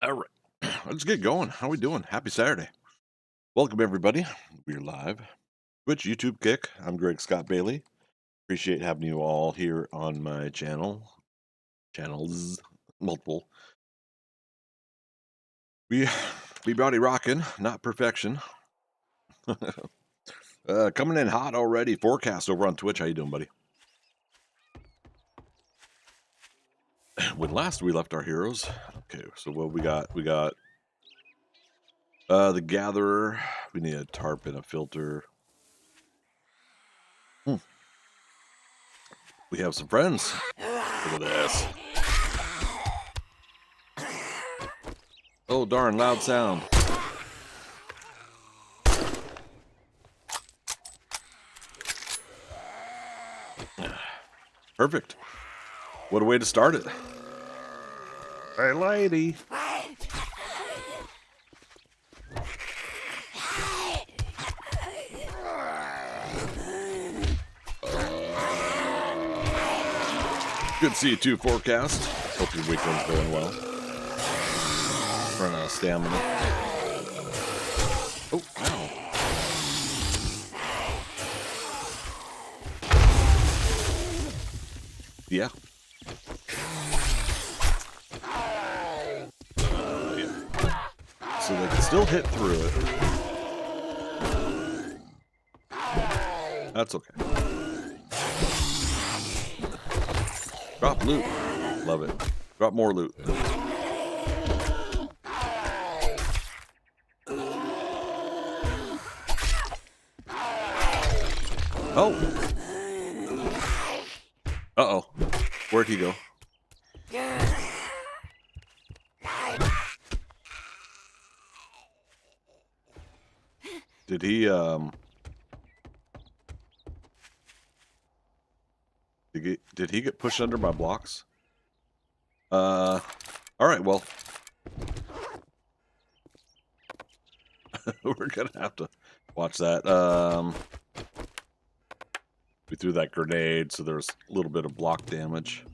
All right, let's get going. How we doing? Happy Saturday. Welcome, everybody. We're live. Twitch, YouTube, Kick. I'm Greg Scott Bailey. Appreciate having you all here on my channel. Channels, multiple. We body rocking, not perfection. Coming in hot already. Forecast over on Twitch. How you doing, buddy? When last we left our heroes. Okay, so what we got? We got the Gatherer. We need a tarp and a filter. We have some friends. Look at this. Oh, darn, loud sound. Perfect. What a way to start it. Hey, lady. Good to see you too, Forecast. Hope your weekend's going well. Run out of stamina. Oh, wow. Yeah. So they can still hit through it. That's okay. Drop loot. Love it. Drop more loot. Oh. Uh-oh. Where'd he go? Did he, did he get pushed under my blocks? All right, well. We're gonna have to watch that. We threw that grenade, so there's a little bit of block damage.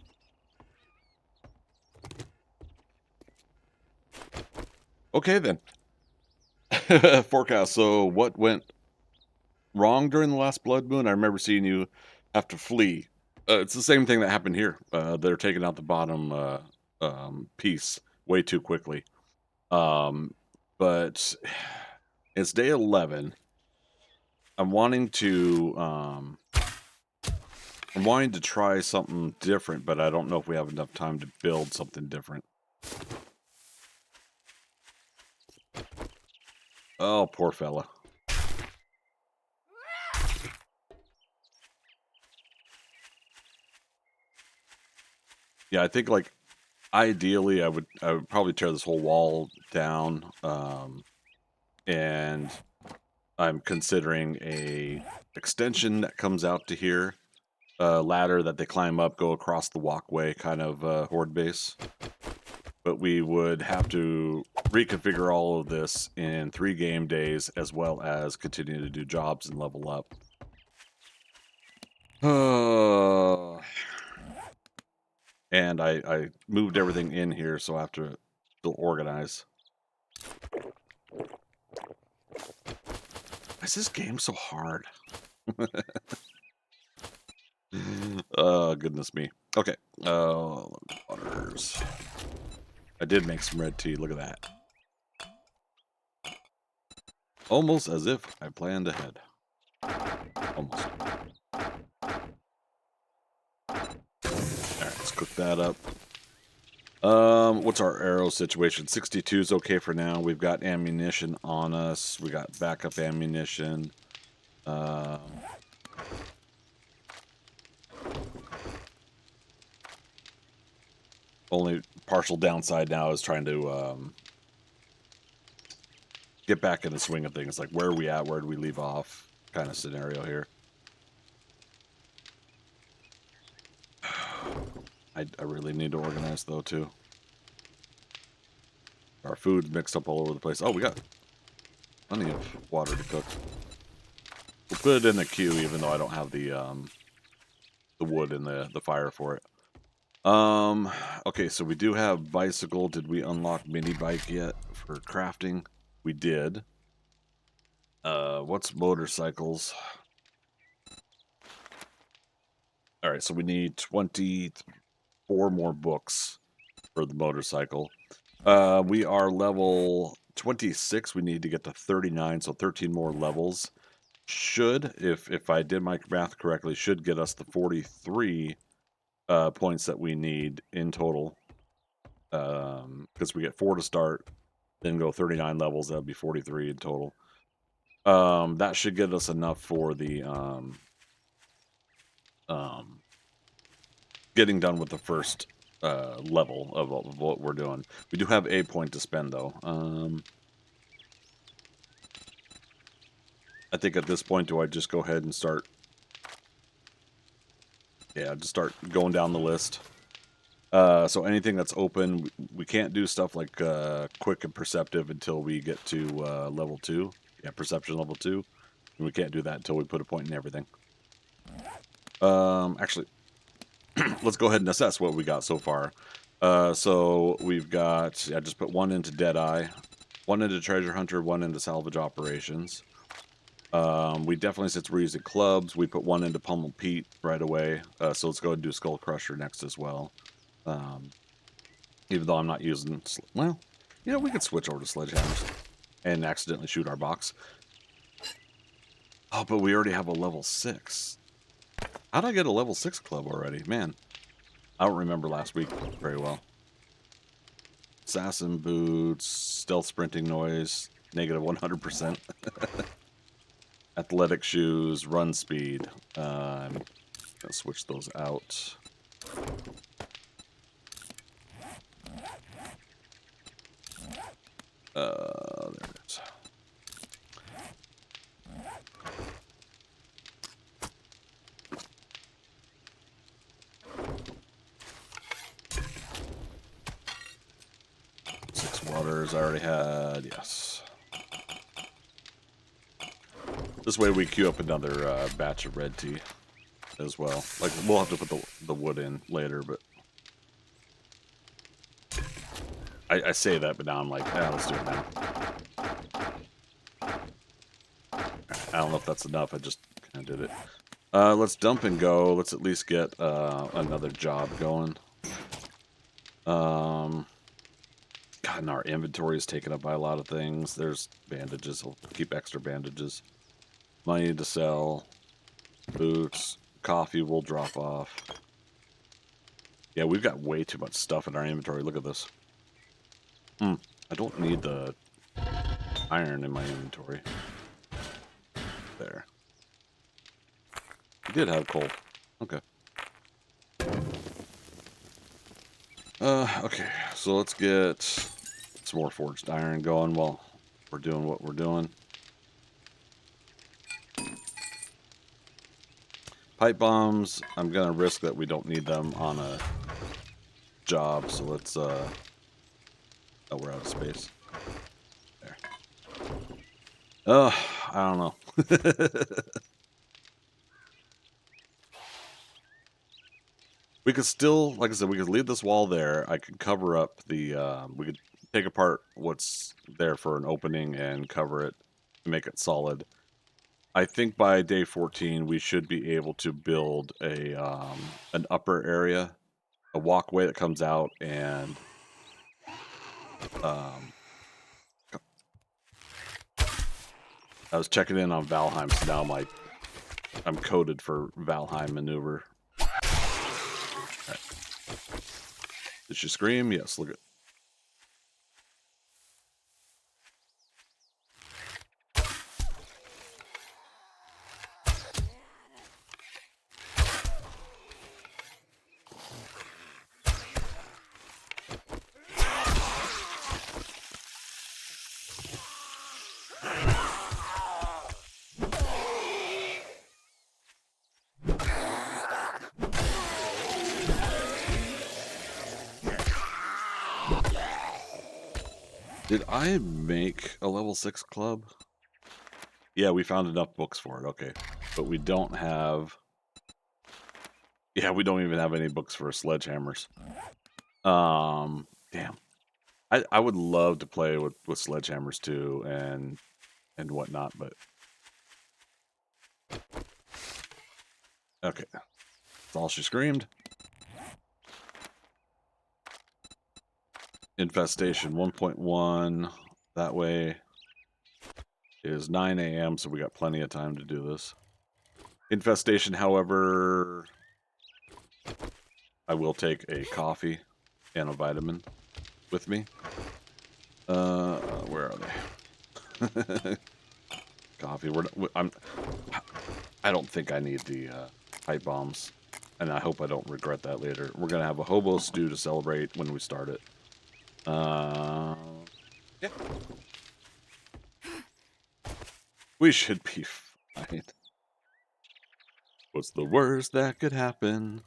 Okay, then. Forecast. So what went wrong during the last blood moon? I remember seeing you have to flee. It's the same thing that happened here. They're taking out the bottom piece way too quickly. But it's day 11. I'm wanting to try something different, but I don't know if we have enough time to build something different. Oh, poor fella. Yeah, I think like ideally I would probably tear this whole wall down, and I'm considering a extension that comes out to here, a ladder that they climb up, go across the walkway, kind of horde base. But we would have to reconfigure all of this in 3 game days, as well as continue to do jobs and level up. And I moved everything in here, so I have to still organize. Why is this game so hard? Oh, goodness me. Okay. Waters. I did make some red tea. Look at that. Almost as if I planned ahead. Almost. Alright, let's cook that up. What's our arrow situation? 62 is okay for now. We've got ammunition on us. We got backup ammunition. Only partial downside now is trying to get back in the swing of things. Like, where are we at? Where do we leave off? Kind of scenario here. I really need to organize, though, too. Our food's mixed up all over the place. Oh, we got plenty of water to cook. We'll put it in the queue, even though I don't have the wood and the fire for it. Okay, so we do have bicycle. Did we unlock mini bike yet for crafting? We did. What's motorcycles? All right, so we need 24 more books for the motorcycle. We are level 26. We need to get to 39, so 13 more levels. Should, if I did my math correctly, should get us the 43 points that we need in total. Because we get 4 to start, then go 39 levels. That would be 43 in total. That should get us enough for the getting done with the first level of what we're doing. We do have a point to spend though. I think at this point, do I just go ahead and start? Yeah, just start going down the list. So anything that's open, we can't do stuff like quick and perceptive until we get to level 2. Yeah, perception level 2. And we can't do that until we put a point in everything. Actually, let's go ahead and assess what we got so far. So we've got, I just put 1 into Deadeye, 1 into Treasure Hunter, 1 into Salvage Operations. We definitely, since we're using clubs, we put 1 into Pummel Pete right away. So let's go ahead and do Skull Crusher next as well. Even though I'm not using, well, you know, we could switch over to sledgehammers and accidentally shoot our box. Oh, but we already have a level 6. How'd I get a level 6 club already? Man, I don't remember last week very well. Assassin boots, stealth sprinting noise, negative 100%. Athletic shoes, run speed. I'm gonna switch those out. There it is. Waters I already had, yes. This way we queue up another batch of red tea as well. Like, we'll have to put the wood in later, but I say that, but now I'm like, yeah, let's do it now. I don't know if that's enough. I just kind of did it. Let's dump and go. Let's at least get another job going. God, and our inventory is taken up by a lot of things. There's bandages. We'll keep extra bandages. Money to sell. Boots. Coffee will drop off. Yeah, we've got way too much stuff in our inventory. Look at this. I don't need the iron in my inventory. There. We did have coal. Okay. Okay, so let's get some more forged iron going while we're doing what we're doing. Pipe bombs, I'm gonna risk that we don't need them on a job, so let's oh, we're out of space. There. I don't know. We could still, like I said, we could leave this wall there. I could cover up the, we could take apart what's there for an opening and cover it to make it solid. I think by day 14, we should be able to build a an upper area, a walkway that comes out, and I was checking in on Valheim, so now I'm coded for Valheim maneuver. Right. Did she scream? Yes, look at. Did I make a level 6 club? Yeah, we found enough books for it. Okay. But we don't have... Yeah, we don't even have any books for sledgehammers. Damn. I would love to play with sledgehammers too and whatnot, but okay. That's all she screamed. Infestation 1.1. That way is 9 a.m., so we got plenty of time to do this. Infestation, however, I will take a coffee and a vitamin with me. Where are they? Coffee. I don't think I need the pipe bombs, and I hope I don't regret that later. We're gonna have a hobo stew to celebrate when we start it. Yeah. We should be fine. What's the worst that could happen?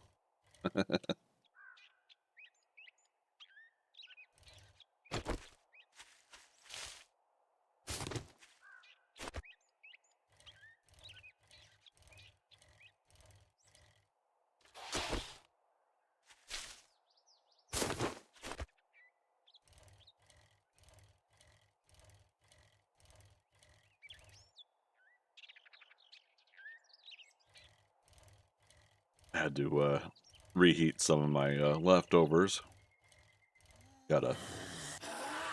I had to reheat some of my leftovers. Got a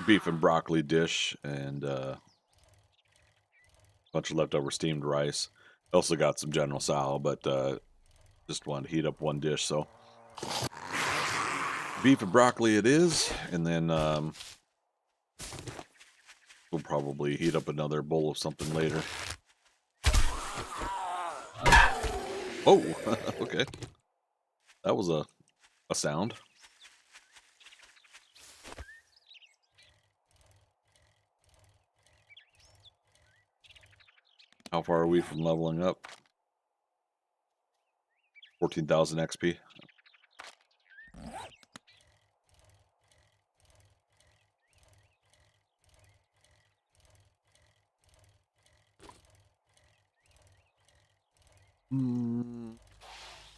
beef and broccoli dish and a bunch of leftover steamed rice. Also got some General Tso, but just wanted to heat up one dish, so beef and broccoli it is, and then we'll probably heat up another bowl of something later. Oh, okay. That was a sound. How far are we from leveling up? 14,000 XP.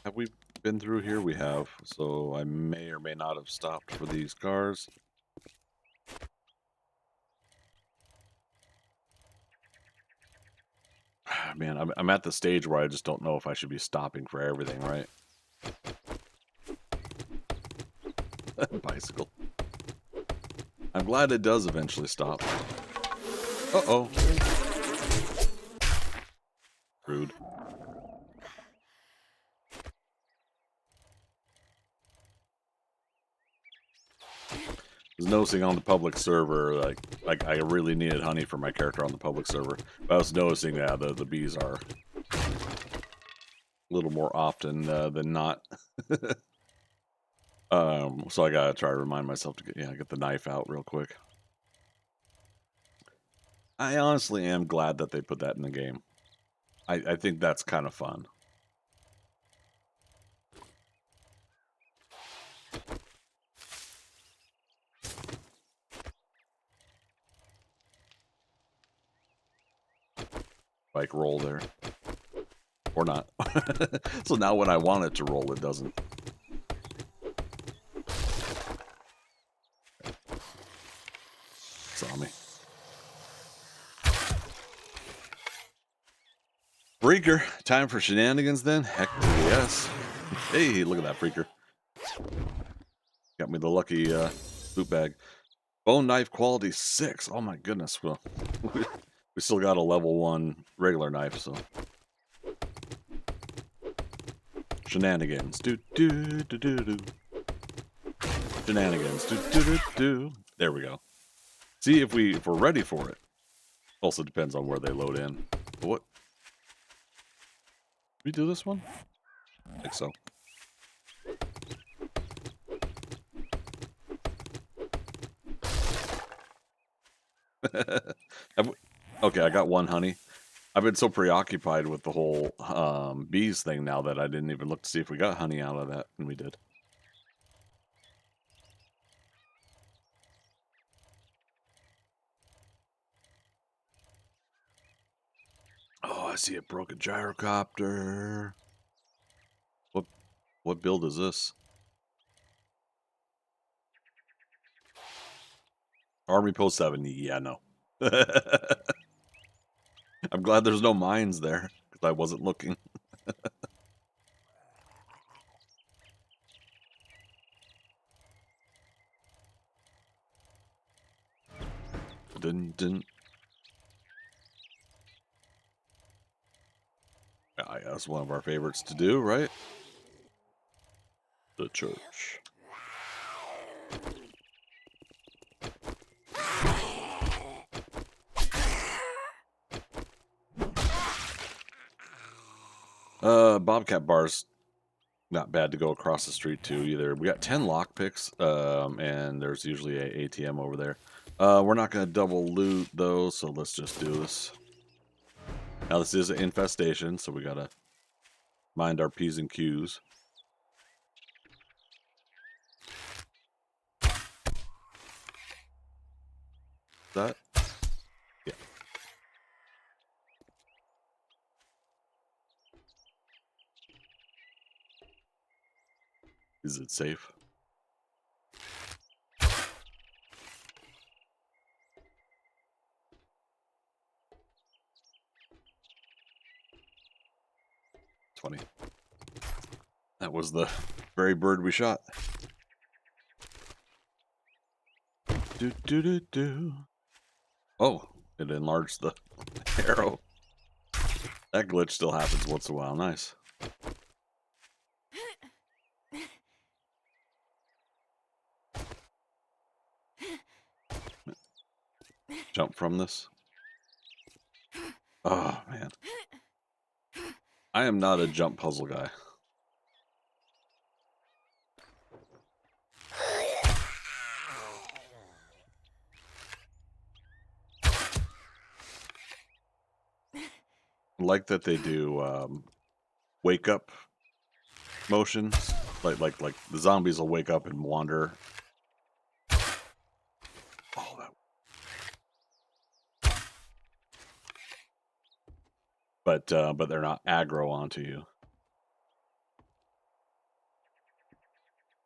Have we been through here? We have. So I may or may not have stopped for these cars. Man, I'm at the stage where I just don't know if I should be stopping for everything, right? Bicycle. I'm glad it does eventually stop. Uh-oh. Rude. I was noticing on the public server, like I really needed honey for my character on the public server. But I was noticing that the bees are a little more often than not. So I gotta try to remind myself to get the knife out real quick. I honestly am glad that they put that in the game. I think that's kind of fun. Like roll there. Or not. So now when I want it to roll, it doesn't. Saw me. Freaker, time for shenanigans then? Heck yes. Hey, look at that freaker. Got me the lucky boot bag. Bone knife quality 6. Oh my goodness. Well, we still got a level 1 regular knife, so. Shenanigans. Do do do do do. Shenanigans. Do do do do. There we go. See if we're ready for it. Also depends on where they load in. But what? Did we do this one? I think so. Okay, I got one honey. I've been so preoccupied with the whole bees thing now that I didn't even look to see if we got honey out of that, and we did. Oh, I see a broken gyrocopter. Whoop. What build is this? Army Post 70. Yeah, no. I'm glad there's no mines there, because I wasn't looking. Dun, dun. Yeah, that's one of our favorites to do, right? The church. Bobcat bars, not bad to go across the street to either. We got 10 lockpicks, and there's usually a ATM over there. We're not going to double loot though, so let's just do this. Now this is an infestation, so we gotta mind our P's and Q's. That? Yeah. Is it safe? It's funny. That was the very bird we shot. Do do do do. Oh, it enlarged the arrow. That glitch still happens once in a while. Nice. Jump from this. Oh, man. I am not a jump puzzle guy. I like that they do wake up motions. Like the zombies will wake up and wander. Oh, that. But they're not aggro onto you.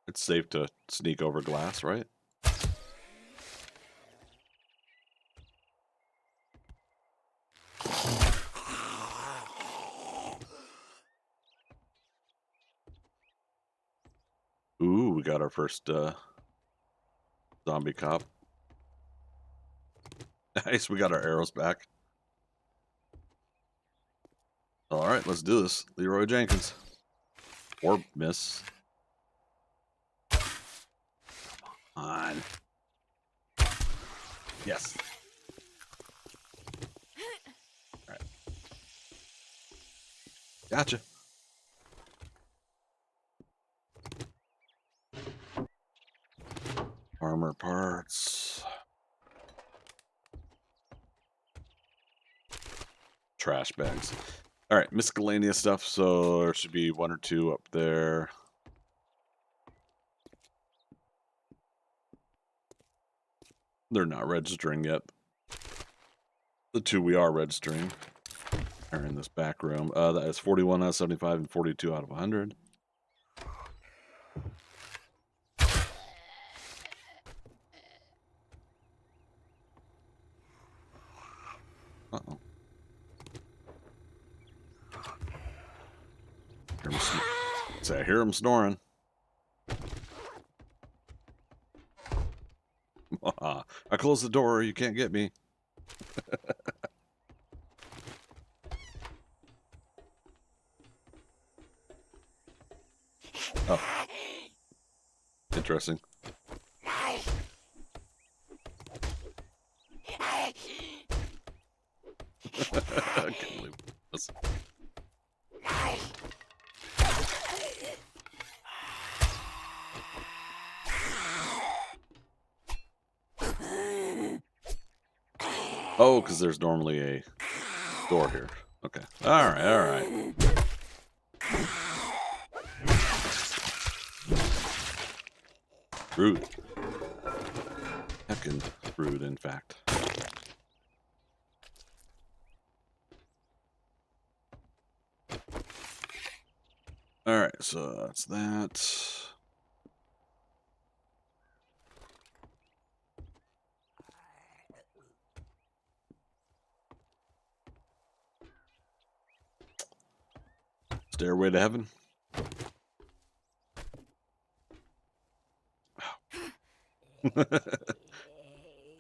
It's safe to sneak over glass, right? Ooh, we got our first zombie cop. Nice, we got our arrows back. All right, let's do this. Leroy Jenkins. Or miss. Come on. Yes. All right. Gotcha. Armor parts. Trash bags. All right, miscellaneous stuff. So there should be one or two up there. They're not registering yet. The two we are registering are in this back room. That is 41 out of 75 and 42 out of 100. Uh-oh. I hear him snoring. I closed the door, you can't get me. Oh. Interesting. I can't believe this. Oh, because there's normally a door here. Okay. All right, all right. Rude. Heckin' rude, in fact. All right, so that's that. Stairway to heaven.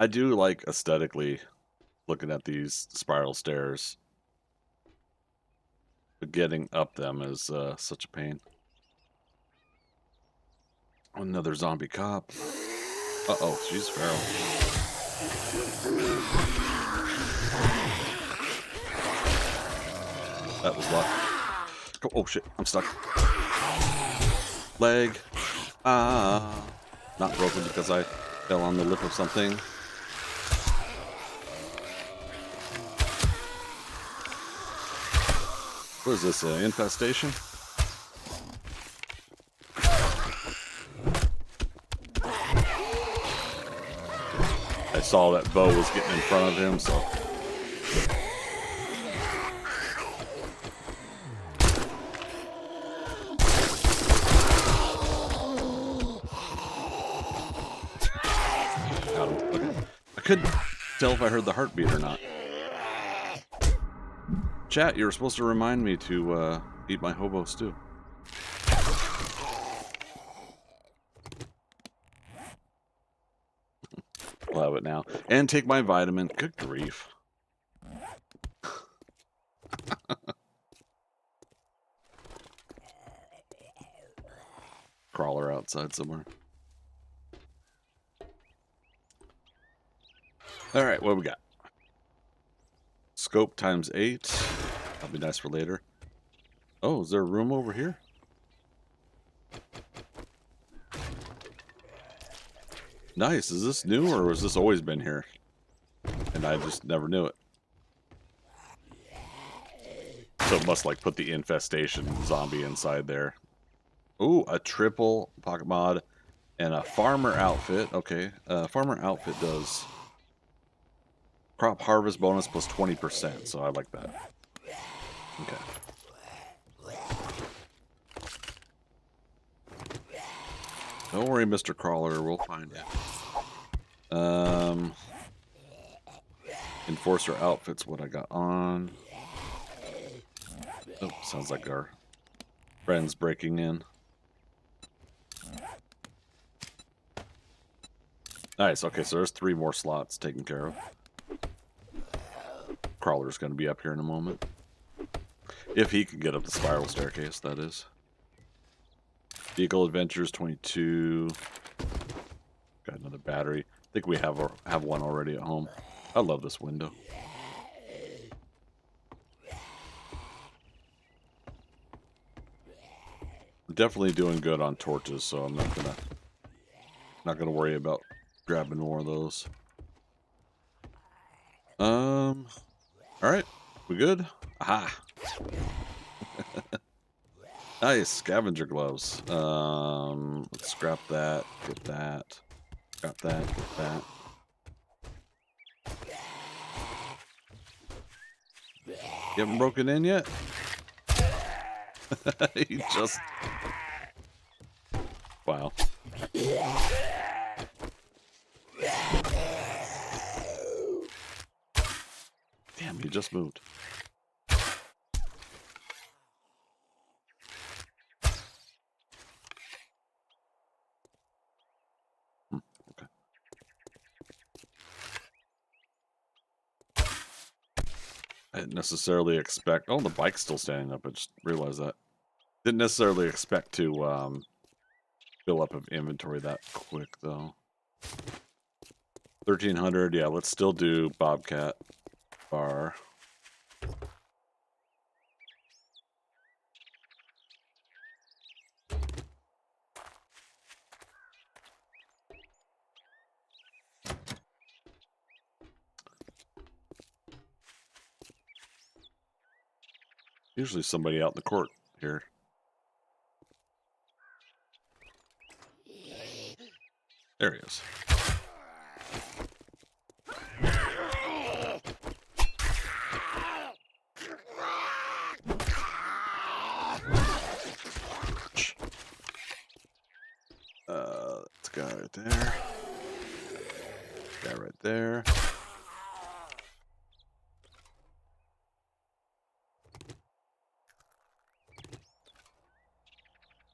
I do like aesthetically looking at these spiral stairs, but getting up them is such a pain. Another zombie cop. Uh-oh, she's feral. That was luck. Oh shit, I'm stuck. Leg. Ah. Not broken because I fell on the lip of something. What is this, infestation? I saw that Bo was getting in front of him, so... I couldn't tell if I heard the heartbeat or not. Chat, you were supposed to remind me to eat my hobo stew. I'll have it now. And take my vitamin. Good grief. Crawler outside somewhere. Alright, what we got? Scope times 8. That'll be nice for later. Oh, is there a room over here? Nice. Is this new or has this always been here? And I just never knew it. So it must like put the infestation zombie inside there. Ooh, a triple pocket mod and a farmer outfit. Okay, farmer outfit does crop harvest bonus plus 20%, so I like that. Okay. Don't worry, Mr. Crawler, we'll find it. Enforcer outfit's what I got on. Oh, sounds like our friends breaking in. Nice, okay, so there's 3 more slots taken care of. Crawler's going to be up here in a moment. If he can get up the spiral staircase, that is. Vehicle Adventures 22. Got another battery. I think we have one already at home. I love this window. Definitely doing good on torches, so I'm not gonna worry about grabbing more of those. All right, we good? Aha! Nice scavenger gloves. Let's scrap that. Get that. Scrap that. Get that. You haven't broken in yet? He just... Wow. Damn, he just moved. Okay. I didn't necessarily expect... Oh, the bike's still standing up. I just realized that. Didn't necessarily expect to fill up of inventory that quick, though. 1300, yeah, let's still do Bobcat bar. Usually somebody out in the court here. There he is. right there.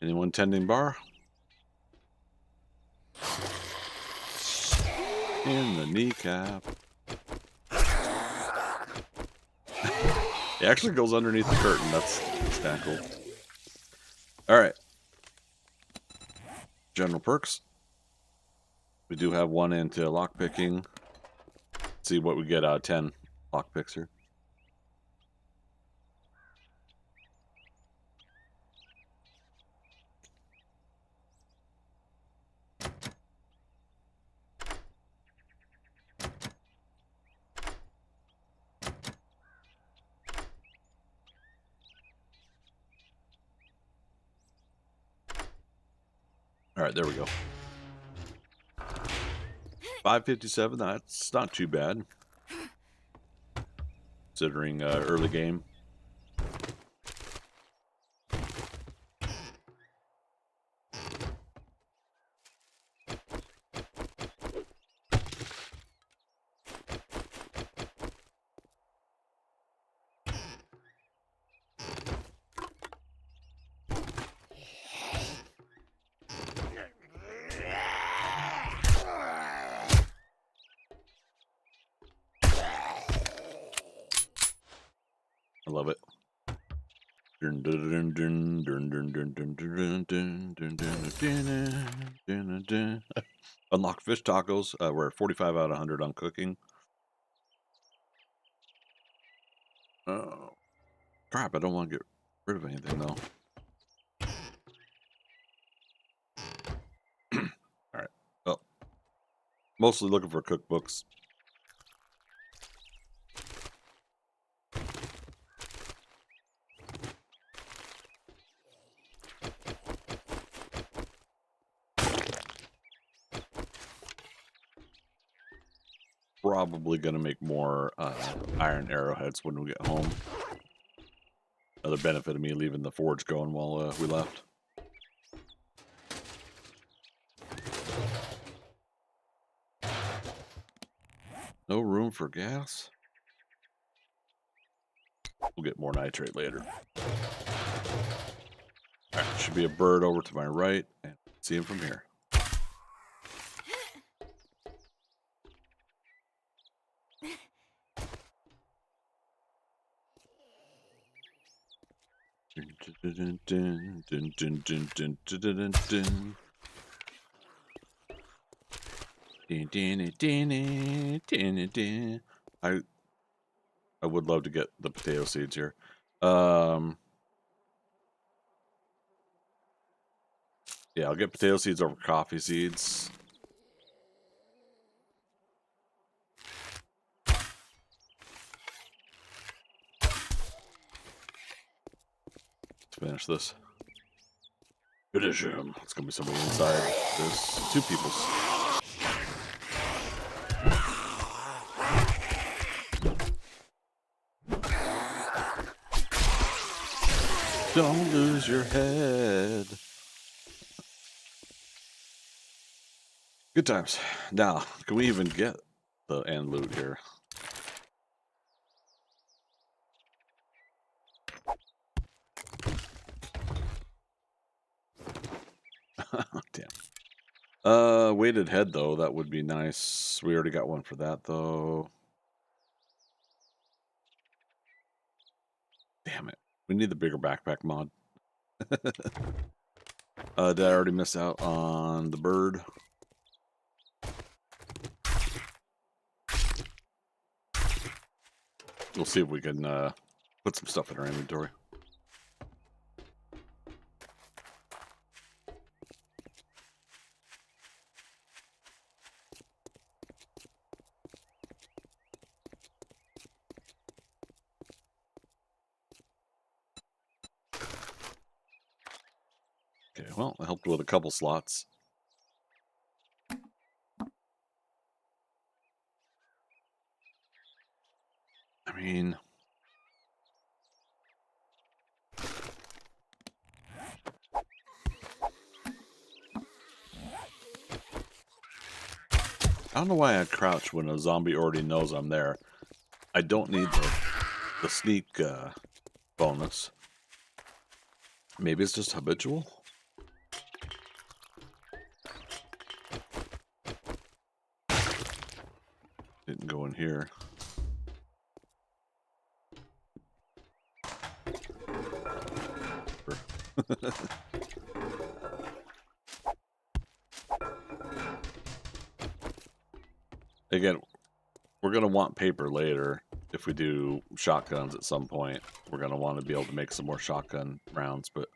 Anyone tending bar? In the kneecap. It actually goes underneath the curtain. That's kind of cool. Alright. General perks. We do have one into lockpicking. See what we get out of 10 lockpicks here. Alright, there we go. 557, that's not too bad. Considering early game. I love it. Unlock fish tacos. We're at 45 out of 100 on cooking. Oh, crap. I don't want to get rid of anything, though. Alright. Well, mostly looking for cookbooks. Probably going to make more iron arrowheads when we get home. Another benefit of me leaving the forge going while we left. No room for gas? We'll get more nitrate later. Alright, should be a bird over to my right, and see him from here. I would love to get the potato seeds here. Yeah, I'll get potato seeds over coffee seeds. Let's finish this. Finish him. It's gonna be somebody inside. There's two peoples. Don't lose your head. Good times. Now, can we even get the end loot here? Damn. Weighted head though, that would be nice. We already got one for that though. Damn it. We need the bigger backpack mod. Did I already miss out on the bird? We'll see if we can put some stuff in our inventory. Okay, well, I helped with a couple slots. I mean... I don't know why I crouch when a zombie already knows I'm there. I don't need the sneak bonus. Maybe it's just habitual? Didn't go in here. Again, we're going to want paper later. If we do shotguns at some point, we're going to want to be able to make some more shotgun rounds, but...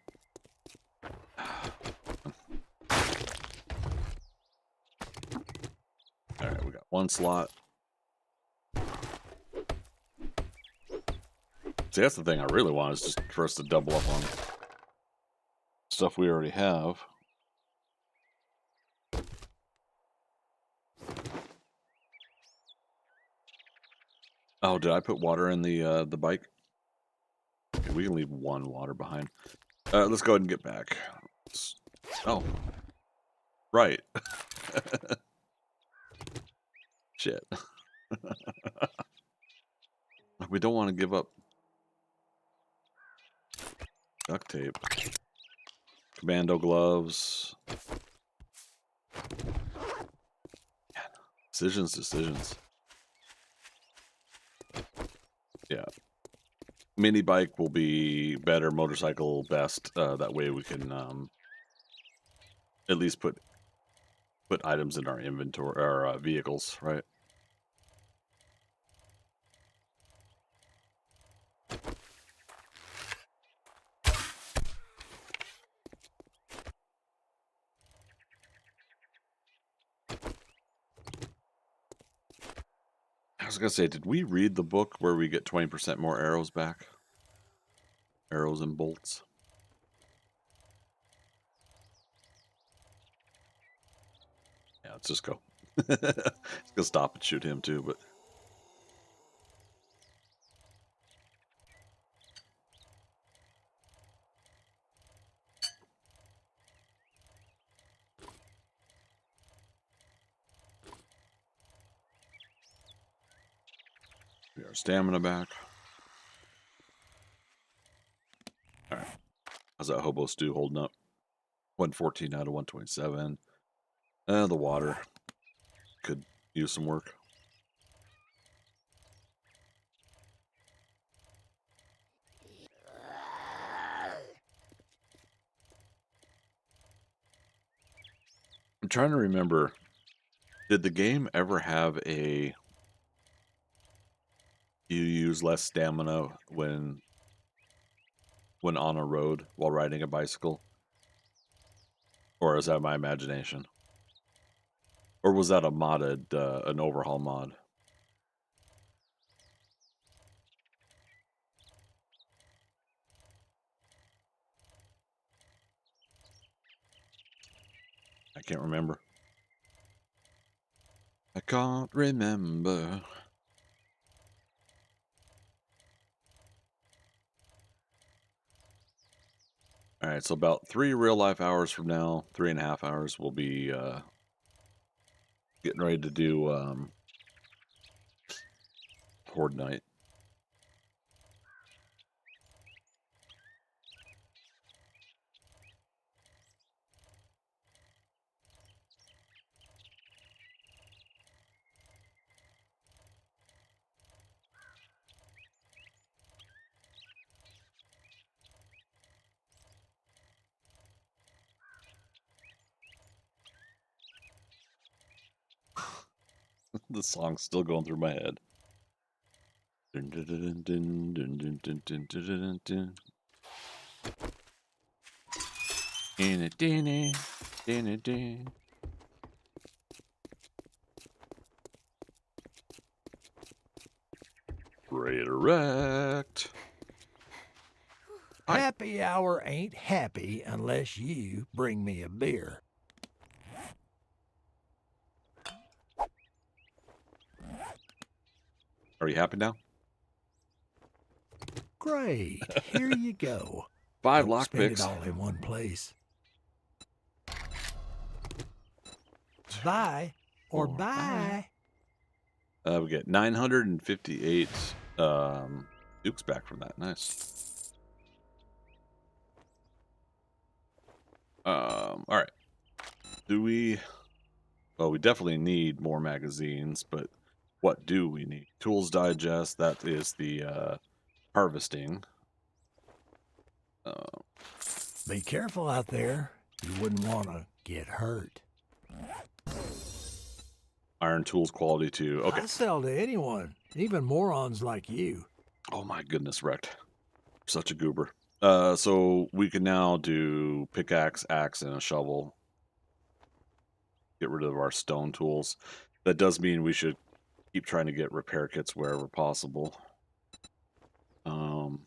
Alright, we got one slot. See, that's the thing I really want, is just for us to double up on stuff we already have. Oh, did I put water in the bike? Okay, we can leave one water behind. Let's go ahead and get back. Oh. Right. Shit. We don't want to give up duct tape. Commando gloves. Decisions. Yeah. Mini bike will be better, motorcycle best. That way we can at least put items in our inventory, or vehicles, right? I was gonna say, did we read the book where we get 20% more arrows back? Arrows and bolts. Yeah, let's just go. It's gonna stop and shoot him too, but we got our stamina back. All right, how's that hobo stew holding up? 114 out of 127. The water could use some work. I'm trying to remember, did the game ever have a you use less stamina when on a road while riding a bicycle? Or is that my imagination? Or was that a modded, an overhaul mod? I can't remember. I can't remember. Alright, so about 3 real life hours from now, 3.5 hours, we'll be getting ready to do Horde Night. The song's still going through my head. Dun, dun, dun, dun, dun, dun, dun, dun, dun, dun, dun. Redirect. Hi. Happy hour ain't happy unless you bring me a beer. Are you happy now? Great. Here you go. 5 Don't spend it lockpicks. all in one place. Bye. or buy. We get 958 dukes back from that. Nice. All right. Do we? Well, we definitely need more magazines, but what do we need? Tools digest. That is the harvesting. Be careful out there. You wouldn't want to get hurt. Iron tools quality 2. Okay. I sell to anyone, even morons like you. Oh my goodness, wrecked. Such a goober. So we can now do pickaxe, axe, and a shovel. Get rid of our stone tools. That does mean we should keep trying to get repair kits wherever possible. Damn.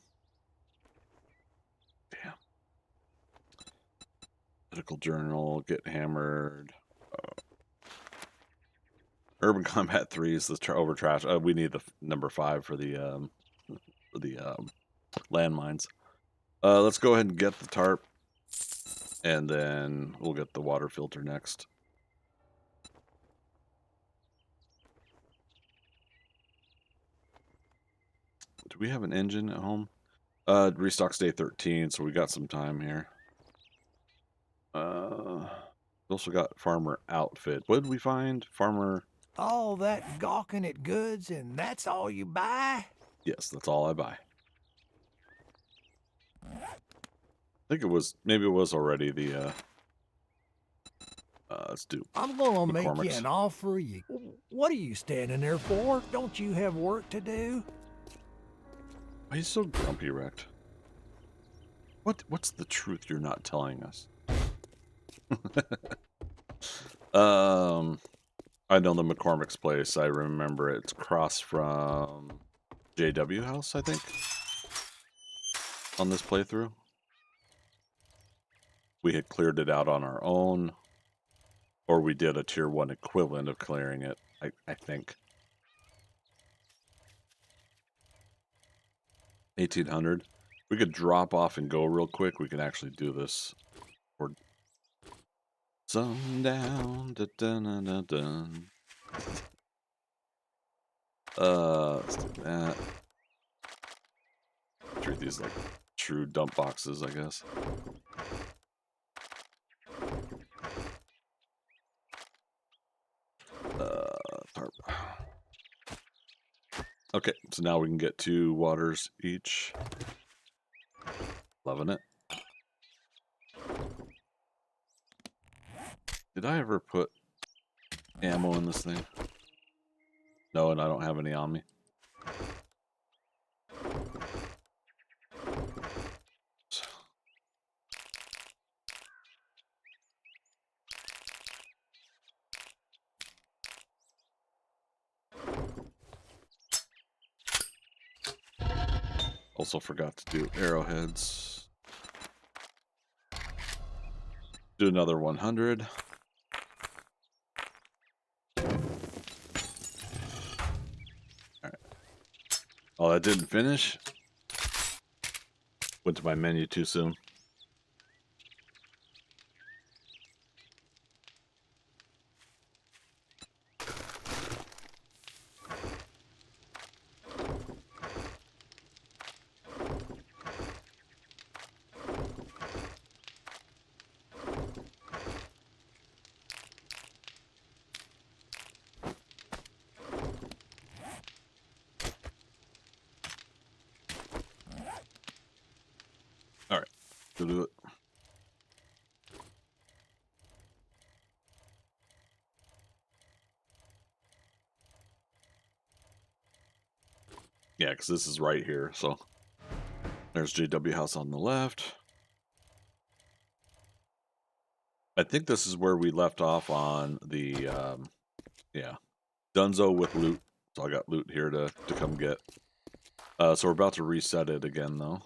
Medical journal, get hammered. Urban Combat 3 is the over trash. We need the number 5 for the landmines. Let's go ahead and get the tarp, and then we'll get the water filter next. Do we have an engine at home? Restock's day 13, so we got some time here. We also got farmer outfit. What did we find? Farmer. All that gawking at goods, and that's all you buy? Yes, that's all I buy. I think it was, maybe it was already the, let's do I'm gonna make you McCormick's. an offer. What are you standing there for? Don't you have work to do? Why are you so grumpy, wrecked? What's the truth you're not telling us? I know the McCormick's place. I remember it's across from JW House, I think, on this playthrough. We had cleared it out on our own, or we did a tier 1 equivalent of clearing it, I think. 1800. We could drop off and go real quick. We can actually do this. Or sundown. Let's do that. Treat these like true dump boxes, I guess. Tarp. Okay, so now we can get 2 waters each. Loving it. Did I ever put ammo in this thing? No, and I don't have any on me. Also forgot to do arrowheads. Do another 100. Alright. Oh, that didn't finish? Went to my menu too soon. Alright, go do it. Yeah, because this is right here, so there's JW House on the left. I think this is where we left off on the, yeah, Dunzo with loot. So I got loot here to come get. So we're about to reset it again, though.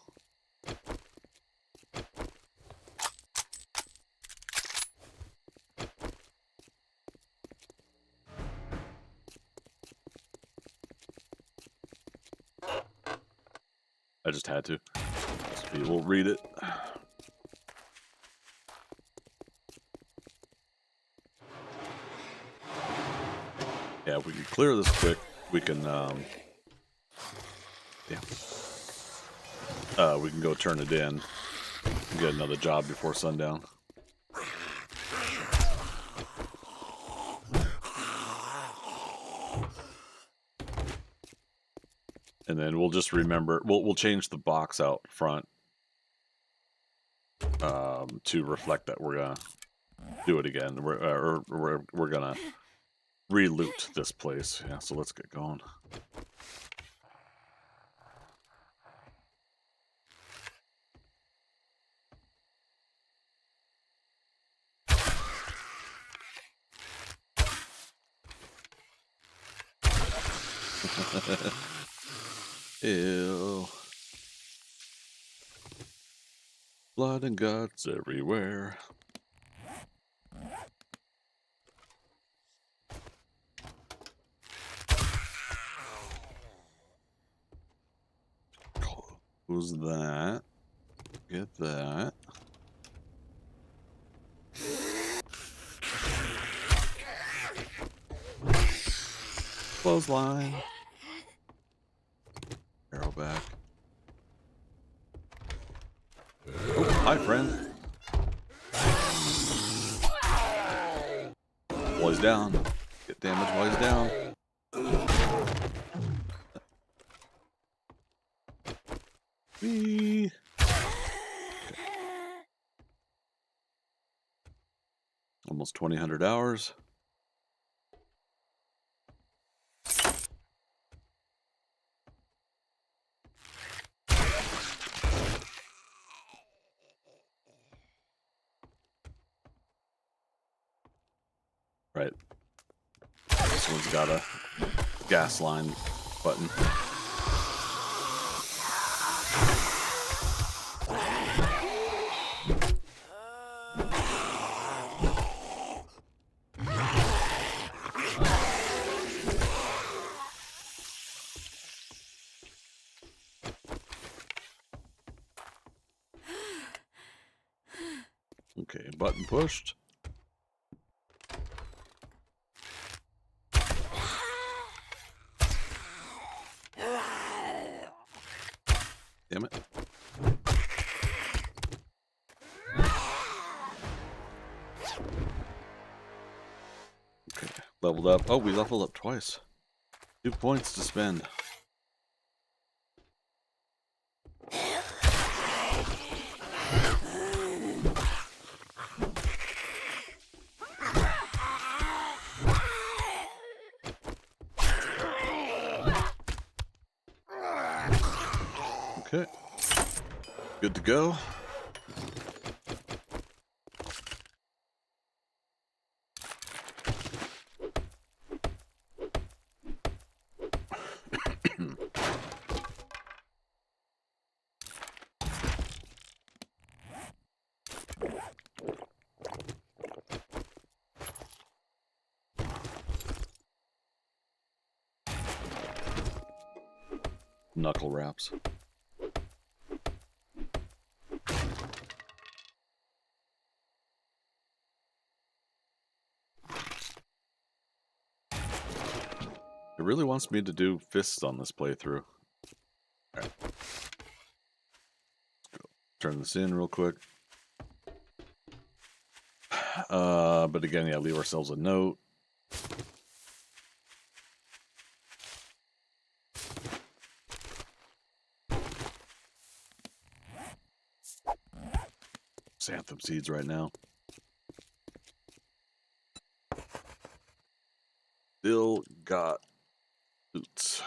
I just had to. So people read it. Yeah, if we can clear this quick, we can, we can go turn it in and get another job before sundown. And then we'll just remember, we'll change the box out front to reflect that we're gonna do it again. We're gonna re-loot this place. Yeah, so let's get going. Ew. Blood and guts everywhere. Close that. Get that. Clothesline. Arrow back. Oh, hi, friend. While he's down. Get damage while he's down. Whee! Almost 2,000 hours. Right. This one's got a gas line button. Okay, button pushed. Damn it. Okay, leveled up. Oh, we leveled up twice. 2 points to spend. Okay. Good to go. Knuckle wraps. It really wants me to do fists on this playthrough. Alright. Turn this in real quick. But again, yeah, leave ourselves a note. Xanthan seeds right now. Still got boots.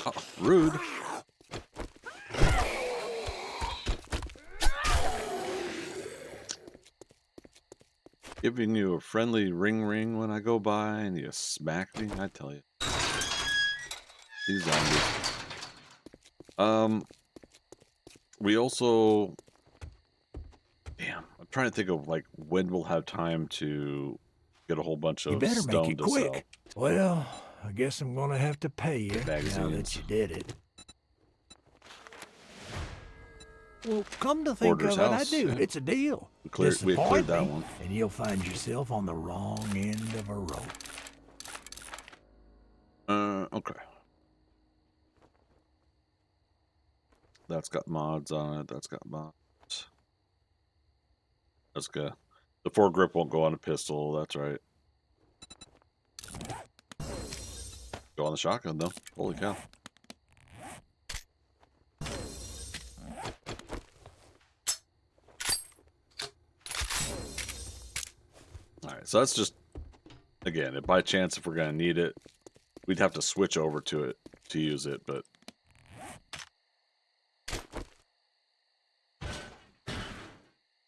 Oh, rude. Giving you a friendly ring when I go by and you smack me, I tell you. These zombies. We also trying to think of like when we'll have time to get a whole bunch You of better make stone it to sell. quick. Well, I guess I'm gonna have to pay you now Magazines. that you did it. Well, come to think Hoarder's of it, I house, do. yeah. It's a deal. We cleared Disappoint that me, one. and you'll find yourself on the wrong end of a rope. Okay. That's got mods on it. That's got mods. That's good. The foregrip won't go on a pistol. That's right. Go on the shotgun though. Holy cow. Alright, so that's just, again, by chance, if we're going to need it, we'd have to switch over to it to use it, but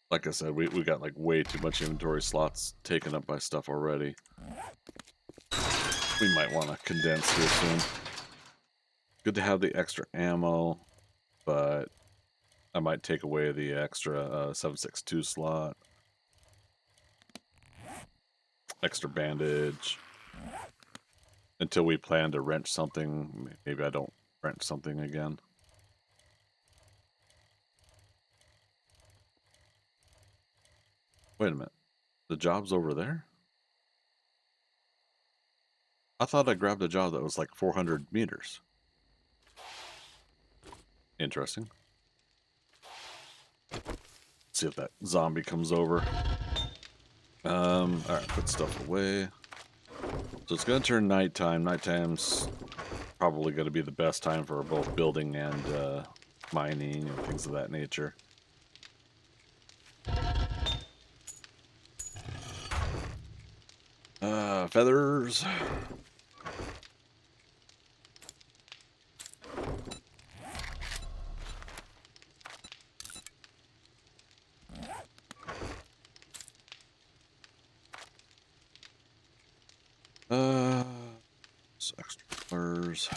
like I said, we got like way too much inventory slots taken up by stuff already. We might want to condense here soon. Good to have the extra ammo, but I might take away the extra 7.62 slot. Extra bandage. Until we plan to wrench something. Maybe I don't wrench something again. Wait a minute. The job's over there? I thought I grabbed a job that was like 400 meters. Interesting. See if that zombie comes over. Alright, put stuff away. So it's gonna turn nighttime. Nighttime's probably gonna be the best time for both building and mining and things of that nature. Feathers. Extra furs.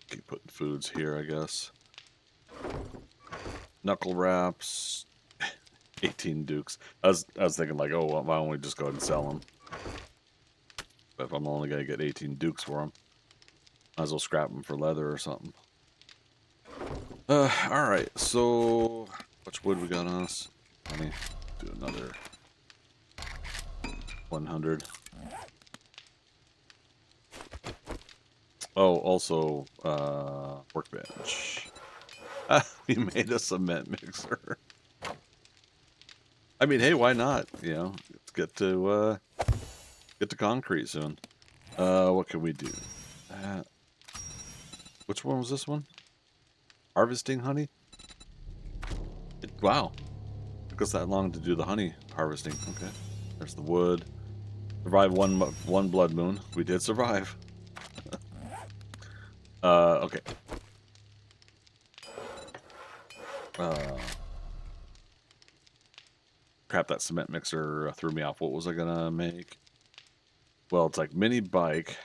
Keep putting foods here, I guess. Knuckle wraps. 18 dukes. I was thinking like, oh, well, why don't we just go ahead and sell them? But if I'm only gonna get 18 dukes for them, might as well scrap them for leather or something. All right. So, much wood we got on us? Let me do another 100. Oh, also, workbench. We made a cement mixer. I mean, hey, why not? You know, let's get to concrete soon. What can we do? Which one was this one? Harvesting honey? Wow. Took us that long to do the honey harvesting. Okay. There's the wood. Survived one blood moon. We did survive. Okay. Crap, that cement mixer threw me off. What was I gonna make? Well, it's like mini bike.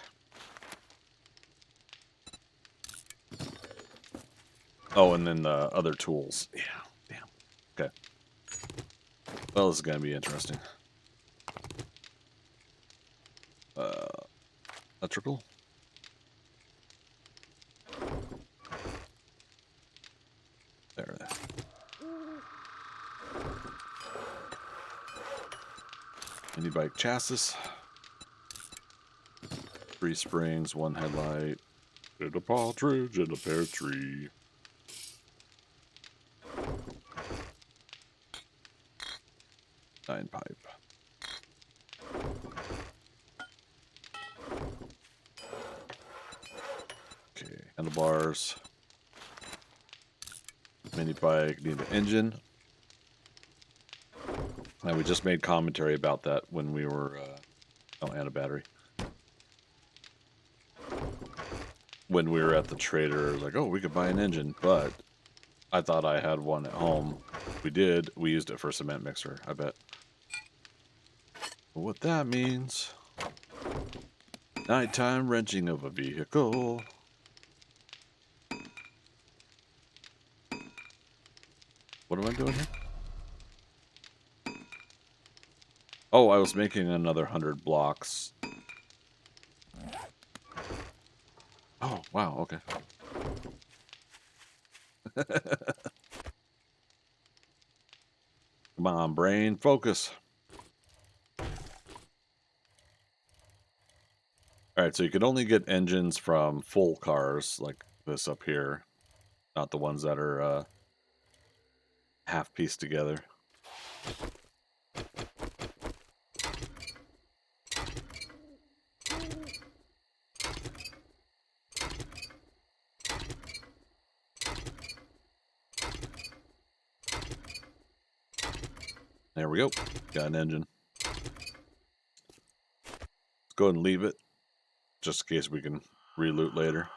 Oh, and then the other tools. Yeah, damn. Okay. Well, this is gonna be interesting. Electrical. There. Mini bike chassis. 3 springs, 1 headlight, and a partridge and a pear tree. Nine pipe. Okay, handlebars. Mini bike, need an engine. And we just made commentary about that when we were, oh, and a battery. When we were at the trader, it was like, oh, we could buy an engine, but I thought I had one at home. We did. We used it for a cement mixer, I bet. But what that means, nighttime wrenching of a vehicle. What am I doing here? Oh, I was making another 100 blocks. Oh, wow, okay. Come on, brain, focus. Alright, so you can only get engines from full cars, like this up here. Not the ones that are half pieced together. There we go. Got an engine. Let's go ahead and leave it, just in case we can re-loot later.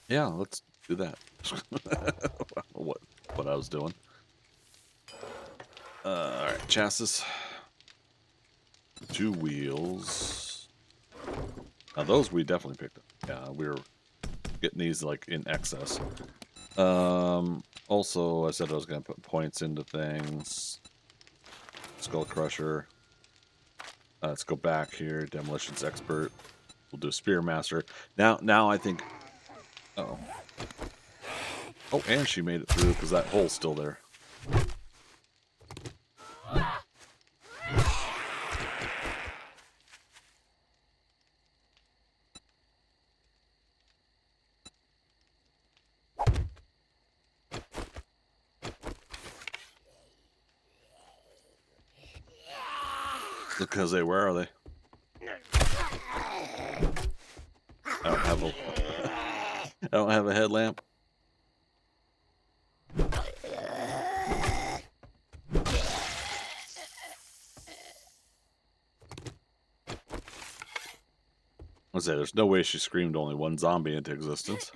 Yeah, let's do that. what I was doing. Alright, chassis. 2 wheels. Now those we definitely picked up. Yeah, we were getting these like in excess. Also I said I was gonna put points into things. Skull Crusher. Let's go back here. Demolitions Expert. We'll do Spearmaster. Now I think. Uh-oh. Oh, and she made it through because that hole's still there. Because where are they? I don't have a. I don't have a headlamp. I say there's no way she screamed only one zombie into existence.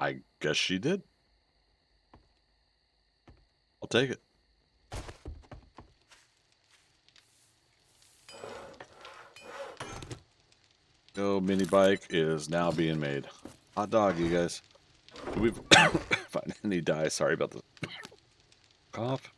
I guess she did. I'll take it. Go mini bike is now being made. Hot dog, you guys. Do we find any dye? Sorry about the cough.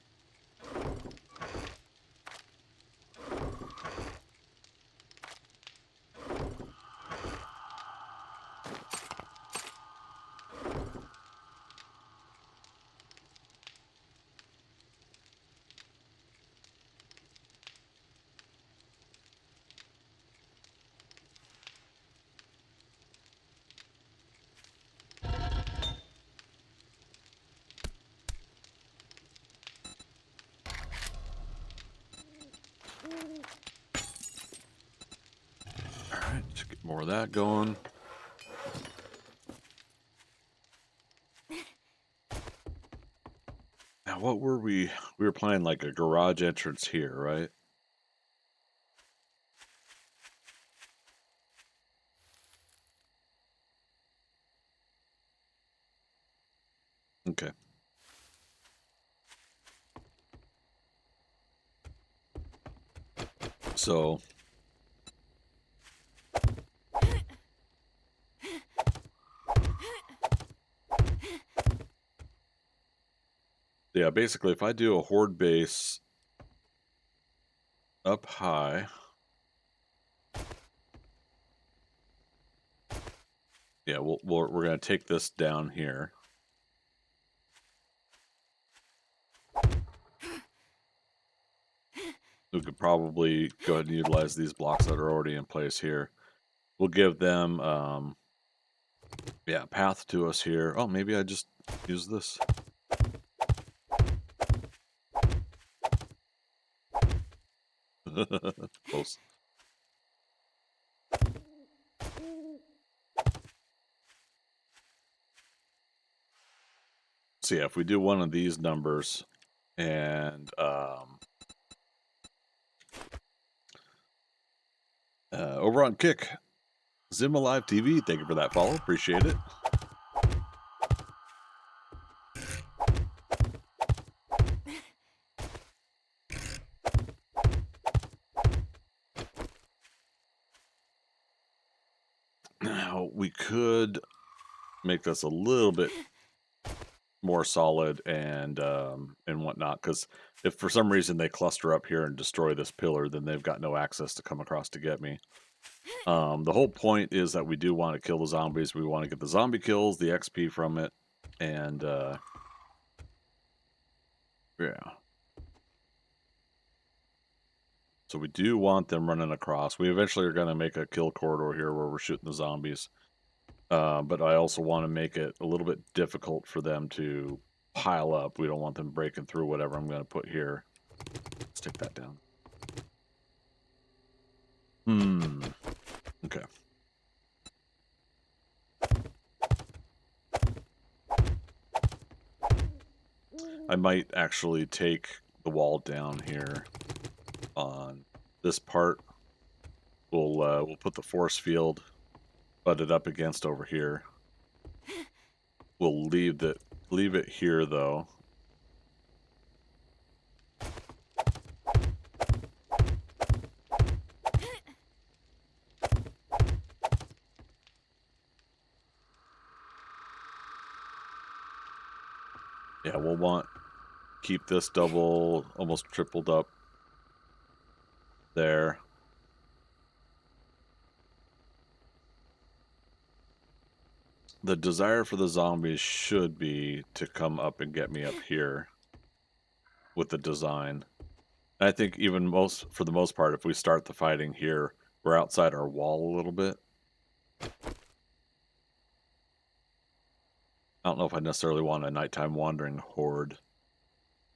Alright, let's get more of that going. Now, what were we? We were planning like a garage entrance here, right? Okay. So yeah, basically if I do a horde base up high, yeah, we're going to take this down here. We could probably go ahead and utilize these blocks that are already in place here. We'll give them, yeah, path to us here. Oh, maybe I just use this. Close. So yeah, if we do one of these numbers and Over on Kick, Zim Alive TV, thank you for that follow. Appreciate it. Now, we could make this a little bit more solid and whatnot, because if for some reason they cluster up here and destroy this pillar, then they've got no access to come across to get me. The whole point is that we do want to kill the zombies. We want to get the zombie kills, the XP from it, and yeah. So we do want them running across. We eventually are going to make a kill corridor here where we're shooting the zombies. But I also want to make it a little bit difficult for them to pile up. We don't want them breaking through whatever I'm going to put here. Let's take that down. Okay. I might actually take the wall down here on this part. We'll put the force field butted up against over here. We'll leave it here though. Yeah, we'll keep this double, almost tripled up there. The desire for the zombies should be to come up and get me up here with the design. And I think even for the most part, if we start the fighting here, we're outside our wall a little bit. I don't know if I necessarily want a nighttime wandering horde,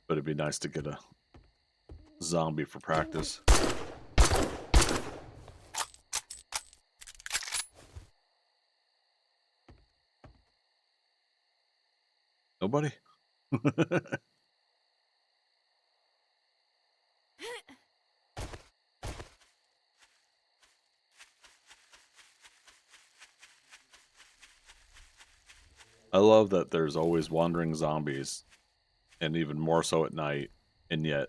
but it'd be nice to get a zombie for practice. Nobody? I love that there's always wandering zombies, and even more so at night, and yet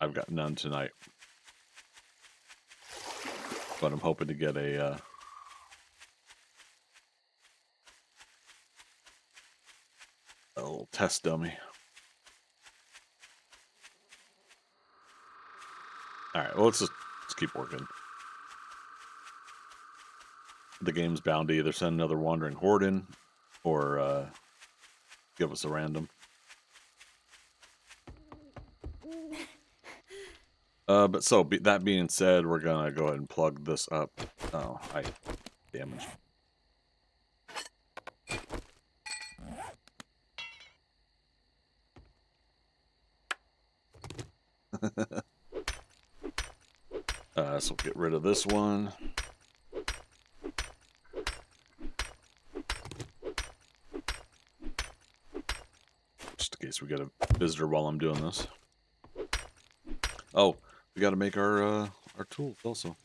I've got none tonight. But I'm hoping to get a little test dummy. Alright, well, let's keep working. The game's bound to either send another wandering horde in, or give us a random. But so, that being said, we're gonna go ahead and plug this up. Oh, I damaged. So get rid of this one. Just in case we get a visitor while I'm doing this. Oh, we got to make our tools also.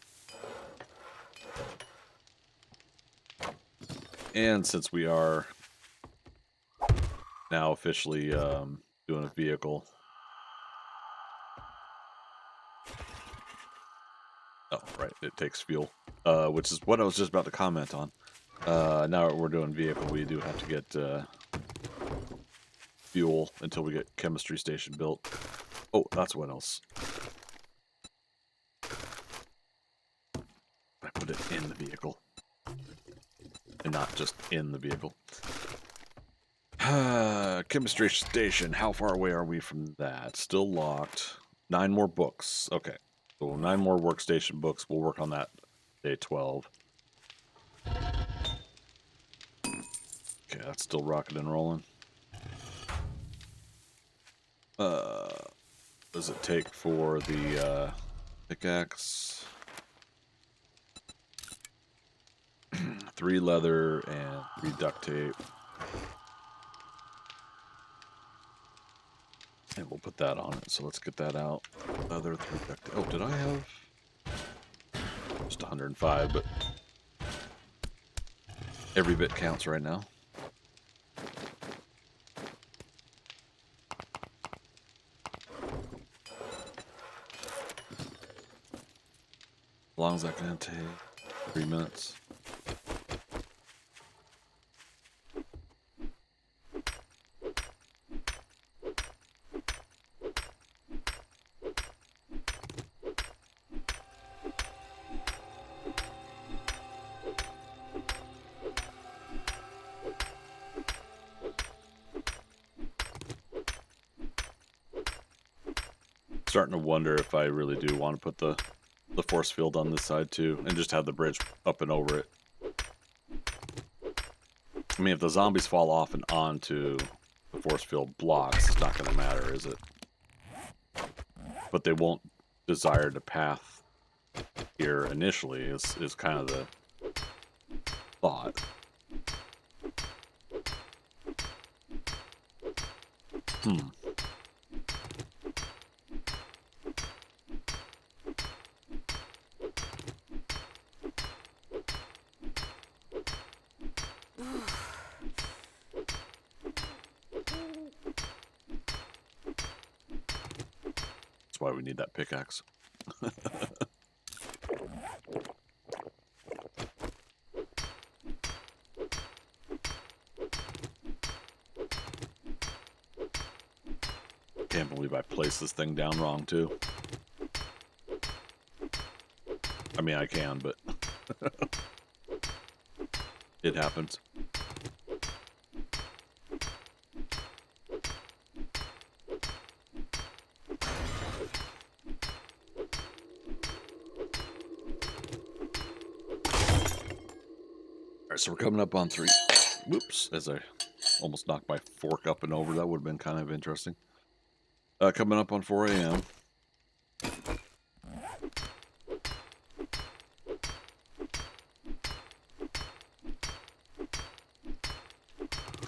And since we are now officially doing a vehicle. Oh, right, it takes fuel, which is what I was just about to comment on. Now that we're doing vehicle, we do have to get fuel until we get chemistry station built. Oh, that's what else. I put it in the vehicle. And not just in the vehicle. Chemistry station, how far away are we from that? Still locked. 9 more books. Okay. So 9 more workstation books. We'll work on that day 12. Okay, that's still rocking and rolling. Does it take for the pickaxe? 3 leather and 3 duct tape. And we'll put that on it. So let's get that out. Leather, 3 duct tape. Oh, did I have? Just 105, but every bit counts right now. How long is that going to take? 3 minutes. Starting to wonder if I really do want to put the force field on this side too, and just have the bridge up and over it. I mean, if the zombies fall off and onto the force field blocks, it's not going to matter, is it? But they won't desire to path here initially, is kind of the thought. That's why we need that pickaxe. Can't believe I placed this thing down wrong too. I mean, I can, but it happens. Alright, so we're coming up on 3. Whoops, as I almost knocked my fork up and over. That would have been kind of interesting. Coming up on 4 a.m.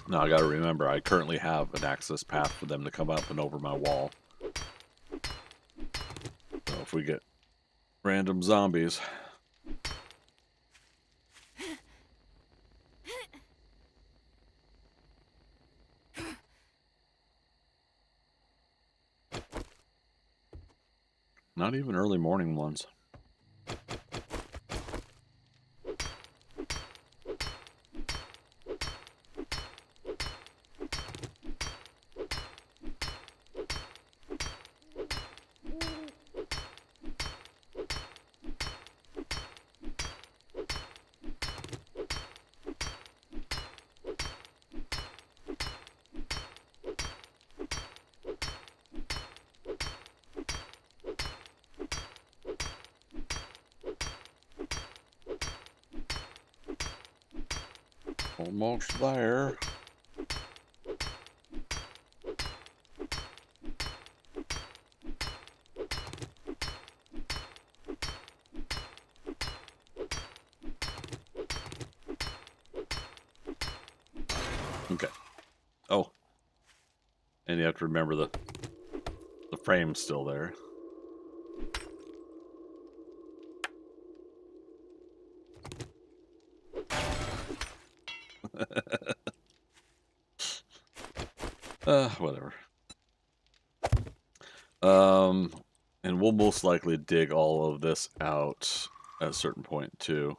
Now I gotta remember, I currently have an access path for them to come up and over my wall. So if we get random zombies... Not even early morning ones. Almost there. Okay. Oh. And you have to remember the frame's still there. Whatever. And we'll most likely dig all of this out at a certain point too.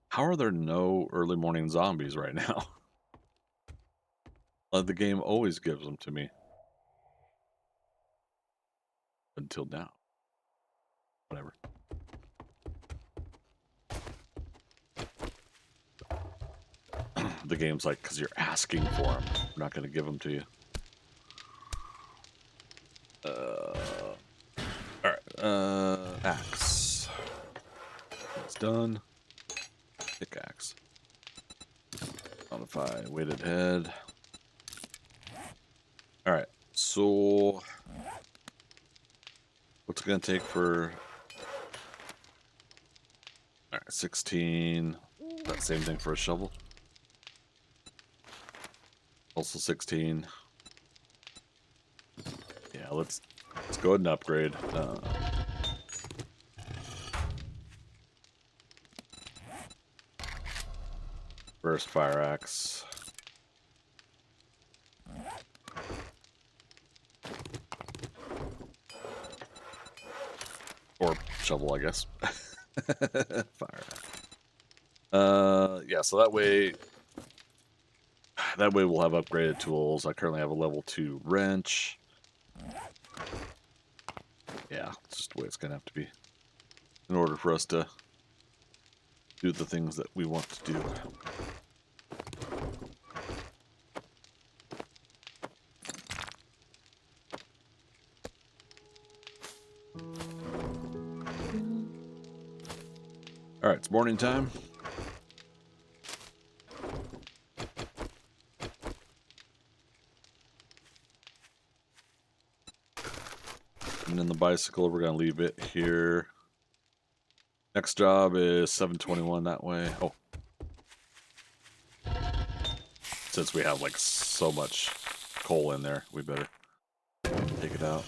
How are there no early morning zombies right now? The game always gives them to me. Until now. Whatever. The game's like, because you're asking for them. We're not going to give them to you. Alright. Axe. It's done. Pickaxe. Modify weighted head. Alright, so what's it gonna take for All right, 16. That same thing for a shovel. Also 16. Yeah, let's go ahead and upgrade. First fire axe. Or shovel, I guess. Fire axe. Yeah, so that way we'll have upgraded tools. I currently have a level 2 wrench. Yeah, it's just the way it's gonna have to be in order for us to do the things that we want to do. All right, it's morning time. And then the bicycle, we're gonna leave it here. Next job is 721 that way. Oh, since we have like so much coal in there, we better take it out.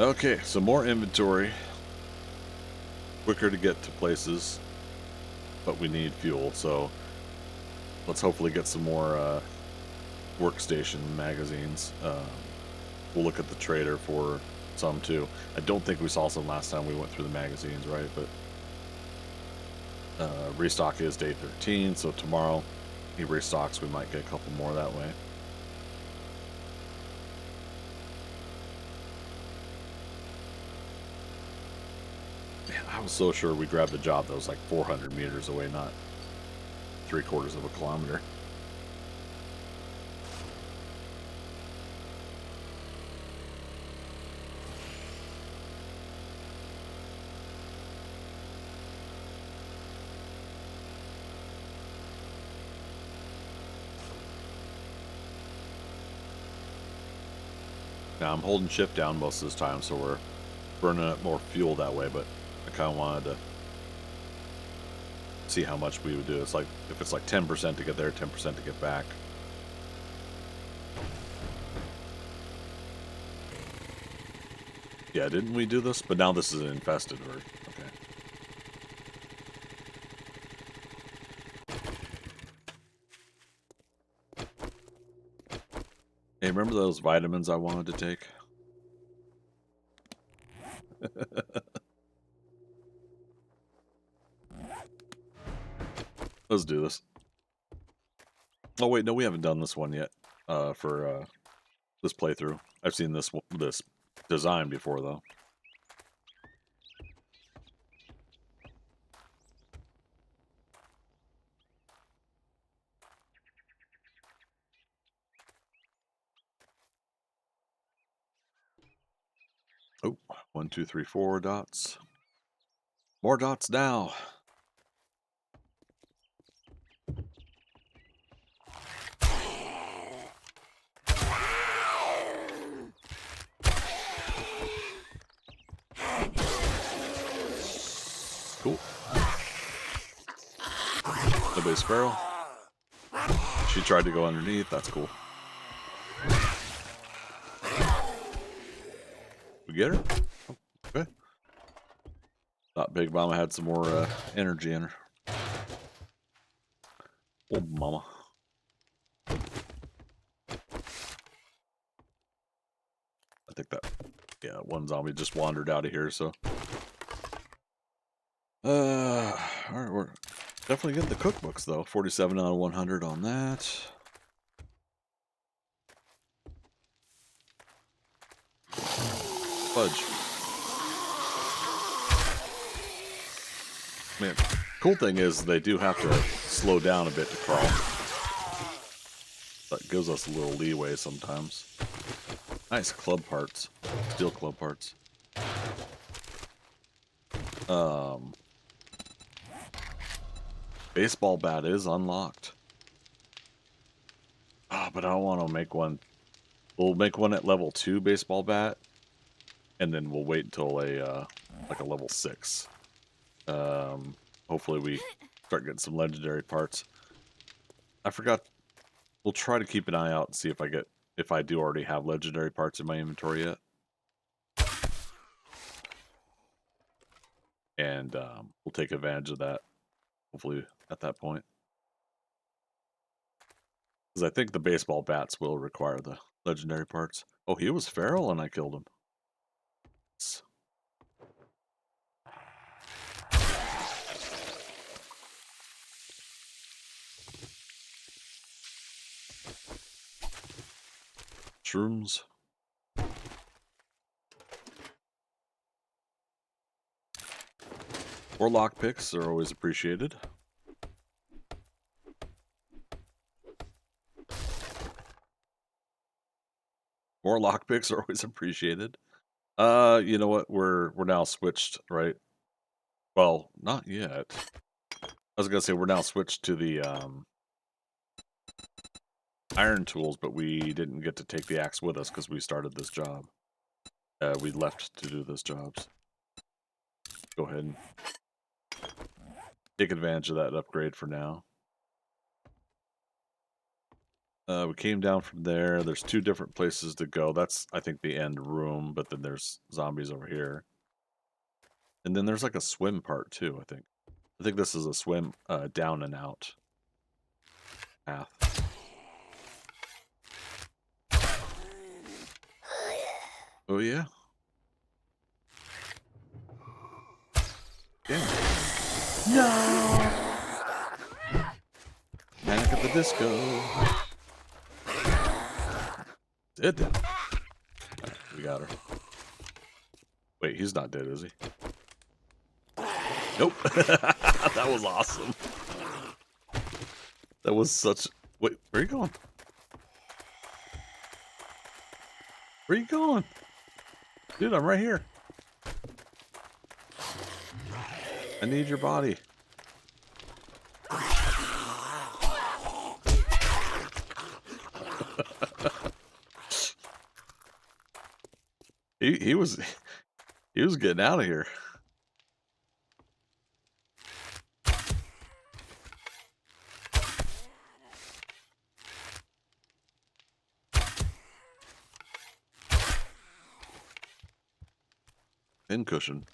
Okay, so more inventory. Quicker to get to places, but we need fuel, so let's hopefully get some more workstation magazines. We'll look at the trader for some too. I don't think we saw some last time we went through the magazines, right? But restock is day 13, so tomorrow he restocks, we might get a couple more that way. Man, I was so sure we grabbed a job that was like 400 meters away, not 3/4 of a kilometer. Now I'm holding shift down most of this time, so we're burning up more fuel that way, but I kind of wanted to see how much we would do. It's like, if it's like 10% to get there, 10% to get back. Yeah, didn't we do this? But now this is an infested herd. Okay. Hey, remember those vitamins I wanted to take? Let's do this. Oh wait, no, we haven't done this one yet. For this playthrough, I've seen this design before though. Oh, 1, 2, 3, 4 dots. More dots now. Cool. Nobody sparrow. She tried to go underneath. That's cool. We get her? Oh, okay. Thought Big Mama had some more energy in her. Old mama. I think that, yeah, one zombie just wandered out of here, so. Alright, we're definitely getting the cookbooks, though. 47 out of 100 on that. Fudge. Man, cool thing is they do have to slow down a bit to crawl. That gives us a little leeway sometimes. Nice club parts. Steel club parts. Baseball bat is unlocked. Ah, but I don't want to make one. We'll make one at level 2 baseball bat. and then we'll wait until a like a level 6. Hopefully we start getting some legendary parts. I forgot. We'll try to keep an eye out and see if I do already have legendary parts in my inventory yet. And we'll take advantage of that, hopefully, at that point. Because I think the baseball bats will require the legendary parts. Oh, he was feral and I killed him. Shrooms. Or lockpicks are always appreciated. More lockpicks are always appreciated. You know what? We're now switched, right? Well, not yet. I was gonna say we're now switched to the iron tools, but we didn't get to take the axe with us because we started this job. We left to do this job. Go ahead and take advantage of that upgrade for now. We came down from there. There's 2 different places to go. That's, I think, the end room, but then there's zombies over here. And then there's like a swim part too, I think. I think this is a swim down and out path. Oh yeah? Yeah. No! Panic at the Disco. Dead then. Right, we got her. Wait, he's not dead, is he? Nope. That was awesome. That was such... Wait, where are you going? Where are you going? Dude, I'm right here. I need your body. He was getting out of here. Pincushion.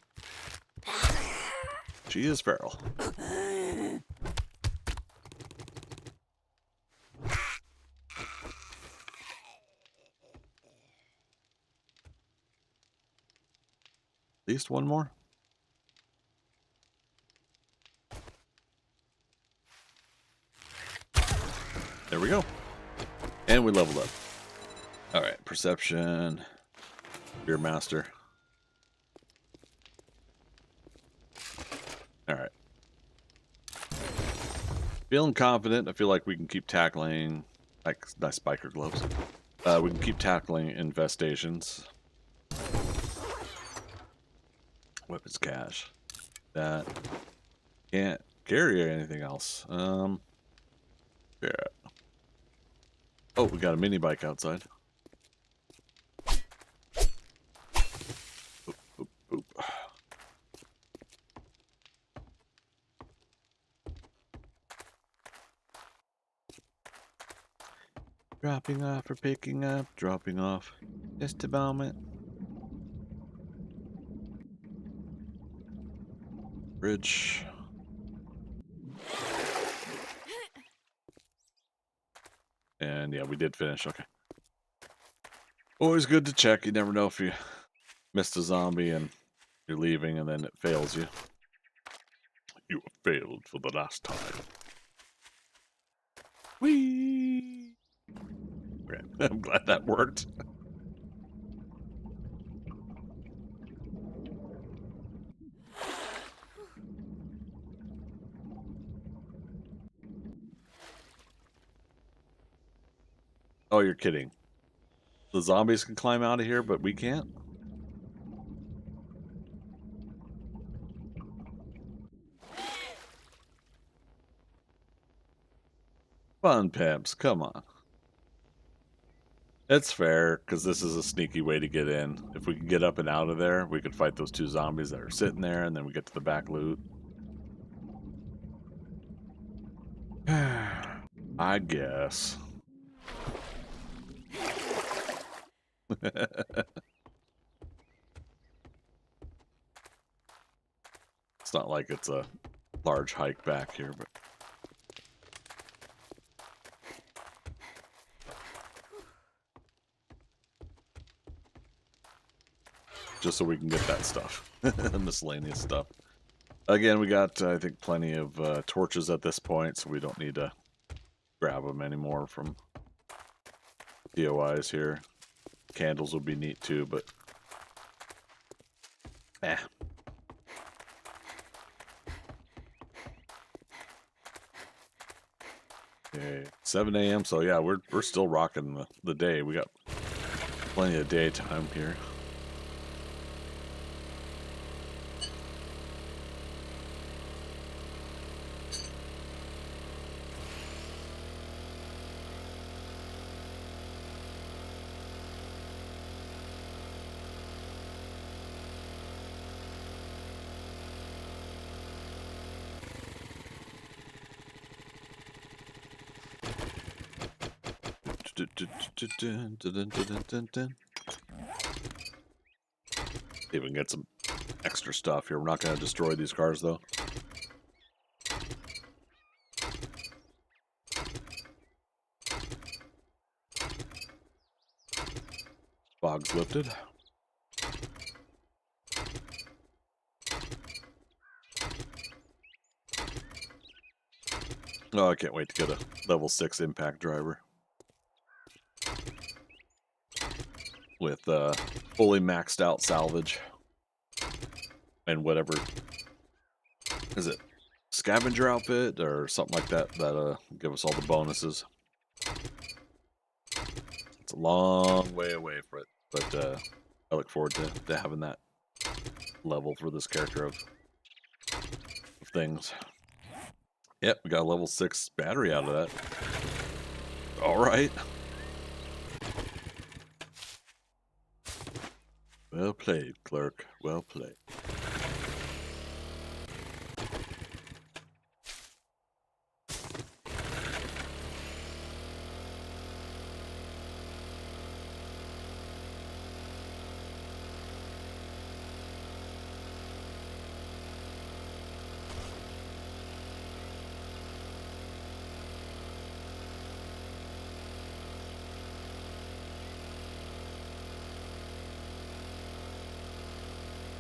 She is feral. At least one more. There we go. And we leveled up. Alright, perception. Beer master. Alright. Feeling confident. I feel like we can keep tackling... Like, nice biker gloves. We can keep tackling infestations. Weapons cache. That. Can't carry anything else. Yeah. Oh, we got a mini bike outside. Oop, oop, oop. Dropping off or picking up, dropping off. Just a moment. Bridge. And yeah, we did finish. Okay. Always good to check. You never know if you missed a zombie and you're leaving and then it fails you. You have failed for the last time. Whee! Okay. I'm glad that worked. Oh, you're kidding. The zombies can climb out of here, but we can't? Fun pimps, come on. It's fair, because this is a sneaky way to get in. If we can get up and out of there, we could fight those 2 zombies that are sitting there, and then we get to the back loot. I guess. It's not like it's a large hike back here, but just so we can get that stuff. Miscellaneous stuff. Again, we got, I think, plenty of torches at this point, so we don't need to grab them anymore from POIs here. Candles would be neat too, but eh. Okay, 7 a.m. So yeah, we're still rocking the day. We got plenty of daytime here. See if we can get some extra stuff here. We're not going to destroy these cars, though. Fog's lifted. Oh, I can't wait to get a level 6 impact driver. With fully maxed out salvage. And whatever. Is it scavenger outfit or something like that that give us all the bonuses? It's a long way away for it, but I look forward to having that level for this character of things. Yep, we got a level 6 battery out of that. All right. Well played, clerk. Well played.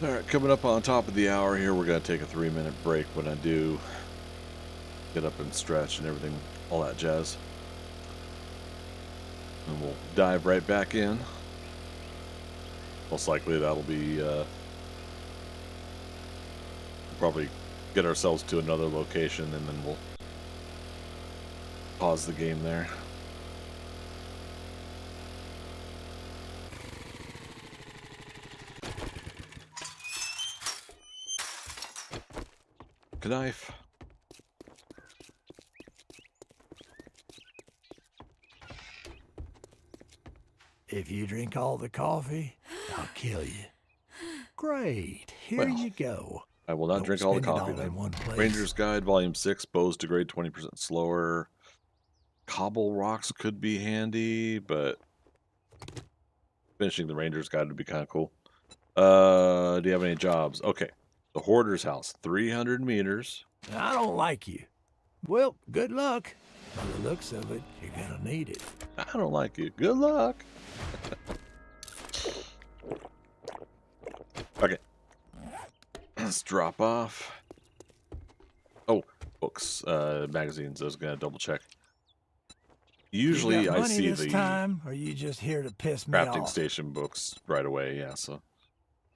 All right, coming up on top of the hour here, we're going to take a 3-minute break when I do get up and stretch and everything, all that jazz. And we'll dive right back in. Most likely that'll be, probably get ourselves to another location and then we'll pause the game there. Knife. If you drink all the coffee, I'll kill you. Great. Here Well, you go. I will not Don't drink all the spend it coffee all then. in one place. Ranger's Guide, Volume 6, bows degrade 20% slower. Cobble rocks could be handy, but finishing the Ranger's Guide would be kind of cool. Do you have any jobs? Okay. The Hoarder's House, 300 meters. I don't like you. Well, good luck. By the looks of it, you're gonna need it. I don't like you. Good luck. Okay. Let's drop off. Oh, books, magazines. I was gonna double check. Usually, You got I money see this the time, or are you just here to piss me crafting off? station books right away. Yeah, so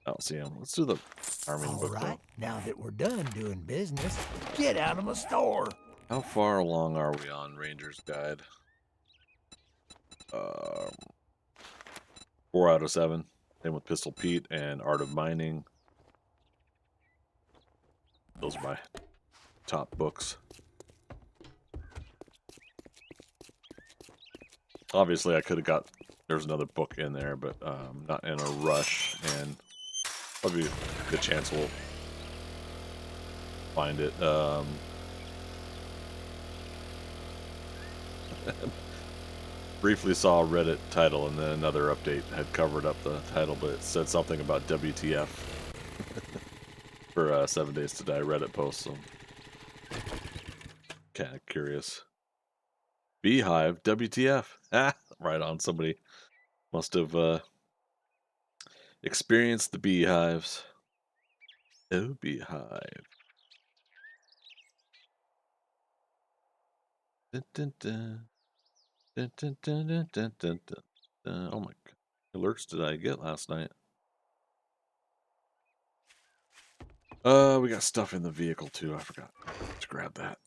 I don't see them. Let's do the farming All book right, though. now that we're done doing business, get out of my store. How far along are we on Ranger's Guide? 4 out of 7. Same with Pistol Pete and Art of Mining. Those are my top books. Obviously, I could have got there's another book in there, but not in a rush, and probably a good chance we'll find it. Briefly saw a Reddit title, and then another update had covered up the title, but it said something about WTF for 7 Days to Die Reddit post, so kind of curious. Beehive, WTF. Ah, right on. Somebody must have experienced the beehives. Oh, beehive. Dun, dun, dun. Dun, dun, dun, dun, dun, dun, dun. Oh my god. Alerts did I get last night? We got stuff in the vehicle too. I forgot to grab that.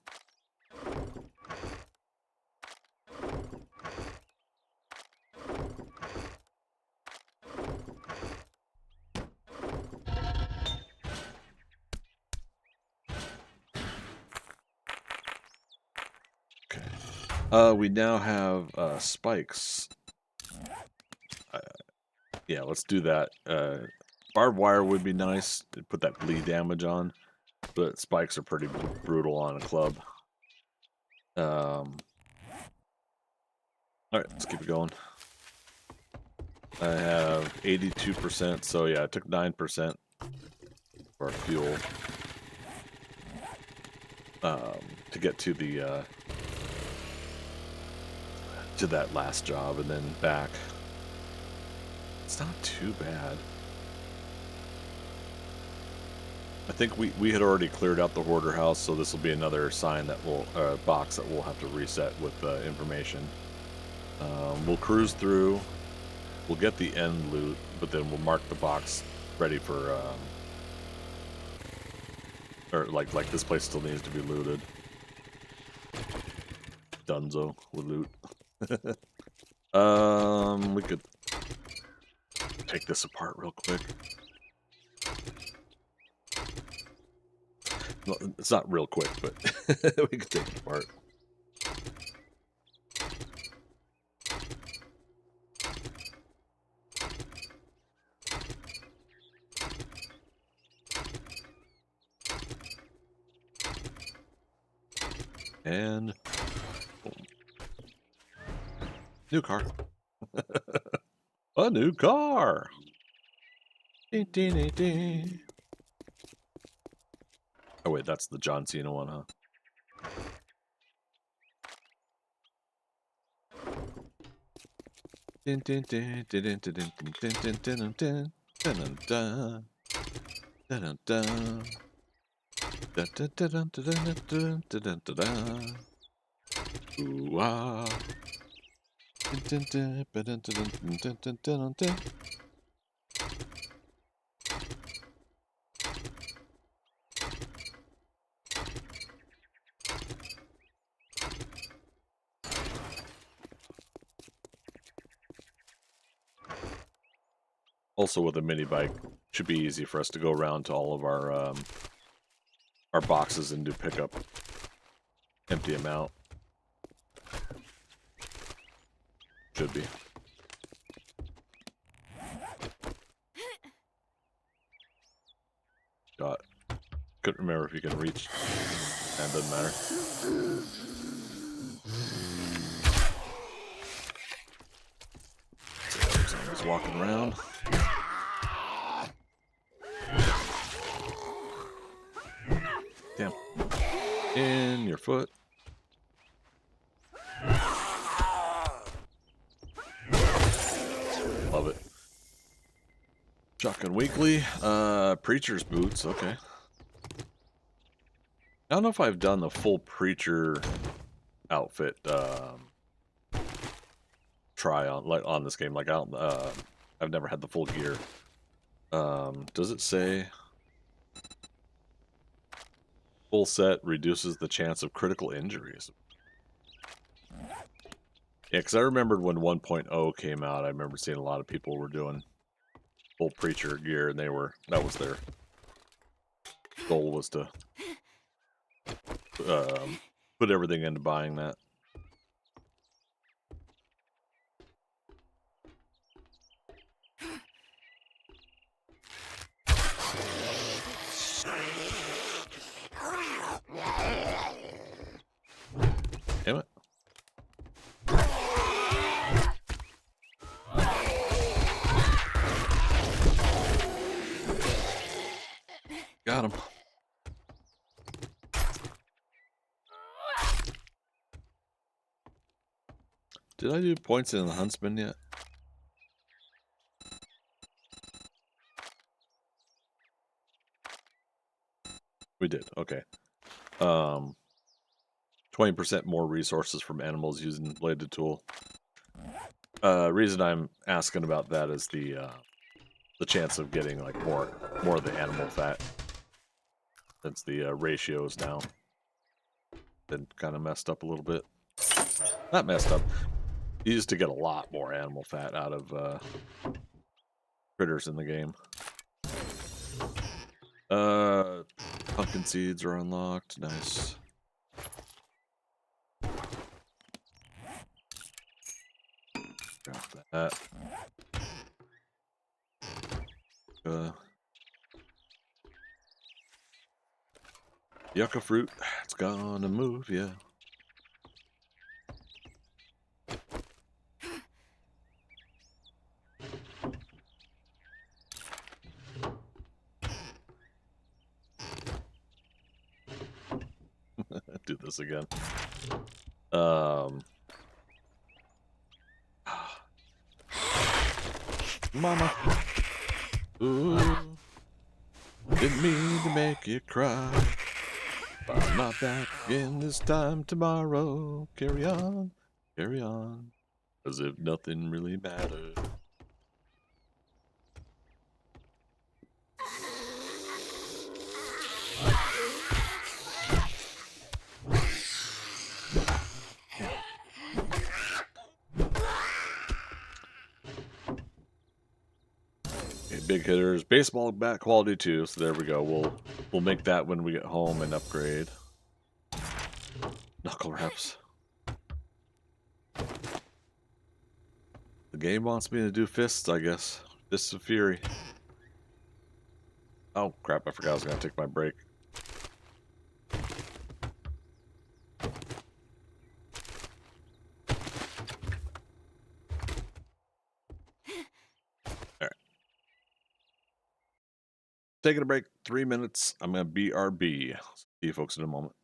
Okay. We now have spikes. Yeah, let's do that. Barbed wire would be nice to put that bleed damage on, but spikes are pretty brutal on a club. All right, let's keep it going. I have 82%, so yeah, I took 9% for fuel to get to the to that last job and then back. It's not too bad. I think we had already cleared out the hoarder house, so this will be another sign that will box that we'll have to reset with information. We'll cruise through. We'll get the end loot, but then we'll mark the box ready for or like this place still needs to be looted. Dunzo with loot. We could take this apart real quick. Well, it's not real quick, but we could take it apart. And boom. New car. A new car. Ding, ding, ding, ding. Oh wait, that's the John Cena one, huh? Dun, dun, dun, dun, dun, dun, dun, dun, dun, dun, dun, dun, dun, dun. Dun, dun, dun, dun, dun, dun, dun, dun, dun, dun. Ooh, ah. Dun, dun, dun, dun, dun, dun, dun, dun, dun. Also, with a mini bike, should be easy for us to go around to all of our boxes and do pickup. Empty them out. Should be. Got. Couldn't remember if you can reach. That doesn't matter. Someone's walking around. Damn. In your foot. Love it. Shotgun Weekly. Preacher's boots. Okay. I don't know if I've done the full Preacher outfit try on this game. Like I've never had the full gear. Does it say full set reduces the chance of critical injuries? Yeah, because I remembered when 1.0 came out, I remember seeing a lot of people were doing full Preacher gear, and that was their goal, was to put everything into buying that. Got him. Did I do points in the huntsman yet? We did. Okay. 20% more resources from animals using bladed tool. Reason I'm asking about that is the chance of getting like more of the animal fat, since the ratio is down. Been kind of messed up a little bit. Not messed up. You used to get a lot more animal fat out of critters in the game. Pumpkin seeds are unlocked. Nice. Drop that. Yucca fruit. It's gonna move, yeah. Do this again. Mama. Ooh. Didn't mean to make you cry. But I'm not back in this time tomorrow. Carry on, as if nothing really mattered. Okay, big hitters, baseball bat quality too. So there we go. We'll make that when we get home and upgrade. Knuckle wraps. The game wants me to do fists, I guess. Fists of Fury. Oh crap! I forgot I was gonna take my break. Taking a break, 3 minutes. I'm going to BRB. See you folks in a moment.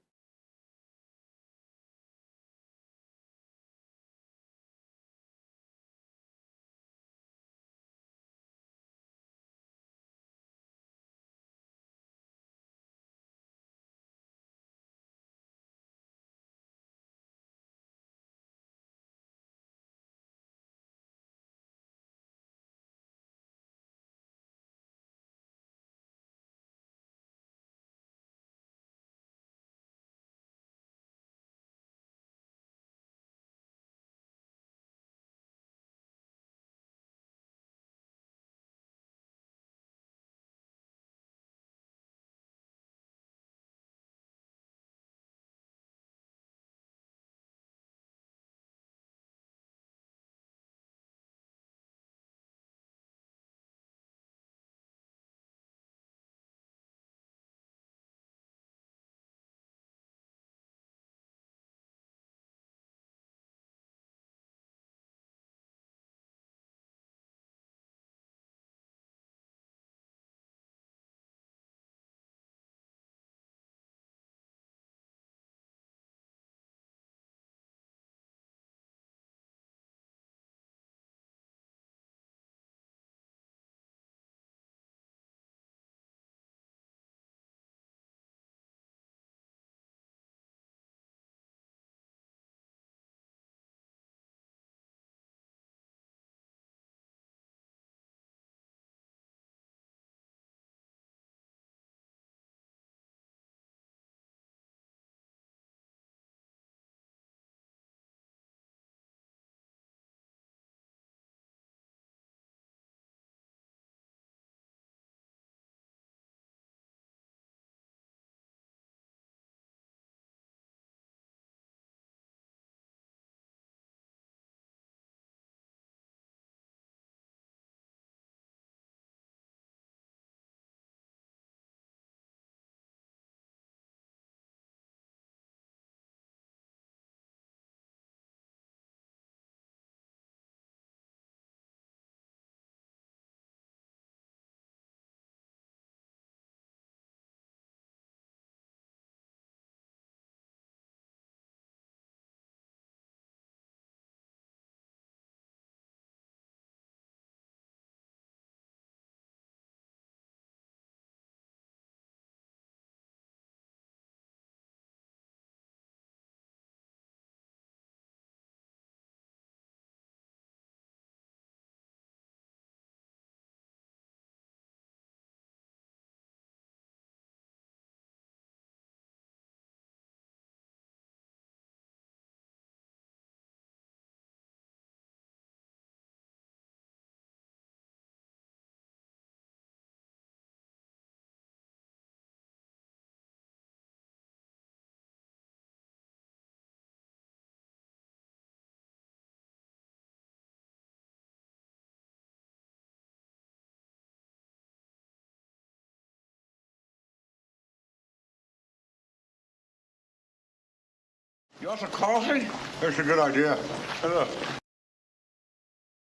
You want some coffee? That's a good idea. Hello.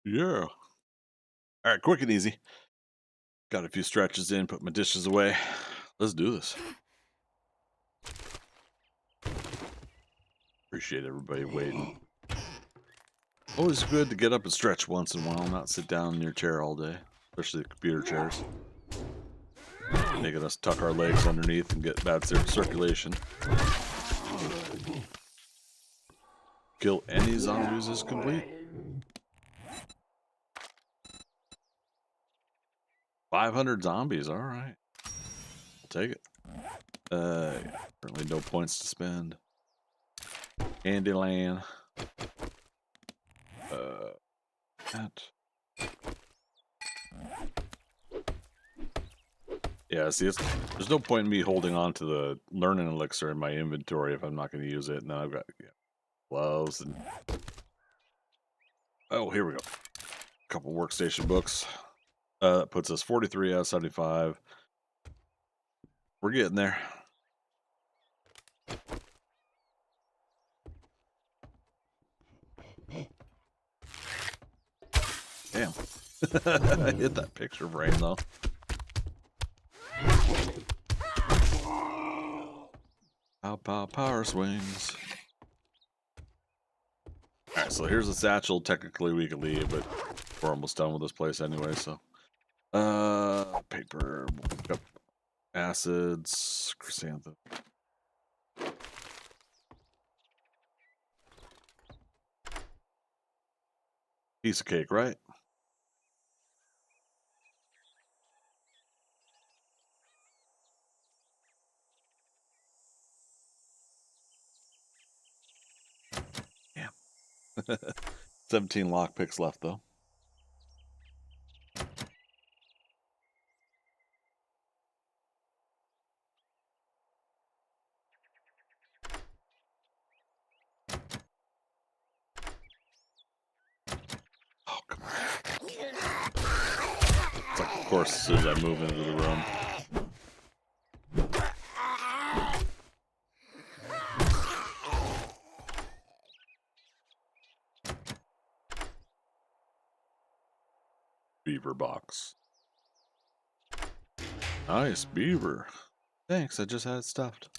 Yeah. All right, quick and easy. Got a few stretches in, put my dishes away. Let's do this. Appreciate everybody waiting. Always good to get up and stretch once in a while, not sit down in your chair all day, especially the computer chairs. Making us tuck our legs underneath and get bad circulation. Kill any zombies is complete. 500 zombies, all right. I'll take it. Currently no points to spend. Candyland. That. Yeah, see, there's no point in me holding on to the learning elixir in my inventory if I'm not going to use it. And then I've got gloves and... Oh, here we go. A couple workstation books. That puts us 43 out of 75. We're getting there. Damn. I hit that picture frame though. Power swings. Alright, so here's the satchel. Technically we could leave, but we're almost done with this place anyway, so. Paper. Yep. Acids. Chrysanthemum. Piece of cake, right? Yeah. 17 lockpicks left, though. Oh, come on. It's like, of course, as soon as I move into the room. Beaver box. Nice beaver. Thanks, I just had it stuffed.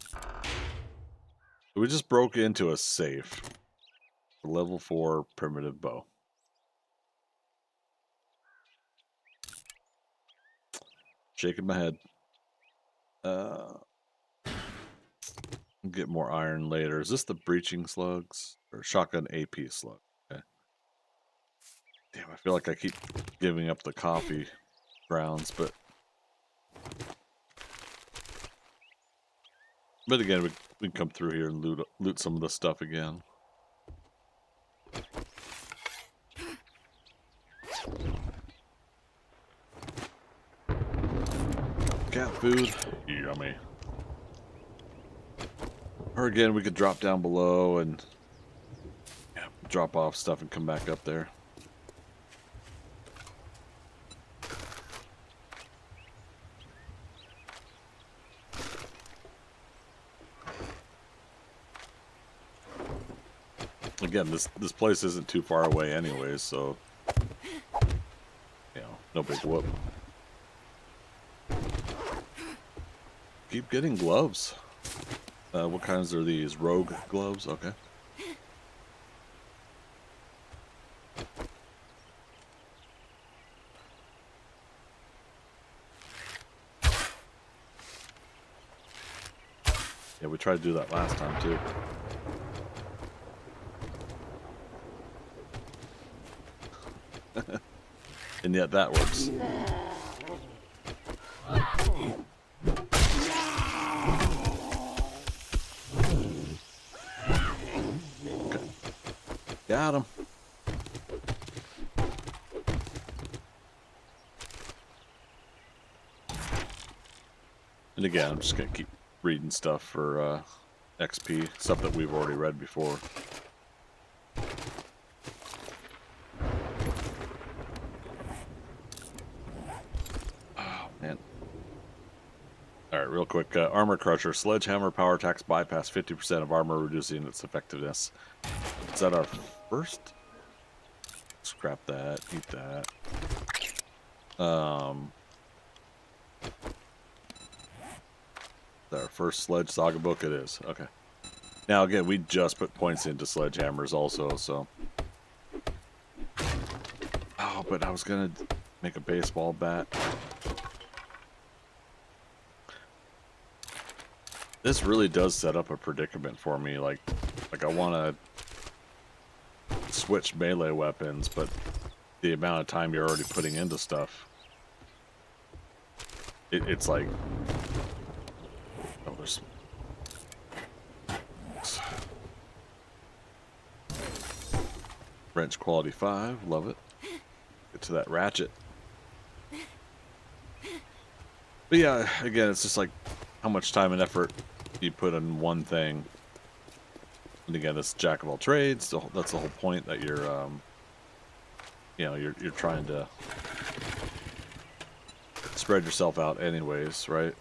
We just broke into a safe. Level 4 primitive bow. Shaking my head. Get more iron later. Is this the breaching slugs? Or shotgun AP slug? Okay. Damn, I feel like I keep giving up the coffee grounds, but again, we can come through here and loot some of the stuff again. Cat food, yummy. Or again, we could drop down below and drop off stuff and come back up there. Again, this place isn't too far away anyways, so no big whoop. Keep getting gloves. What kinds are these? Rogue gloves? Okay. Yeah, we tried to do that last time too. And yet that works. Okay. Got him. And again, I'm just gonna keep reading stuff for XP, stuff that we've already read before. Oh man. All right, real quick. Armor Crusher. Sledgehammer power attacks bypass 50% of armor, reducing its effectiveness. Is that our first? Scrap that. Eat that. Our first Sledge Saga book. It is. Okay. Now, again, we just put points into Sledgehammers also, so... Oh, but I was going to make a baseball bat. This really does set up a predicament for me. Like I want to switch melee weapons, but the amount of time you're already putting into stuff, it's like, oh, there's wrench quality 5, love it. Get to that ratchet. But yeah, again, it's just like how much time and effort you put in one thing. And again, it's jack of all trades. So that's the whole point, that you're, you know, you're trying to spread yourself out anyways, right?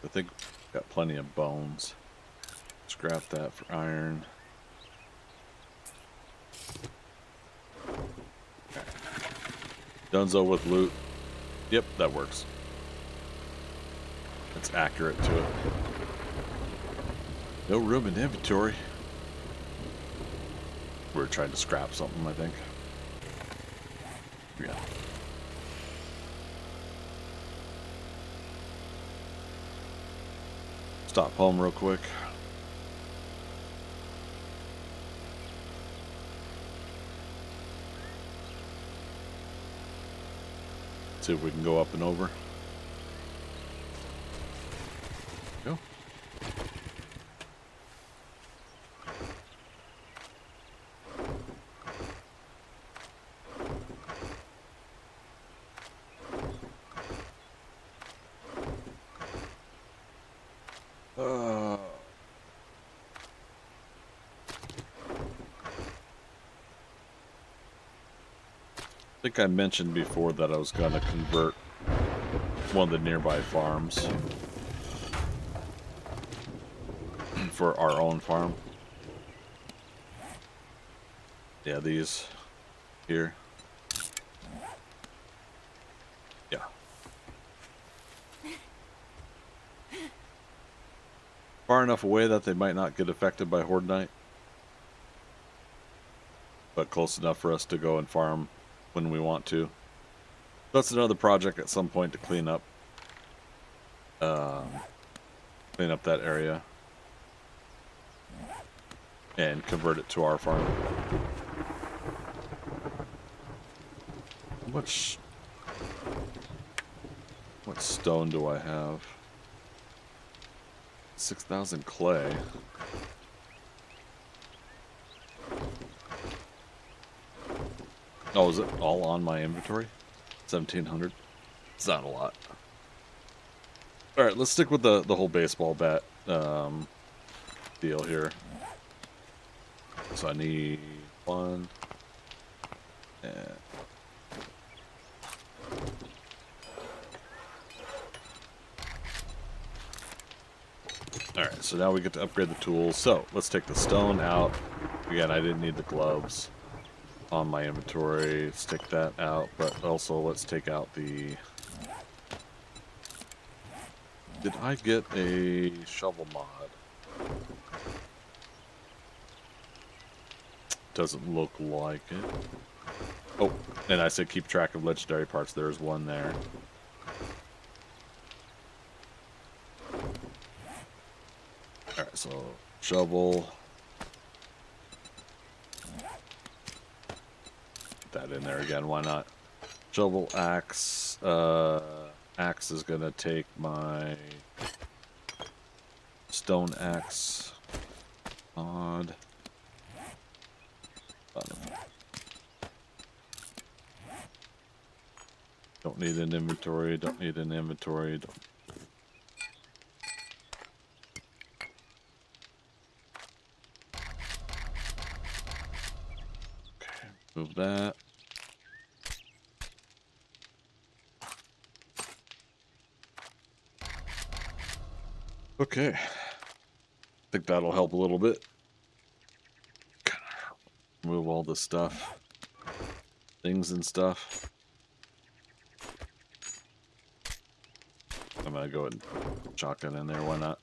I think got plenty of bones. Scrap that for iron. Okay. Dunzo with loot. Yep, that works. It's accurate to it. No room in inventory. We're trying to scrap something, I think. Yeah. Stop home real quick. See if we can go up and over. Go. I think I mentioned before that I was going to convert one of the nearby farms for our own farm. Yeah, these here. Yeah. Far enough away that they might not get affected by Horde Night, but close enough for us to go and farm when we want to. That's another project at some point to clean up. Clean up that area. And convert it to our farm. What stone do I have? 6,000 clay. Oh, is it all on my inventory? 1,700. It's not a lot. All right, let's stick with the whole baseball bat deal here. So I need one. And all right, so now we get to upgrade the tools. So let's take the stone out. Again, I didn't need the gloves on my inventory. Let's take that out, but also let's take out the... Did I get a shovel mod? Doesn't look like it. Oh, and I said keep track of legendary parts. There's one there. Alright, so shovel. Put that in there again, why not? Shovel, axe. Axe is gonna take my stone axe mod. Don't need an inventory, don't need an inventory. Don't. Move that. Okay. I think that'll help a little bit. Move all this stuff. Things and stuff. I'm gonna go ahead and put shotgun in there, why not?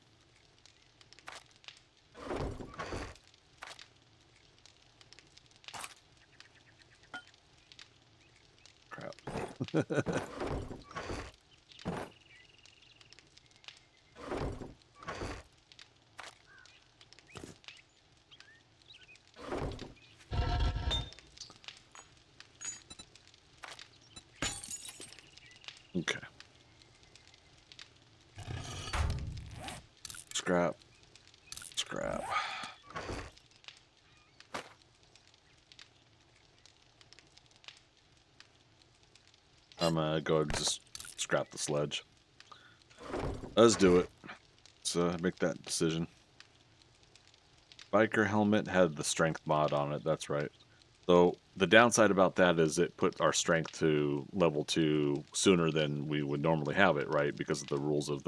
Crap. Okay. Scrap. Scrap. I'm gonna go ahead and just scrap the sledge. Let's do it. Let's make that decision. Biker helmet had the strength mod on it, that's right. So the downside about that is it put our strength to level 2 sooner than we would normally have it, right? Because of the rules of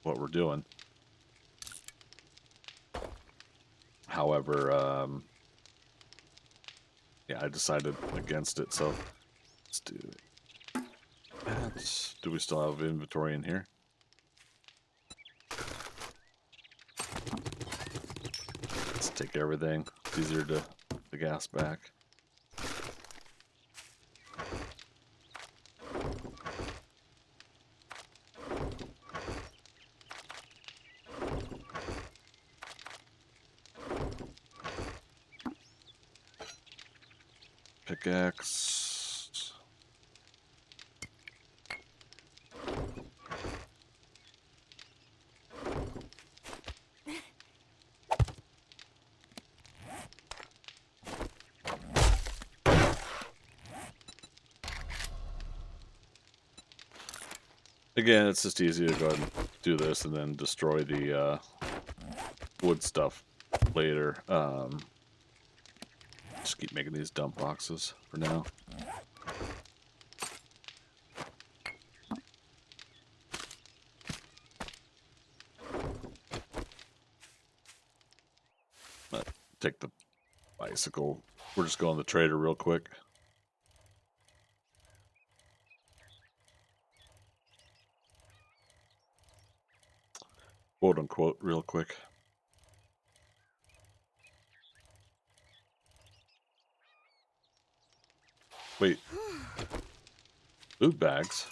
what we're doing. However, yeah, I decided against it, so let's do that. Do we still have inventory in here? Let's take everything. It's easier to the gas back. Pickaxe. Again, it's just easy to go ahead and do this and then destroy the wood stuff later. Just keep making these dump boxes for now. Take the bicycle. We're just going to the trader real quick. Quote unquote, real quick. Wait. Loot bags.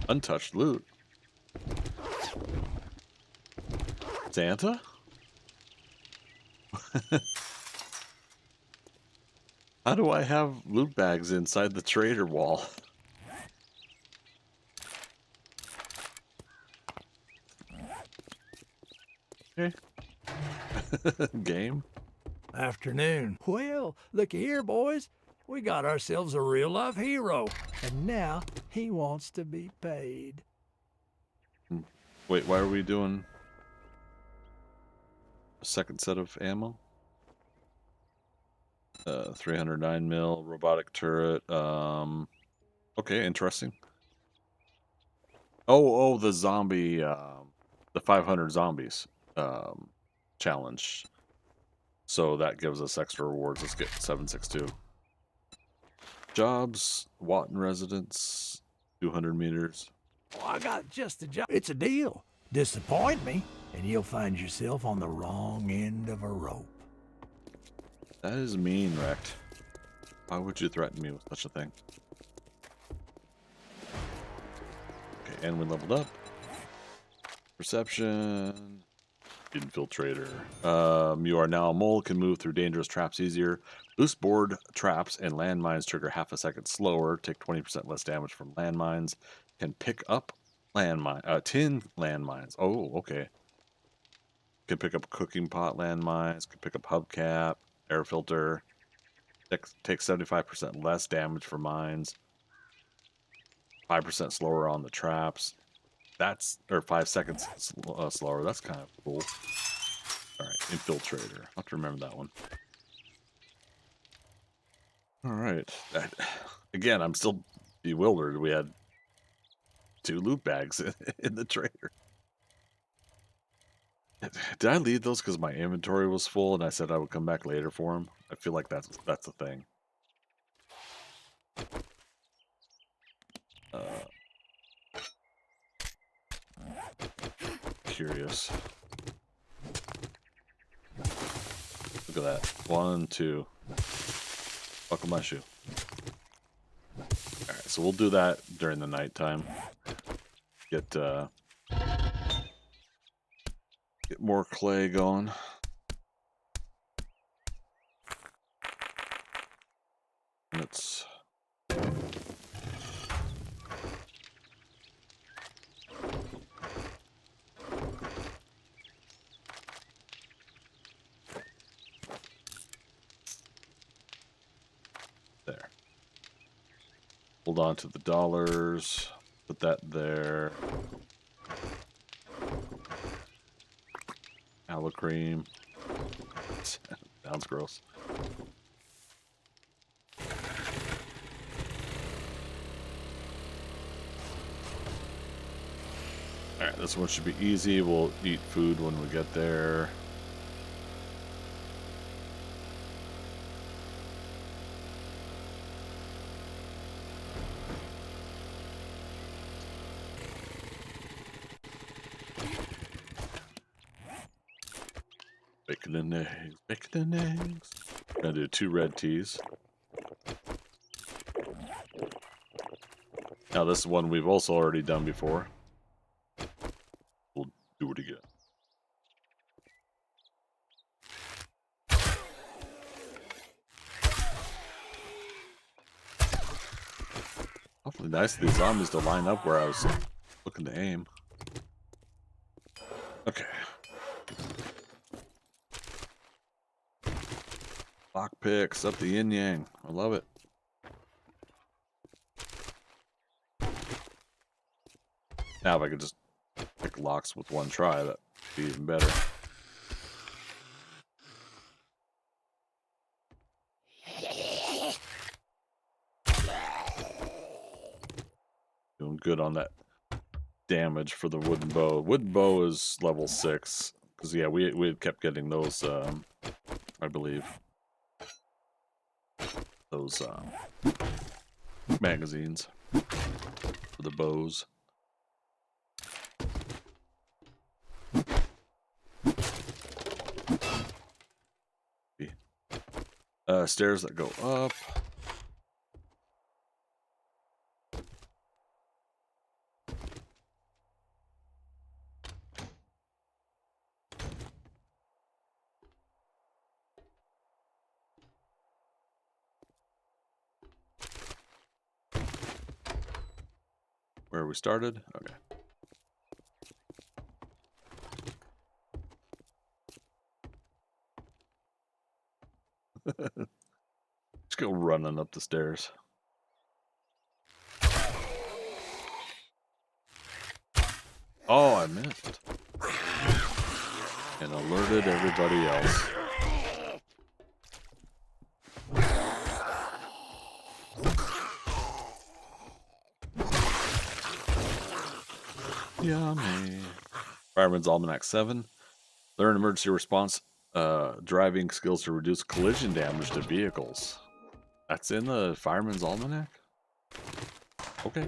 Untouched loot. Santa? How do I have loot bags inside the trader wall? Okay. Game. Afternoon. Well, looky here, boys. We got ourselves a real-life hero, and now he wants to be paid. Wait, why are we doing a second set of ammo? 309 mil robotic turret. Okay, interesting. Oh, the zombie, the 500 zombies challenge. So that gives us extra rewards. Let's get 762. Jobs, Watton residence, 200 meters. Oh, I got just the job. It's a deal. Disappoint me, and you'll find yourself on the wrong end of a rope. That is mean, Rect. Why would you threaten me with such a thing? Okay, and we leveled up. Perception. Infiltrator. You are now a mole, can move through dangerous traps easier. Loose board traps and landmines trigger half a second slower. Take 20% less damage from landmines. Can pick up tin landmines. Oh, okay. Can pick up cooking pot landmines. Can pick up hubcap, air filter. Take 75% less damage for mines. 5% slower on the traps. Or 5 seconds slower. That's kind of cool. All right, infiltrator. I'll have to remember that one. All right. Again, I'm still bewildered. We had 2 loot bags in the trailer. Did I leave those because my inventory was full and I said I would come back later for them? I feel like that's the thing. Curious. Look at that. 1, 2. Buckle my shoe. Alright, so we'll do that during the nighttime. Get more clay going. Let's there. Hold on to the dollars. Put that there. Aloe cream. Sounds gross. Alright, this one should be easy. We'll eat food when we get there. Bacon and eggs, bacon and eggs. Gonna do 2 red teas. Now this is one we've also already done before. We'll do it again. Awfully nice of these zombies to line up where I was looking to aim. Okay. Lock picks up the yin yang. I love it. Now if I could just pick locks with one try, that'd be even better. Doing good on that damage for the wooden bow. Wooden bow is level 6. Because yeah, we had kept getting those I believe. Those magazines for the bows. Stairs that go up. Where we started? Okay. Just go running up the stairs. Oh, I missed. And alerted everybody else. Yummy. Fireman's Almanac 7. Learn emergency response driving skills to reduce collision damage to vehicles. That's in the Fireman's Almanac? Okay.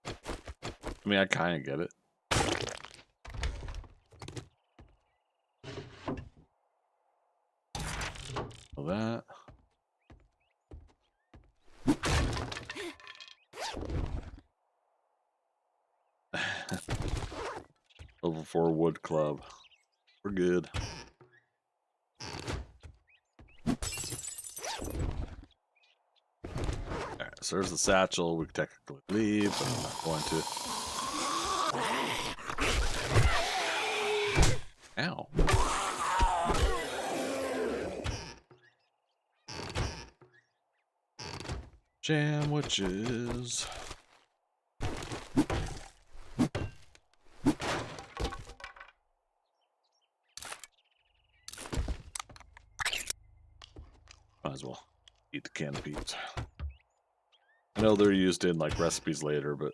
I mean, I kind of get it. So that. Level 4 wood club. We're good. Alright, so there's the satchel. We can technically leave, but I'm not going to. Ow. Sandwiches. Might as well eat the canned peas. I know they're used in like recipes later, but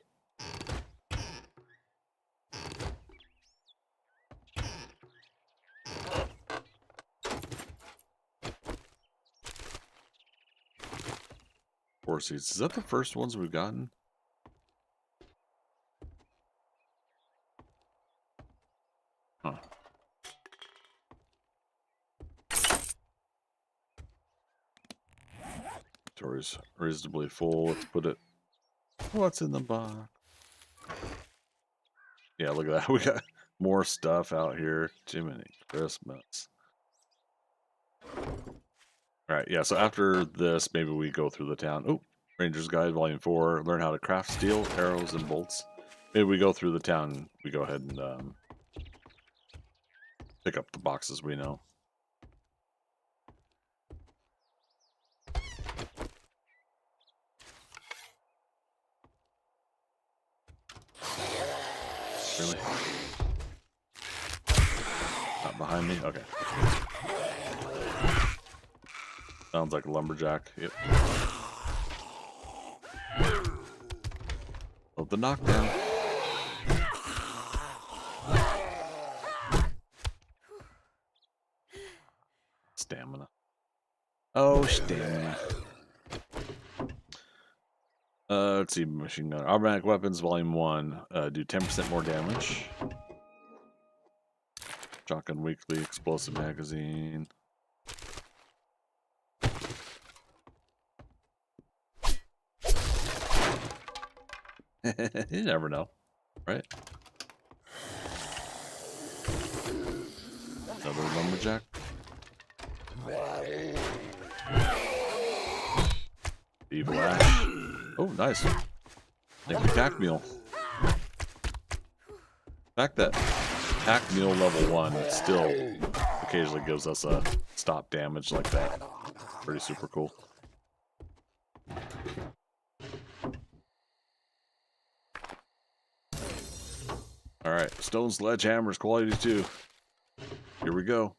four seeds. Is that the first ones we've gotten? Huh. Inventory's reasonably full. Let's put it. What's in the box? Yeah, look at that. We got more stuff out here. Jiminy Christmas. Alright, yeah, so after this, maybe we go through the town. Oh, Ranger's Guide, Volume 4. Learn how to craft steel, arrows, and bolts. Maybe we go through the town. We go ahead and pick up the boxes we know. Really? Not behind me? Okay. Sounds like a lumberjack. Yep. Love the knockdown. Stamina. Oh, stamina. Let's see. Machine gun. Automatic weapons, volume 1. Do 10% more damage. Shotgun weekly, explosive magazine. You never know, right? Another lumberjack. Evil Ash. Oh, nice. Thank you, Pack Mule. The fact that Pack Mule level 1 still occasionally gives us a stop damage like that. Pretty super cool. Alright, stone sledgehammers, quality 2. Here we go.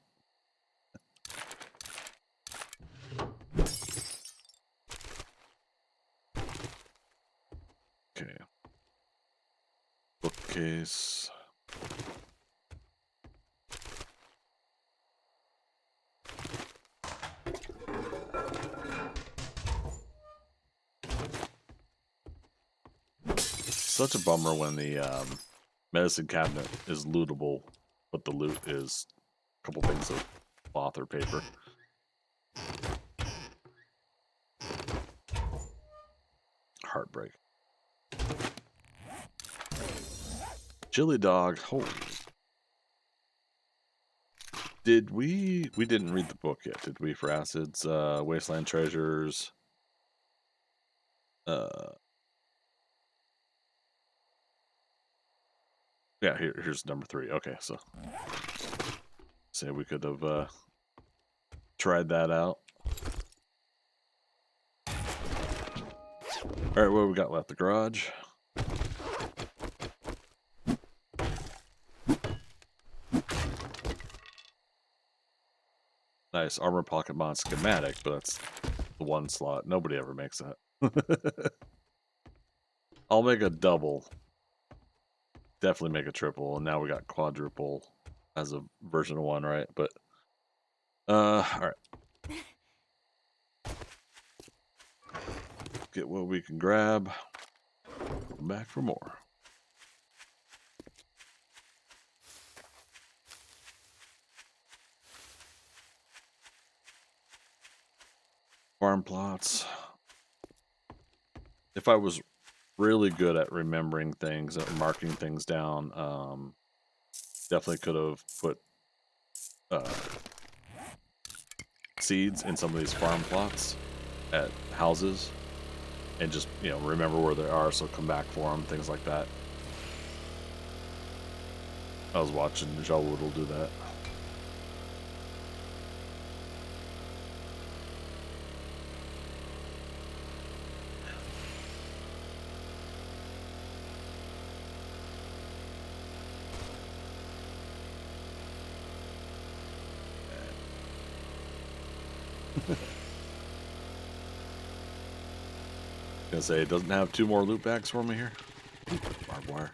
Okay. Bookcase. Such a bummer when the medicine cabinet is lootable, but the loot is a couple things of cloth or paper. Heartbreak. Chili dog. Holy. Did we didn't read the book yet, did we, for acids? Wasteland Treasures. Yeah, here's number 3. Okay, so say we could have tried that out. All right, what we got left? The garage. Nice armor pocket mod schematic, but that's the one slot. Nobody ever makes that. I'll make a double. Definitely make a triple, and now we got quadruple as a version of 1, right? But all right. Get what we can grab. Come back for more. Farm plots. If I was really good at remembering things and marking things down, definitely could have put seeds in some of these farm plots at houses and just, you know, remember where they are, so come back for them, things like that. I was watching Joe Woodle do that. Gonna say it doesn't have 2 more loot bags for me here. Barbed wire.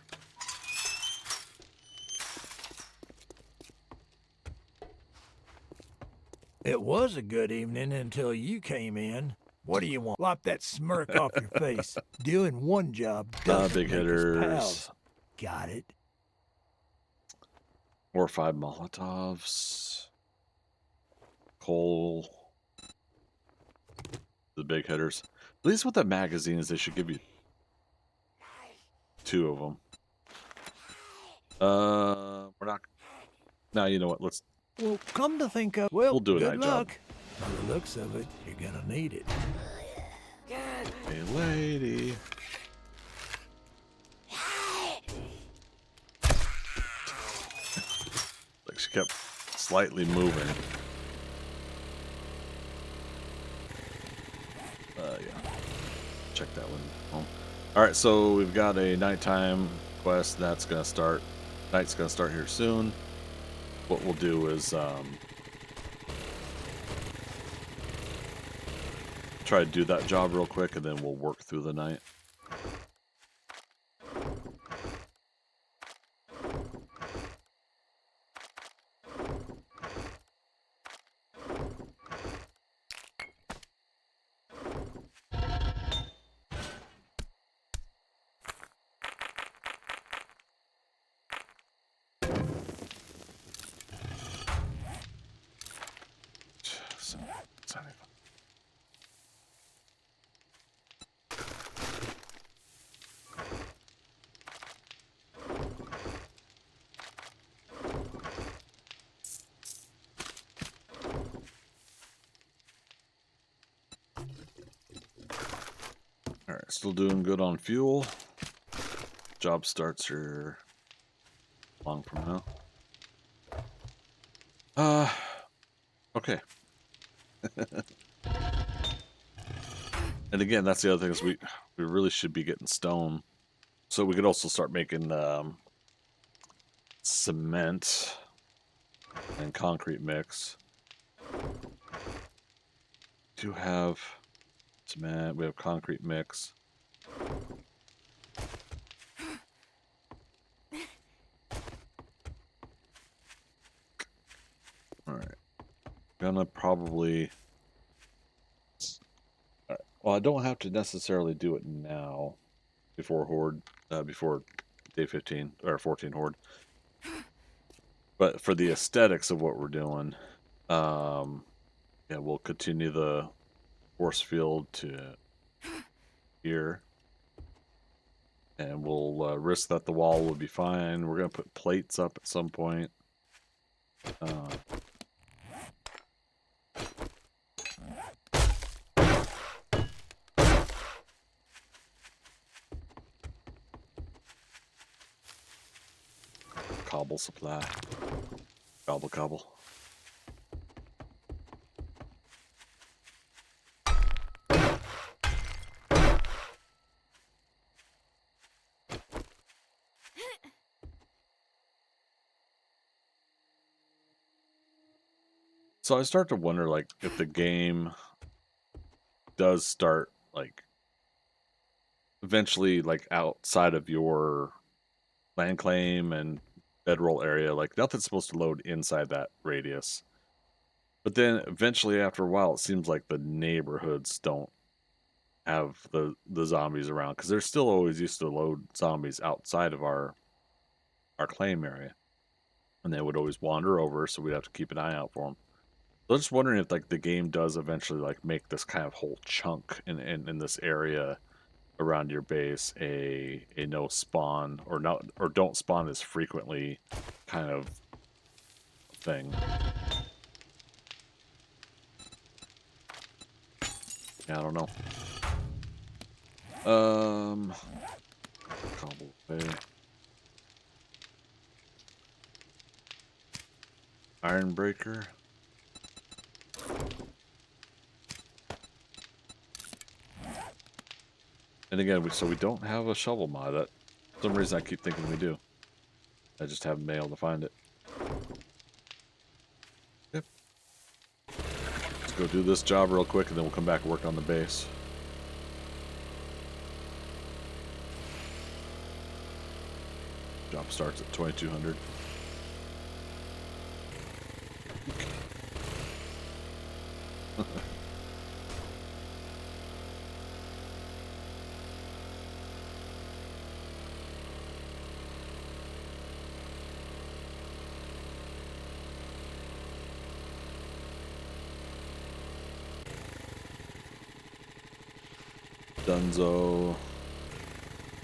It was a good evening until you came in. What do you want? Wipe that smirk off your face. Doing one job doesn't Big make us hitters. pals. Got it? Or 5 Molotovs. Coal. The big hitters. At least with the magazines, they should give you 2 of them. We're not. Now you know what? Let's. Well, come to think of, well, We'll do a good night job. luck. By the looks of it, you're gonna need it. Hey, lady. Like she kept slightly moving. Yeah. Check that one. Home. All right, so we've got a nighttime quest that's gonna start. Night's gonna start here soon. What we'll do is try to do that job real quick, and then we'll work through the night. Alright, still doing good on fuel. Job starts here long from now. Okay. And again, that's the other thing is we really should be getting stone. So we could also start making cement and concrete mix. Do have cement, we have concrete mix. Alright. Gonna probably... Alright. Well, I don't have to necessarily do it now before Horde, before day 15 or 14 Horde. But for the aesthetics of what we're doing, yeah, we'll continue the force field to here. And we'll risk that the wall will be fine. We're going to put plates up at some point. Cobble supply. Gobble cobble. So I start to wonder, like, if the game does start, like, eventually, like, outside of your land claim and bedroll area, like, nothing's supposed to load inside that radius. But then eventually, after a while, it seems like the neighborhoods don't have the zombies around, because they're still always used to load zombies outside of our claim area. And they would always wander over, so we'd have to keep an eye out for them. So I'm just wondering if like the game does eventually like make this kind of whole chunk in this area around your base a no spawn or don't spawn as frequently kind of thing. Yeah, I don't know. Cobble Bay. Iron Breaker. And again, so we don't have a shovel mod. That, for some reason I keep thinking we do. I just haven't been able to find it. Yep. Let's go do this job real quick and then we'll come back and work on the base. drop starts at 2200.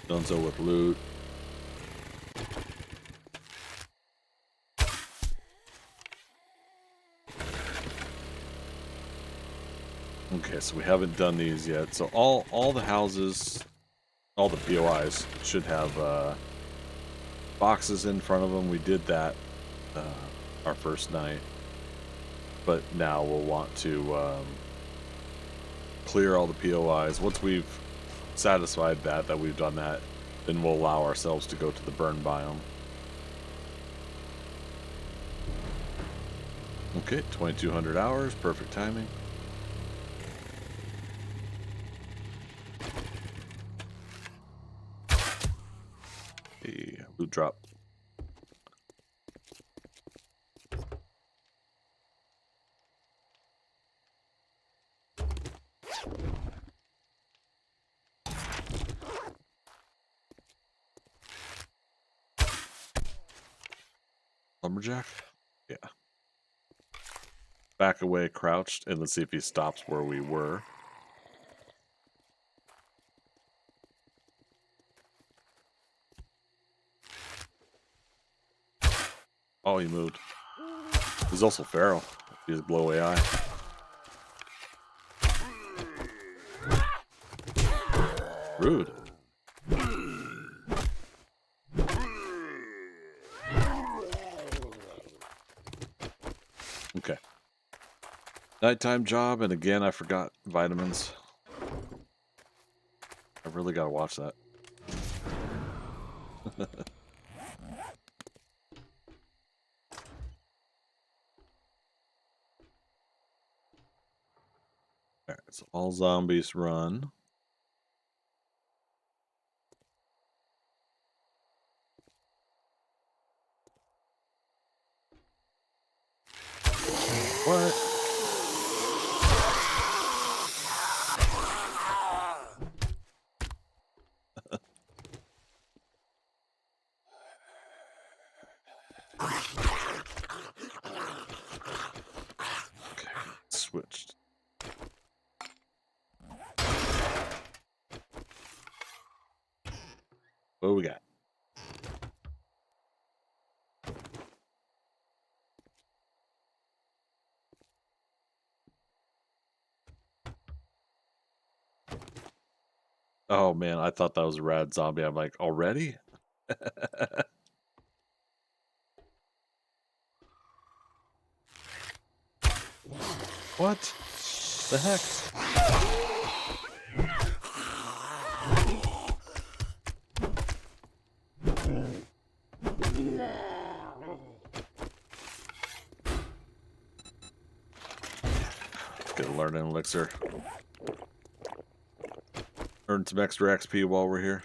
Dunzo with loot. Okay, so we haven't done these yet. So all the houses, all the POIs should have boxes in front of them. We did that our first night, but now we'll want to clear all the POIs. Once we've satisfied that we've done that, then we'll allow ourselves to go to the burn biome. Okay, 2200 hours, perfect timing. Hey, loot drop. Lumberjack? Yeah. Back away, crouched, and let's see if he stops where we were. Oh, he moved. He's also feral. He's blow AI. Rude. Okay. Nighttime job, and again, I forgot vitamins. I really gotta watch that. Alright, so all zombies run. What? Okay, switched. What do we got? Oh man, I thought that was a rad zombie. I'm like, already? What the heck? Get a learning elixir. Earn some extra XP while we're here.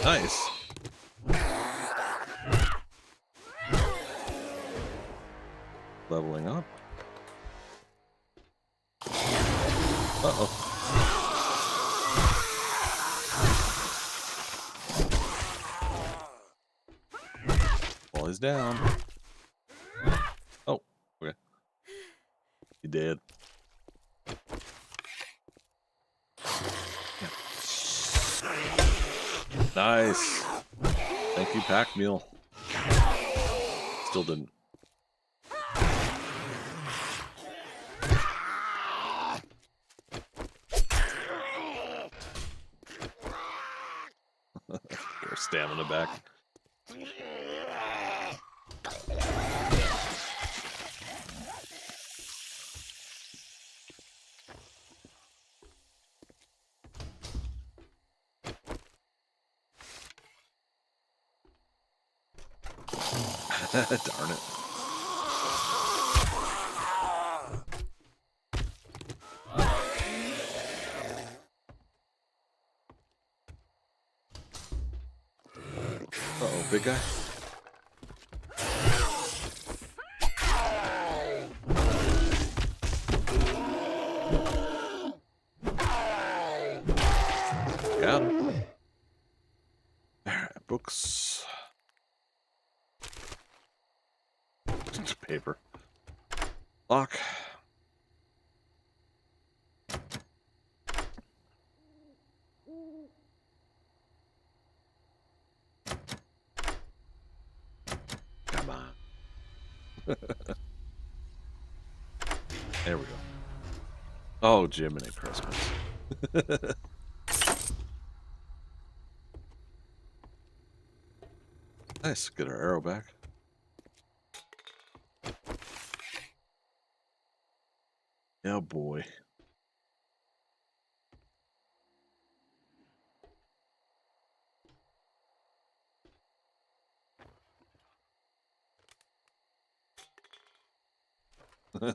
Nice. Leveling up. Uh-oh. Well, he's down. Oh, okay. He did. Nice. Thank you, pack mule. Still didn't. Their stamina back. Darn it. Uh-oh, big guy. Got him. Alright, books. Paper. Lock. Come on. There we go. Oh, Jiminy Christmas. Nice. Get our arrow back. Oh boy.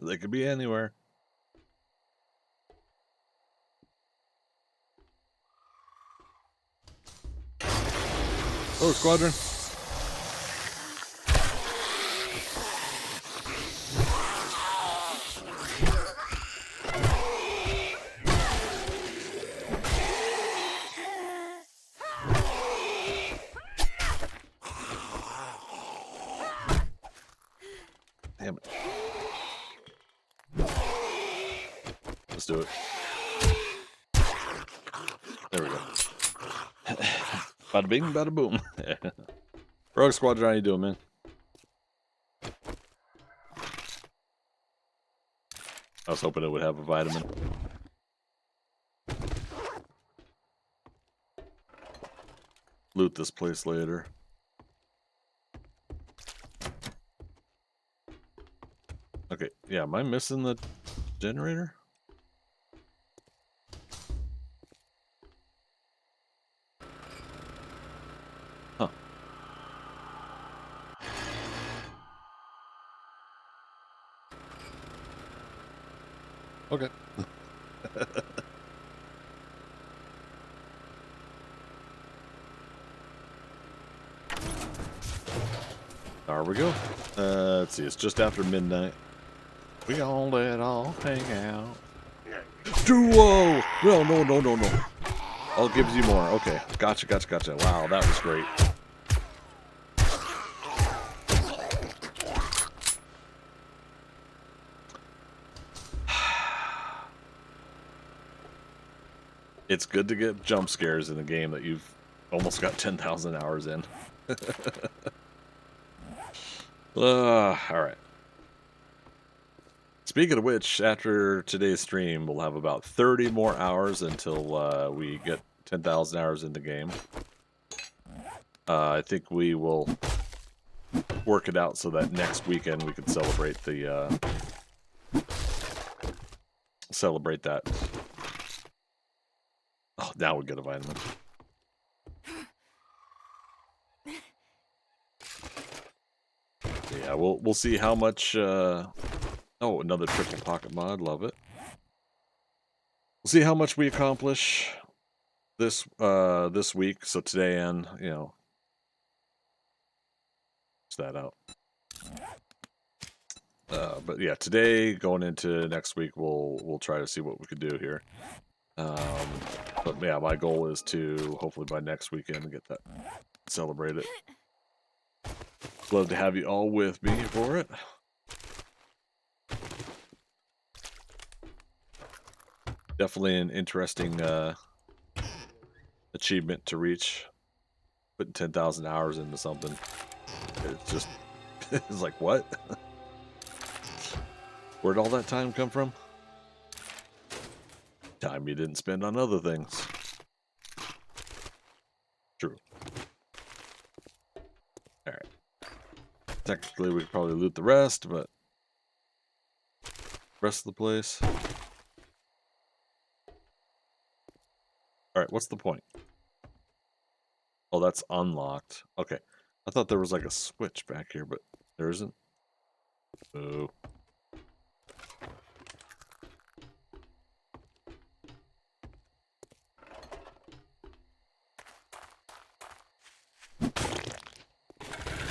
They could be anywhere. Oh, squadron. Damn it. Let's do it. There we go. Bada bing, bada boom. Rogue Squadron, how you doing, man? I was hoping it would have a vitamin. Loot this place later. Okay, yeah, am I missing the generator? Huh. Okay. There we go. Let's see, it's just after midnight. We gonna let all hang out. Duo! No. I'll give you more. Okay, gotcha. Wow, that was great. It's good to get jump scares in a game that you've almost got 10,000 hours in. Alright. Speaking of which, after today's stream, we'll have about 30 more hours until we get 10,000 hours in the game. I think we will work it out so that next weekend we can celebrate the celebrate that. Oh, now we get a vitamin. Yeah, we'll see how much. Oh, another triple pocket mod. Love it. We'll see how much we accomplish this week. So today and that out. But yeah, today going into next week, we'll try to see what we could do here. But yeah, my goal is to hopefully by next weekend get that celebrated. Love to have you all with me for it. Definitely an interesting achievement to reach. Putting 10,000 hours into something. It's just, it's like, what? Where'd all that time come from? Time you didn't spend on other things. True. Alright. Technically, we could probably loot the rest, but rest of the place. Alright, what's the point? Oh, that's unlocked. Okay. I thought there was like a switch back here, but There isn't? Oh.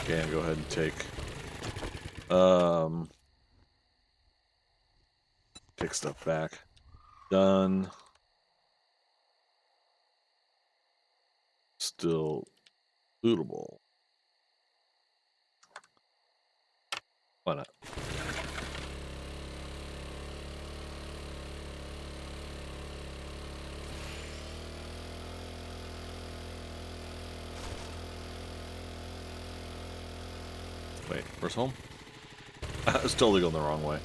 Can go ahead and take take stuff back. Done. Still lootable. Why not? Wait, where's home? I was totally going the wrong way.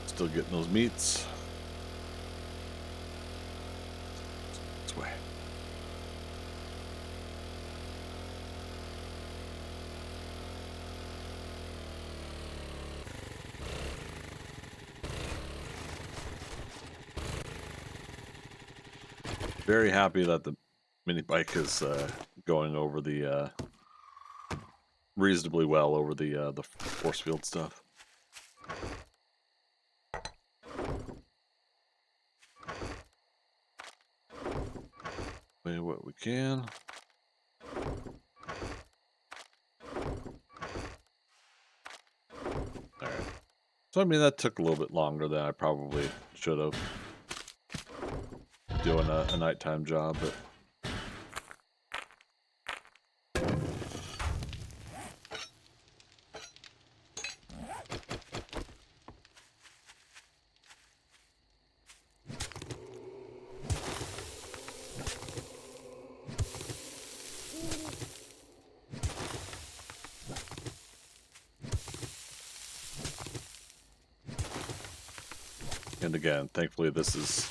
Still getting those meats. This way. Very happy that the mini bike is going over the reasonably well over the force field stuff. Play what we can. Alright. So I mean that took a little bit longer than I probably should have. Doing a nighttime job, but and again, thankfully this is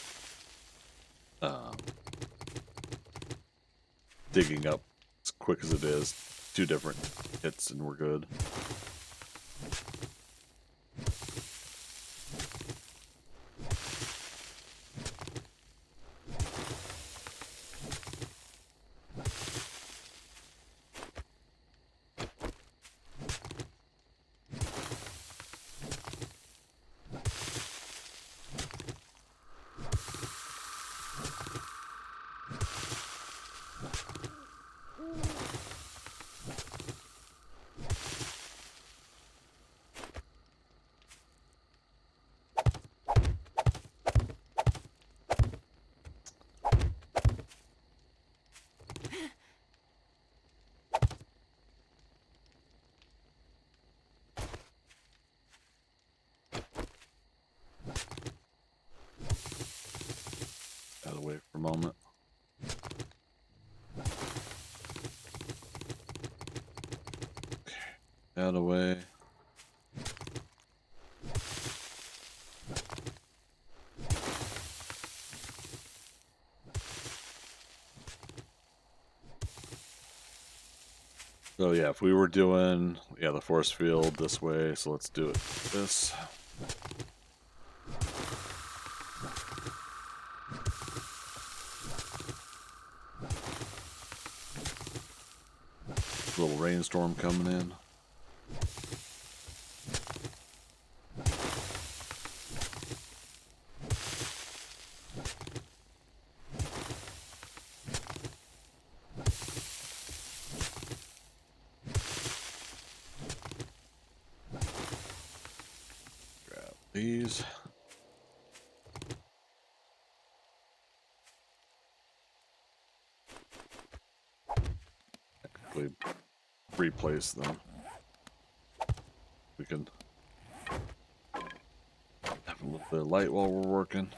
digging up as quick as it is. 2 different hits and we're good. Out of the way for a moment. Okay, out of the way. So yeah, if we were doing the force field this way, so let's do it this. Little rainstorm coming in. these. Technically replace them. We can have a little bit of light while we're working.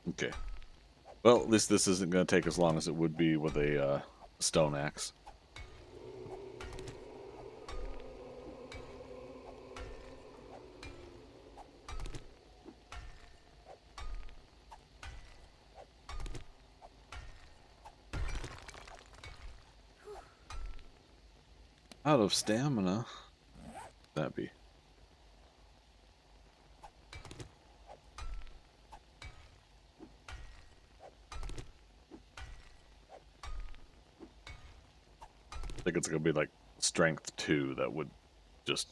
Okay. Well, at least this isn't going to take as long as it would be with a stone axe. Out of stamina. That'd be. I think it's going to be like strength 2 that would just,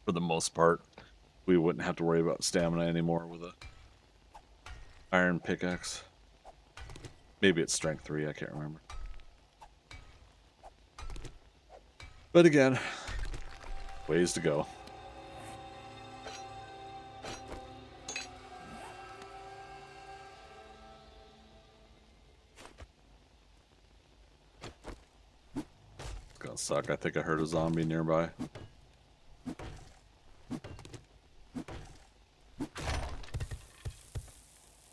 for the most part, we wouldn't have to worry about stamina anymore with a iron pickaxe. Maybe it's strength 3, I can't remember. But again, ways to go. It's gonna suck. I think I heard a zombie nearby.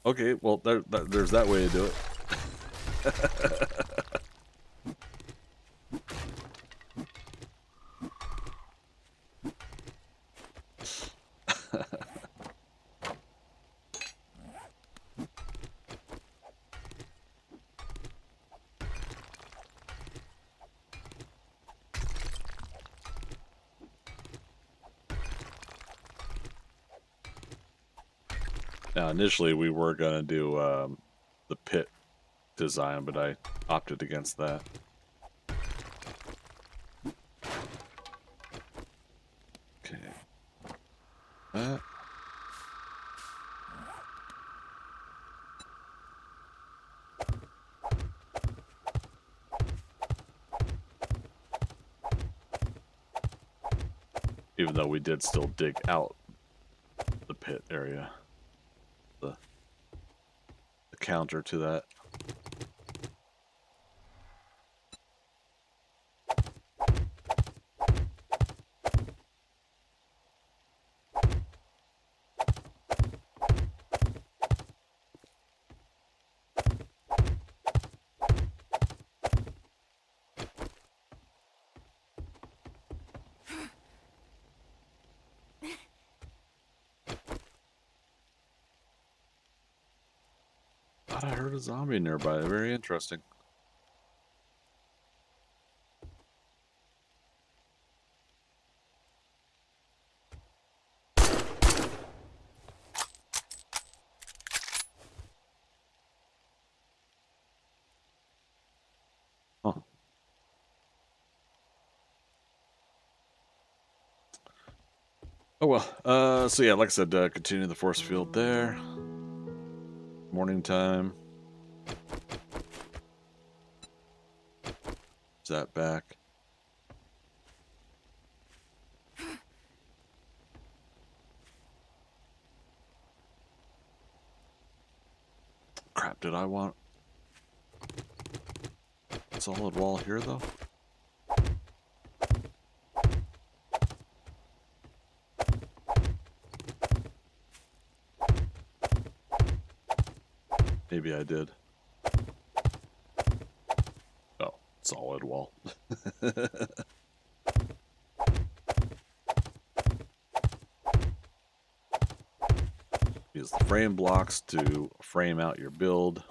Okay, well, there's that way to do it. Now, initially, we were going to do the pit design, but I opted against that. Okay. That. Even though we did still dig out the pit area. The counter to that. Thought I heard a zombie nearby. Very interesting. Huh. Oh well. So yeah, like I said, continue the force field there. Morning time. Is that back? Crap, did I want solid wall here though? Maybe I did. Oh, solid wall. Use the frame blocks to frame out your build.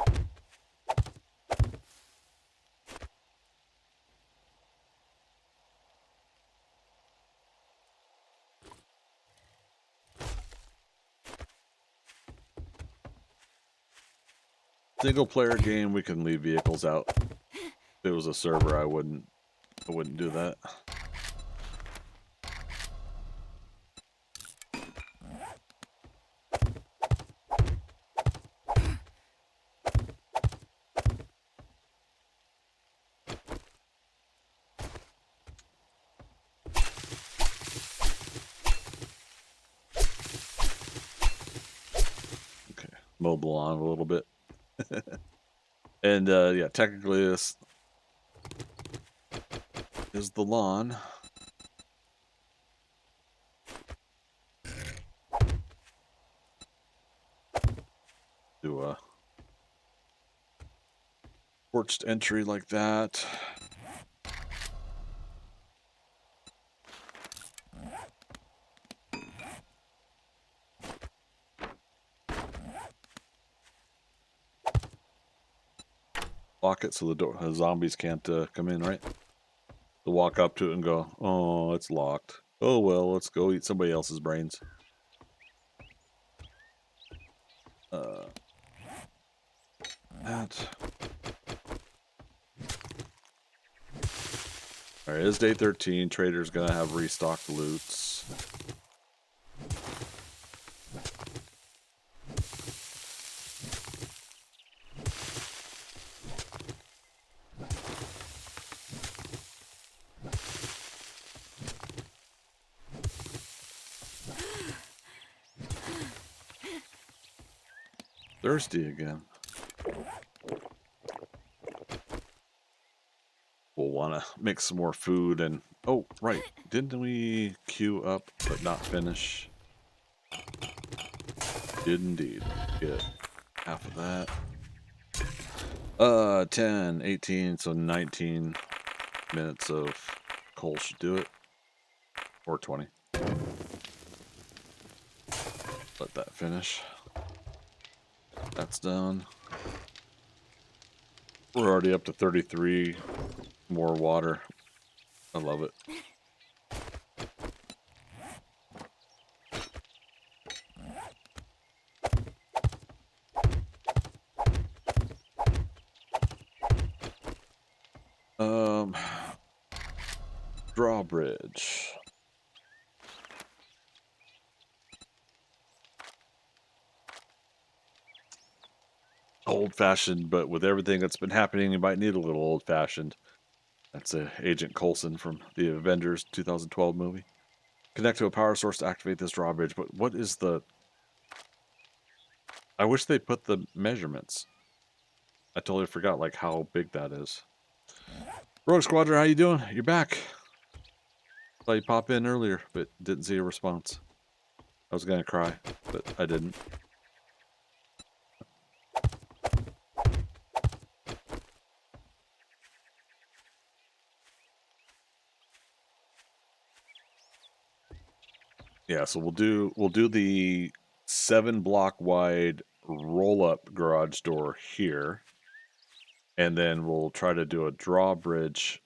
Single player game, we can leave vehicles out. If it was a server, I wouldn't do that. Mowed the lawn a little bit. And yeah, technically this is the lawn. Do a porched entry like that. Lock it so the zombies can't come in, right? To walk up to it and go, oh, it's locked. Oh, well, let's go eat somebody else's brains. That. All right, it's day 13. Trader's gonna have restocked loots. Thirsty again. We'll want to make some more food and... Oh, right. Didn't we queue up but not finish? Did indeed. Get half of that. 10, 18, so 19 minutes of coal should do it. Or 20. Let that finish. That's done. We're already up to 33 more water. I love it. Drawbridge. Old-fashioned, but with everything that's been happening, you might need a little old-fashioned. That's Agent Coulson from the Avengers 2012 movie. Connect to a power source to activate this drawbridge, but what is the... I wish they put the measurements. I totally forgot, like, how big that is. Rogue Squadron, how you doing? You're back. Saw you pop in earlier, but didn't see a response. I was gonna cry, but I didn't. Yeah, so we'll do the 7-block wide roll-up garage door here, and then we'll try to do a drawbridge.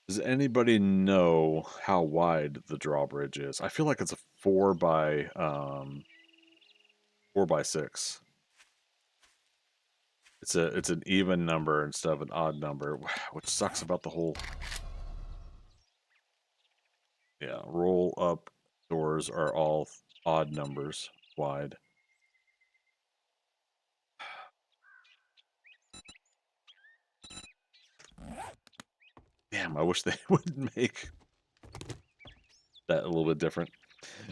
Does anybody know how wide the drawbridge is? I feel like it's a 4 by 6. It's an even number instead of an odd number, which sucks about the whole. Yeah, roll up doors are all odd numbers wide. Damn, I wish they would make that a little bit different.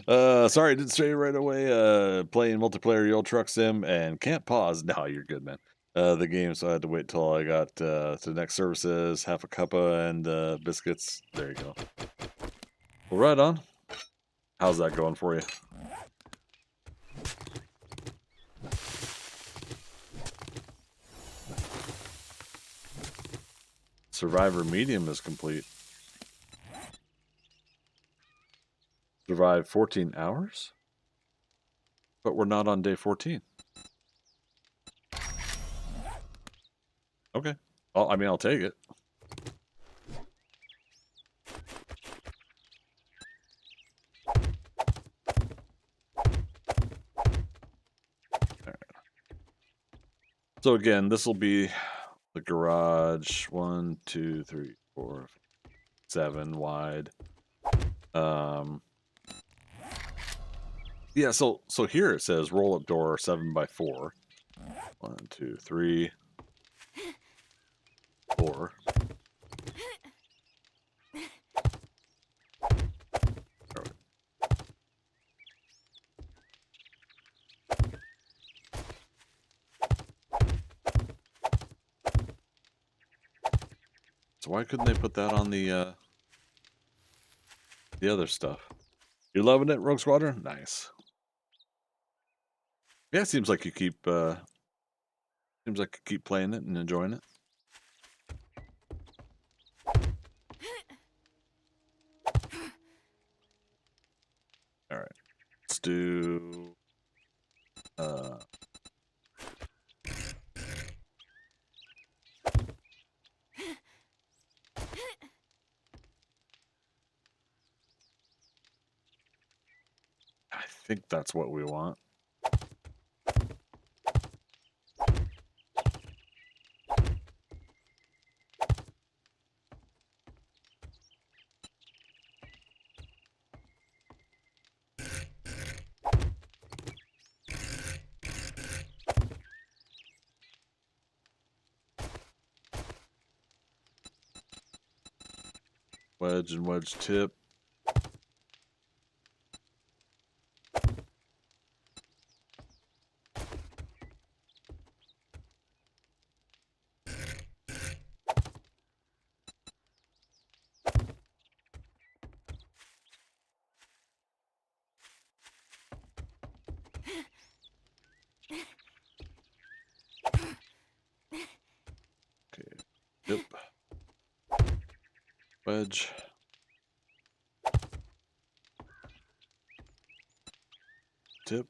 Sorry, I didn't say right away. Playing multiplayer Euro Truck Sim and can't pause. No, you're good, man. The game, so I had to wait till I got to the next services, half a cuppa and biscuits. There you go. Well, right on. How's that going for you? Survivor Medium is complete. Survive 14 hours? But we're not on day 14. Okay. I mean, I'll take it. So again, this will be the garage 1, 2, 3, 4, 7 wide. Yeah, so here it says roll up door 7 by 4. 1, 2, 3, 4. So why couldn't they put that on the other stuff? You loving it, Rogue Squadron? Nice. Yeah, it seems like you keep playing it and enjoying it. All right, let's do. I think that's what we want. Wedge and wedge tip. Okay, tip. Wedge. Tip.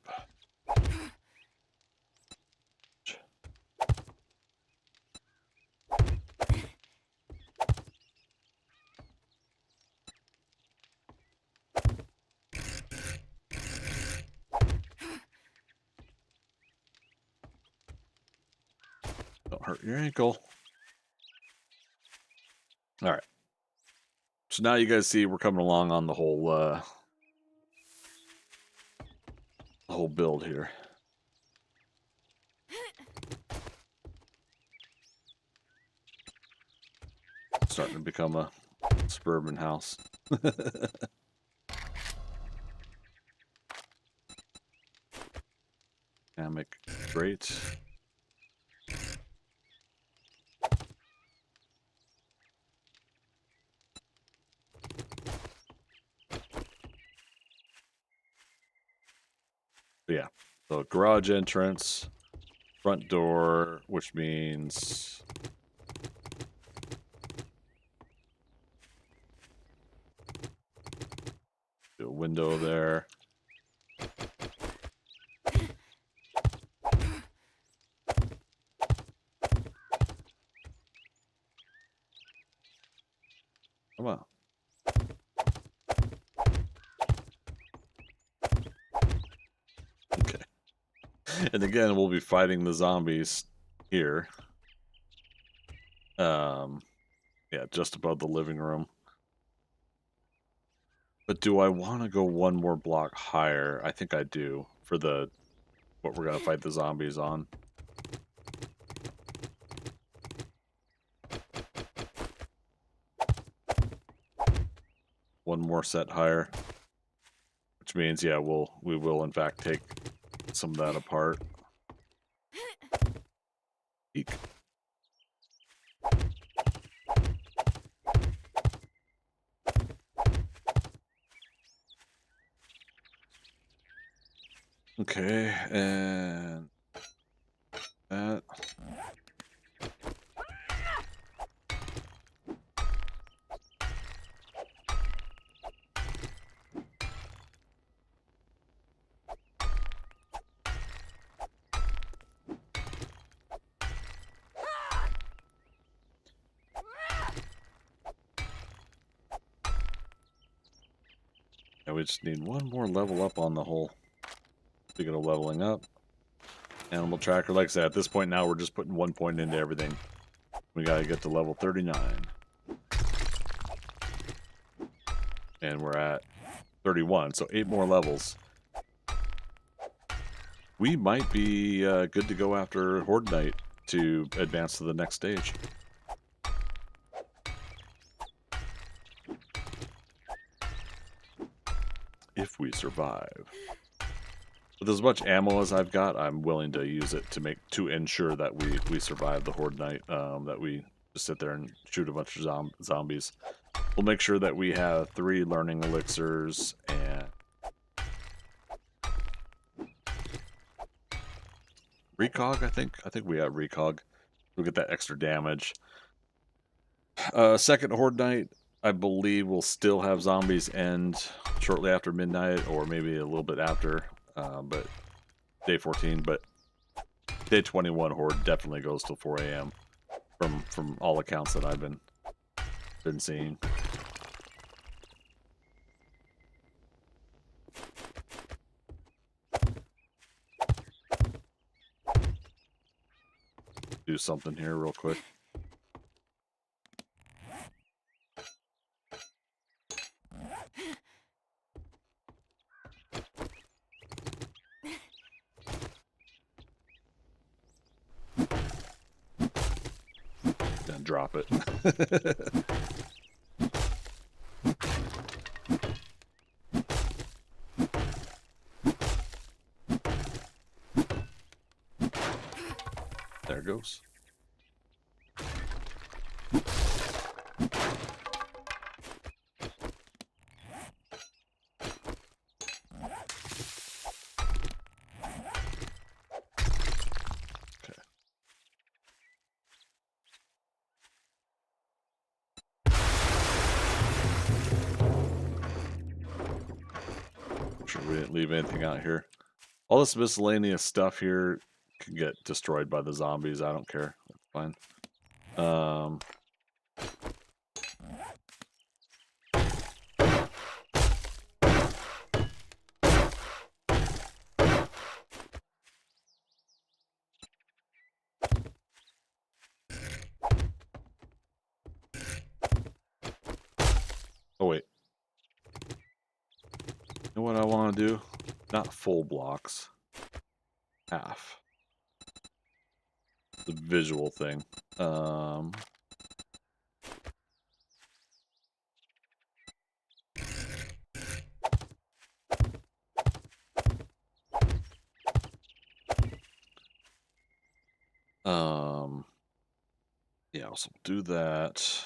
Don't hurt your ankle. All right. So now you guys see we're coming along on the whole build here. Starting to become a suburban house. Hammock, great. Yeah, so garage entrance, front door, which means a window there. Come on. Okay. And again, we'll be fighting the zombies here. Yeah, just above the living room. But do I want to go one more block higher? I think I do for what we're gonna fight the zombies on. One more set higher, which means yeah, we will in fact take some of that apart. Eek. Okay, and that. And we just need one more level up on the whole. Speaking of leveling up, animal tracker. Like I said, at this point now we're just putting 1 point into everything. We gotta get to level 39. And we're at 31, so 8 more levels. We might be good to go after Horde Night to advance to the next stage. If we survive. With as much ammo as I've got, I'm willing to use it to ensure that we survive the Horde Night, that we just sit there and shoot a bunch of zombies. We'll make sure that we have 3 learning elixirs and recog. I think we have recog. We'll get that extra damage. Second horde night, I believe we'll still have zombies end shortly after midnight, or maybe a little bit after. But day 14, but day 21 horde definitely goes till 4 a.m. from all accounts that I've been seeing. Do something here real quick. Then drop it. There it goes. Sure we didn't leave anything out here. All this miscellaneous stuff here can get destroyed by the zombies. I don't care. That's fine. Oh wait. You know what I want to do? Not full blocks. Half. The visual thing. Yeah, so we'll do that.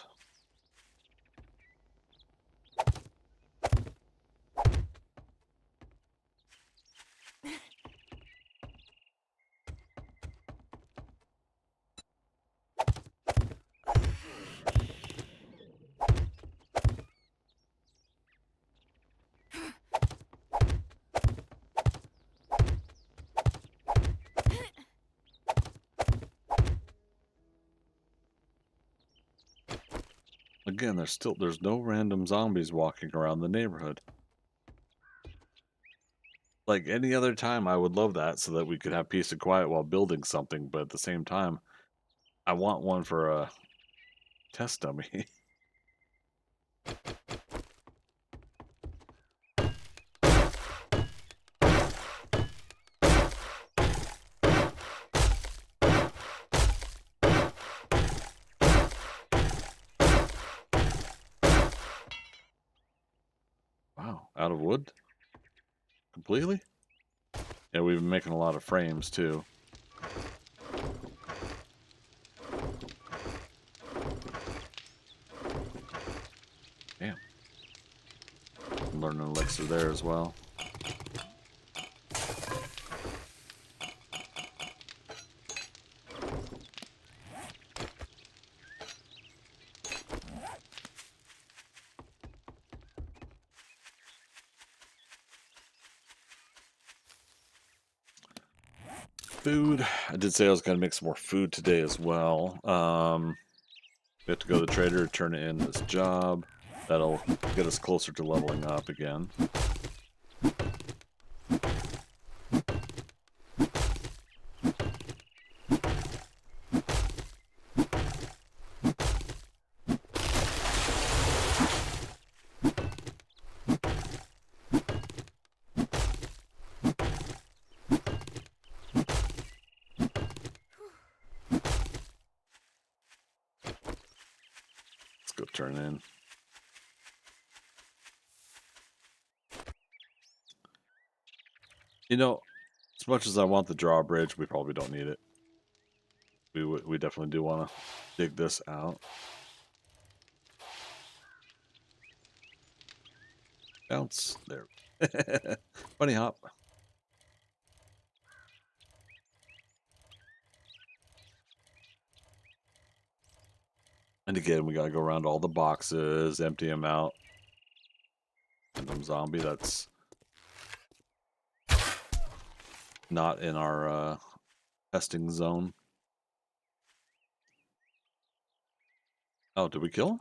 Again, there's no random zombies walking around the neighborhood. Like any other time, I would love that so that we could have peace and quiet while building something, but at the same time, I want one for a test dummy. Wow, out of wood? Completely? Yeah, we've been making a lot of frames too. Damn. Learning an elixir there as well. Food. I did say I was going to make some more food today as well. We have to go to the trader, turn in this job. That'll get us closer to leveling up again. Let's go turn in. You know, as much as I want the drawbridge, we probably don't need it. We definitely do want to dig this out. Bounce. There. Bunny hop. And again, we gotta go around all the boxes, empty them out. Random zombie that's not in our testing zone. Oh, did we kill him?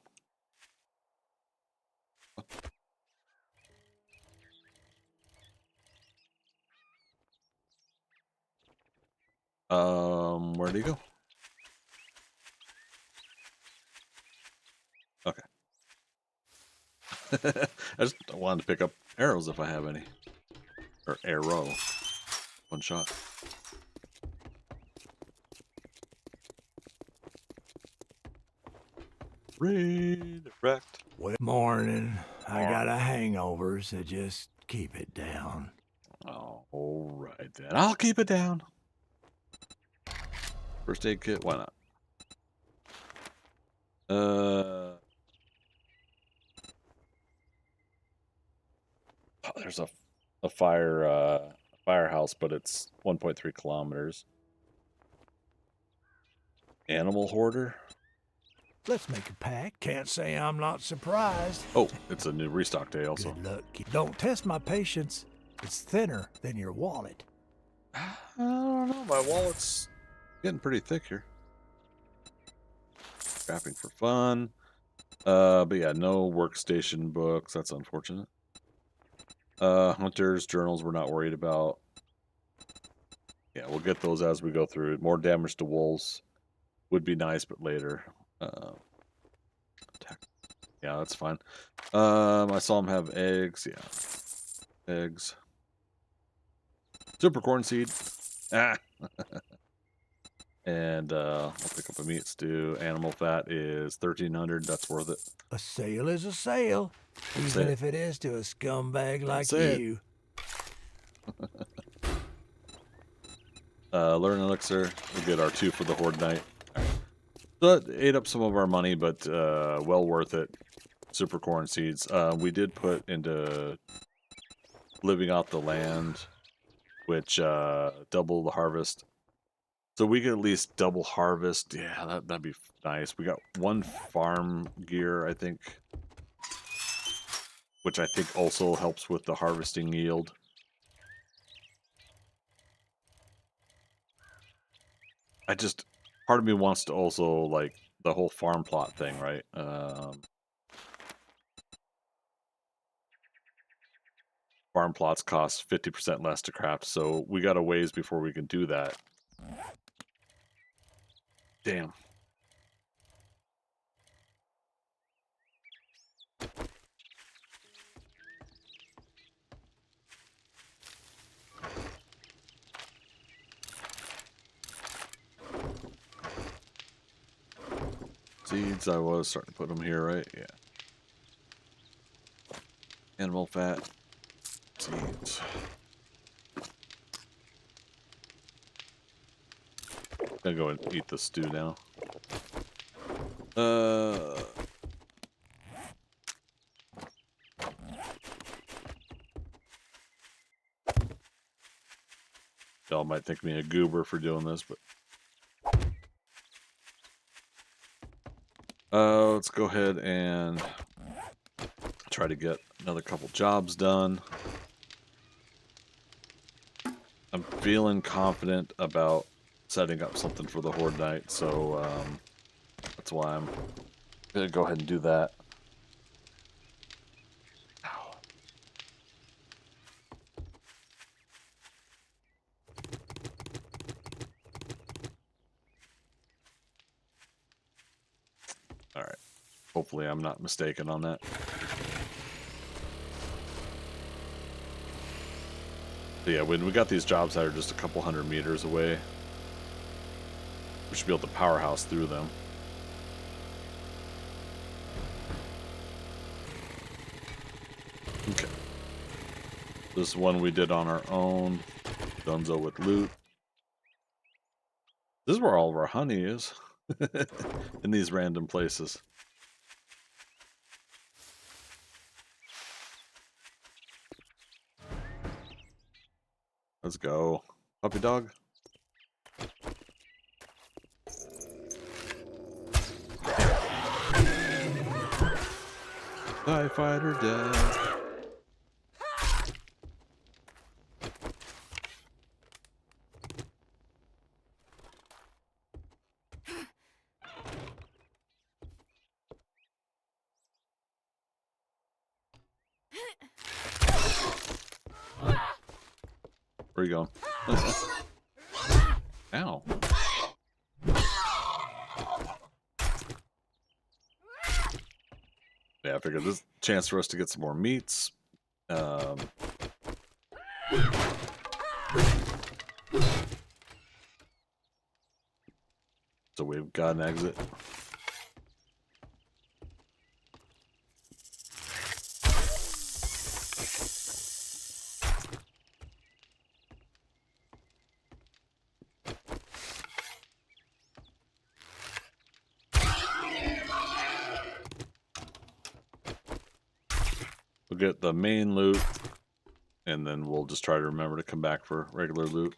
Where'd he go? Okay. I just wanted to pick up arrows if I have any. Or arrow. One shot. Redirect. Morning. I got a hangover, so just keep it down. Oh, all right then. I'll keep it down. First aid kit, why not? Oh, there's a firehouse, but it's 1.3 kilometers. Animal hoarder. Let's make a pact. Can't say I'm not surprised. Oh, it's a new restock day also. Good luck. Don't test my patience. It's thinner than your wallet. I don't know. My wallet's getting pretty thick here. Scrapping for fun. But yeah, no workstation books. That's unfortunate. Hunters, journals we're not worried about. Yeah, we'll get those as we go through. More damage to wolves would be nice, but later. Yeah, that's fine. I saw him have eggs. Yeah. Eggs. Super corn seed. Ah. And I'll pick up a meat stew. Animal fat is 1,300. That's worth it. A sale is a sale, even if it is to a scumbag like you. Learn elixir. We'll get our 2 for the horde night. So that ate up some of our money, but well worth it. Super corn seeds. We did put into living off the land, which double the harvest. So we could at least double harvest. Yeah, that'd be nice. We got 1 farm gear, I think, which I think also helps with the harvesting yield. Part of me wants to also like the whole farm plot thing, right? Farm plots cost 50% less to craft, so we got a ways before we can do that. Damn. Seeds, I was starting to put them here, right? Yeah. Animal fat. Seeds. Gonna go and eat the stew now. Y'all might think me a goober for doing this, but let's go ahead and try to get another couple jobs done. I'm feeling confident about setting up something for the horde night, so that's why I'm gonna go ahead and do that. All right. Hopefully I'm not mistaken on that. So yeah, when we got these jobs that are just a couple 100 meters away, we should be able to powerhouse through them. Okay. This one we did on our own. Dunzo with loot. This is where all of our honey is. in these random places. Let's go. Puppy dog. TIE fighter death. Where you going? Ow. Yeah, I figured this is a chance for us to get some more meats. So we've got an exit. We'll get the main loot, and then we'll just try to remember to come back for regular loot.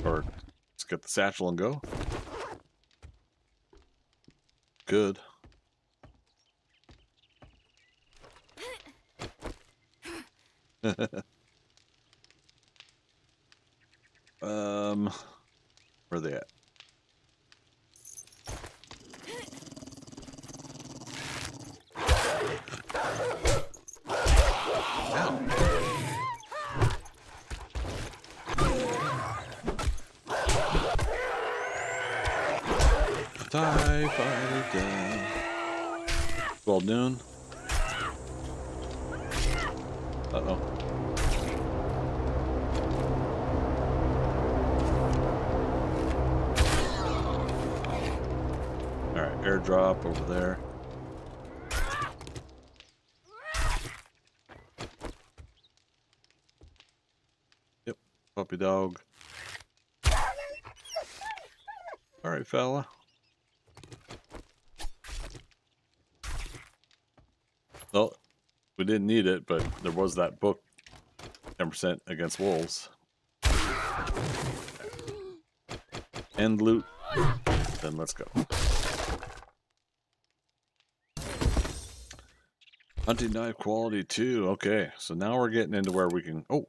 Or let's get the satchel and go. Good. Where are they at? Ow. TIE fighter down. 12 noon. Uh-oh. Alright, airdrop over there. Yep, puppy dog. Alright, fella. Well, we didn't need it, but there was that book, 10% against wolves. And loot. Then let's go. Hunting knife quality 2. Okay, so now we're getting into where we can... Oh,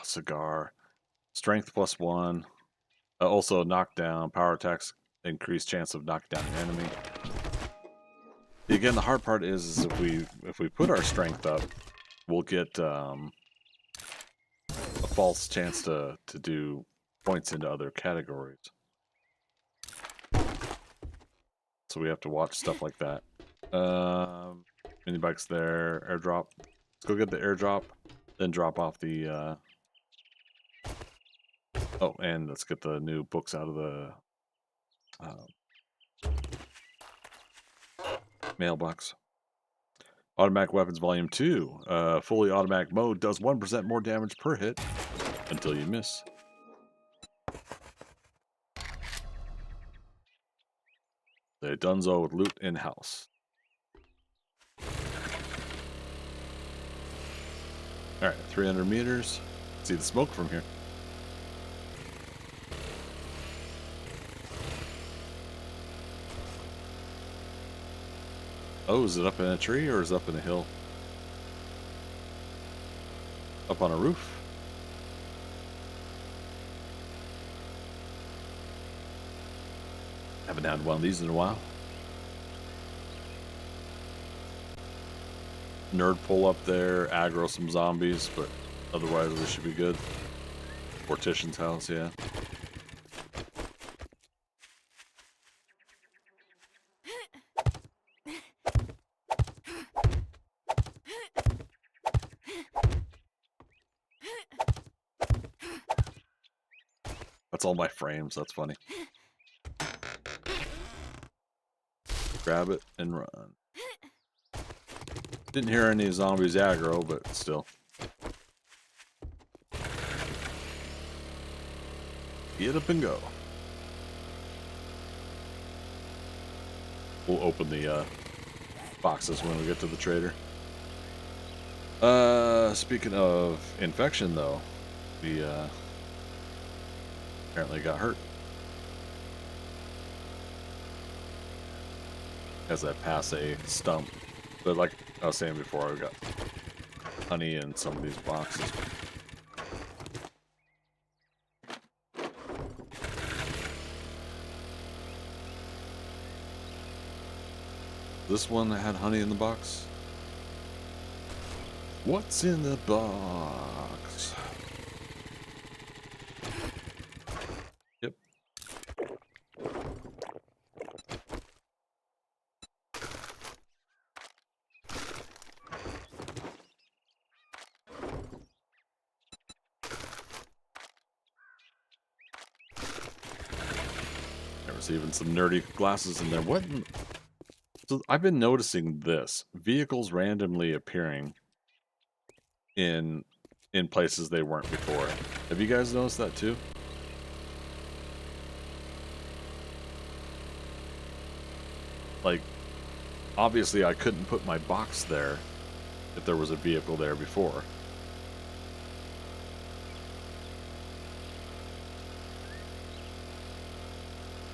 cigar. Strength +1. Also knockdown. Power attacks increased chance of knocking down an enemy. Again, the hard part is if we put our strength up, we'll get a false chance to do points into other categories. So we have to watch stuff like that. Mini bikes there, airdrop. Let's go get the airdrop, then drop off the oh, and let's get the new books out of the mailbox. Automatic weapons volume 2. Fully automatic mode does 1% more damage per hit until you miss. The Dunzo with loot in-house. Alright, 300 meters. See the smoke from here. Oh, is it up in a tree or is it up in a hill? Up on a roof? Haven't had one of these in a while. Nerd pull up there, aggro some zombies, but otherwise we should be good. Mortician's house, yeah. That's all my frames, that's funny. Grab it and run. Didn't hear any zombies aggro, but still. Get up and go. We'll open the boxes when we get to the trader. Speaking of infection, though, we apparently got hurt as I pass a stump. But like I was saying before, we got honey in some of these boxes. This one had honey in the box. What's in the box? Yep. There was even some nerdy glasses in there. What? So I've been noticing this. Vehicles randomly appearing in places they weren't before. Have you guys noticed that too? Like, obviously I couldn't put my box there if there was a vehicle there before.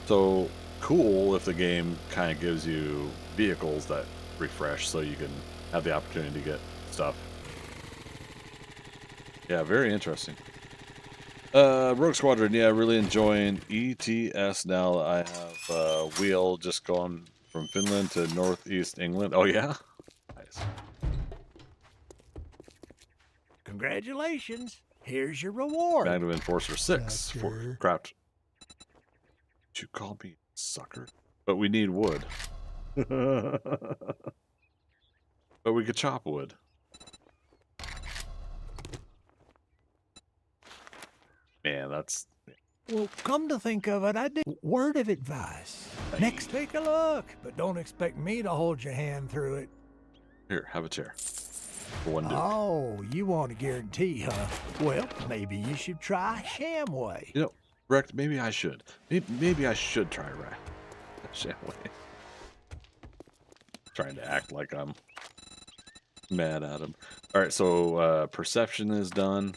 So cool if the game kind of gives you vehicles that refresh so you can have the opportunity to get stuff. Yeah, very interesting. Rogue Squadron, yeah, really enjoying ETS now. I have wheel just going from Finland to Northeast England. Oh yeah? Nice. Congratulations. Here's your reward. Magnum Enforcer 6 for Sucker. craft. Did you call me sucker? But we need wood. But we could chop wood. Man, that's... Well, come to think of it, I did. Word of advice. Next, take a look, but don't expect me to hold your hand through it. Here, have a chair. For one dude. Oh, you want a guarantee, huh? Well, maybe you should try Shamway. You know, Rex, maybe I should. Maybe I should try Shamway. Trying to act like I'm mad at him. All right, so perception is done.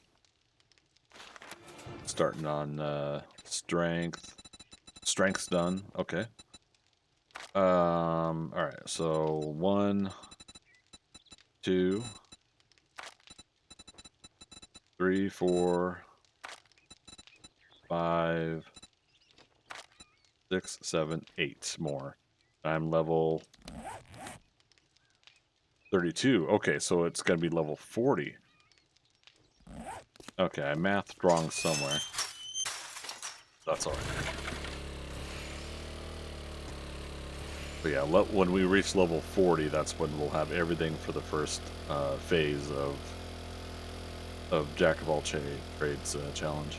Starting on strength. Strength's done. Okay. All right, so 1, 2, 3, 4, 5, 6, 7, 8 more. I'm level 32. Okay, so it's going to be level 40. Okay, I mathed wrong somewhere. That's alright. But yeah, when we reach level 40, that's when we'll have everything for the first phase of Jack of all trades challenge.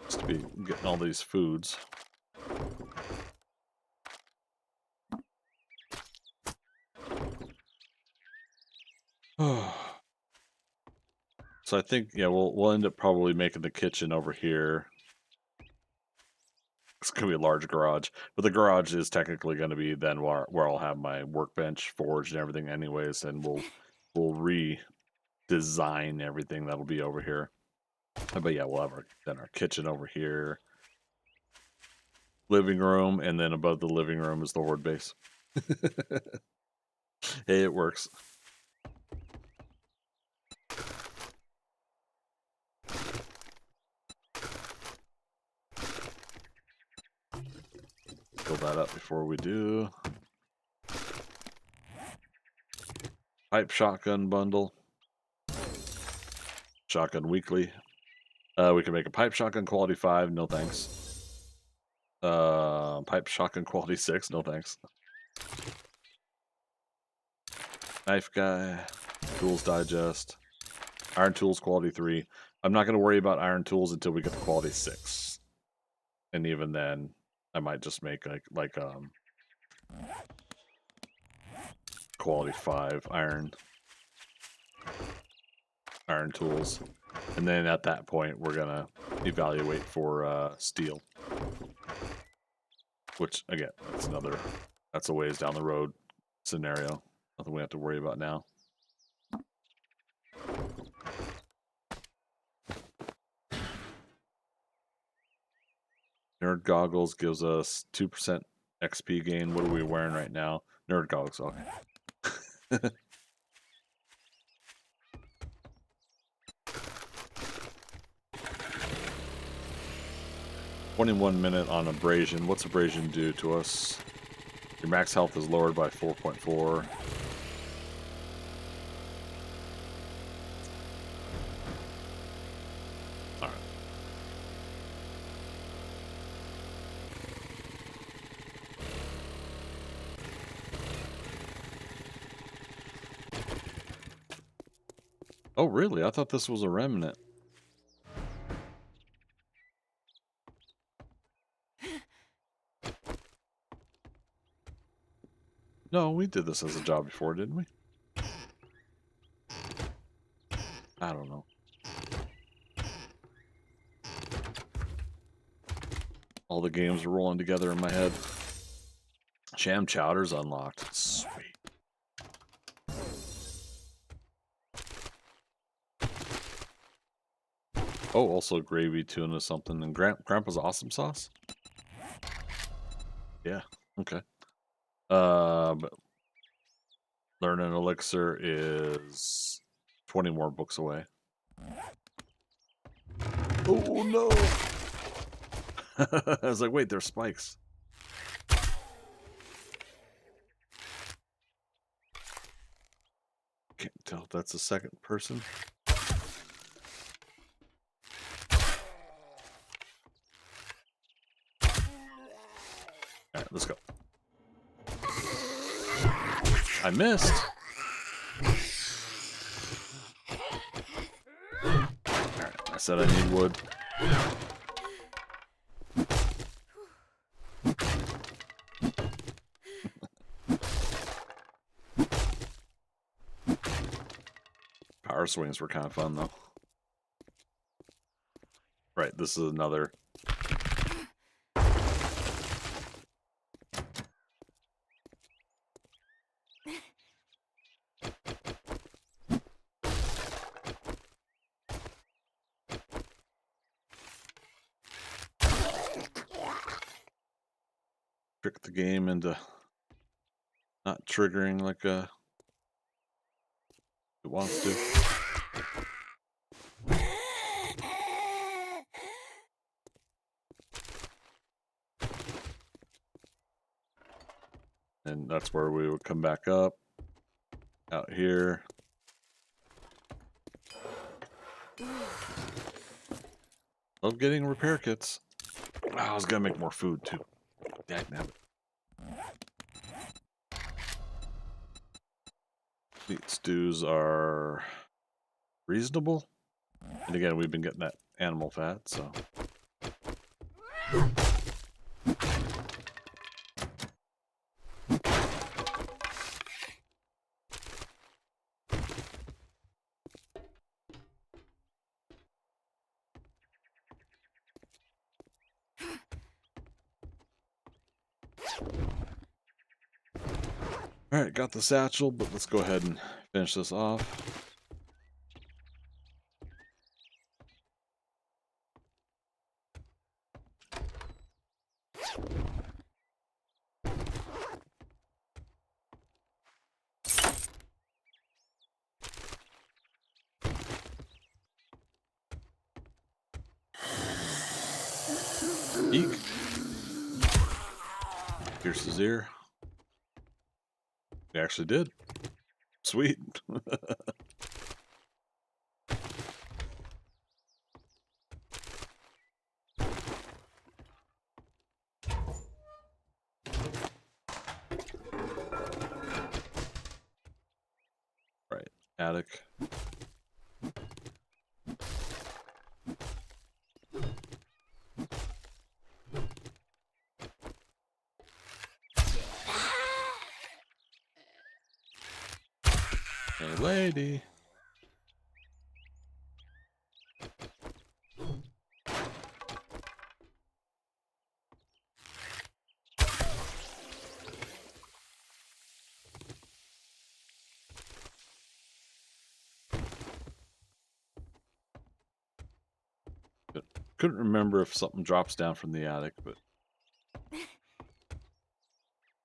Just to be getting all these foods. So I think, yeah, we'll end up probably making the kitchen over here. It's gonna be a large garage, but the garage is technically going to be then where I'll have my workbench, forge, and everything, anyways, and we'll redesign everything that'll be over here. But yeah, we'll have our kitchen over here, living room, and then above the living room is the horde base. Hey, it works. Fill that up before we do. Pipe shotgun bundle. Shotgun weekly. We can make a pipe shotgun quality 5, no thanks. Pipe shotgun quality 6, no thanks. Knife guy, tools digest, iron tools quality 3. I'm not going to worry about iron tools until we get to quality 6. And even then, I might just make like quality 5 iron tools. And then at that point, we're going to evaluate for steel. Which, again, that's a ways down the road scenario. Nothing we have to worry about now. Nerd goggles gives us 2% XP gain. What are we wearing right now? Nerd goggles, okay. 21 minute on abrasion. What's abrasion do to us? Your max health is lowered by 4.4. Alright. Oh, really? I thought this was a remnant. No, we did this as a job before, didn't we? I don't know. All the games are rolling together in my head. Sham chowder's unlocked. Sweet. Oh, also gravy, tuna, something, and Grandpa's awesome sauce. Yeah. Okay. But learning elixir is 20 more books away. Oh no! I was like, wait, there's spikes. Can't tell if that's a second person. Alright, let's go. I missed. Alright, I said I need wood. Power swings were kind of fun, though. Right, this is another. Trick the game into not triggering like it wants to. And that's where we would come back up. Out here. Love getting repair kits. Oh, I was gonna make more food too. Dagnabbit. Meat stews are reasonable. And again, we've been getting that animal fat, so. Alright, got the satchel, but let's go ahead and finish this off. Eek. Pierce his ear. We actually did. Sweet. Right, attic. Hey, lady. Couldn't remember if something drops down from the attic, but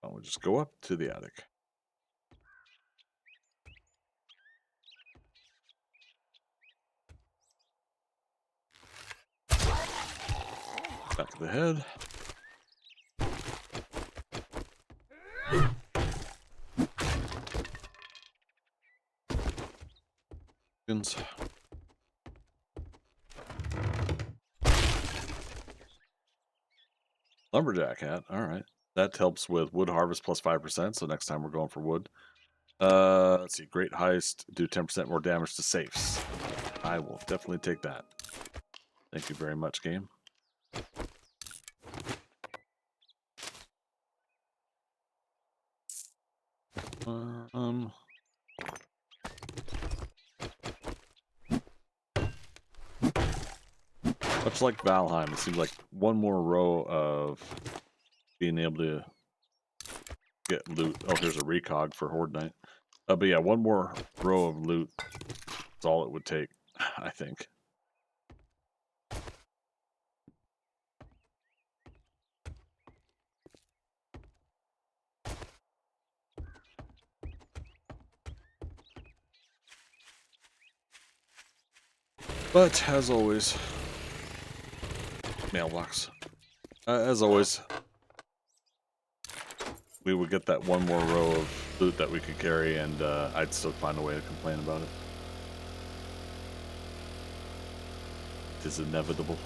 we'll just go up to the attic. Back of the head. Chickens. Lumberjack hat. All right. That helps with wood harvest plus 5%. So next time we're going for wood. Let's see. Great heist. Do 10% more damage to safes. I will definitely take that. Thank you very much, game. Much like Valheim, it seems like one more row of being able to get loot. Oh, here's a recog for Horde Night. But yeah, one more row of loot is all it would take, I think. But as always, mailbox. As always, we would get that one more row of loot that we could carry, and I'd still find a way to complain about it. It is inevitable.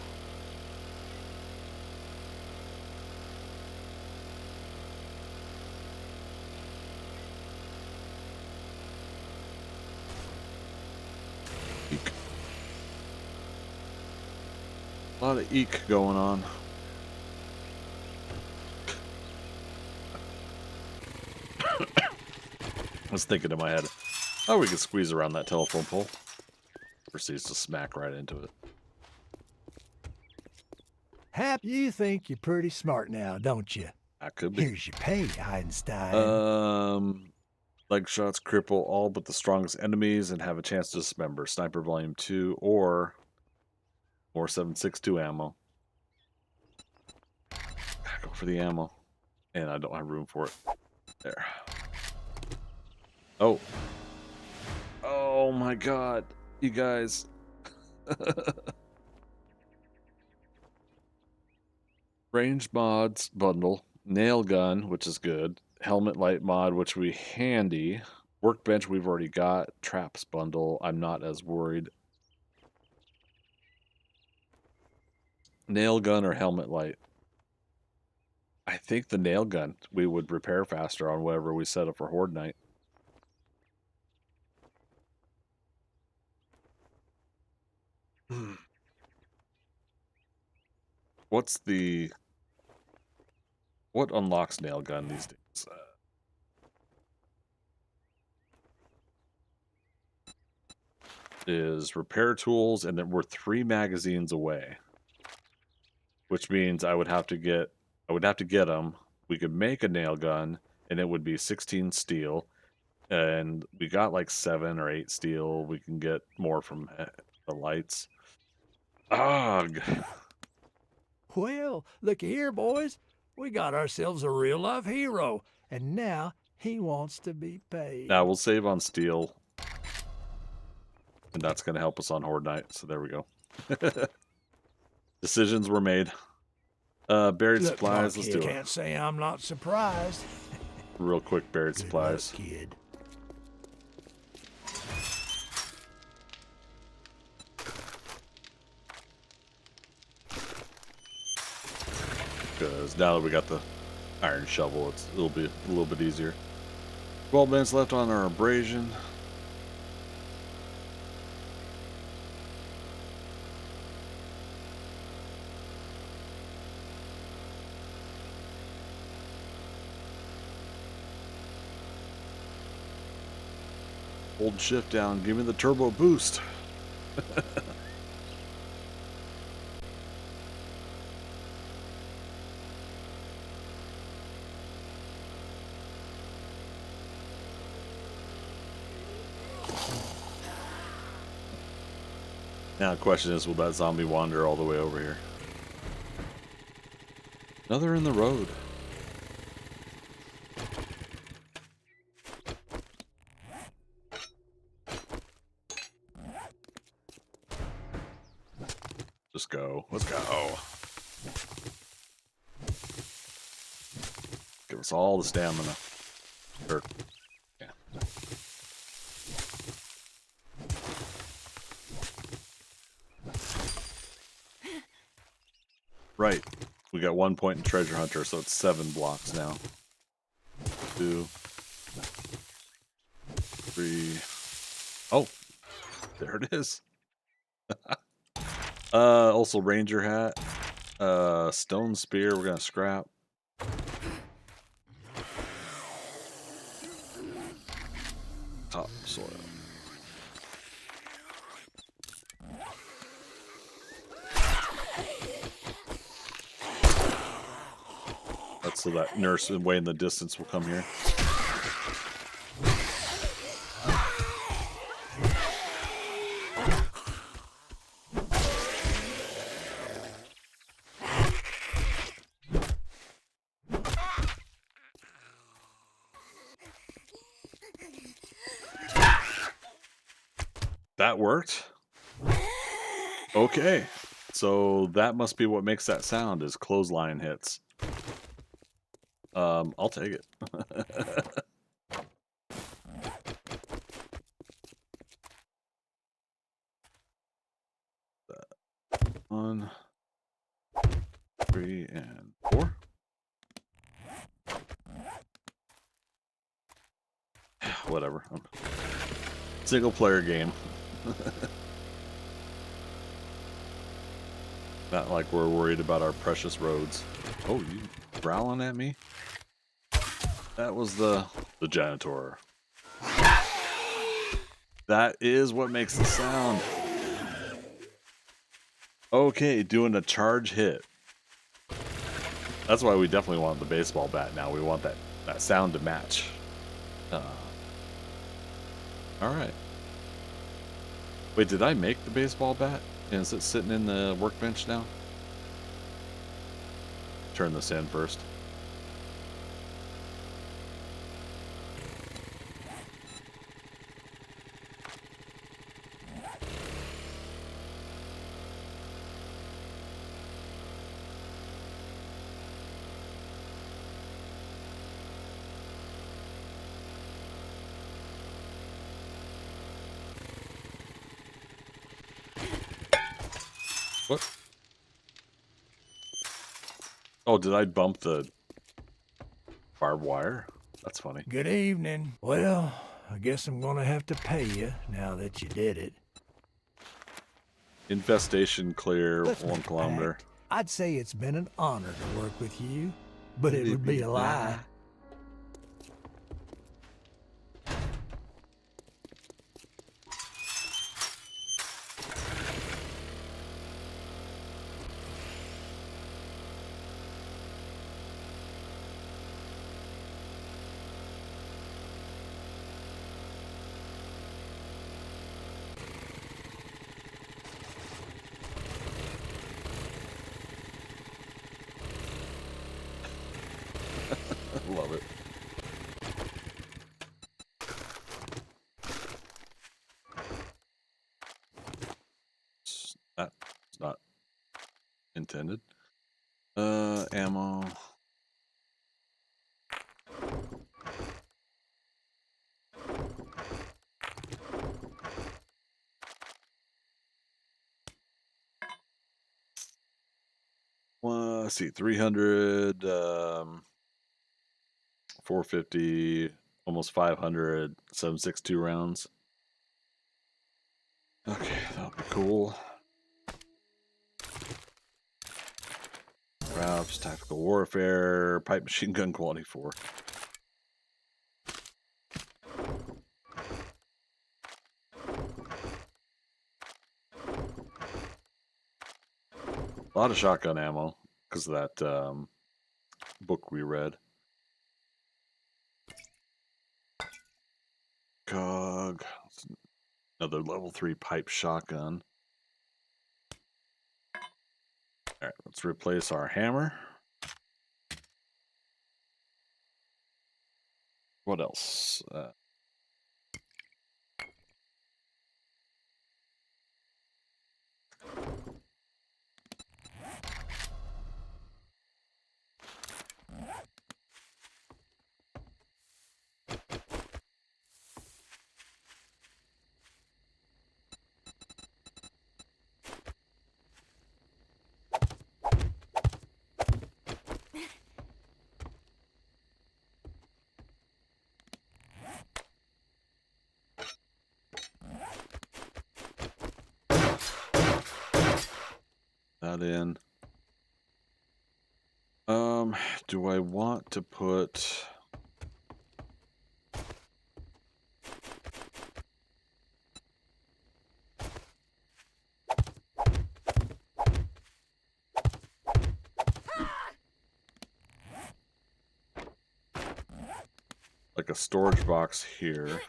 Eek. A lot of eek going on. I was thinking in my head, oh, we could squeeze around that telephone pole. Proceeds to smack right into it. Hap, you think you're pretty smart now, don't you? That could be. Here's your pay, Einstein. Leg shots cripple all but the strongest enemies and have a chance to dismember. Sniper Volume 2 or more 7.62 ammo. Gotta go for the ammo. And I don't have room for it. There. Oh. Oh my god. You guys. Range mods bundle. Nail gun, which is good. Helmet light mod, which we handy. Workbench we've already got. Traps bundle. I'm not as worried. Nail gun or helmet light? I think the nail gun we would repair faster on whatever we set up for Horde Night. What unlocks nail gun these days? Is repair tools, and then we're 3 magazines away, which means I would have to get them. We could make a nail gun, and it would be 16 steel, and we got like 7 or 8 steel. We can get more from the lights. Ugh. Well, look here, boys. We got ourselves a real-life hero, and now he wants to be paid. Now we'll save on steel, and that's going to help us on Horde Night. So there we go. Decisions were made. Buried Look, supplies. Mark, Let's do you it. can't say I'm not surprised. Real quick, buried Good supplies. luck, kid. Because now that we got the iron shovel, it'll be a little bit easier. 12 minutes left on our abrasion. Hold shift down. Give me the turbo boost. Now the question is, will that zombie wander all the way over here? Another in the road. Just go. Let's go. Give us all the stamina. Or, yeah. Right. We got 1 point in Treasure Hunter, so it's 7 blocks now. 2, 3. Oh, there it is. Also Ranger hat. Stone spear, we're gonna scrap. Topsoil. That's so that nurse way in the distance will come here. That worked. Okay. So that must be what makes that sound is clothesline hits. I'll take it. One, 3, and 4. Whatever. Single player game. Not like we're worried about our precious roads. Oh, you growling at me? That was the janitor. That is what makes the sound. Okay, doing a charge hit. That's why we definitely want the baseball bat now. We want that sound to match. Alright. Wait, did I make the baseball bat? And is it sitting in the workbench now? Turn this in first. What? Oh, did I bump the barbed wire? That's funny. Good evening. Well, I guess I'm gonna have to pay you now that you did it. Infestation clear, Let's 1 make a kilometer. pact. I'd say it's been an honor to work with you, but it would be a lie. Love it. That's not intended. Ammo. Let's see, 300, 450, almost 500, 7.62 rounds. Okay, that'll be cool. Props, tactical warfare, pipe machine gun quality 4. A lot of shotgun ammo because of that book we read. Cog. Another level 3 pipe shotgun. Alright, let's replace our hammer. What else? That in. Do I want to put... like a storage box here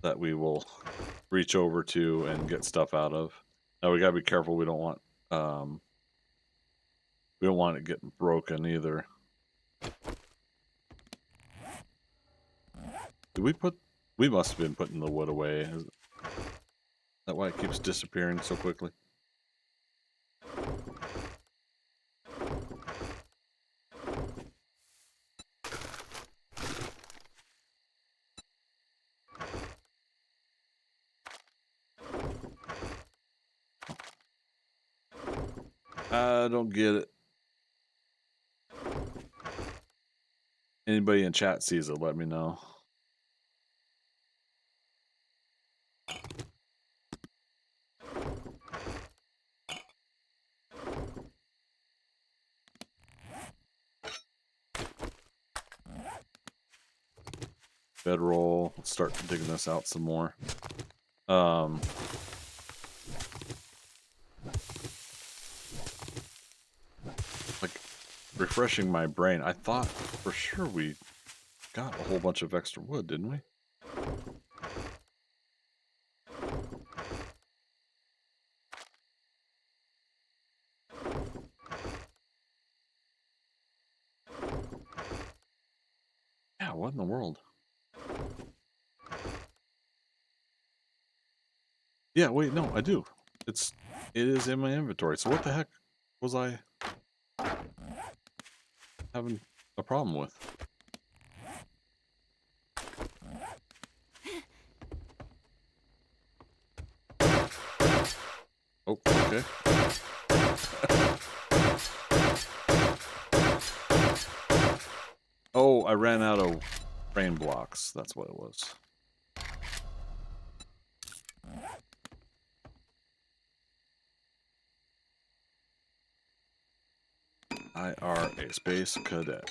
that we will reach over to and get stuff out of. Now we gotta be careful. We don't want it getting broken either. Did we put? We must have been putting the wood away. Is that why it keeps disappearing so quickly? I don't get it. Anybody in chat sees it, let me know. Bedroll. Let's start digging this out some more. Like refreshing my brain. I thought for sure we got a whole bunch of extra wood, didn't we? Yeah, what in the world? Yeah, wait, no, I do. It is in my inventory. So what the heck was I having a problem with? Oh, okay. Oh, I ran out of frame blocks. That's what it was. IRA Space Cadet.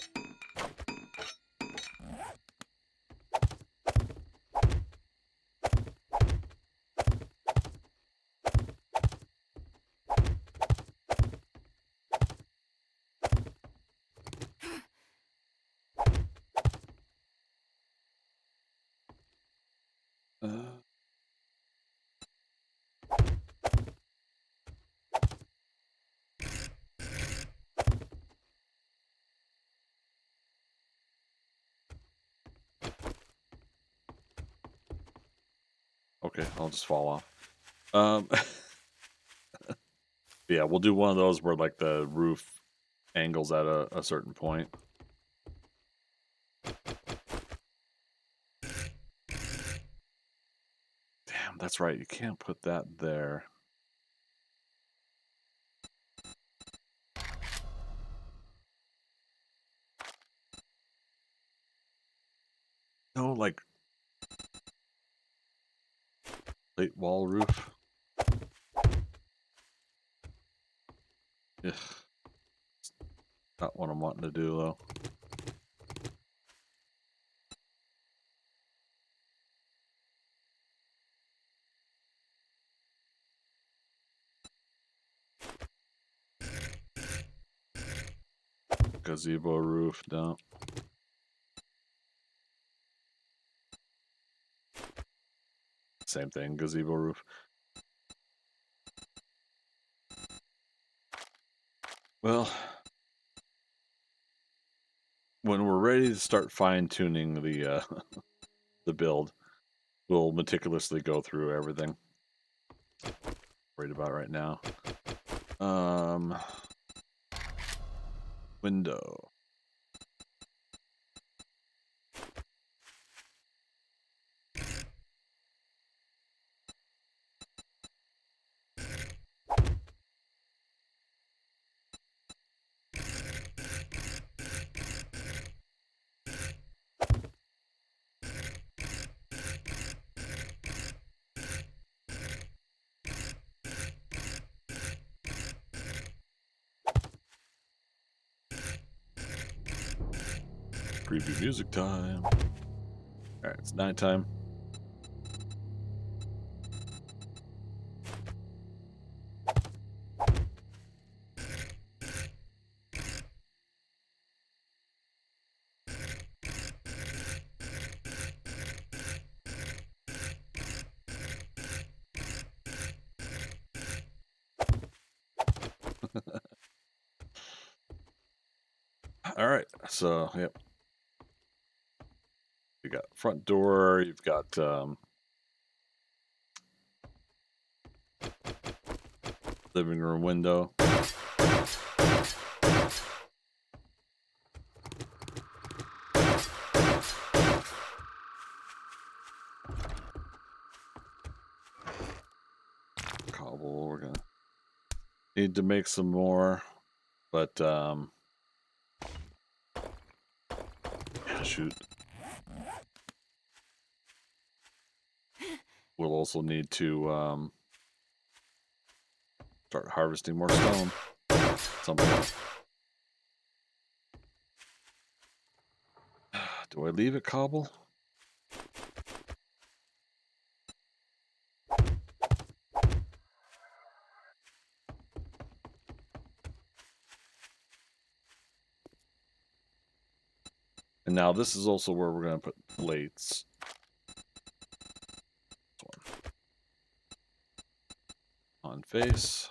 Okay, I'll just fall off. Yeah, we'll do one of those where like the roof angles at a certain point. Damn, that's right. You can't put that there. No, like plate wall roof. Ugh. Not what I'm wanting to do though. Gazebo roof, no. Same thing, gazebo roof. Well, when we're ready to start fine-tuning the the build, we'll meticulously go through everything. Worried about right now. Window. Preview music time. Alright, it's nighttime. Alright, so, yep. You got front door, you've got living room window. Cobble, we're gonna need to make some more, but shoot. We'll also need to start harvesting more stone at some point. Do I leave it cobble? And now this is also where we're going to put plates. On face,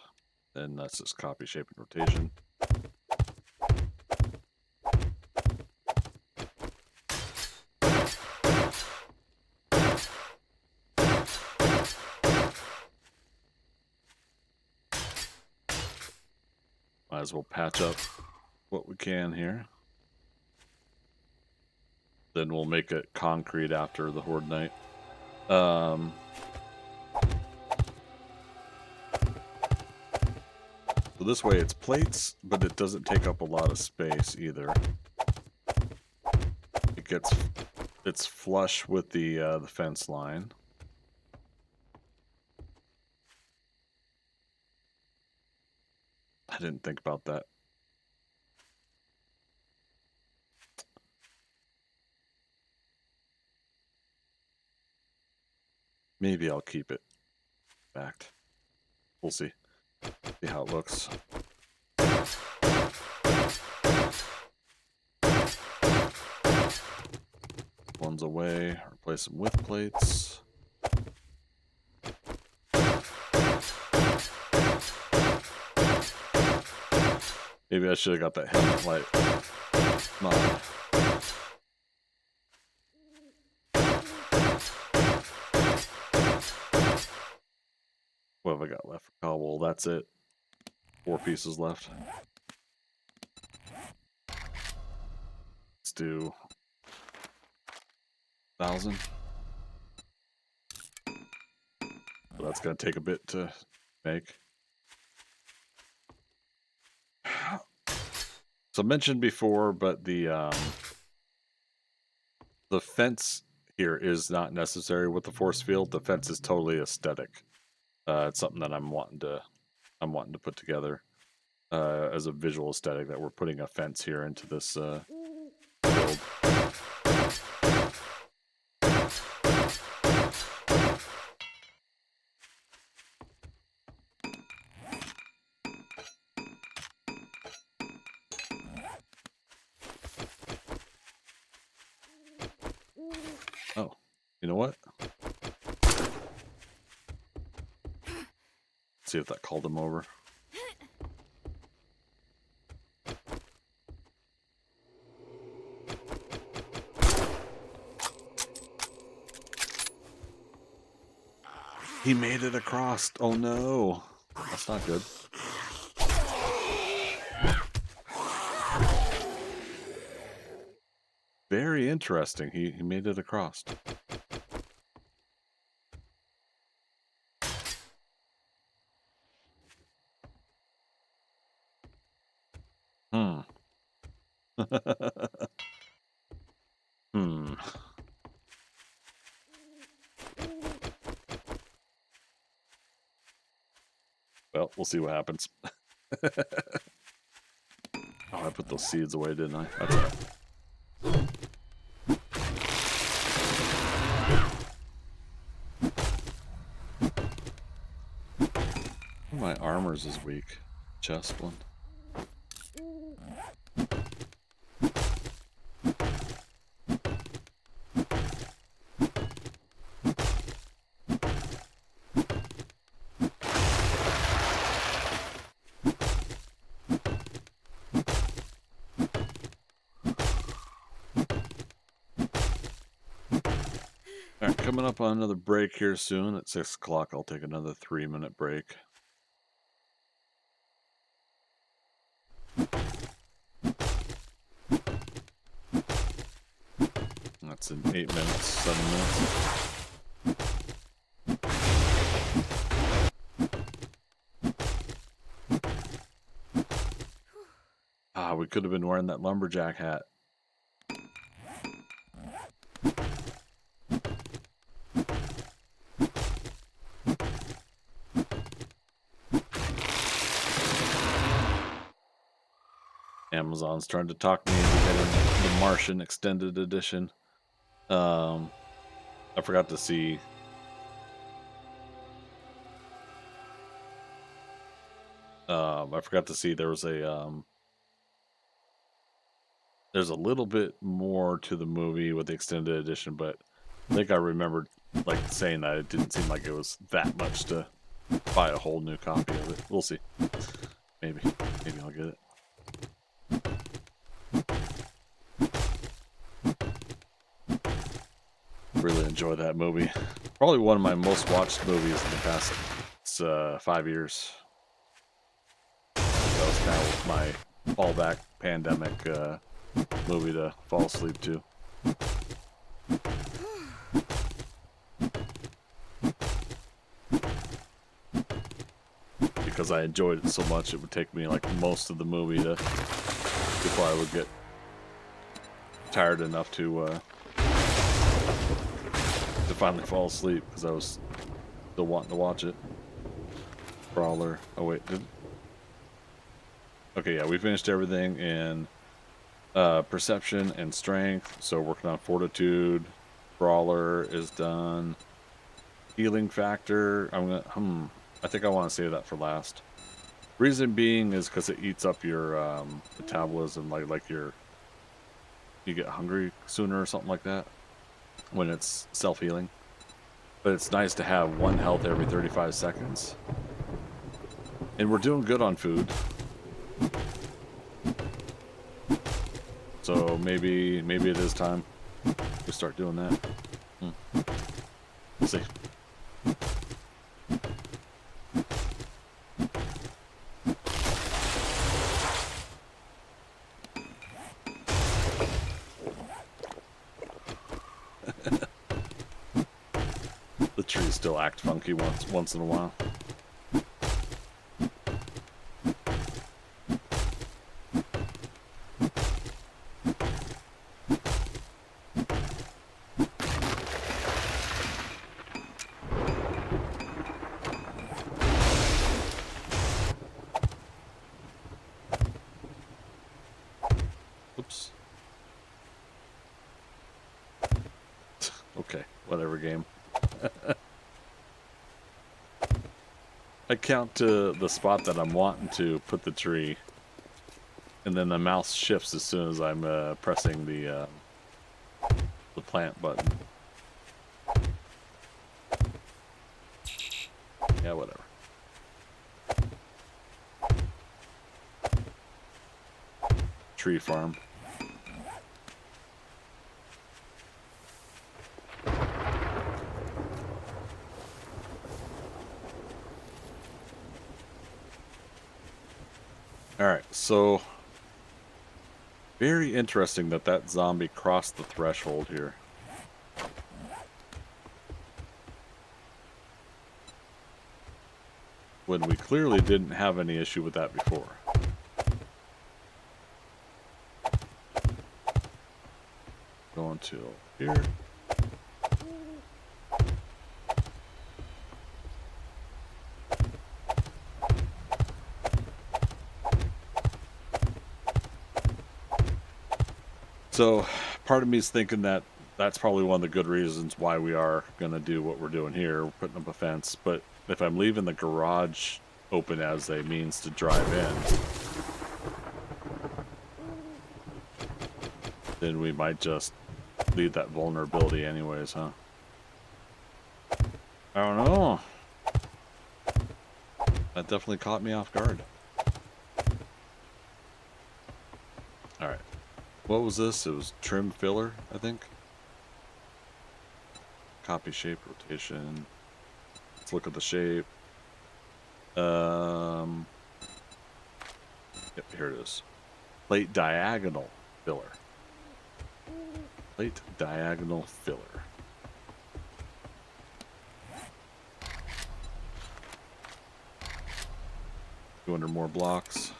then that's just copy, shape, and rotation. Might as well patch up what we can here. Then we'll make it concrete after the horde night. So this way it's plates, but it doesn't take up a lot of space either. It's flush with the fence line. I didn't think about that. Maybe I'll keep it backed. We'll see. See how it looks. One's away. Replace them with plates. Maybe I should have got that helmet light mod. What have I got left for cobble? That's it. 4 pieces left. Let's do 1,000. So that's going to take a bit to make. So mentioned before, but the fence here is not necessary with the force field. The fence is totally aesthetic. It's something that I'm wanting to put together as a visual aesthetic, that we're putting a fence here into this build. You know what? See if that called him over. He made it across. Oh no. That's not good. Very interesting. He made it across. Hmm. Hmm. Well, we'll see what happens. Oh, I put those seeds away, didn't I? That's all right. My armor's is weak. Chest one. Alright, coming up on another break here soon. At 6 o'clock, I'll take another 3-minute break. That's in 8 minutes, 7 minutes. Ah, we could have been wearing that lumberjack hat. Amazon's trying to talk me into getting the Martian Extended Edition. I forgot to see. I forgot to see there was a there's a little bit more to the movie with the extended edition, but I think I remembered like saying that it didn't seem like it was that much to buy a whole new copy of it. We'll see. Maybe I'll get it. Really enjoy that movie. Probably one of my most watched movies in the past 5 years. That was kind of my fallback pandemic movie to fall asleep to. Because I enjoyed it so much, it would take me like most of the movie before I would get tired enough to finally fall asleep because I was still wanting to watch it. Brawler. Oh wait, okay, yeah, we finished everything in perception and strength. So working on fortitude. Brawler is done. Healing factor. I think I want to save that for last. Reason being is because it eats up your metabolism, like you get hungry sooner or something like that when it's self-healing. But it's nice to have 1 health every 35 seconds. And we're doing good on food. So maybe it is time to start doing that. We'll see. The trees still act funky once in a while. Oops. Okay, whatever game. I count to the spot that I'm wanting to put the tree, and then the mouse shifts as soon as I'm pressing the plant button. Yeah, whatever. Tree farm. Alright, so very interesting that that zombie crossed the threshold here. When we clearly didn't have any issue with that before. Going to here. So, part of me is thinking that that's probably one of the good reasons why we are going to do what we're doing here. We're putting up a fence. But if I'm leaving the garage open as a means to drive in, then we might just leave that vulnerability anyways, huh? I don't know. That definitely caught me off guard. Alright. What was this? It was trim filler, I think. Copy shape rotation. Let's look at the shape. Yep, here it is. Plate diagonal filler. Plate diagonal filler. 200 more blocks.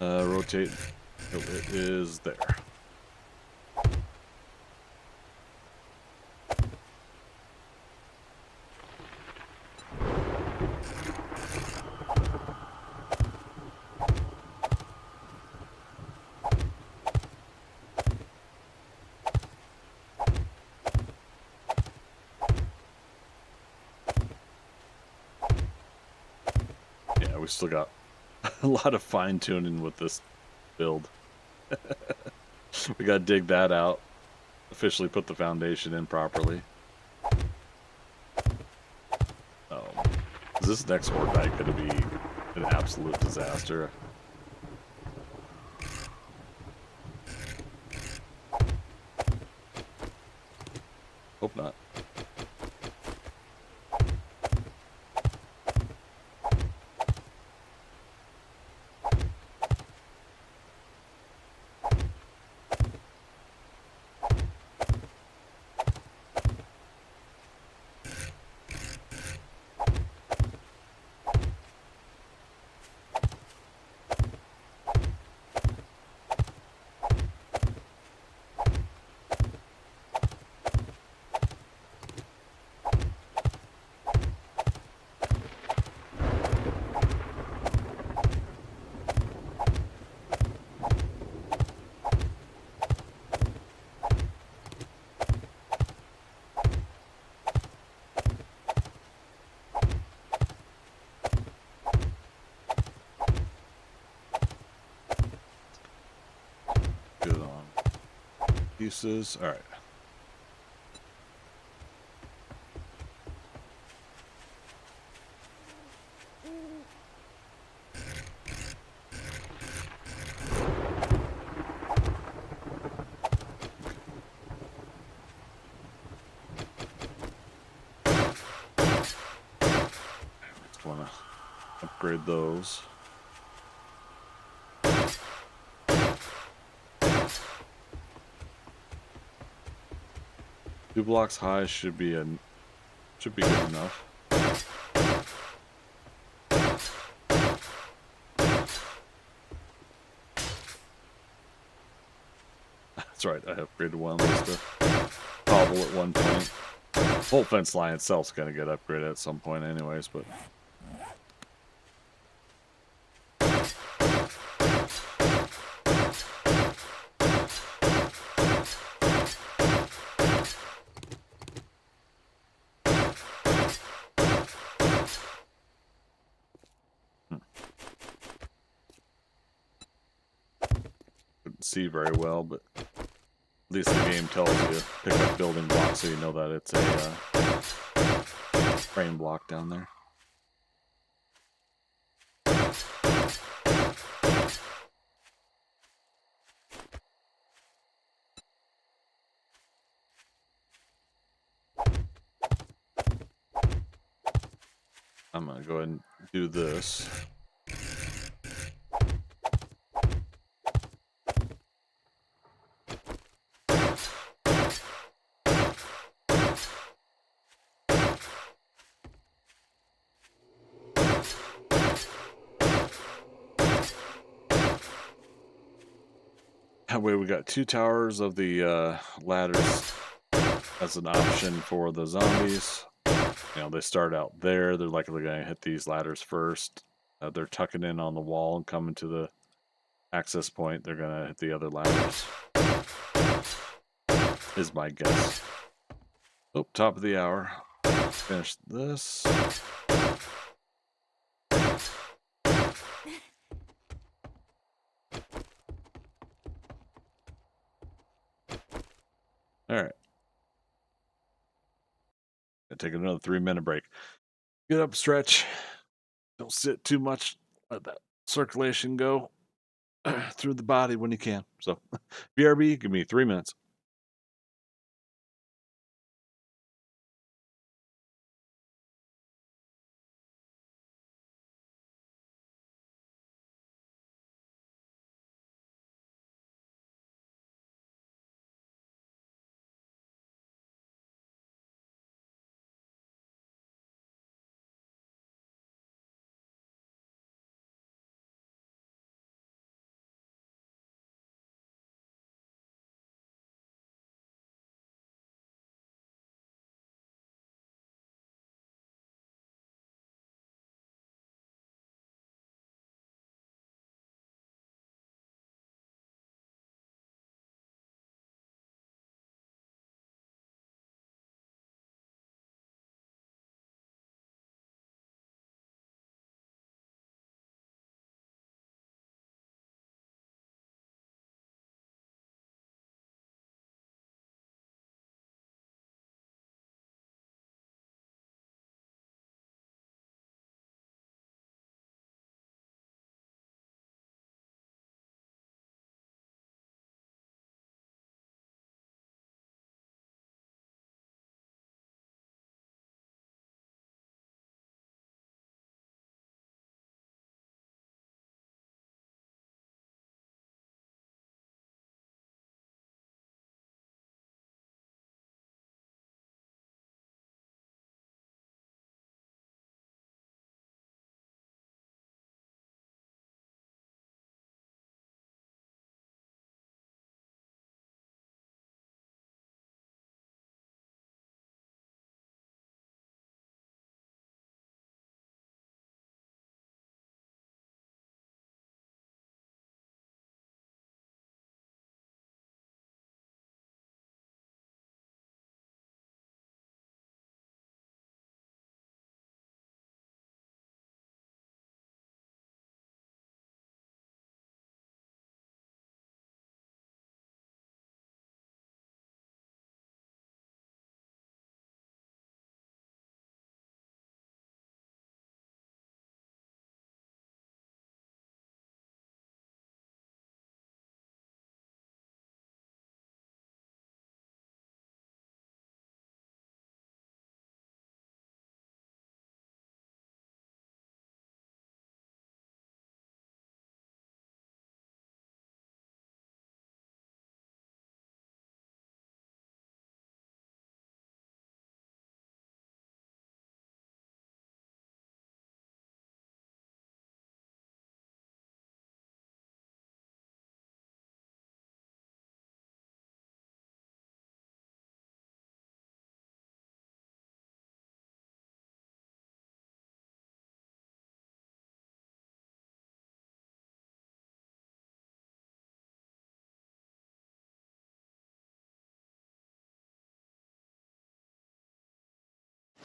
Rotate. Oh, it is there. Yeah, we still got a lot of fine tuning with this build. We gotta dig that out. Officially put the foundation in properly. Oh, is this next horde night gonna be an absolute disaster? Hope not. Good on pieces. All right. Just want to upgrade those. Two blocks high should be good enough. That's right, I upgraded one just to cobble at one point. The whole fence line itself's gonna get upgraded at some point anyways, but couldn't see very well, but at least the game tells you to pick up building blocks so you know that it's a frame block down there. I'm gonna go ahead and do this. That way we got 2 towers of the ladders as an option for the zombies. You know, they start out there. They're likely going to hit these ladders first. They're tucking in on the wall and coming to the access point. They're going to hit the other ladders. Is my guess. Oh, top of the hour. Finish this. All right. Gonna take another 3-minute break. Get up, stretch. Don't sit too much. Let that circulation go through the body when you can. So, BRB, give me 3 minutes.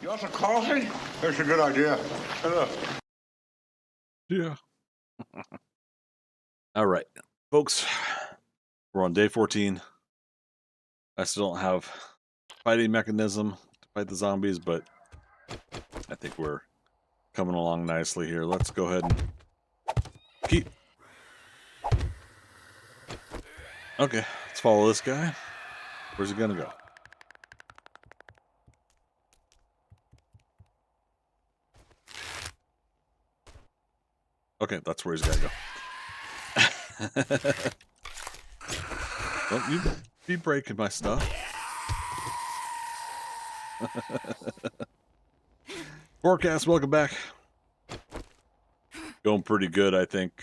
You want some coffee? That's a good idea. Hello. Yeah. All right, folks. We're on day 14. I still don't have fighting mechanism to fight the zombies, but I think we're coming along nicely here. Let's go ahead and keep. Okay, let's follow this guy. Where's he gonna go? Okay, that's where he's gotta go. Don't you be breaking my stuff. Forecast, welcome back. Going pretty good, I think.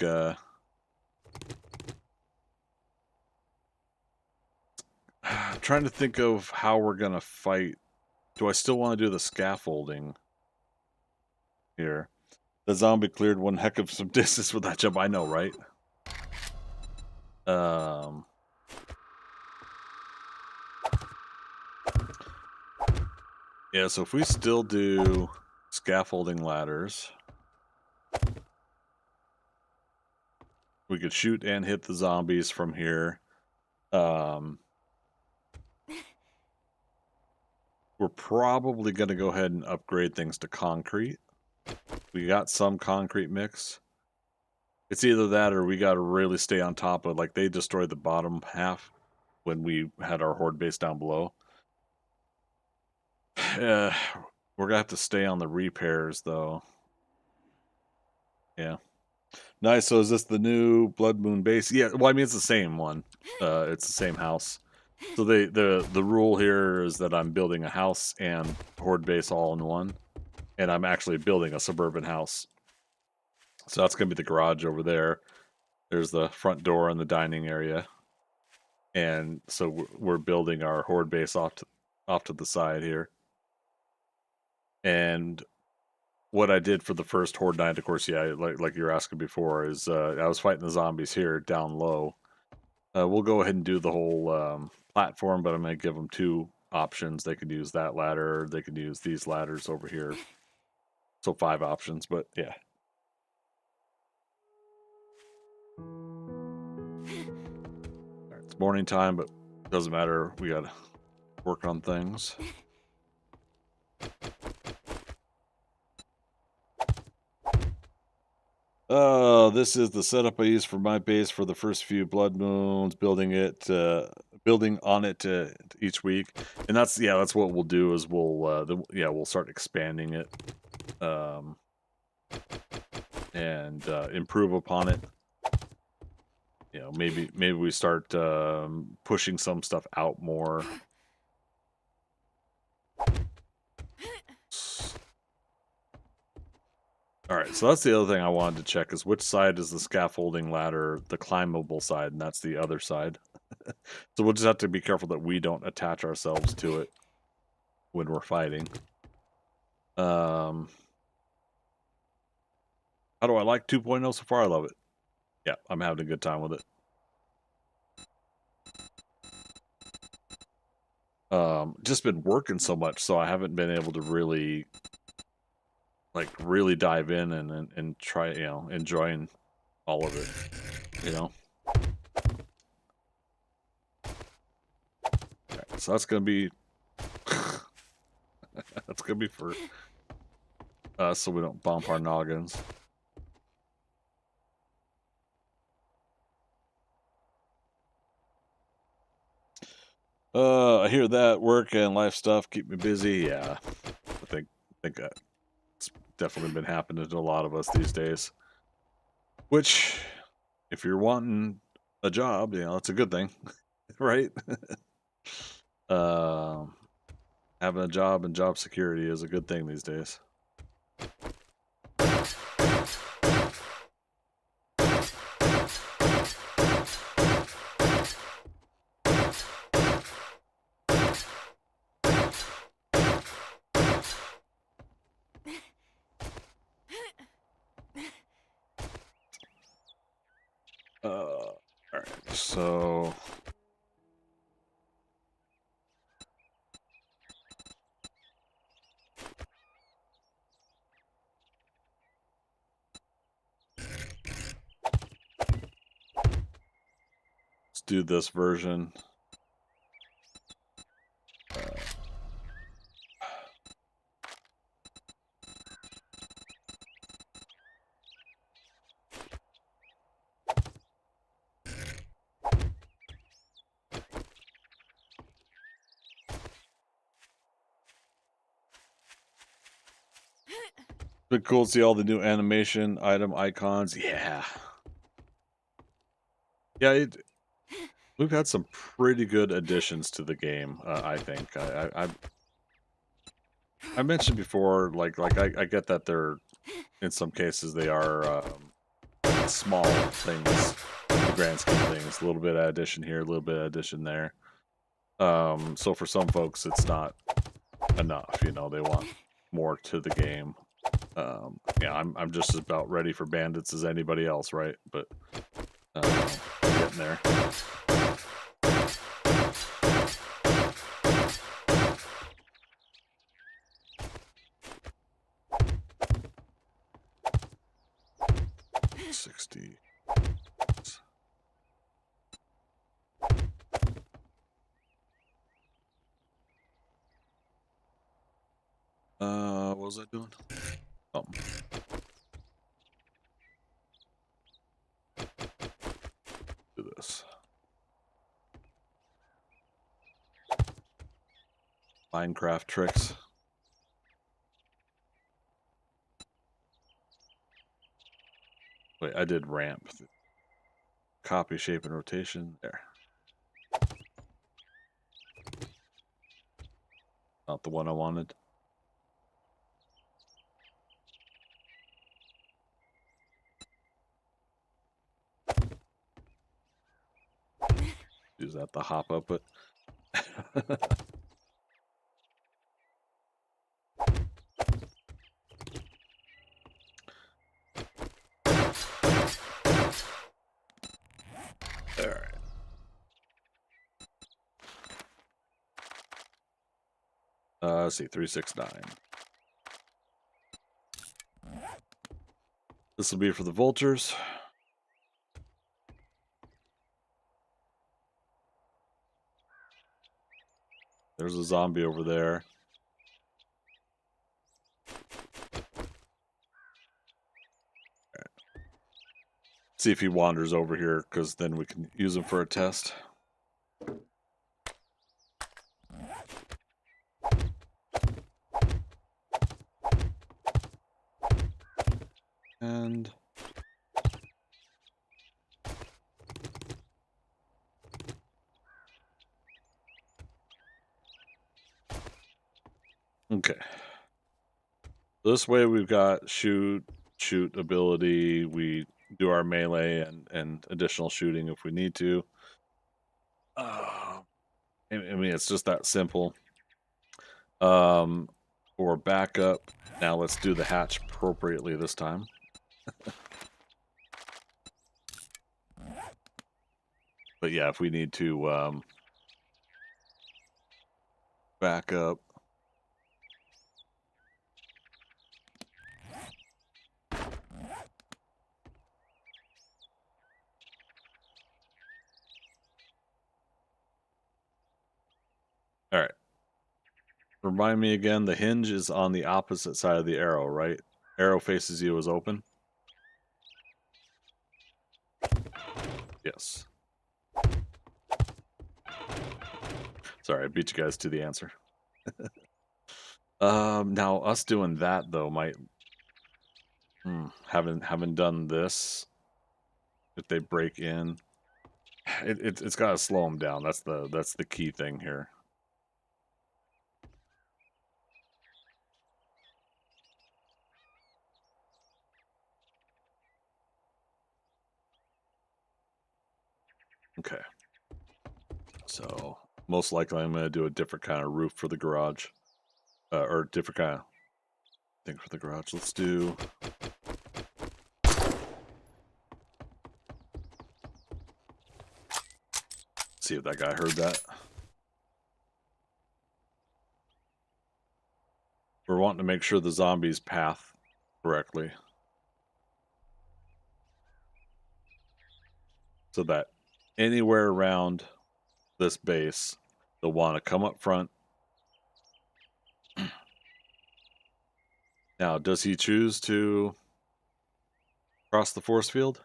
Trying to think of how we're gonna fight. Do I still want to do the scaffolding here? The zombie cleared one heck of some distance with that jump. I know, right? Yeah, so if we still do scaffolding ladders, we could shoot and hit the zombies from here. We're probably going to go ahead and upgrade things to concrete. We got some concrete mix. It's either that or we got to really stay on top of, like, they destroyed the bottom half when we had our horde base down below. We're going to have to stay on the repairs, though. Yeah. Nice. So is this the new Blood Moon base? Yeah, well, I mean, it's the same one. It's the same house. So the rule here is that I'm building a house and horde base all in one. And I'm actually building a suburban house. So that's going to be the garage over there. There's the front door and the dining area. And so we're building our horde base off to the side here. And what I did for the first horde night, of course, yeah, like you were asking before, is I was fighting the zombies here down low. We'll go ahead and do the whole platform, but I'm going to give them two options. They could use that ladder, or they could use these ladders over here. So 5 options, but yeah. All right, it's morning time, but it doesn't matter. We got to work on things. This is the setup I used for my base for the first few blood moons, building on it each week, and that's what we'll do is we'll start expanding it, and improve upon it. You know, maybe we start pushing some stuff out more. All right, so that's the other thing I wanted to check is which side is the scaffolding ladder, the climbable side, and that's the other side. So we'll just have to be careful that we don't attach ourselves to it when we're fighting. How do I like 2.0 so far? I love it. Yeah, I'm having a good time with it. Just been working so much, so I haven't been able to really dive in and try, enjoying all of it, Okay, so that's gonna be for us, so we don't bump our noggins. I hear that work and life stuff keep me busy. Yeah, I think it's definitely been happening to a lot of us these days. Which, if you're wanting a job, it's a good thing, right? Having a job and job security is a good thing these days. All right, so let's do this version. been cool to see all the new animation item icons. Yeah. Yeah, we've had some pretty good additions to the game, I think. I mentioned before, I get that they're, in some cases, they are small things, in the grand scheme of things. A little bit of addition here, a little bit of addition there. So for some folks, it's not enough. You know, they want more to the game. Yeah, I'm just as about ready for bandits as anybody else, right? But getting there. $60. What was I doing? Do this. Minecraft tricks. Wait, I did ramp. Copy, shape, and rotation. There. Not the one I wanted. Use that to hop up it. Alright. Let's see, 369. This will be for the vultures. There's a zombie over there. Right. See if he wanders over here, because then we can use him for a test. And okay. This way we've got shoot ability. We do our melee and additional shooting if we need to. I mean, it's just that simple. For backup, now let's do the hatch appropriately this time. But yeah, if we need to back up. All right. Remind me again, the hinge is on the opposite side of the arrow, right? Arrow faces you as open? Yes. Sorry, I beat you guys to the answer. Now us doing that though might having done this, if they break in, it's got to slow them down. That's the key thing here. Okay. So most likely I'm going to do a different kind of roof for the garage, or different kind of thing for the garage. Let's do. See if that guy heard that. We're wanting to make sure the zombies path correctly, so that anywhere around this base, they'll want to come up front. Now, does he choose to cross the force field?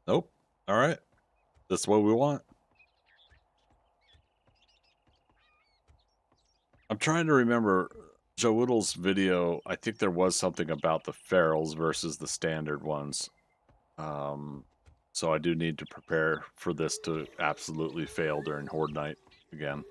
Nope. All right. That's what we want. I'm trying to remember Joe Whittle's video. I think there was something about the ferals versus the standard ones. So I do need to prepare for this to absolutely fail during Horde Night again.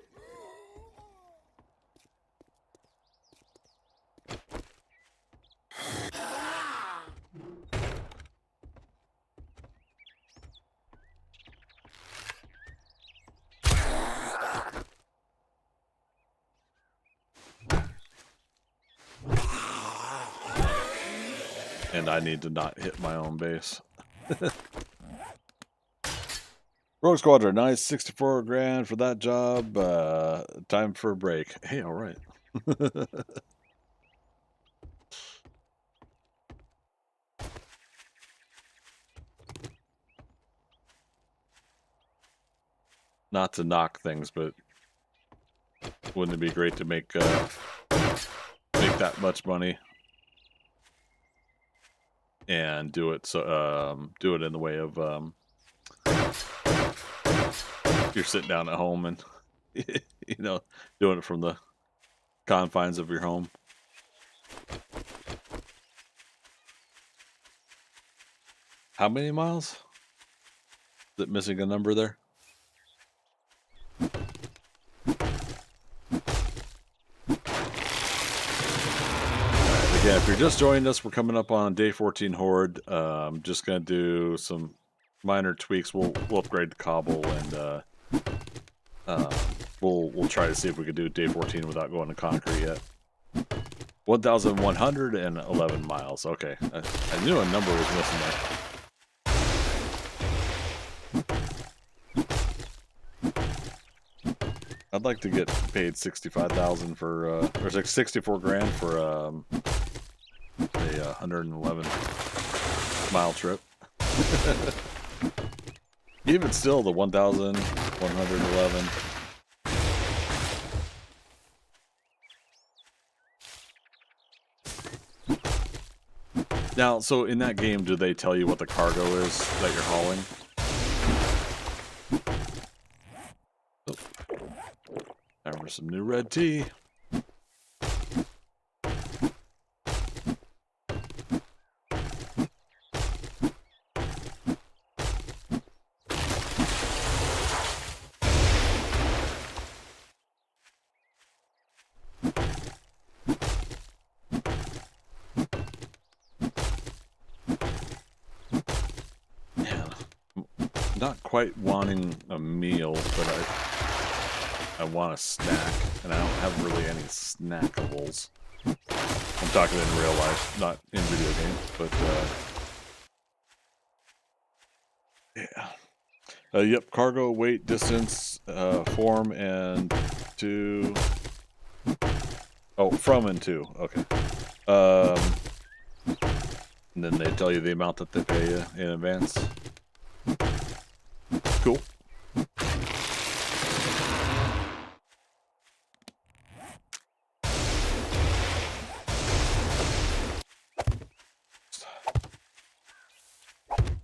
And I need to not hit my own base. Rogue Squadron, nice 64 grand for that job. Time for a break. Hey, all right. Not to knock things, but wouldn't it be great to make that much money and do it do it in the way of you're sitting down at home and you know, doing it from the confines of your home. How many miles? Is it missing a number there? Yeah, if you're just joining us, we're coming up on day 14 Horde. Just gonna do some minor tweaks. We'll upgrade the cobble and we'll try to see if we could do day 14 without going to concrete yet. 1,111 miles. Okay, I knew a number was missing there. I'd like to get paid 65,000 for or 64 grand for a 111 mile trip. Even still, the 1,111. Now, so in that game, do they tell you what the cargo is that you're hauling? Oh. Time for some new red tea. Not quite wanting a meal, but I want a snack, and I don't have really any snackables. I'm talking in real life, not in video games, but yeah. Yep, cargo, weight, distance, form, and to... Oh, from and to, okay. And then they tell you the amount that they pay you in advance. Cool.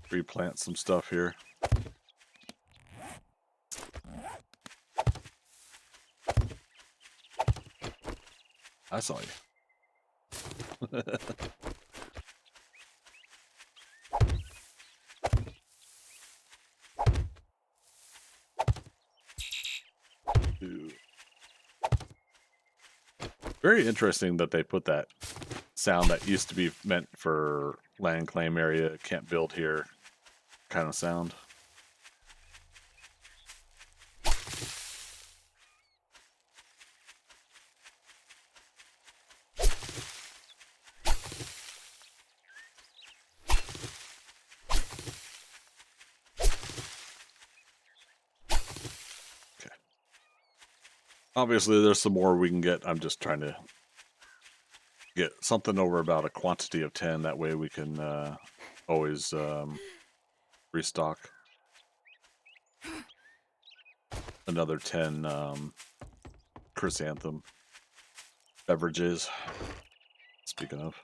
Replant some stuff here. I saw you. Very interesting that they put that sound that used to be meant for land claim area, can't build here kind of sound. Okay. Obviously, there's some more we can get. I'm just trying to get something over about a quantity of 10. That way we can always restock another 10 chrysanthem beverages. Speaking of.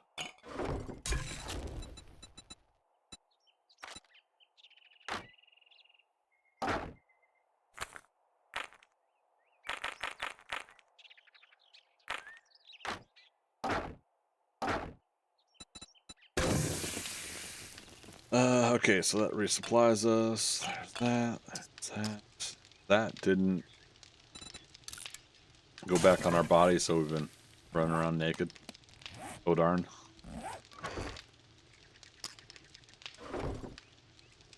Okay, so that resupplies us. There's that. There's that. That didn't go back on our body, so we've been running around naked. Oh darn.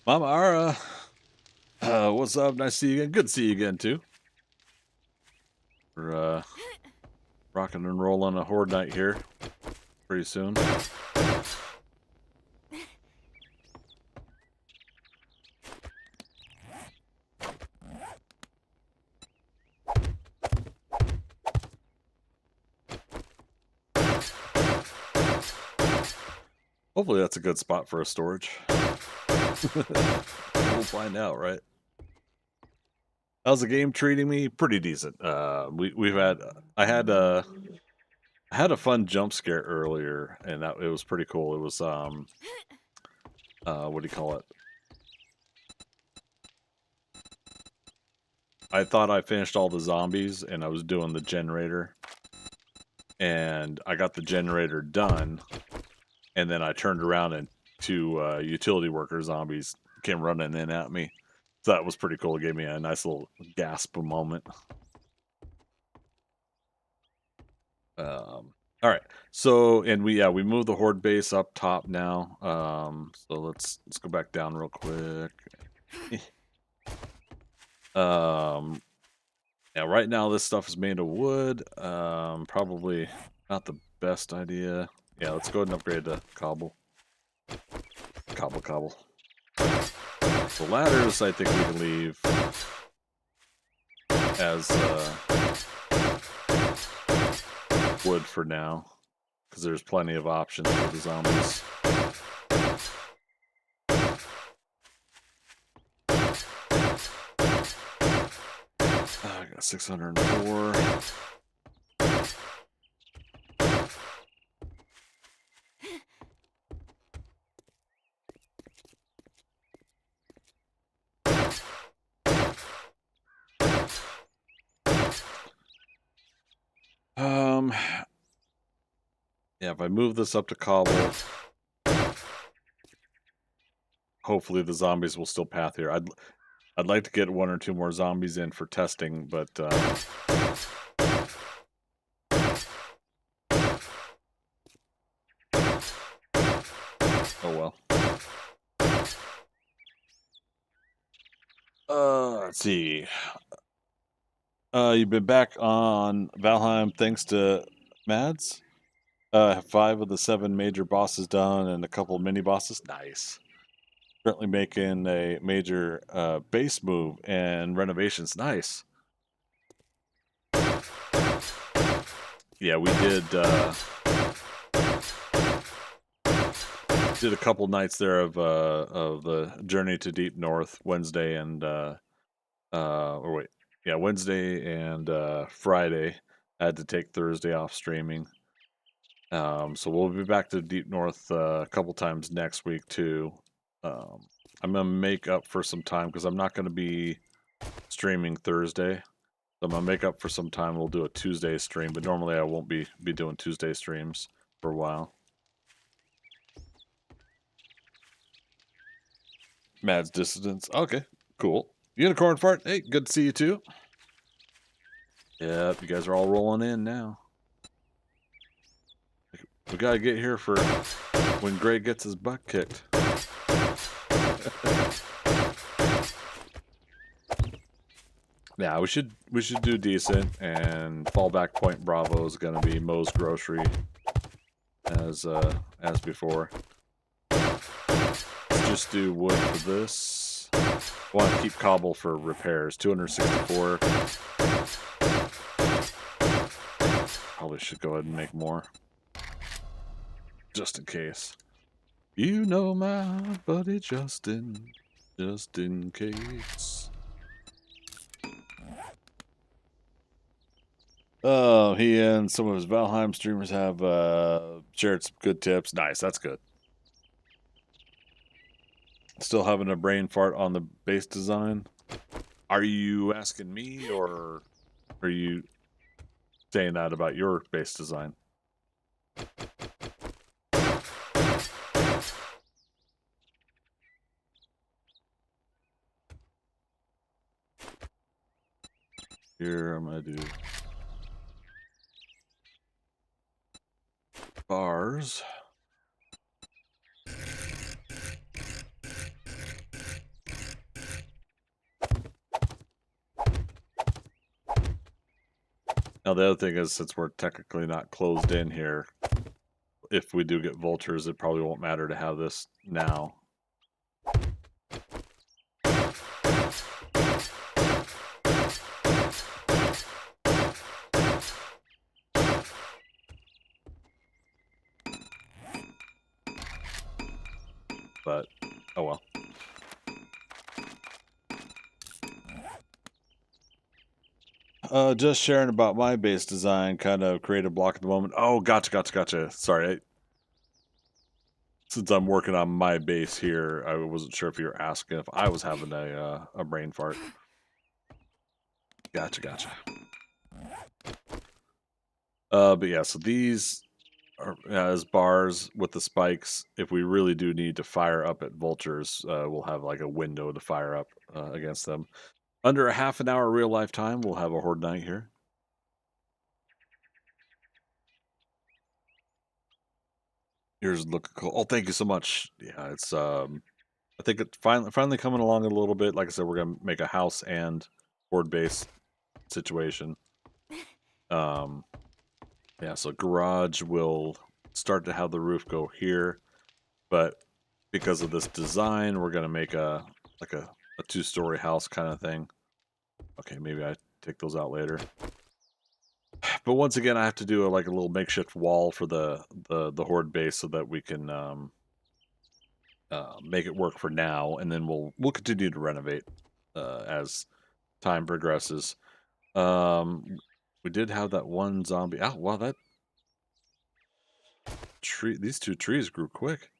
Mama Ara, what's up? Nice to see you again. Good to see you again too. We're rocking and rolling a horde night here pretty soon. Hopefully that's a good spot for a storage. We'll find out, right? How's the game treating me? Pretty decent. We've had I had a fun jump scare earlier, and that it was pretty cool. It was what do you call it? I thought I finished all the zombies, and I was doing the generator, and I got the generator done, and then I turned around and two utility worker zombies came running in at me. So that was pretty cool. It gave me a nice little gasp moment. All right. So, and we moved the horde base up top now. So let's go back down real quick. Yeah, right now this stuff is made of wood. Probably not the best idea. Yeah, let's go ahead and upgrade to cobble. Cobble. The ladders, I think we can leave as wood for now, because there's plenty of options for the zombies. I got 604. Yeah, if I move this up to cobble, hopefully the zombies will still path here. I'd like to get 1 or 2 more zombies in for testing, but oh well. Let's see. You've been back on Valheim thanks to Mads. 5 of the 7 major bosses done and a couple mini bosses. Nice. Currently making a major base move and renovations. Nice. Yeah, we did a couple nights there of the Journey to Deep North Wednesday and Wednesday and Friday. I had to take Thursday off streaming. So we'll be back to Deep North a couple times next week too. I'm gonna make up for some time because I'm not gonna be streaming Thursday. So I'm gonna make up for some time. We'll do a Tuesday stream, but normally I won't be doing Tuesday streams for a while. Mad's Dissidents. Okay, cool. Unicorn Fart. Hey, good to see you too. Yep, you guys are all rolling in now. We gotta get here for when Greg gets his butt kicked. Yeah, we should do decent, and fallback point Bravo is gonna be Moe's Grocery as before. Let's just do wood for this. Want to keep cobble for repairs. 264. Probably should go ahead and make more, just in case. You know my buddy Justin, just in case. Oh, he and some of his Valheim streamers have shared some good tips. Nice, that's good. Still having a brain fart on the base design. Are you asking me, or are you saying that about your base design? want to do bars. Now the other thing is, since we're technically not closed in here, if we do get vultures, it probably won't matter to have this now. But, oh well. Just sharing about my base design, kind of creative block at the moment. Oh, gotcha. Sorry. Since I'm working on my base here, I wasn't sure if you were asking if I was having a brain fart. Gotcha. But yeah, so these are as bars with the spikes. If we really do need to fire up at vultures, we'll have like a window to fire up against them. Under a half an hour real life time, we'll have a horde night here. Here's looking cool. Oh, thank you so much. Yeah, it's I think it's finally coming along a little bit. Like I said, we're gonna make a house and horde base situation. Yeah, so garage will start to have the roof go here, but because of this design, we're gonna make a two-story house kind of thing. Okay, maybe I take those out later. But once again, I have to do a little makeshift wall for the horde base so that we can make it work for now, and then we'll continue to renovate as time progresses. We did have that one zombie. Oh, wow, that tree. These two trees grew quick.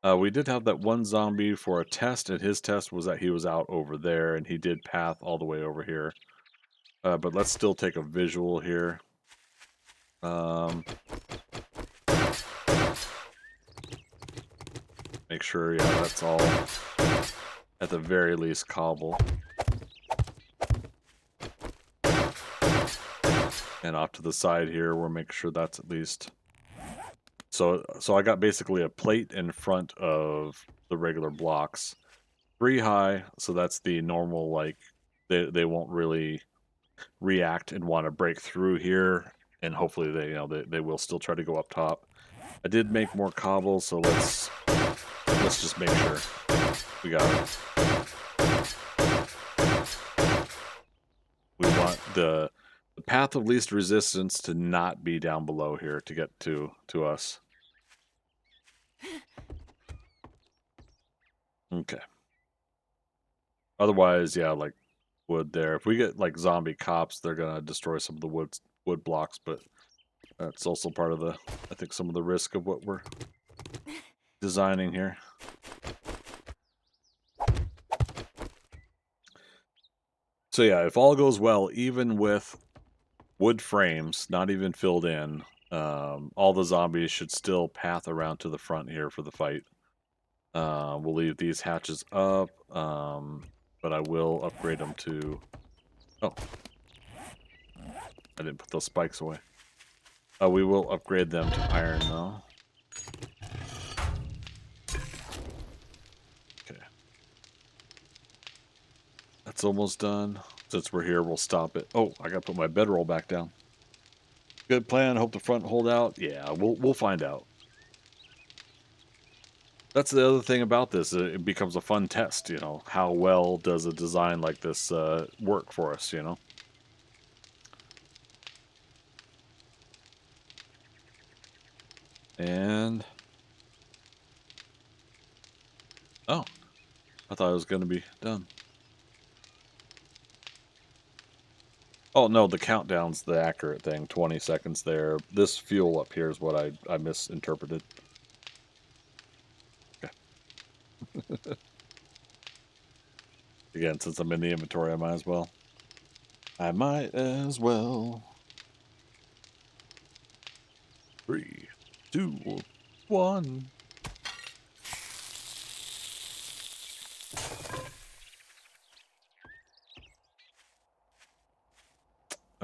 We did have that one zombie for a test, and his test was that he was out over there, and he did path all the way over here. But let's still take a visual here. Make sure, yeah, that's all at the very least cobble. And off to the side here, we'll make sure that's at least... So I got basically a plate in front of the regular blocks. 3 high, so that's the normal, like, they won't really react and want to break through here, and hopefully they will still try to go up top. I did make more cobble, so let's just make sure we got it. We want the path of least resistance to not be down below here to get to us. Okay. Otherwise, yeah, like wood there. If we get like zombie cops, they're gonna destroy some of the wood blocks, but that's also part of I think some of the risk of what we're designing here. So yeah, if all goes well, even with wood frames, not even filled in, all the zombies should still path around to the front here for the fight. We'll leave these hatches up, but I will upgrade them to... Oh. I didn't put those spikes away. We will upgrade them to iron, though. Okay. That's almost done. Since we're here, we'll stop it. Oh, I gotta put my bedroll back down. Good plan. Hope the front hold out. Yeah, we'll find out. That's the other thing about this. It becomes a fun test, you know. How well does a design like this work for us, you know? And... Oh. I thought it was going to be done. Oh, no, the countdown's the accurate thing. 20 seconds there. This fuel up here is what I misinterpreted. Okay. Again, since I'm in the inventory, I might as well. 3, 2, 1.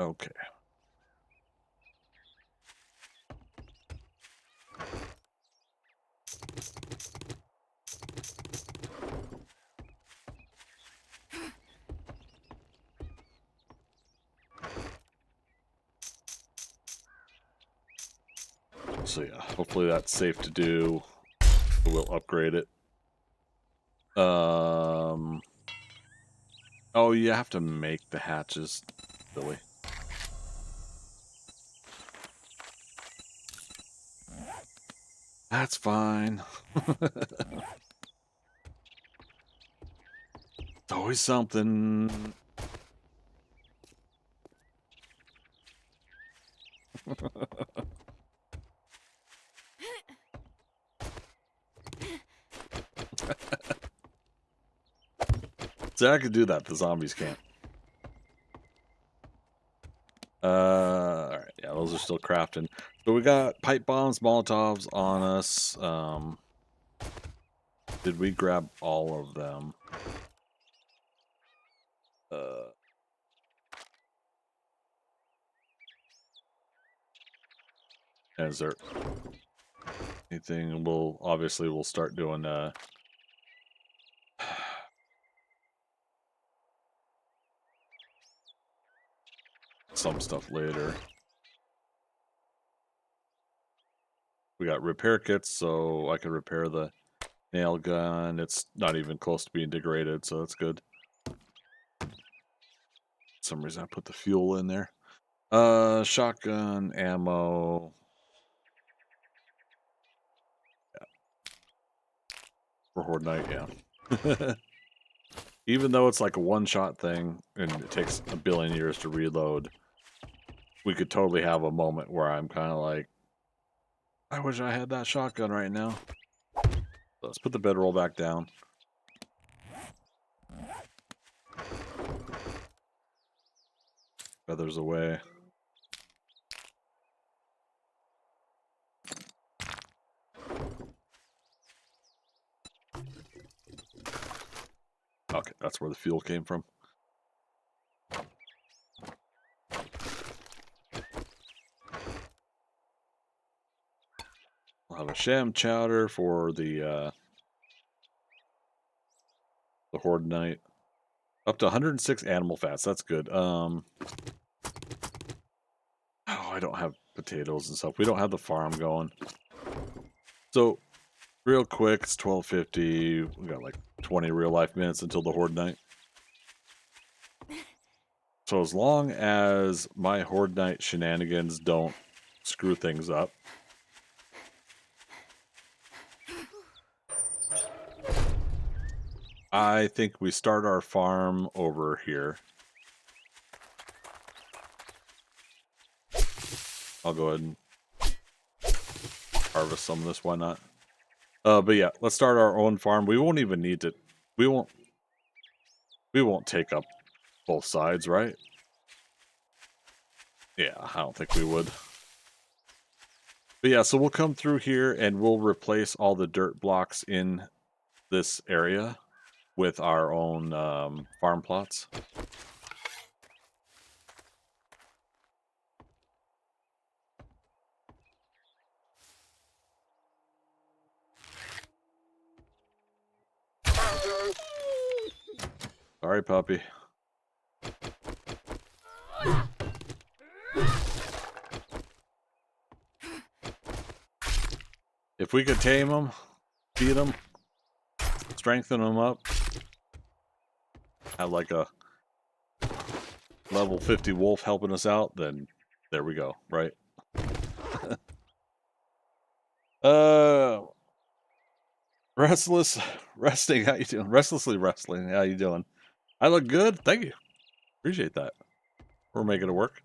Okay. So yeah, hopefully that's safe to do. We'll upgrade it. Oh, you have to make the hatches, Billy. That's fine. It's always something. See, I could do that. The zombies can't. Alright, yeah, those are still crafting. So we got pipe bombs, Molotovs on us. Did we grab all of them? Is there anything? Obviously we'll start doing some stuff later. We got repair kits, so I can repair the nail gun. It's not even close to being degraded, so that's good. For some reason I put the fuel in there. Shotgun ammo. Yeah. For Horde Night, yeah. Even though it's like a one-shot thing and it takes a billion years to reload, we could totally have a moment where I'm kind of like, I wish I had that shotgun right now. Let's put the bedroll back down. Feathers away. Okay, that's where the fuel came from. We'll have a sham chowder for the Horde Night. Up to 106 animal fats. That's good. Oh, I don't have potatoes and stuff. We don't have the farm going. So, real quick, it's 12:50. We got like 20 real life minutes until the Horde Night. So as long as my Horde Night shenanigans don't screw things up, I think we start our farm over here. I'll go ahead and harvest some of this, why not? But yeah, let's start our own farm. We won't even need to, we won't take up both sides, right? Yeah, I don't think we would. But yeah, so we'll come through here and we'll replace all the dirt blocks in this area with our own farm plots. Sorry, puppy. If we could tame them, feed them, strengthen them up, have like a level 50 wolf helping us out, then there we go, right? Resting, how you doing? Restlessly wrestling, how you doing? I look good, thank you. Appreciate that. We're making it work.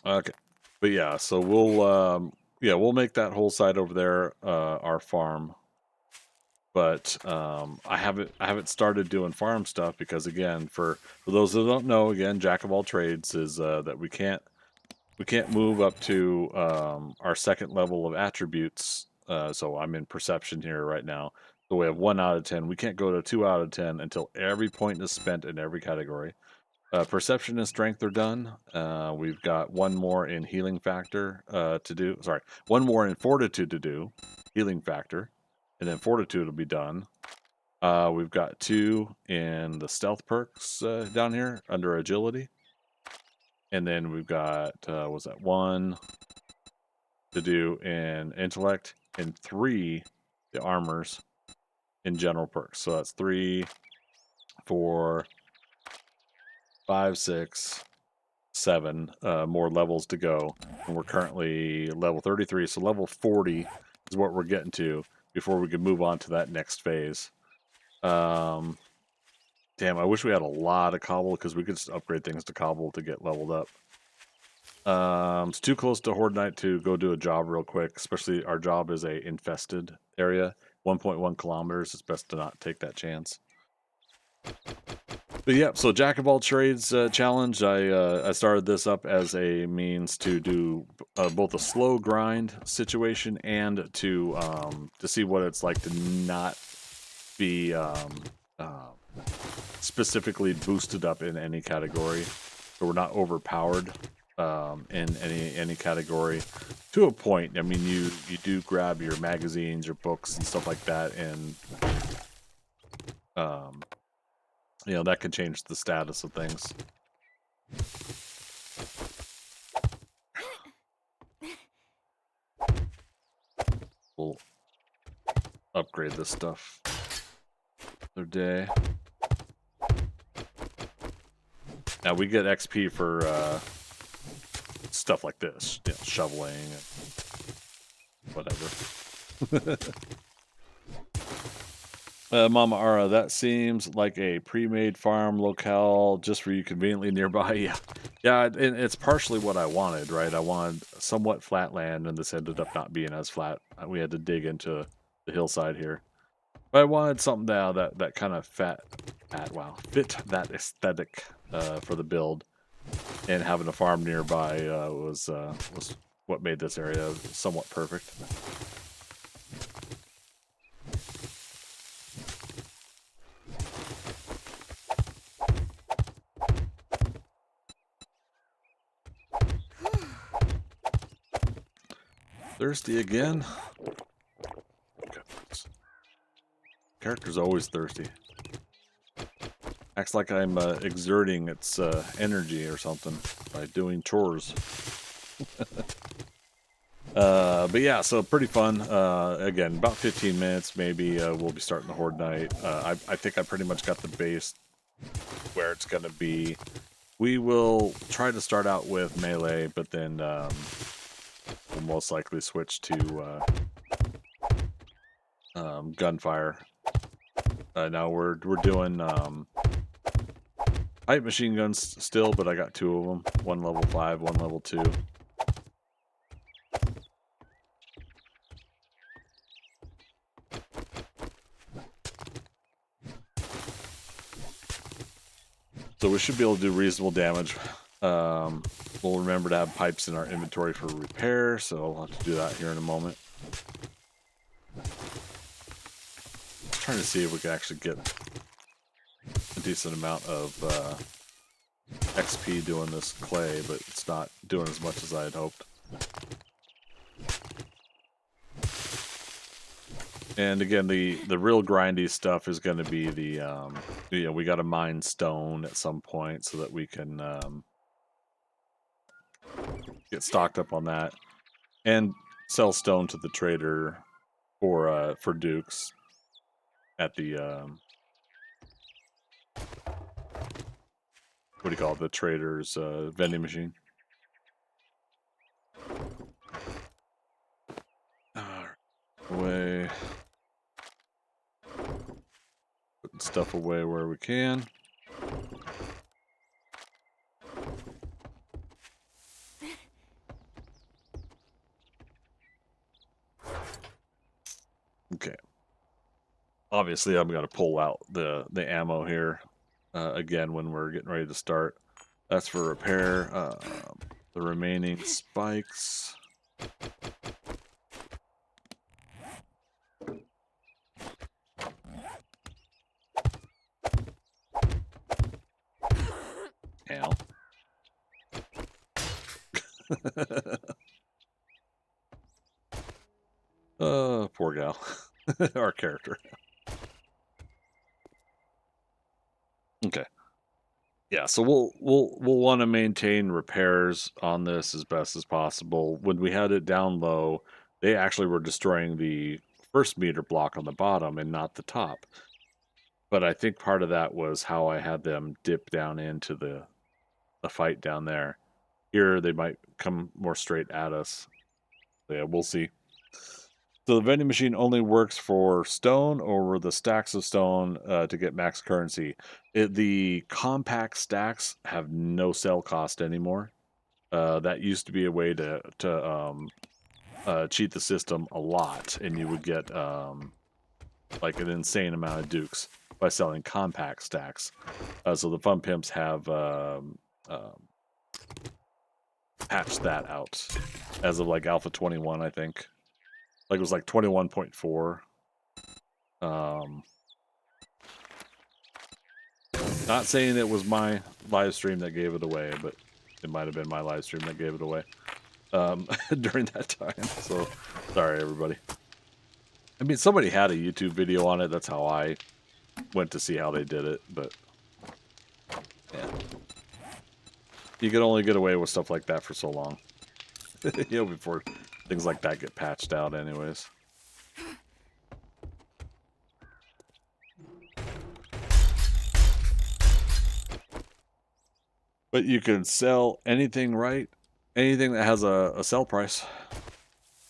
Okay, but yeah, so we'll make that whole side over there our farm. But I haven't started doing farm stuff because again, for those that don't know, again, jack of all trades is that we can't move up to our second level of attributes. So I'm in perception here right now. So we have 1 out of 10. We can't go to 2 out of 10 until every point is spent in every category. Perception and strength are done. We've got 1 more in healing factor to do. Sorry, 1 more in fortitude to do, healing factor, and then fortitude will be done. We've got 2 in the stealth perks down here under agility, and then we've got was that 1 to do in intellect, and 3 the armors in general perks. So that's 3, 4, 5, 6, 7 more levels to go, and we're currently level 33. So level 40 is what we're getting to before we can move on to that next phase. Damn, I wish we had a lot of cobble because we could just upgrade things to cobble to get leveled up. It's too close to Horde Night to go do a job real quick, especially our job is a infested area, 1.1 kilometers. It's best to not take that chance. But yeah, so Jack of all trades challenge. I started this up as a means to do both a slow grind situation and to see what it's like to not be specifically boosted up in any category, so we're not overpowered in any category. To a point, I mean, you do grab your magazines, your books, and stuff like that, and you know, that can change the status of things. We'll upgrade this stuff another day. Now we get XP for stuff like this, you know, shoveling and whatever. Mama Ara, that seems like a pre-made farm locale just for you conveniently nearby. Yeah, and it's partially what I wanted, right? I wanted somewhat flat land, and this ended up not being as flat. We had to dig into the hillside here. But I wanted something now that kind of fit that aesthetic for the build, and having a farm nearby was what made this area somewhat perfect. Thirsty again? Goodness. Character's always thirsty. Acts like I'm exerting its energy or something by doing chores. But yeah, so pretty fun. Again, about 15 minutes maybe we'll be starting the Horde Night. I think I pretty much got the base where it's going to be. We will try to start out with melee, but then we'll most likely switch to gunfire. Now we're doing hype machine guns still, but I got 2 of them. 1 level 5, 1 level 2. So we should be able to do reasonable damage. We'll remember to have pipes in our inventory for repair, so I'll have to do that here in a moment. I'm trying to see if we can actually get a decent amount of XP doing this clay, but it's not doing as much as I had hoped. And again, the real grindy stuff is going to be the you know, we got to mine stone at some point so that we can get stocked up on that, and sell stone to the trader for dukes at the what do you call it? The trader's vending machine. Away. Putting stuff away where we can. Okay. Obviously, I'm going to pull out the ammo here again when we're getting ready to start. That's for repair. The remaining spikes. Ow. Poor gal. Our character. Okay. Yeah, so we'll want to maintain repairs on this as best as possible. When we had it down low, they actually were destroying the first meter block on the bottom and not the top. But I think part of that was how I had them dip down into the fight down there. Here they might come more straight at us. So yeah, we'll see. So the vending machine only works for stone or the stacks of stone to get max currency. The compact stacks have no sell cost anymore. That used to be a way to cheat the system a lot, and you would get like an insane amount of dukes by selling compact stacks. So the fun pimps have patched that out as of like Alpha 21, I think. Like it was like 21.4. Not saying it was my live stream that gave it away, but it might have been my live stream that gave it away during that time. So sorry, everybody. I mean, somebody had a YouTube video on it. That's how I went to see how they did it. But yeah, you can only get away with stuff like that for so long, before things like that get patched out, anyways. But you can sell anything, right? Anything that has a sell price.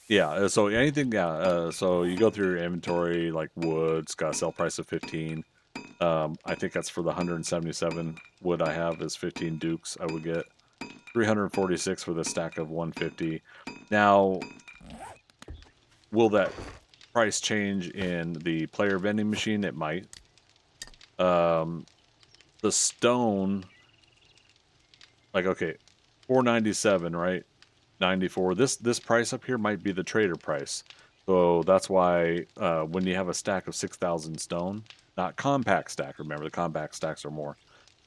Yeah, so anything, yeah. So you go through your inventory, like wood, it's got a sell price of 15. I think that's for the 177 wood I have is 15 dukes I would get. 346 with a stack of 150. Now, will that price change in the player vending machine? It might. The stone, like, okay, 497, right? 94. This price up here might be the trader price. So that's why when you have a stack of 6,000 stone, not compact stack, remember the compact stacks are more.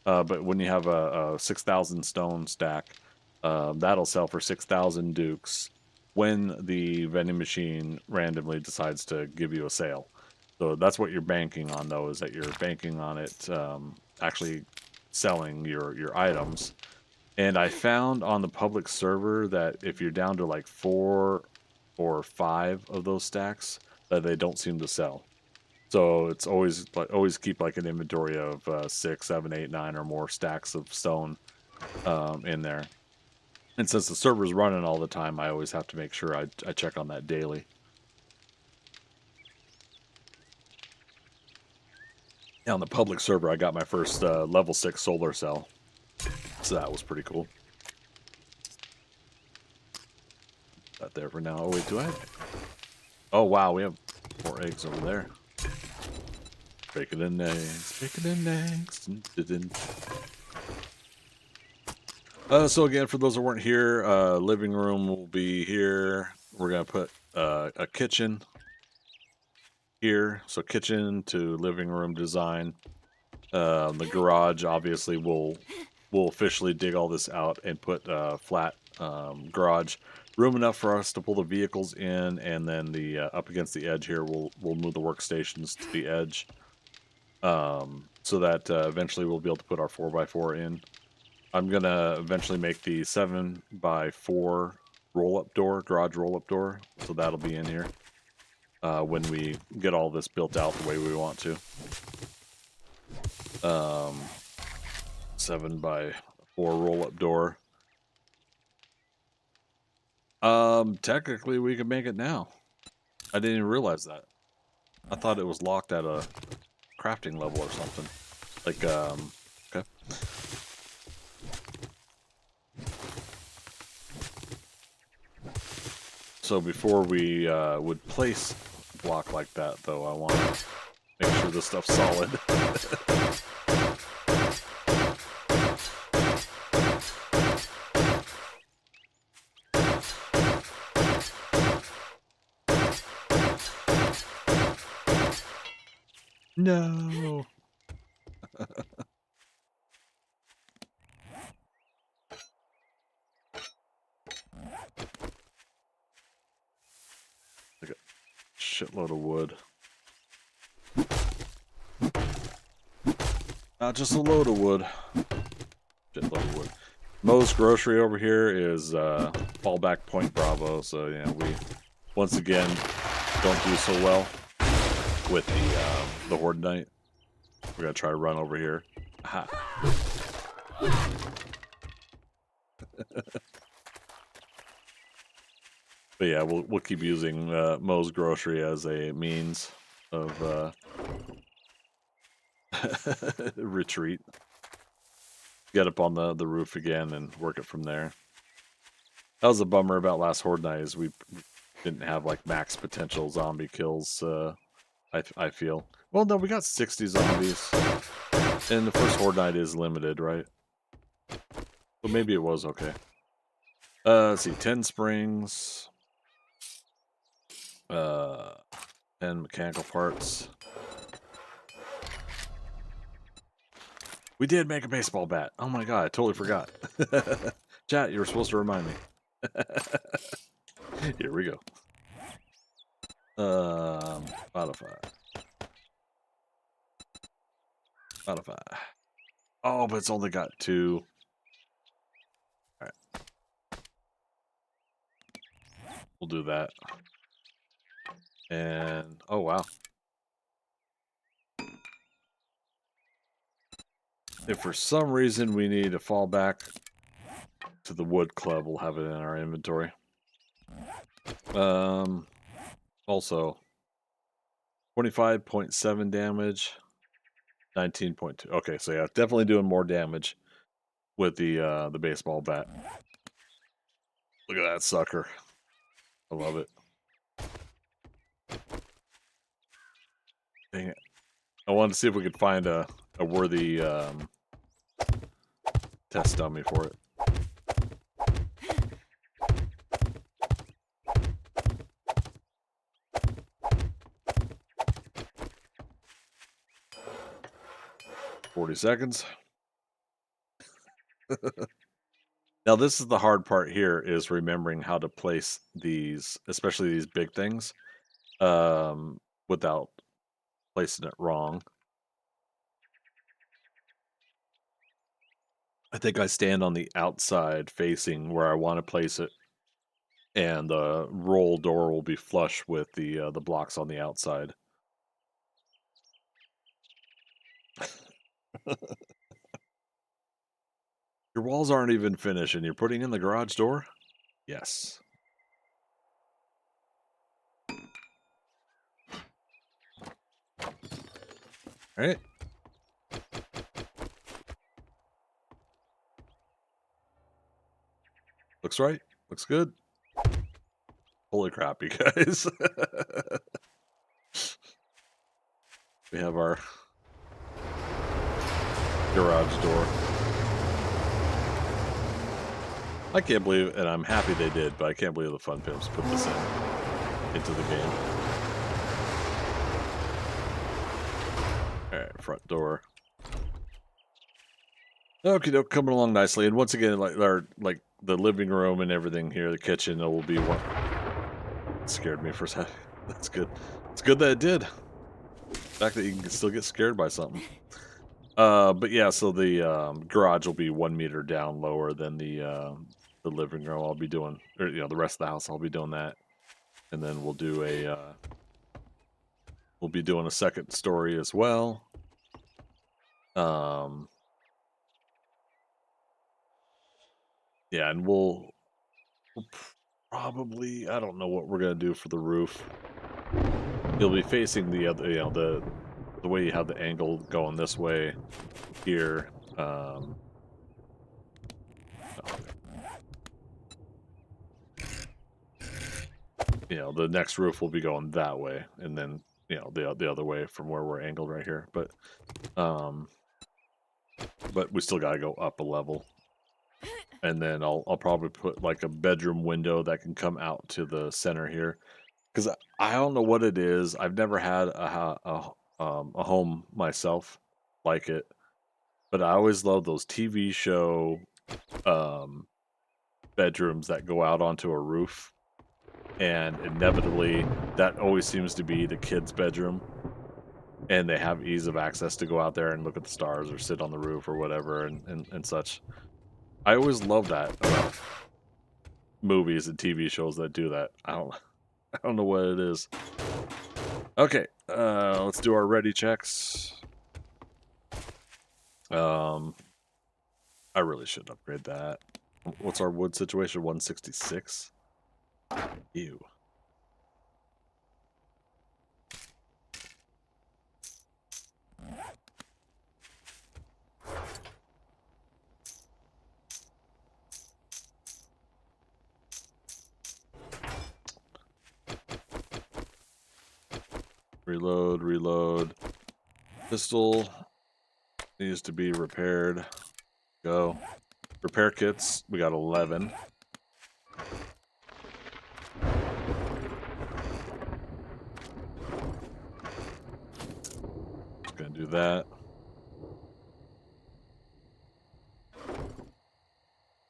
But when you have a 6,000 stone stack, that'll sell for 6,000 dukes when the vending machine randomly decides to give you a sale. So that's what you're banking on, though, is that you're banking on it actually selling your items. And I found on the public server that if you're down to like 4 or 5 of those stacks, that they don't seem to sell. So it's always keep like an inventory of 6, 7, 8, 9 or more stacks of stone in there. And since the server's running all the time, I always have to make sure I check on that daily. Now, on the public server, I got my first level 6 solar cell. So that was pretty cool. That there for now. Oh, wait, do I have... Oh, wow, we have 4 eggs over there. Bacon and eggs. Bacon and eggs. So again, for those that weren't here, living room will be here. We're going to put a kitchen here. So kitchen to living room design. The garage, obviously, we'll officially dig all this out and put a flat garage. Room enough for us to pull the vehicles in, and then the up against the edge here, we'll move the workstations to the edge, so that eventually we'll be able to put our 4x4 in. I'm gonna eventually make the 7x4 roll-up door, garage roll-up door, so that'll be in here when we get all this built out the way we want to. 7x4 roll-up door. Technically we can make it now. I didn't even realize that. I thought it was locked at a crafting level or something. Like, okay. So before we would place a block like that, though, I want to make sure this stuff's solid. No. shitload of wood. Not just a load of wood. Shitload of wood. Moe's Grocery over here is fallback point Bravo. So yeah, we once again don't do so well with the Horde Night. We're gonna try to run over here. Aha. But yeah, we'll keep using Moe's Grocery as a means of retreat. Get up on the roof again and work it from there. That was a bummer about last Horde Night, is we didn't have like max potential zombie kills. I feel. Well, no, we got 60 zombies, and the first Horde Night is limited, right? So maybe it was okay. Let's see, 10 springs, 10 mechanical parts. We did make a baseball bat. Oh my god, I totally forgot. Chat, you were supposed to remind me. Here we go. Modify. Modify. Oh, but it's only got 2. Alright. We'll do that. And, oh wow. If for some reason we need to fall back to the wood club, we'll have it in our inventory. Also, 25.7 damage, 19.2. Okay, so yeah, definitely doing more damage with the baseball bat. Look at that sucker. I love it. Dang it. I wanted to see if we could find a worthy test dummy for it. $40 seconds. Now this is the hard part here, is remembering how to place these, especially these big things, without placing it wrong. I think I stand on the outside facing where I want to place it, and the roll door will be flush with the blocks on the outside. Your walls aren't even finished, and you're putting in the garage door? Yes. All right. Looks right. Looks good. Holy crap, you guys. We have our garage door. I can't believe, and I'm happy they did, but I can't believe the Fun Pimps put this into the game. Alright, front door. Okay, they're coming along nicely, and once again, like the living room and everything here, the kitchen, it will be one. It scared me for a second. That's good. It's good that it did. The fact that you can still get scared by something. But yeah, so the garage will be 1 meter down lower than the living room. I'll be doing, or the rest of the house. I'll be doing that, and then we'll do we'll be doing a second story as well. Yeah, and we'll probably, I don't know what we're gonna do for the roof. You'll be facing the other, the way you have the angle going this way here. The next roof will be going that way, and then the other way from where we're angled right here. But we still gotta go up a level, and then I'll probably put like a bedroom window that can come out to the center here, because I don't know what it is. I've never had a home myself like it, but I always love those TV show bedrooms that go out onto a roof. and inevitably that always seems to be the kid's bedroom, and they have ease of access to go out there and look at the stars or sit on the roof or whatever and such. I always love that about movies and TV shows that do that. I don't know what it is. Okay, let's do our ready checks. I really should upgrade that. What's our wood situation? 166. Ew. Reload. Pistol needs to be repaired. Go. Repair kits, we got 11. Just gonna do that.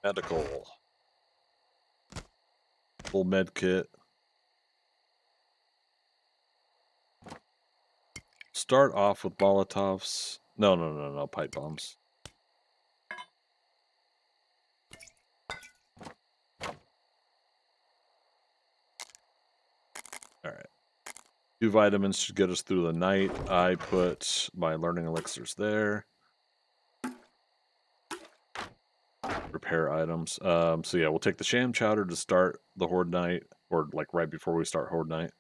Medical. Full med kit. Start off with Molotovs. No, pipe bombs. Alright. 2 vitamins should get us through the night. I put my learning elixirs there. Repair items. So yeah, we'll take the sham chowder to start the horde night, or like right before we start horde night.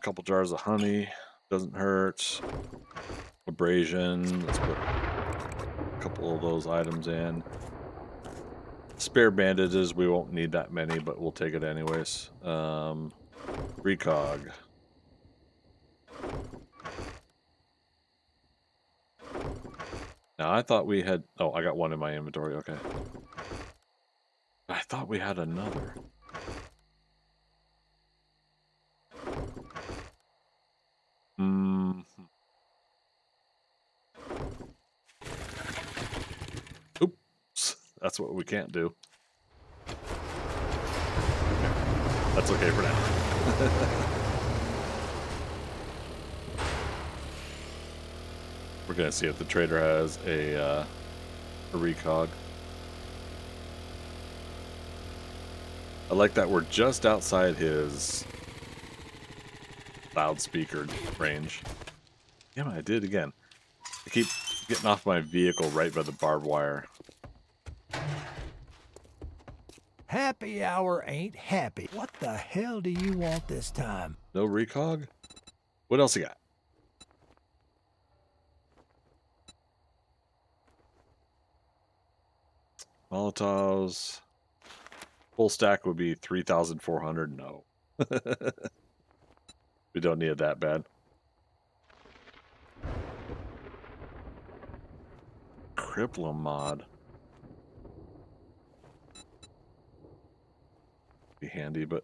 Couple jars of honey, doesn't hurt. Abrasion, let's put a couple of those items in. Spare bandages, we won't need that many, but we'll take it anyways. Recog. Now I thought we had, oh, I got one in my inventory, okay. I thought we had another. Oops, that's what we can't do. That's okay for now. We're gonna see if the trader has a recog. I like that we're just outside his loudspeaker range. Damn it, I did it again. I keep getting off my vehicle right by the barbed wire. Happy hour ain't happy. What the hell do you want this time? No recog? What else you got? Molotovs. Full stack would be 3,400. No. We don't need it that bad. Crippler mod. Be handy, but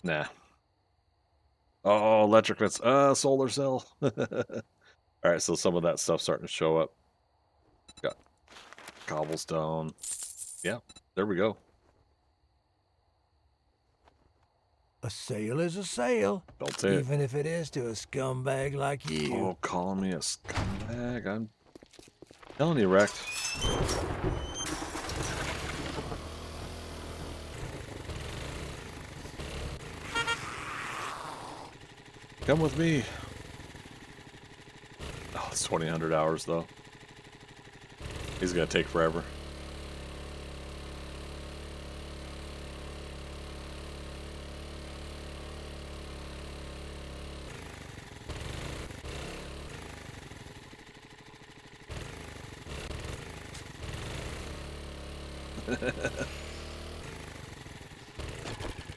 nah. Oh, electric fence. Solar cell. Alright, so some of that stuff's starting to show up. Got cobblestone. Yeah, there we go. A sale is a sale. Don't say it. Even if it is to a scumbag like you. Oh, calling me a scumbag. I'm telling you, Wrecked. Come with me. Oh, it's 2,000 hours, though. He's gonna take forever.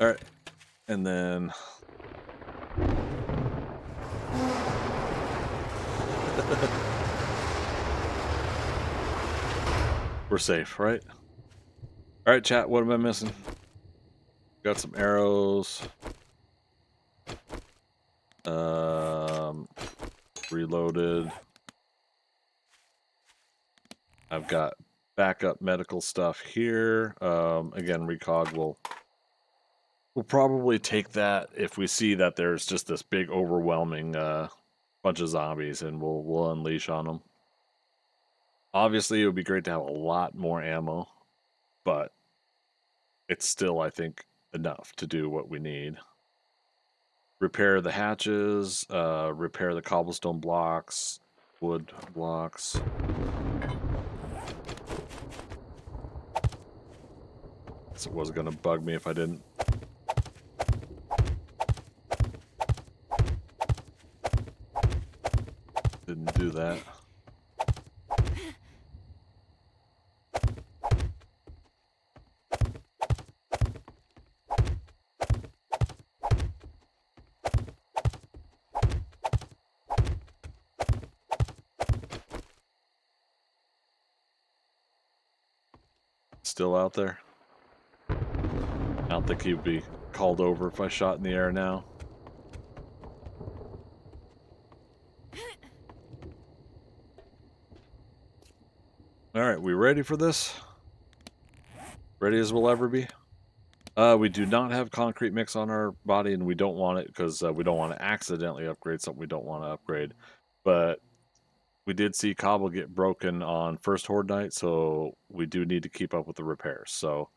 All right, and then we're safe, right? All right, chat. What am I missing? Got some arrows. Reloaded. I've got backup medical stuff here. Again, recog will we'll probably take that if we see that there's just this big overwhelming bunch of zombies, and we'll unleash on them. Obviously, it would be great to have a lot more ammo, but it's still, I think, enough to do what we need. Repair the hatches, repair the cobblestone blocks, wood blocks. It was going to bug me if I didn't. Didn't do that. Still out there? I don't think he'd be called over if I shot in the air now. Alright, we ready for this? Ready as we'll ever be? We do not have concrete mix on our body, and we don't want it because we don't want to accidentally upgrade something we don't want to upgrade. But we did see cobble get broken on first horde night, so we do need to keep up with the repairs. So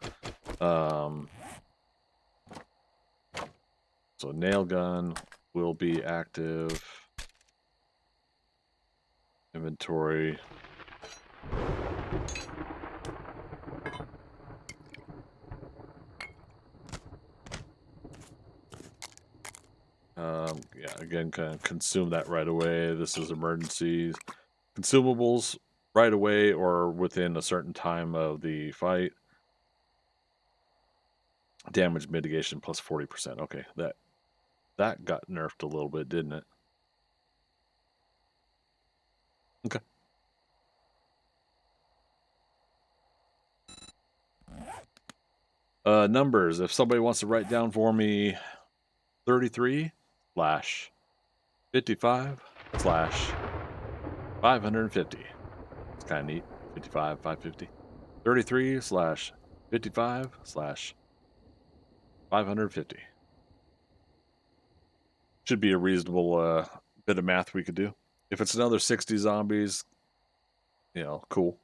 nail gun will be active. Inventory. Yeah, again, kind of consume that right away. This is emergencies. Consumables right away or within a certain time of the fight. Damage mitigation plus 40%. Okay, that got nerfed a little bit, didn't it? Okay. Numbers. If somebody wants to write down for me 33/55/550. It's kind of neat. 55/550. 33/55/550. Should be a reasonable bit of math we could do. If it's another 60 zombies, you know, cool.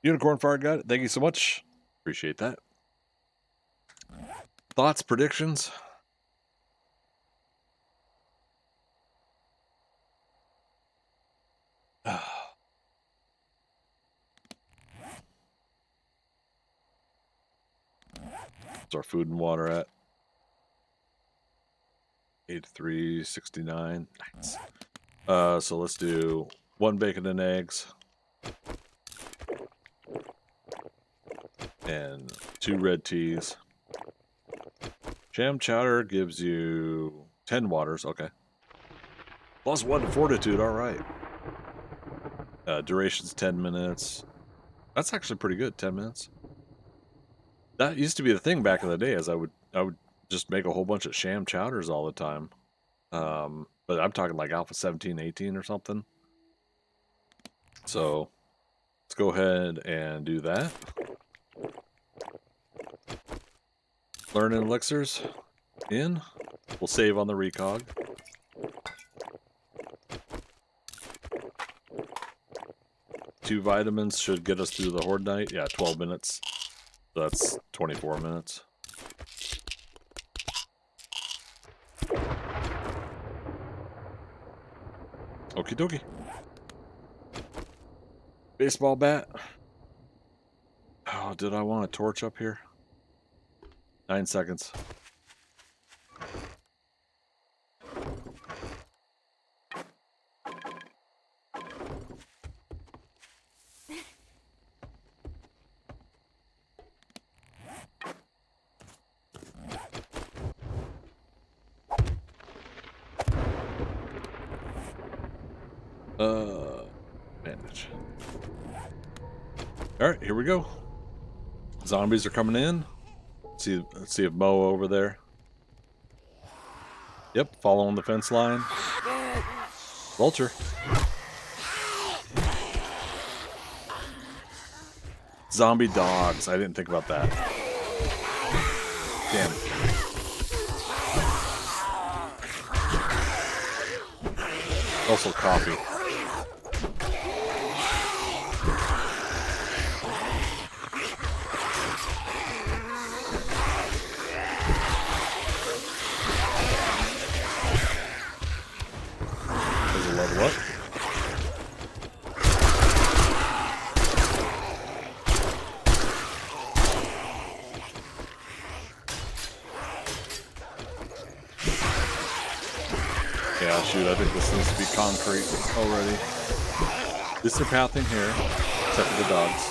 Unicorn Fire got it. Thank you so much. Appreciate that. Thoughts, predictions? What's our food and water at? 83.69. Nice. So let's do 1 bacon and eggs. And 2 red teas. Jam chowder gives you 10 waters. Okay. Plus 1 to fortitude. All right. Duration's 10 minutes. That's actually pretty good. 10 minutes. That used to be the thing back in the day, as I would just make a whole bunch of sham chowders all the time. But I'm talking like Alpha 17, 18 or something. So let's go ahead and do that. Learning elixirs in. We'll save on the recog. Two vitamins should get us through the horde night. Yeah, 12 minutes. So that's 24 minutes. Okie dokie. Baseball bat. Oh, did I want a torch up here? 9 seconds. Bandage. Alright, here we go. Zombies are coming in. Let's see if Mo over there. Yep, following the fence line. Vulture. Zombie dogs. I didn't think about that. Damn. Also coffee. There's a level up. Yeah, shoot, I think this needs to be concrete already. Is there pathing here, except for the dogs?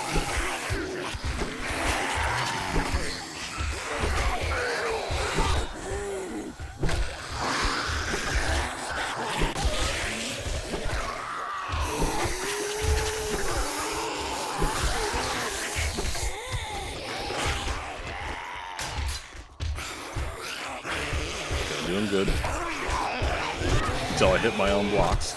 Okay, doing good. Until I hit my own blocks.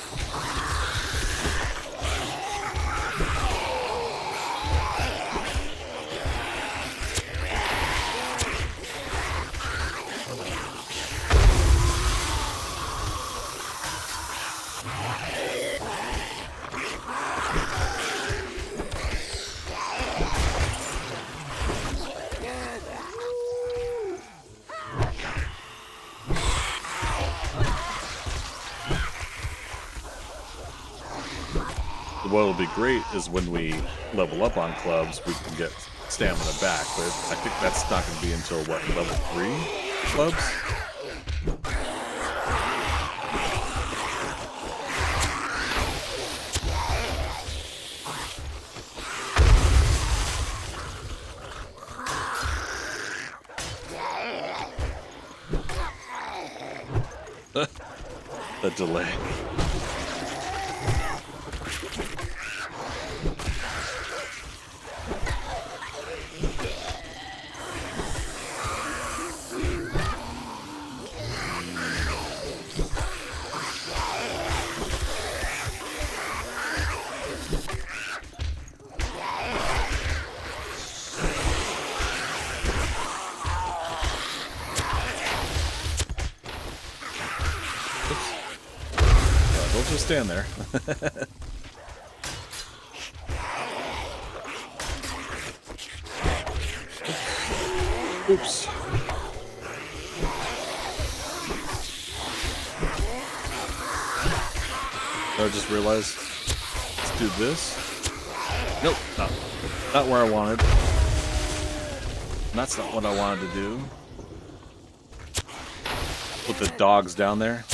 What'll be great is when we level up on clubs, we can get stamina back, but I think that's not going to be until, what, level 3 clubs? The delay. Don't just stand there. Oops. I just realized. Let's do this. Nope, not where I wanted. That's not what I wanted to do. Put the dogs down there.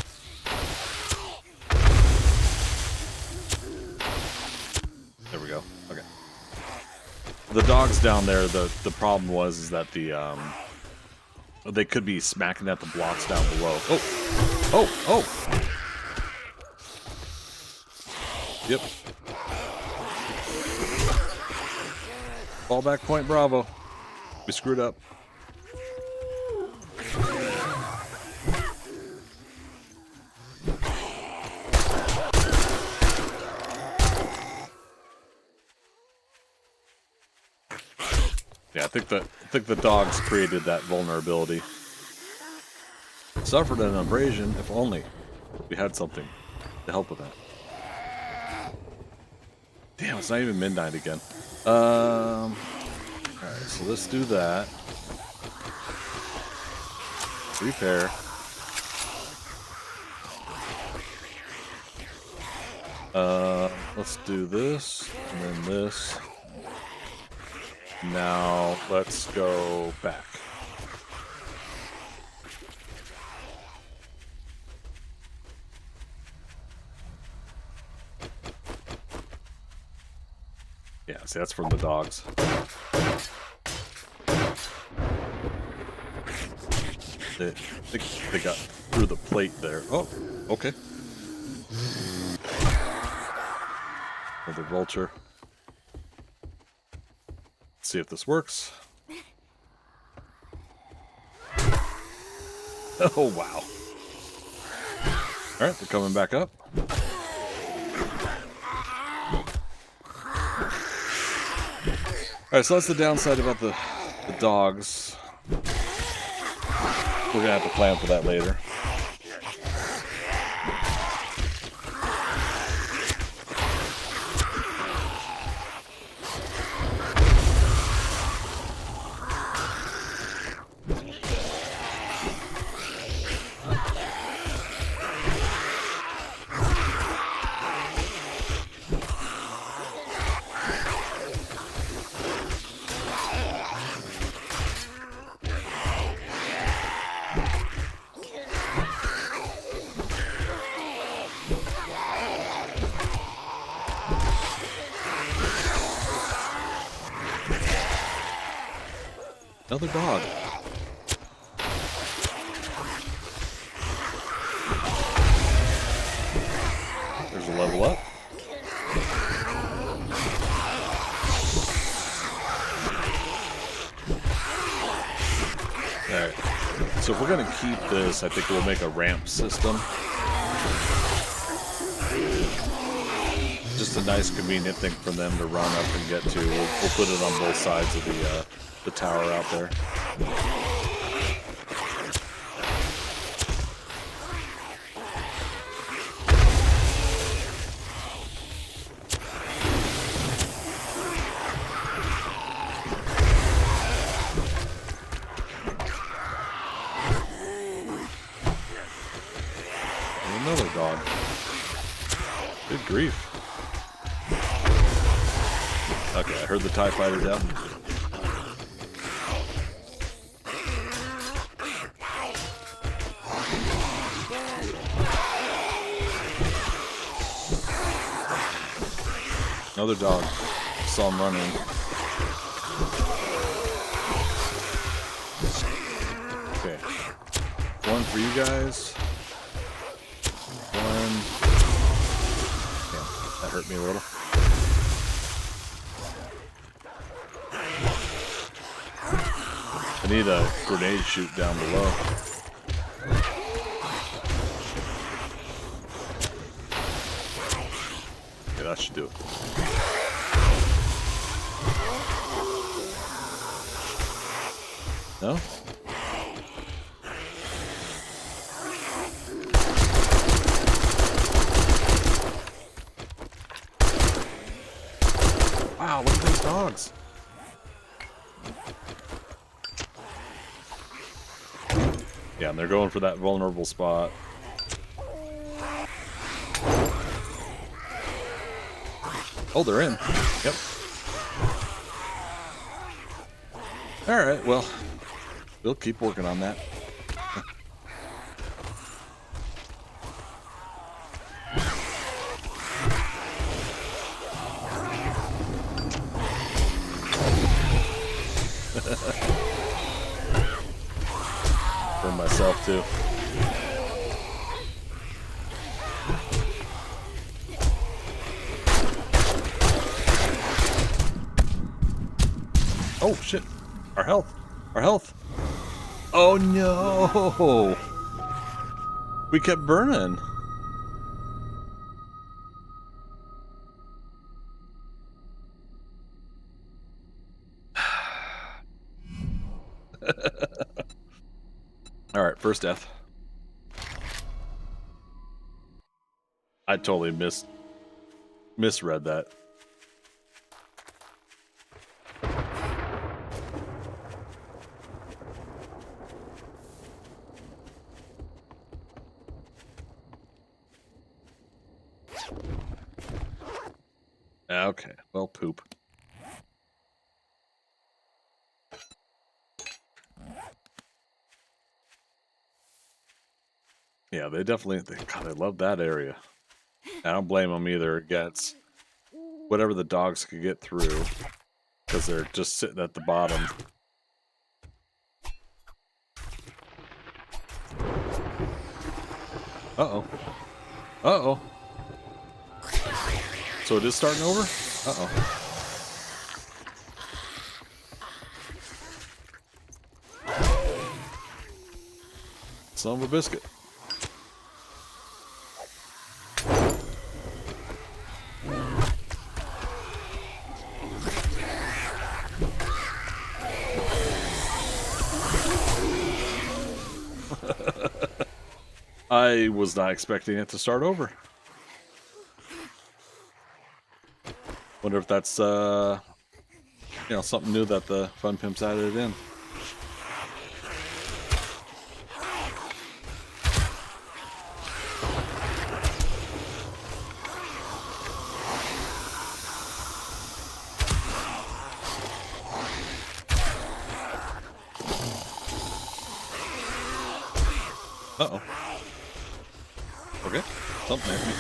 There we go. Okay. The dogs down there, the problem was is that they could be smacking at the blocks down below. Oh! Yep. Fallback point, Bravo. We screwed up. Yeah, I think the dogs created that vulnerability. Suffered an abrasion, if only we had something to help with that. Damn, it's not even midnight again. Alright, so let's do that. Repair. Let's do this, and then this. Now, let's go back. Yeah, see, that's from the dogs. They got through the plate there. Oh, okay. Another vulture. Let's see if this works. Oh, wow. Alright, they're coming back up. Alright, so that's the downside about the dogs. We're gonna have to plan for that later. Another dog. There's a level up. Alright. So if we're going to keep this, I think we'll make a ramp system. Just a nice convenient thing for them to run up and get to. We'll put it on both sides of the tower out there. And another dog. Good grief. Okay, I heard the TIE fighter down. Another dog. Saw him running. Okay. One for you guys. One. Yeah, that hurt me a little. I need a grenade shoot down below. Okay, that should do it. No? Wow, look at these dogs. Yeah, and they're going for that vulnerable spot. Oh, they're in. Yep. Alright, well, we'll keep working on that. For myself, too. Oh, shit. Our health. Our health. Oh, no. We kept burning. All right, first death. I totally misread that. Okay, well, poop. Yeah, they definitely, God, I love that area. I don't blame them either. It gets whatever the dogs could get through because they're just sitting at the bottom. Uh-oh. Uh-oh. So it is starting over? Uh-oh. Son of a biscuit. I was not expecting it to start over. Wonder if that's something new that the Fun Pimps added in. Uh-oh. Okay. Something hit me.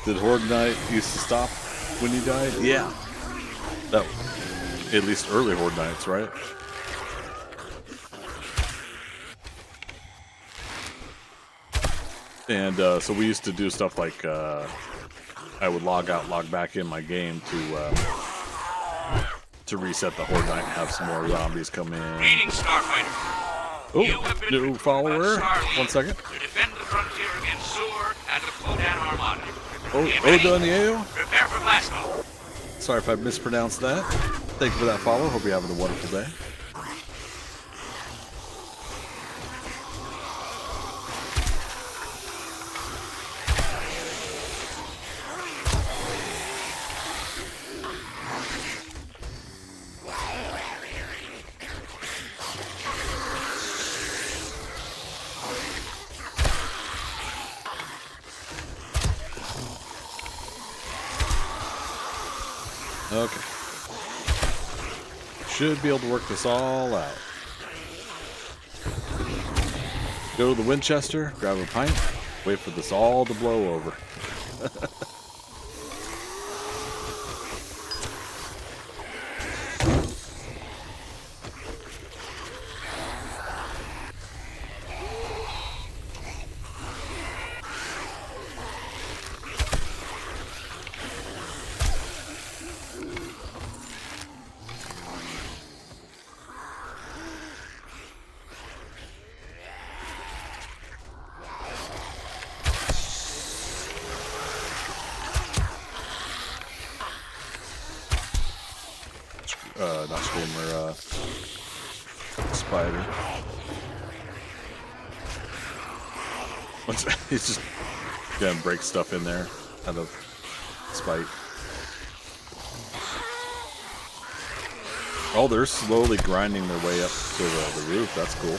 Did Horde Night used to stop when you died? Yeah. That, at least early Horde Nights, right? And so we used to do stuff like I would log out, log back in my game to reset the Horde Night and have some more zombies come in. Greetings, Starfighter. Oh, new follower. 1 second. To defend the frontier against Sur and the Podan Armada. Oh, Daniel. Prepare for blast off. Sorry if I mispronounced that. Thank you for that follow. Hope you're having a wonderful day. Okay. Should be able to work this all out. Go to the Winchester, grab a pint, wait for this all to blow over. Not Screamer, Spider. He's just gonna break stuff in there out of spite. Oh, they're slowly grinding their way up to the roof. That's cool.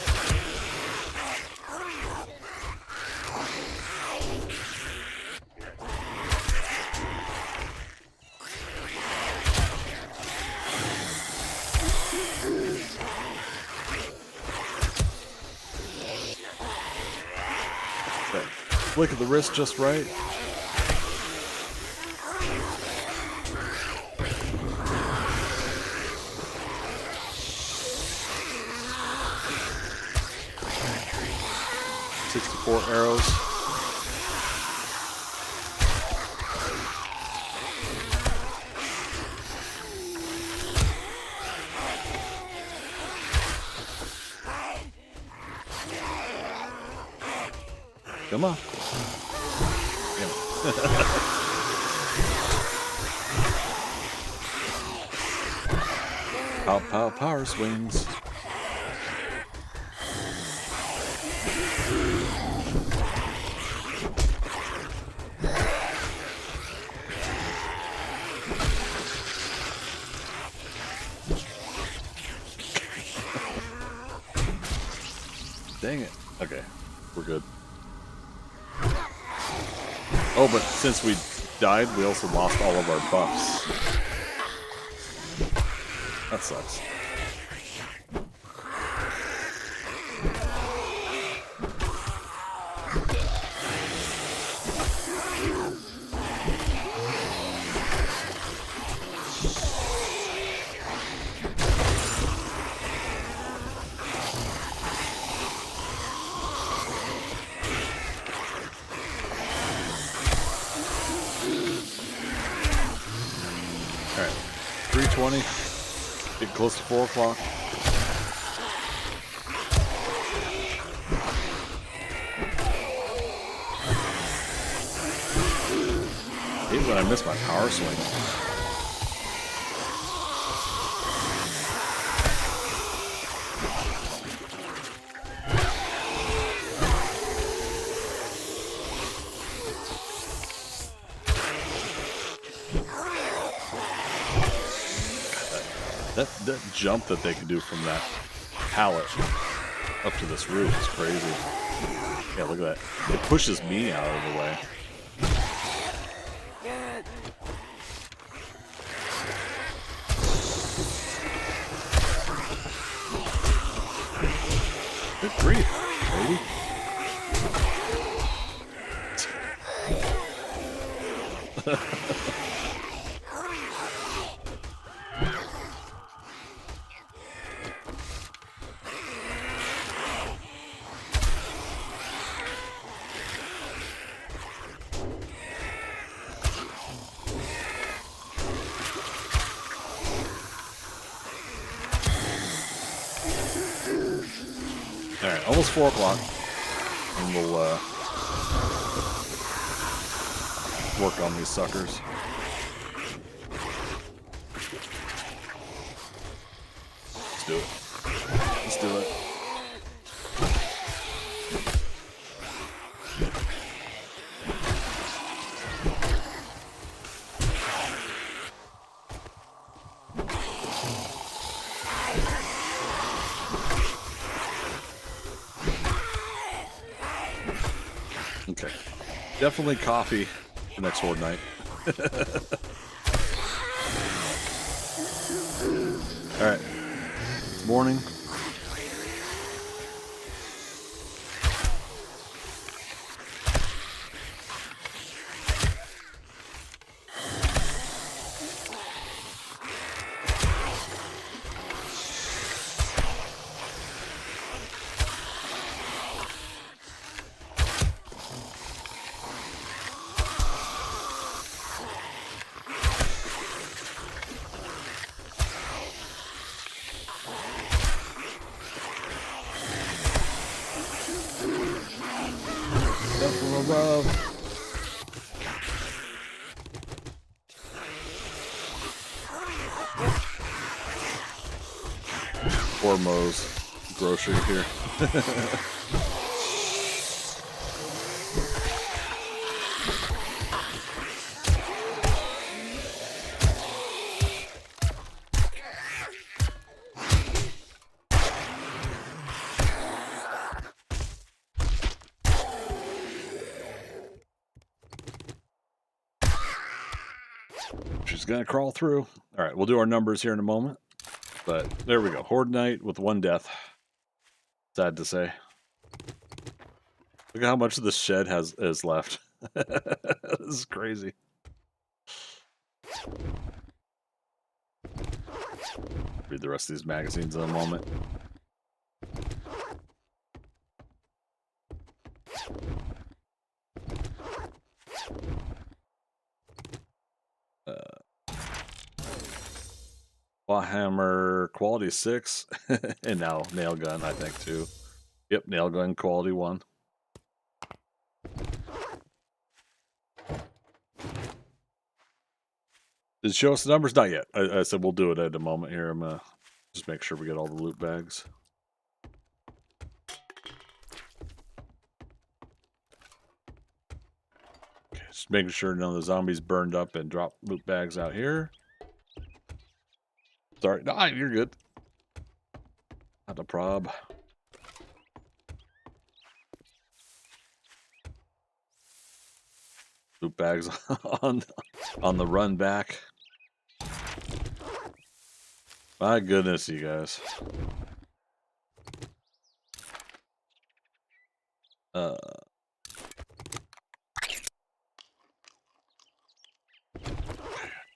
Flick of the wrist just right. "64 arrows. Come on. Pow, pow, power swings. Dang it. Okay, we're good. Oh, but since we died, we also lost all of our buffs. That sucks. 3:20. Getting close to 4 o'clock. I hate when I miss my power swing. That jump that they can do from that pallet up to this roof is crazy. Yeah, look at that. It pushes me out of the way. Good grief, baby. Alright, almost 4 o'clock. And we'll work on these suckers. Let's do it. Let's do it. Okay. Definitely coffee the next horde night. Alright. It's morning. Up from above. Ormo's grocery here. She's gonna crawl through. All right, we'll do our numbers here in a moment. But there we go. Horde night with 1 death. Sad to say. Look at how much of the shed is left. This is crazy. Read the rest of these magazines in a moment. Clawhammer quality 6 and now nail gun, I think, too. Yep, nail gun quality 1. Did it show us the numbers? Not yet. I said we'll do it at a moment here. I'm gonna just make sure we get all the loot bags. Okay, just making sure none of the zombies burned up and drop loot bags out here. Sorry, no, you're good. Not a prob. Loot bags on the run back. My goodness, you guys.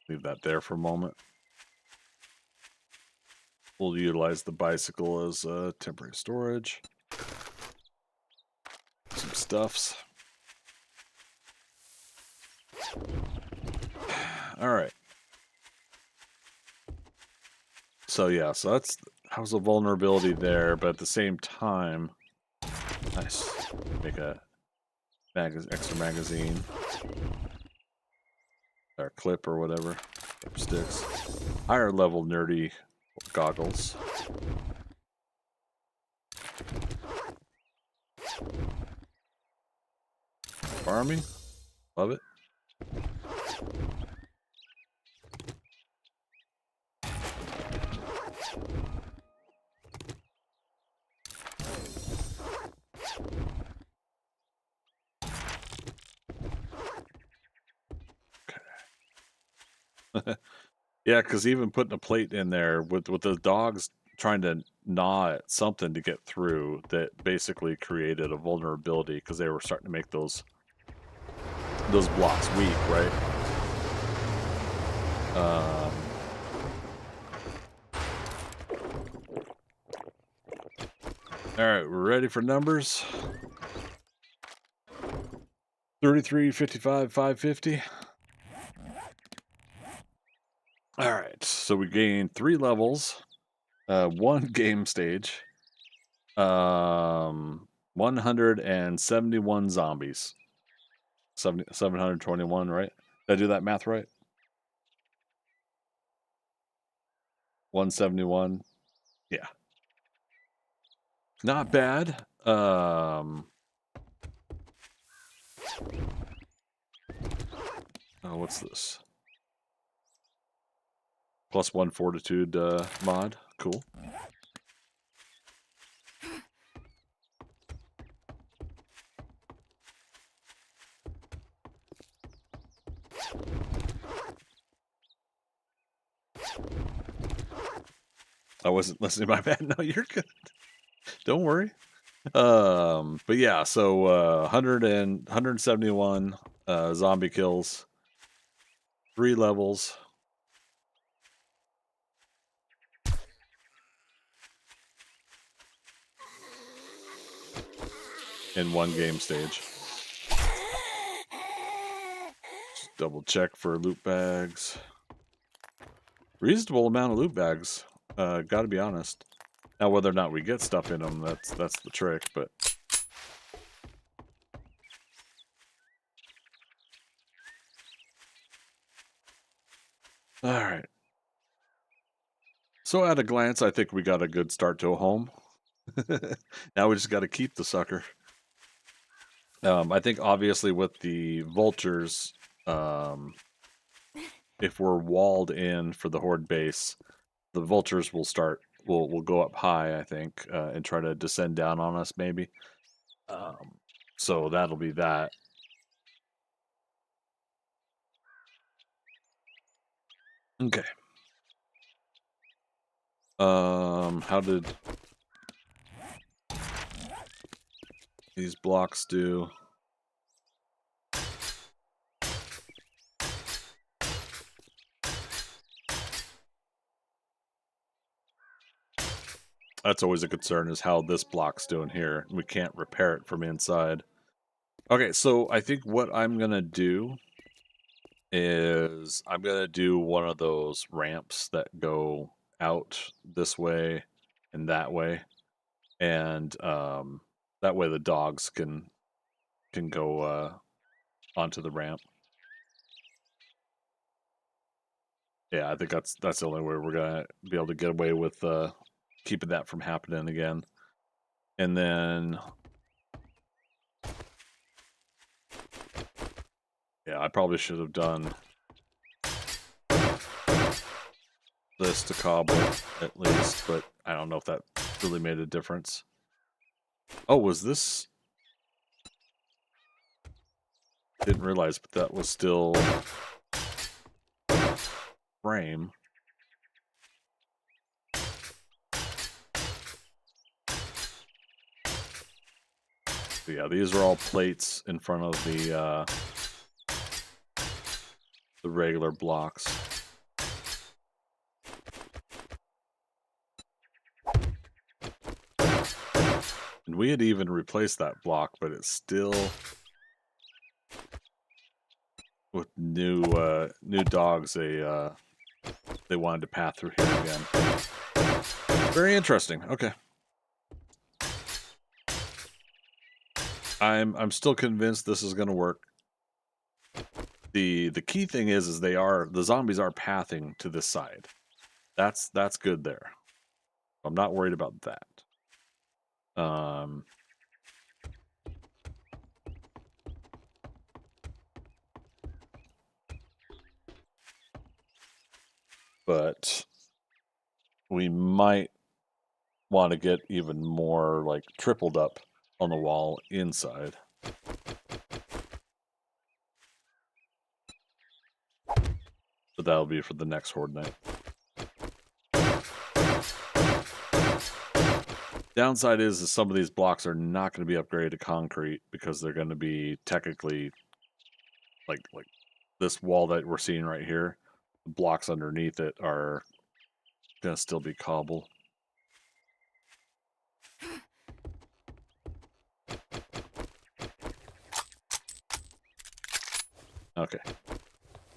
Leave that there for a moment. We'll utilize the bicycle as temporary storage. Some stuffs. All right. So yeah, so that was a vulnerability there, but at the same time, nice. Make a extra magazine. Or clip or whatever. Or sticks. Higher level nerdy goggles. Farming. Love it. Yeah, because even putting a plate in there with the dogs trying to gnaw at something to get through, that basically created a vulnerability because they were starting to make those blocks weak, right? All right, we're ready for numbers. 33, 55, 550. All right, so we gained 3 levels, 1 game stage, 171 zombies. 721, right? Did I do that math right? 171. Yeah. Not bad. Oh, what's this? +1 fortitude mod. Cool. I wasn't listening. My bad. No, you're good. Don't worry. But yeah, so 171 zombie kills, 3 levels. In 1 game stage. Just double check for loot bags. Reasonable amount of loot bags. Gotta be honest. Now, whether or not we get stuff in them, that's the trick. But all right. So at a glance, I think we got a good start to a home. Now we just got to keep the sucker. I think obviously with the vultures, if we're walled in for the horde base, the vultures will will go up high, I think, and try to descend down on us maybe. So that'll be that. Okay. How did these blocks do? That's always a concern, is how this block's doing here. We can't repair it from inside. Okay, so I think what I'm gonna do is I'm gonna do one of those ramps that go out this way and that way, and that way the dogs can go onto the ramp. Yeah, I think that's the only way we're gonna be able to get away with keeping that from happening again. And then, yeah, I probably should have done this to cobble at least, but I don't know if that really made a difference. Oh, was this? Didn't realize, but that was still frame. But yeah, these are all plates in front of the regular blocks. And we had even replaced that block, but it's still with new dogs. They they wanted to path through here again. Very interesting. Okay. I'm still convinced this is going to work. The key thing is the zombies are pathing to this side. That's good there. I'm not worried about that. But we might want to get even more like tripled up on the wall inside. But that'll be for the next horde night. Downside is some of these blocks are not going to be upgraded to concrete because they're going to be technically like this wall that we're seeing right here. The blocks underneath it are going to still be cobble. Okay.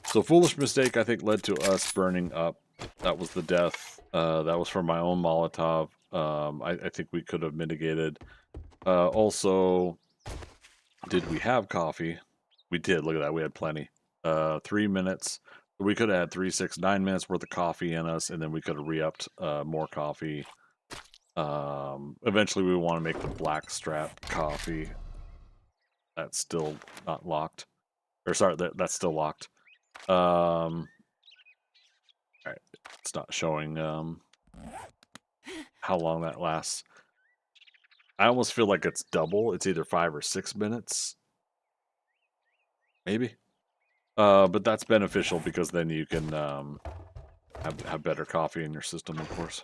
So foolish mistake, I think, led to us burning up. That was the death. That was from my own Molotov. I think we could have mitigated. Also, did we have coffee? We did. Look at that. We had plenty. 3 minutes. We could have had 3, 6, 9 minutes worth of coffee in us, and then we could have re-upped more coffee. Eventually, we want to make the black strap coffee. That's still not locked. Or sorry, that's still locked. All right, it's not showing how long that lasts. I almost feel like it's double. It's either 5 or 6 minutes, maybe. But that's beneficial because then you can have better coffee in your system, of course.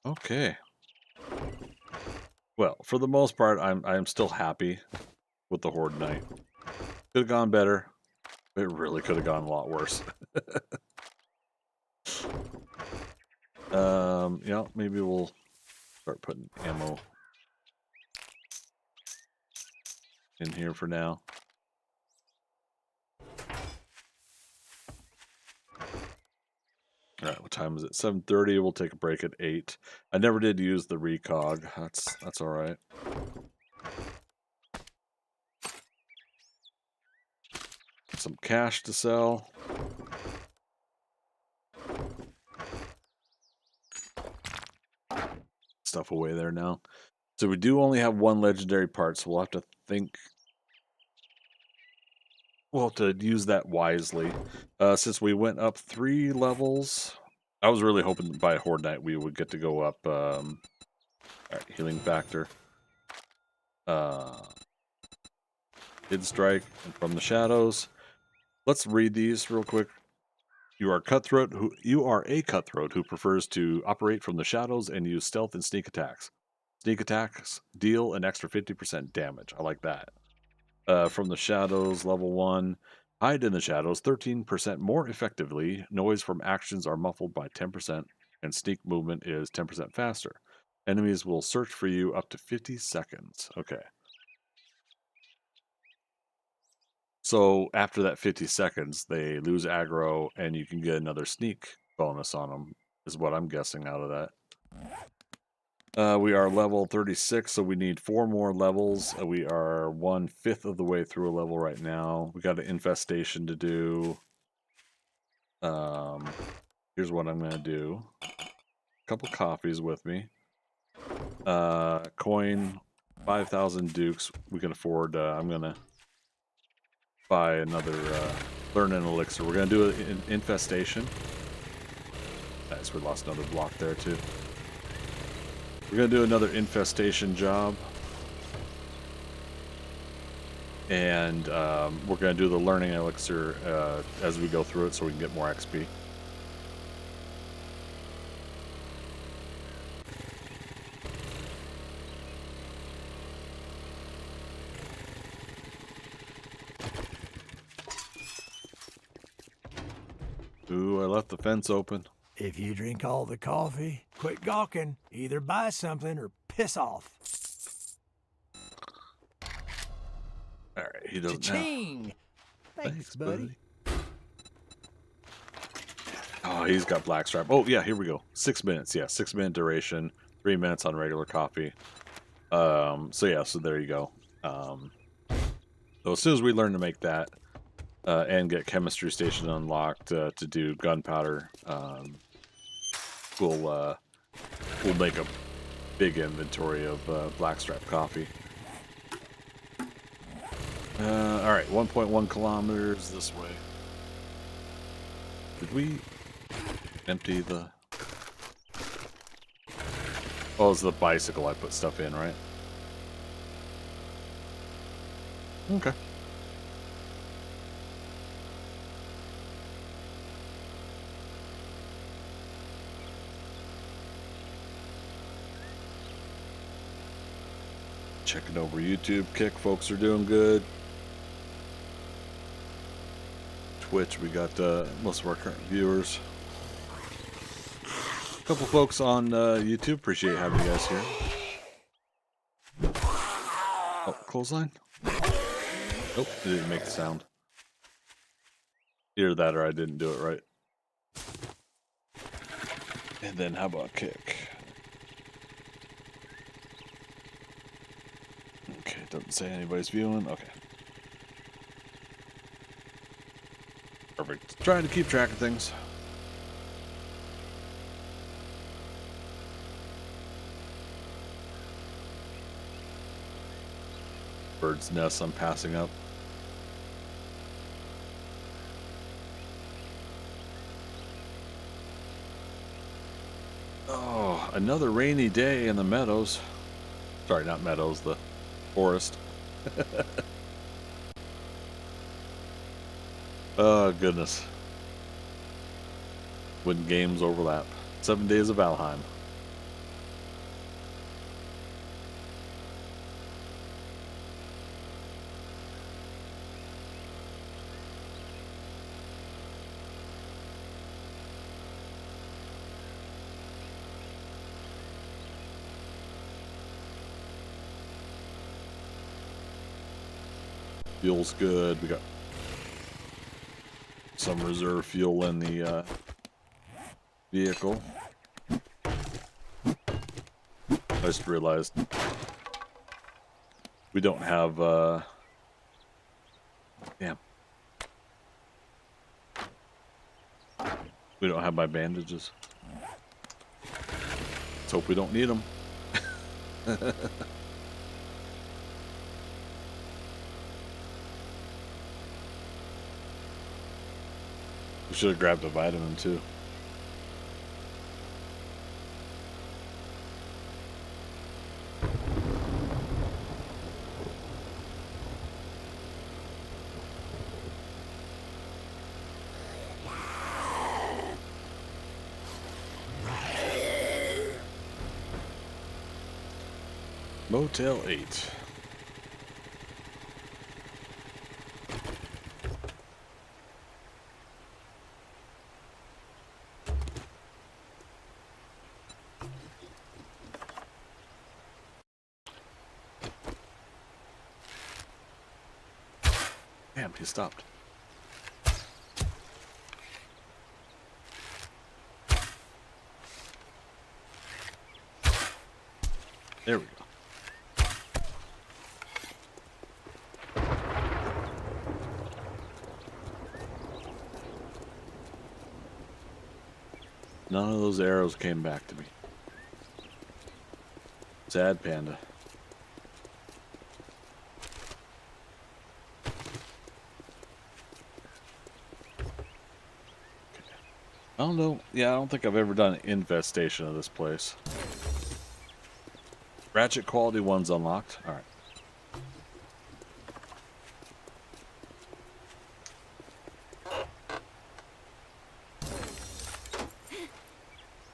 Okay. Well, for the most part, I'm still happy with the horde night. Could have gone better. It really could have gone a lot worse. Yeah, maybe we'll start putting ammo in here for now. All right, what time is it? 7:30. We'll take a break at 8. I never did use the recog. That's all right. Some cash to sell. Stuff away there now. So we do only have one legendary part, so we'll have to think. We'll have to use that wisely. Since we went up 3 levels, I was really hoping by Horde Night we would get to go up. All right, healing factor. Hid strike and from the shadows. Let's read these real quick. You are a cutthroat who prefers to operate from the shadows and use stealth and sneak attacks. Sneak attacks deal an extra 50% damage. I like that. From the shadows, level 1. Hide in the shadows 13% more effectively. Noise from actions are muffled by 10%, and sneak movement is 10% faster. Enemies will search for you up to 50 seconds. Okay. So after that 50 seconds, they lose aggro, and you can get another sneak bonus on them, is what I'm guessing out of that. We are level 36, so we need 4 more levels. We are 1/5 of the way through a level right now. We got an infestation to do. Here's what I'm going to do. A couple coffees with me. Coin 5,000 dukes. We can afford. I'm going to buy another learn an elixir. We're going to do an infestation. Nice, we lost another block there too. We're going to do another infestation job. And we're going to do the learning elixir as we go through it so we can get more XP. Ooh, I left the fence open. If you drink all the coffee, quit gawking. Either buy something or piss off. All right, he doesn't know. Cha-ching! Thanks, buddy. he's got blackstrap. Oh, yeah, here we go. 6 minutes. Yeah, 6-minute duration. 3 minutes on regular coffee. So yeah, so there you go. So as soon as we learn to make that and get chemistry station unlocked to do gunpowder, we'll make a big inventory of blackstrap coffee. All right, 1.1 kilometers this way. Did we empty the... Oh, it's the bicycle I put stuff in, right? Okay. Checking over YouTube. Kick folks are doing good. Twitch, we got most of our current viewers. A couple folks on YouTube. Appreciate having you guys here. Oh, clothesline? Nope, it didn't make the sound. Either that or I didn't do it right. And then how about kick? Okay, doesn't say anybody's viewing. Okay. Perfect. Trying to keep track of things. Bird's nest I'm passing up. Oh, another rainy day in the meadows. Sorry, not meadows, the forest. Oh, goodness. When games overlap. 7 days of Valheim. Fuel's good. We got some reserve fuel in the vehicle. I just realized we don't have damn. We don't have my bandages. Let's hope we don't need them. We should have grabbed a vitamin too. Motel 8. Damn, he stopped. There we go. None of those arrows came back to me. Sad panda. I don't know. Yeah, I don't think I've ever done an infestation of this place. Ratchet quality one's unlocked. All right.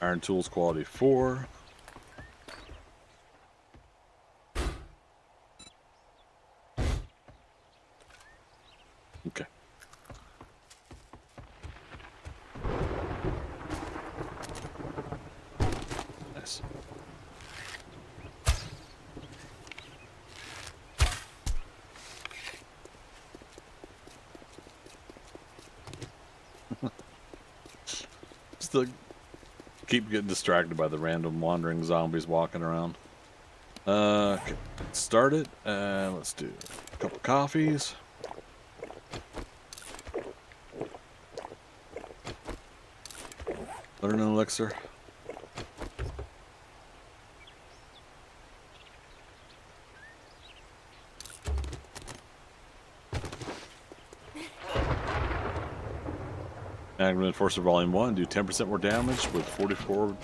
Iron tools quality 4. Okay. Nice. still keep getting distracted by the random wandering zombies walking around. Okay, let's start it. Let's do a couple coffees. Learn an elixir. Magnum Enforcer Volume 1, do 10% more damage with 44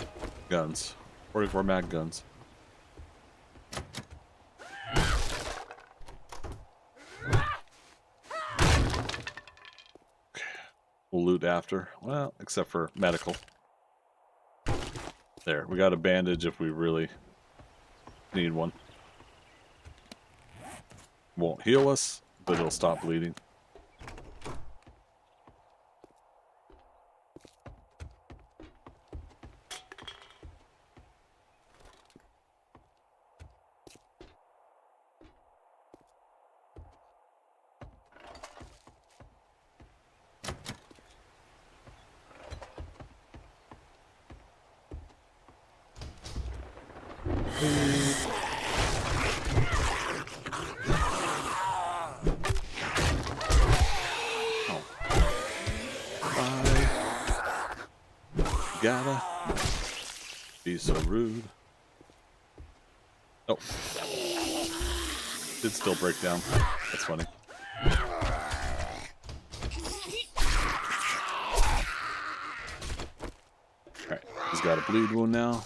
guns. 44 mag guns. Okay. We'll loot after. Well, except for medical. There, we got a bandage if we really need one. Won't heal us, but it'll stop bleeding. Gotta be so rude. Oh. Did still break down. That's funny. Alright, he's got a bleed wound now.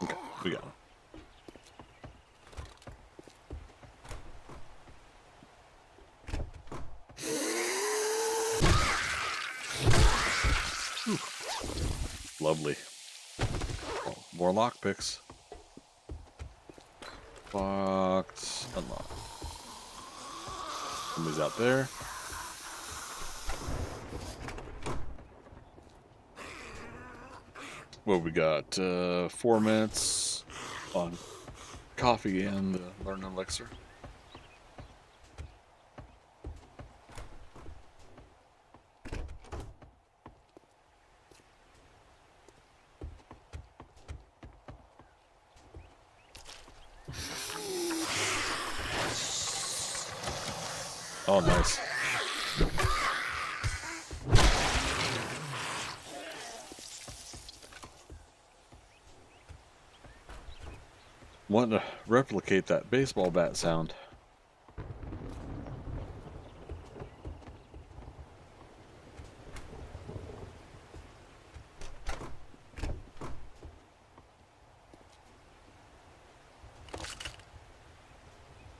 Okay, we got him. Lovely. Oh, more lockpicks. Locked. Unlocked. Somebody's out there. Well, we got 4 minutes on coffee and learn an elixir. Oh, nice. Want to replicate that baseball bat sound.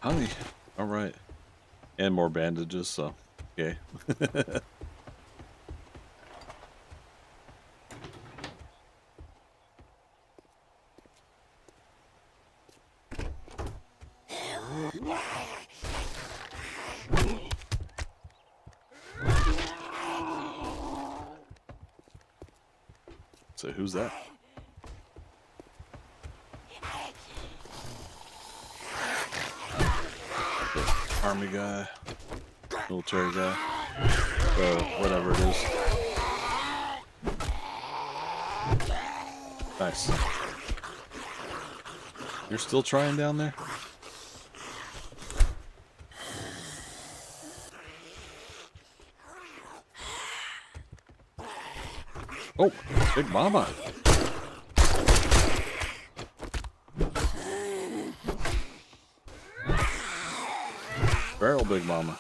Honey. All right. And more bandages, so okay. So who's that? Army guy, military guy, whatever it is. Nice. You're still trying down there? Oh, Big Mama. Barrel Big Mama.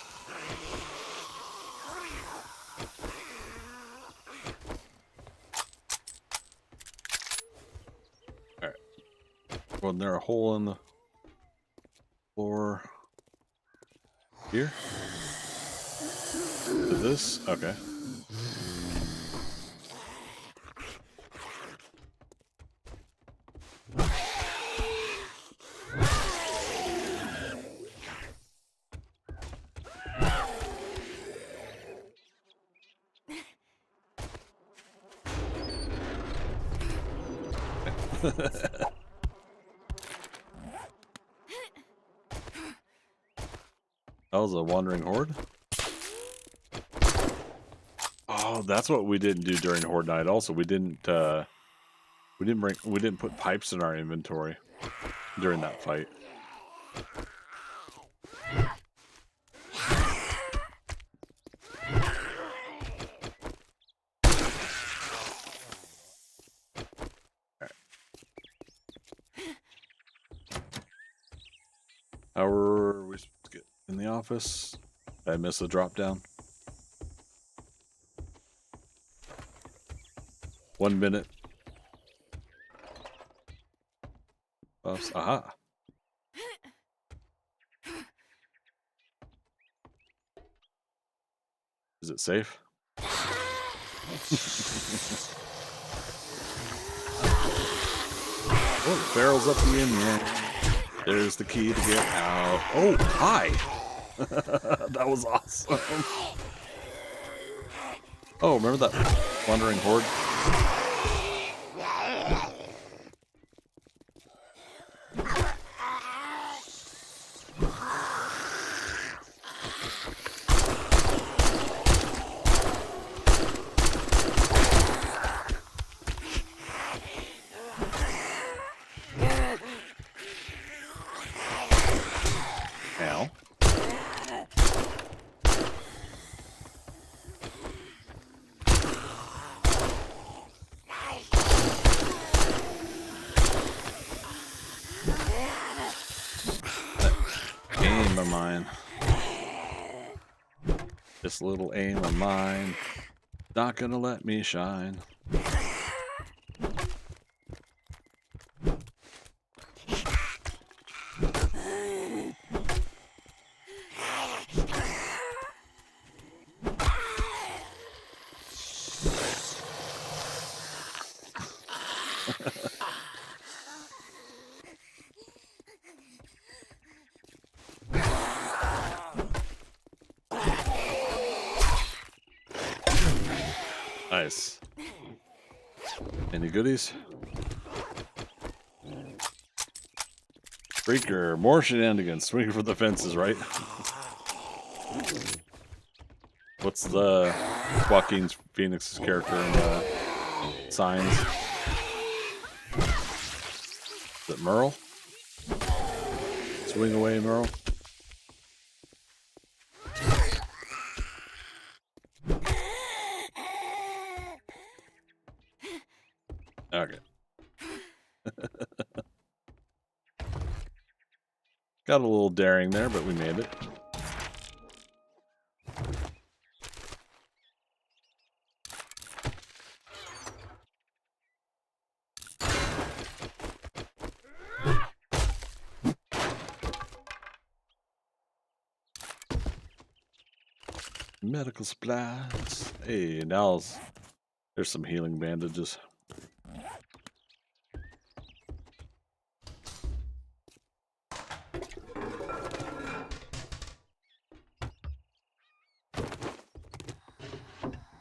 Alright. Wasn't there a hole in the floor here? To this? Okay. That was a wandering horde? Oh, that's what we didn't do during Horde Night. Also, we didn't put pipes in our inventory during that fight. How are we supposed to get in the office? Did I miss a drop down? 1 minute. Aha. Is it safe? Oh, the barrel's up the end there. There's the key to get out. Oh, hi! That was awesome. Oh, remember that wandering horde? Ow. Aim of mine. This little aim of mine, not gonna let me shine. Nice. Any goodies? Freaker, more shenanigans. Swinging for the fences, right? What's the Joaquin Phoenix's character in the Signs? Is it Merle? Swing away, Merle. Okay. Got a little daring there, but we made it. Medical supplies. Hey, now there's some healing bandages.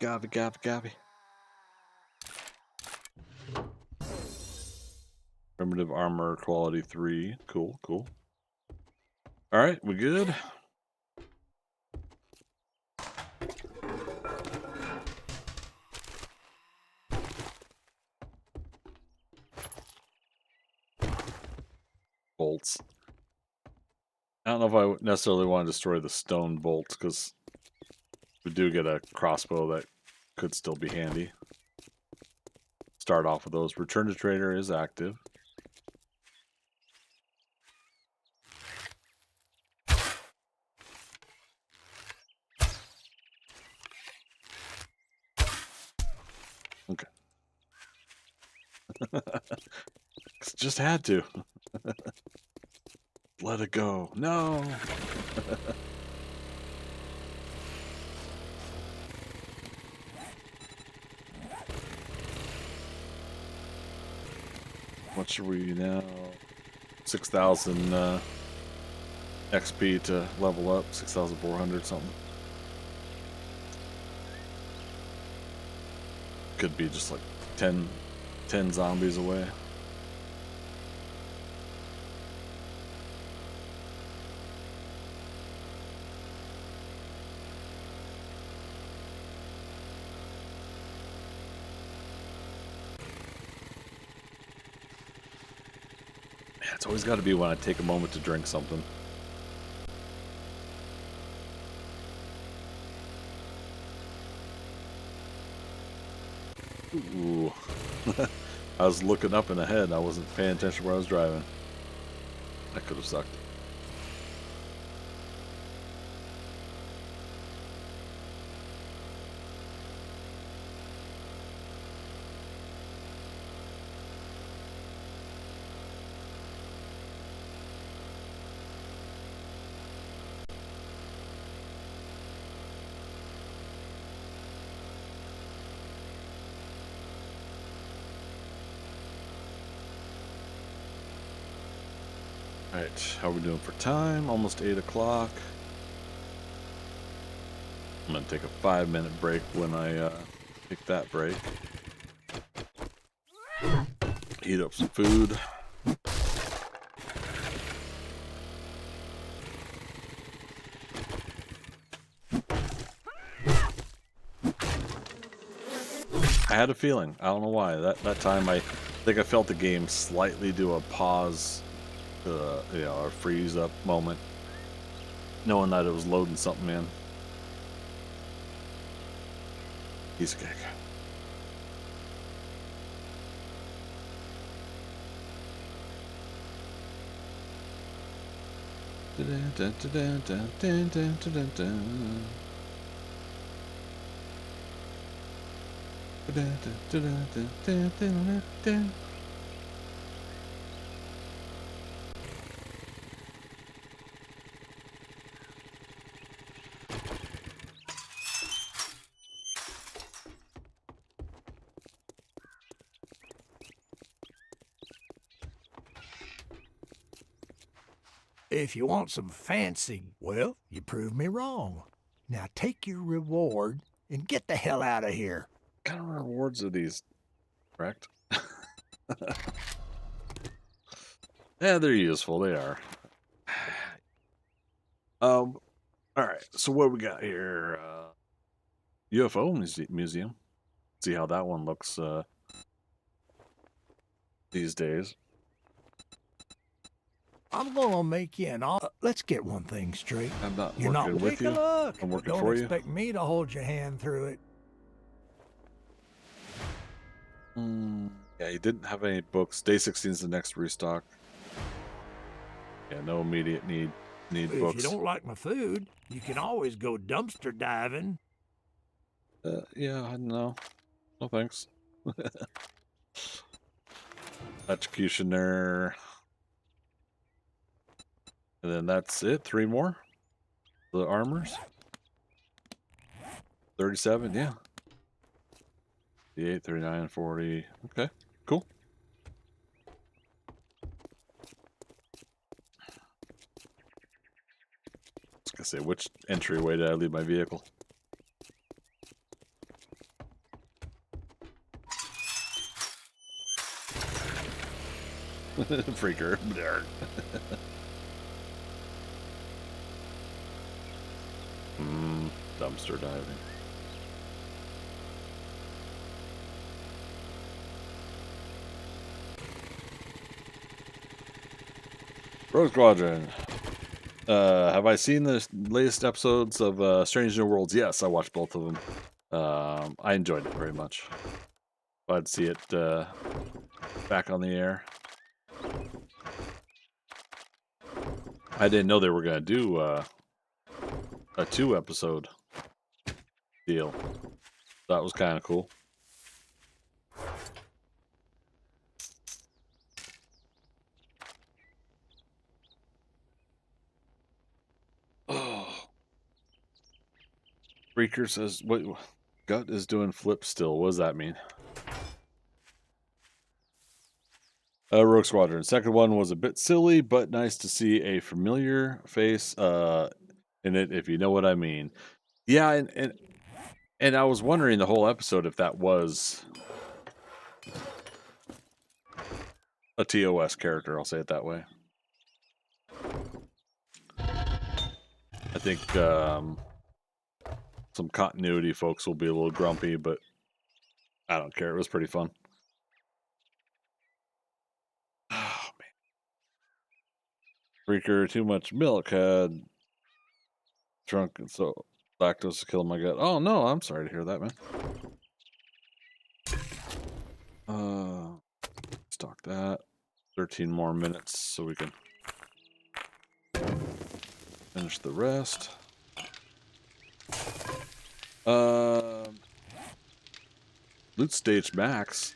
Gavi. Primitive armor quality 3. Cool. Alright, we good? Bolts. I don't know if I necessarily want to destroy the stone bolts, because we do get a crossbow that could still be handy. Start off with those. Return to trader is active. Okay. Just had to. Let it go. No. What should we now? 6,000 XP to level up. 6,400 something. Could be just like 10 zombies away. It's always got to be when I take a moment to drink something. Ooh. I was looking up and ahead. I wasn't paying attention where I was driving. That could have sucked. Alright, how are we doing for time? Almost 8 o'clock. I'm going to take a 5-minute break when I take that break. Heat up some food. I had a feeling. I don't know why. That time I think I felt the game slightly do a pause, you know, a freeze up moment, knowing that it was loading something in. Piece of cake. If you want some fancy, well, you proved me wrong. Now take your reward and get the hell out of here. What kind of rewards are these, correct? Yeah, they're useful. They are. All right. So what we got here? UFO museum. See how that one looks these days. I'm gonna make you an offer. Let's get one thing straight. I'm not You're not working with weak you. of luck. I'm working Don't for you. expect me to hold your hand through it. Yeah, you didn't have any books. Day 16 is the next restock. Yeah, no immediate need If books. you don't like my food, you can always go dumpster diving. Yeah, I know. No thanks. Executioner. And then that's it. 3 more. The armors. 37, yeah. 38, 39, 40. Okay, cool. I was gonna say, which entryway did I leave my vehicle? Freaker. Dumpster diving. Rogue Squadron. Have I seen the latest episodes of Strange New Worlds? Yes, I watched both of them. I enjoyed it very much. Glad to see it back on the air. I didn't know they were going to do a 2-episode deal. That was kind of cool. Oh. Freaker says, "What? Gut is doing flips still. What does that mean?" Rogue Squadron. Second one was a bit silly, but nice to see a familiar face in it, if you know what I mean. Yeah, and I was wondering the whole episode if that was a TOS character. I'll say it that way. I think some continuity folks will be a little grumpy, but I don't care. It was pretty fun. Oh, man. Freaker, too much milk had drunk, and so lactose killed my gut. Oh no, I'm sorry to hear that, man. Stock that. 13 more minutes so we can finish the rest. Loot stage max.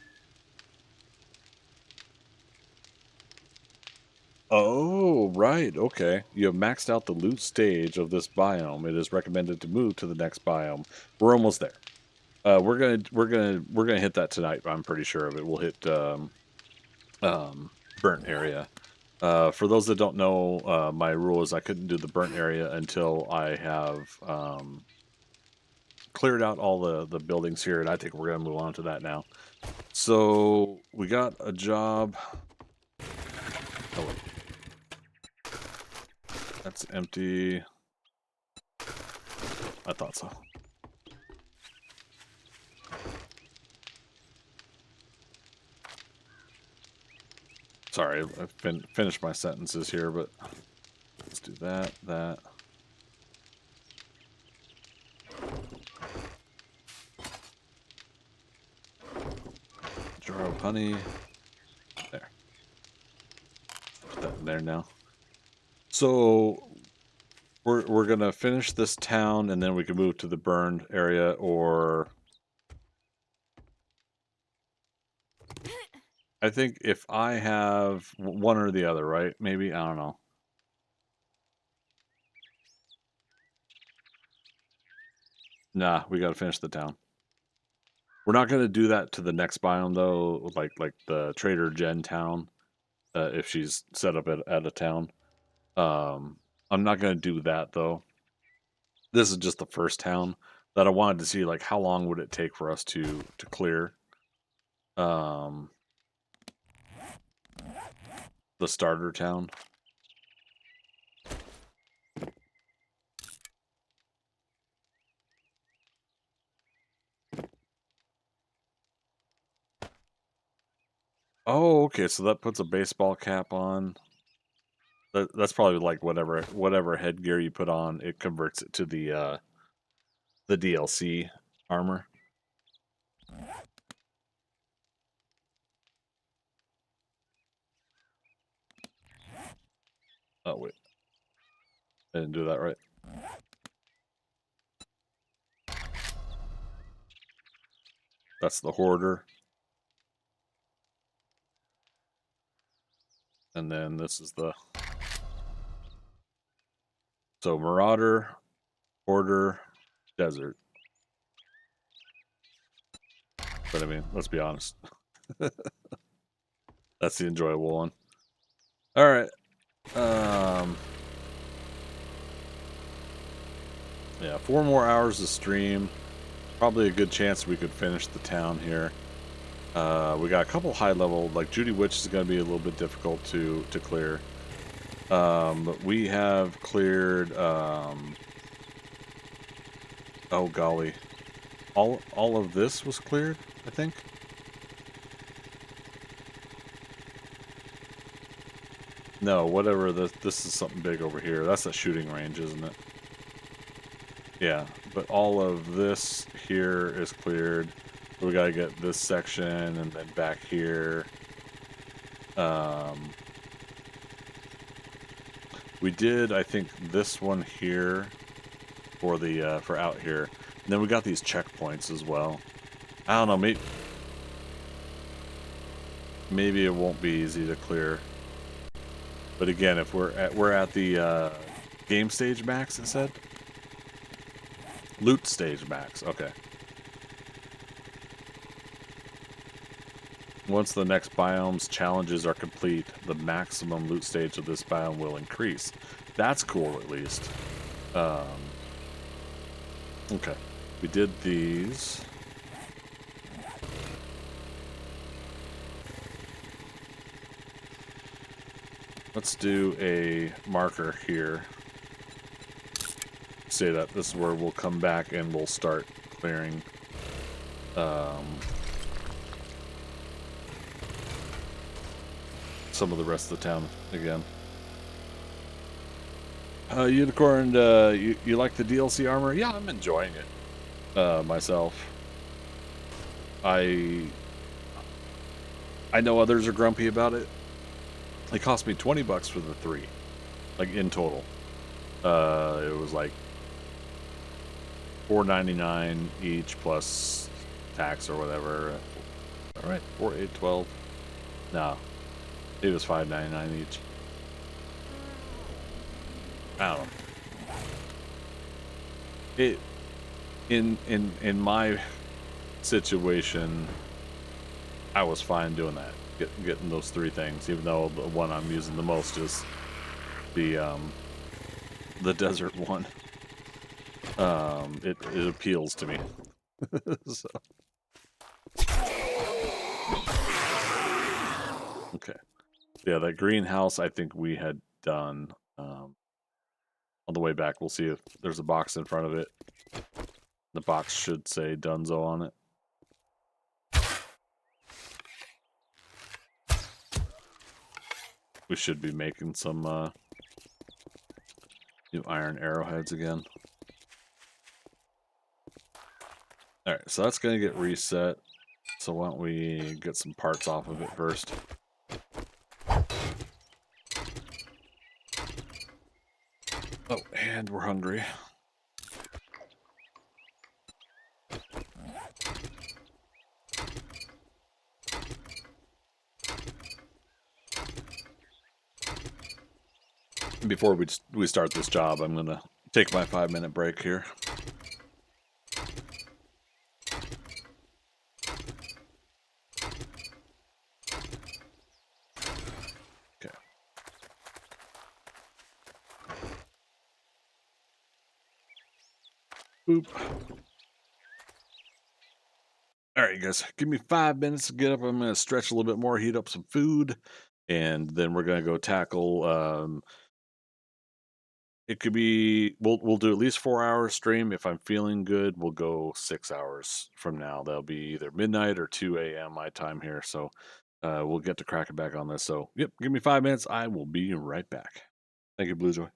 Oh, right. Okay. You have maxed out the loot stage of this biome. It is recommended to move to the next biome. We're almost there. We're gonna hit that tonight. I'm pretty sure of it. We'll hit burnt area. For those that don't know, my rule is I couldn't do the burnt area until I have cleared out all the buildings here, and I think we're gonna move on to that now. So we got a job. Oh, wait. That's empty. I thought so. Sorry, I've been finished my sentences here, but let's do that. Jar of honey. There. Put that in there now. So we're gonna finish this town and then we can move to the burned area, or I think if I have one or the other, right? Maybe, I don't know. Nah, we gotta finish the town. We're not gonna do that to the next biome though, like the Trader Jen town, if she's set up at a town. I'm not gonna do that though. This is just the first town that I wanted to see, like how long would it take for us to clear the starter town. Oh, okay, so that puts a baseball cap on. That's probably like whatever headgear you put on, it converts it to the DLC armor. Oh wait, I didn't do that right. That's the hoarder. And then this is the... So Marauder, Hoarder, Desert. But I mean, let's be honest. That's the enjoyable one. Alright. Yeah, 4 more hours of stream. Probably a good chance we could finish the town here. We got a couple high level, like Judy Witch is going to be a little bit difficult to clear. But we have cleared, oh golly, all of this was cleared, I think. No, whatever, this is something big over here. That's a shooting range, isn't it? Yeah, but all of this here is cleared. We gotta get this section, and then back here. We did, I think, this one here for the for out here, and then we got these checkpoints as well. I don't know, maybe it won't be easy to clear. But again, if we're at the game stage max, it said. Loot stage max, okay. Once the next biome's challenges are complete, the maximum loot stage of this biome will increase. That's cool, at least. Okay, we did these. Let's do a marker here. Say that this is where we'll come back and we'll start clearing some of the rest of the town again. Unicorn, you like the DLC armor? Yeah, I'm enjoying it myself. I know others are grumpy about it. It cost me $20 for the 3, like in total. It was like $4.99 each plus tax or whatever. All right, 4, 8, 12. No, it was $5.99 each. I don't know. It in my situation, I was fine doing that, getting those 3 things, even though the one I'm using the most is the desert one. It appeals to me. So, okay, yeah, that greenhouse I think we had done. On the way back, we'll see if there's a box in front of it. The box should say Dunzo on it. We should be making some new iron arrowheads again. Alright, so that's going to get reset. So why don't we get some parts off of it first. Oh, and we're hungry. Before we start this job, I'm going to take my 5-minute break here. Okay. Boop. Alright, guys, give me 5 minutes to get up. I'm going to stretch a little bit more, heat up some food, and then we're going to go tackle it could be we'll do at least 4 hours stream. If I'm feeling good, we'll go 6 hours from now. That'll be either midnight or 2 a.m. my time here. So we'll get to cracking back on this. So yep, give me 5 minutes. I will be right back. Thank you, Blue Joy.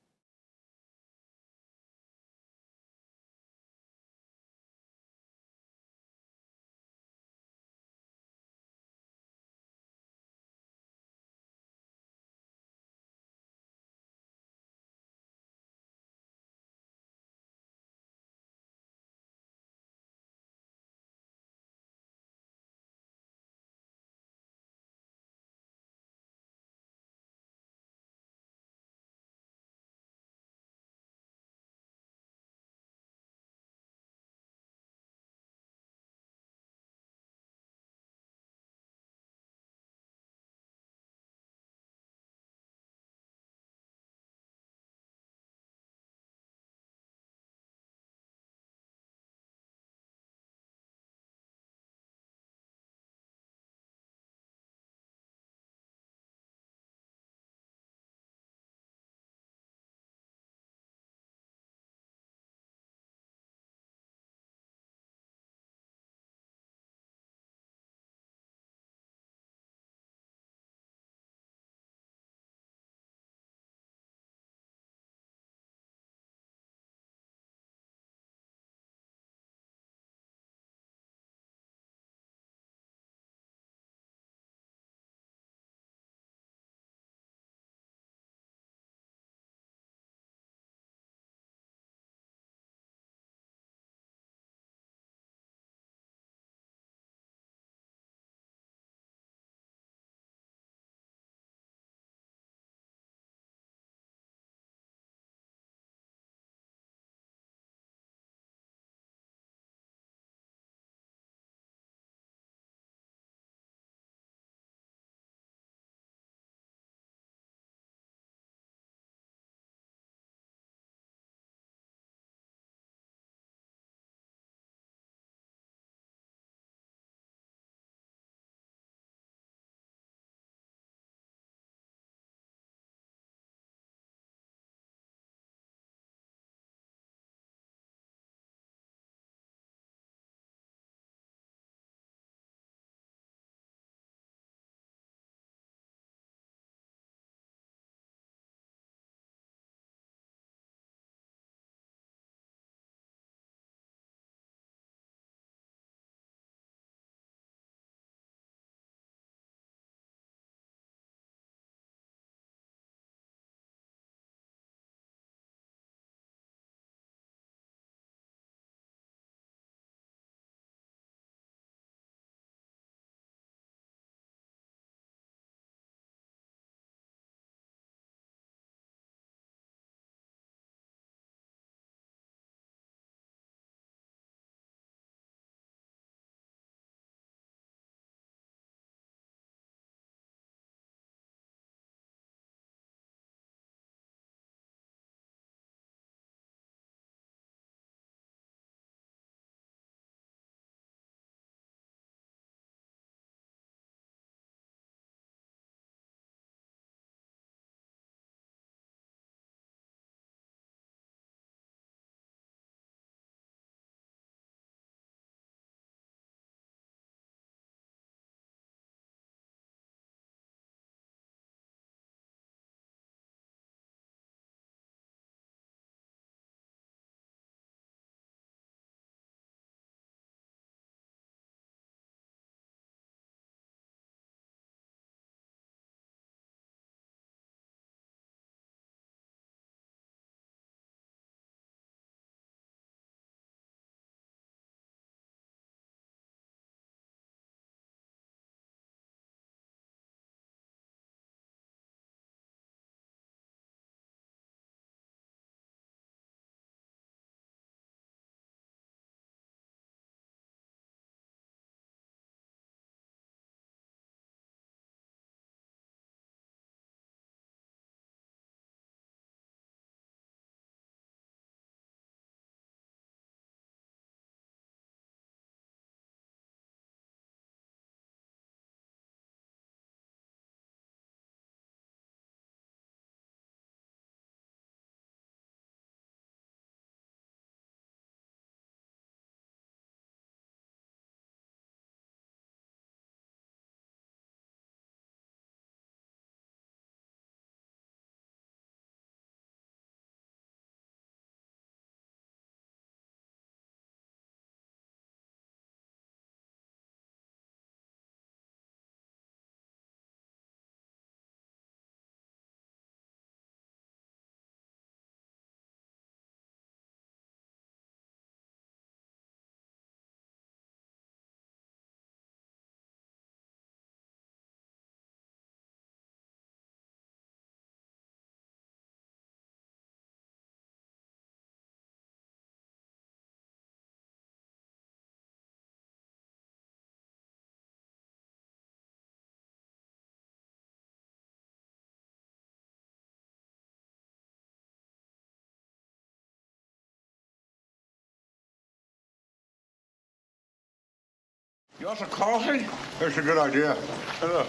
You want some coffee? That's a good idea. Hey, look.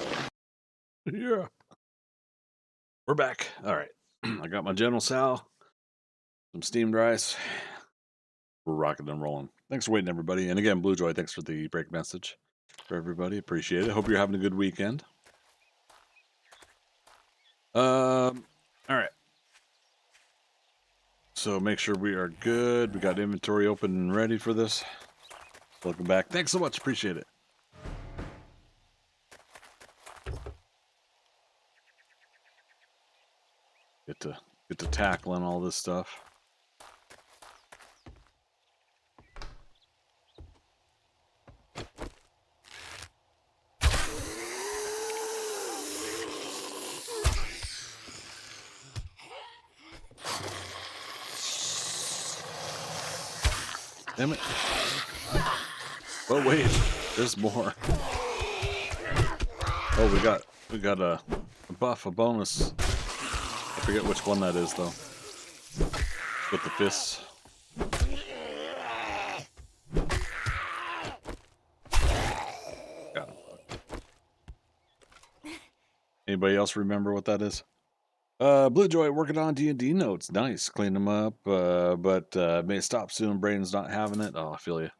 Yeah. We're back. All right. I got my General Sal, some steamed rice. We're rocking and rolling. Thanks for waiting, everybody. And again, Blue Joy, thanks for the break message for everybody. Appreciate it. Hope you're having a good weekend. All right. So make sure we are good. We got inventory open and ready for this. Welcome back. Thanks so much. Appreciate it. Get to tackling all this stuff. Damn it. Oh wait, there's more. Oh, we got a buff, a bonus. I forget which one that is though. With the fists. Got him. Anybody else remember what that is? Blue Joy working on D&D notes. Nice. Clean them up. But may stop soon. Brain's not having it. Oh, I feel you.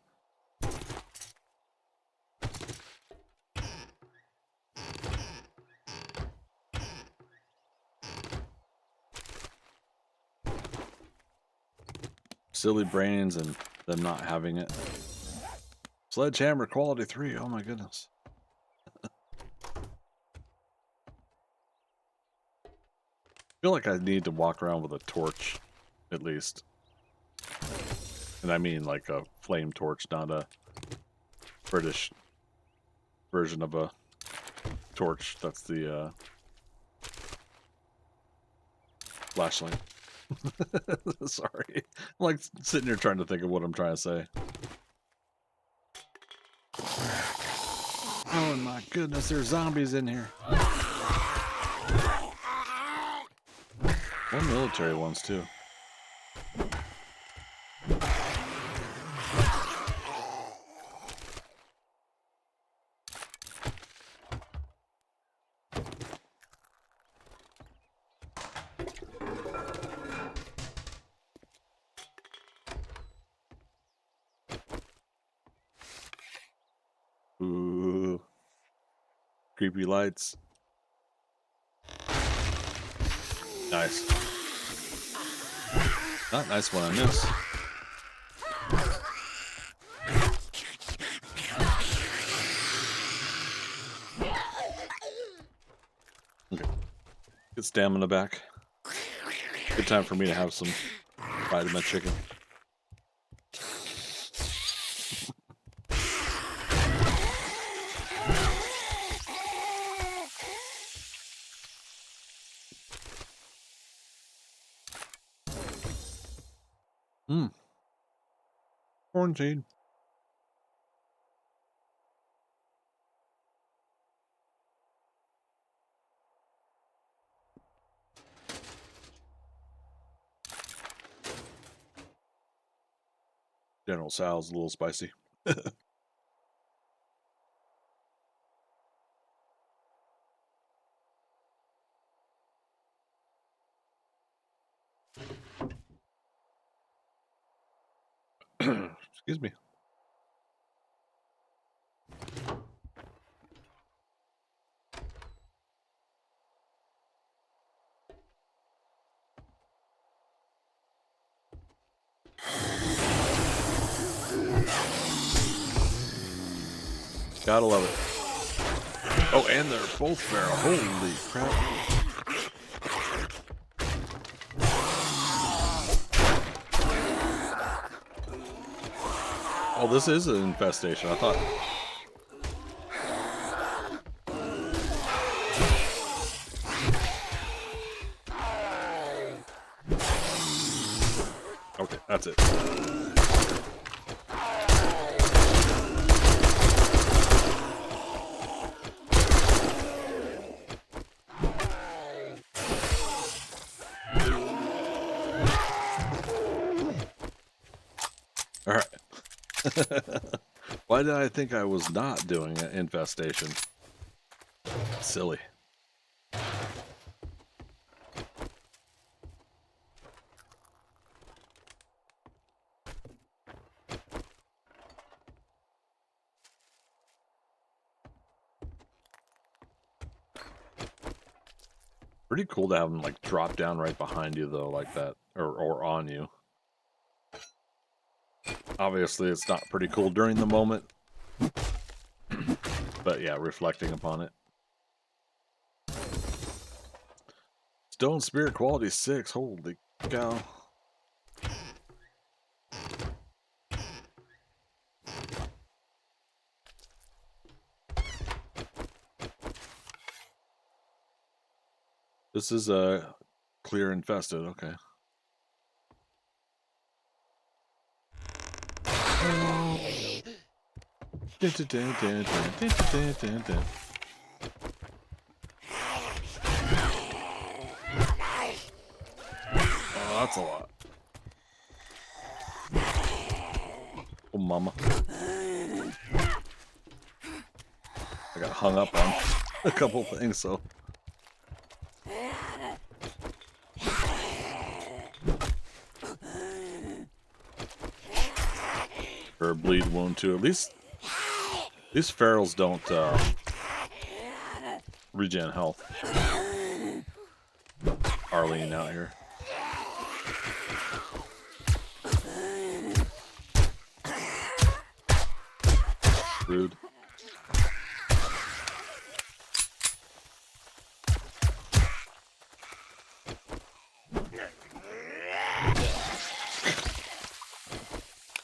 Silly brains and them not having it. Sledgehammer quality 3. Oh my goodness. I feel like I need to walk around with a torch, at least. And I mean like a flame torch, not a British version of a torch. That's the flashlight. Sorry. I'm like sitting here trying to think of what I'm trying to say. Oh my goodness, there's zombies in here. More military ones too. Ooh. Creepy lights. Nice. Not nice one on this. Okay. Get stamina back. Good time for me to have some vitamin chicken. Quarantine. General Sal's a little spicy. Excuse me. Gotta love it. Oh, and they're both barrel. Holy crap. Oh, this is an infestation. I thought. Okay, that's it. All right. Why did I think I was not doing an infestation? Silly. Pretty cool to have them like drop down right behind you though, like that, or on you. Obviously, it's not pretty cool during the moment, but yeah, reflecting upon it. Stone Spirit quality 6. Holy cow! This is a clear infested. Okay. Oh, that's a lot. Oh, mama. I got hung up on a couple things, so. Or a bleed wound too. At least ferals don't regen health. Arlene out here. Rude.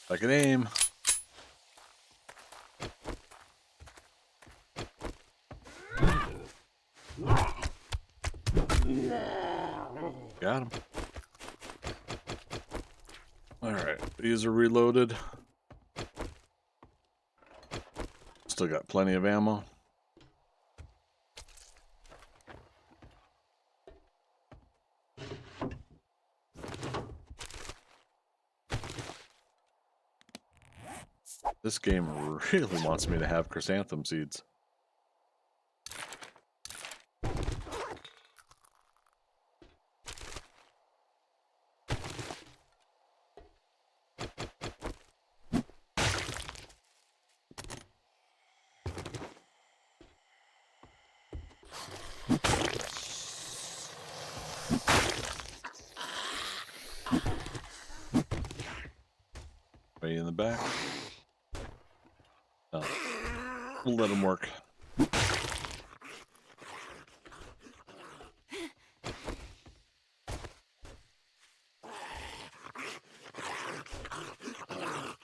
I can aim. Got him. Alright, these are reloaded. Still got plenty of ammo. This game really wants me to have chrysanthemum seeds. Way in the back. We'll let them work.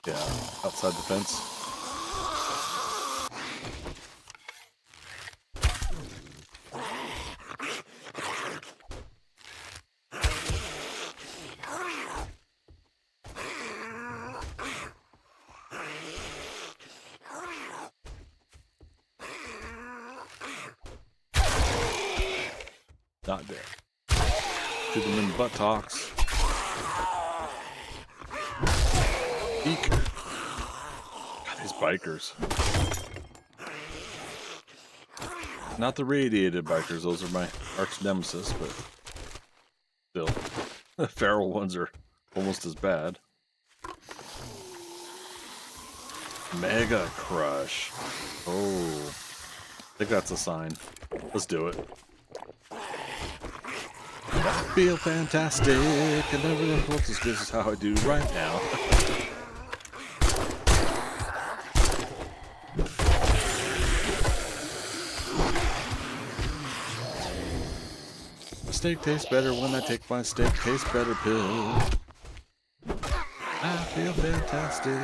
Yeah, outside the fence. Not dead. Shoot them in the buttocks. Eek. God, these bikers. Not the radiated bikers, those are my arch nemesis, but still. The feral ones are almost as bad. Mega Crush. Oh. I think that's a sign. Let's do it. I feel fantastic, and everyone else is this is how I do right now. Steak tastes better when I take my steak tastes better pill. I feel fantastic.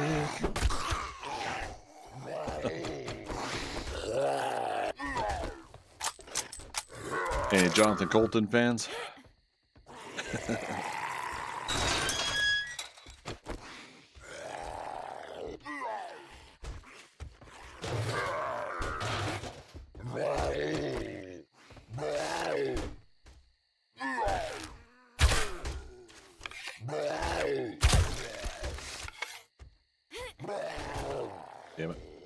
Any Jonathan Colton fans? Damn it.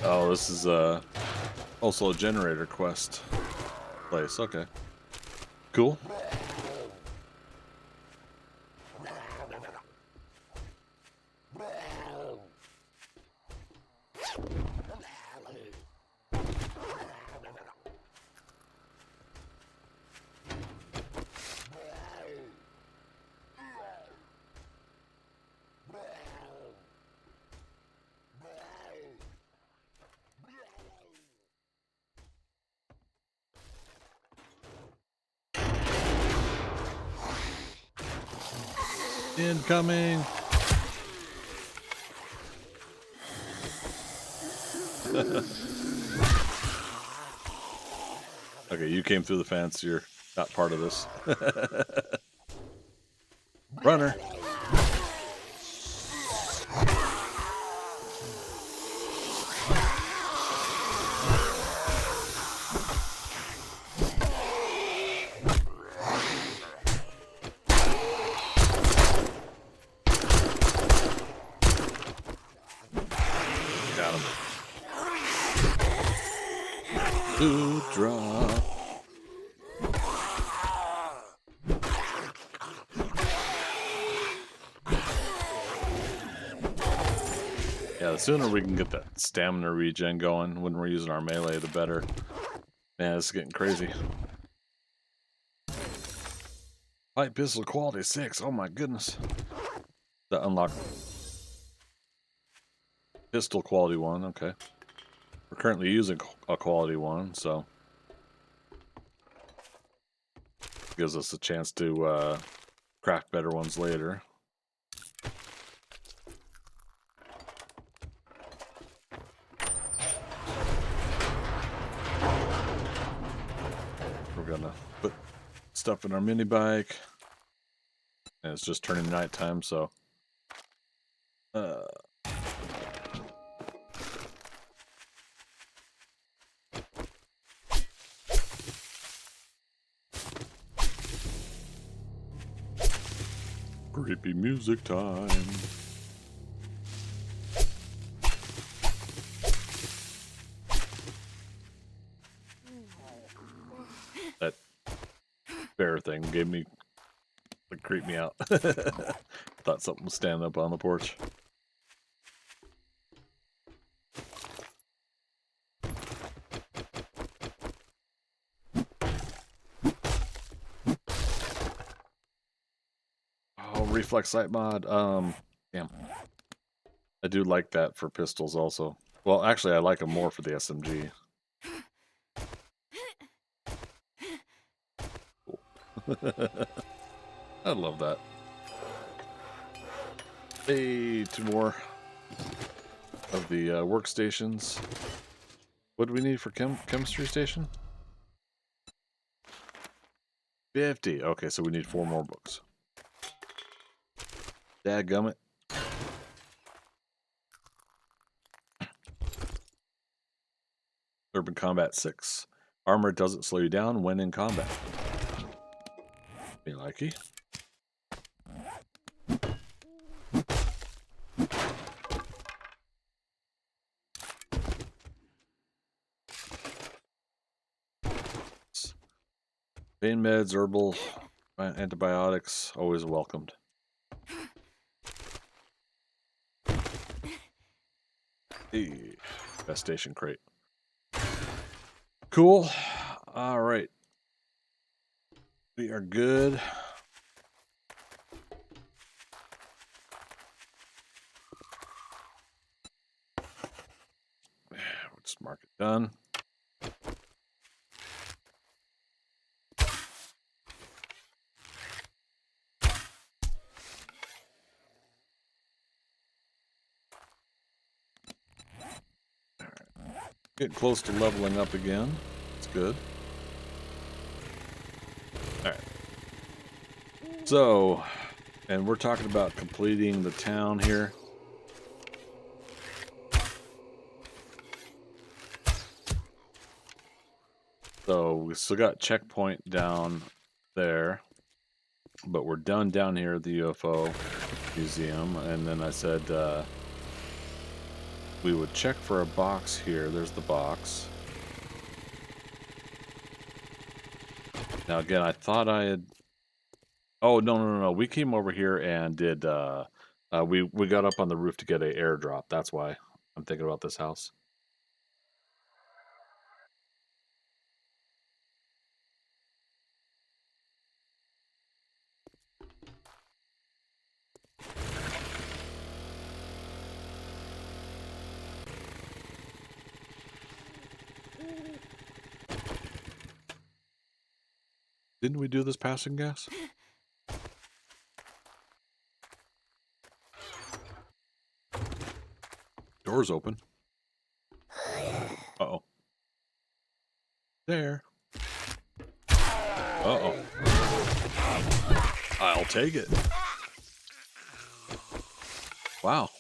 Oh, this is also a generator quest place. Okay, cool. Incoming. Okay, you came through the fence. You're not part of this. Runner. Got him. Food drop. Yeah, the sooner we can get that stamina regen going when we're using our melee, the better. Man, this is getting crazy. Light pistol quality 6. Oh my goodness. That unlocked pistol quality 1. Okay. We're currently using a quality 1, so gives us a chance to craft better ones later. We're gonna put stuff in our mini bike, and it's just turning nighttime, so creepy music time. That bear thing gave me, like, creeped me out. Thought something was standing up on the porch. Oh, reflex sight mod. Damn. I do like that for pistols also. Well, actually, I like them more for the SMG. Cool. I love that. Hey, 2 more of the workstations. What do we need for chemistry station? 50. Okay, so we need 4 more books. Dadgummit. Urban Combat 6. Armor doesn't slow you down when in combat. Me likey. Pain meds, herbal, antibiotics, always welcomed. Hey, infestation crate. Cool. All right. We are good. We'll just mark it done. Getting close to leveling up again. It's good. All right. So, and we're talking about completing the town here. So we still got checkpoint down there, but we're done down here at the UFO museum. And then I said we would check for a box here. There's the box. Now again, I thought I had. Oh no! We came over here and did. We got up on the roof to get an airdrop. That's why I'm thinking about this house. Didn't we do this passing gas? Door's open. Uh-oh. There. Uh-oh. I'll take it. Wow.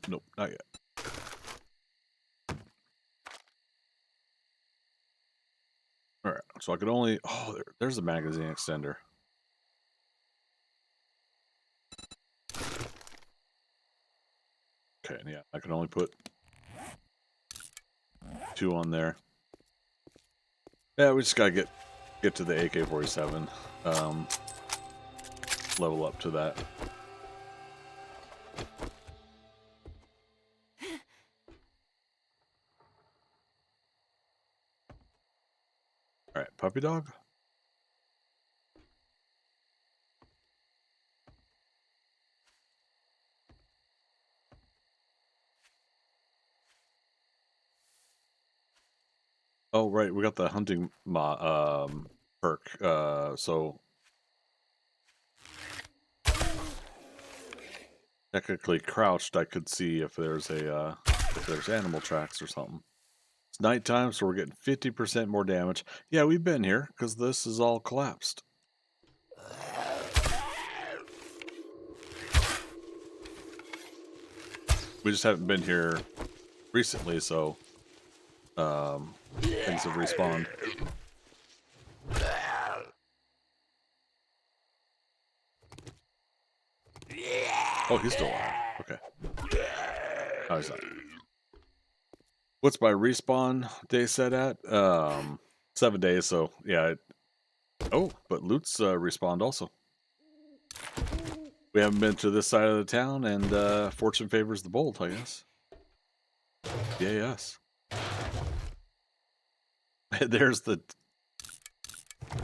Nope, not yet. Alright, so I could only... Oh, there's the magazine extender. Okay, yeah, I can only put 2 on there. Yeah, we just gotta get to the AK-47. Level up to that. Alright, puppy dog. Oh, right, we got the hunting perk. So technically crouched, I could see if there's animal tracks or something. It's nighttime, so we're getting 50% more damage. Yeah, we've been here because this is all collapsed. We just haven't been here recently, so things have respawned. Oh, he's still alive. Okay. Oh, he's not. What's my respawn day set at? 7 days, so yeah. Oh, but loot's respawned also. We haven't been to this side of the town, and fortune favors the bold, I guess. Yeah, yes. There's the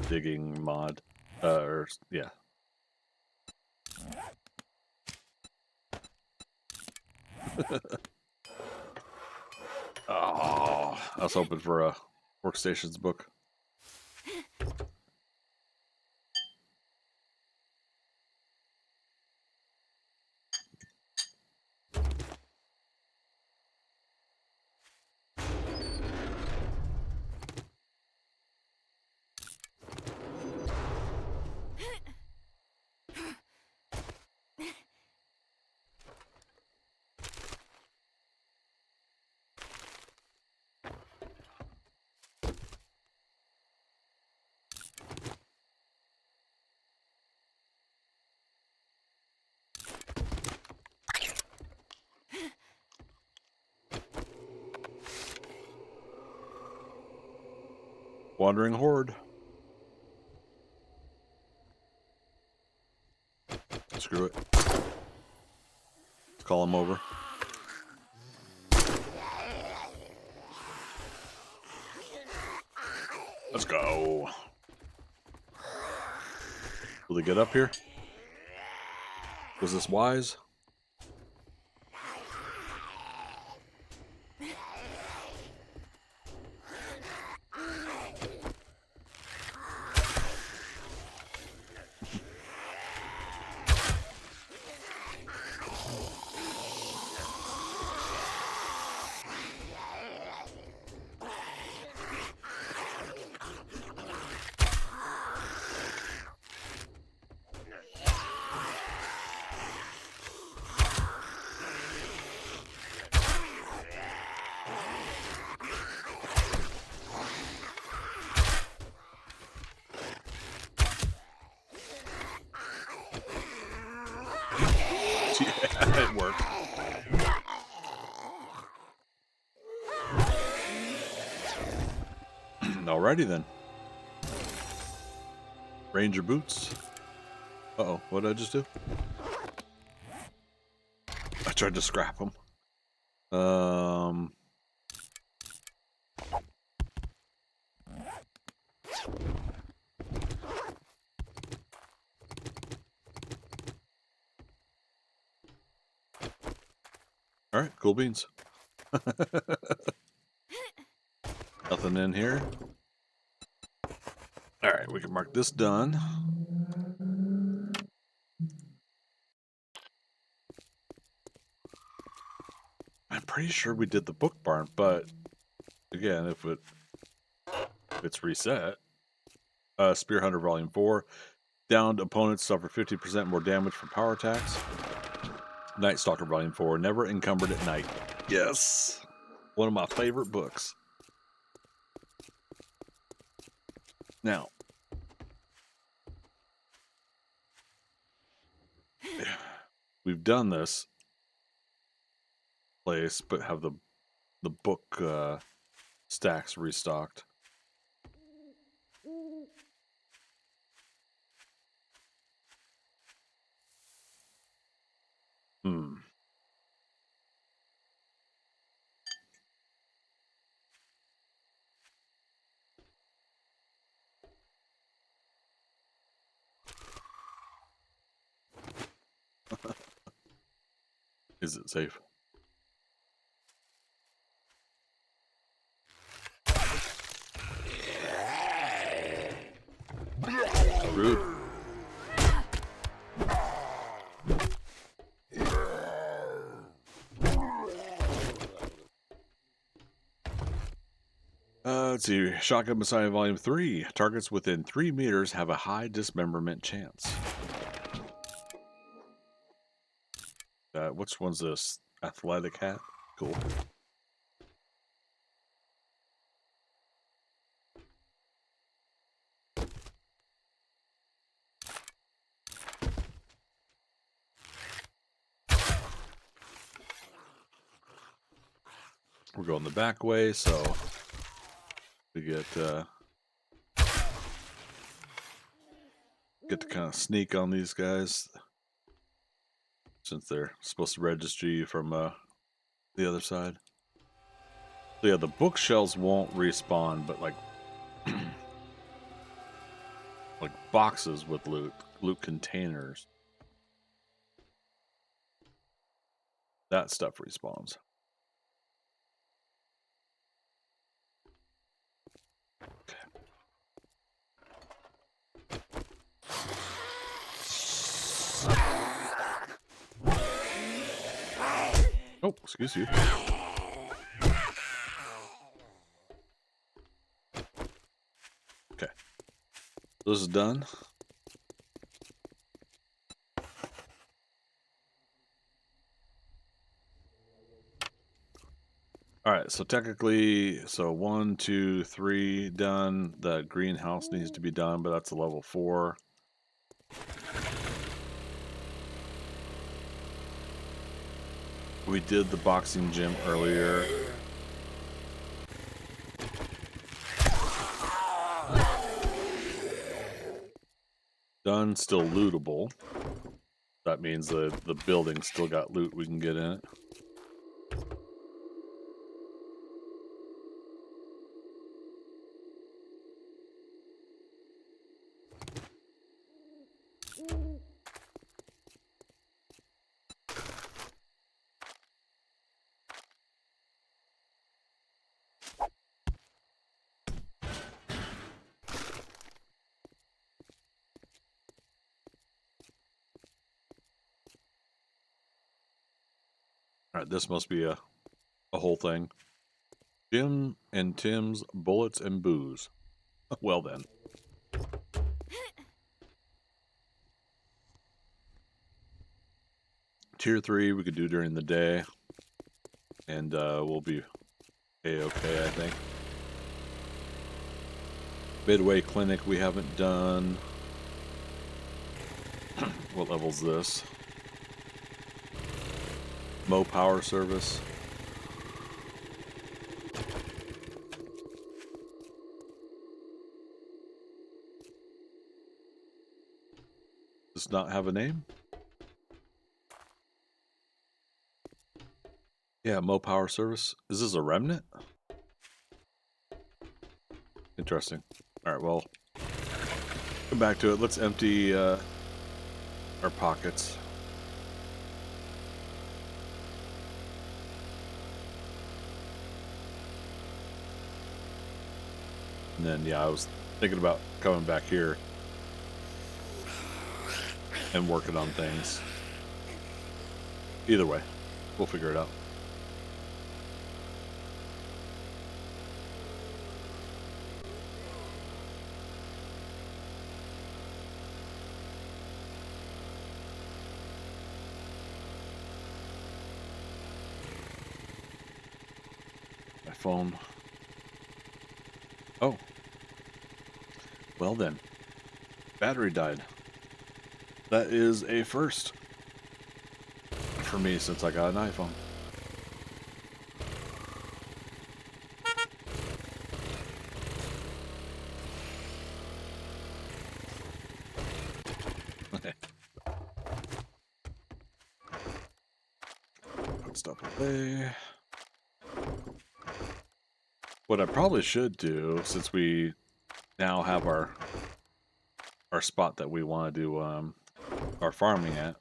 digging mod. Yeah. Oh, I was hoping for a workstations book. Wandering horde. Screw it. Let's call him over. Let's go. Will they get up here? Was this wise? Alrighty then. Ranger boots. Uh-oh, what did I just do? I tried to scrap them. Alright, cool beans. Nothing in here. Alright, we can mark this done. I'm pretty sure we did the book barn, but again, if it's reset. Spear Hunter Volume 4. Downed opponents suffer 50% more damage from power attacks. Night Stalker Volume 4. Never encumbered at night. Yes! One of my favorite books. Now, we've done this place, but have the book stacks restocked. Is it safe? Rude. Let's see. Shotgun Messiah Volume 3. Targets within 3 meters have a high dismemberment chance. Which one's this? Athletic hat? Cool. We're going the back way, so we get to kind of sneak on these guys since they're supposed to register you from the other side. So yeah, the bookshelves won't respawn, but like like boxes with loot containers, that stuff respawns. Oh, excuse you. Okay. This is done. Alright, so technically, 1, 2, 3 done. The greenhouse needs to be done, but that's a level 4. We did the boxing gym earlier. Done, still lootable. That means the building still got loot we can get in it. Alright, this must be a whole thing. Jim and Tim's bullets and booze. Well then. Tier 3 we could do during the day. And we'll be A-okay, I think. Midway Clinic we haven't done. What level's this? Mo Power Service. Does not have a name? Yeah, Mo Power Service. Is this a remnant? Interesting. Alright, well, come back to it. Let's empty our pockets. And then, yeah, I was thinking about coming back here and working on things. Either way, we'll figure it out. My phone. Oh. Well then. Battery died. That is a first for me since I got an iPhone. Put stuff away. What I probably should do, since we now have our spot that we want to do our farming at,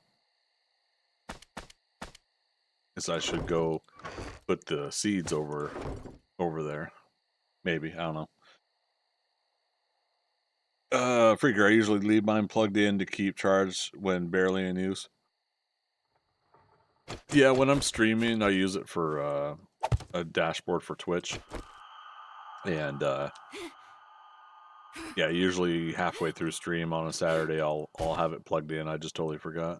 is I should go put the seeds over there. Maybe, I don't know. Figure I usually leave mine plugged in to keep charged when barely in use. Yeah, when I'm streaming, I use it for a dashboard for Twitch. And yeah, usually halfway through stream on a Saturday, I'll have it plugged in. I just totally forgot.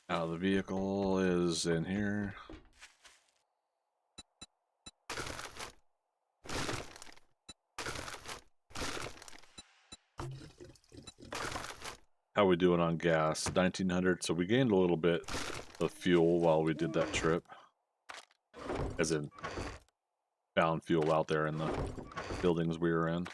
Now the vehicle is in here. How we doing on gas? 1900. So we gained a little bit of fuel while we did that trip. As in, found fuel out there in the buildings we were in.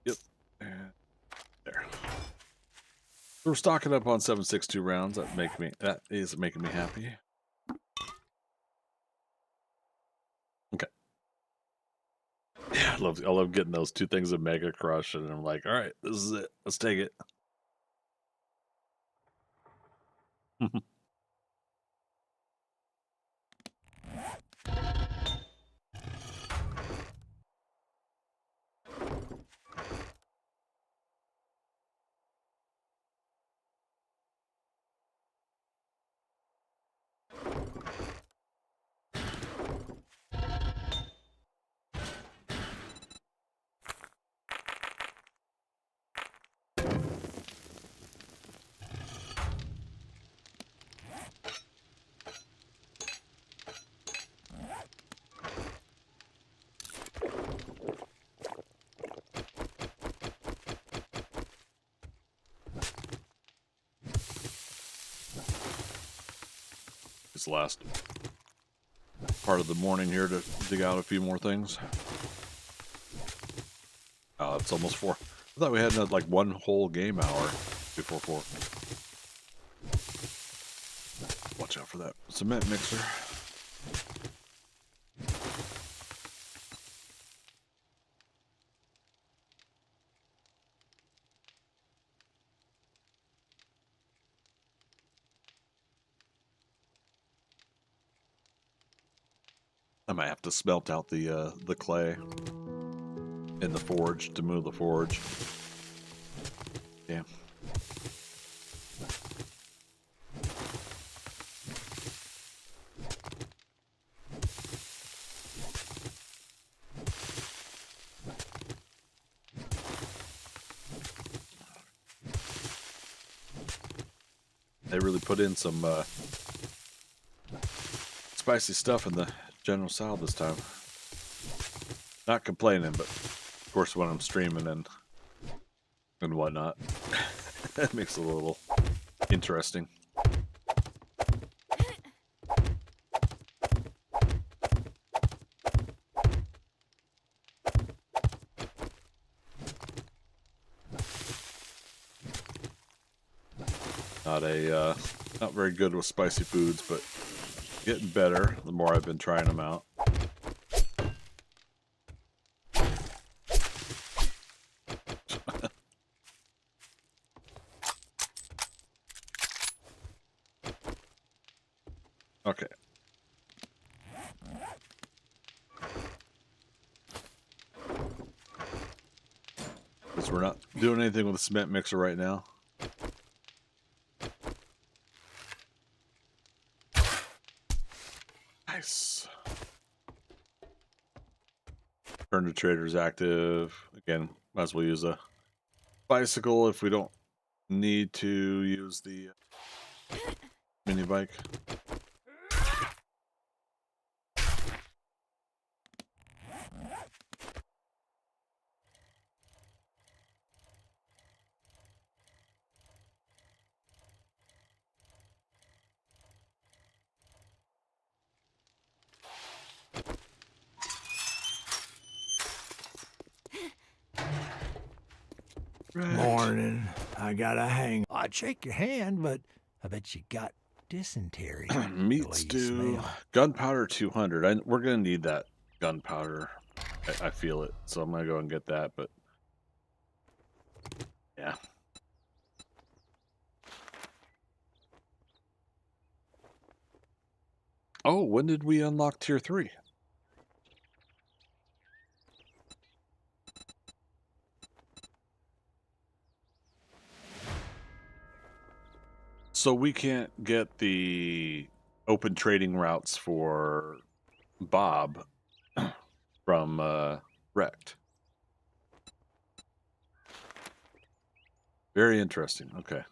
Yep. And there. So we're stocking up on 7.62 rounds. That is making me happy. Okay. Yeah, I love getting those two things of Mega Crush, and I'm like, all right, this is it. Let's take it. This last part of the morning here to dig out a few more things. It's almost 4. I thought we had like one whole game hour before 4. Watch out for that cement mixer. I might have to smelt out the clay in the forge to move the forge. Damn. They really put in some spicy stuff in the General Salad this time. Not complaining, but of course when I'm streaming and whatnot, That makes it a little interesting. Not very good with spicy foods, but getting better the more I've been trying them out. Okay. Because we're not doing anything with the cement mixer right now. Nice. Turn to traders active. Again, might as well use a bicycle if we don't need to use the mini bike. Morning. I got a hang. I'd shake your hand, but I bet you got dysentery. the way Meat you stew, smell. gunpowder 200. We're gonna need that gunpowder. I feel it, so I'm gonna go and get that. But yeah. Oh, when did we unlock tier 3? So we can't get the open trading routes for Bob from Wrecked. Very interesting. Okay.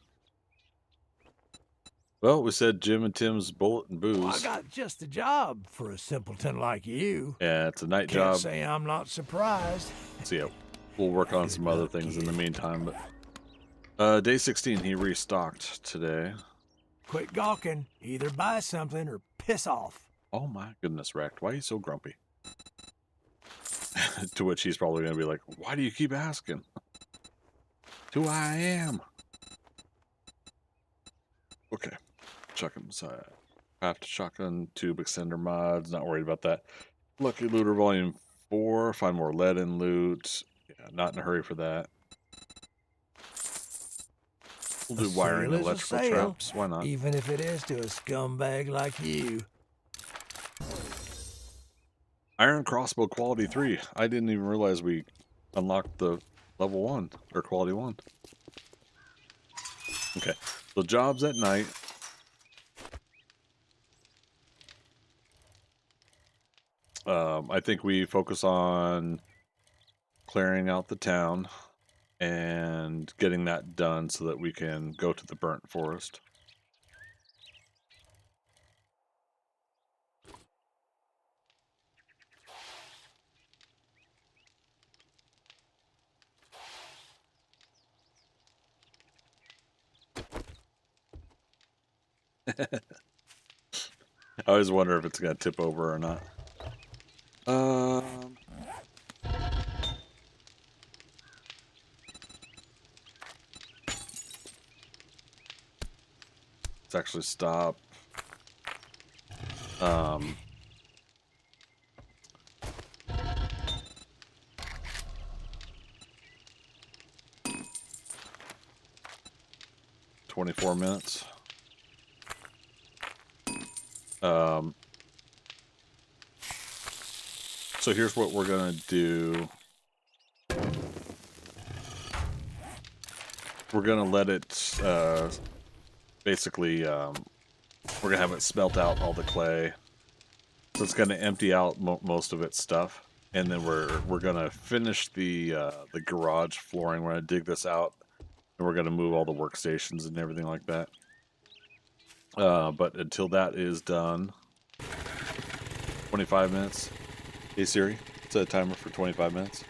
Well, we said Jim and Tim's bullet and Well, I booze. got just the job for a simpleton like you. Yeah, it's a night Can't job. say I'm not surprised. So yeah, we'll work on Good some other luck, things in kid. the meantime. But day 16, he restocked today. Quit gawking. Either buy something or piss off. Oh my goodness, Wrecked, why are you so grumpy? To which he's probably going to be like, why do you keep asking? Who I am. Okay, chuck him aside. Craft shotgun tube extender mods, not worried about that. Lucky Looter Volume 4, find more lead in loot. Yeah, not in a hurry for that. We'll do A wiring sale is a electrical sale, traps, why not? even if it is to a scumbag like you. Iron Crossbow Quality 3. I didn't even realize we unlocked the level 1, or Quality 1. Okay, so jobs at night. I think we focus on clearing out the town and getting that done so that we can go to the burnt forest. I always wonder if it's going to tip over or not. Let's actually stop. 24 minutes. So here's what we're gonna do. We're gonna let it basically we're gonna have it smelt out all the clay, so it's gonna empty out most of its stuff, and then we're gonna finish the garage flooring. We're gonna dig this out, and we're gonna move all the workstations and everything like that. But until that is done, 25 minutes. Hey Siri, set a timer for 25 minutes.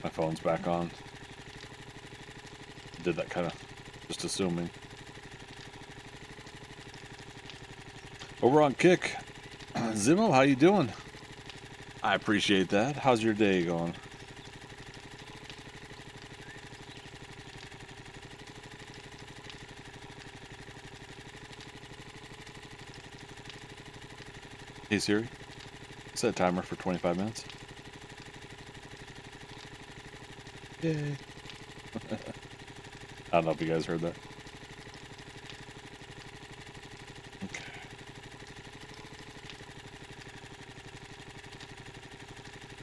My phone's back on. Did that kind of just assuming. Over on Kick, Zimo, how you doing? I appreciate that. How's your day going? Hey Siri, set a timer for 25 minutes. Yay. I don't know if you guys heard that. Okay.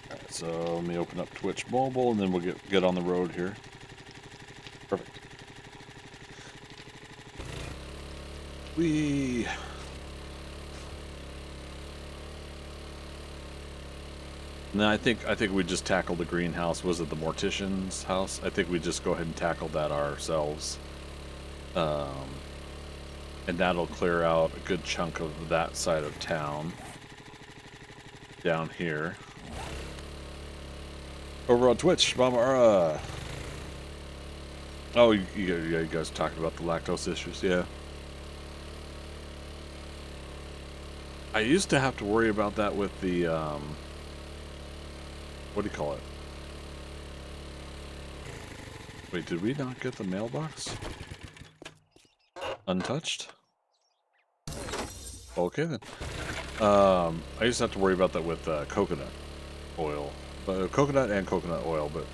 Alright, so let me open up Twitch Mobile and then we'll get on the road here. Perfect. No, I think we just tackled the greenhouse. Was it the mortician's house? I think we just go ahead and tackle that ourselves. And that'll clear out a good chunk of that side of town. Down here. Over on Twitch, Mama. Oh, you guys talking about the lactose issues, yeah. I used to have to worry about that with the, what do you call it? Wait, did we not get the mailbox? Untouched? Okay then. I used to have to worry about that with coconut oil. Coconut and coconut oil, but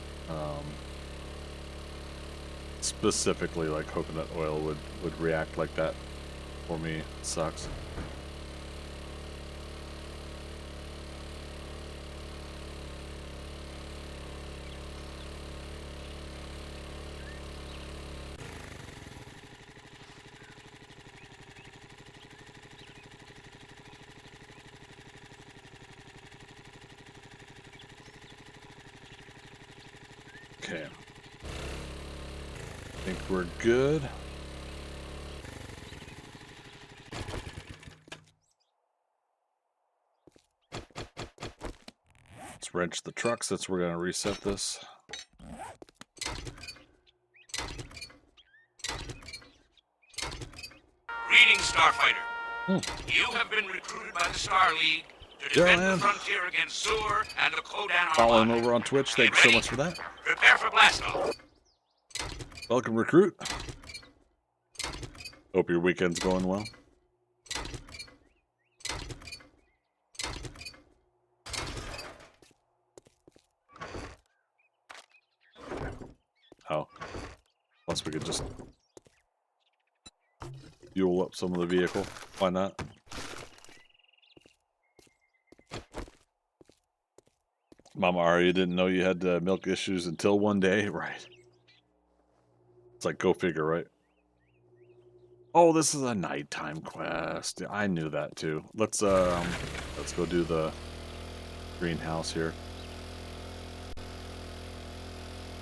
specifically like coconut oil would react like that for me. It sucks. Okay. I think we're good. Let's wrench the truck since we're going to reset this. Greetings, Starfighter. You have been recruited by the Star League to defend the frontier against Zur and the Kodan Following Armada. over on Twitch, thanks so much for that. Prepare for blast-off. Welcome, recruit. Hope your weekend's going well. Oh. Plus we could just fuel up some of the vehicle. Why not? Mama Ari didn't know you had milk issues until one day, right? It's like, go figure, right? Oh, this is a nighttime quest. I knew that too. Let's go do the greenhouse here.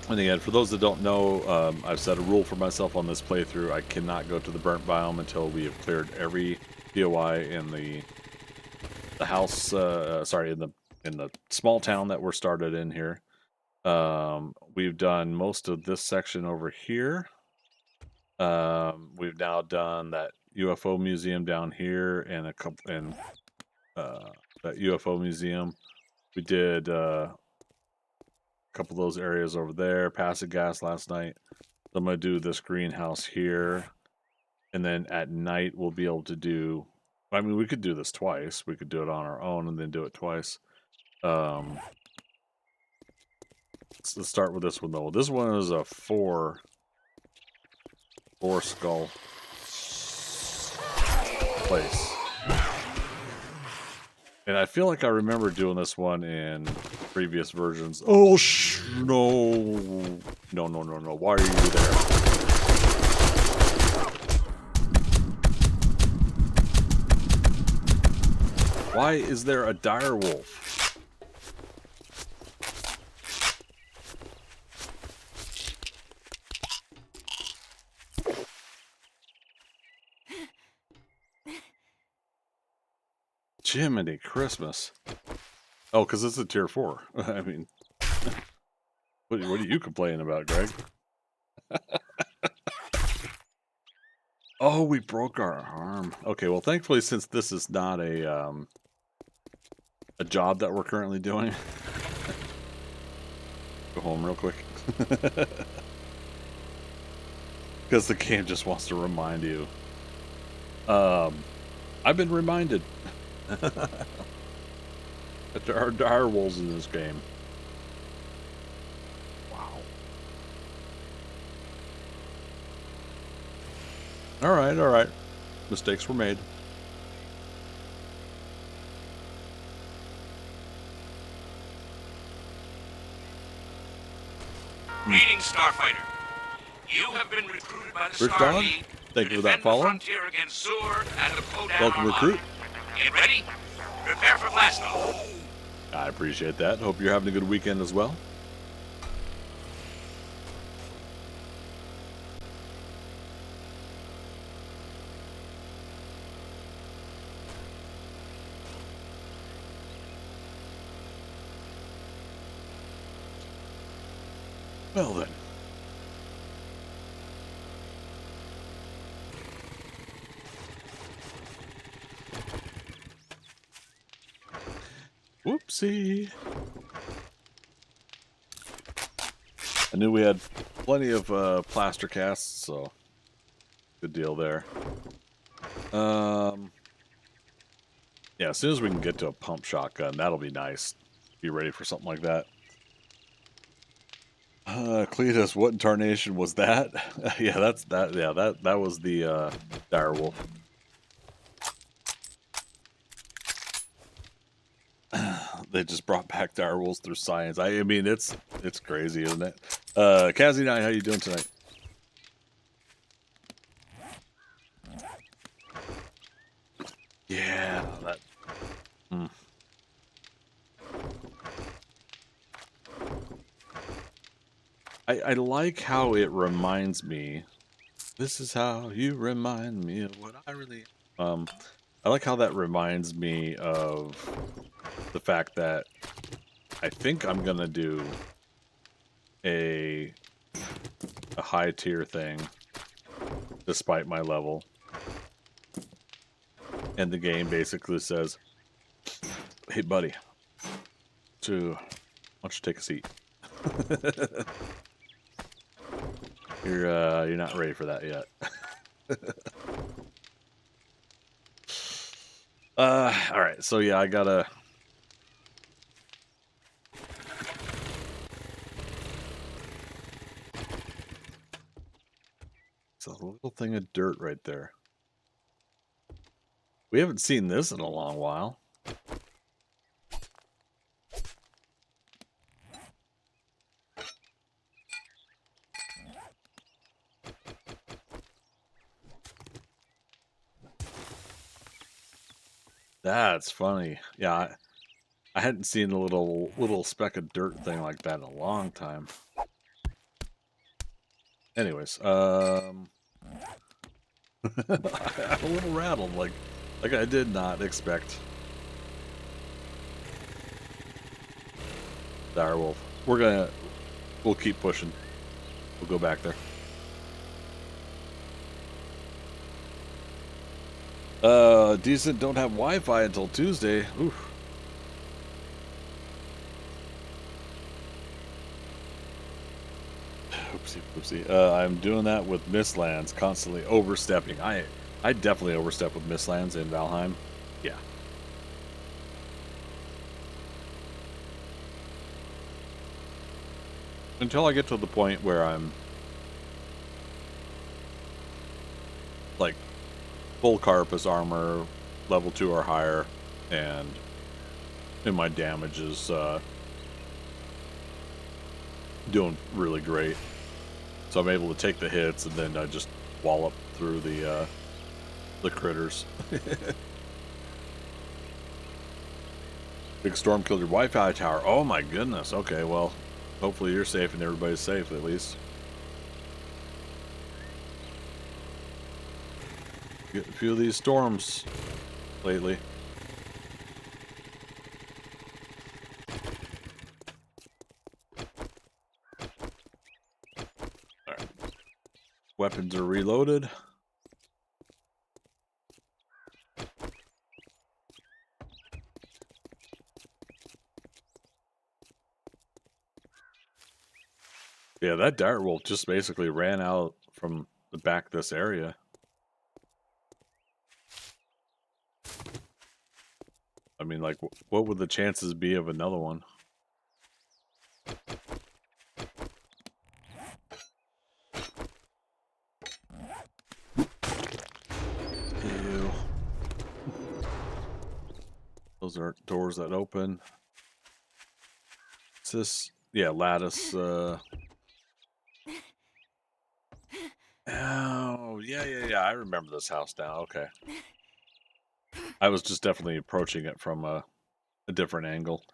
And again, for those that don't know, I've set a rule for myself on this playthrough. I cannot go to the burnt biome until we have cleared every POI in the house. Sorry, in the small town that we're started in here. We've done most of this section over here. We've now done that UFO museum down here and that UFO museum. We did a couple of those areas over there. Passive gas last night. So I'm gonna do this greenhouse here, and then at night we'll be able to do. I mean, we could do this twice. We could do it on our own and then do it twice. Let's start with this one though. This one is a four skull place. And I feel like I remember doing this one in previous versions. Oh, no. No. Why are you there? Why is there a dire wolf? Jiminy Christmas. Oh, because it's a tier 4. I mean, what are you complaining about, Greg? Oh, we broke our arm. Okay, well, thankfully, since this is not a job that we're currently doing, go home real quick. Because the game just wants to remind you. I've been reminded that there are dire wolves in this game. Wow. All right, all right. Mistakes were made. Greetings, Starfighter. You have been recruited by the Rich Star Dog, League thank to you for that defend the follow. frontier against Zur and the Kodan Welcome, Armada. recruit. Get ready. Prepare for blast off. I appreciate that. Hope you're having a good weekend as well. Well then. Whoopsie. I knew we had plenty of plaster casts, so good deal there. Yeah, as soon as we can get to a pump shotgun, that'll be nice. Be ready for something like that. Cletus, what in tarnation was that? Yeah, that was the direwolf. They just brought back direwolves through science. I mean, it's crazy, isn't it? Kazzy9, how you doing tonight? Yeah, that. I like how it reminds me. This is how you remind me of what I really. I like how that reminds me of the fact that I think I'm gonna do a high tier thing, despite my level, and the game basically says, "Hey, buddy, why don't you take a seat?" You're not ready for that yet. All right. So yeah, I gotta. It's a little thing of dirt right there. We haven't seen this in a long while. That's funny. Yeah, I hadn't seen a little speck of dirt thing like that in a long time. Anyways, I'm a little rattled, like I did not expect direwolf. We'll keep pushing. We'll go back there. Decent don't have Wi-Fi until Tuesday. Oof. Oopsie, oopsie. I'm doing that with Mistlands, constantly overstepping. I definitely overstep with Mistlands in Valheim. Yeah. Until I get to the point where I'm like full Carapace armor, level 2 or higher, and my damage is doing really great. So I'm able to take the hits, and then I just wallop through the critters. Big storm killed your Wi-Fi tower. Oh my goodness. Okay, well, hopefully you're safe and everybody's safe at least. Get a few of these storms lately. All right. Weapons are reloaded. Yeah, that dire wolf just basically ran out from the back of this area. I mean, like, what would the chances be of another one? Ew. Those are doors that open. Is this, yeah, lattice, Oh, yeah, I remember this house now, okay. I was just definitely approaching it from a different angle.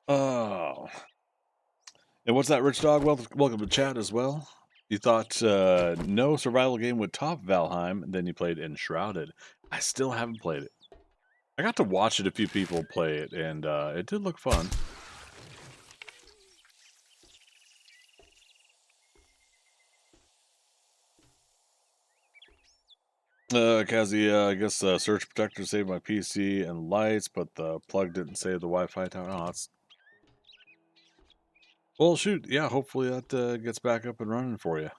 Oh. And what's that, Rich Dog? Welcome to chat as well. You thought no survival game would top Valheim, and then you played Enshrouded. I still haven't played it. I got to watch it a few people play it, and it did look fun. Kazi, I guess Surge Protector saved my PC and lights, but the plug didn't save the Wi-Fi tower. Oh, that's... Well, shoot, yeah, hopefully that gets back up and running for you.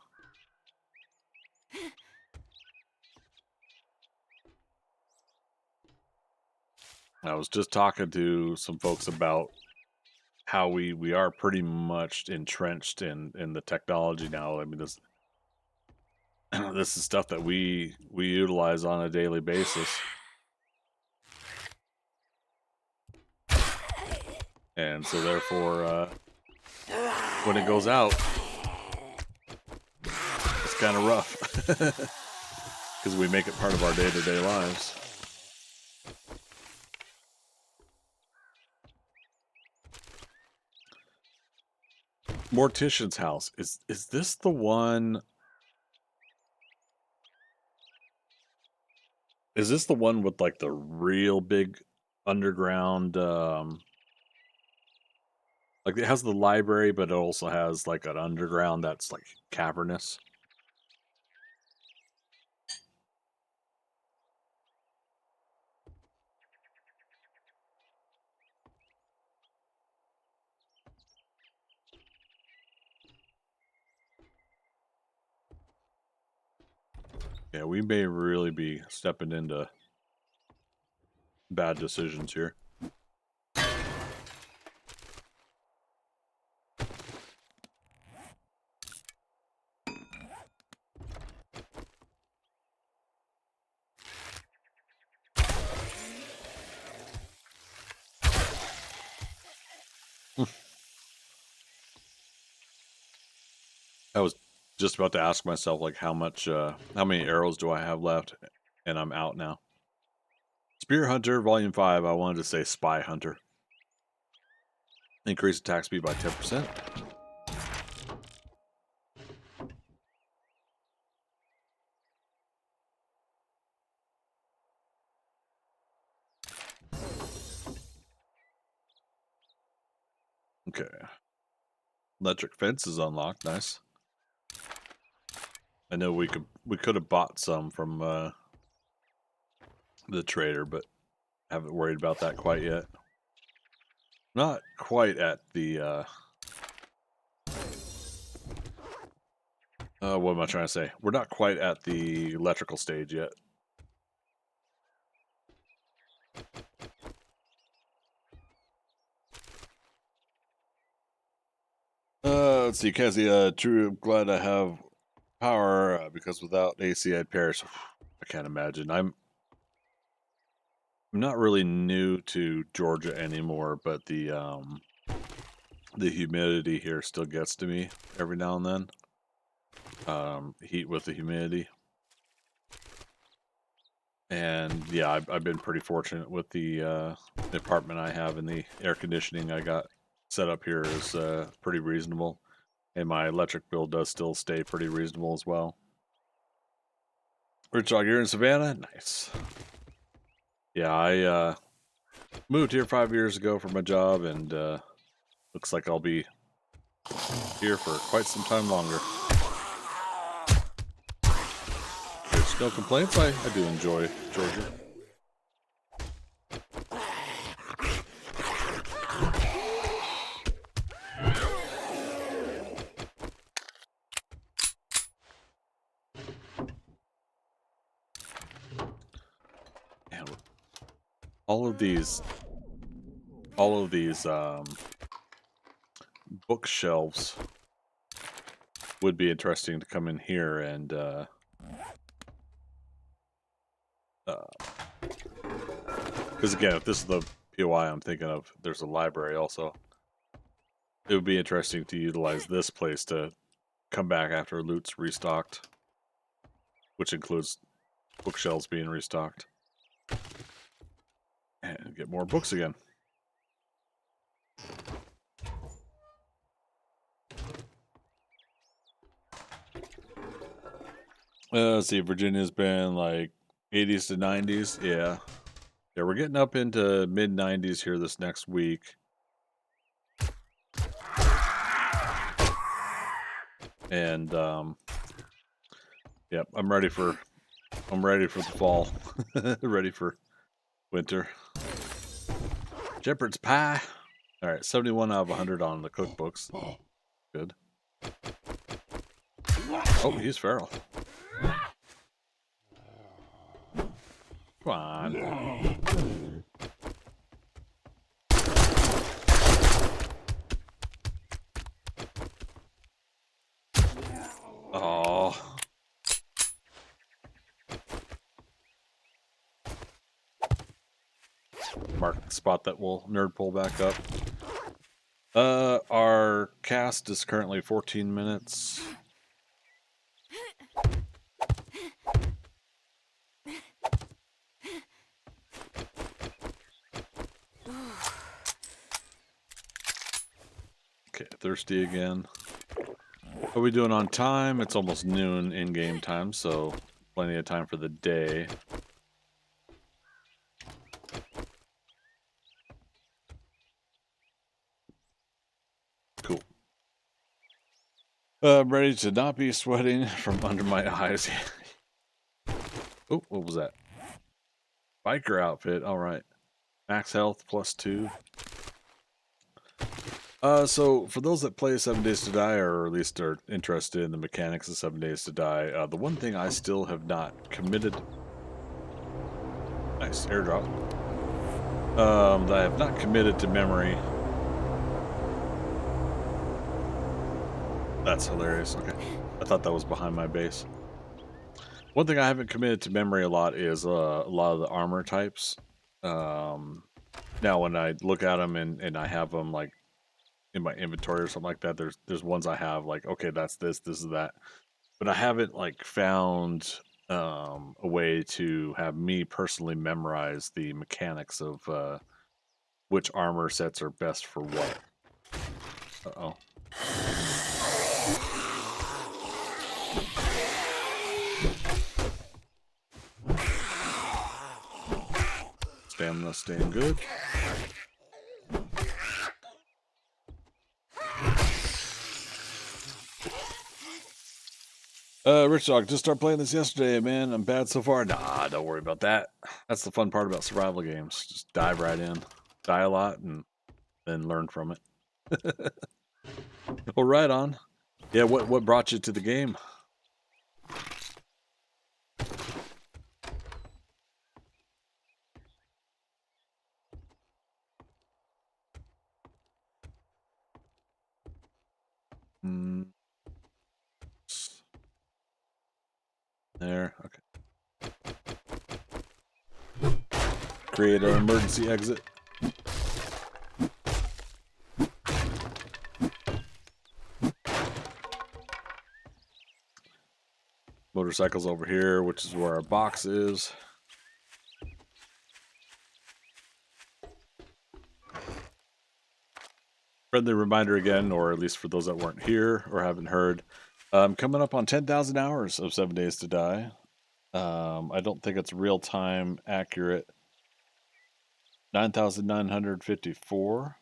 I was just talking to some folks about how we are pretty much entrenched in the technology now. I mean, this this is stuff that we utilize on a daily basis. And so therefore, when it goes out, it's kind of rough. Because we make it part of our day-to-day lives. Mortician's house. Is this the one? Is this the one with like the real big underground like it has the library, but it also has like an underground that's like cavernous? Yeah, we may really be stepping into bad decisions here. I was just about to ask myself, like, how many arrows do I have left? And I'm out now. Spear Hunter, Volume 5, I wanted to say Spy Hunter. Increase attack speed by 10%. Okay. Electric fence is unlocked, nice. I know we could have bought some from the trader, but haven't worried about that quite yet. Not quite at the what am I trying to say? We're not quite at the electrical stage yet. Let's see, Kazi, true, I'm glad I have power because without AC I'd perish. I can't imagine. I'm not really new to Georgia anymore, but the humidity here still gets to me every now and then. Heat with the humidity. And yeah, I've been pretty fortunate with the apartment I have, and the air conditioning I got set up here is pretty reasonable. And my electric bill does still stay pretty reasonable as well. Rich Dog, you're in Savannah? Nice. Yeah, I moved here 5 years ago for my job, and looks like I'll be here for quite some time longer. There's no complaints. I do enjoy Georgia. all of these bookshelves would be interesting to come in here and because again, if this is the POI I'm thinking of, there's a library also. It would be interesting to utilize this place to come back after loot's restocked, which includes bookshelves being restocked, and get more books again. Let's see, Virginia's been like 80s to 90s. Yeah. Yeah, we're getting up into mid 90s here this next week. And yep, I'm ready for the fall. Ready for winter. Shepherd's pie. All right, 71 out of 100 on the cookbooks. Good. Oh, he's feral. Come on. Oh. Mark the spot that will nerd pull back up. Our cast is currently 14 minutes. Okay, thirsty again. What are we doing on time? It's almost noon in-game time, so plenty of time for the day. Cool. I'm ready to not be sweating from under my eyes. Oh, what was that? Biker outfit. All right. Max health +2. So for those that play 7 Days to Die, or at least are interested in the mechanics of 7 Days to Die, the one thing I still have not committed... Nice, airdrop. That I have not committed to memory. That's hilarious. Okay. I thought that was behind my base. One thing I haven't committed to memory a lot is a lot of the armor types. Now when I look at them and I have them like in my inventory or something like that, there's ones I have like, okay, that's this is that. But I haven't like found a way to have me personally memorize the mechanics of which armor sets are best for what. Uh-oh. Stamina staying good. Rich Dog, just started playing this yesterday, man. I'm bad so far. Nah, don't worry about that. That's the fun part about survival games. Just dive right in. Die a lot and then learn from it. Well, right on. Yeah, what brought you to the game? There, okay. Create an emergency exit. Motorcycles over here, which is where our box is. Friendly reminder again, or at least for those that weren't here or haven't heard, coming up on 10,000 hours of 7 Days to Die. I don't think it's real time accurate. 9,954,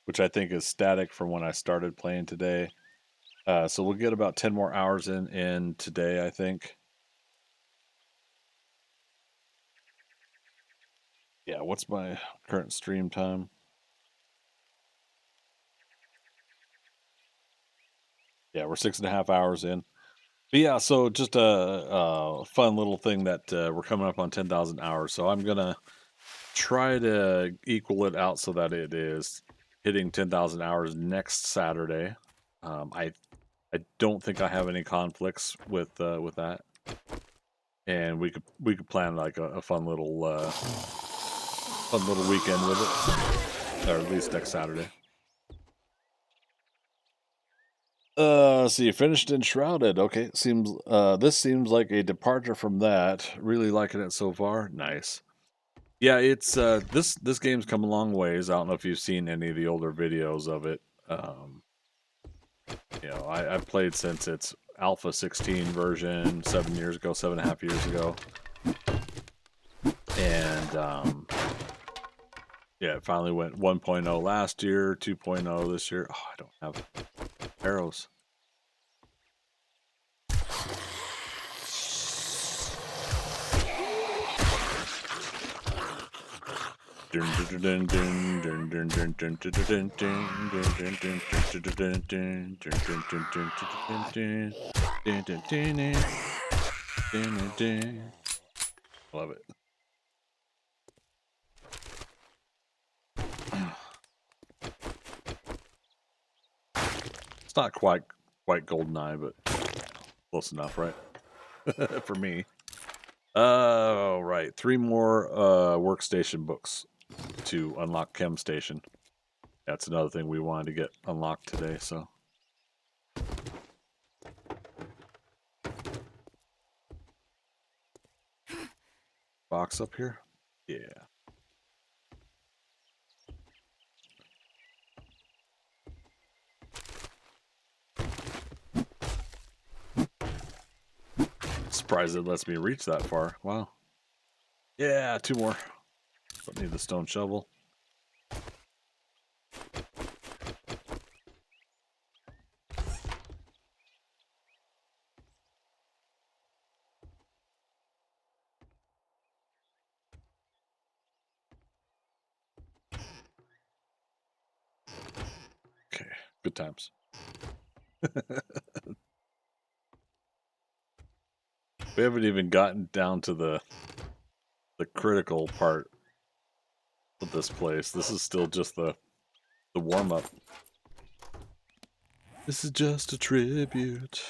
which I think is static from when I started playing today. So we'll get about 10 more hours in today, I think. Yeah, what's my current stream time? Yeah, we're 6.5 hours in. But yeah, so just a fun little thing that we're coming up on 10,000 hours. So I'm gonna try to equal it out so that it is hitting 10,000 hours next Saturday. I don't think I have any conflicts with that, and we could plan like a fun little weekend with it, or at least next Saturday. So you finished Enshrouded. Okay, seems this seems like a departure from that. Really liking it so far. Nice. Yeah, it's this game's come a long ways. I don't know if you've seen any of the older videos of it. You know, I've played since its Alpha 16 version 7.5 years ago. And yeah, it finally went 1.0 last year, 2.0 this year. Oh, I don't have arrows. Love it. It's not quite GoldenEye, but close enough, right? For me. Oh, right. 3 more workstation books to unlock Chem Station. That's another thing we wanted to get unlocked today, so. Box up here? Yeah. Surprised it lets me reach that far. Wow. Yeah, 2 more. Don't need the stone shovel. Okay, good times. We haven't even gotten down to the critical part of this place. This is still just the warm-up. This is just a tribute.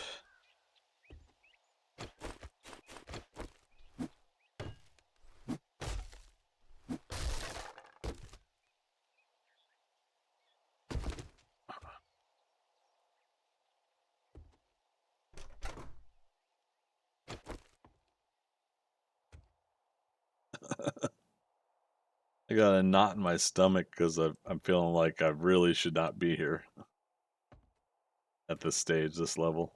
I got a knot in my stomach because I'm feeling like I really should not be here at this stage, this level.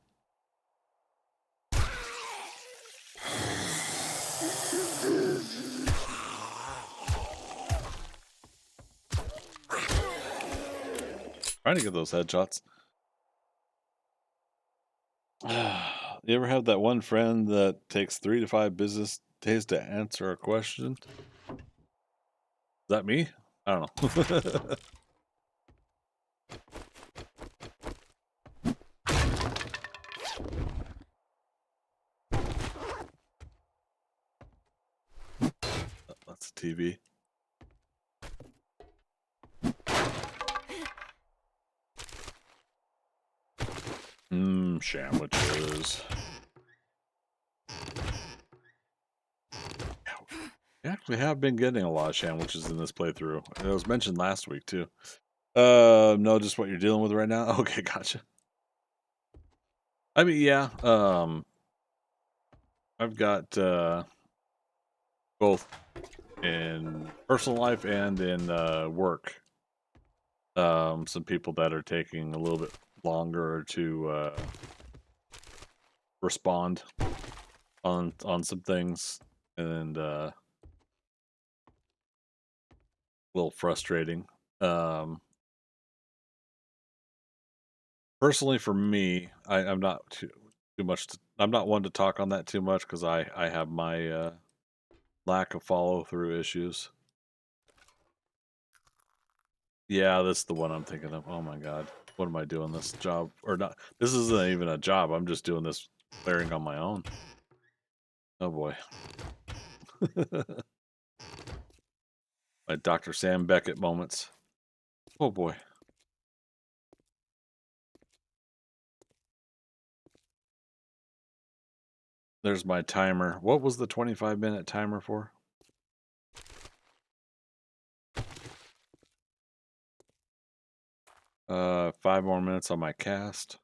Trying to get those headshots. You ever have that one friend that takes 3 to 5 business days to answer a question? Is that me? I don't know. That's a TV. Sandwiches. We actually have been getting a lot of sandwiches in this playthrough. It was mentioned last week too. No, just what you're dealing with right now? Okay, gotcha. I mean, yeah, I've got both in personal life and in work. Some people that are taking a little bit longer to respond on some things, and a little frustrating. Personally, for me, I'm not too much. I'm not one to talk on that too much because I have my lack of follow through issues. Yeah, that's the one I'm thinking of. Oh my god, what am I doing this job or not? This isn't even a job. I'm just doing this clearing on my own. Oh boy. My Dr. Sam Beckett moments. Oh boy. There's my timer. What was the 25-minute timer for? Uh, 5 more minutes on my cast.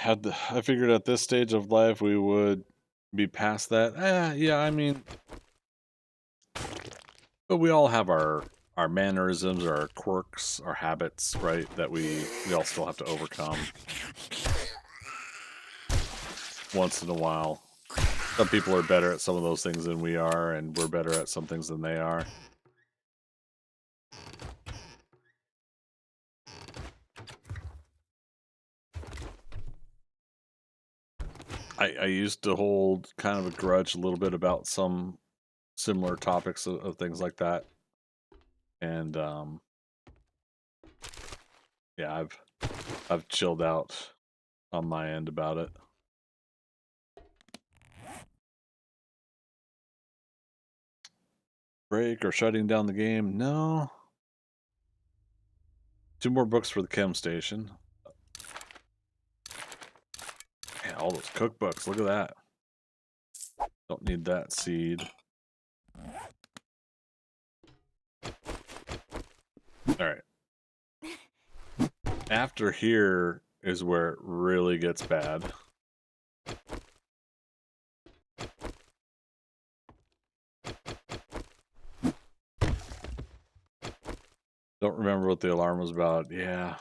I figured at this stage of life we would be past that. Yeah, I mean, but we all have our mannerisms, our quirks, our habits, right? That we all still have to overcome once in a while. Some people are better at some of those things than we are, and we're better at some things than they are. I used to hold kind of a grudge a little bit about some similar topics of things like that. And yeah, I've chilled out on my end about it. Break or shutting down the game? No. 2 more books for the chem station. Man, all those cookbooks. Look at that. Don't need that seed. Alright. After here is where it really gets bad. Don't remember what the alarm was about. Yeah.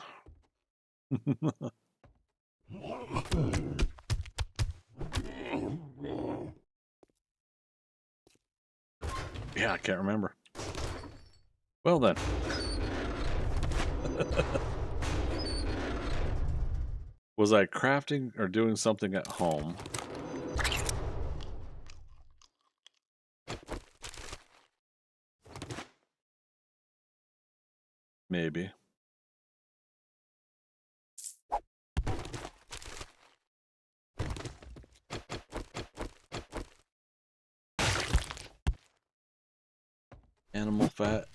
Yeah, I can't remember. Well then. Was I crafting or doing something at home? Maybe. Animal fat.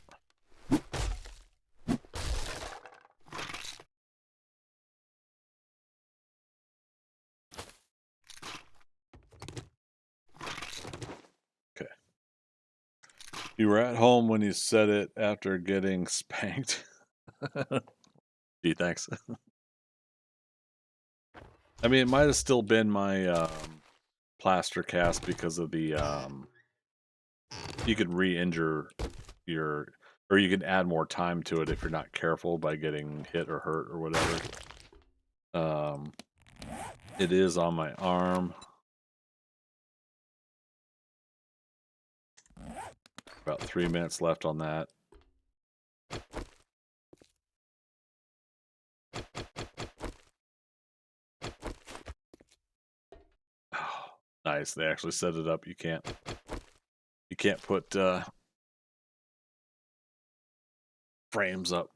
Okay. You were at home when you said it after getting spanked. Gee, thanks. I mean, it might have still been my plaster cast because of the you could re-injure your, or you can add more time to it if you're not careful by getting hit or hurt or whatever. It is on my arm. About 3 minutes left on that. Oh, nice. They actually set it up. You can't put frames up.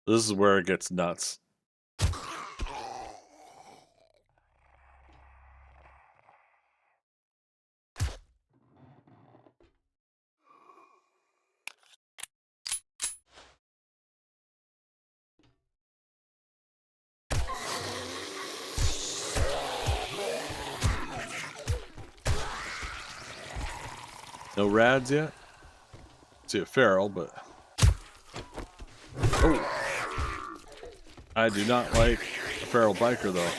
This is where it gets nuts. No rads yet? See a feral, but oh, I do not like a feral biker though.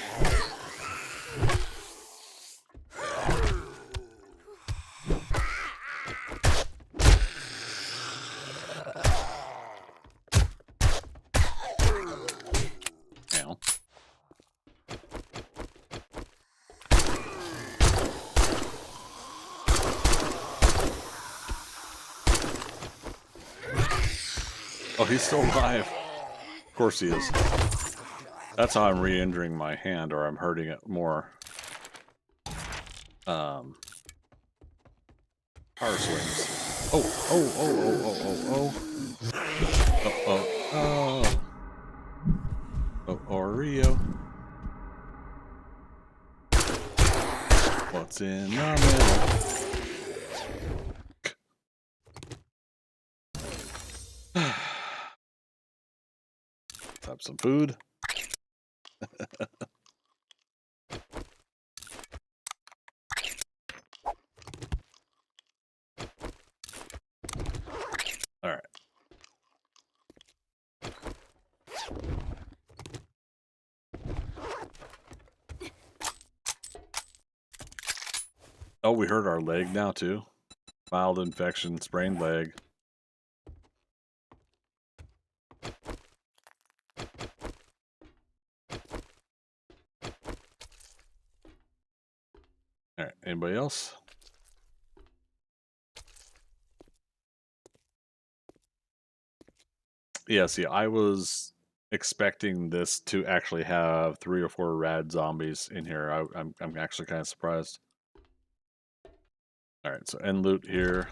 Ow. Oh, he's still alive. Of course he is. That's how I'm re-injuring my hand, or I'm hurting it more. Power swings. Oh. Oh. Oh, Oreo. What's in the middle? Let's have some food. All right. Oh, we hurt our leg now too. Mild infection, sprained leg. All right. Anybody else? Yeah. See, I was expecting this to actually have 3 or 4 rad zombies in here. I'm actually kind of surprised. All right. So end loot here.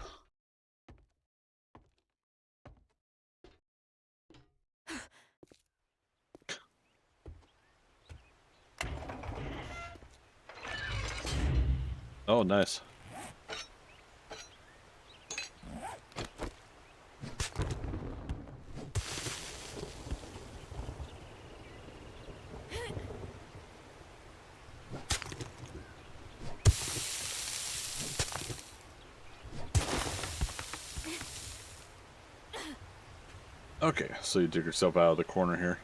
Oh, nice. Okay, so you dig yourself out of the corner here.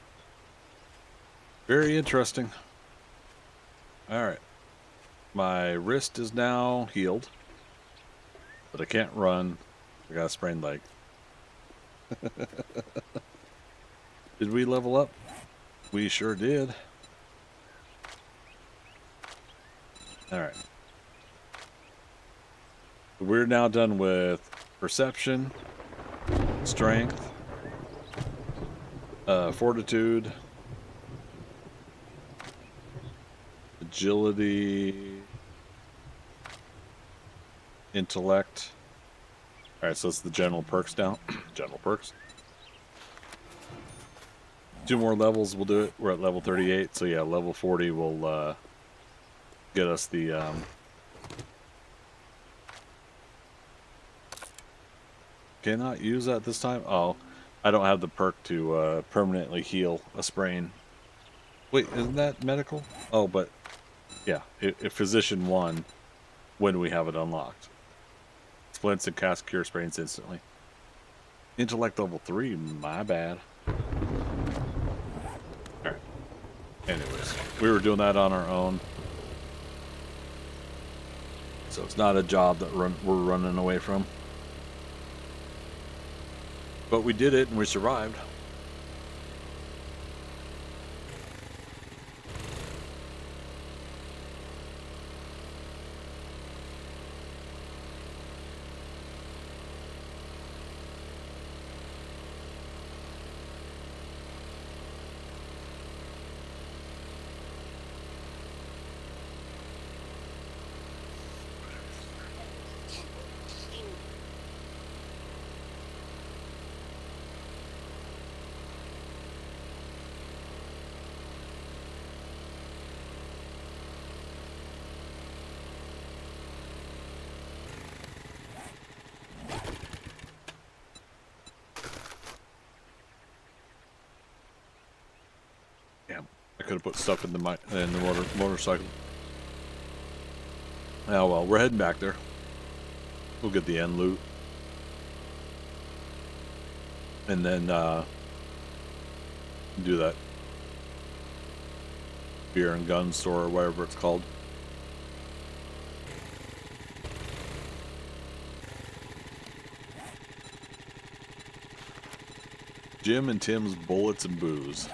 Very interesting. All right. My wrist is now healed, but I can't run. I got a sprained leg. Did we level up? We sure did. All right. We're now done with perception, strength, fortitude, agility, intellect. All right, so it's the general perks now. General perks. 2 more levels will do it. We're at level 38, so yeah, level 40 will get us the cannot use that this time. Oh, I don't have the perk to permanently heal a sprain. Wait, isn't that medical? Oh, but yeah, if physician 1 when we have it unlocked. Splints and cast cure sprains instantly. Intellect level 3, my bad. Alright. Anyways, we were doing that on our own. So it's not a job that we're running away from. But we did it and we survived. Damn, I could have put stuff in the motorcycle. Oh well, we're heading back there. We'll get the end loot. And then do that beer and gun store or whatever it's called. Jim and Tim's Bullets and Booze.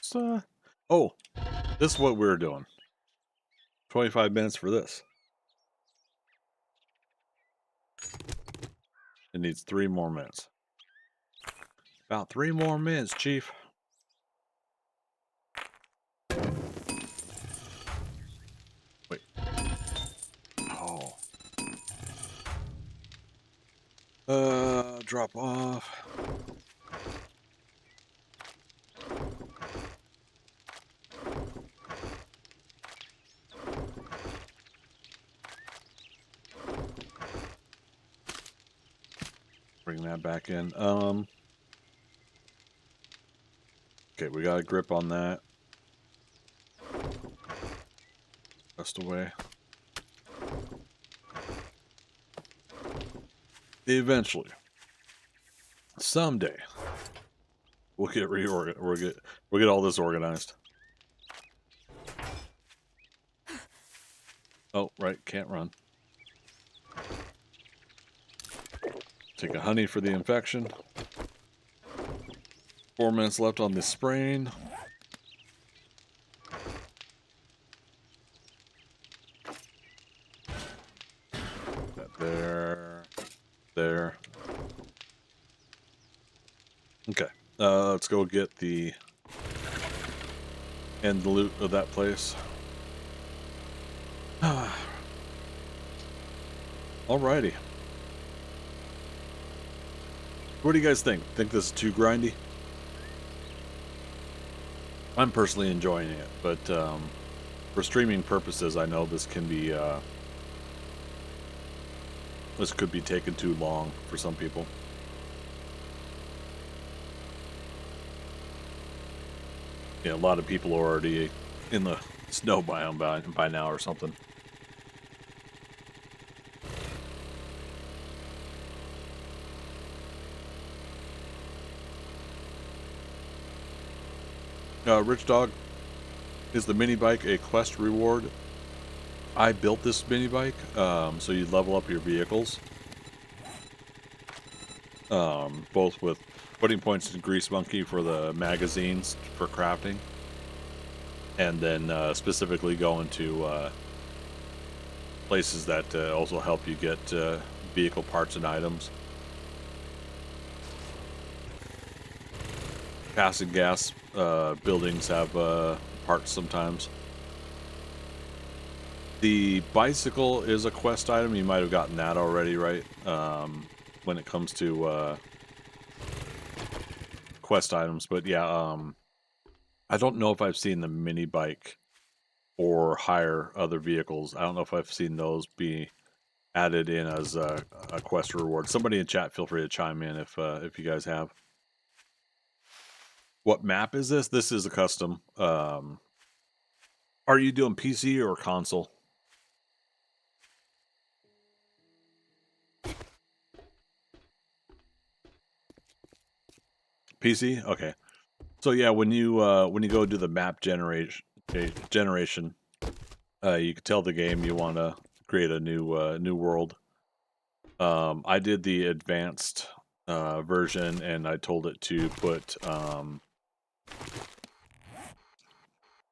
So, oh, this is what we were doing. 25 minutes for this. It needs 3 more minutes. About 3 more minutes, Chief. Wait. Oh. Drop off. Bring that back in. Okay, we got a grip on that. Rest away. Eventually, someday, we'll get we'll get all this organized. Oh, right, can't run. Take a honey for the infection. 4 minutes left on this sprain. That there. There. Okay. Let's go get the end loot of that place. Alrighty. What do you guys think? Think this is too grindy? I'm personally enjoying it, but for streaming purposes, I know this can be this could be taken too long for some people. Yeah, a lot of people are already in the snow biome by now or something. Rich Dog, is the mini bike a quest reward? I built this mini bike, so you level up your vehicles. Both with putting points in Grease Monkey for the magazines for crafting, and then specifically going to places that also help you get vehicle parts and items. Acid gas buildings have parts sometimes. The bicycle is a quest item. You might have gotten that already, right? When it comes to quest items. But yeah, I don't know if I've seen the mini bike or hire other vehicles. I don't know if I've seen those be added in as a quest reward. Somebody in chat, feel free to chime in if you guys have. What map is this? This is a custom. Are you doing PC or console? PC? Okay. So yeah, when you go do the map generation, you can tell the game you want to create a new world. I did the advanced version, and I told it to put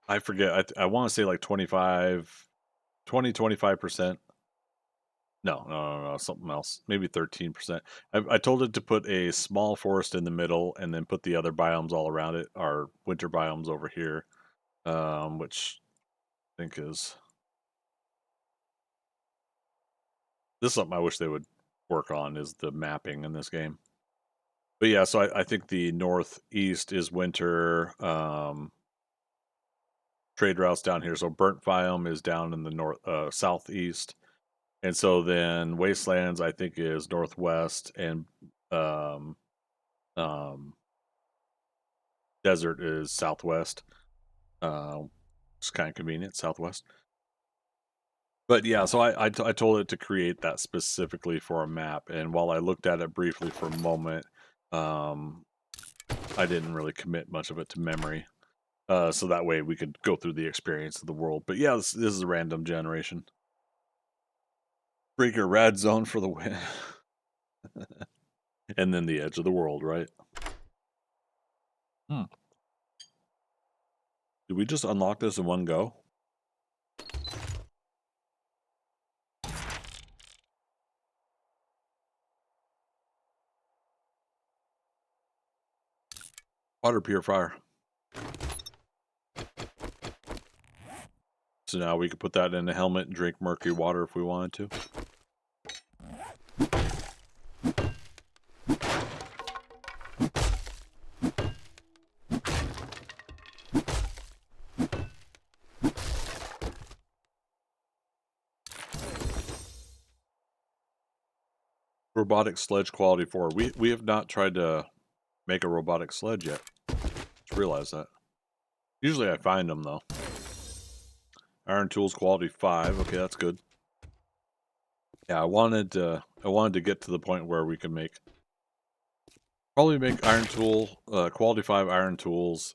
I forget. I want to say like 25%. No, something else. Maybe 13%. I told it to put a small forest in the middle, and then put the other biomes all around it. Our winter biomes over here, which I think is this is something I wish they would work on, is the mapping in this game. But yeah, so I think the northeast is winter. Trade routes down here. So burnt biome is down in the southeast. And so then Wastelands, I think, is northwest, and um, desert is southwest. It's kind of convenient, southwest. But yeah, so I told it to create that specifically for a map, and while I looked at it briefly for a moment, I didn't really commit much of it to memory. So that way we could go through the experience of the world. But yeah, this is a random generation. Breaker rad zone for the win. And then the edge of the world, right? Did we just unlock this in one go? Water purifier. So now we could put that in a helmet and drink mercury water if we wanted to. Robotic sledge quality 4. We have not tried to make a robotic sledge yet. Just realize that. Usually I find them though. Iron tools quality 5. Okay, that's good. Yeah, I wanted to get to the point where we can probably make iron tool quality 5 iron tools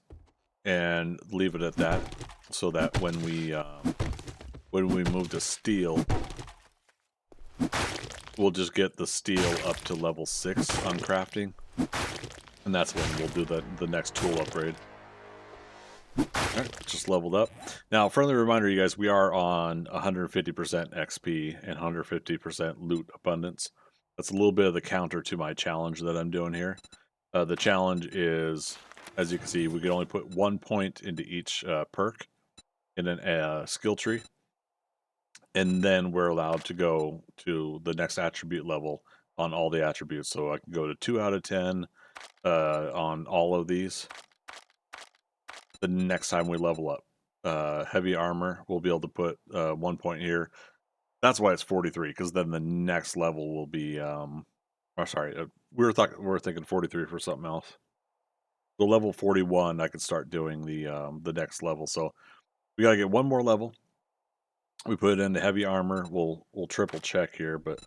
and leave it at that, so that when we move to steel, we'll just get the steel up to level 6 on crafting, and that's when we'll do the next tool upgrade. Alright, just leveled up. Now, friendly reminder, you guys, we are on 150% XP and 150% loot abundance. That's a little bit of the counter to my challenge that I'm doing here. The challenge is, as you can see, we can only put 1 point into each perk in a skill tree. And then we're allowed to go to the next attribute level on all the attributes. So I can go to 2 out of 10 on all of these. The next time we level up. Heavy armor, we'll be able to put 1 point here. That's why it's 43, because then the next level will be sorry, we were thinking 43 for something else. The level 41, I could start doing the next level. So we gotta get one more level. We put it into heavy armor. We'll triple check here, but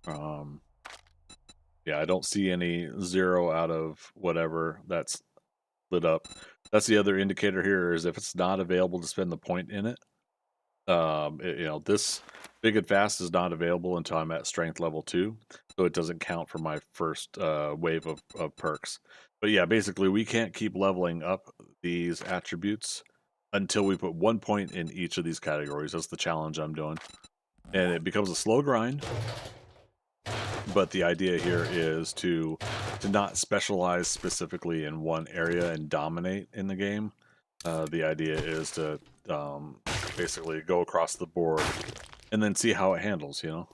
yeah, I don't see any 0 out of whatever that's lit up. That's the other indicator here, is if it's not available to spend the point in it. This big and fast is not available until I'm at strength level 2, so it doesn't count for my first wave of perks. But yeah, basically we can't keep leveling up these attributes until we put 1 point in each of these categories. That's the challenge I'm doing, and it becomes a slow grind. But the idea here is to not specialize specifically in one area and dominate in the game. The idea is to basically go across the board and then see how it handles, you know?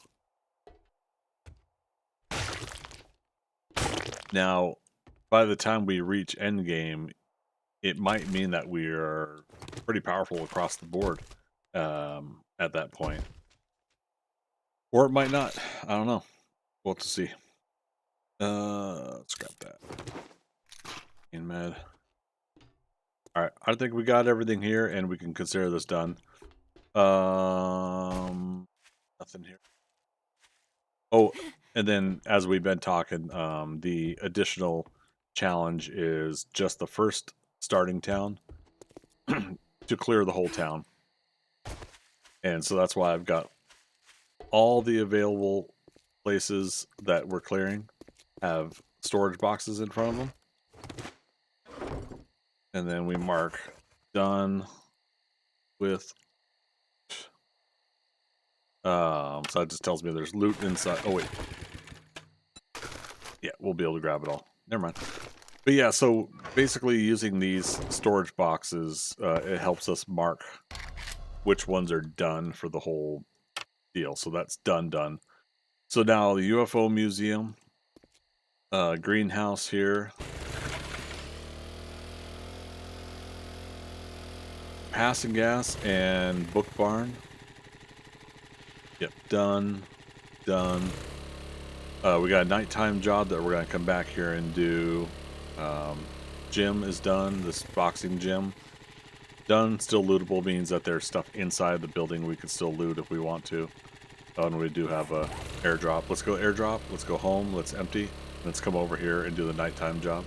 Now, by the time we reach endgame, it might mean that we are pretty powerful across the board at that point. Or it might not. I don't know. We'll have to see. Let's grab that. In med. Alright, I think we got everything here and we can consider this done. Nothing here. Oh, and then as we've been talking, the additional challenge is just the first starting town to clear the whole town. And so that's why I've got all the available places that we're clearing have storage boxes in front of them. And then we mark done with so that just tells me there's loot inside. Oh wait. Yeah, we'll be able to grab it all. Never mind. But yeah, so basically using these storage boxes, it helps us mark which ones are done for the whole deal. So that's done. So now the UFO museum, greenhouse here, passing gas, and book barn. Yep, done. We got a nighttime job that we're gonna come back here and do. Gym is done. This boxing gym done. Still lootable means that there's stuff inside the building we can still loot if we want to. And we do have a airdrop. Let's go airdrop. Let's go home. Let's empty. Let's come over here and do the nighttime job.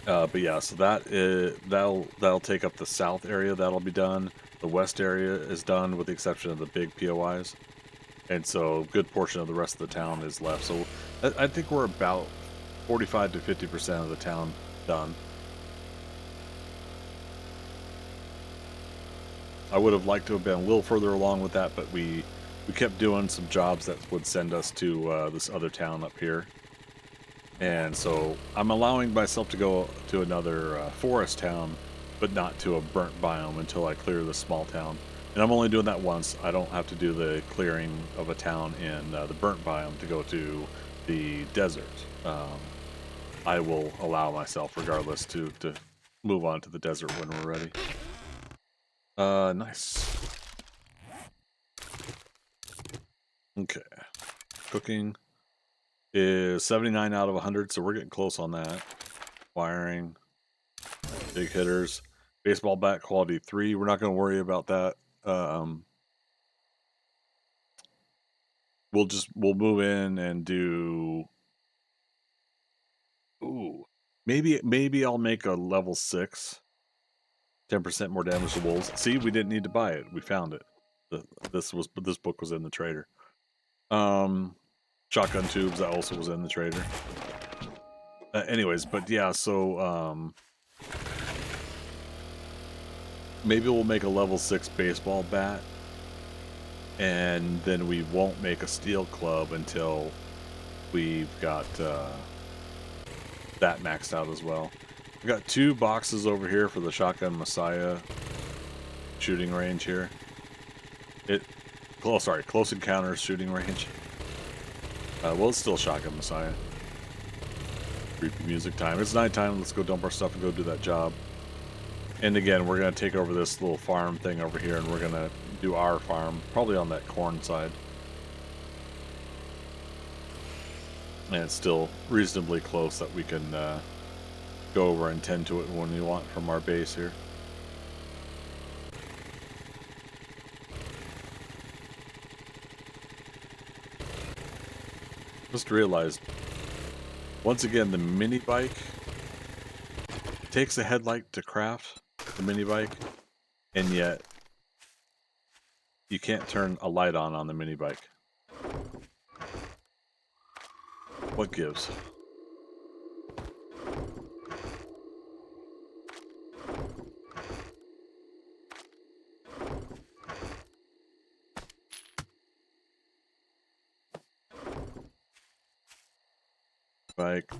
But yeah, so that'll take up the south area. That'll be done. The west area is done with the exception of the big POIs. And so a good portion of the rest of the town is left. So I think we're about 45 to 50% of the town done. I would have liked to have been a little further along with that, but we kept doing some jobs that would send us to this other town up here. And so I'm allowing myself to go to another forest town, but not to a burnt biome until I clear the small town. And I'm only doing that once. I don't have to do the clearing of a town in the burnt biome to go to the desert. I will allow myself, regardless, to move on to the desert when we're ready. Nice. Okay. Cooking is 79 out of 100, so we're getting close on that. Wiring. Big hitters. Baseball bat quality 3. We're not going to worry about that. We'll move in and do. Ooh, maybe I'll make a level 6. 10% more damage to wolves. See, we didn't need to buy it. We found it. This book was in the trader. Shotgun tubes, that also was in the trader. Anyways, but yeah, so maybe we'll make a level 6 baseball bat, and then we won't make a steel club until we've got that maxed out as well. We got 2 boxes over here for the Shotgun Messiah shooting range here. Close encounters shooting range. Well, it's still Shotgun Messiah. Creepy music time. It's nighttime. Let's go dump our stuff and go do that job. And again, we're going to take over this little farm thing over here, and we're going to do our farm, probably on that corn side. And it's still reasonably close that we can go over and tend to it when we want from our base here. Just realized, once again, the mini bike takes a headlight to craft the mini bike, and yet you can't turn a light on the mini bike. What gives? Bike,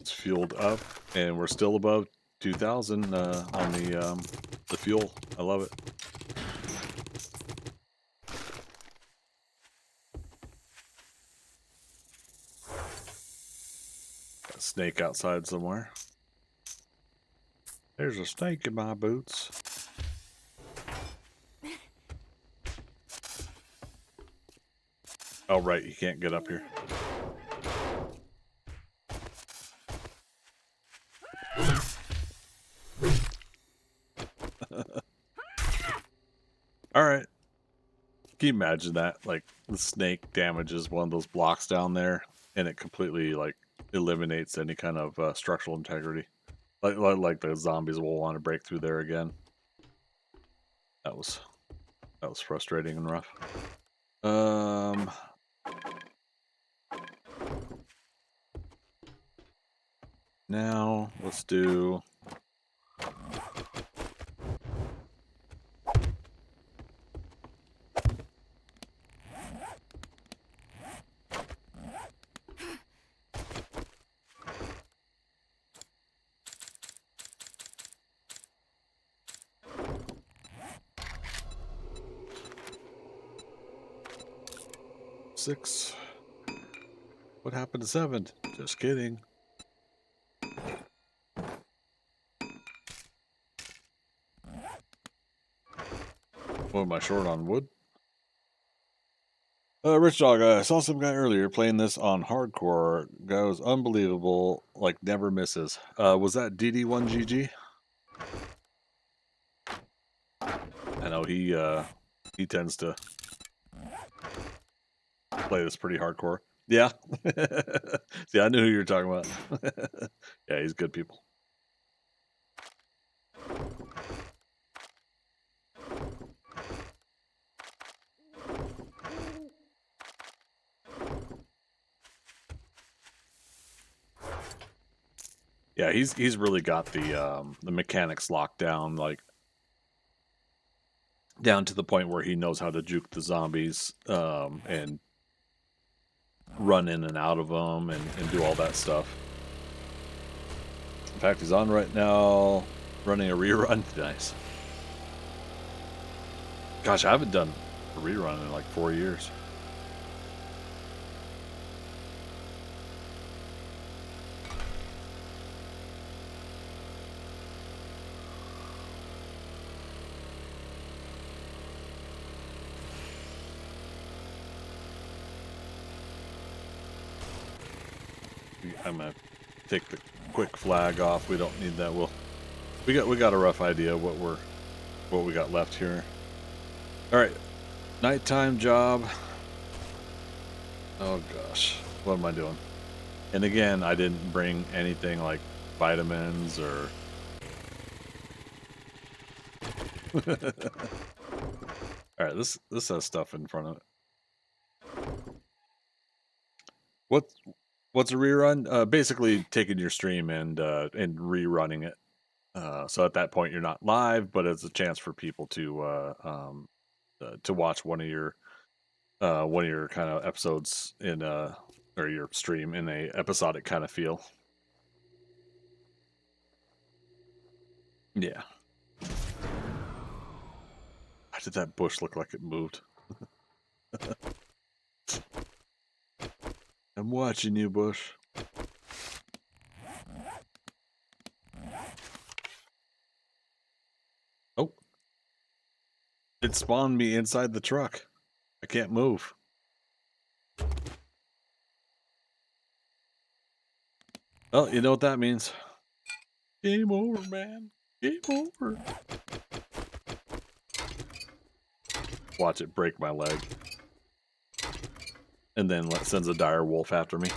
it's fueled up, and we're still above 2,000 on the fuel. I love it. Got a snake outside somewhere. There's a snake in my boots. Oh, right, you can't get up here. All right. Can you imagine that? Like, the snake damages one of those blocks down there, and it completely, like, eliminates any kind of structural integrity. Like the zombies will want to break through there again. That was frustrating and rough. Now let's do. Six. What happened to 7? Just kidding. What am I short on wood? Rich Dog, I saw some guy earlier playing this on hardcore. Guy was unbelievable, like never misses. Was that DD1GG? I know he tends to play this pretty hardcore. Yeah. Yeah, I knew who you were talking about. Yeah, he's good people. Yeah, he's really got the mechanics locked down, like down to the point where he knows how to juke the zombies and run in and out of them and do all that stuff. In fact, he's on right now, running a rerun. Nice. Gosh, I haven't done a rerun in like 4 years. I'm gonna take the quick flag off. We don't need that. We got a rough idea what we got left here. All right, nighttime job. Oh gosh, what am I doing? And again, I didn't bring anything like vitamins or. All right, this has stuff in front of it. What's a rerun? Basically taking your stream and rerunning it. So at that point you're not live, but it's a chance for people to watch one of your kind of episodes in or your stream in a episodic kind of feel. Yeah. Why did that bush look like it moved? I'm watching you, bush. Oh. It spawned me inside the truck. I can't move. Well, you know what that means. Game over, man. Game over. Watch it break my leg. And then sends a dire wolf after me.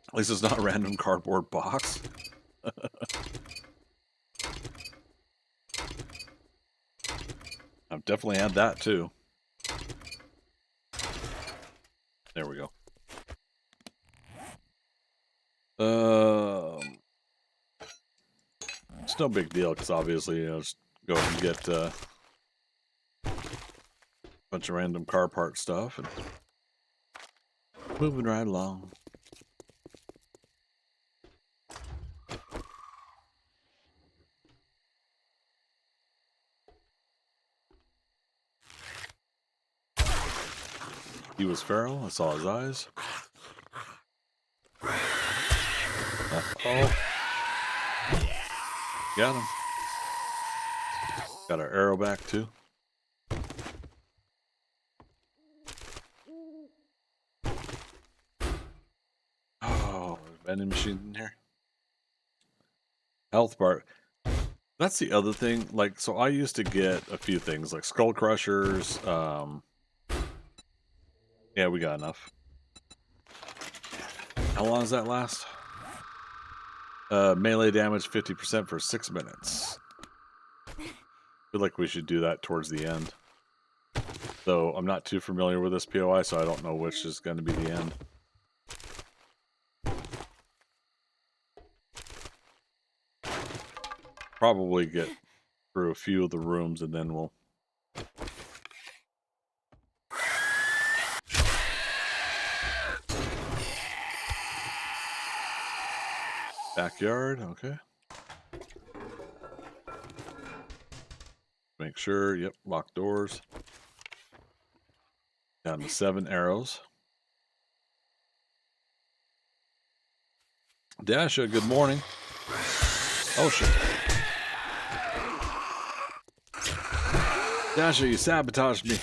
At least it's not a random cardboard box. I've definitely had that too. There we go. It's no big deal because obviously, you know, just go and get a bunch of random car part stuff and moving right along. He was feral. I saw his eyes. Uh-oh. Got him. Got our arrow back too. Oh, vending machine in here. Health bar. That's the other thing. Like, so I used to get a few things like skull crushers. Yeah, we got enough. How long does that last? Melee damage 50% for 6 minutes. Feel like we should do that towards the end. Though I'm not too familiar with this POI, so I don't know which is going to be the end. Probably get through a few of the rooms and then we'll... Backyard, okay. Make sure, yep, lock doors. Down to 7 arrows. Dasha, good morning. Oh shit. Dasha, you sabotaged me.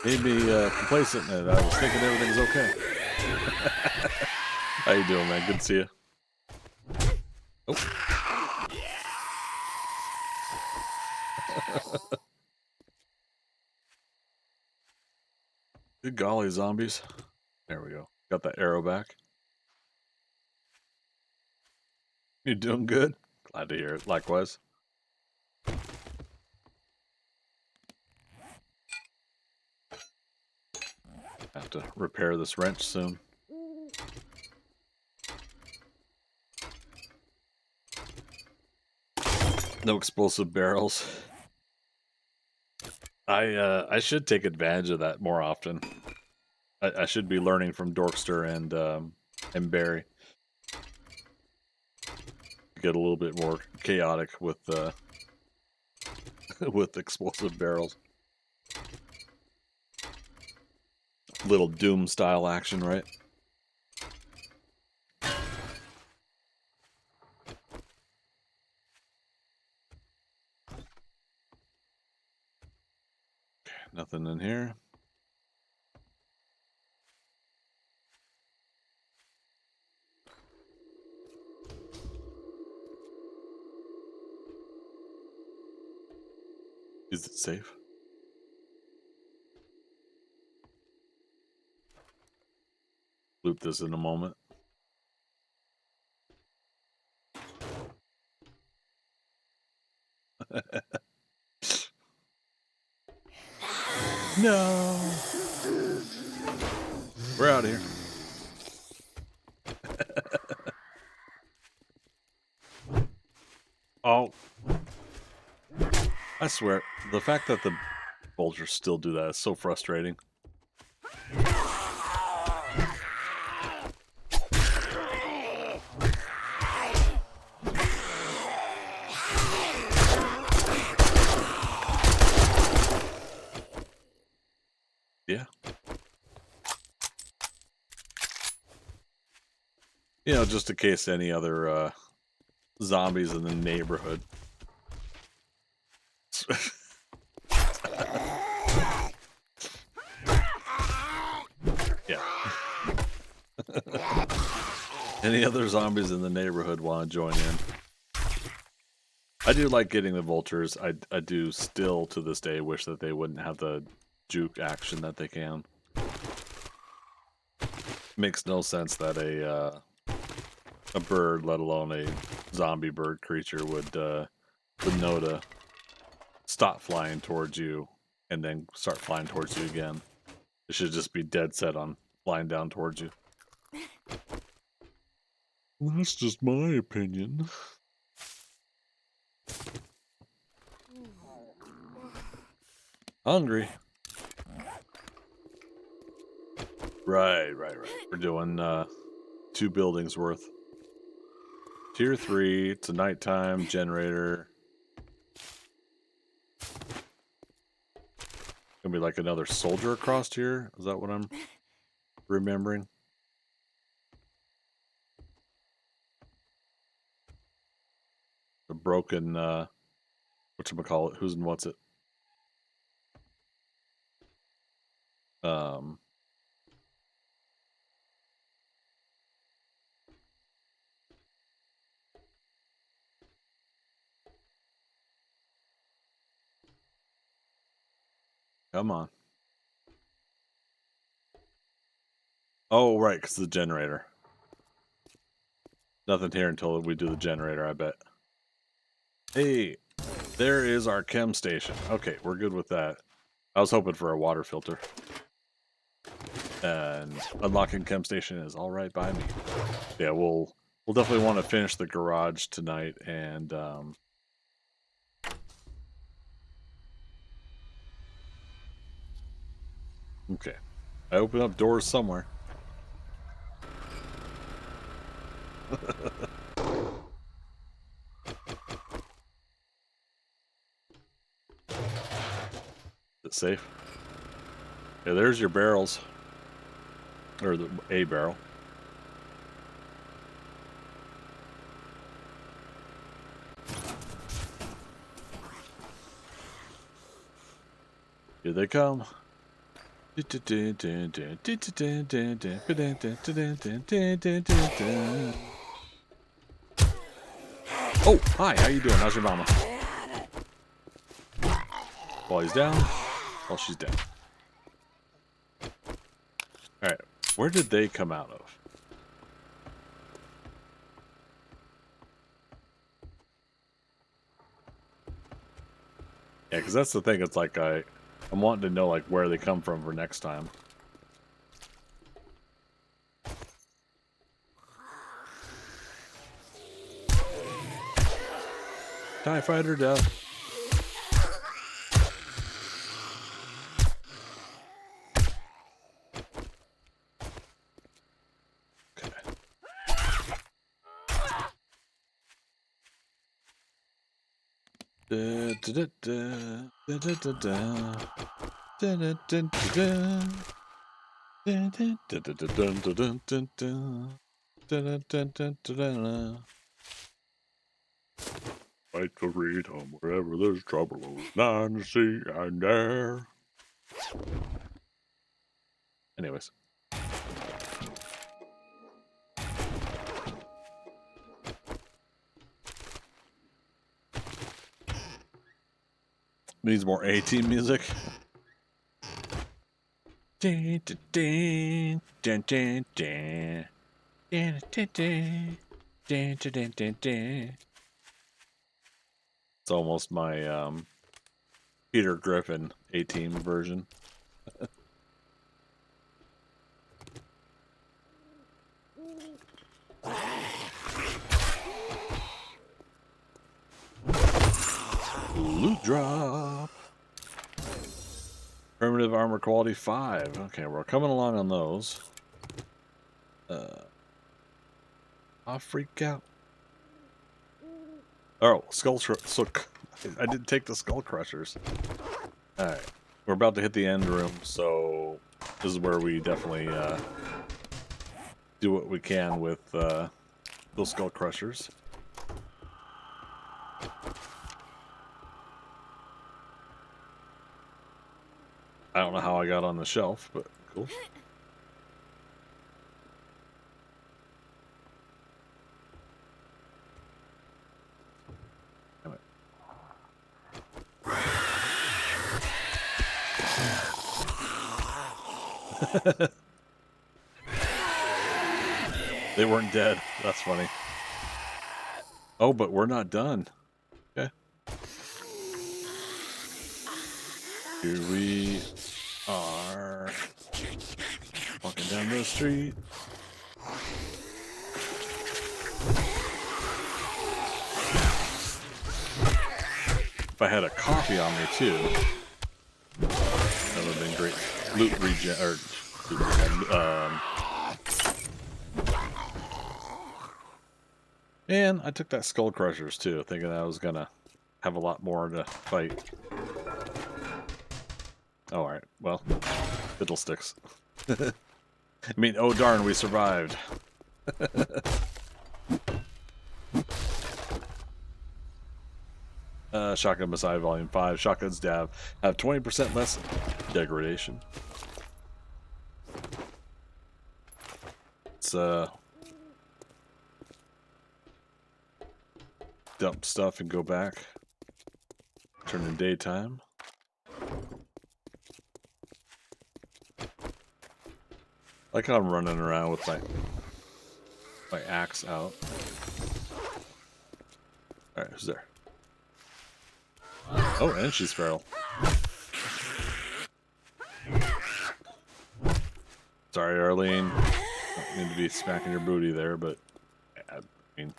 Made me complacent and I was thinking everything was okay. How you doing, man? Good to see you. Oh. Good golly, zombies. There we go. Got that arrow back. You doing good? Glad to hear it. Likewise. Have to repair this wrench soon. No explosive barrels. I should take advantage of that more often. I should be learning from Dorkster and Barry. Get a little bit more chaotic with with explosive barrels. Little Doom style action, right? Nothing in here. Is it safe? Loop this in a moment. No. We're out of here. Oh. I swear, the fact that the vultures still do that is so frustrating. Yeah. You know, just in case any other zombies in the neighborhood. Yeah. Any other zombies in the neighborhood want to join in? I do like getting the vultures. I do still to this day wish that they wouldn't have the juke action that they can. Makes no sense that a bird, let alone a zombie bird creature, would know to stop flying towards you and then start flying towards you again. It should just be dead set on flying down towards you. Well, that's just my opinion. Hungry. Right. We're doing 2 buildings worth. Tier 3, it's a nighttime generator. Gonna be like another soldier across here? Is that what I'm remembering? The broken, whatchamacallit, who's and what's it? Come on. Oh, right, because the generator. Nothing here until we do the generator, I bet. Hey, there is our chem station. Okay, we're good with that. I was hoping for a water filter. And unlocking chem station is all right by me. Yeah, we'll definitely want to finish the garage tonight and okay. I open up doors somewhere. Is it safe? Yeah, there's your barrels. Or a barrel. Here they come. Oh, hi, how you doing? How's your mama? While he's down, while she's down. Alright, where did they come out of? Yeah, because that's the thing, it's like I'm wanting to know like where they come from for next time. TIE fighter down. Okay. Da, da, da, da, da, da, da. Da, da, da, da, da. Da, da, da, da, da, da, da, da, da, da. Da, da, da, da, da, da. Fight for freedom wherever there's trouble. None to see and there. Anyways. Needs more A-Team music. Dun, dun, dun, dun, dun, dun. Dun, dun, dun. Dun, dun, dun, dun, dun. It's almost my Peter Griffin A-Team version. Loot drop. Primitive armor quality 5. Okay, we're coming along on those. I'll freak out. Oh, so I didn't take the skull crushers. Alright. We're about to hit the end room, so this is where we definitely do what we can with those skull crushers. I don't know how I got on the shelf, but cool. Damn it. They weren't dead. That's funny. Oh, but we're not done. Okay. Here we are. Walking down the street. If I had a coffee on me too, that would have been great. Loot regen, or and I took that skull crushers too, thinking I was gonna have a lot more to fight. Oh, alright, well, fiddlesticks. I mean, oh darn, we survived. Shotgun Messiah Volume 5. Shotguns have 20% less degradation. Let's dump stuff and go back. Turn in daytime. Like how I'm running around with my axe out. Alright, who's there? Oh, and she's feral. Sorry, Arlene. Don't mean to be smacking your booty there, but I mean,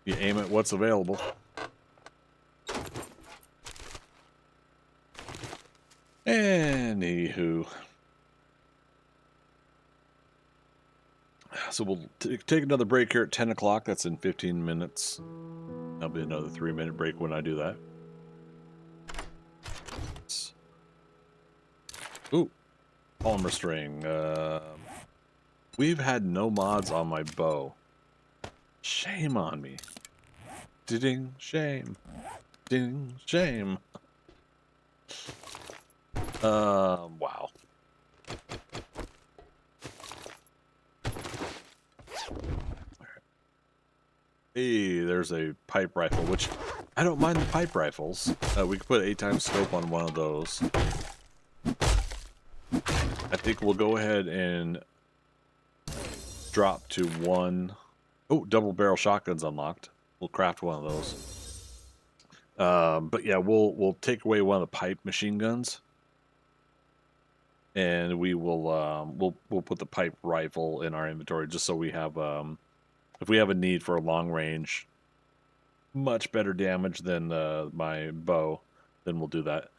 you aim at what's available. Anywho. So we'll take another break here at 10 o'clock. That's in 15 minutes. That'll be another 3-minute break when I do that. Ooh. Polymer string. We've had no mods on my bow. Shame on me. Ding, shame. Ding, shame. Wow. Hey, there's a pipe rifle, which I don't mind the pipe rifles. We could put 8x scope on one of those. I think we'll go ahead and drop to one. Oh, double barrel shotguns unlocked. We'll craft one of those. But yeah, we'll take away one of the pipe machine guns, and we will we'll put the pipe rifle in our inventory just so we have if we have a need for a long range much better damage than my bow, then we'll do that.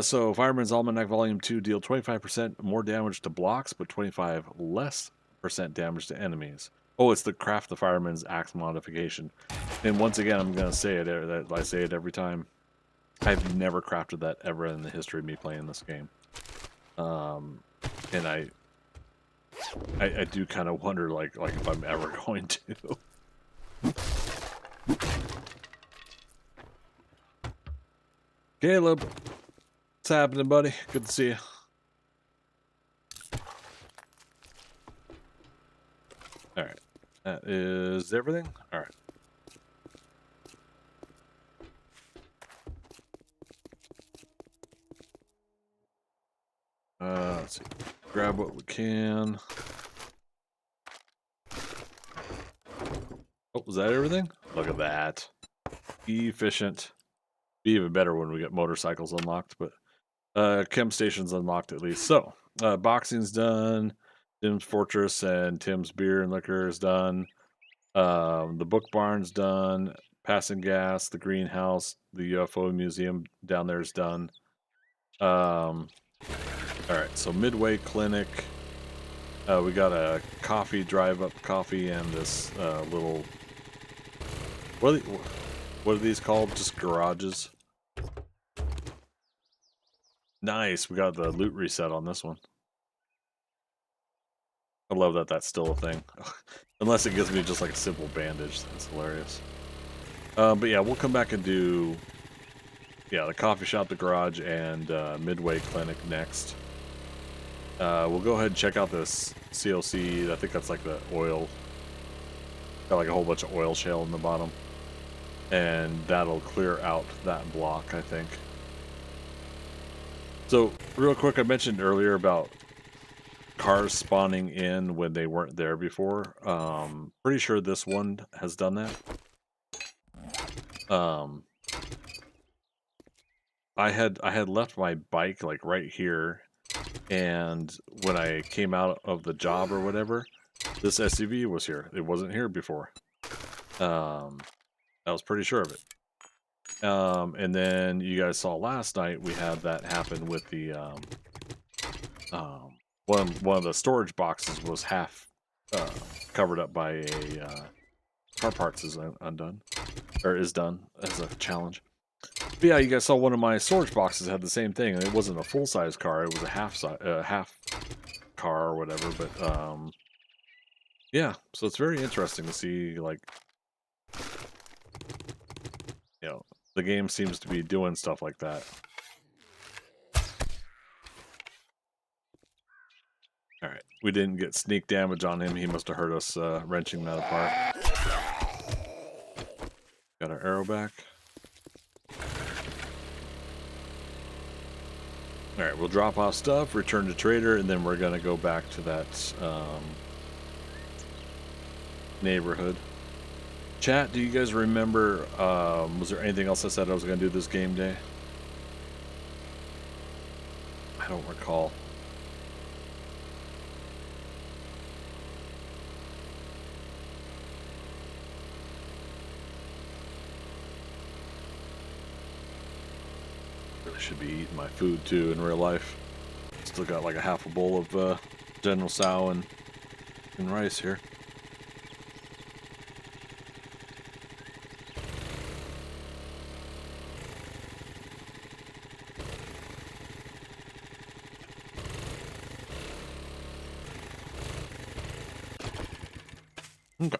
So Fireman's Almanac Volume 2 deal 25% more damage to blocks, but 25 less % damage to enemies. Oh, it's the Craft the Fireman's Axe modification. And once again, I'm going to say it, that I say it every time. I've never crafted that ever in the history of me playing this game. And I do kind of wonder, like if I'm ever going to. Caleb, what's happening, buddy? Good to see you. All right, that is everything. All right. Let's see. Grab what we can. Oh, was that everything? Look at that. Efficient. Be even better when we get motorcycles unlocked, but chem station's unlocked at least. So, boxing's done. Tim's Fortress and Tim's Beer and Liquor is done. The book barn's done. Passing Gas, the greenhouse, the UFO museum down there is done. All right, so Midway Clinic. We got a coffee drive-up coffee and this little. What are these called? Just garages. Nice. We got the loot reset on this one. I love that that's still a thing. Unless it gives me just like a simple bandage. That's hilarious. But yeah, we'll come back and do the coffee shop, the garage, and Midway Clinic next. We'll go ahead and check out this CLC. I think that's like the oil. Got like a whole bunch of oil shale in the bottom. And that'll clear out that block, I think. So, real quick, I mentioned earlier about cars spawning in when they weren't there before. Pretty sure this one has done that. I had left my bike like right here, and when I came out of the job or whatever, this SUV was here. It wasn't here before. I was pretty sure of it. And then you guys saw last night we had that happen with the one of the storage boxes was half covered up by a car parts is undone or is done as a challenge. But yeah, you guys saw one of my storage boxes had the same thing, and it wasn't a full size car; it was a half car or whatever. But yeah, so it's very interesting to see, like, the game seems to be doing stuff like that. All right, we didn't get sneak damage on him. He must have heard us wrenching that apart. Got our arrow back. All right, we'll drop off stuff, return to trader, and then we're gonna go back to that neighborhood. Chat, do you guys remember, was there anything else I said I was gonna do this game day? I don't recall. Really should be eating my food too in real life. Still got like a half a bowl of General Tso and rice here. Okay.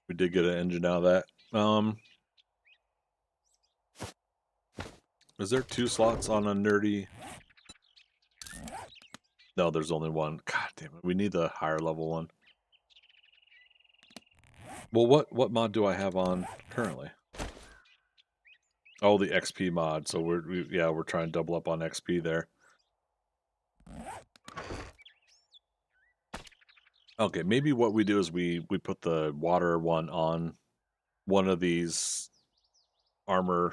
We did get an engine out of that. Is there 2 slots on a nerdy? No, there's only one. God damn it. We need the higher level one. Well, what mod do I have on currently? Oh, the XP mod. So we're trying to double up on XP there. Okay, maybe what we do is we put the water one on one of these armor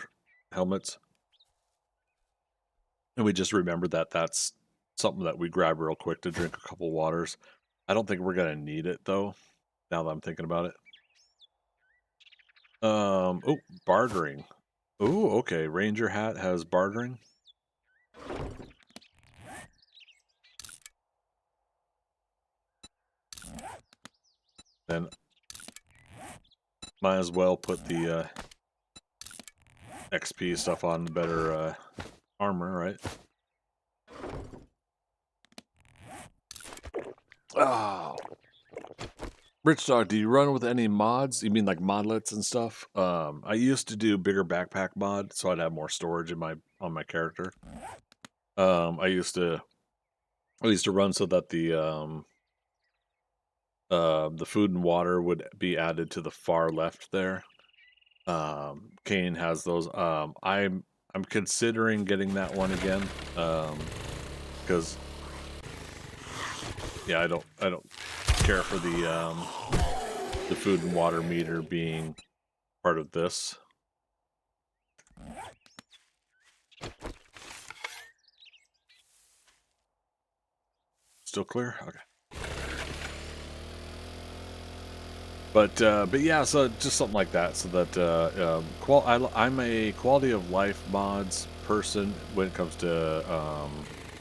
helmets. And we just remembered that that's something that we grab real quick to drink a couple waters. I don't think we're going to need it, though, now that I'm thinking about it. Oh, bartering. Oh, okay. Ranger hat has bartering. Then might as well put the XP stuff on the better armor, right? Oh. Rich Dog, do you run with any mods? You mean like modlets and stuff? I used to do bigger backpack mod, so I'd have more storage in on my character. I used to run so that the food and water would be added to the far left there. Kane has those. I'm considering getting that one again. Because yeah, I don't care for the food and water meter being part of this. Still clear? Okay. But yeah, so just something like that, so that I'm a quality of life mods person when it comes to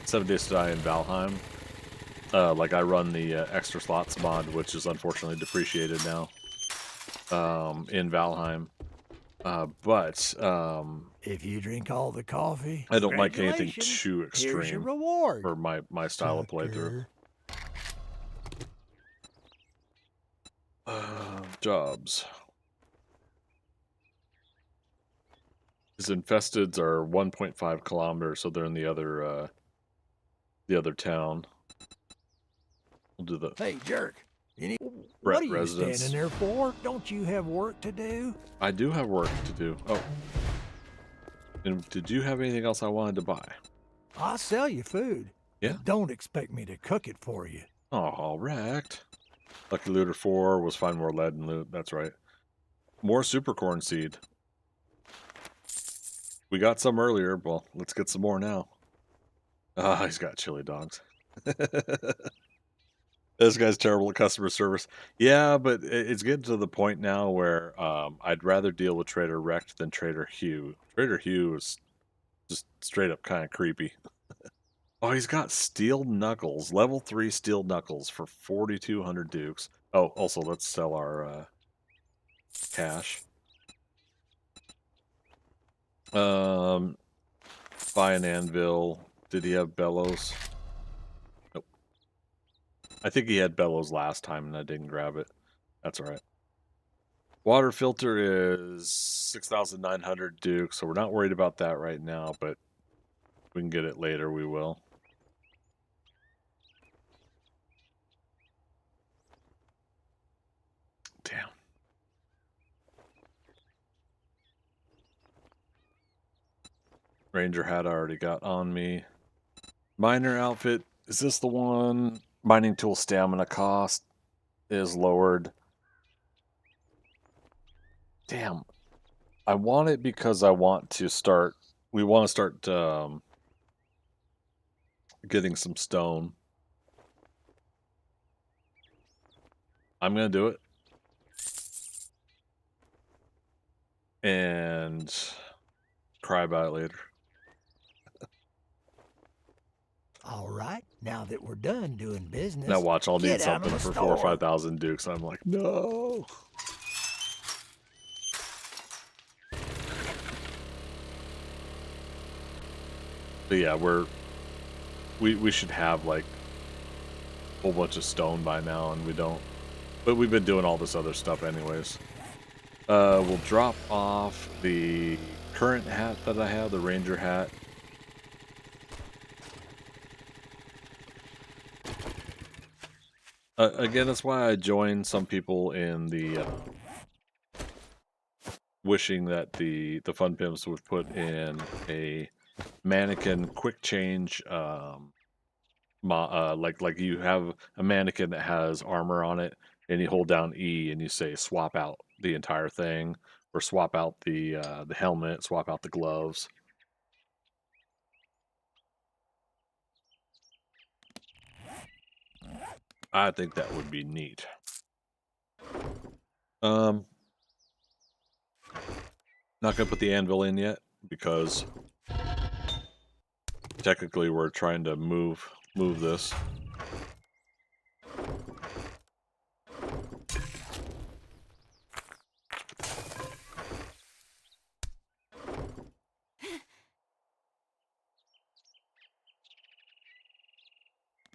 7 Days to Die in Valheim. Like I run the extra slots mod, which is unfortunately depreciated now in Valheim. But if you drink all the coffee, I don't like anything congratulations, too here's your extreme reward. for my style of playthrough. Jobs. His infesteds are 1.5 kilometers, so they're in the other town. We'll do the Hey, jerk. Brett What are you residence. standing there for? Don't you have work to do? I do have work to do. Oh. And did you have anything else I wanted to buy? I'll sell you food. Yeah? But don't expect me to cook it for you. Oh, wrecked. Lucky Looter 4 was find more lead and loot. That's right. More super corn seed. We got some earlier. Well, let's get some more now. Ah, he's got chili dogs. This guy's terrible at customer service. Yeah, but it's getting to the point now where I'd rather deal with Trader Wrecked than Trader Hugh. Trader Hugh is just straight up kind of creepy. Oh, he's got steel knuckles. Level 3 steel knuckles for 4,200 dukes. Oh, also, let's sell our cash. Buy an anvil. Did he have bellows? Nope. I think he had bellows last time and I didn't grab it. That's all right. Water filter is 6,900 dukes, so we're not worried about that right now, but if we can get it later, we will. Damn. Ranger hat I already got on me. Miner outfit. Is this the one? Mining tool stamina cost is lowered. Damn. I want it because I want to start. We want to start getting some stone. I'm going to do it. And cry about it later. All right, now that we're done doing business, Now watch, I'll need get out of something the for store. 4,000 or 5,000 dukes. I'm like, no. But yeah, we should have like a whole bunch of stone by now, and we don't. But we've been doing all this other stuff anyways. We'll drop off the current hat that I have, the Ranger hat. Again, that's why I joined some people in the wishing that the Fun Pimps would put in a mannequin quick change. Like you have a mannequin that has armor on it, and you hold down E and you say swap out, the entire thing, or swap out the helmet, swap out the gloves. I think that would be neat. Not gonna put the anvil in yet because technically we're trying to move this.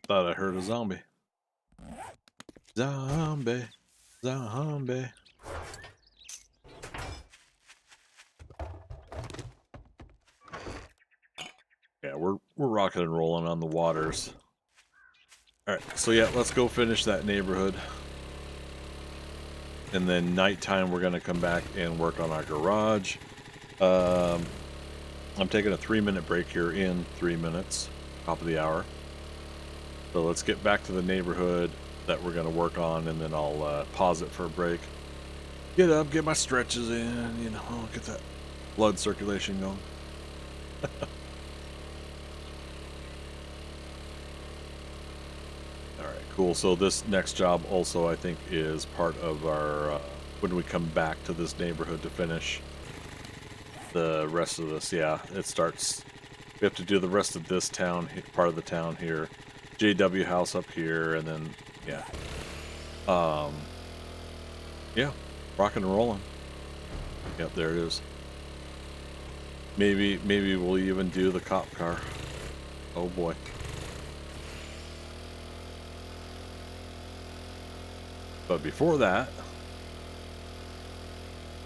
Thought I heard a zombie. Zombie. Zombie. Yeah, we're rocking and rolling on the waters. Alright, so yeah, let's go finish that neighborhood. And then nighttime we're gonna come back and work on our garage. I'm taking a 3-minute break here in 3 minutes, top of the hour. So let's get back to the neighborhood that we're gonna work on, and then I'll pause it for a break. Get up, get my stretches in, you know, get that blood circulation going. Alright, cool. So this next job also, I think, is part of our, when we come back to this neighborhood to finish the rest of this. Yeah, it starts, we have to do the rest of this town, part of the town here. JW house up here, and then, yeah. Yeah, rocking and rolling. Yep, there it is. Maybe we'll even do the cop car. Oh boy. But before that,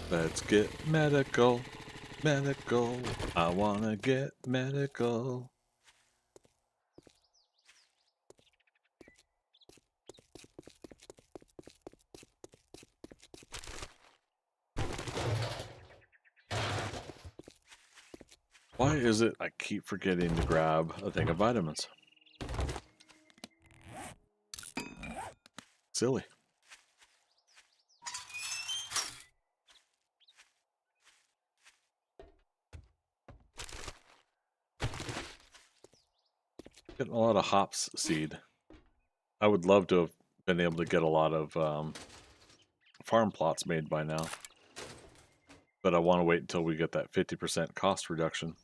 let's get medical. Medical. I wanna get medical. Why is it I keep forgetting to grab a thing of vitamins? Silly. Getting a lot of hops seed. I would love to have been able to get a lot of farm plots made by now. But I want to wait until we get that 50% cost reduction.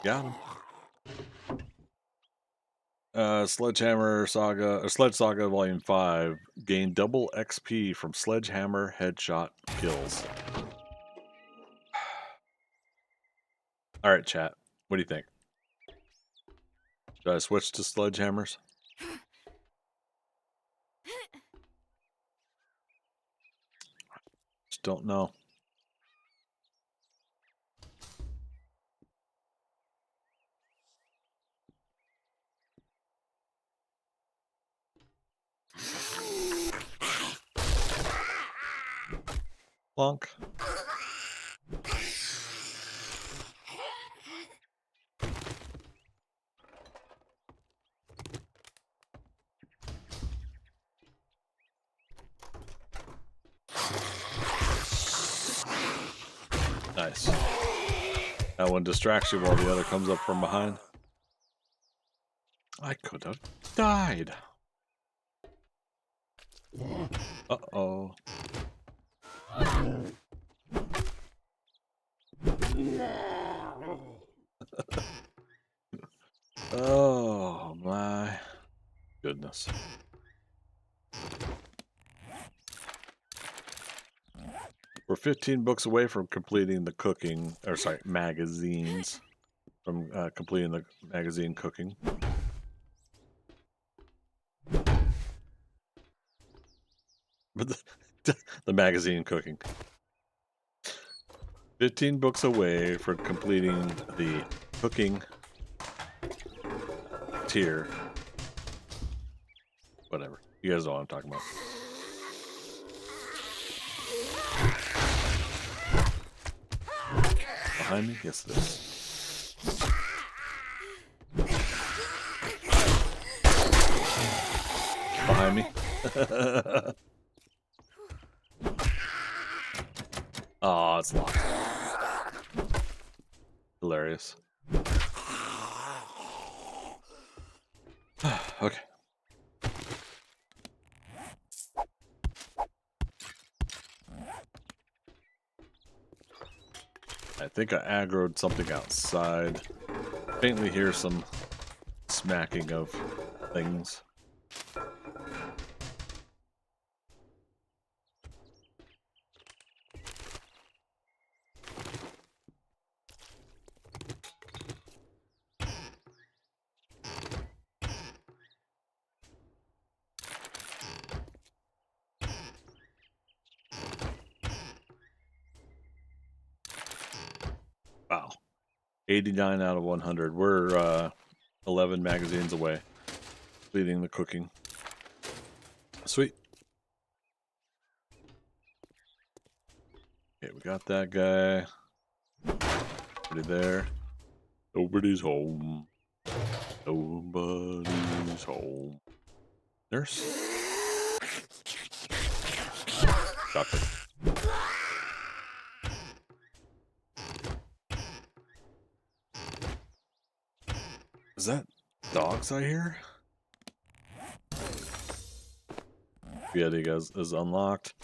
Got him. Sledgehammer Saga, or Sledge Saga Volume 5, gain double XP from Sledgehammer headshot kills. Alright, chat. What do you think? Should I switch to Sledgehammers? Just don't know. Plonk. Nice. That one distracts you while the other comes up from behind. I could have died. Uh-oh. Oh my goodness. We're 15 books away from completing the cooking, or sorry, magazines. From completing the magazine cooking. But the magazine cooking. 15 books away from completing the cooking tier. Whatever. You guys know what I'm talking about. Behind me? Yes, it is. Oh, it's locked. Hilarious. Okay. I think I aggroed something outside. Faintly hear some smacking of things. Wow. 89 out of 100. We're 11 magazines away. Completing the cooking. Sweet. Okay, we got that guy. Nobody there. Nobody's home. Nobody's home. Nurse? Doctor. Is that dogs I hear? Yeti is unlocked.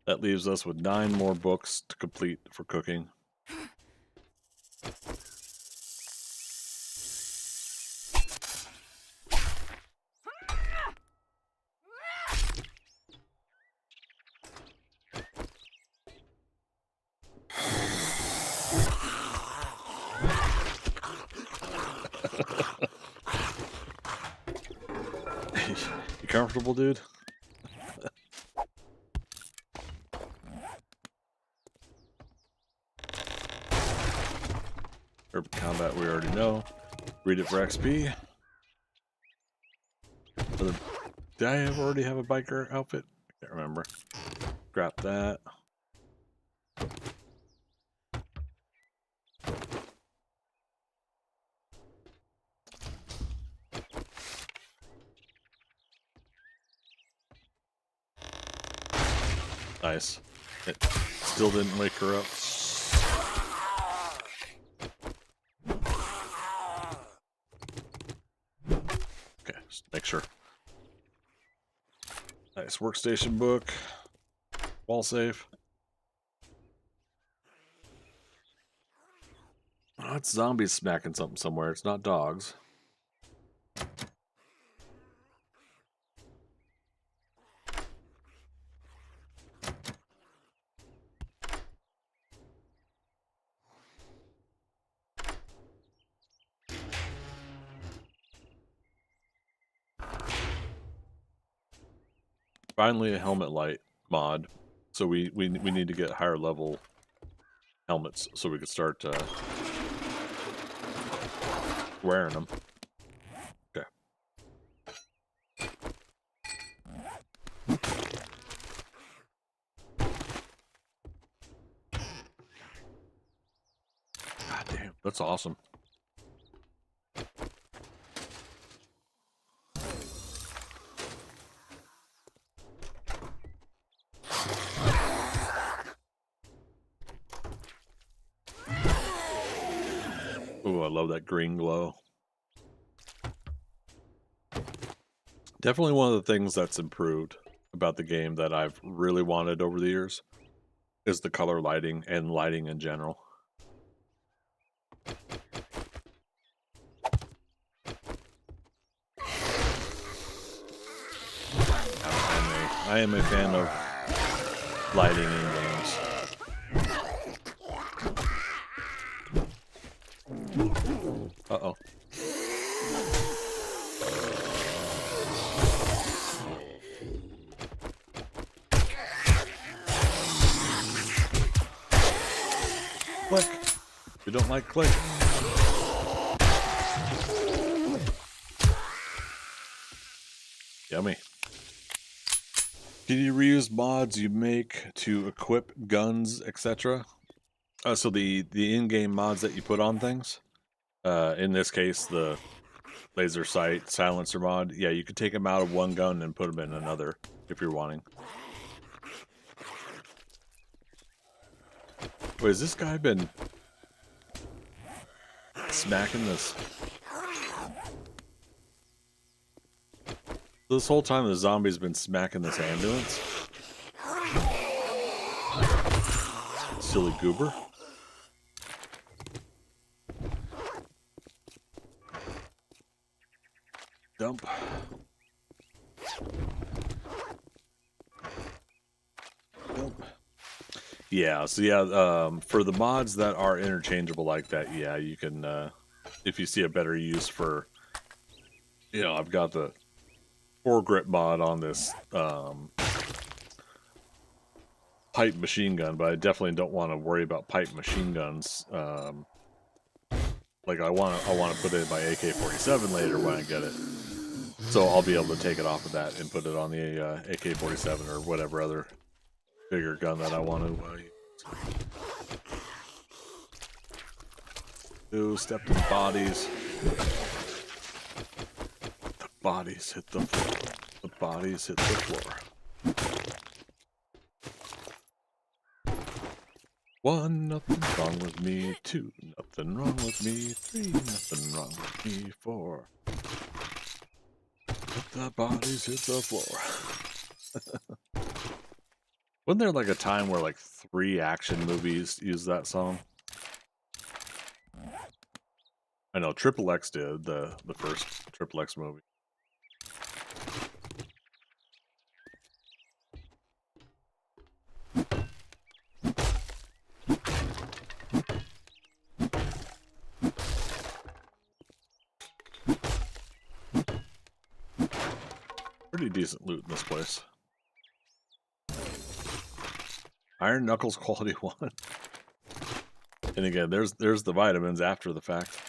That leaves us with 9 more books to complete for cooking. You comfortable, dude? Urban combat we already know. Read it for XP. Did I already have a biker outfit? I can't remember. Scrap that. Nice. It still didn't wake her up. Okay, just make sure. Nice workstation book. Wall safe. Oh, it's zombies smacking something somewhere. It's not dogs. Finally, a helmet light mod. So we need to get higher level helmets so we can start wearing them. Okay. God damn, that's awesome. Ooh, I love that green glow. Definitely one of the things that's improved about the game that I've really wanted over the years is the color lighting and lighting in general. I am a fan of lighting in games. Uh-oh. Click. You don't like click. Yummy. Can you reuse mods you make to equip guns, etc.? So the in-game mods that you put on things. In this case, the laser sight, silencer mod. Yeah, you could take them out of one gun and put them in another if you're wanting. Wait, has this guy been smacking this? This whole time the zombie's been smacking this ambulance? Silly goober. Dump. Dump. Yeah, so yeah, for the mods that are interchangeable like that, yeah, you can, if you see a better use for, you know, I've got the foregrip mod on this pipe machine gun, but I definitely don't want to worry about pipe machine guns. Like I want to put in my AK-47 later when I get it, so I'll be able to take it off of that and put it on the AK-47 or whatever other bigger gun that I want to use. Ooh, stepped in bodies. The bodies hit the floor. The bodies hit the floor. 1, nothing wrong with me. 2, nothing wrong with me. 3, nothing wrong with me. 4, the bodies hit the floor. Wasn't there like a time where like 3 action movies used that song? I know Triple X did, the first Triple X movie. Pretty decent loot in this place. Iron Knuckles quality 1. And again, there's the vitamins after the fact.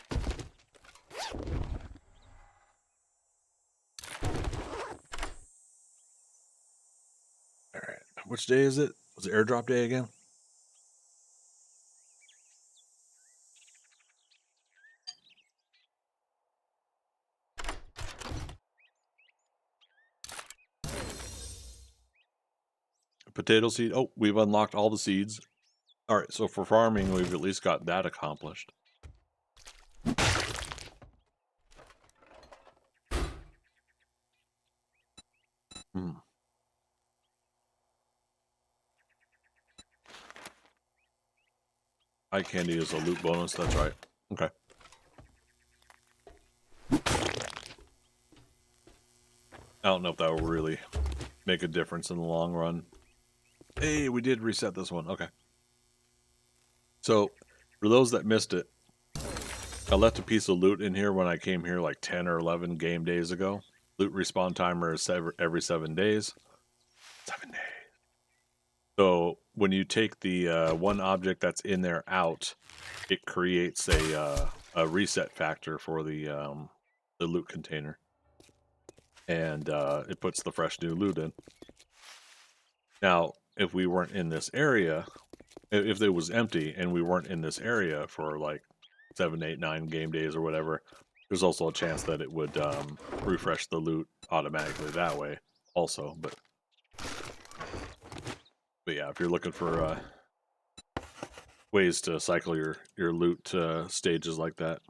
Alright, which day is it? Was it airdrop day again? Potato seed. Oh, we've unlocked all the seeds. All right, so for farming, we've at least got that accomplished. Eye candy is a loot bonus, that's right. Okay. I don't know if that will really make a difference in the long run. Hey, we did reset this one. Okay. So, for those that missed it, I left a piece of loot in here when I came here like 10 or 11 game days ago. Loot respawn timer is every 7 days. 7 days. So, when you take the one object that's in there out, it creates a reset factor for the loot container. And it puts the fresh new loot in. Now, if we weren't in this area, if it was empty and we weren't in this area for like 7, 8, 9 game days or whatever, there's also a chance that it would refresh the loot automatically that way also. But yeah, if you're looking for ways to cycle your loot stages like that.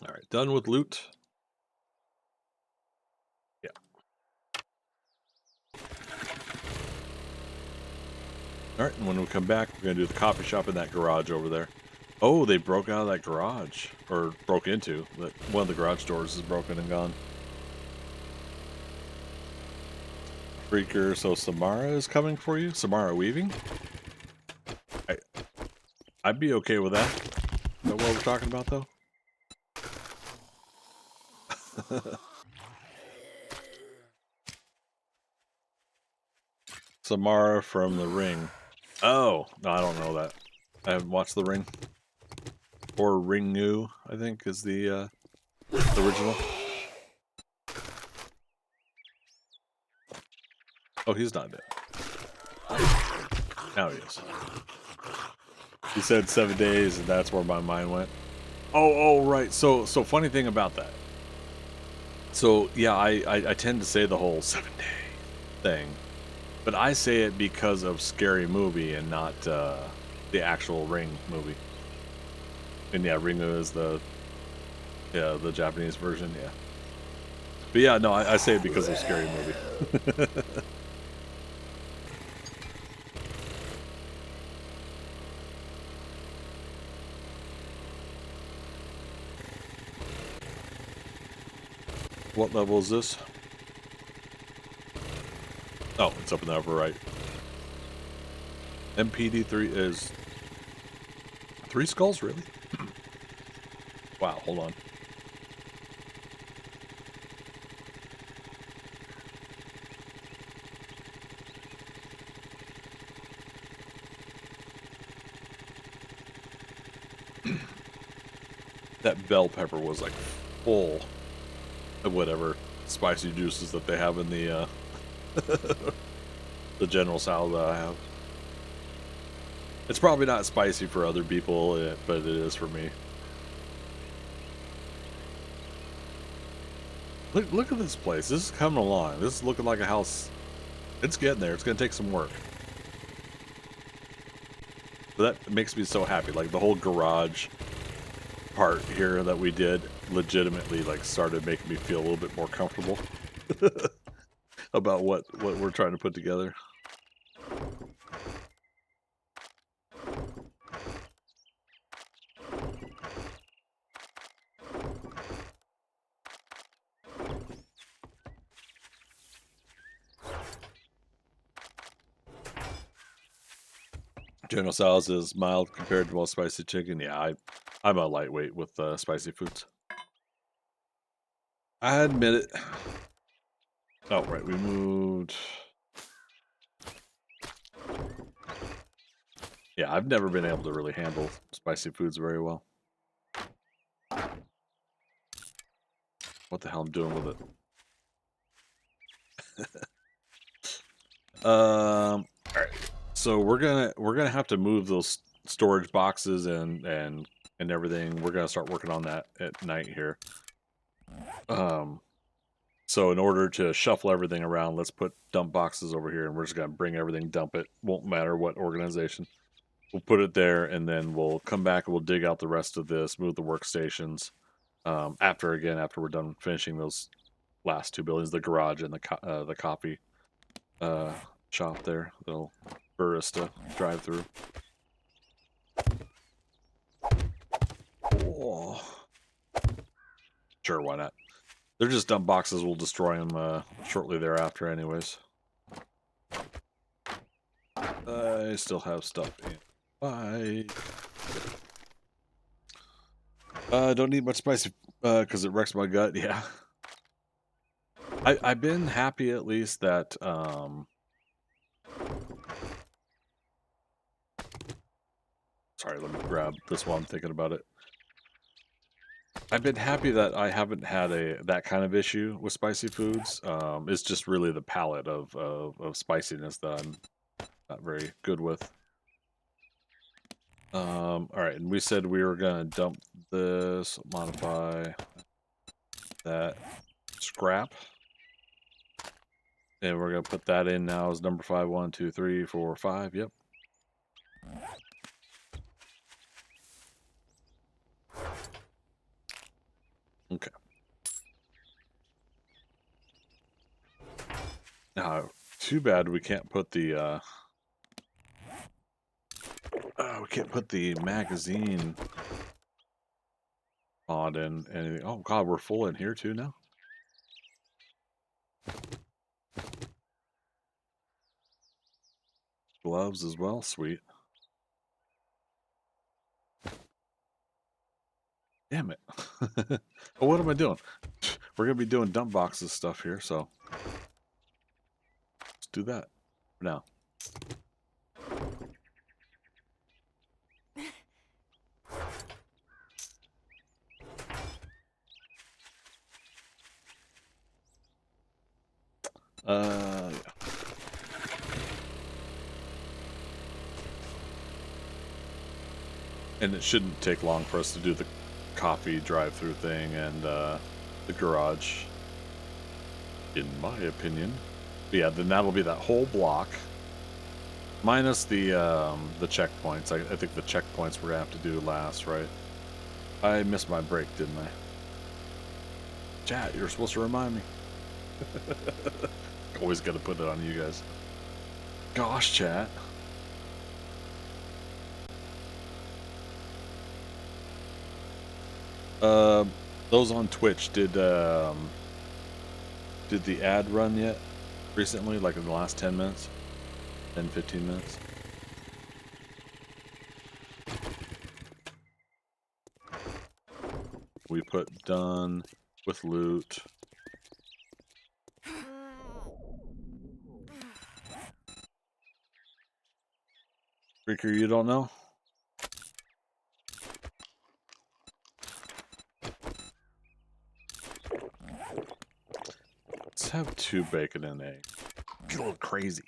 All right, done with loot. Yeah. All right, and when we come back, we're going to do the coffee shop in that garage over there. Oh, they broke out of that garage, or broke into. One of the garage doors is broken and gone. Freaker, so Samara is coming for you? Samara weaving? I'd be okay with that. Is that what we're talking about, though? Samara from The Ring. Oh, no, I don't know that. I haven't watched The Ring. Or Ringu, I think, is the original. Oh, he's not dead. Now he is. He said 7 days, and that's where my mind went. Oh, right. So funny thing about that. So yeah, I tend to say the whole 7-day thing, but I say it because of Scary Movie and not the actual Ring movie. And yeah, Ringu is the Japanese version. Yeah, but yeah, no, I say it because of Scary Movie. What level is this? Oh, it's up in the upper right. MPD3 is 3 skulls, really? Wow, hold on. That bell pepper was like full of whatever spicy juices that they have in the the General salad that I have. It's probably not spicy for other people, but it is for me. Look at this place. This is coming along. This is looking like a house. It's getting there. It's going to take some work. But that makes me so happy. Like the whole garage part here that we did legitimately like started making me feel a little bit more comfortable about what we're trying to put together. General Sal's is mild compared to most spicy chicken. Yeah, I'm a lightweight with spicy foods. I admit it. Oh, right, we moved. Yeah, I've never been able to really handle spicy foods very well. What the hell I'm doing with it? All right. So we're gonna have to move those storage boxes and everything. We're gonna start working on that at night here. So in order to shuffle everything around, let's put dump boxes over here, and we're just gonna bring everything, dump it. Won't matter what organization. We'll put it there, and then we'll come back and we'll dig out the rest of this, move the workstations. After we're done finishing those last 2 buildings, the garage and the coffee shop there, the little barista drive through. Oh. Sure, why not? They're just dump boxes. We'll destroy them shortly thereafter anyways. I still have stuff in. Bye. Don't need much spicy because it wrecks my gut. Yeah. I've been happy at least that sorry, let me grab this while I'm thinking about it. I've been happy that I haven't had that kind of issue with spicy foods. It's just really the palate of spiciness that I'm not very good with. All right, and we said we were gonna dump this, modify that scrap, and we're gonna put that in now as number 5. 1, 2, 3, 4, 5. Yep. Okay. Now, too bad we can't put the magazine mod in anything. Oh god, we're full in here too now. Gloves as well, sweet. Damn it. Well, what am I doing? We're gonna be doing dump boxes stuff here, so let's do that for now. Yeah. And it shouldn't take long for us to do the coffee drive-through thing and the garage in my opinion. But yeah, then that'll be that whole block. Minus the checkpoints. I think the checkpoints we're gonna have to do last, right? I missed my break, didn't I? Chat, you're supposed to remind me. Always gotta put it on you guys. Gosh, chat. Those on Twitch, did the ad run yet? Recently, like in the last 10 minutes? 10, 15 minutes? We put done with loot. Freaker, you don't know? Let's have 2 bacon and egg. Get a little crazy.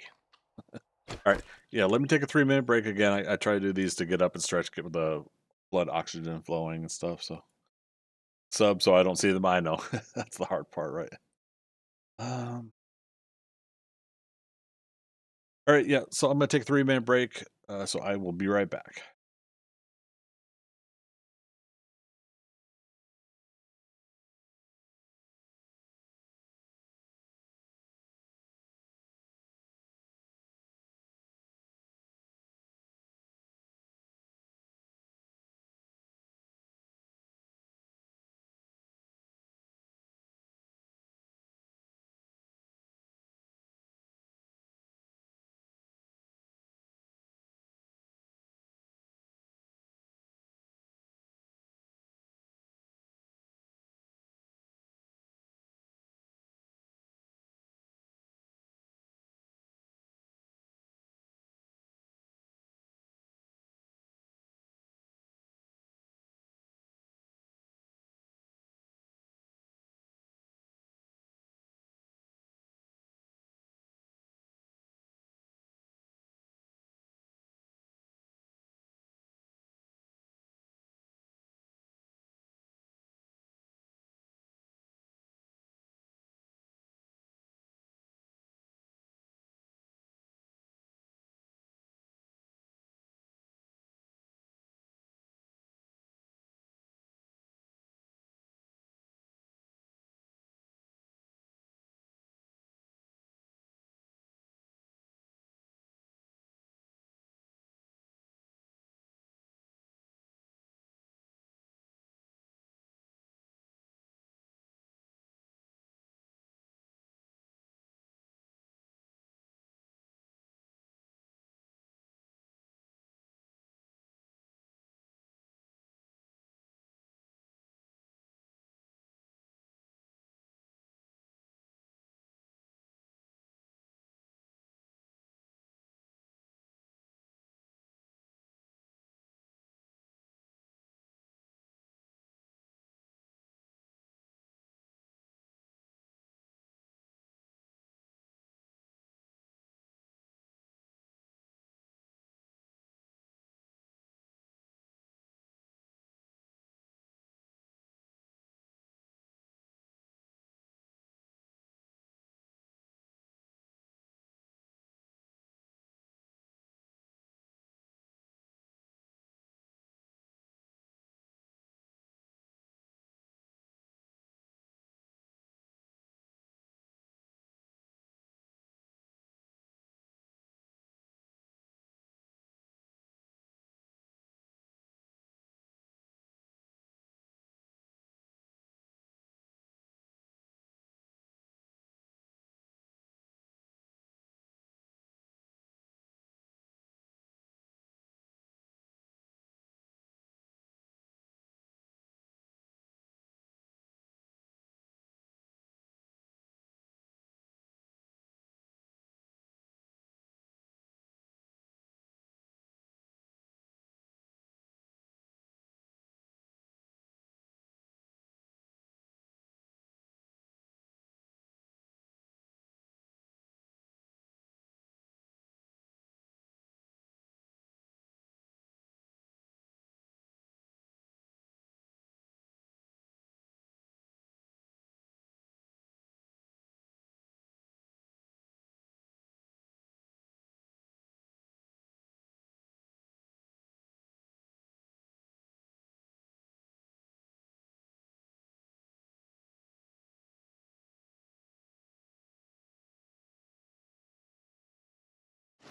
All right, yeah, let me take a 3-minute break again. I try to do these to get up and stretch, get the blood oxygen flowing and stuff, so. Sub, so I don't see them, I know. That's the hard part, right? All right, yeah, so I'm gonna take a 3-minute break, so I will be right back.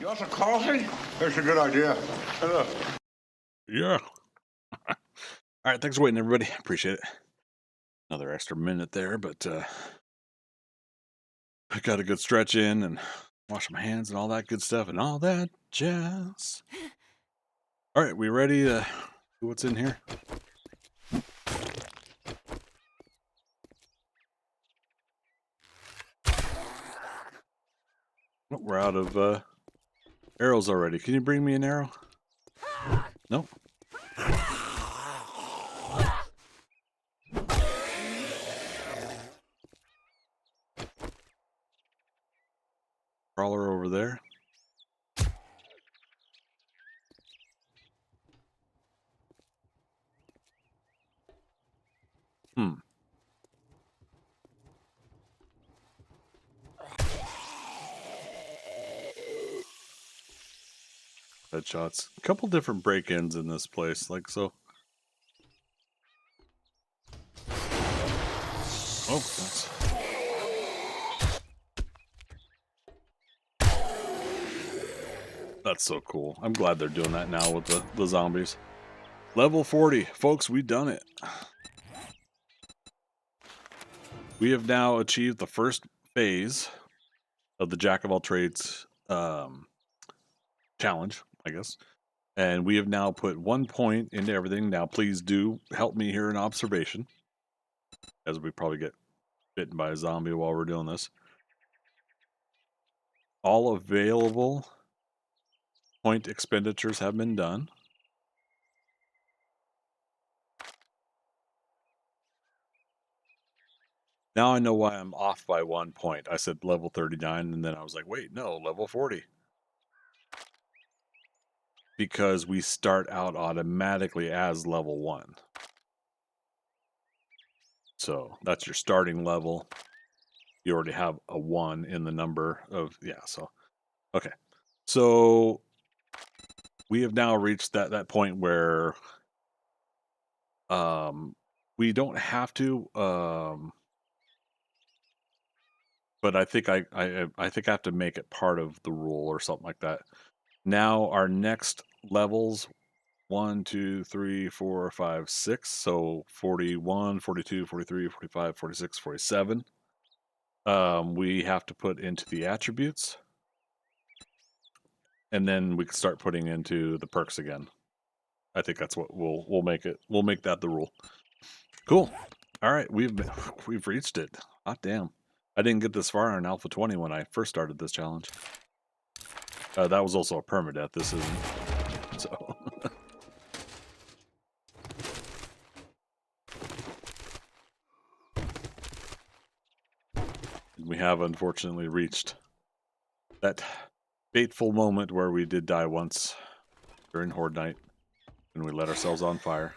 You want some coffee? That's a good idea. Look. Yeah. All right, thanks for waiting, everybody. Appreciate it. Another extra minute there, but I got a good stretch in and wash my hands and all that good stuff and all that jazz. All right, we ready to see what's in here? Oh, we're out of arrows already. Can you bring me an arrow? Nope. Crawler over there. Headshots. A couple different break-ins in this place, like so. Oh, that's... That's so cool. I'm glad they're doing that now with the zombies. Level 40. Folks, we done it. We have now achieved the first phase of the Jack of all trades challenge, I guess. And we have now put 1 point into everything. Now, please do help me here in observation, as we probably get bitten by a zombie while we're doing this. All available point expenditures have been done. Now I know why I'm off by 1 point. I said level 39, and then I was like, wait, no, level 40. Because we start out automatically as level 1. So that's your starting level. You already have a 1 in the number of, yeah, so, okay. So we have now reached that point where we don't have to, but I think I think I have to make it part of the rule or something like that. Now our next levels, 1, 2, 3, 4, 5, 6. So 41, 42, 43, 45, 46, 47. We have to put into the attributes. And then we can start putting into the perks again. I think that's what we'll make it. We'll make that the rule. Cool. All right, we've reached it. Hot damn. I didn't get this far on Alpha 20 when I first started this challenge. That was also a permadeath. This isn't. So. We have unfortunately reached that fateful moment where we did die once during Horde Night, and we let ourselves on fire.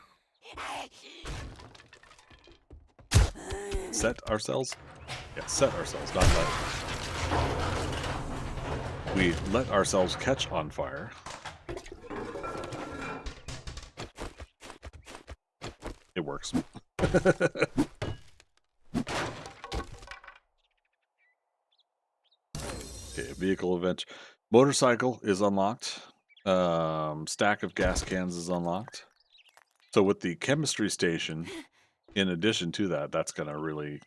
Set ourselves? Yeah, set ourselves, not let. We let ourselves catch on fire. It works. Okay, vehicle event. Motorcycle is unlocked. Stack of gas cans is unlocked. So with the chemistry station, in addition to that, that's going to really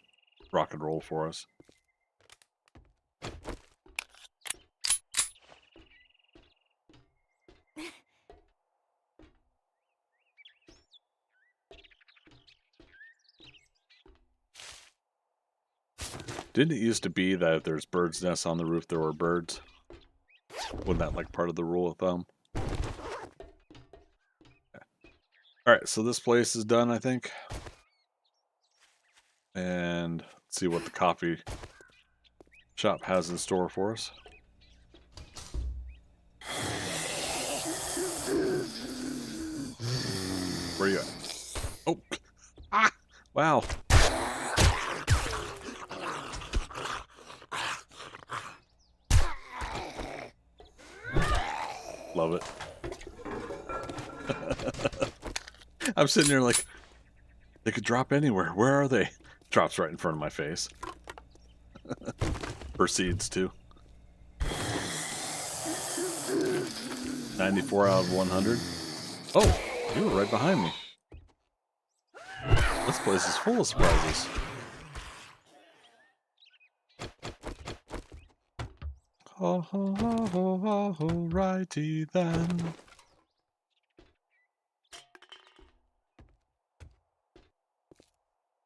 rock and roll for us. Didn't it used to be that if there's birds' nests on the roof, there were birds? Wasn't that like part of the rule of thumb? Okay. Alright, so this place is done, I think. And let's see what the coffee shop has in store for us. Where are you at? Oh! Ah! Wow! Love it. I'm sitting there like, they could drop anywhere. Where are they? Drops right in front of my face. 94 out of 100. Oh, you were right behind me. This place is full of surprises. Ho ho ho ho ho ho, righty then.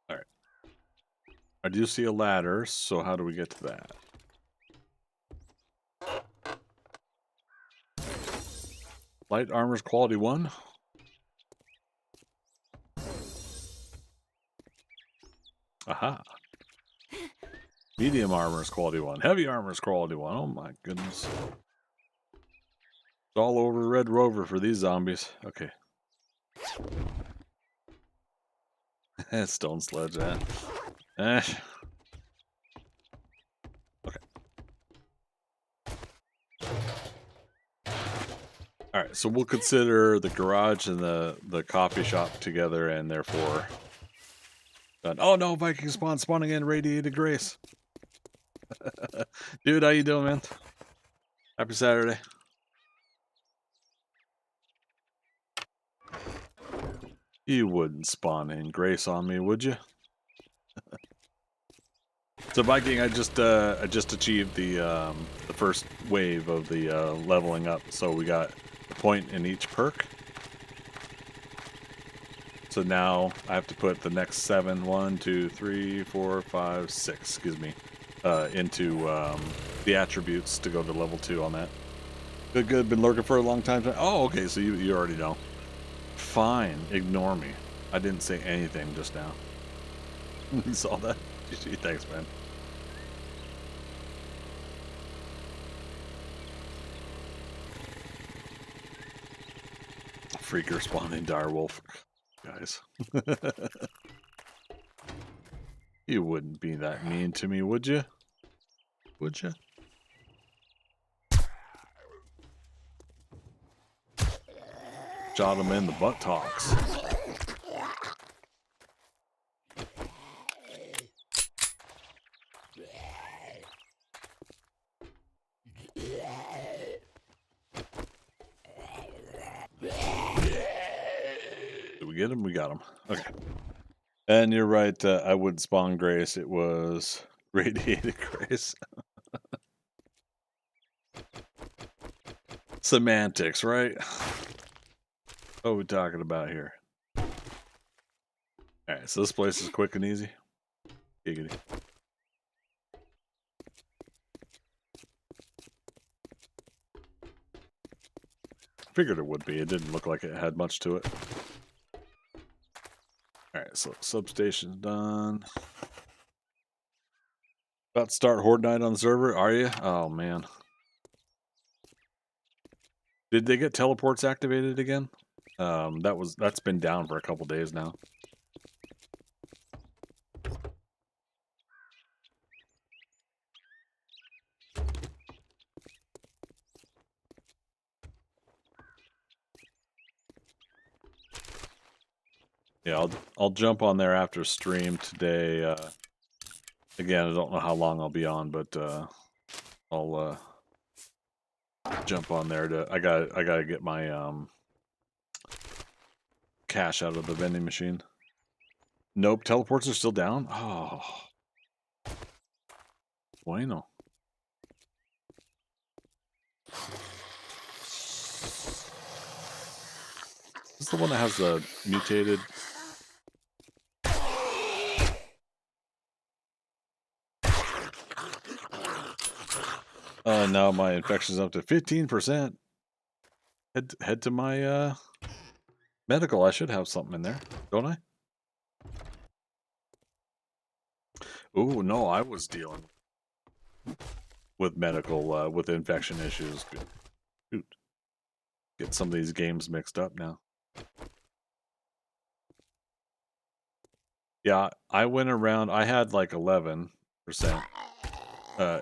Alright. I do see a ladder, so how do we get to that? Light armor's quality 1. Aha. Medium armor's quality 1. Heavy armor's quality 1. Oh my goodness. It's all over Red Rover for these zombies. Okay. Stone sledge, eh. Okay. Alright, so we'll consider the garage and the coffee shop together, and therefore done. Oh no, Viking spawning in radiated grace. Dude, how you doing, man? Happy Saturday. You wouldn't spawn in grace on me, would you? So Viking, I just achieved the first wave of the leveling up. So we got a point in each perk. So now I have to put the next 7, 1, 2, 3, 4, 5, 6, excuse me, into the attributes to go to level 2 on that. Good. Been lurking for a long time. Oh, okay. So you already know. Fine. Ignore me. I didn't say anything just now. You saw that? Thanks, man. Freaker spawning direwolf. Guys. You wouldn't be that mean to me, would you? Would you? Shot him in the buttocks. Did we get him? We got him. Okay. And you're right, I would spawn grace. It was radiated grace. Semantics, right? What are we talking about here? Alright, so this place is quick and easy. Giggity. Figured it would be. It didn't look like it had much to it. Alright, so substation's done. About to start Horde Night on the server, are you? Oh, man. Did they get teleports activated again? That's been down for a couple days now. Yeah, I'll jump on there after stream today. Again, I don't know how long I'll be on, but I'll jump on there to. I gotta get my cash out of the vending machine. Nope, teleports are still down. Oh, bueno. Is this the one that has the mutated? Now my infection's up to 15%. Head to my medical. I should have something in there, don't I? Ooh, no, I was dealing with medical, with infection issues. Shoot. Get some of these games mixed up now. Yeah, I went around, I had like 11%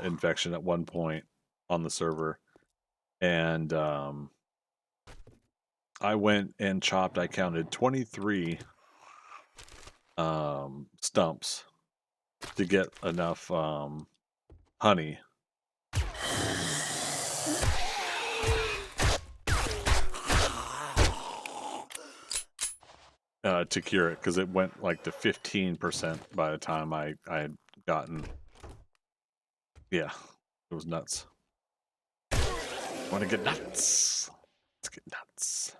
infection at one point on the server. And I went and chopped, I counted 23 stumps to get enough honey. to cure it because it went like to 15% by the time I had gotten. Yeah, it was nuts. Want to get nuts? Let's get nuts.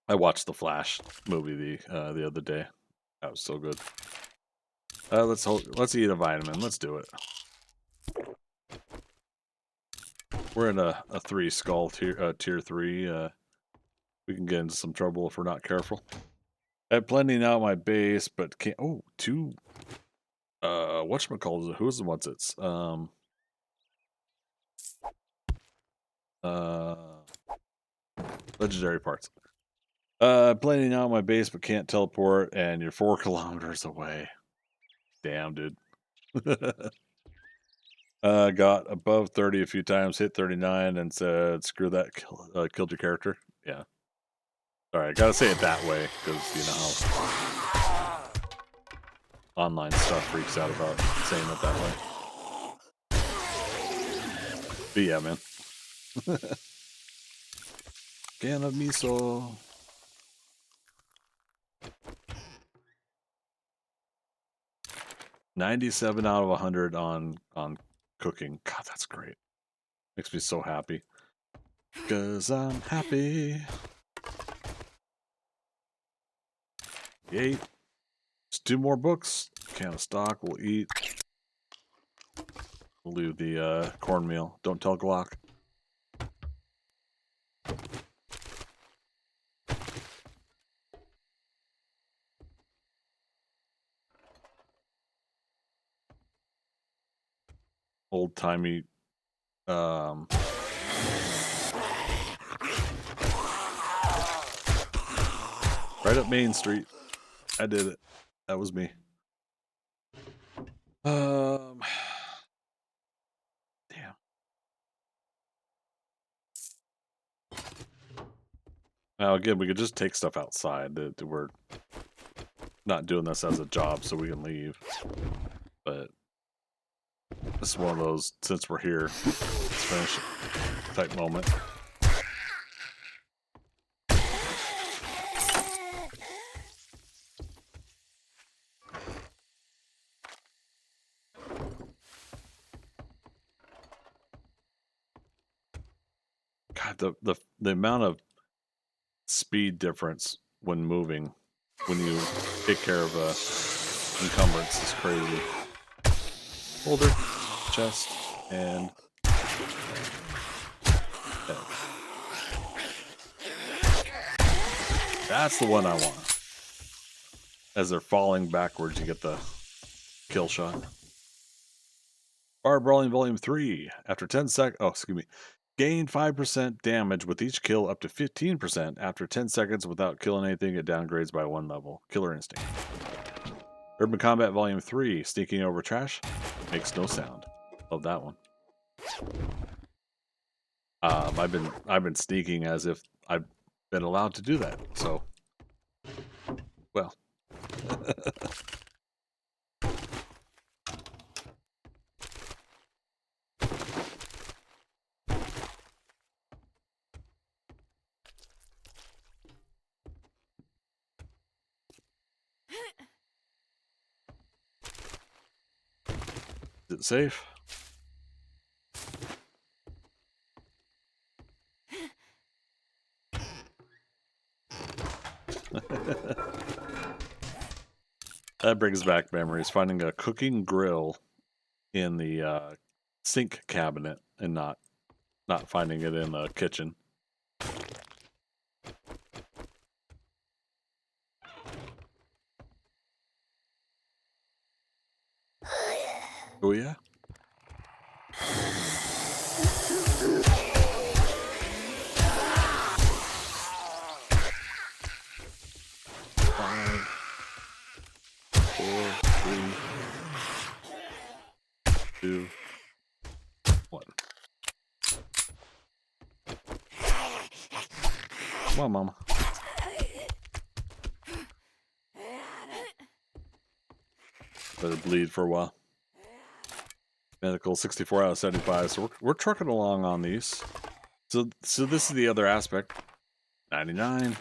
I watched the Flash movie the other day. That was so good. Let's eat a vitamin. Let's do it. We're in a 3 skull tier 3. We can get into some trouble if we're not careful. I'm blending out my base, but can't. Oh, 2. Whatchamacallit? Who's the ones it's legendary parts. Blending out my base, but can't teleport, and you're 4 kilometers away. Damn, dude. Got above 30 a few times, hit 39, and said, "Screw that, killed your character." Yeah. Sorry, I gotta say it that way because you know how online stuff freaks out about saying it that way. But yeah, man. Can of miso. $97 out of 100 on cooking. God, that's great. Makes me so happy. 'Cause I'm happy. Yay. Just 2 more books. Can of stock. We'll eat. We'll do the cornmeal. Don't tell Glock. Old-timey right up Main Street. I did it. That was me. Damn. Now again, we could just take stuff outside. We're not doing this as a job, so we can leave. But this is one of those, since we're here, let's finish it type moment. God, the amount of speed difference when moving, when you take care of a encumbrance is crazy. Holder, chest, and head. That's the one I want. As they're falling backwards, you get the kill shot. Bar Brawling Volume 3. After 10 seconds... Oh, excuse me. Gain 5% damage with each kill up to 15%. After 10 seconds without killing anything, it downgrades by 1 level. Killer Instinct. Urban Combat Volume 3. Sneaking over trash. Makes no sound. Love that one. I've been sneaking as if I've been allowed to do that. So, well. Is it safe? That brings back memories. Finding a cooking grill in the sink cabinet and not finding it in the kitchen. Oh yeah? Five, 4, 3, 2, 1. Come on, Mama. Let it bleed for a while. Medical 64 out of 75. So we're trucking along on these. So this is the other aspect. 99.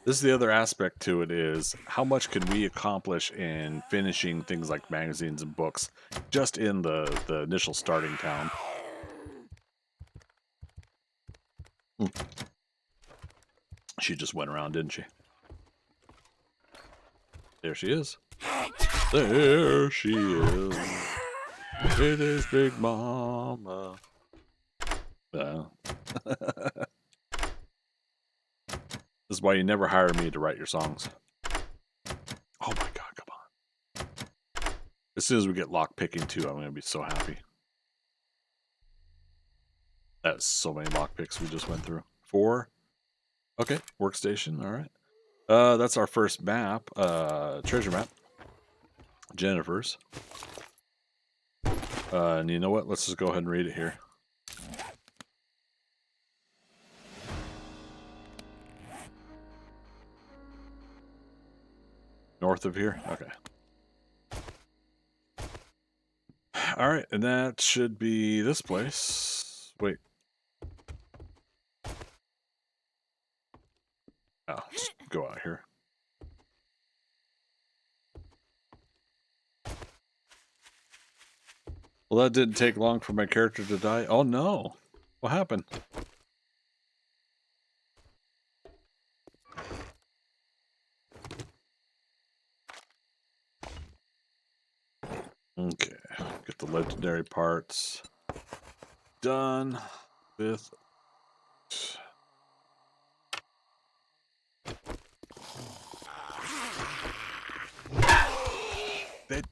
This is the other aspect to it is how much can we accomplish in finishing things like magazines and books just in the initial starting town. She just went around, didn't she? There she is. There she is. It is Big Mama. This is why you never hire me to write your songs. Oh my god, come on. As soon as we get lock picking too, I'm going to be so happy. That's so many lock picks we just went through. 4. Okay, workstation, alright. That's our first map, treasure map. Jennifer's. And you know what? Let's just go ahead and read it here. North of here? Okay. Alright, and that should be this place. Wait. Oh, just go out here. Well, that didn't take long for my character to die. Oh no! What happened? Okay, get the legendary parts done with.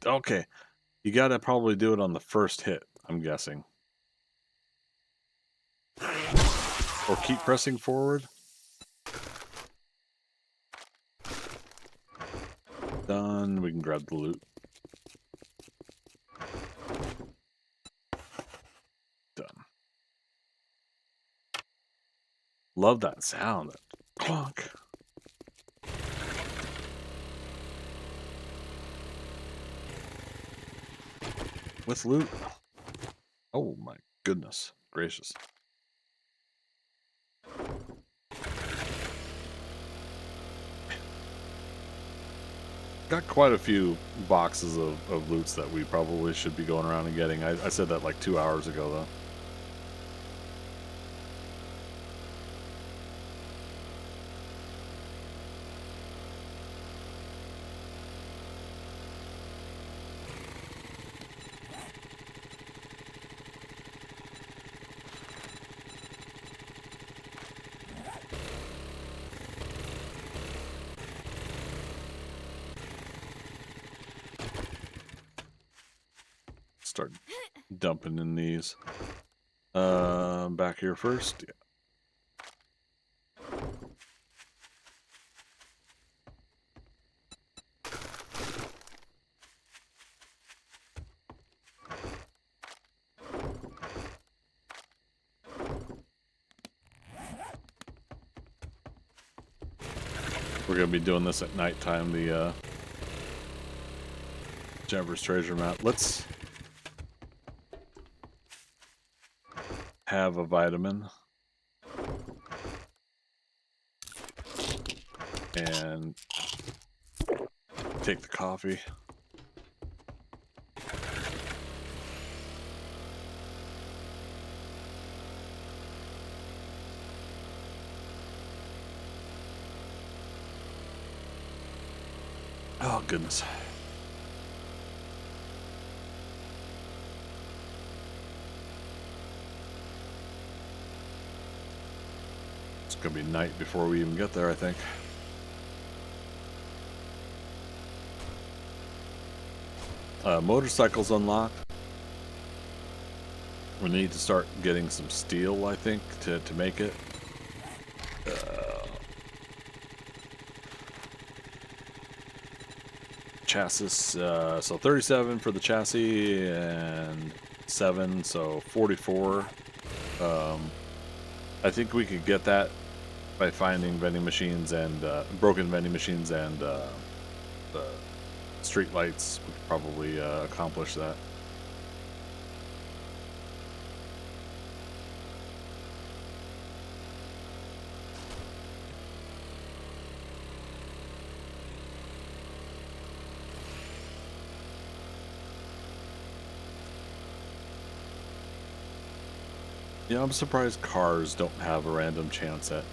Okay, you gotta probably do it on the first hit, I'm guessing. Or keep pressing forward. Done, we can grab the loot. Done. Love that sound, that clunk. With loot. Oh my goodness gracious. Got quite a few boxes of loots that we probably should be going around and getting. I said that like 2 hours ago though. Start dumping in these. Back here first. Yeah. We're gonna be doing this at nighttime. The Jennifer's treasure map. Let's have a vitamin and take the coffee. Oh goodness. It's gonna be night before we even get there, I think. Motorcycles unlocked. We need to start getting some steel, I think, to make it. Chassis, so 37 for the chassis and 7, so 44. I think we could get that by finding vending machines and broken vending machines and the street lights. We could probably accomplish that. Yeah, I'm surprised cars don't have a random chance at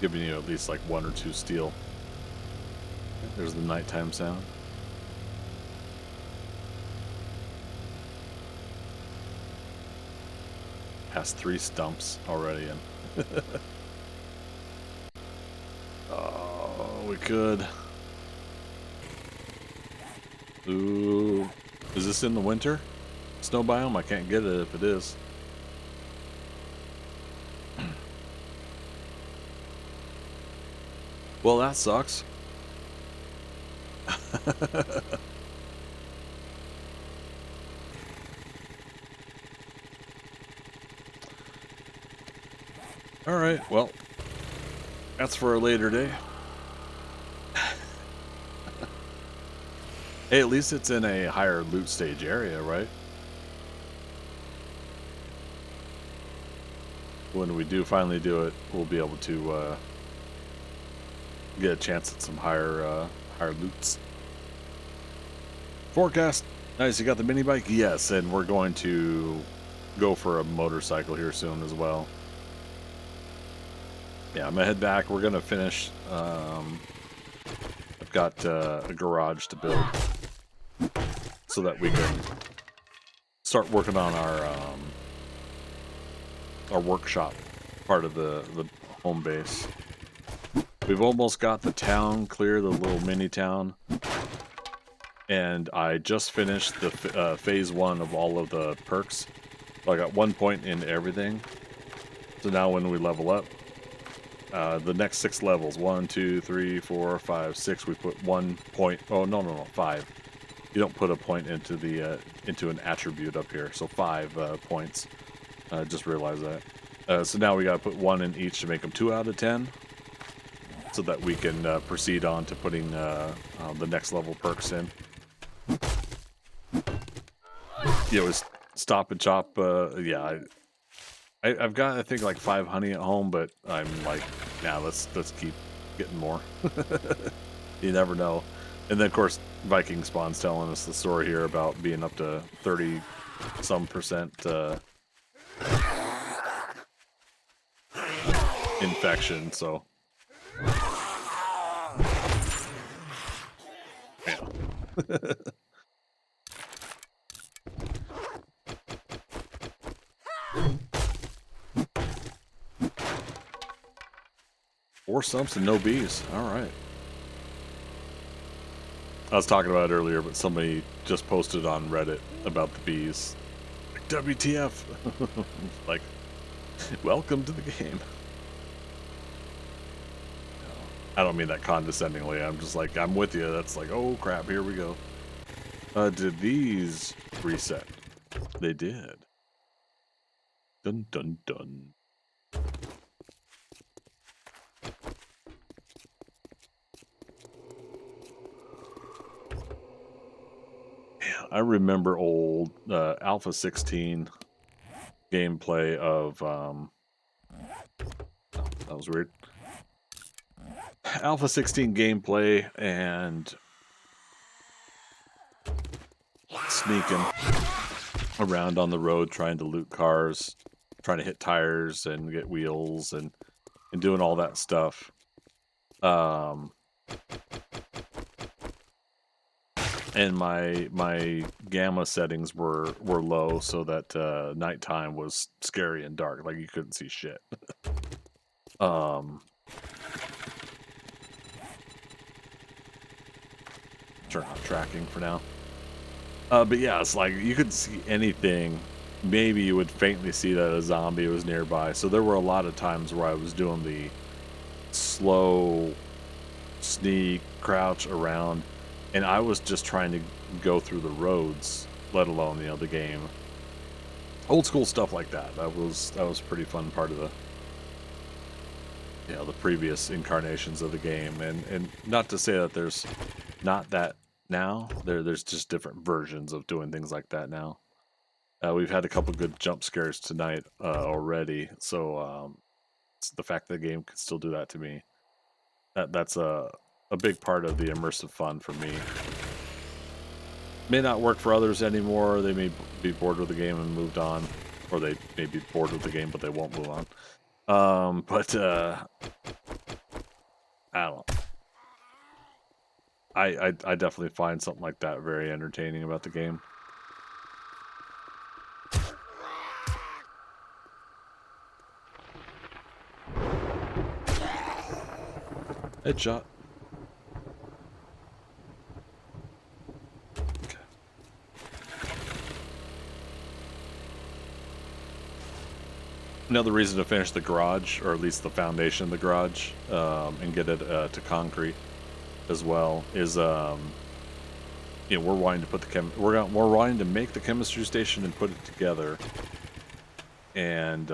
giving you at least like 1 or 2 steel. There's the nighttime sound. Past 3 stumps already in. Oh, we could. Ooh. Is this in the winter? Snow biome? I can't get it if it is. Well, that sucks. Alright, well, that's for a later day. Hey, at least it's in a higher loot stage area, right? When we do finally do it, we'll be able to get a chance at some higher loots. Forecast. Nice, you got the mini bike? Yes, and we're going to go for a motorcycle here soon as well. Yeah, I'm gonna head back. We're gonna finish. I've got a garage to build so that we can start working on our workshop part of the home base. We've almost got the town clear, the little mini town, and I just finished the phase 1 of all of the perks. So I got 1 point in everything. So now when we level up, the next 6 levels, 1, 2, 3, 4, 5, 6, we put 1 point. Oh, no, 5. You don't put a point into the into an attribute up here, so 5 points. Just realized that. So now we got to put 1 in each to make them 2 out of 10, so that we can proceed on to putting the next level perks in. You know, Stop and Chop. Yeah, I've got, I think, like 5 honey at home, but I'm like, nah, let's keep getting more. You never know. And then, of course, Viking Spawn's telling us the story here about being up to 30-some% infection, so. Yeah. Four stumps and no bees. All right. I was talking about it earlier, but somebody just posted on Reddit about the bees. Like, WTF? Like, welcome to the game. I don't mean that condescendingly. I'm just like, I'm with you. That's like, oh crap, here we go. Did these reset? They did. Dun dun dun. Yeah, I remember old Alpha 16 gameplay of that was weird. Alpha 16 gameplay and sneaking around on the road trying to loot cars, trying to hit tires and get wheels and doing all that stuff. And my gamma settings were low, so that nighttime was scary and dark, like you couldn't see shit. Turn on tracking for now. But yeah, it's like you could see anything. Maybe you would faintly see that a zombie was nearby. So there were a lot of times where I was doing the slow sneak, crouch around, and I was just trying to go through the roads, let alone, you know, the game. Old school stuff like that. That was a pretty fun part of the, you know, the previous incarnations of the game. And not to say that there's not that now. There's just different versions of doing things like that now. We've had a couple good jump scares tonight already, so it's the fact that the game can still do that to me, that's a big part of the immersive fun for me. May not work for others anymore. They may be bored with the game and moved on. or they may be bored with the game, but they won't move on. But I don't know. I definitely find something like that very entertaining about the game. Headshot. Okay. Another reason to finish the garage, or at least the foundation of the garage, and get it to concrete as well, is you know, we're wanting to put the we're wanting to make the chemistry station and put it together, and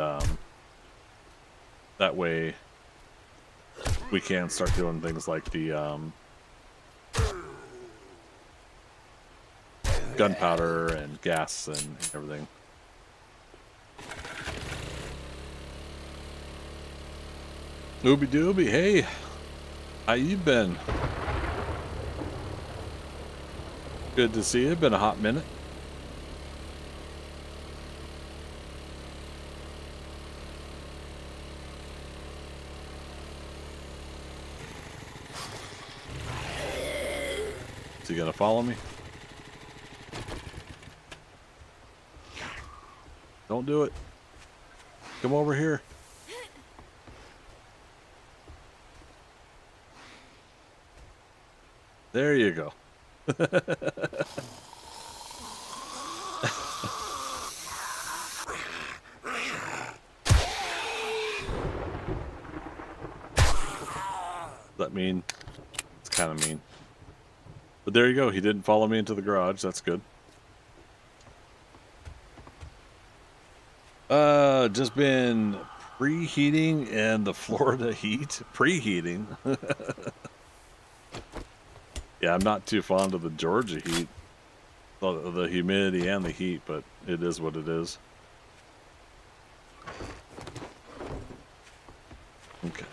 that way we can start doing things like the gunpowder and gas and everything. Ooby dooby, hey, how you been? Good to see you. Been a hot minute. Is he gonna follow me? Don't do it. Come over here. There you go. That mean? It's kind of mean. But there you go. He didn't follow me into the garage. That's good. Just been preheating and the Florida heat. Preheating. Yeah, I'm not too fond of the Georgia heat. The humidity and the heat, but it is what it is. Okay.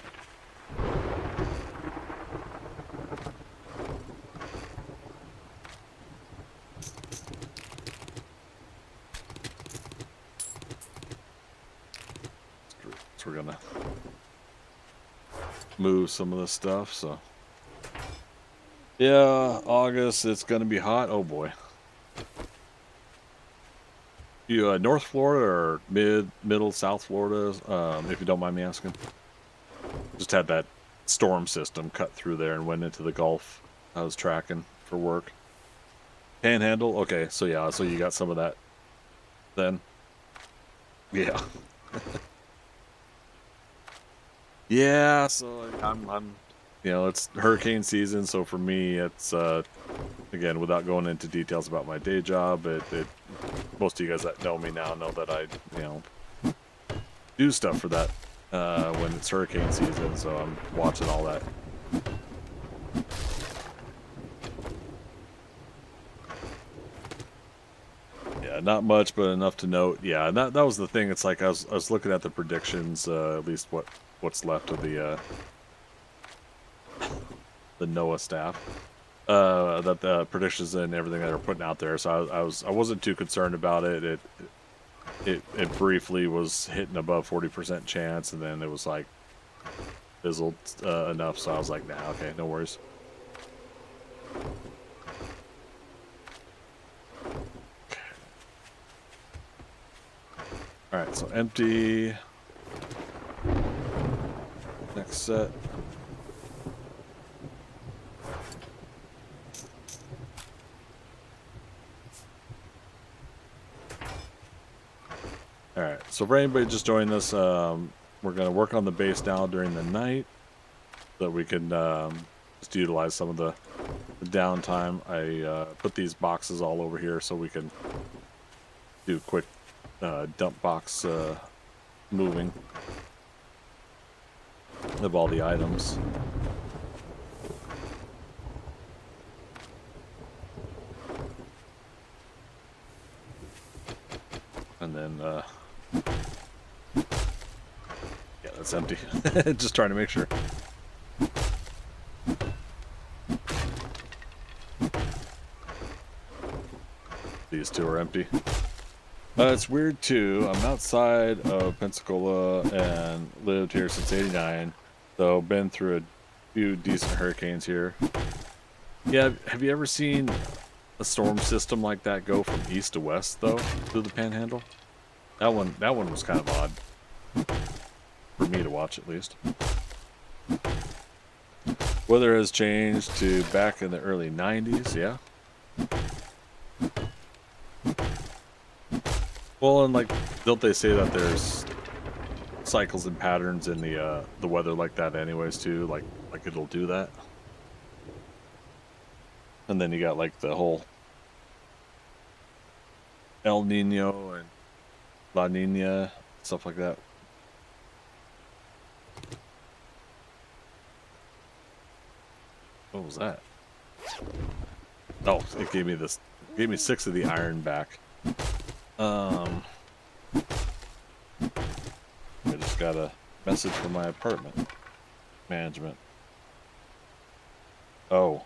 So we're gonna move some of this stuff, so yeah, August, it's gonna be hot. Oh boy. You North Florida or middle, South Florida, if you don't mind me asking? Just had that storm system cut through there and went into the Gulf. I was tracking for work. Panhandle? Okay, so yeah, so you got some of that then? Yeah. Yeah, so I'm you know, it's hurricane season, so for me it's again, without going into details about my day job, it most of you guys that know me now know that I, you know, do stuff for that when it's hurricane season, so I'm watching all that. Yeah, not much, but enough to note. Yeah, and that was the thing. It's like I was looking at the predictions, at least what's left of the NOAA staff, that the predictions and everything that they're putting out there. So I wasn't too concerned about it. It briefly was hitting above 40% chance, and then it was like fizzled enough. So I was like, nah, okay, no worries. All right, so empty. Next set. All right, so for anybody just joining us, we're going to work on the base now during the night so that we can just utilize some of the downtime. I put these boxes all over here so we can do quick dump box moving of all the items. And then yeah, that's empty. Just trying to make sure. These two are empty. It's weird too. I'm outside of Pensacola and lived here since '89, so been through a few decent hurricanes here. Yeah, have you ever seen a storm system like that go from east to west though through the Panhandle? That one was kind of odd for me to watch, at least. Weather has changed to back in the early '90s. Yeah. Well, and like, don't they say that there's cycles and patterns in the weather like that, anyways, too? Like it'll do that. And then you got like the whole El Nino and La Nina, stuff like that. What was that? Oh, it gave me this. Gave me 6 of the iron back. I just got a message from my apartment management. Oh.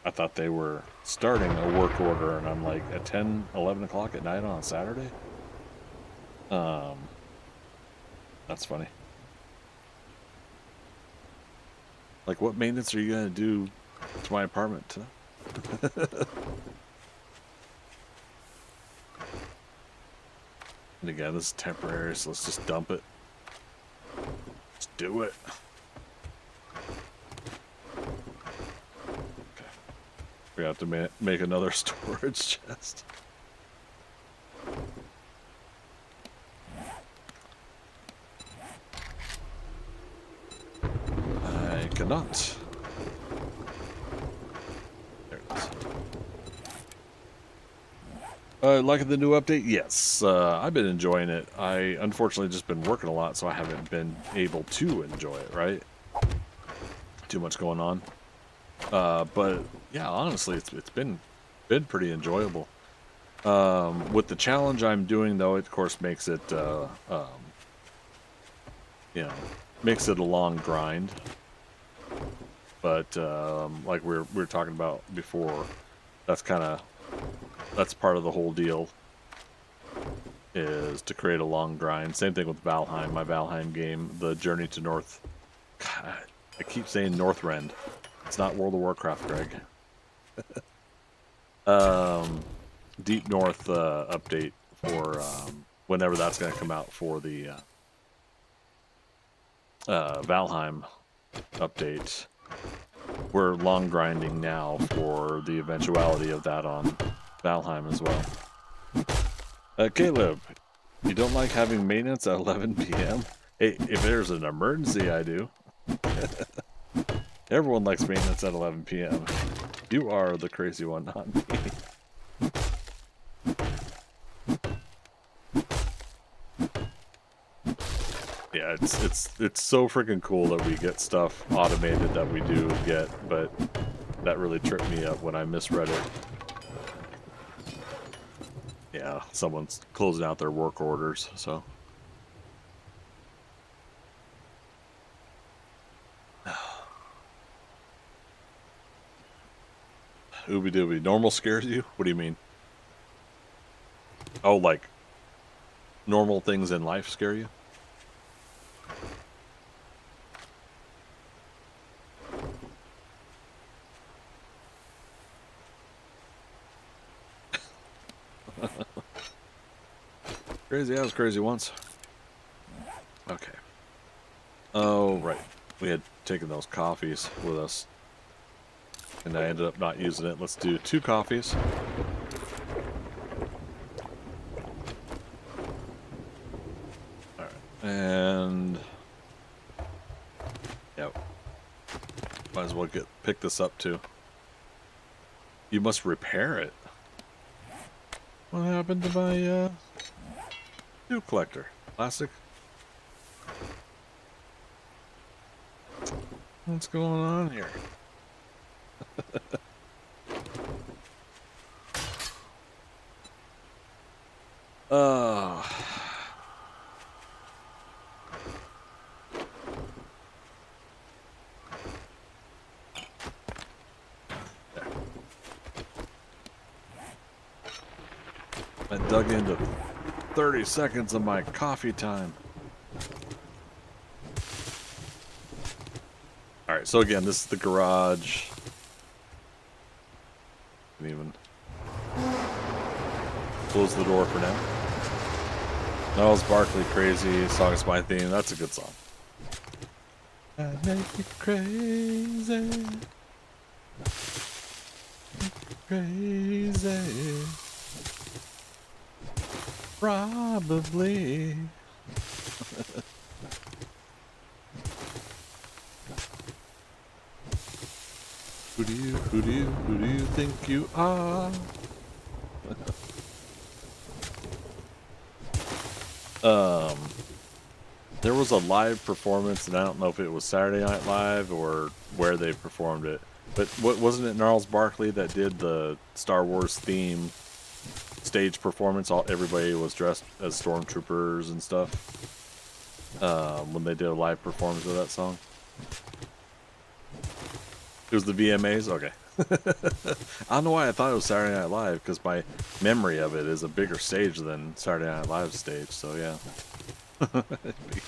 I thought they were starting a work order, and I'm like, at 10, 11 o'clock at night on a Saturday? That's funny. Like, what maintenance are you going to do to my apartment tonight? And again, this is temporary, so let's just dump it. Let's do it. Okay. We have to make another storage chest. I cannot. There it is. Liking the new update? Yes. I've been enjoying it. I unfortunately just been working a lot, so I haven't been able to enjoy it, right? Too much going on. But yeah, honestly, it's been pretty enjoyable. With the challenge I'm doing, though, it of course makes it makes it a long grind. But like we were talking about before, that's part of the whole deal, is to create a long grind. Same thing with Valheim, my Valheim game, the Journey to North. God, I keep saying Northrend. It's not World of Warcraft, Greg. Deep North update for whenever that's going to come out for the Valheim update. We're long grinding now for the eventuality of that on Valheim as well. Caleb, you don't like having maintenance at 11 p.m.? Hey, if there's an emergency, I do. Everyone likes maintenance at 11 p.m. You are the crazy one, not me. Yeah, it's so freaking cool that we get stuff automated that we do get, but that really tripped me up when I misread it. Yeah, someone's closing out their work orders, so. Ooby dooby. Normal scares you? What do you mean? Oh, like normal things in life scare you? Crazy, I was crazy once. Okay. Oh, right. We had taken those coffees with us, and I ended up not using it. Let's do 2 coffees. Alright. And yep. Might as well pick this up too. You must repair it. What happened to my new collector? Plastic? What's going on here? I dug into 30 seconds of my coffee time. Alright, so again, this is the garage. Can even close the door for now. Gnarls Barkley Crazy, song is my theme. That's a good song. I make you crazy. Crazy. Probably. Who do you think you are? There was a live performance, and I don't know if it was Saturday Night Live or where they performed it, but wasn't it Gnarls Barkley that did the Star Wars theme stage performance? Everybody was dressed as stormtroopers and stuff when they did a live performance of that song. It was the VMAs? Okay. I don't know why I thought it was Saturday Night Live, because my memory of it is a bigger stage than Saturday Night Live's stage, so yeah.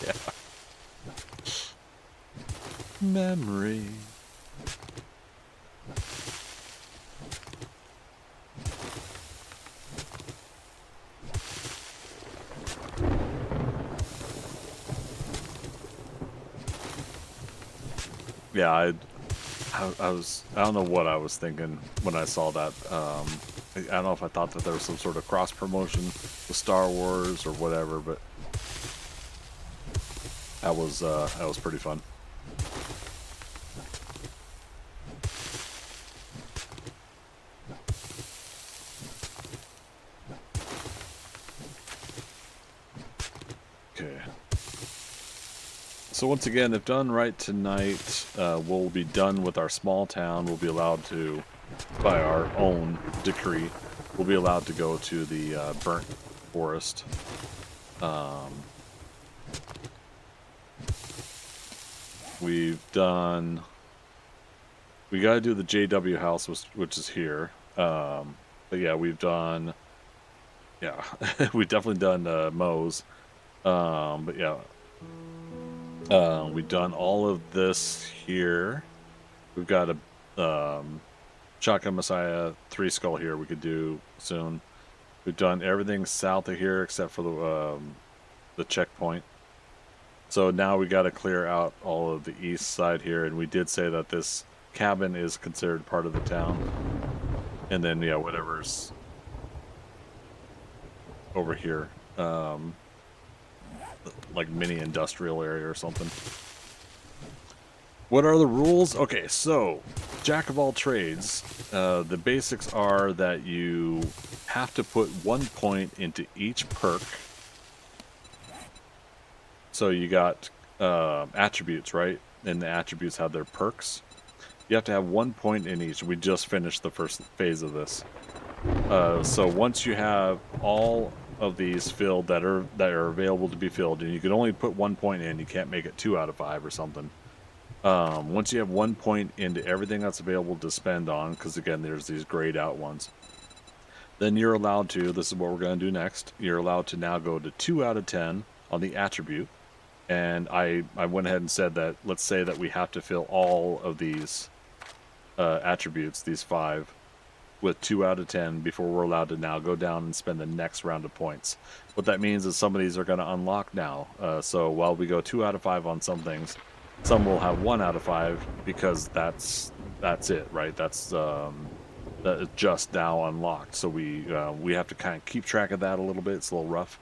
Yeah. Memory. Yeah, I don't know what I was thinking when I saw that. I don't know if I thought that there was some sort of cross promotion with Star Wars or whatever, but that was pretty fun. Okay. So once again, if done right tonight, we'll be done with our small town. We'll be allowed to, by our own decree, we'll be allowed to go to the burnt forest. We gotta do the JW house, which is here. But yeah, we've done, yeah, we've definitely done Moe's. But yeah. We've done all of this here. We've got a Shotgun Messiah 3 skull here we could do soon. We've done everything south of here except for the checkpoint. So now we got to clear out all of the east side here, and we did say that this cabin is considered part of the town. And then yeah, whatever's over here. Like mini industrial area or something. What are the rules? Okay, so jack of all trades. The basics are that you have to put 1 point into each perk. So you got attributes, right? And the attributes have their perks. You have to have 1 point in each. We just finished the first phase of this. So once you have all of these filled that are available to be filled, and you can only put 1 point in, you can't make it 2 out of 5 or something. Once you have 1 point into everything that's available to spend on, because again there's these grayed out ones, then you're allowed to, this is what we're going to do next, you're allowed to now go to 2 out of 10 on the attribute. And I went ahead and said that, let's say that we have to fill all of these attributes, these 5, with 2 out of 10 before we're allowed to now go down and spend the next round of points. What that means is some of these are going to unlock now. So while we go 2 out of 5 on some things, some will have 1 out of 5 because that's it, right? That's just now unlocked. So we have to kind of keep track of that a little bit. It's a little rough.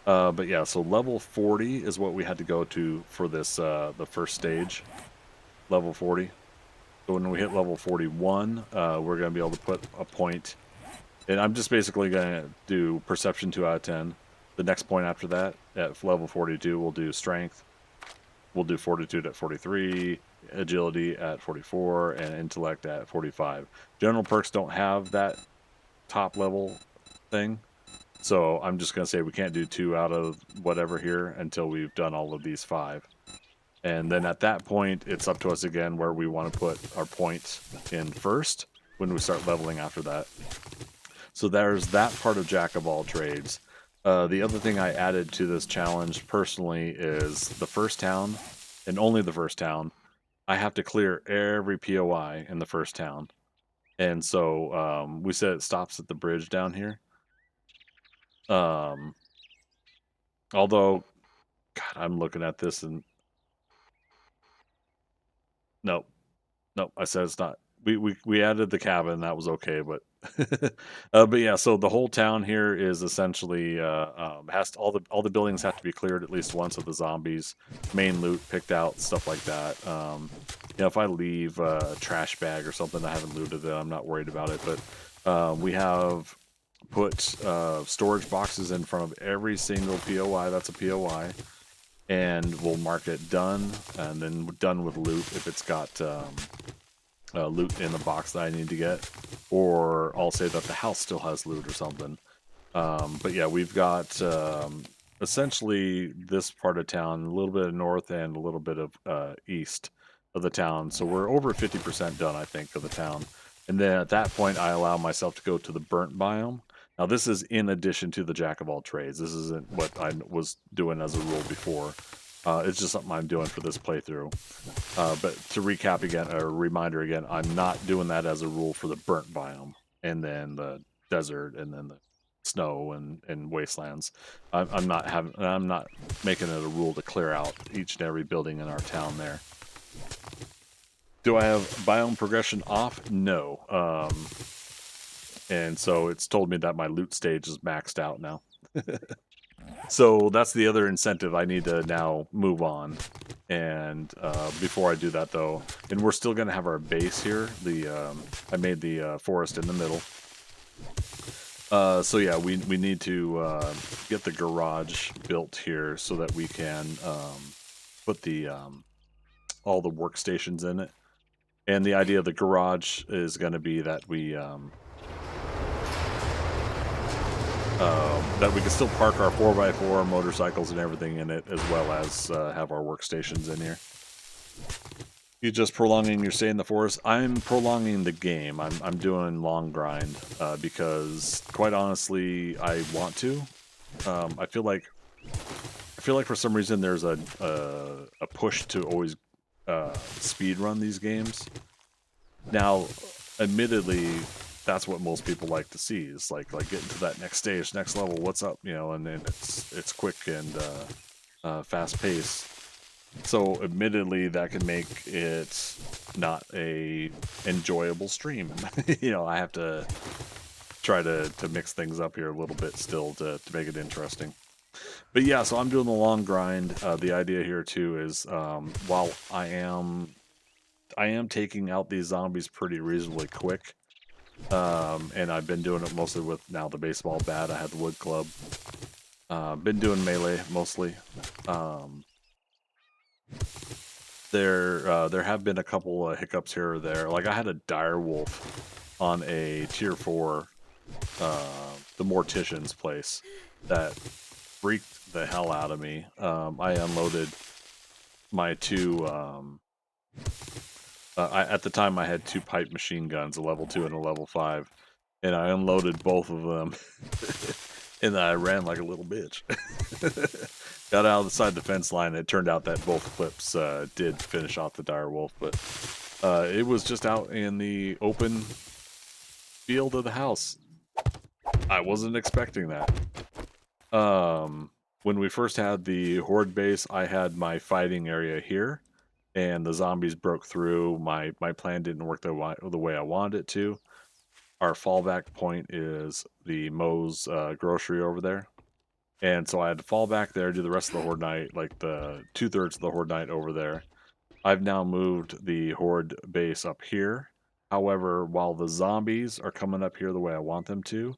But yeah, so level 40 is what we had to go to for this the first stage. Level 40. So when we hit level 41, we're going to be able to put a point. And I'm just basically going to do Perception 2 out of 10. The next point after that, at level 42, we'll do Strength. We'll do Fortitude at 43, Agility at 44, and Intellect at 45. General perks don't have that top level thing. So I'm just going to say we can't do 2 out of whatever here until we've done all of these 5. And then at that point, it's up to us again where we want to put our point in first when we start leveling after that. So there's that part of Jack of all trades. The other thing I added to this challenge personally is the first town, and only the first town. I have to clear every POI in the first town. And so we said it stops at the bridge down here. Although, God, I'm looking at this and nope, I said it's not. We added the cabin, that was okay, but yeah. So the whole town here is essentially has to, all the buildings have to be cleared at least once of the zombies, main loot picked out, stuff like that. You know, if I leave a trash bag or something, I haven't looted it, I'm not worried about it. But we have put storage boxes in front of every single POI that's a POI, and we'll mark it done, and then done with loot if it's got loot in the box that I need to get, or I'll say that the house still has loot or something. But yeah, we've got essentially this part of town, a little bit of north and a little bit of east of the town. So we're over 50% done, I think, of the town. And then at that point, I allow myself to go to the burnt biome. Now, this is in addition to the Jack of all trades. This isn't what I was doing as a rule before. It's just something I'm doing for this playthrough. But to recap again, or reminder again, I'm not doing that as a rule for the burnt biome, and then the desert, and then the snow and wastelands. I'm not making it a rule to clear out each and every building in our town there. Do I have biome progression off? No. And so it's told me that my loot stage is maxed out now. So that's the other incentive. I need to now move on. And before I do that, though, and we're still going to have our base here. I made the forest in the middle. So yeah, we need to get the garage built here so that we can put the all the workstations in it. And the idea of the garage is going to be that we can still park our 4x4 motorcycles and everything in it, as well as have our workstations in here. You just prolonging your stay in the forest? I'm prolonging the game. I'm doing long grind because, quite honestly, I want to. I feel like for some reason there's a push to always speed run these games. Now, admittedly, that's what most people like to see, is like getting to that next stage, next level, what's up, you know, and then it's quick and fast paced. So admittedly, that can make it not a enjoyable stream. You know, I have to try to mix things up here a little bit still to make it interesting. But yeah, so I'm doing the long grind. The idea here too is while I am taking out these zombies pretty reasonably quick. And I've been doing it mostly with now the baseball bat. I had the wood club. Been doing melee mostly. There have been a couple of hiccups here or there. Like I had a dire wolf on a tier 4, the mortician's place, that freaked the hell out of me. I unloaded my two. At the time, I had 2 pipe machine guns, a level 2 and a level 5, and I unloaded both of them, and I ran like a little bitch. Got out of the side the fence line, and it turned out that both clips did finish off the dire wolf, but it was just out in the open field of the house. I wasn't expecting that. When we first had the horde base, I had my fighting area here, and the zombies broke through. My plan didn't work the way I wanted it to. Our fallback point is the Moe's grocery over there. And so I had to fall back there, do the rest of the horde night, like the 2/3 of the horde night over there. I've now moved the horde base up here. However, while the zombies are coming up here the way I want them to,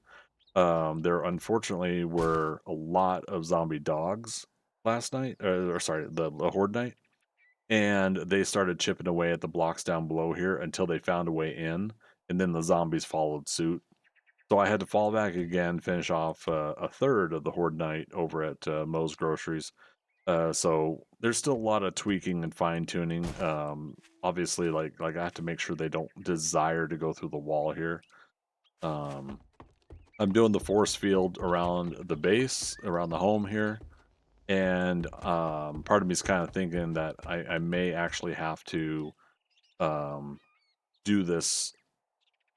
there unfortunately were a lot of zombie dogs last night, or sorry, the horde night. And they started chipping away at the blocks down below here until they found a way in, and then the zombies followed suit. So I had to fall back again, finish off a third of the horde night over at Moe's Groceries. So there's still a lot of tweaking and fine tuning. Obviously, like I have to make sure they don't desire to go through the wall here. I'm doing the force field around the base, around the home here. And part of me is kind of thinking that I may actually have to do this,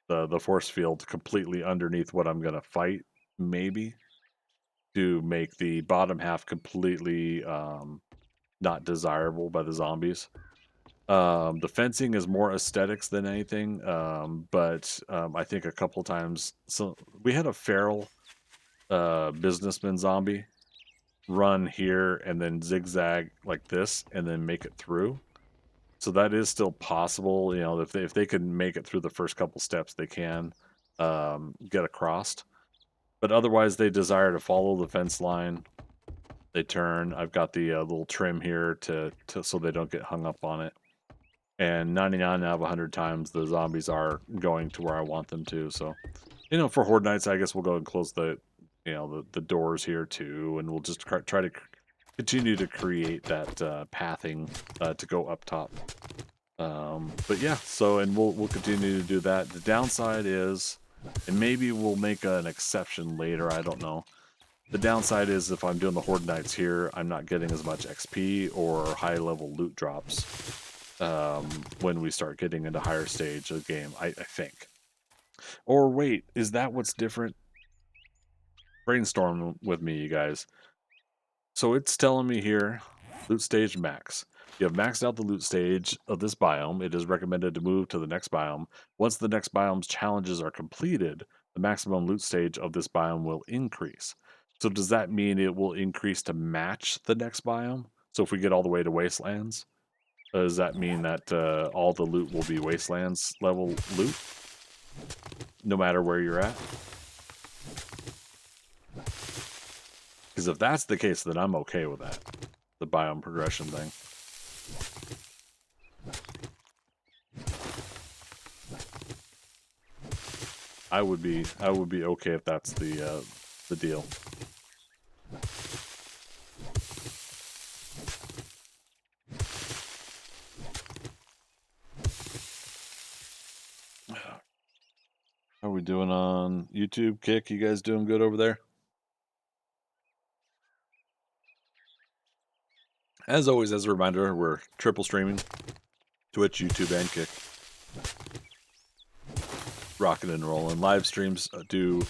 the force field completely underneath what I'm going to fight, maybe, to make the bottom half completely not desirable by the zombies. The fencing is more aesthetics than anything, but I think a couple times, so we had a feral businessman zombie run here and then zigzag like this and then make it through. So that is still possible. You know, if they can make it through the first couple steps, they can get across. But otherwise, they desire to follow the fence line. They turn. I've got the little trim here to so they don't get hung up on it. And 99 out of 100 times, the zombies are going to where I want them to. So, you know, for Horde Nights, I guess we'll go and close the, you know, the doors here too, and we'll just try to continue to create that pathing to go up top. But yeah, so and we'll continue to do that. The downside is, and maybe we'll make an exception later. I don't know. The downside is if I'm doing the Horde Nights here, I'm not getting as much XP or high level loot drops when we start getting into higher stage of the game. I think. Or wait, is that what's different? Brainstorm with me, you guys. So it's telling me here, loot stage max. You have maxed out the loot stage of this biome. It is recommended to move to the next biome. Once the next biome's challenges are completed, the maximum loot stage of this biome will increase. So does that mean it will increase to match the next biome? So if we get all the way to Wastelands, does that mean that all the loot will be Wastelands level loot? No matter where you're at? Because if that's the case, then I'm okay with that. The biome progression thing. I would be okay if that's the deal. How are we doing on YouTube? Kick, you guys doing good over there? As always, as a reminder, we're triple streaming. Twitch, YouTube, and Kick. Rocking and rolling. Live streams do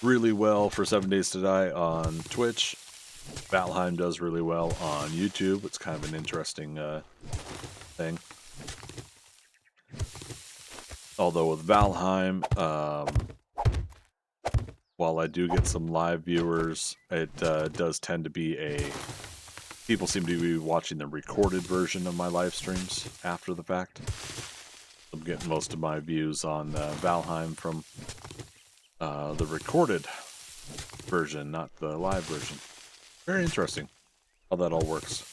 really well for 7 Days to Die on Twitch. Valheim does really well on YouTube. It's kind of an interesting thing. Although with Valheim, while I do get some live viewers, it does tend to be people seem to be watching the recorded version of my live streams after the fact. I'm getting most of my views on Valheim from the recorded version, not the live version. Very interesting how that all works.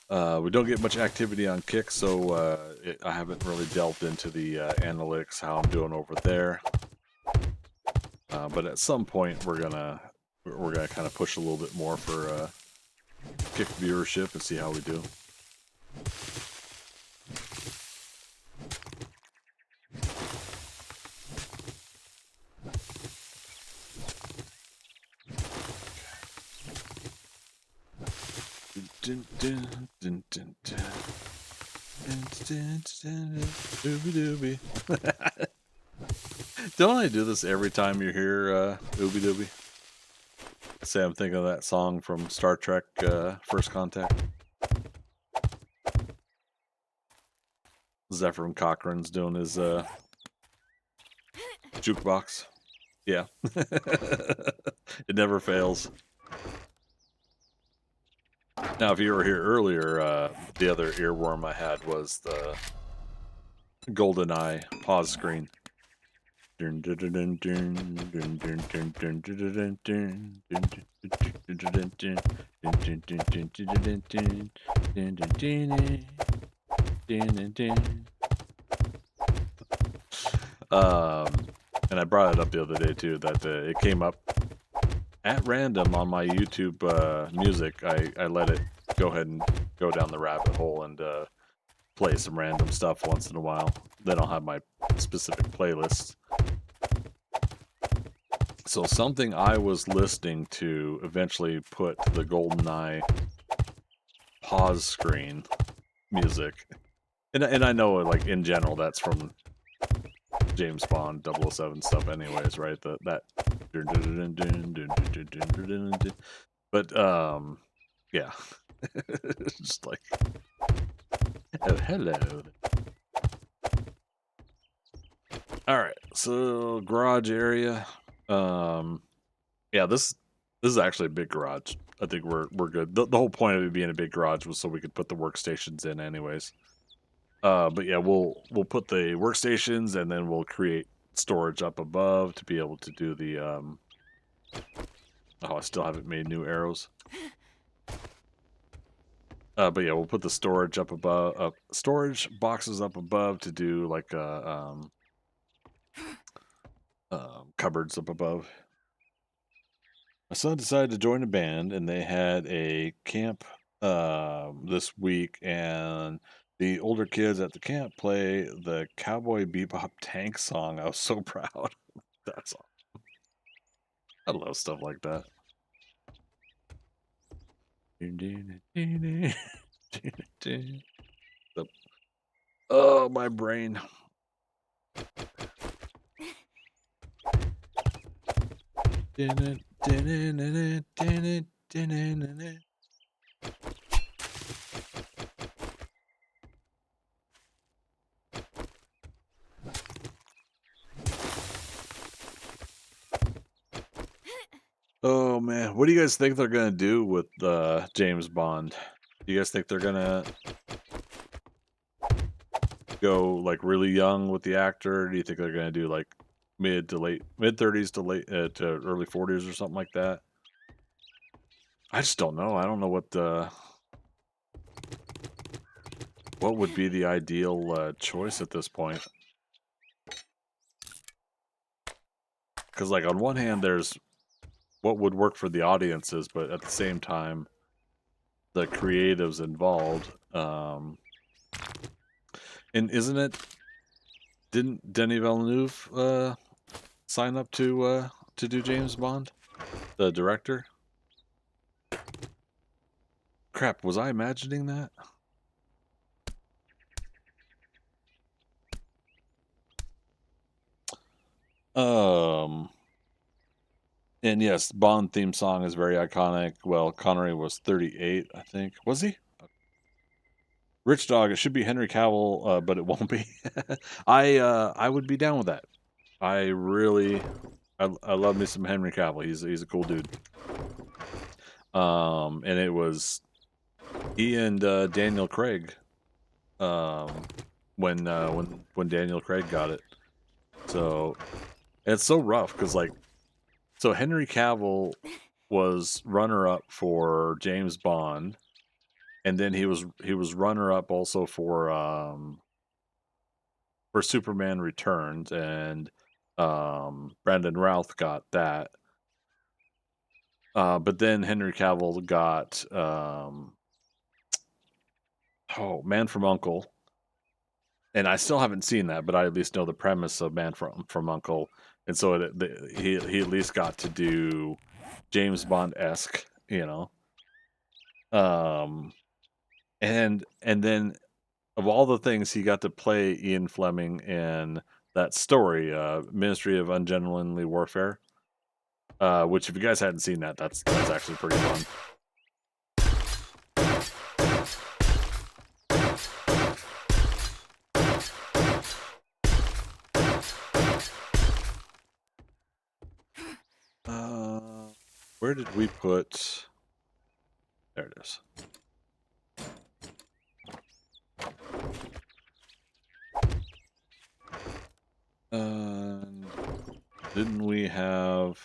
We don't get much activity on Kick, so I haven't really delved into the analytics, how I'm doing over there. But at some point, we're gonna kind of push a little bit more for Kick viewership and see how we do. Don't I do this every time you're here, Ooby Dooby? Say I'm thinking of that song from Star Trek First Contact. Zephyr Cochrane's doing his jukebox. Yeah. It never fails. Now, if you were here earlier, the other earworm I had was the GoldenEye pause screen. And I brought it up the other day too, that it came up at random on my YouTube music. I let it go ahead and go down the rabbit hole and play some random stuff once in a while. Then I'll have my specific playlists. So something I was listening to eventually put the GoldenEye pause screen music. And I know, like, in general, that's from James Bond 007 stuff anyways, right? That but yeah. Just like, oh, hello. All right, so garage area. Yeah, this is actually a big garage. I think we're good. The whole point of it being a big garage was so we could put the workstations in anyways. But yeah, we'll put the workstations and then we'll create storage up above to be able to do the oh, I still haven't made new arrows. But yeah, we'll put the storage up above, storage boxes up above to do like cupboards up above. My son decided to join a band, and they had a camp this week, and the older kids at the camp play the Cowboy Bebop tank song. I was so proud. That's awesome. I love stuff like that. Oh, my brain. Oh man, what do you guys think they're gonna do with James Bond? Do you guys think they're gonna go like really young with the actor? Do you think they're gonna do like mid 30s to late to early 40s or something like that? I just don't know. I don't know what would be the ideal choice at this point. Because like on one hand, there's what would work for the audiences, but at the same time, the creatives involved. And isn't it? Didn't Denis Villeneuve sign up to do James Bond, the director? Crap, was I imagining that? And yes, Bond theme song is very iconic. Well, Connery was 38, I think. Was he? Rich Dog, it should be Henry Cavill, but it won't be. I would be down with that. I love me some Henry Cavill. He's a cool dude. And it was he and Daniel Craig. When Daniel Craig got it. So it's so rough because like, so Henry Cavill was runner-up for James Bond, and then he was runner-up also for Superman Returns, and Brandon Routh got that. But then Henry Cavill got Man from U.N.C.L.E. And I still haven't seen that, but I at least know the premise of Man from U.N.C.L.E. And so he at least got to do James Bond-esque, you know. And then of all the things, he got to play Ian Fleming in that story, Ministry of Ungentlemanly Warfare. Which, if you guys hadn't seen that, that's actually pretty fun. Where did we put? There it is. Didn't we have?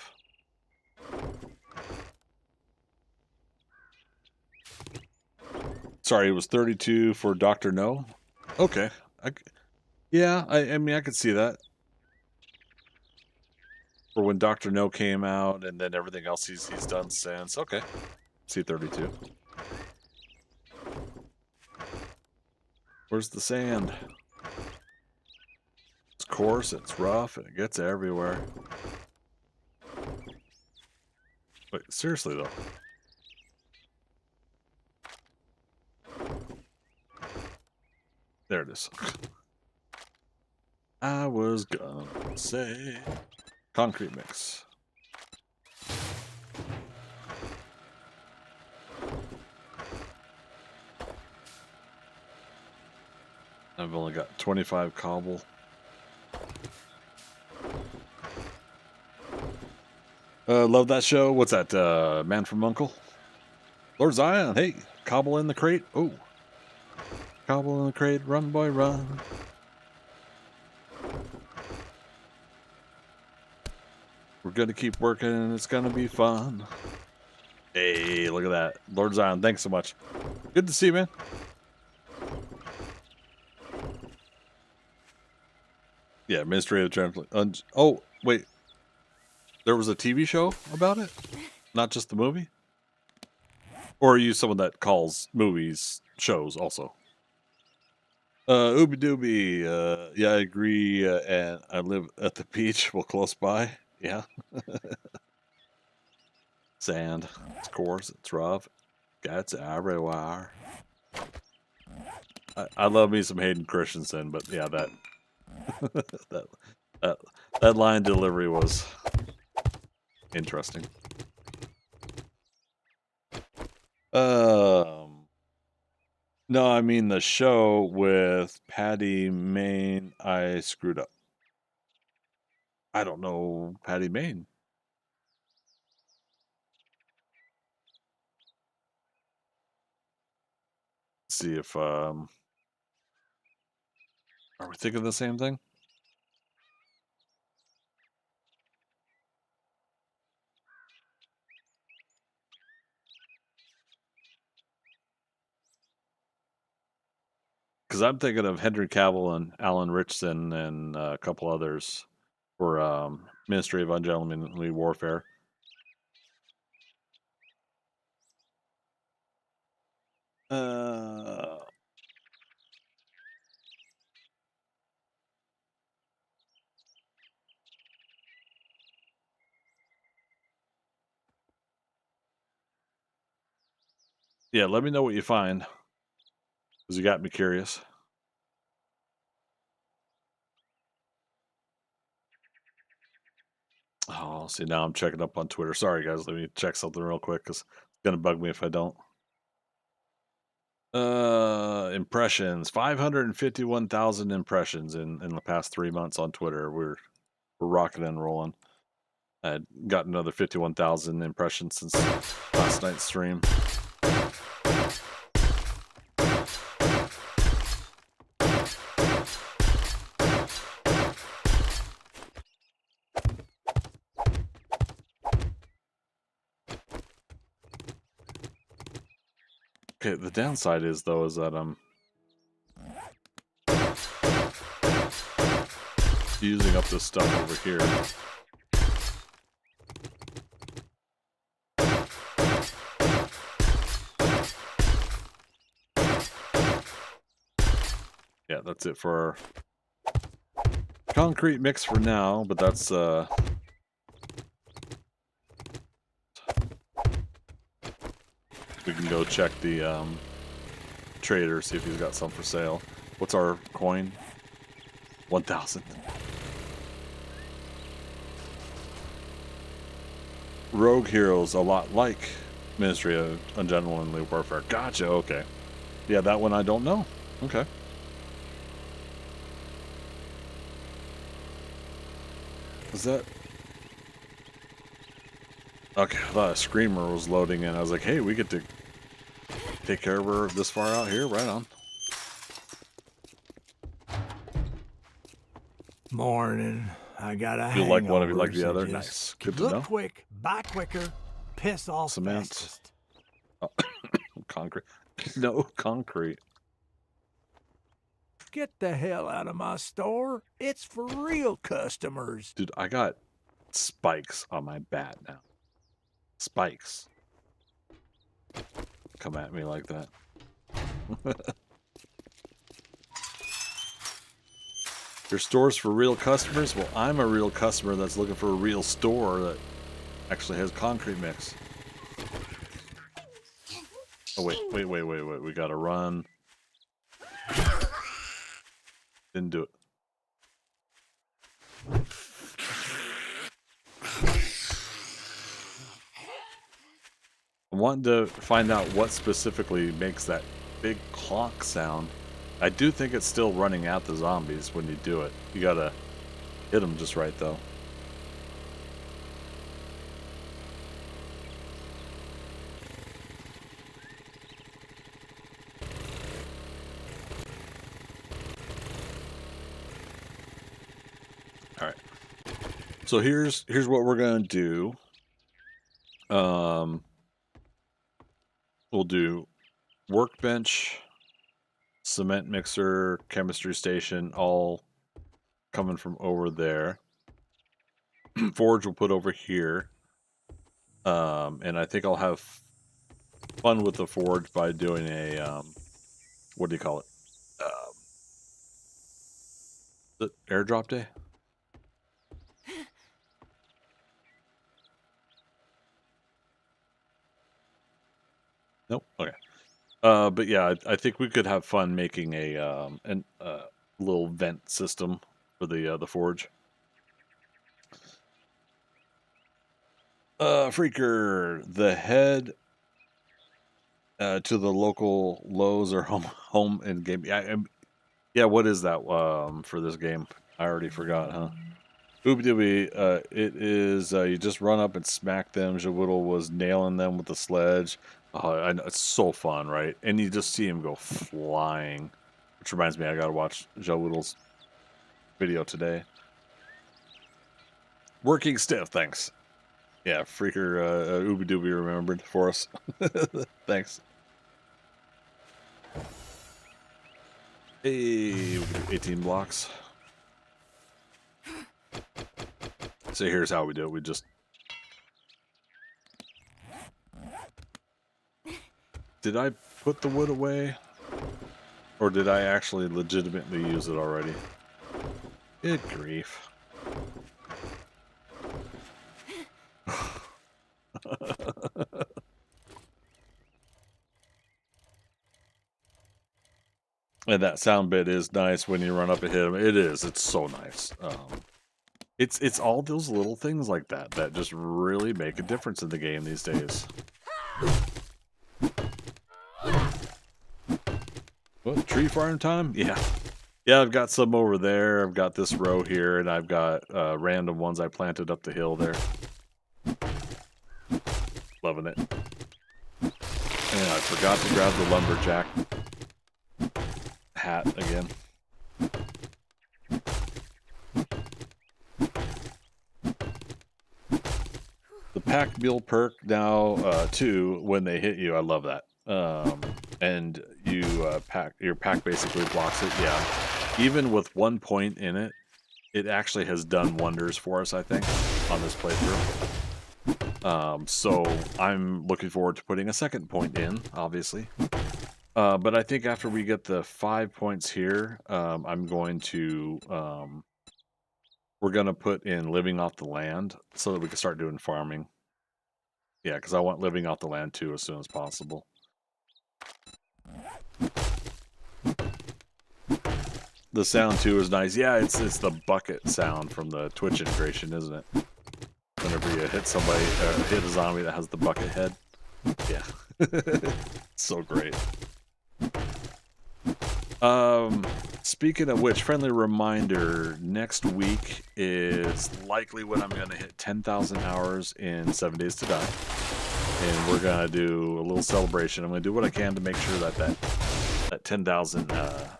Sorry, it was 32 for Dr. No. Okay, yeah, I mean I could see that. For when Dr. No came out, and then everything else he's done since. Okay, see 32. Where's the sand? It's coarse, it's rough, and it gets everywhere. Seriously though. There it is. I was gonna say concrete mix. I've only got 25 cobble. Love that show. What's that? Man from Uncle? Lord Zion. Hey, cobble in the crate. Oh, cobble in the crate. Run, boy, run. We're gonna keep working, and it's gonna be fun. Hey, look at that, Lord Zion. Thanks so much. Good to see you, man. Yeah, Ministry of Translation. Oh, wait. There was a TV show about it? Not just the movie? Or are you someone that calls movies shows also? Ooby Dooby. Yeah, I agree. And I live at the beach. Well, close by. Yeah. Sand. It's coarse. It's rough. Gets everywhere. I love me some Hayden Christensen, but yeah, that that line delivery was interesting. No, I mean the show with Patty Main. I screwed up. I don't know Patty Main. Let's see if are we thinking the same thing? Because I'm thinking of Henry Cavill and Alan Richson and a couple others for Ministry of Ungentlemanly Warfare. Yeah, let me know what you find, because you got me curious. Oh, see, now I'm checking up on Twitter. Sorry, guys. Let me check something real quick, because it's going to bug me if I don't. Impressions. 551,000 impressions in the past 3 months on Twitter. We're rocking and rolling. I got another 51,000 impressions since last night's stream. Okay, the downside is though is that I'm using up this stuff over here. Yeah, that's it for concrete mix for now, but that's we can go check the trader, see if he's got some for sale. What's our coin? 1,000. Rogue heroes, a lot like Ministry of Ungentlemanly Warfare. Gotcha, okay. Yeah, that one I don't know. Okay. Is that... Okay, I thought a screamer was loading in. I was like, hey, we get to take care of her this far out here? Right on. Morning. I got a You hangover. like one of you like the so other? just Nice. Good to look know. quick, buy quicker, piss off Cement. fastest. Oh, concrete. No, concrete. Get the hell out of my store. It's for real customers. Dude, I got spikes on my bat now. Spikes. Come at me like that. Your store's for real customers? Well, I'm a real customer that's looking for a real store that actually has concrete mix. Oh, wait. We gotta run. Didn't do it. I'm wanting to find out what specifically makes that big clonk sound. I do think it's still running at the zombies when you do it. You gotta hit them just right, though. All right. So here's what we're gonna do. We'll do workbench, cement mixer, chemistry station, all coming from over there. Forge we'll put over here. And I think I'll have fun with the forge by doing a what do you call it? The airdrop day? Nope. Okay. But yeah, I think we could have fun making a little vent system for the forge. Freaker, the head to the local Lowe's or home in game. Yeah, what is that for this game? I already forgot, huh? Ooby dooby, it is you just run up and smack them. Jawoodle was nailing them with the sledge. I know, it's so fun, right? And you just see him go flying. Which reminds me, I gotta watch Jawoodle's video today. Working stiff, thanks. Yeah, Freaker Ooby dooby remembered for us. Thanks. Hey, 18 blocks. So here's how we do it. We just... Did I put the wood away? Or did I actually legitimately use it already? Good grief. And that sound bit is nice when you run up and hit him. It is. It's so nice. It's all those little things like that that just really make a difference in the game these days. What, tree farm time? Yeah. Yeah, I've got some over there. I've got this row here, and I've got random ones I planted up the hill there. Loving it. And I forgot to grab the lumberjack hat again. The pack mule perk now too when they hit you. I love that. And you your pack basically blocks it. Yeah, even with 1 point in it, it actually has done wonders for us, I think, on this playthrough. So I'm looking forward to putting a second point in, obviously. But I think after we get the 5 points here, I'm going to we're gonna put in living off the land so that we can start doing farming. Yeah, because I want living off the land too as soon as possible. The sound too is nice. Yeah, it's the bucket sound from the Twitch integration, isn't it? Whenever you hit somebody, hit a zombie that has the bucket head. Yeah, so great. Speaking of which, friendly reminder: next week is likely when I'm going to hit 10,000 hours in 7 Days to Die, and we're going to do a little celebration. I'm going to do what I can to make sure that 10,000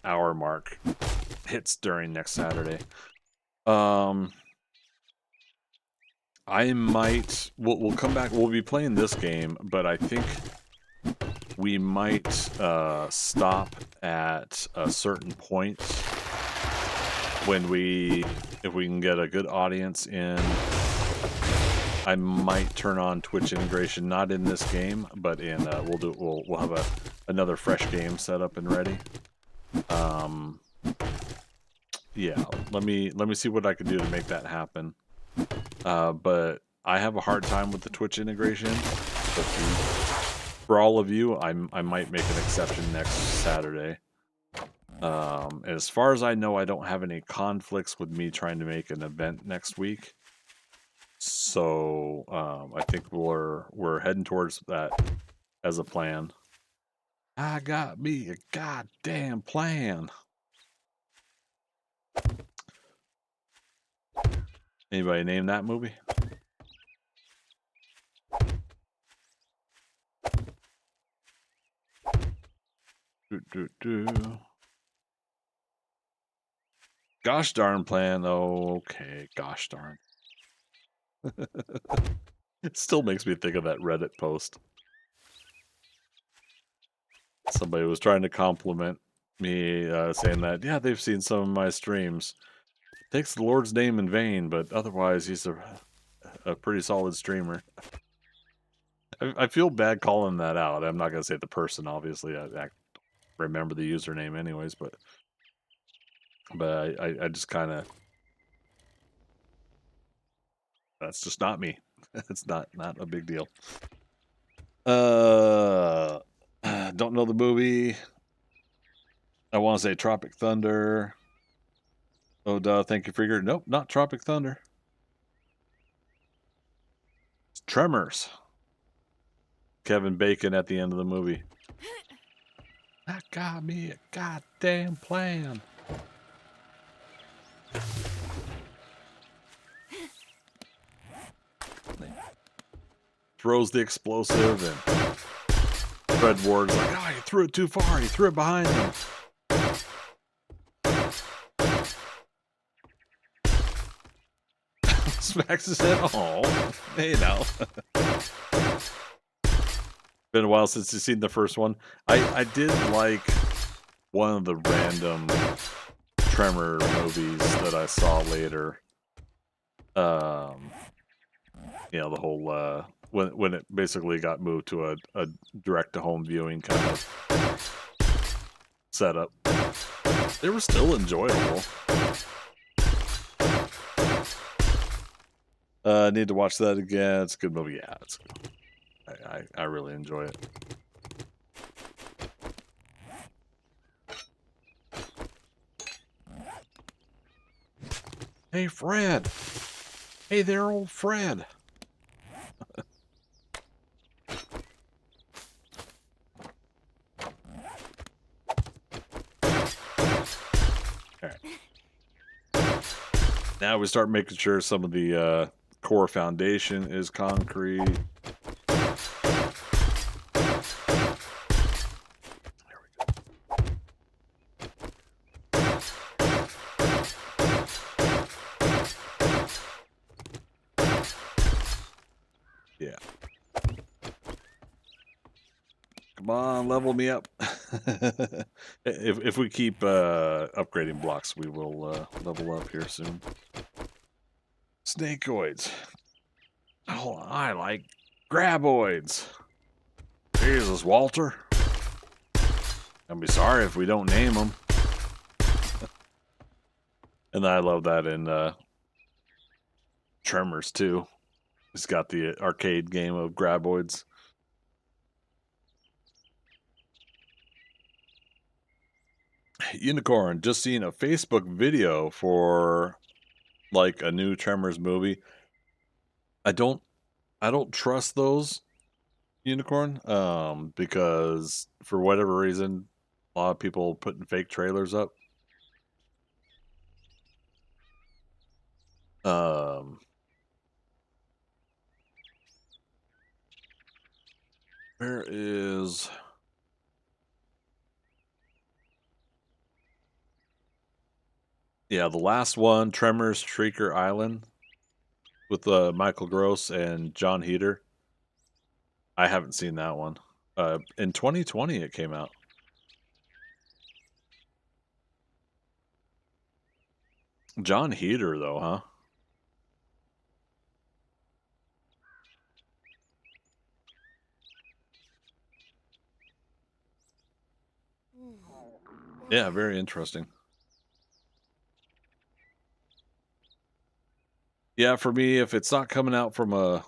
hour mark hits during next Saturday. I might. We'll come back. We'll be playing this game, but I think we might stop at a certain point when if we can get a good audience in. I might turn on Twitch integration, not in this game, but in we'll have another fresh game set up and ready. Yeah, let me see what I can do to make that happen. But I have a hard time with the Twitch integration. For all of you, I might make an exception next Saturday. As far as I know, I don't have any conflicts with me trying to make an event next week. So I think we're heading towards that as a plan. I got me a goddamn plan. Anybody name that movie? Gosh darn plan. Oh, okay. Gosh darn. It still makes me think of that Reddit post. Somebody was trying to compliment me, saying that, yeah, they've seen some of my streams. Takes the Lord's name in vain, but otherwise he's a pretty solid streamer. I feel bad calling that out. I'm not going to say the person, obviously. I remember the username anyways, but I just kind of... That's just not me. It's not a big deal. Don't know the movie. I want to say Tropic Thunder. Oh, duh, thank you, Frigger. Nope, not Tropic Thunder. It's Tremors. Kevin Bacon at the end of the movie. That got me a goddamn plan. Throws the explosive, and Fred Ward's like, oh, you threw it too far. You threw it behind him. Smacks his head. Oh, hey now. Been a while since you've seen the first one. I did like one of the random Tremor movies that I saw later. You know, the whole when it basically got moved to a direct to home viewing kind of setup. They were still enjoyable. Need to watch that again. It's a good movie. Yeah, it's good. I really enjoy it. Hey, Fred. Hey there, old Fred. Alright. Now we start making sure some of the core foundation is concrete. Yeah. Come on, level me up. if we keep upgrading blocks, we will level up here soon. Snakeoids. Oh, I like graboids. Jesus, Walter. I'll be sorry if we don't name them. And I love that in Tremors too. It's got the arcade game of graboids. Unicorn, just seen a Facebook video for like a new Tremors movie. I don't trust those, Unicorn, because for whatever reason, a lot of people putting fake trailers up. Where is... Yeah, the last one, Tremors Shrieker Island, with Michael Gross and John Heater. I haven't seen that one. In 2020 it came out. John Heater, though, huh? Yeah, very interesting. Yeah, for me, if it's not coming out from a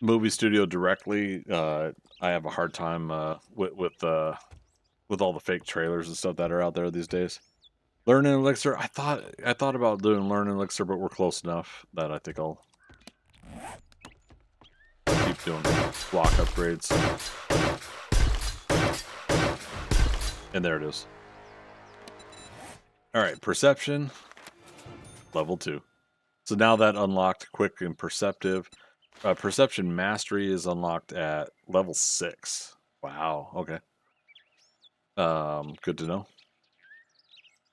movie studio directly, I have a hard time with all the fake trailers and stuff that are out there these days. Learning Elixir, I thought about doing Learning Elixir, but we're close enough that I think I'll keep doing block upgrades. And there it is. All right, perception, level 2. So now that unlocked quick and perceptive. Perception mastery is unlocked at level 6. Wow. Okay. Good to know.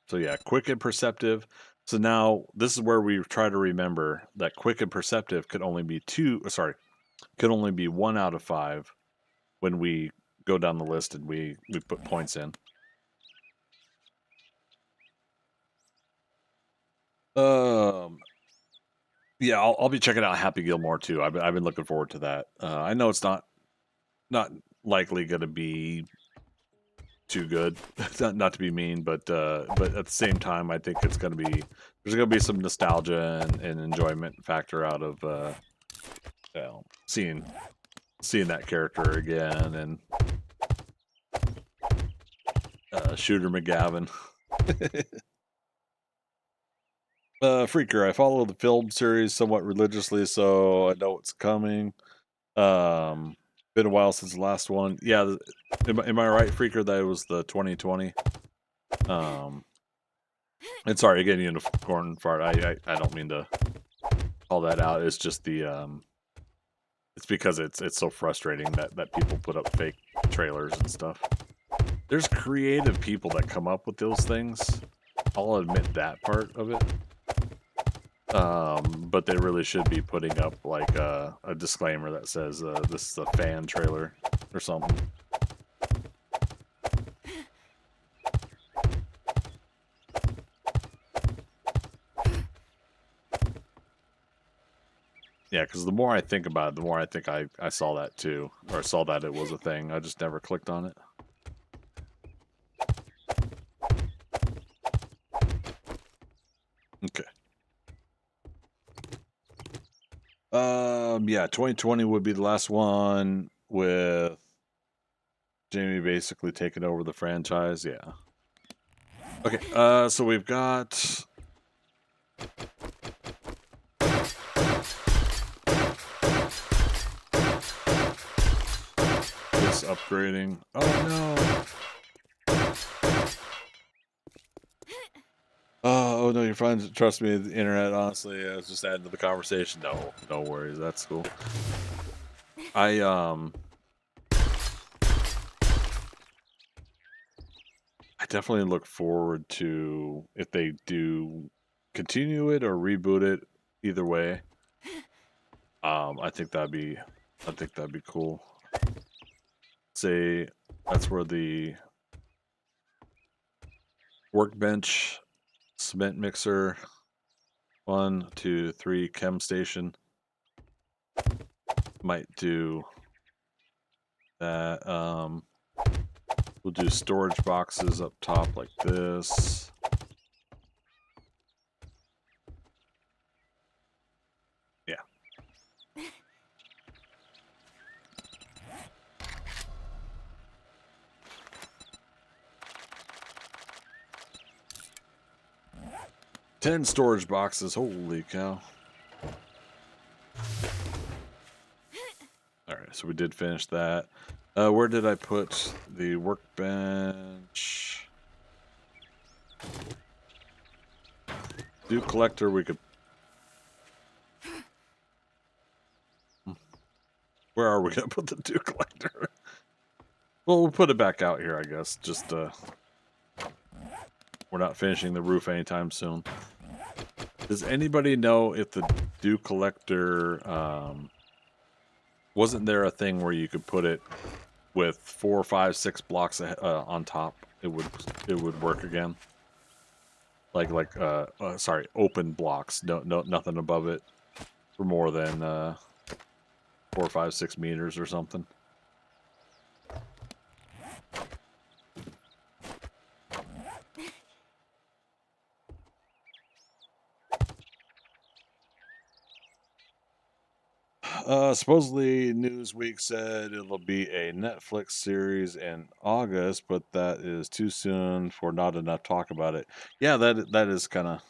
So yeah, quick and perceptive. So now this is where we try to remember that quick and perceptive could only be could only be 1 out of 5 when we go down the list and we put points in. Yeah, I'll be checking out Happy Gilmore too. I've been looking forward to that. I know it's not likely going to be too good, not to be mean, but at the same time, I think it's going to be there's going to be some nostalgia and enjoyment factor out of seeing that character again and Shooter McGavin. Freaker, I follow the film series somewhat religiously, so I know what's coming. Been a while since the last one. Yeah, am I right, Freaker? That it was the 2020. And sorry, again, unicorn fart. I don't mean to call that out. It's just the it's because it's so frustrating that people put up fake trailers and stuff. There's creative people that come up with those things. I'll admit that part of it. But they really should be putting up like a disclaimer that says this is a fan trailer or something. Yeah, because the more I think about it, the more I think I saw that too, or saw that it was a thing. I just never clicked on it. Okay. Yeah, 2020 would be the last one with Jamie basically taking over the franchise. Yeah. Okay. So we've got this upgrading. Oh no. Oh no, you're fine. Trust me, the internet. Honestly, I was just adding to the conversation. No worries. That's cool. I definitely look forward to if they do continue it or reboot it. Either way, I think that'd be cool. Say that's where the workbench, cement mixer, 1, 2, 3, chem station might do that. We'll do storage boxes up top like this. Yeah. Ten storage boxes. Holy cow. Alright, so we did finish that. Where did I put the workbench? Dew collector, we could... Where are we going to put the dew collector? Well, we'll put it back out here, I guess. Just, we're not finishing the roof anytime soon. Does anybody know if the dew collector, wasn't there a thing where you could put it with 4, 5, 6 blocks on top? It would work again. Sorry, open blocks. No, nothing above it for more than 4, 5, 6 meters or something. Supposedly Newsweek said it'll be a Netflix series in August, but that is too soon for not enough talk about it. Yeah, that is kind of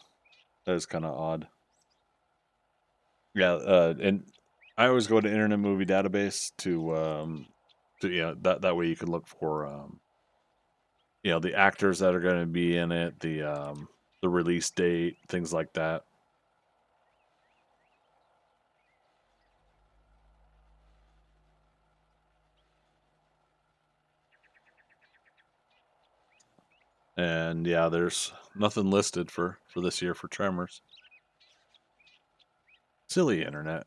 odd. Yeah, and I always go to Internet Movie Database to that way you can look for the actors that are going to be in it, the release date, things like that. And yeah, there's nothing listed for this year for Tremors. Silly internet.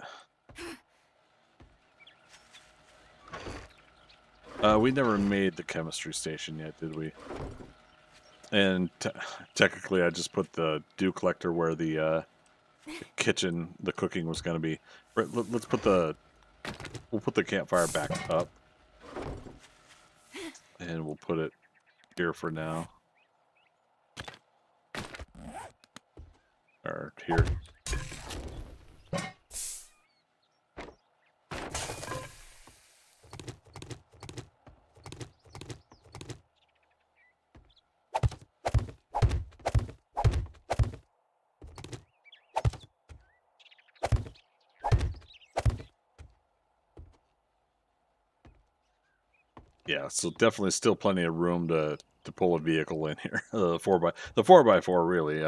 We never made the chemistry station yet, did we? And technically, I just put the dew collector where the kitchen, the cooking was going to be. Let's put we'll put the campfire back up, and we'll put it here for now, or here. Yeah, so definitely still plenty of room to pull a vehicle in here. The 4x4 really.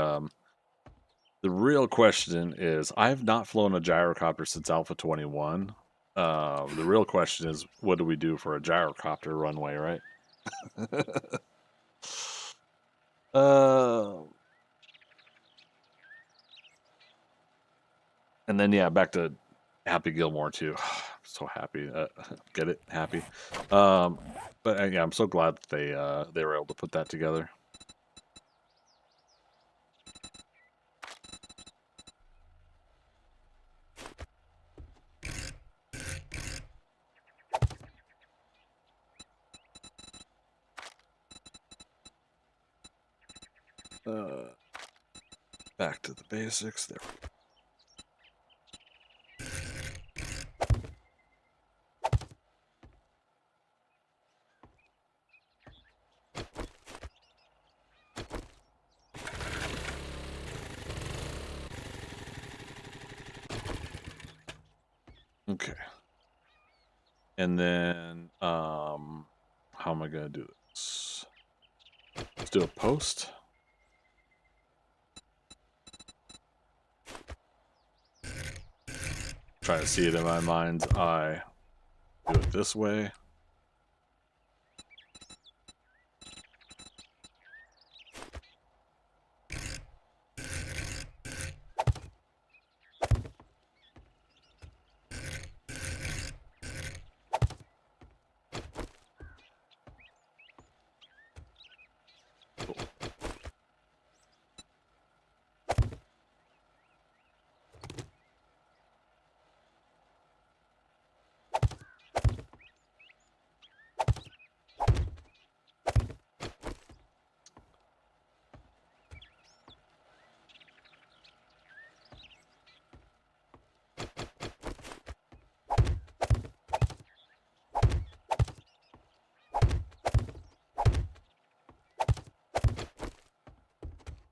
The real question is, I have not flown a gyrocopter since Alpha 21. The real question is, what do we do for a gyrocopter runway, right? And then yeah, back to Happy Gilmore too. So happy, get it, happy. But yeah, I'm so glad that they were able to put that together. Back to the basics there. Okay. And then, how am I going to do this? Let's do a post. Trying to see it in my mind's eye. Do it this way.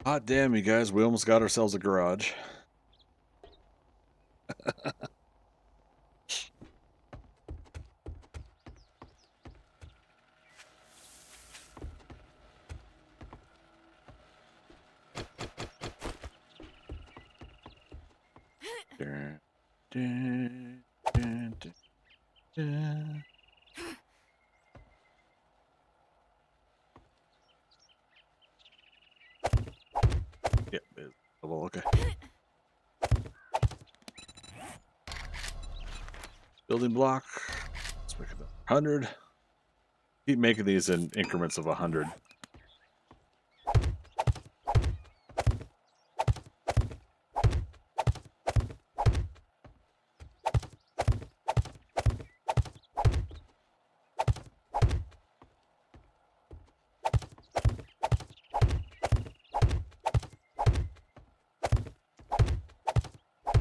Hot damn, you guys, we almost got ourselves a garage. Yep, well, okay. Building block. Let's make it 100. Keep making these in increments of 100.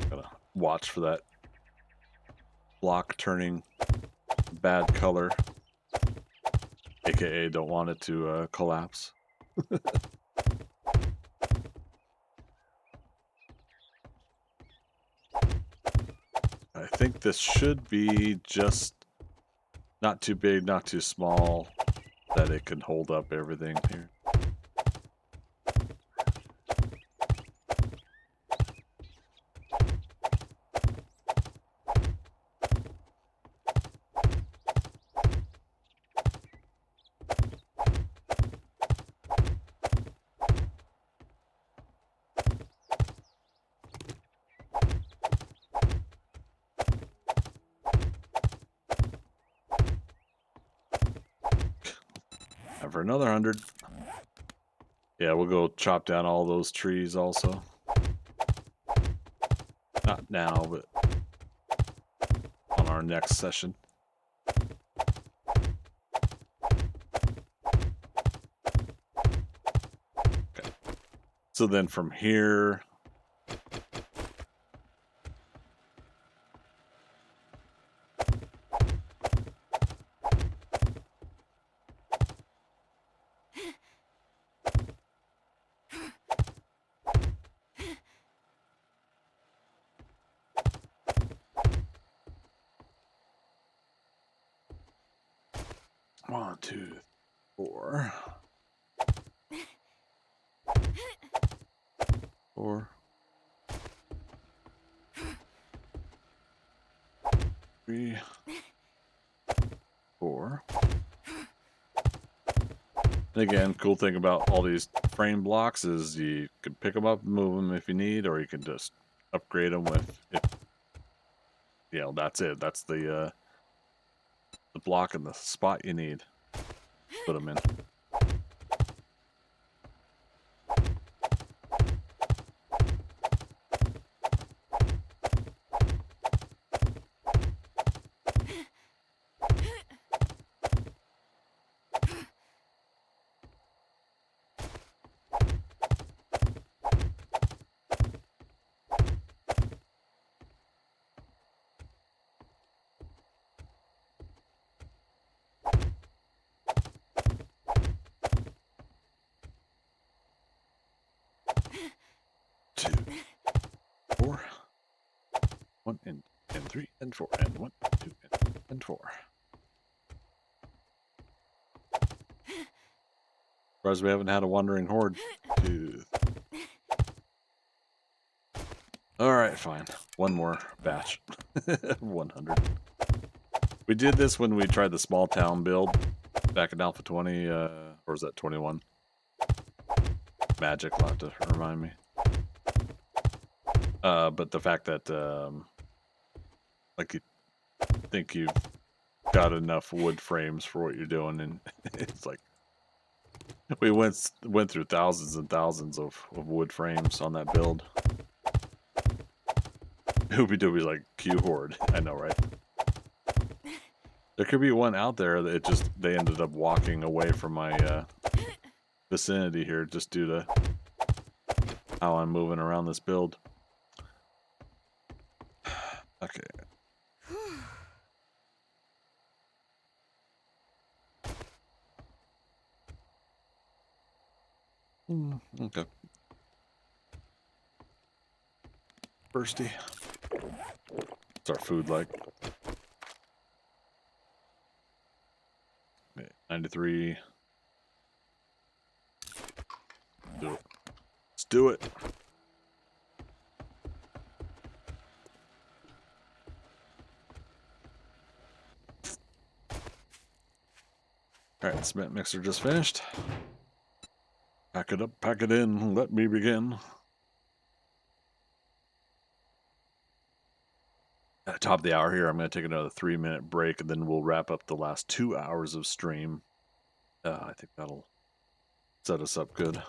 Gotta watch for that block turning bad color, aka don't want it to collapse. I think this should be just not too big, not too small, that it can hold up everything here. And for another 100. Yeah, we'll go chop down all those trees also. Not now, but on our next session. Okay. So then from here, one, two, 4. 4. 3. 4. And again, cool thing about all these frame blocks is you can pick them up and move them if you need, or you can just upgrade them with, if, you know, that's it. That's the block and the spot you need. Put them in. Two, 4. 1 and 3 and 4 and 1, 2 and 4. Surprised we haven't had a wandering horde. 2. All right, fine. One more batch. 100. We did this when we tried the small town build back in Alpha 20, or was that 21? Magic will have to remind me. But the fact that, like, you think you've got enough wood frames for what you're doing, and it's like, we went through thousands and thousands of wood frames on that build. Hoopy Doopy's like, Q Horde. I know, right? There could be one out there that they ended up walking away from my vicinity here just due to how I'm moving around this build. Okay. Okay. Thirsty. What's our food like? 93. Do it. Let's do it. Alright, cement mixer just finished. Pack it up, pack it in, let me begin. At the top of the hour here, I'm going to take another 3-minute break, and then we'll wrap up the last 2 hours of stream. I think that'll set us up good.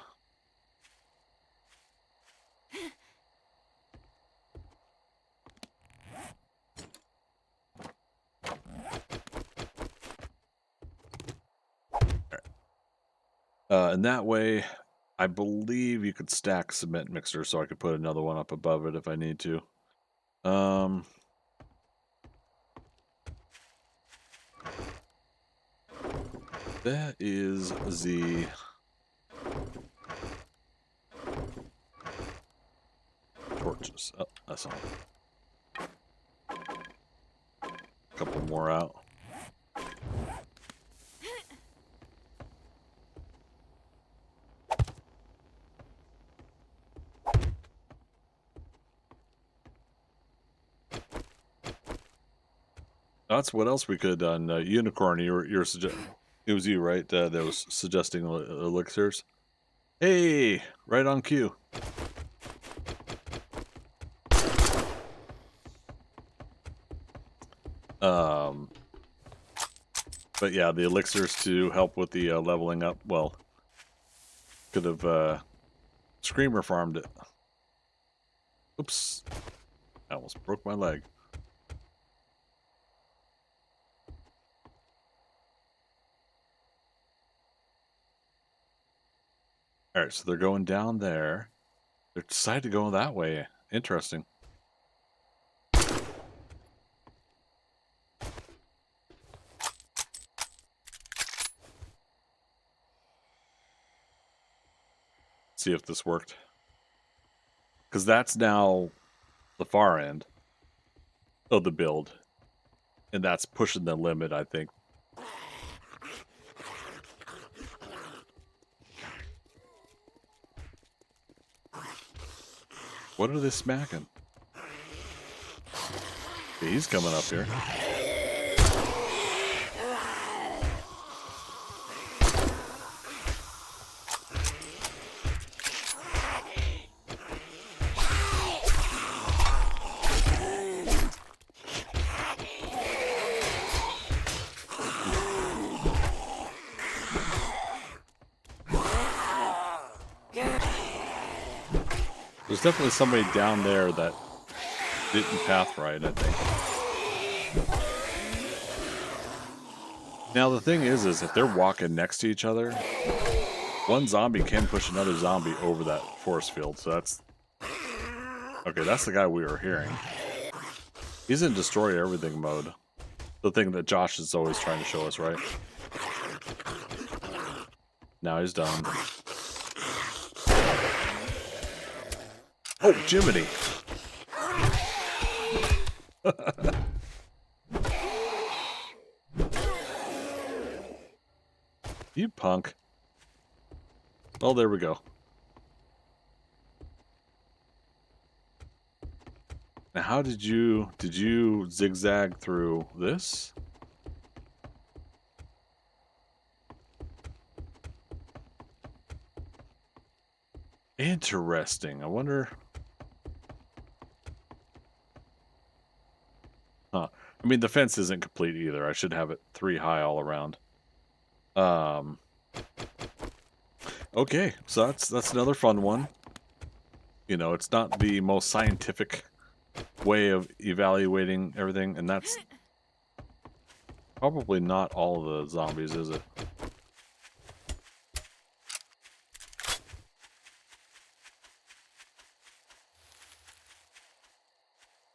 And that way, I believe you could stack cement mixer, so I could put another one up above it if I need to. That is the torches. Oh, that's all. A couple more out. That's what else we could have done. Unicorn, you're it was you, right? That was suggesting elixirs. Hey, right on cue. But yeah, the elixirs to help with the leveling up. Well, could have screamer farmed it. Oops, I almost broke my leg. All right, so they're going down there. They decided to go that way. Interesting. See if this worked. Because that's now the far end of the build. And that's pushing the limit, I think. What are they smacking? Yeah, he's coming up here. There's definitely somebody down there that didn't path right, I think. Now the thing is if they're walking next to each other, one zombie can push another zombie over that force field, so that's... Okay, that's the guy we were hearing. He's in destroy everything mode. The thing that Josh is always trying to show us, right? Now he's done. Oh, Jiminy! You punk. Well, there we go. Now, how did you zigzag through this? Interesting. I wonder... Huh. I mean, the fence isn't complete either. I should have it 3 high all around. Okay, so that's another fun one. You know, it's not the most scientific way of evaluating everything, and that's probably not all the zombies, is it?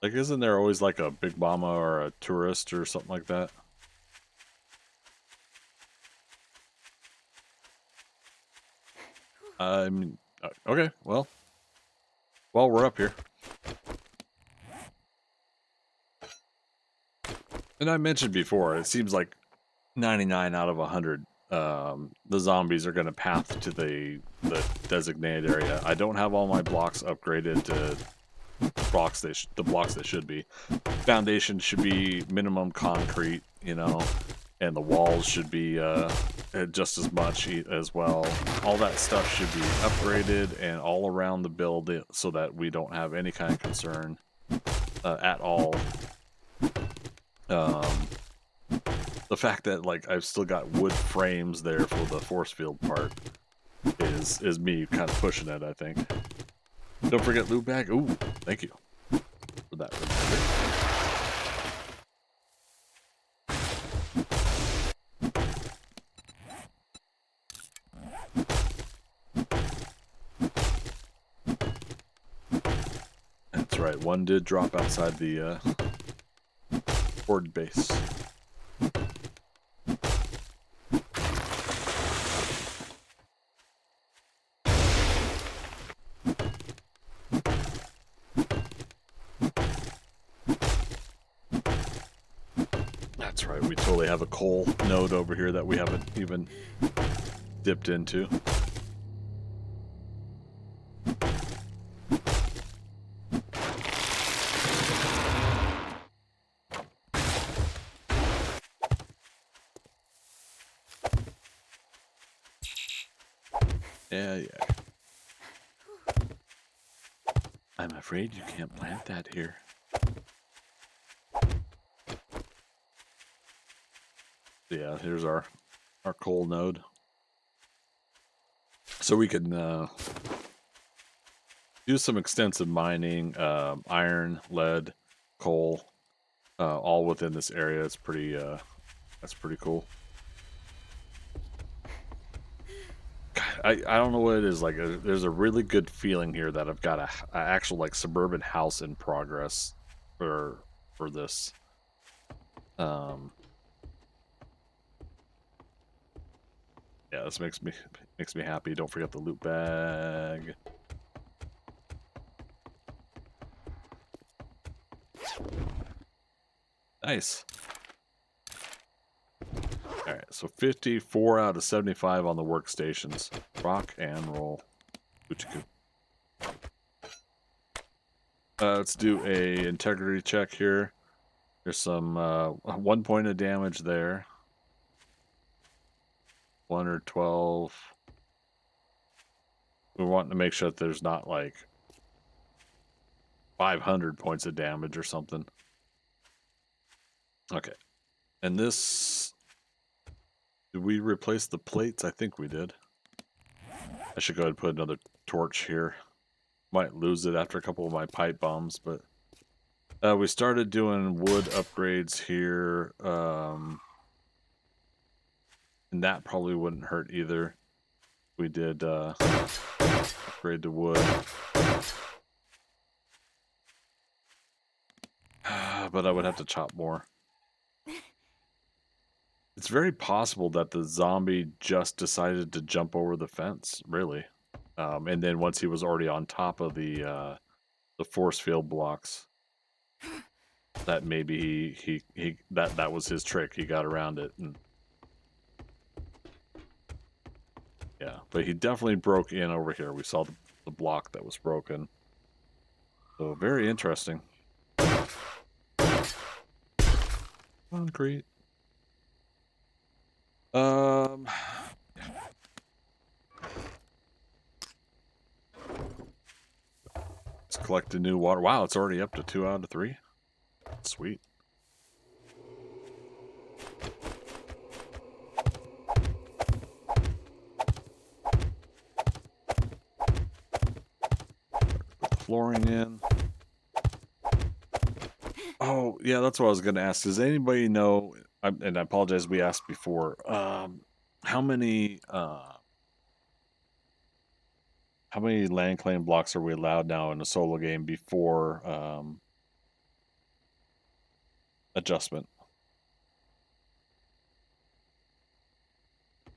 Like, isn't there always like a Big Mama or a tourist or something like that? I mean, okay, well, while we're up here. And I mentioned before, it seems like 99 out of 100, the zombies are going to path to the designated area. I don't have all my blocks upgraded to the blocks they should be. Foundation should be minimum concrete, you know, and the walls should be just as much as well. All that stuff should be upgraded and all around the build so that we don't have any kind of concern at all. The fact that like I've still got wood frames there for the force field part is me kind of pushing it, I think. Don't forget loot bag. Ooh, thank you for that reminder. That's right, one did drop outside the horde base. That's right, we totally have a coal node over here that we haven't even dipped into. Yeah. I'm afraid you can't plant that here. Yeah, here's our coal node. So we can do some extensive mining, iron, lead, coal, all within this area. It's pretty, that's pretty cool. I don't know what it is. Like, there's a really good feeling here that I've got a actual like suburban house in progress for this. Yeah, this makes me happy. Don't forget the loot bag. Nice. All right, so 54 out of 75 on the workstations. Rock and roll. Wicike. Let's do a integrity check here. There's some 1 point of damage there. 1 or 12. We want to make sure that there's not like 500 points of damage or something. Okay. And this... Did we replace the plates? I think we did. I should go ahead and put another torch here. Might lose it after a couple of my pipe bombs, but... we started doing wood upgrades here. And that probably wouldn't hurt either. We did upgrade to wood. But I would have to chop more. It's very possible that the zombie just decided to jump over the fence, really. And then once he was already on top of the force field blocks, that maybe that was his trick. He got around it. And yeah, but he definitely broke in over here. We saw the block that was broken. So very interesting. Concrete. Let's collect the new water. Wow, it's already up to 2 out of 3. Sweet. Put the flooring in. Oh, yeah, that's what I was going to ask. Does anybody know, and I apologize, we asked before, how many land claim blocks are we allowed now in a solo game before adjustment?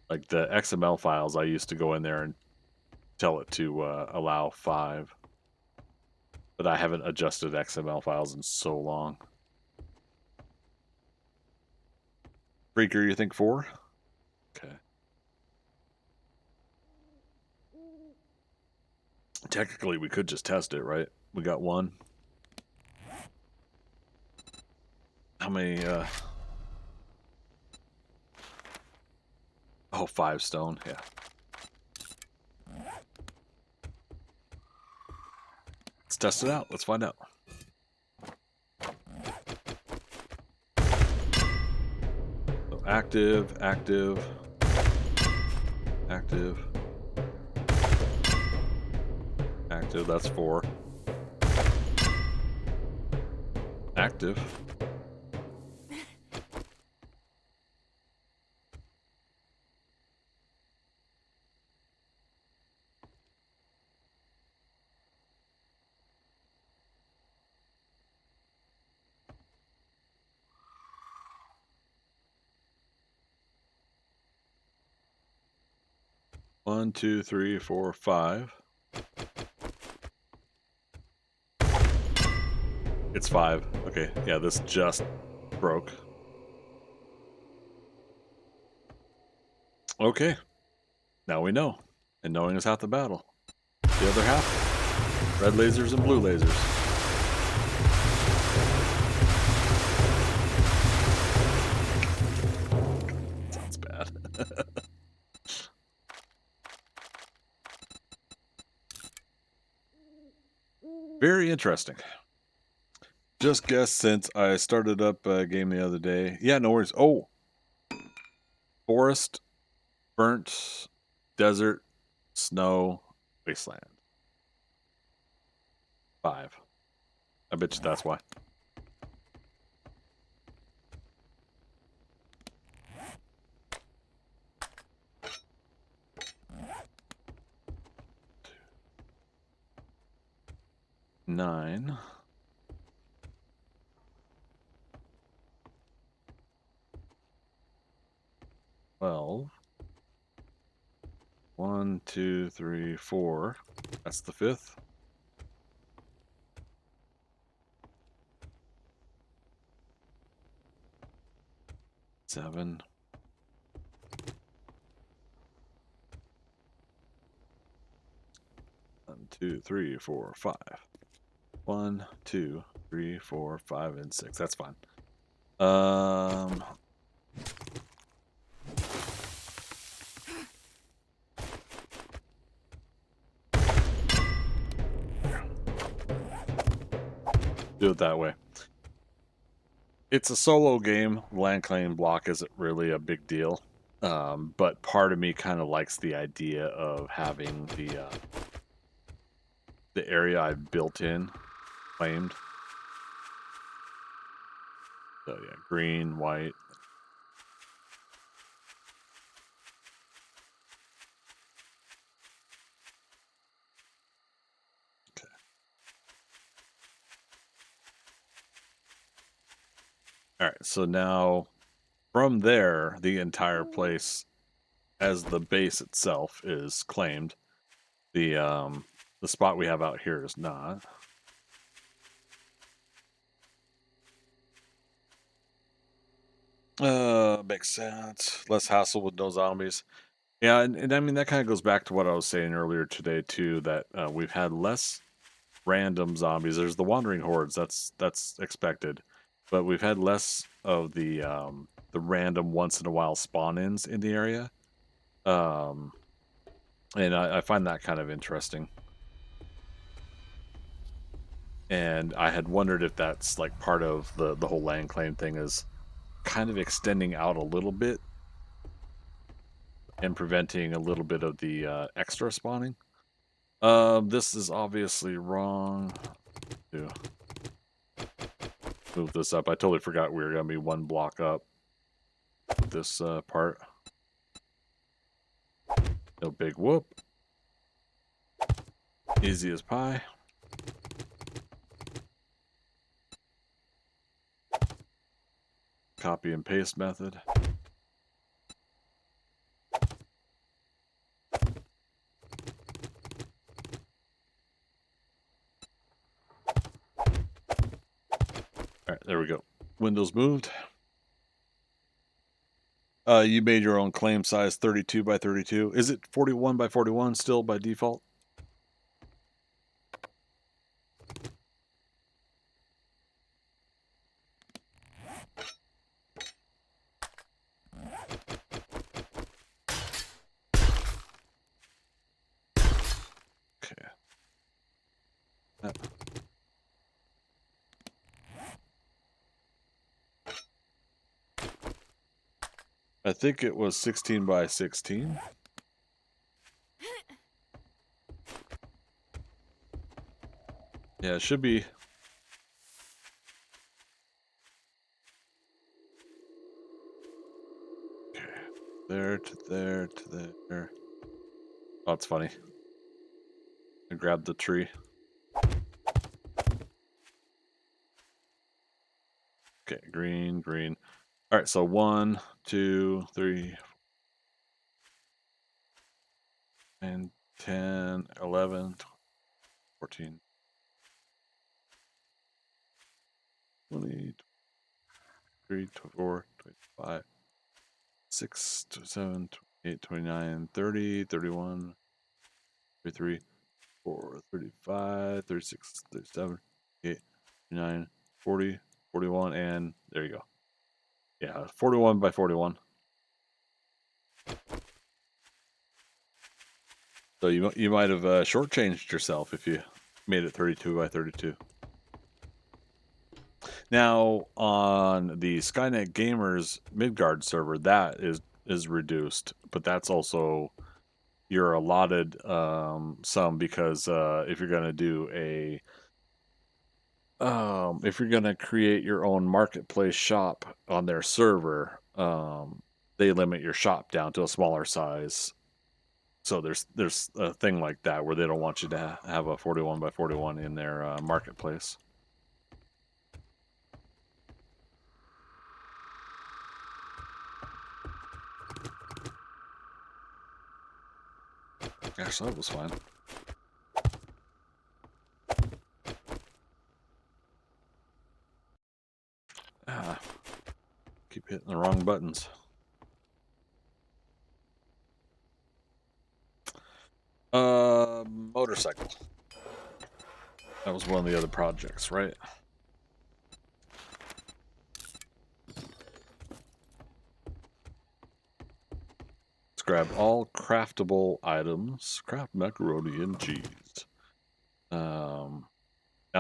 Like the XML files, I used to go in there and tell it to allow 5. But I haven't adjusted XML files in so long. Freaker, you think 4? Okay. Technically, we could just test it, right? We got 1. How many, Oh, 5 stone, yeah. Let's test it out. Let's find out. So active, active, active, active. That's 4. Active. One, 2, 3, 4, 5. It's 5. Okay, yeah, this just broke. Okay. Now we know. And knowing is half the battle. The other half, red lasers and blue lasers. Sounds bad. Very interesting. Just guess since I started up a game the other day. Yeah, no worries. Oh, forest, burnt, desert, snow, wasteland. 5. I bet you that's why. Nine. 12. 1, 2, 3, 4. That's the 5th. 7. 1, 2, 3, 4, 5. 1, 2, 3, 4, 5, and 6. That's fine. Do it that way. It's a solo game. Land claim block isn't really a big deal. But part of me kind of likes the idea of having the area I've built in claimed. So yeah, green, white. Okay. All right, so now from there, the entire place as the base itself is claimed. The spot we have out here is not. Makes sense. Less hassle with no zombies. Yeah, and I mean that kind of goes back to what I was saying earlier today too. That we've had less random zombies. There's the wandering hordes. That's expected, but we've had less of the random once in a while spawn-ins in the area. And I find that kind of interesting. And I had wondered if that's like part of the whole land claim thing is kind of extending out a little bit and preventing a little bit of the extra spawning. This is obviously wrong. To move this up. I totally forgot we were going to be one block up with this part. No big whoop. Easy as pie. Copy and paste method. All right, there we go. Windows moved. You made your own claim size 32 by 32. Is it 41 by 41 still by default? Okay. I think it was 16 by 16. Yeah, it should be. Okay. There to there to there. Oh, it's funny. I grabbed the tree. Okay, green, green. All right, so 1, 2, 3, and 10, 11, 14, 20, 23, 24, 25, 6, 7, 8, 29, 30, 31, 33, 4, 35, 36, 37, 8, 39, 40, 41, and there you go. Yeah, 41 by 41. So you might have shortchanged yourself if you made it 32 by 32. Now on the Skynet Gamers Midgard server, that is reduced, but that's also you're allotted some because if you're gonna do a if you're gonna create your own marketplace shop on their server, they limit your shop down to a smaller size. So there's a thing like that where they don't want you to have a 41 by 41 in their marketplace. Gosh, that was fun. Ah, keep hitting the wrong buttons. Motorcycle. That was one of the other projects, right? Let's grab all craftable items. Craft macaroni and cheese. Now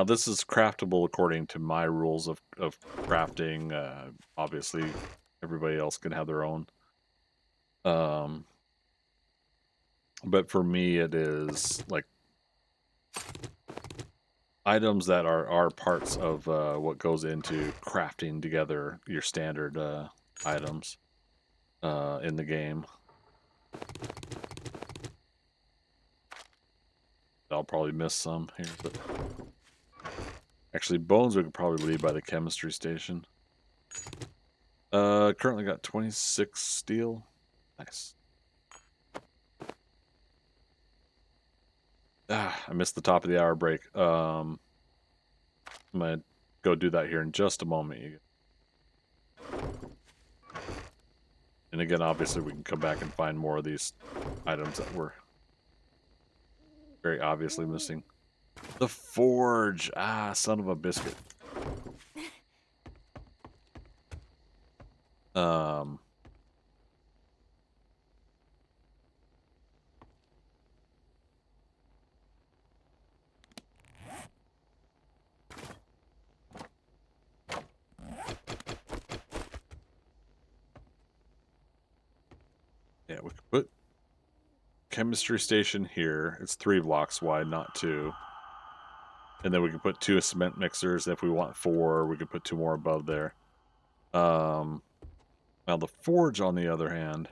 this is craftable according to my rules of crafting. Obviously, everybody else can have their own. But for me, it is like items that are parts of what goes into crafting together your standard items in the game. I'll probably miss some here, but actually bones we could probably leave by the chemistry station. Currently got 26 steel. Nice. I missed the top of the hour break. I'm gonna go do that here in just a moment. And again, obviously we can come back and find more of these items that were very obviously missing. The forge. Ah, son of a biscuit. Yeah, we could put chemistry station here. It's 3 blocks wide, not 2. And then we can put 2 cement mixers. If we want 4, we could put 2 more above there. Now the forge, on the other hand,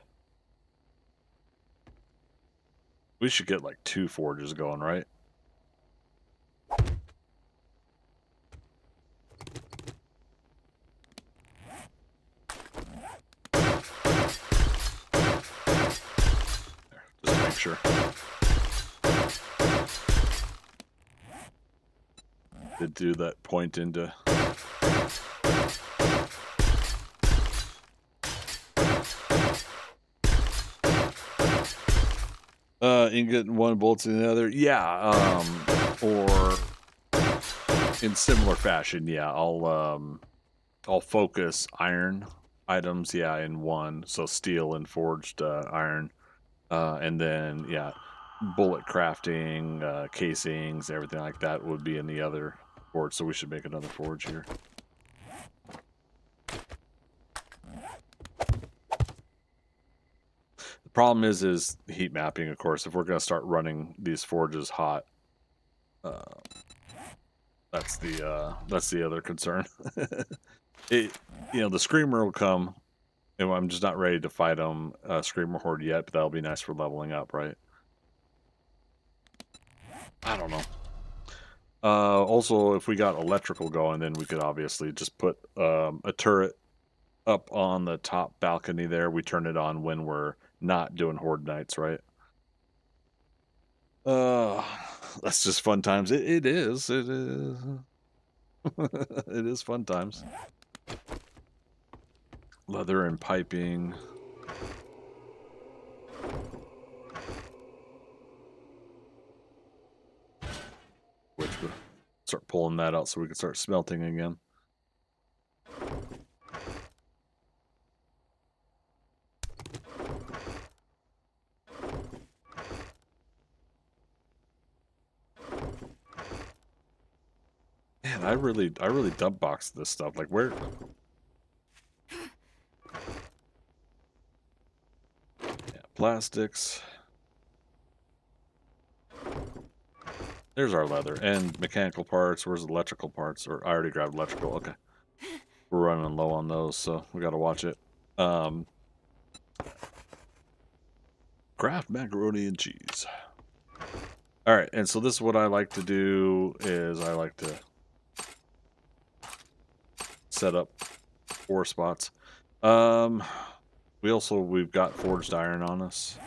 we should get like 2 forges going, right? There, just to make sure. Did do that point into ingot in one, bolts in the other. Yeah, or in similar fashion, yeah, I'll focus iron items, yeah, in one, so steel and forged iron, and then yeah, bullet crafting, casings, everything like that would be in the other forge. So we should make another forge here. The problem is heat mapping, of course. If we're going to start running these forges hot, that's the other concern. The screamer will come, and I'm just not ready to fight them, screamer horde yet. But that'll be nice for leveling up, right? I don't know. Also, if we got electrical going, then we could obviously just put a turret up on the top balcony there. We turn it on when we're not doing horde nights, right? That's just fun times. It is. It is. It is fun times. Leather and piping. to start pulling that out so we can start smelting again. Man, I really dump box this stuff. Like where? Yeah, plastics. There's our leather and mechanical parts. Where's electrical parts? Or I already grabbed electrical. Okay, we're running low on those, so we got to watch it. Kraft macaroni and cheese. All right, and so this is what I like to do is I like to set up 4 spots. We've got forged iron on us.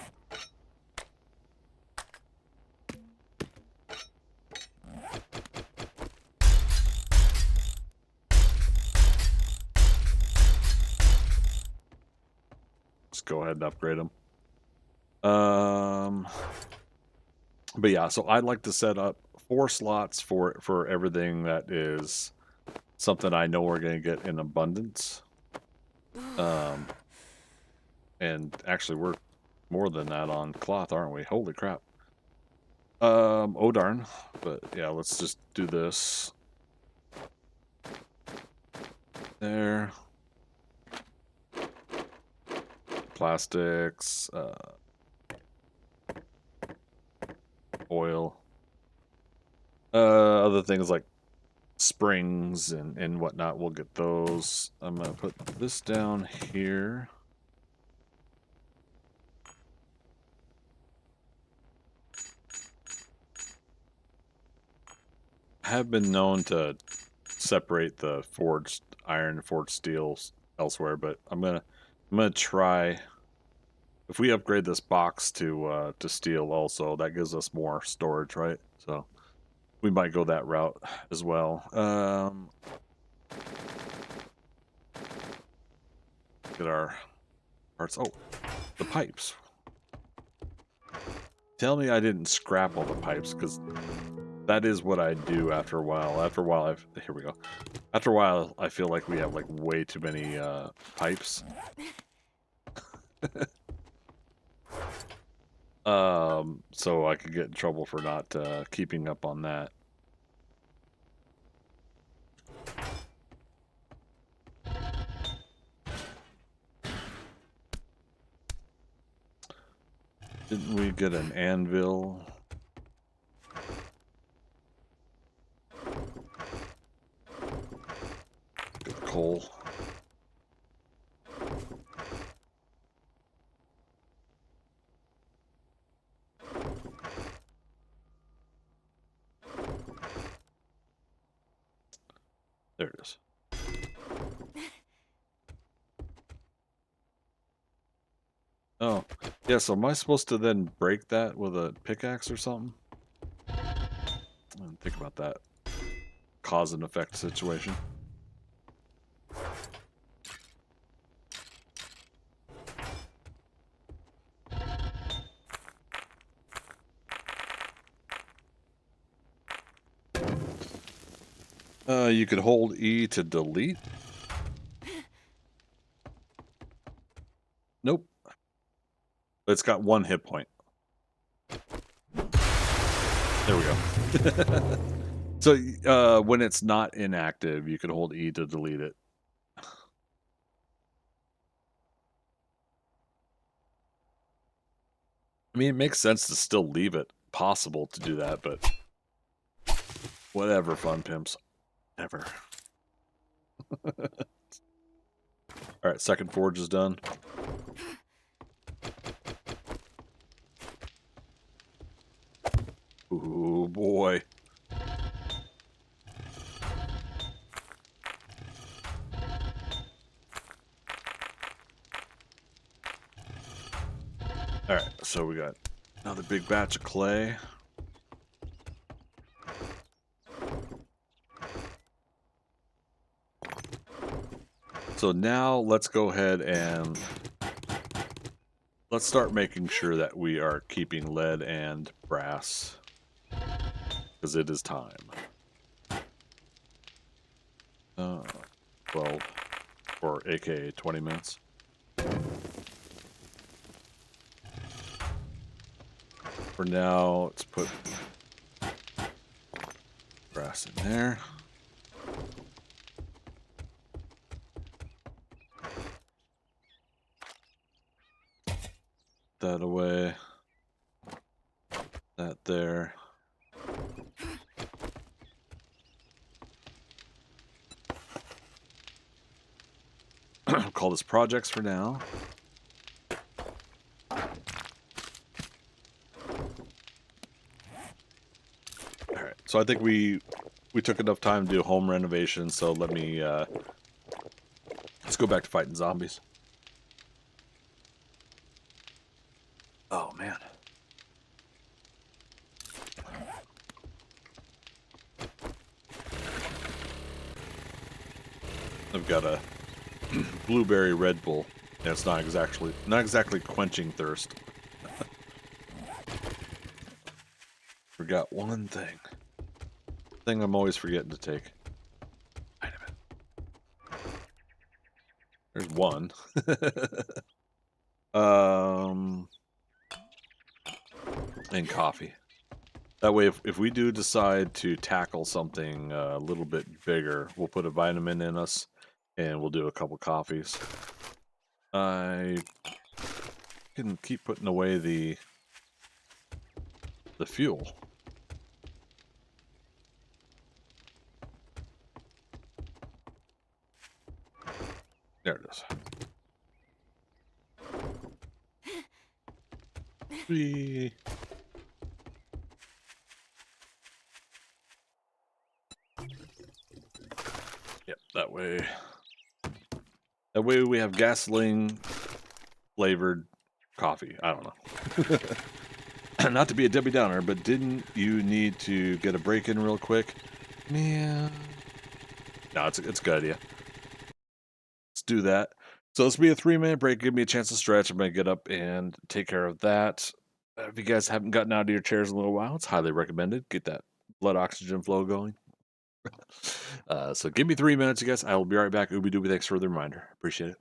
Let's go ahead and upgrade them. But yeah, so I'd like to set up 4 slots for everything that is something I know we're going to get in abundance. And actually we're more than that on cloth, aren't we? Holy crap. Oh darn. But yeah, let's just do this. There. Plastics, oil, other things like springs and whatnot, we'll get those. I'm gonna put this down here. I have been known to separate the forged iron and forged steel elsewhere, but I'm gonna try. If we upgrade this box to steel also, that gives us more storage, right? So we might go that route as well. Get our parts. Oh, the pipes. Tell me I didn't scrap all the pipes, because that is what I do after a while. Here we go. After a while, I feel like we have like way too many pipes. So I could get in trouble for not keeping up on that. Didn't we get an anvil? Get the coal. There it is. Oh, yeah, so am I supposed to then break that with a pickaxe or something? Think about that. Cause and effect situation. You could hold E to delete. Nope. But it's got 1 hit point. There we go. So when it's not inactive, you can hold E to delete it. I mean, it makes sense to still leave it possible to do that, but whatever, fun pimps. Never. Alright, second forge is done. Ooh, boy. Alright, so we got another big batch of clay. So now let's go ahead and let's start making sure that we are keeping lead and brass. because it is time. 12, or aka 20 minutes. For now, let's put grass in there. That away. That there. Call this projects for now. Alright, so I think we took enough time to do home renovation, so let me let's go back to fighting zombies. Oh man. I've got a blueberry Red Bull, and it's not exactly quenching thirst. Forgot one thing. Thing I'm always forgetting to take. Vitamin. There's one. And coffee. That way, if we do decide to tackle something a little bit bigger, we'll put a vitamin in us, and we'll do a couple coffees. I can keep putting away the fuel. There it is. Whee. Yep, that way. That way we have gasoline flavored coffee. I don't know. Not to be a Debbie Downer, but didn't you need to get a break in real quick? Yeah. No, it's a good idea. Let's do that. So this will be a 3-minute break. Give me a chance to stretch. I'm going to get up and take care of that. If you guys haven't gotten out of your chairs in a little while, it's highly recommended. Get that blood oxygen flow going. So give me 3 minutes, you guys. I will be right back. Ooby dooby. Thanks for the reminder. Appreciate it.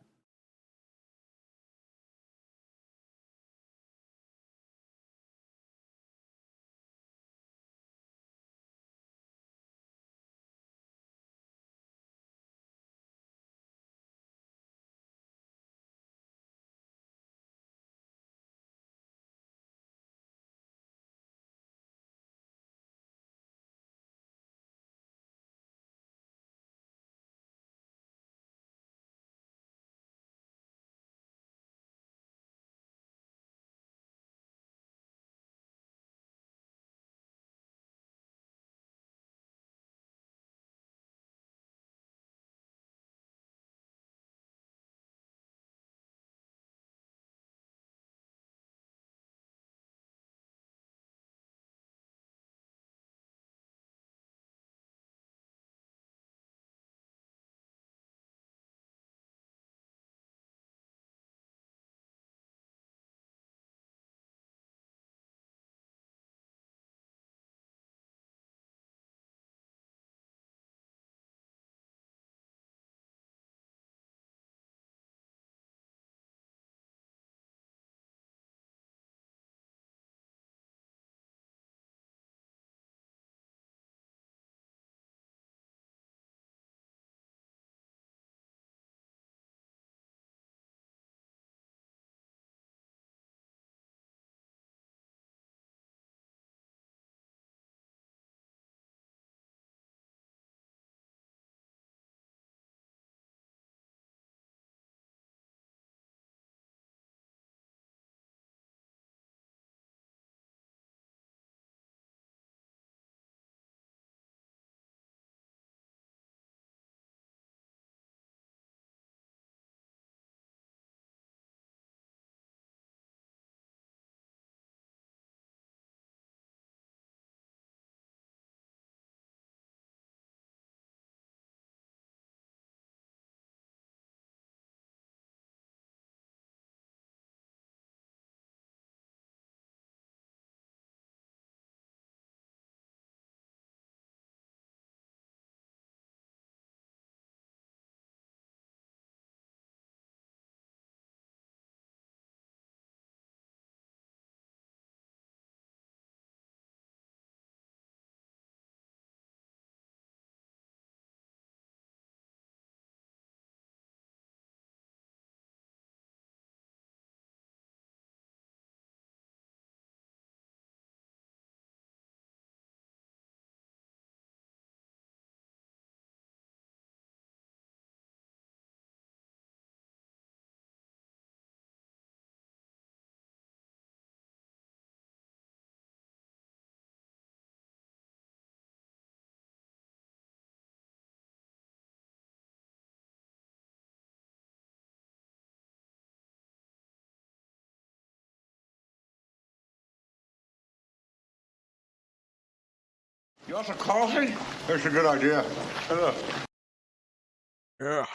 You want some coffee? That's a good idea. Look. Yeah.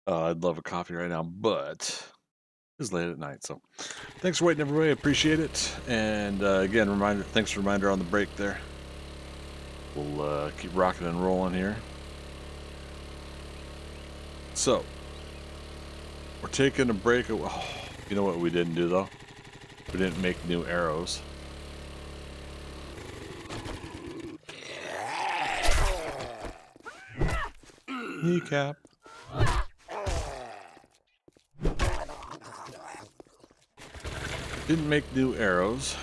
I'd love a coffee right now, but it's late at night. So thanks for waiting, everybody. I appreciate it. And again, thanks for reminder on the break there. We'll keep rocking and rolling here. So we're taking a break. Oh, you know what we didn't do though? We didn't make new arrows. Kneecap. Didn't make new arrows.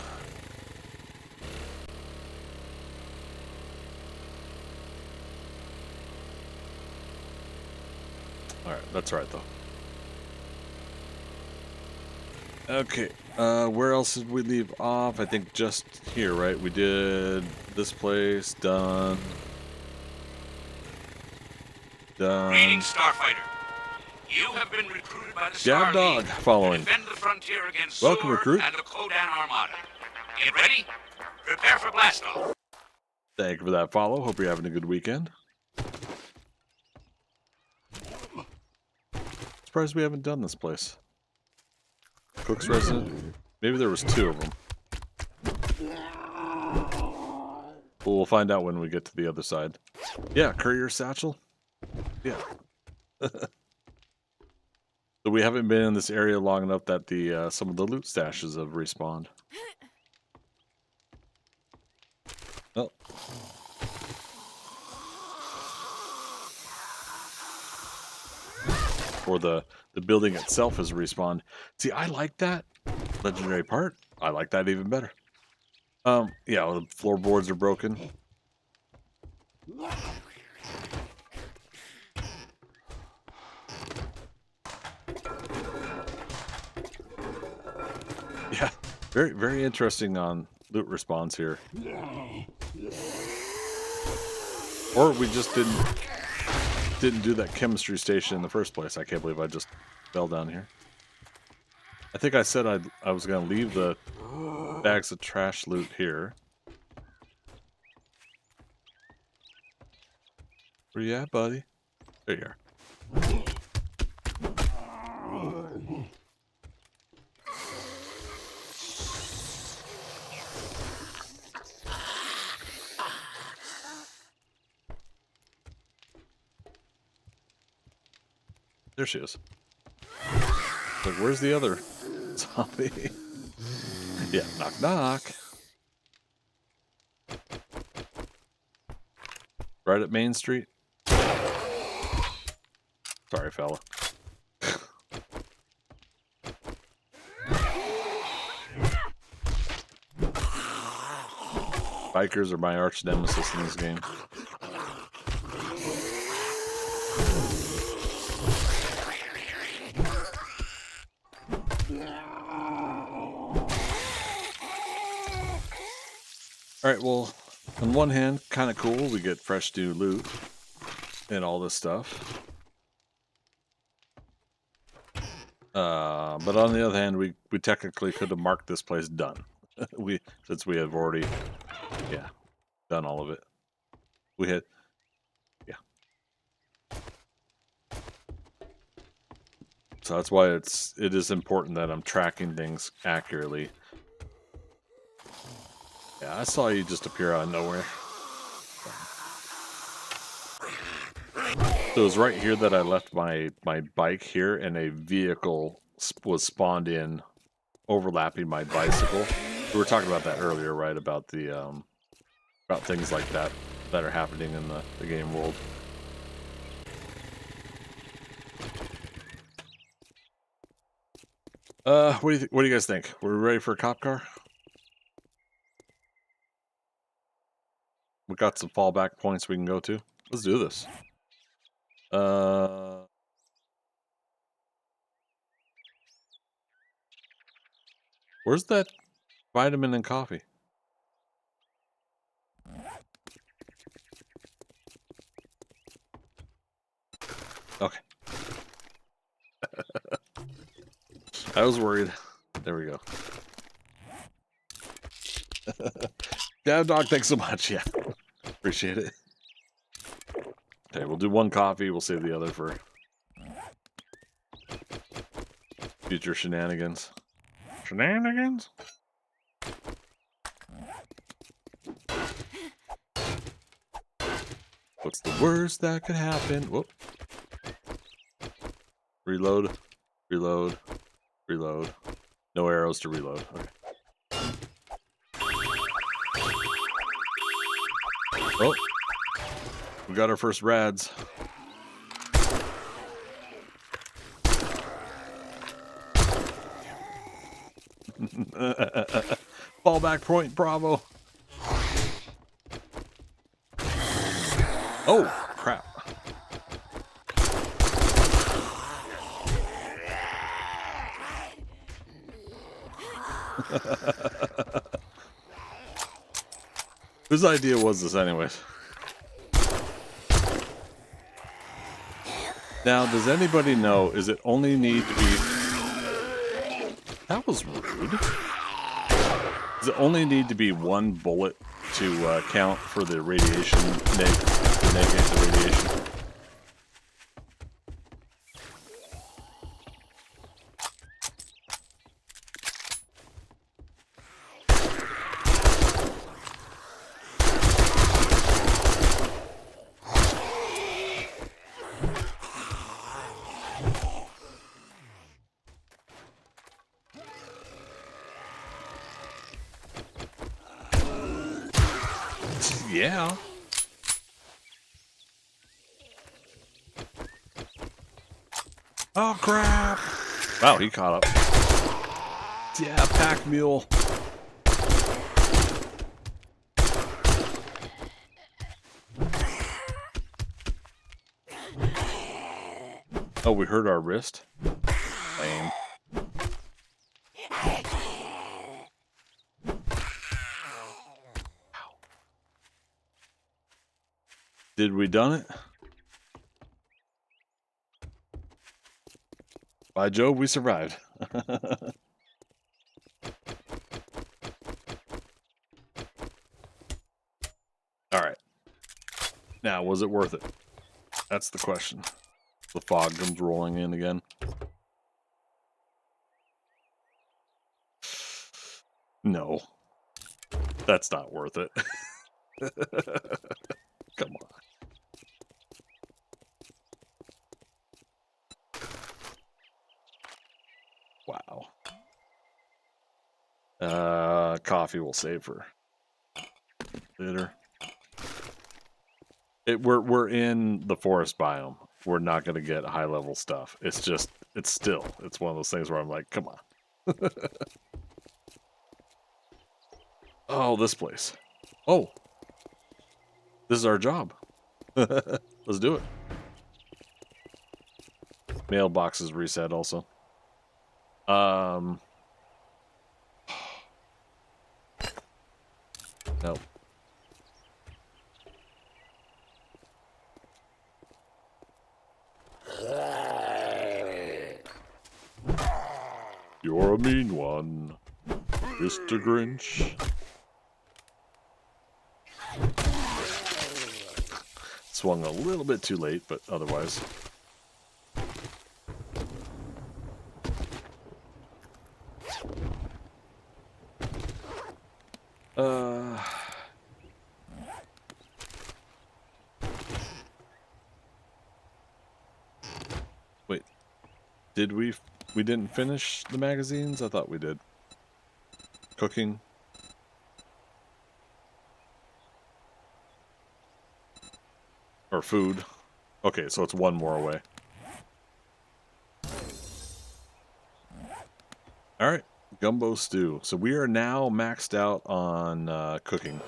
Alright, that's right though. Okay, where else did we leave off? I think just here, right? We did this place, done. Greetings, Starfighter. You have been recruited by the Star Dog League following. to defend the frontier against Welcome, Sewer recruit. and the Kodan Armada. Get ready. Prepare for blast-off. Thank you for that follow. Hope you're having a good weekend. Surprised we haven't done this place. Cook's Resident. Maybe there was 2 of them. Well, we'll find out when we get to the other side. Yeah, Courier Satchel. Yeah. So we haven't been in this area long enough that the some of the loot stashes have respawned. Oh. Or the building itself has respawned. See, I like that. Legendary part. I like that even better. Yeah, the floorboards are broken. Yeah, very, very interesting on loot respawns here. Or we just didn't do that chemistry station in the first place. I can't believe I just fell down here. I think I said I was going to leave the bags of trash loot here. Where you at, buddy? There you are. There she is. Like, where's the other zombie? Yeah, knock knock. Right at Main Street. Sorry, fella. Bikers are my arch nemesis in this game. Alright, well, on one hand, kind of cool. We get fresh new loot and all this stuff. But on the other hand, we technically could have marked this place done. Since we have already, yeah, done all of it. We had, yeah. So that's why it is important that I'm tracking things accurately. Yeah, I saw you just appear out of nowhere. So it was right here that I left my bike here, and a vehicle was spawned in, overlapping my bicycle. We were talking about that earlier, right? About the about things like that are happening in the game world. What do you guys think? We're ready for a cop car? We got some fallback points we can go to. Let's do this. Where's that vitamin and coffee? Okay. I was worried. There we go. Yeah, dog, thanks so much. Yeah, appreciate it. Okay, we'll do one coffee. We'll save the other for future shenanigans. Shenanigans? What's the worst that could happen? Whoop. Reload. Reload. Reload. No arrows to reload. Okay. Oh. We got our first rads. Fallback point, Bravo. Oh, crap. Whose idea was this anyways? Now, does anybody know, is it only need to be... That was rude. Does it only need to be one bullet to count for the radiation, to negate the radiation? Yeah. Oh, crap. Wow, he caught up. Yeah, pack mule. Oh, we hurt our wrist? Lame. Did we done it? By Jove, we survived. Alright. Now, was it worth it? That's the question. The fog comes rolling in again. No. That's not worth it. Come on. Wow. Coffee will save for later. We're in the forest biome. We're not gonna get high level stuff. It's one of those things where I'm like, come on. Oh, this place. Oh. This is our job. Let's do it. Mailbox is reset also. Nope. You're a mean one, Mr. Grinch. Swung a little bit too late, but otherwise. Wait. Did we didn't finish the magazines? I thought we did. Cooking. Or food. Okay, so it's one more away. Alright, gumbo stew. So we are now maxed out on cooking.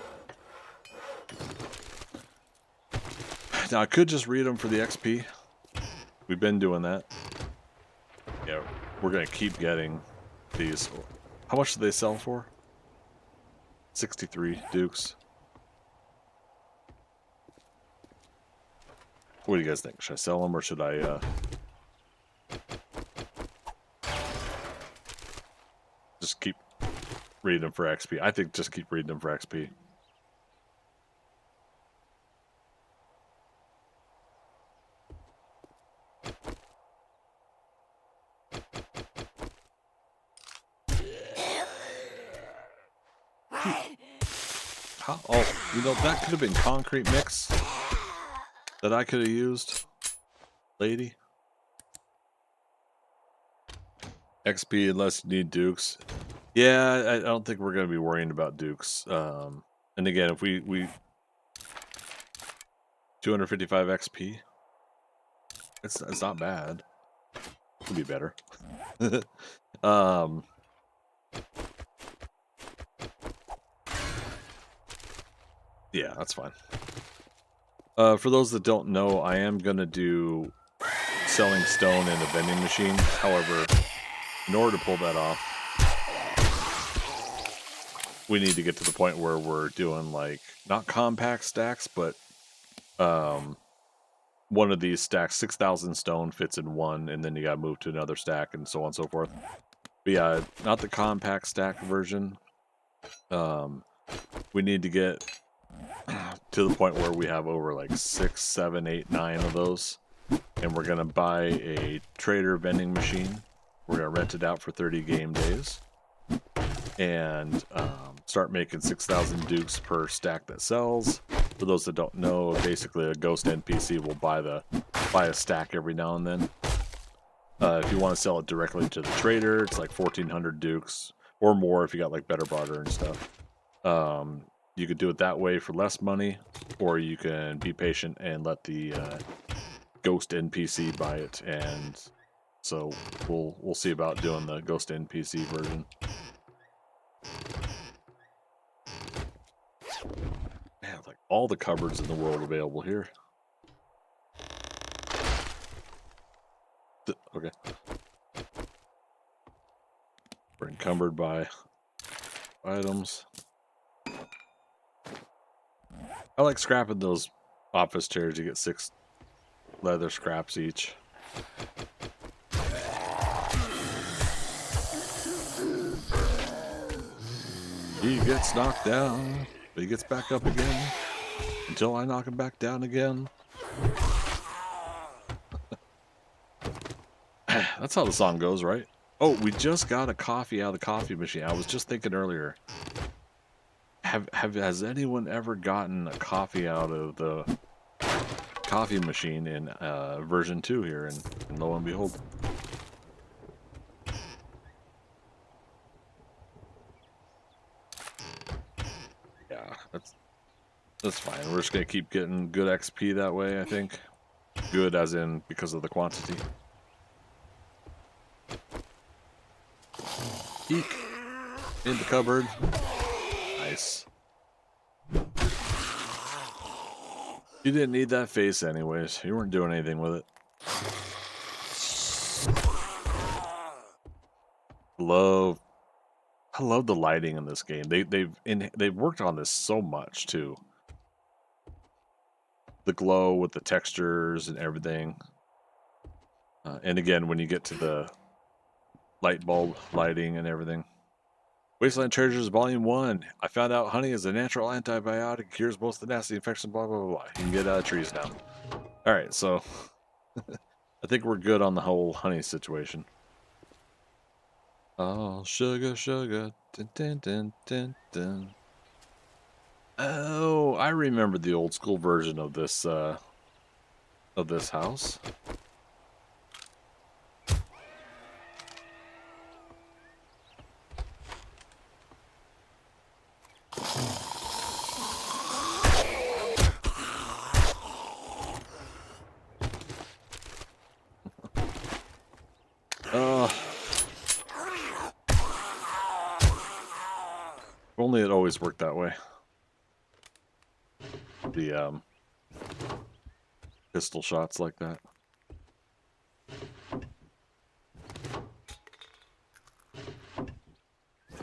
Now I could just read them for the XP. We've been doing that. Yeah, we're going to keep getting these. How much do they sell for? 63 dukes. What do you guys think? Should I sell them or should I just keep reading them for XP? I think just keep reading them for XP. Oh, you know, that could have been concrete mix that I could have used, lady. XP unless you need dukes. Yeah, I don't think we're going to be worrying about dukes. And again, if we 255 XP, it's not bad. Could be better. um, yeah, that's fine. For those that don't know, I am going to do selling stone in a vending machine. However, in order to pull that off, we need to get to the point where we're doing like not compact stacks, but one of these stacks, 6,000 stone fits in one, and then you gotta move to another stack and so on and so forth. But yeah, not the compact stack version. We need to get to the point where we have over like 6, 7, 8, 9 of those, and we're gonna buy a trader vending machine. We're gonna rent it out for 30 game days, and start making 6,000 dukes per stack that sells. For those that don't know, basically a ghost NPC will buy a stack every now and then. If you want to sell it directly to the trader, it's like 1,400 dukes or more if you got like better barter and stuff. You could do it that way for less money, or you can be patient and let the ghost NPC buy it. And so we'll see about doing the ghost NPC version. Man, like all the cupboards in the world available here. Okay. We're encumbered by items. I like scrapping those office chairs. You get 6 leather scraps each. He gets knocked down, but he gets back up again until I knock him back down again. That's how the song goes, right? Oh, we just got a coffee out of the coffee machine. I was just thinking earlier. Has anyone ever gotten a coffee out of the coffee machine in version 2 here? And lo and behold. Yeah, that's fine. We're just gonna keep getting good XP that way, I think. Good as in because of the quantity. Eek. In the cupboard. Nice. You didn't need that face anyways. You weren't doing anything with it. I love the lighting in this game. They've worked on this so much too. The glow with the textures and everything. And again, when you get to the light bulb lighting and everything. Wasteland Treasures Volume 1. I found out honey is a natural antibiotic, cures most of the nasty infections, blah, blah, blah, blah. You can get trees now. Alright, so I think we're good on the whole honey situation. Oh, sugar, sugar. Dun, dun, dun, dun, dun. Oh, I remember the old school version of this house. If only it always worked that way. The pistol shots like that.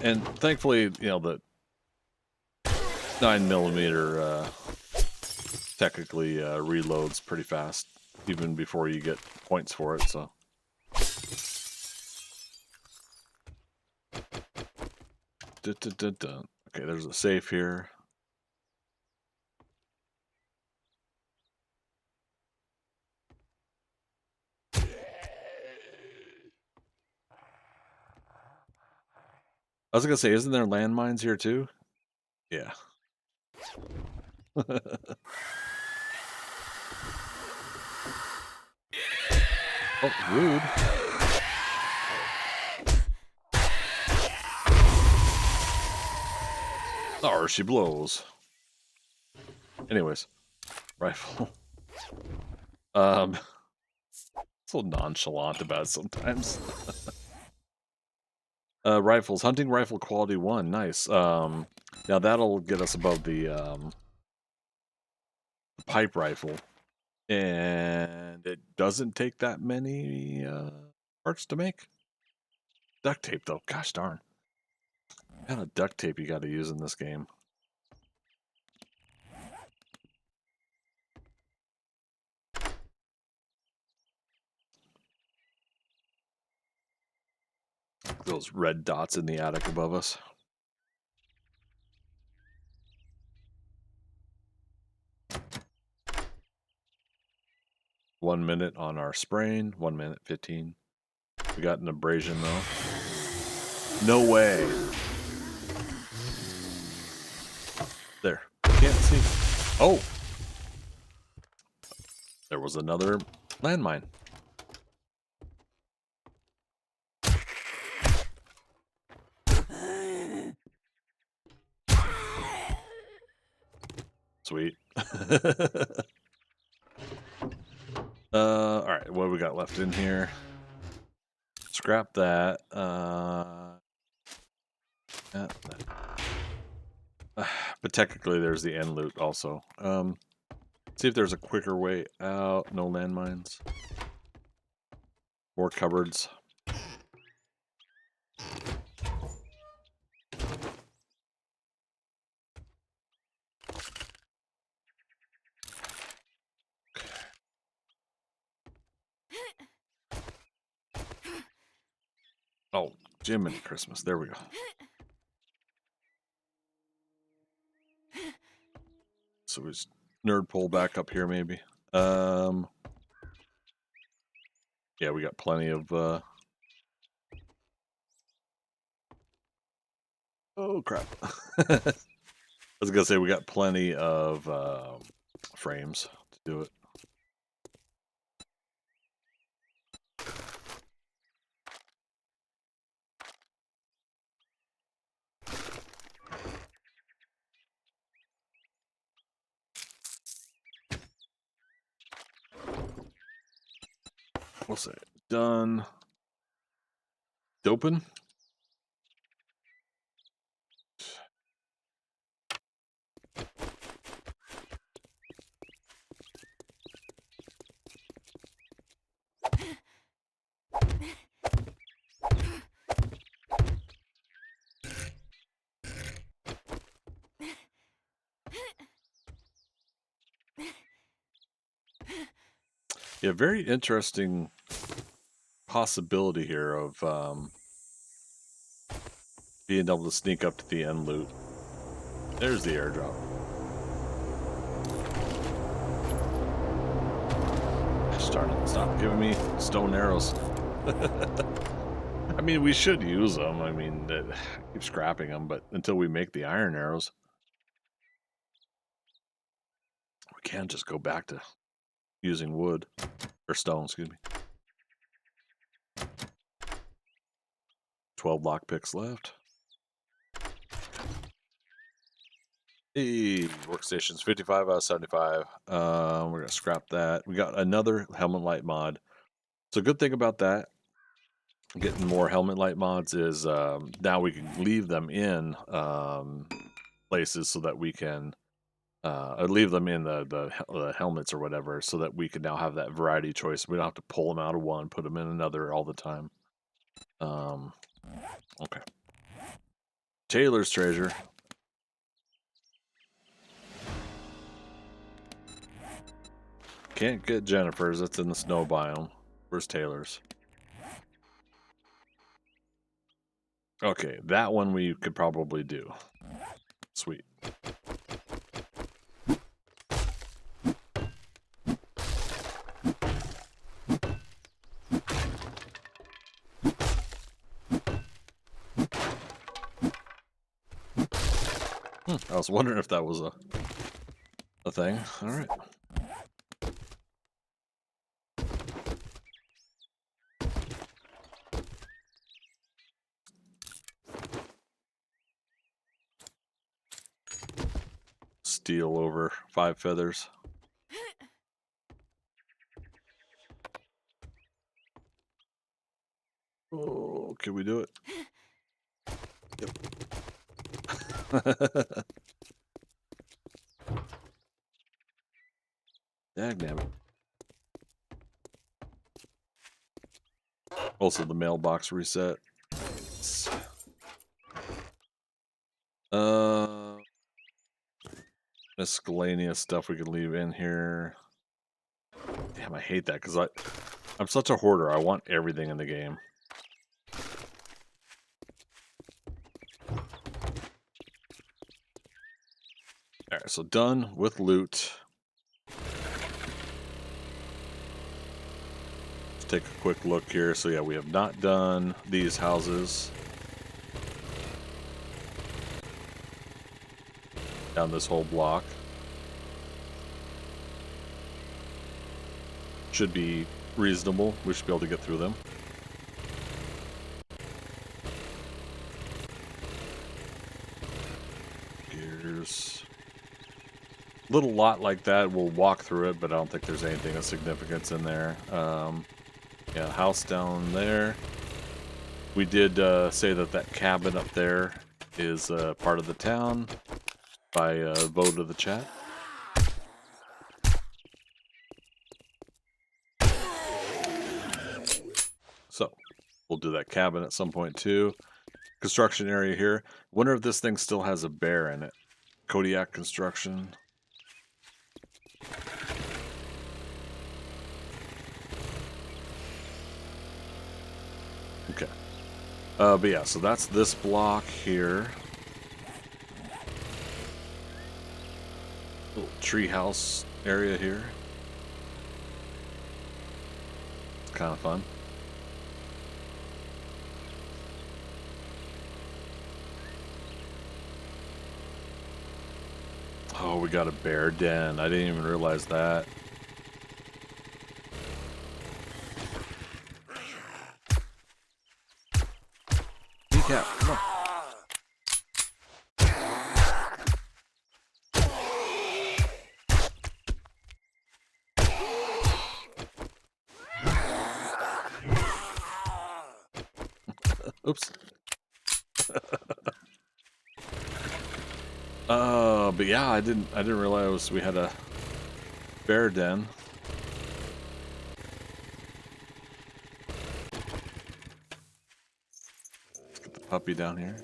And thankfully, you know, the 9mm technically reloads pretty fast, even before you get points for it, so. Okay, there's a safe here. I was gonna say, isn't there landmines here too? Yeah. Oh, rude. Oh, she blows. Anyways, rifle. So nonchalant about it sometimes. Rifles, hunting rifle quality 1, nice. Now that'll get us above the pipe rifle, and it doesn't take that many parts to make. Duct tape though, gosh darn. What kind of duct tape you got to use in this game? Those red dots in the attic above us. One minute on our spraying, 1 minute 15. We got an abrasion though. No way. There. Can't see. Oh! There was another landmine. Sweet. Alright, what do we got left in here? Scrap that. Yeah, but technically there's the end loot also. See if there's a quicker way out. No landmines. More cupboards. Oh, Jiminy Christmas. There we go. So we just nerd pull back up here maybe. Yeah, we got plenty of oh crap. I was gonna say we got plenty of frames to do it. We'll say done. Open. Yeah, very interesting possibility here of being able to sneak up to the end loot. There's the airdrop. Stop giving me stone arrows. I mean, we should use them. I mean, keep scrapping them, but until we make the iron arrows, we can't just go back to using wood or stone, excuse me. 12 lockpicks left. Hey, workstations 55 out of 75. We're gonna scrap that. We got another helmet light mod. So good thing about that, getting more helmet light mods, is now we can leave them in places so that we can leave them in the helmets or whatever, so that we can now have that variety choice. We don't have to pull them out of one, put them in another all the time. Okay. Taylor's treasure. Can't get Jennifer's. That's in the snow biome. Where's Taylor's? Okay, that one we could probably do. Sweet. I was wondering if that was a a thing. All right. Steel over 5 feathers. Oh, can we do it? Yep. Dagnabbit. Also, the mailbox reset. Uh, miscellaneous stuff we can leave in here. Damn, I hate that because I'm such a hoarder. I want everything in the game. All right, so done with loot. Let's take a quick look here. So yeah, we have not done these houses. Down this whole block. Should be reasonable. We should be able to get through them. Gears. Little lot like that, we'll walk through it, but I don't think there's anything of significance in there. Yeah, house down there. We did say that that cabin up there is part of the town by vote of the chat. So we'll do that cabin at some point too. Construction area here. Wonder if this thing still has a bear in it. Kodiak construction. Okay. But yeah, so that's this block here. Little treehouse area here. It's kind of fun. Oh, we got a bear den. I didn't even realize that. Kneecap, come on. Oops. But yeah, I didn't realize we had a bear den. Let's get the puppy down here.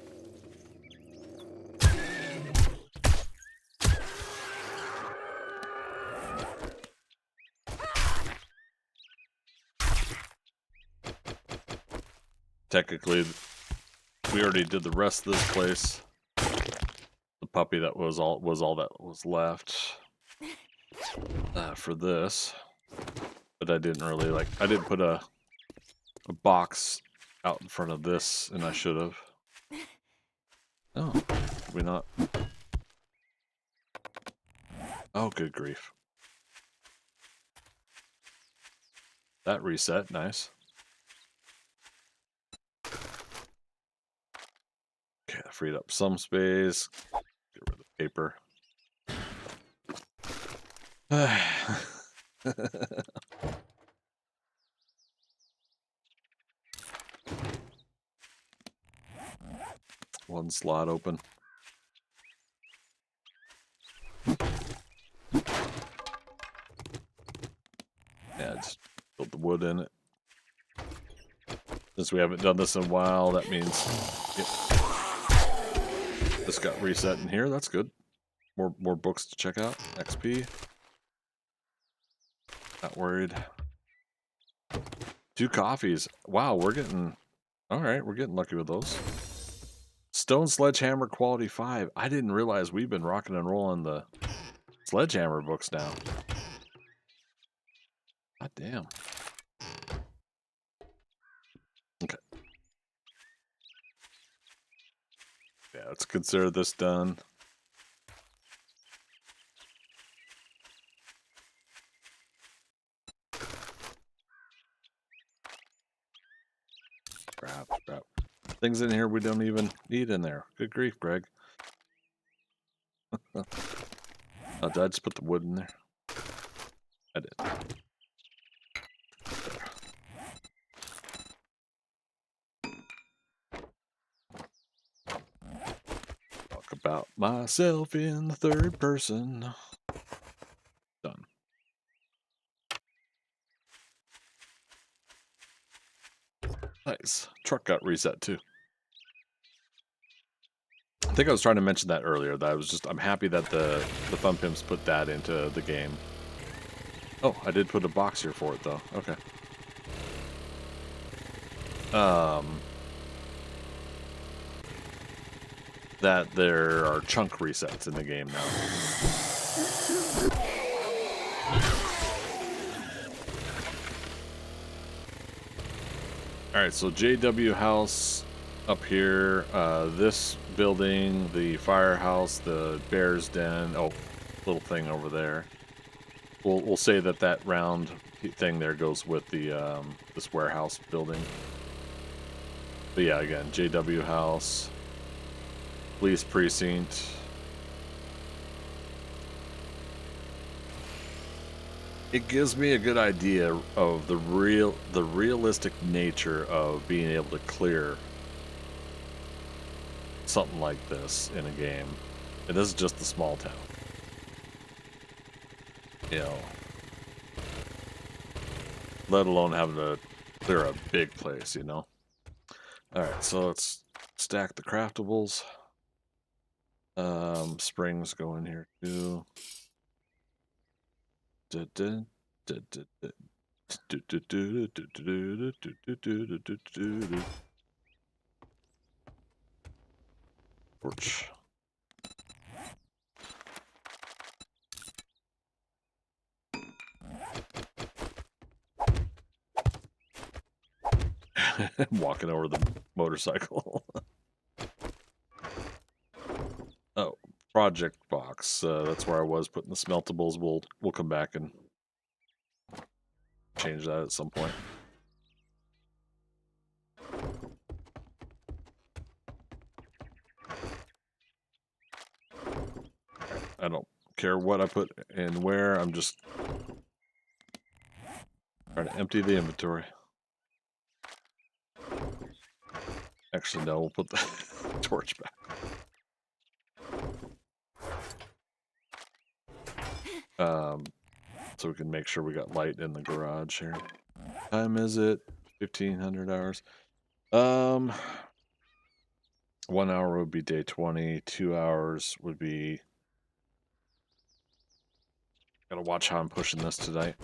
Technically, we already did the rest of this place. The puppy that was all that was left for this, but I didn't really I didn't put a box out in front of this, and I should have. Oh, did we not? Oh, good grief! That reset, nice. Okay, I freed up some space. Get rid of the paper. One slot open. Yeah, just put the wood in it. Since we haven't done this in a while, that means this got reset in here. That's good. More books to check out. XP. Not worried. 2 coffees. Wow, we're getting... Alright, we're getting lucky with those. Stone Sledgehammer Quality 5. I didn't realize we've been rocking and rolling the Sledgehammer books now. God damn. Okay. Yeah, let's consider this done. Things in here we don't even need in there. Good grief, Greg. Oh, did I just put the wood in there? I did. Talk about myself in the third person. Done. Nice. Truck got reset too. I think I was trying to mention that earlier. That I'm happy that the Fun Pimps put that into the game. Oh, I did put a box here for it though. Okay. That there are chunk resets in the game now. All right, so JW House up here, this building, the firehouse, the bear's den. Oh, little thing over there. We'll say that round thing there goes with the this warehouse building. But yeah, again, JW House, police precinct. It gives me a good idea of the realistic nature of being able to clear something like this in a game. And this is just a small town. You know, let alone having to clear a big place, you know? Alright, so let's stack the craftables. Springs go in here too. Torch. Walking over the motorcycle. Oh, project box. That's where I was putting the smeltables. We'll come back and change that at some point. I don't care what I put and where. I'm just trying to empty the inventory. Actually, no, we'll put the torch back. So we can make sure we got light in the garage here. Time is it? 1500 hours. 1 hour would be day 20. 2 hours would be. Gotta watch how I'm pushing this tonight.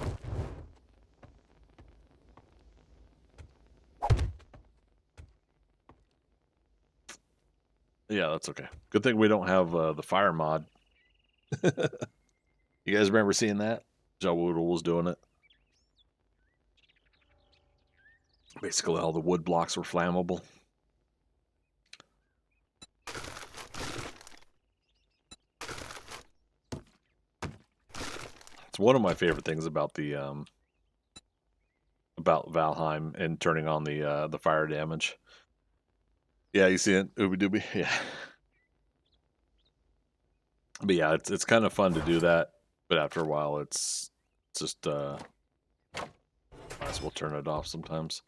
Yeah, that's okay. Good thing we don't have the fire mod. You guys remember seeing that? Joe Woodle was doing it. Basically, all the wood blocks were flammable. It's one of my favorite things about the about Valheim and turning on the fire damage. Yeah, you see it, Ooby Dooby. Yeah. But yeah, it's kind of fun to do that, but after a while, it's just might as well turn it off sometimes.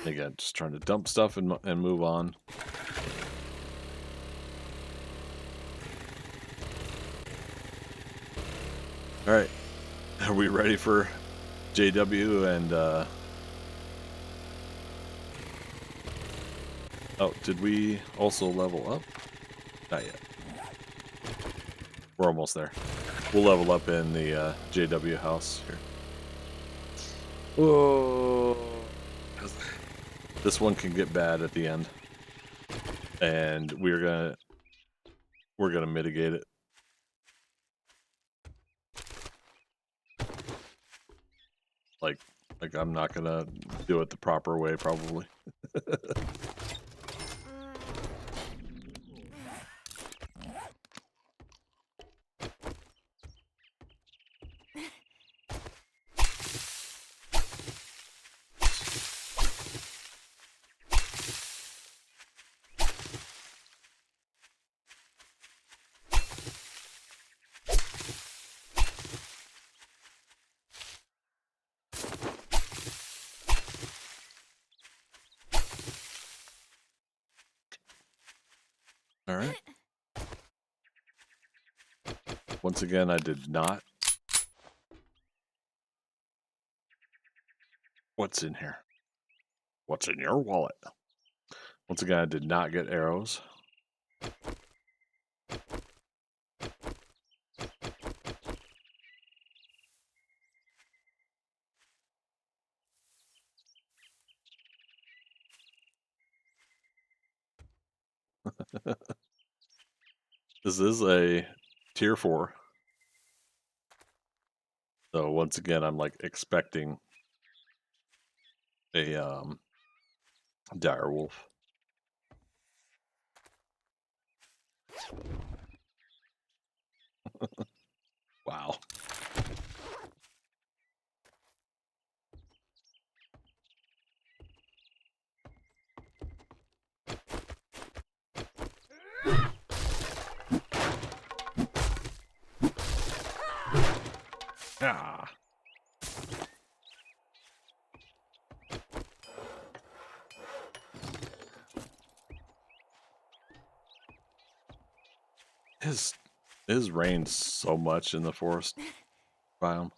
Again, just trying to dump stuff and move on. All right, are we ready for JW and? Oh, did we also level up? Not yet. We're almost there. We'll level up in the JW house here. Whoa. This one can get bad at the end, and we're gonna mitigate it. Like I'm not gonna do it the proper way, probably. All right. Once again, I did not. What's in here? What's in your wallet? Once again, I did not get arrows. This is a tier 4. So once again, I'm like expecting a dire wolf. Wow. Ah. It has rained so much in the forest biome.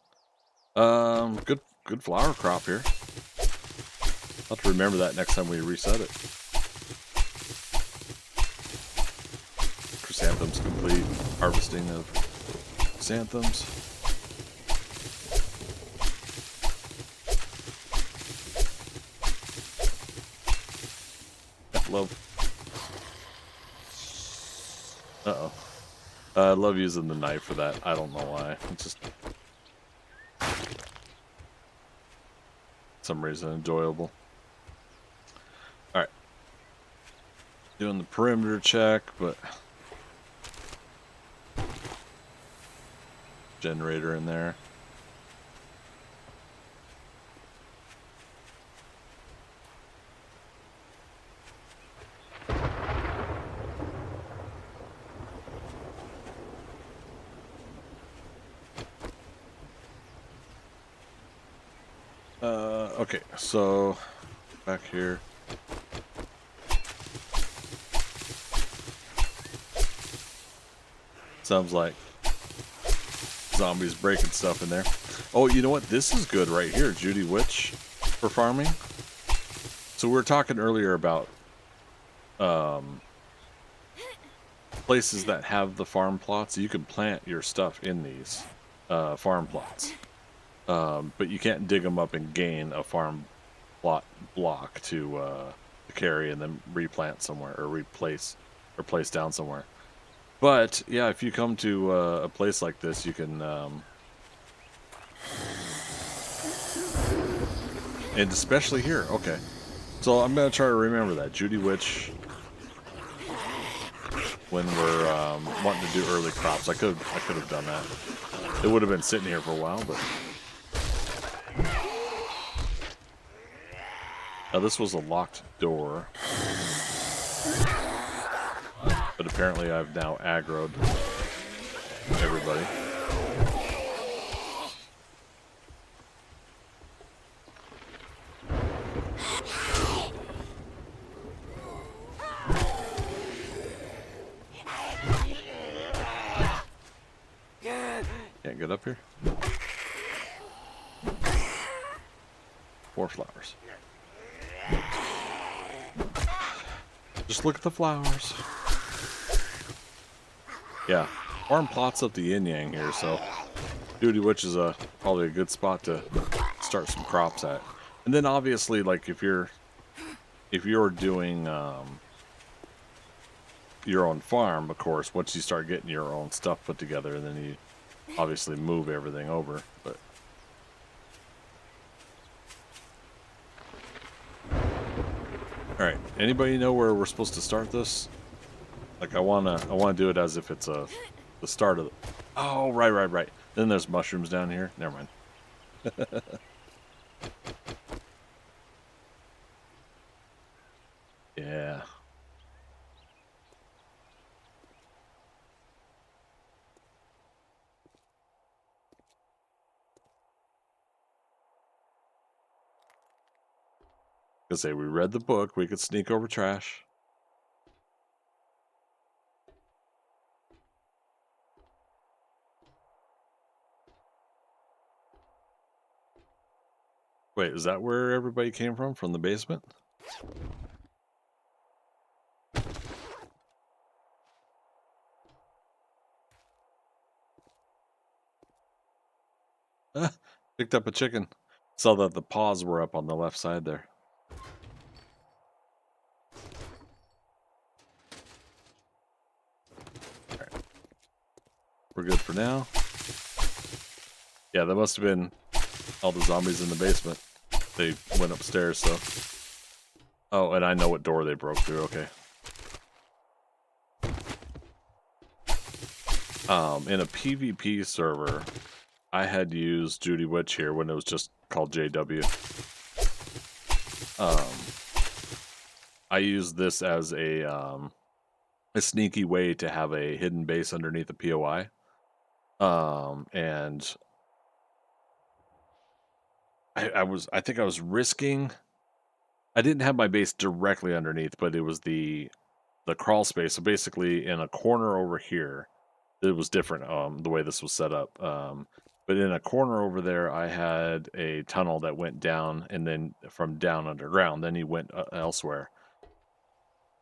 Good flower crop here. I'll have to remember that next time we reset it. Chrysanthemums complete. Harvesting of chrysanthemums. I love. Uh-oh. I love using the knife for that. I don't know why. It's just some reason enjoyable. Alright. Doing the perimeter check, but generator in there. Okay, so back here. Sounds like zombies breaking stuff in there. Oh, you know what? This is good right here, Judy Witch for farming. So we were talking earlier about places that have the farm plots. You can plant your stuff in these farm plots. But you can't dig them up and gain a farm plot block to carry and then replant somewhere or replace or place down somewhere. But yeah, if you come to a place like this, you can, and especially here. Okay, so I'm gonna try to remember that Judy Witch when we're wanting to do early crops. I could have done that. It would have been sitting here for a while, but. Now this was a locked door, but apparently I've now aggroed everybody. Can't get up here. 4 flowers. Just look at the flowers. Yeah, farm plots up the yin yang here, so Judy Witch is probably a good spot to start some crops at. And then obviously, like if you're doing your own farm, of course, once you start getting your own stuff put together, then you obviously move everything over. But all right, anybody know where we're supposed to start this? Like I wanna do it as if it's the start of the. Oh, right. Then there's mushrooms down here. Never mind. Yeah. Say we read the book, we could sneak over trash. Wait, is that where everybody came from the basement? Ah, picked up a chicken. Saw that the paws were up on the left side there. All right. We're good for now. Yeah, that must have been all the zombies in the basement. They went upstairs, so. Oh, and I know what door they broke through. Okay. In a PvP server, I had used Judy Witch here when it was just called JW. I used this as a sneaky way to have a hidden base underneath the POI. And I think I was risking. I didn't have my base directly underneath, but it was the crawl space. So basically, in a corner over here, it was different. The way this was set up. But in a corner over there, I had a tunnel that went down, and then from down underground, then he went elsewhere.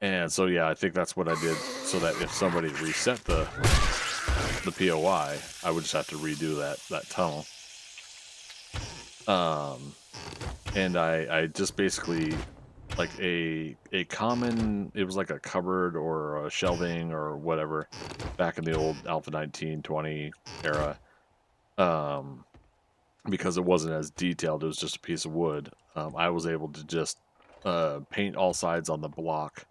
And so yeah, I think that's what I did, so that if somebody reset the POI, I would just have to redo that tunnel. And I just basically, like a common, it was like a cupboard or a shelving or whatever back in the old Alpha 1920 era. Because it wasn't as detailed, it was just a piece of wood. I was able to just paint all sides on the block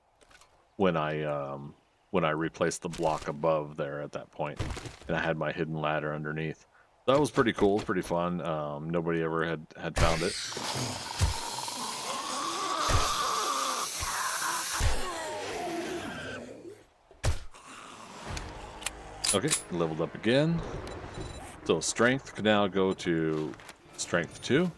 when I replaced the block above there at that point, and I had my hidden ladder underneath. That was pretty cool, pretty fun. Nobody ever had found it. Okay, leveled up again. So strength can now go to strength 2.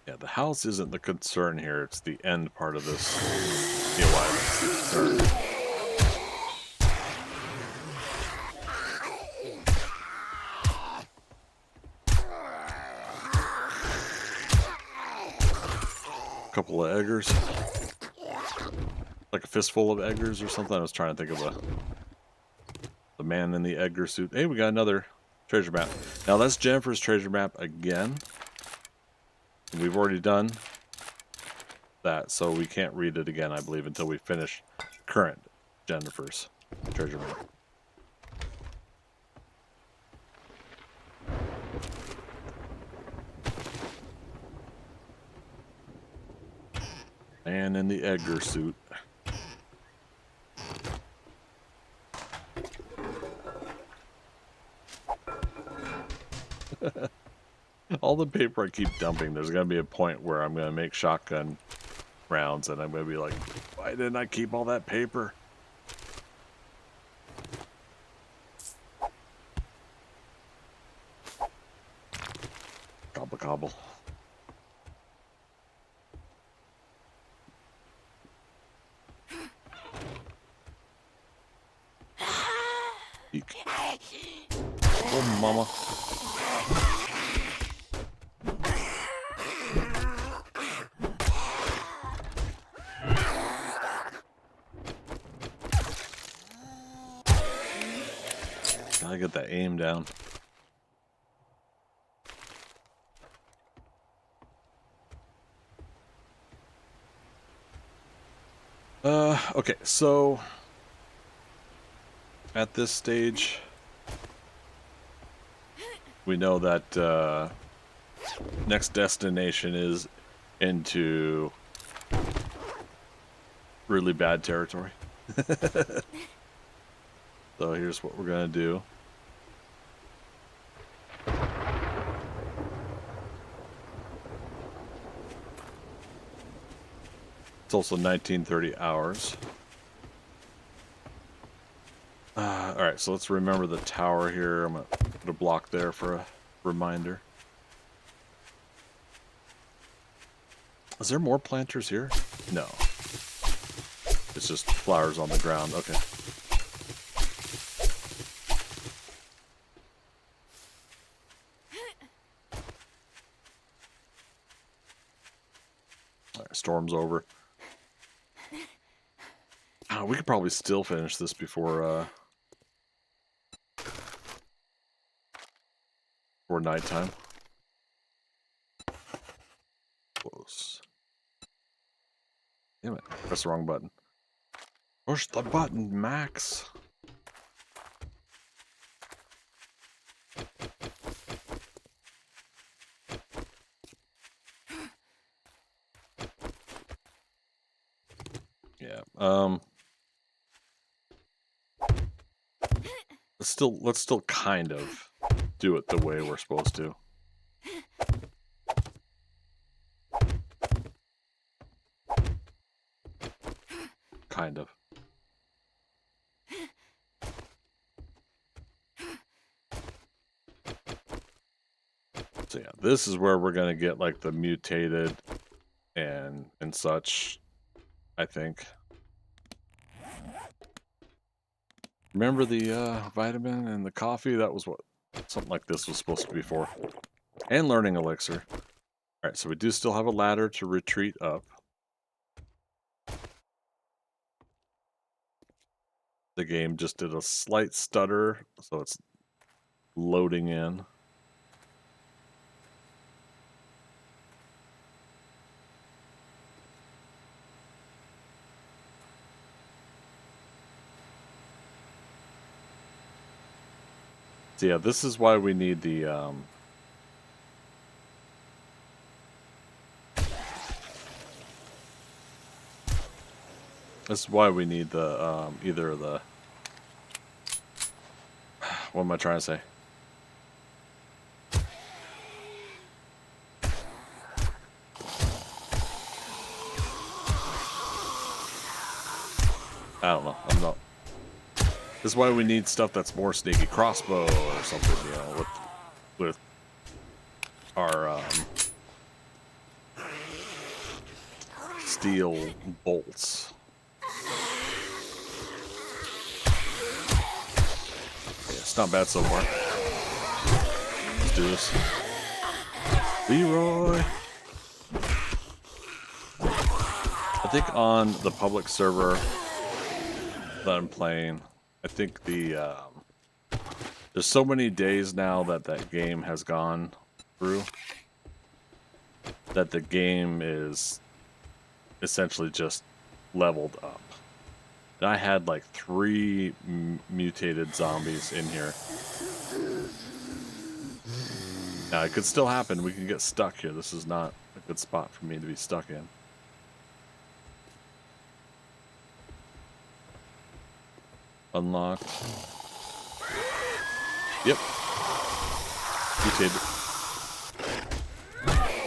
Yeah, the house isn't the concern here. It's the end part of this POI that's the concern. Couple of eggers. Like a fistful of eggers or something. I was trying to think of the man in the egger suit. Hey, we got another treasure map. Now that's Jennifer's treasure map again. We've already done that, so we can't read it again, I believe, until we finish current Jennifer's treasure map. Man in the Edgar suit. All the paper I keep dumping, there's going to be a point where I'm going to make shotgun rounds, and I'm going to be like, why didn't I keep all that paper? Gobble gobble. Eek. Oh, mama. Gotta get that aim down. Okay, so at this stage, we know that next destination is into really bad territory. So here's what we're gonna do. It's also 1930 hours. Alright, so let's remember the tower here. I'm going to put a block there for a reminder. Is there more planters here? No. It's just flowers on the ground. Okay. Alright, storm's over. Oh, we could probably still finish this before nighttime. Close. Damn it. Press the wrong button. Push the button, Max. Yeah. Let's still kind of do it the way we're supposed to. Kind of. So yeah, this is where we're gonna get like the mutated and such, I think. Remember the vitamin and the coffee? That was what something like this was supposed to be for. And learning elixir. Alright, so we do still have a ladder to retreat up. The game just did a slight stutter, so it's loading in. So yeah, this is why we need the this is why we need the either the what am I trying to say? I don't know. I'm not. This is why we need stuff that's more sneaky, crossbow or something, you know, with our steel bolts. Yeah, it's not bad so far. Let's do this. Leroy. I think on the public server that I'm playing, I think the there's so many days now that game has gone through that the game is essentially just leveled up. And I had like 3 mutated zombies in here. Now it could still happen. We can get stuck here. This is not a good spot for me to be stuck in. Unlocked. Yep. Mutated.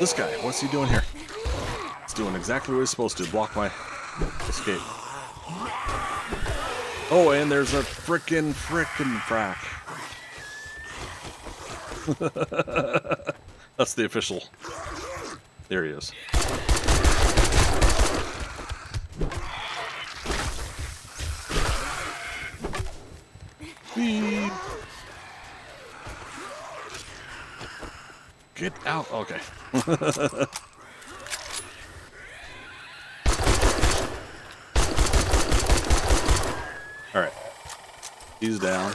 This guy, what's he doing here? He's doing exactly what he's supposed to. Block my escape. Oh, and there's a frickin' frack. That's the official. There he is. Whee. Get out. Okay. All right. He's down.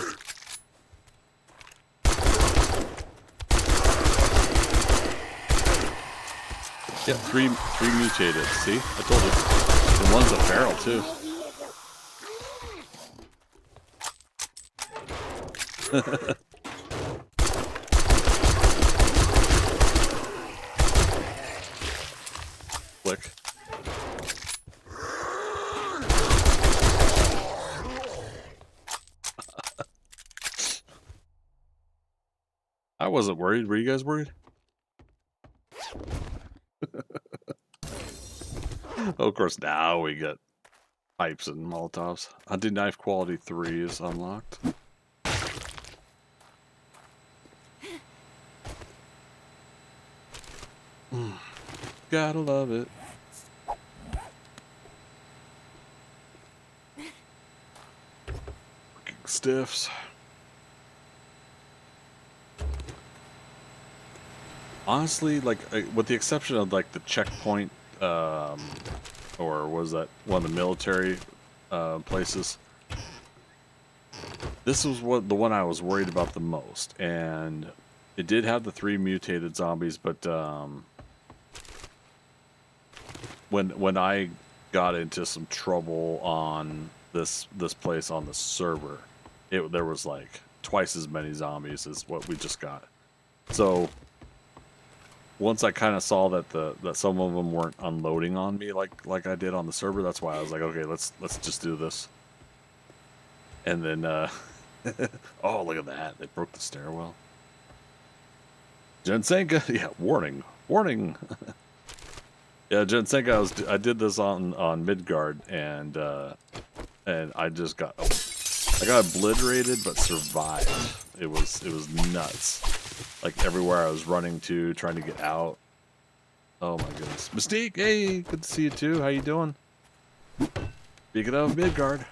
Yeah, three mutated. See? I told you. And one's a feral too. Flick. I wasn't worried. Were you guys worried? Oh, of course, now we get pipes and Molotovs. Hunting knife quality 3 is unlocked. Gotta love it. stiffs. Honestly, like, with the exception of like the checkpoint, or was that one of the military places? This was the one I was worried about the most, and it did have the 3 mutated zombies, but when I got into some trouble on this place on the server, there was like twice as many zombies as what we just got. So once I kind of saw that some of them weren't unloading on me like I did on the server, that's why I was like, okay, let's just do this. And then oh, look at that, they broke the stairwell. Jensenka, yeah, warning. Yeah, Jensenka, I did this on Midgard, and I just got obliterated but survived. It was nuts. Like everywhere I was running to, trying to get out. Oh my goodness. Mystique, hey, good to see you too. How you doing? Speaking of Midgard.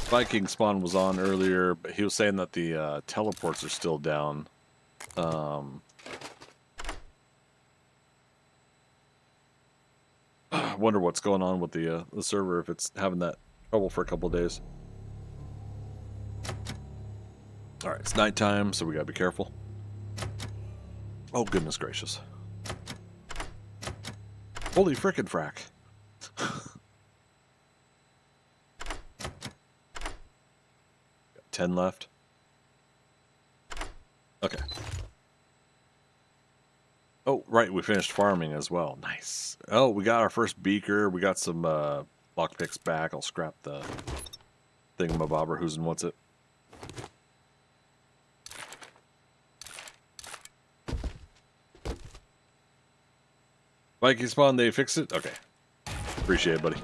Viking Spawn was on earlier, but he was saying that the teleports are still down. I wonder what's going on with the server, if it's having that trouble for a couple of days. All right, it's nighttime, so we gotta be careful. Oh, goodness gracious. Holy frickin' frack. 10 left. Okay. Oh, right, we finished farming as well. Nice. Oh, we got our first beaker. We got some lockpicks back. I'll scrap the thingamabobber. Who's and what's it? Viking Spawn, they fixed it? Okay. Appreciate it, buddy.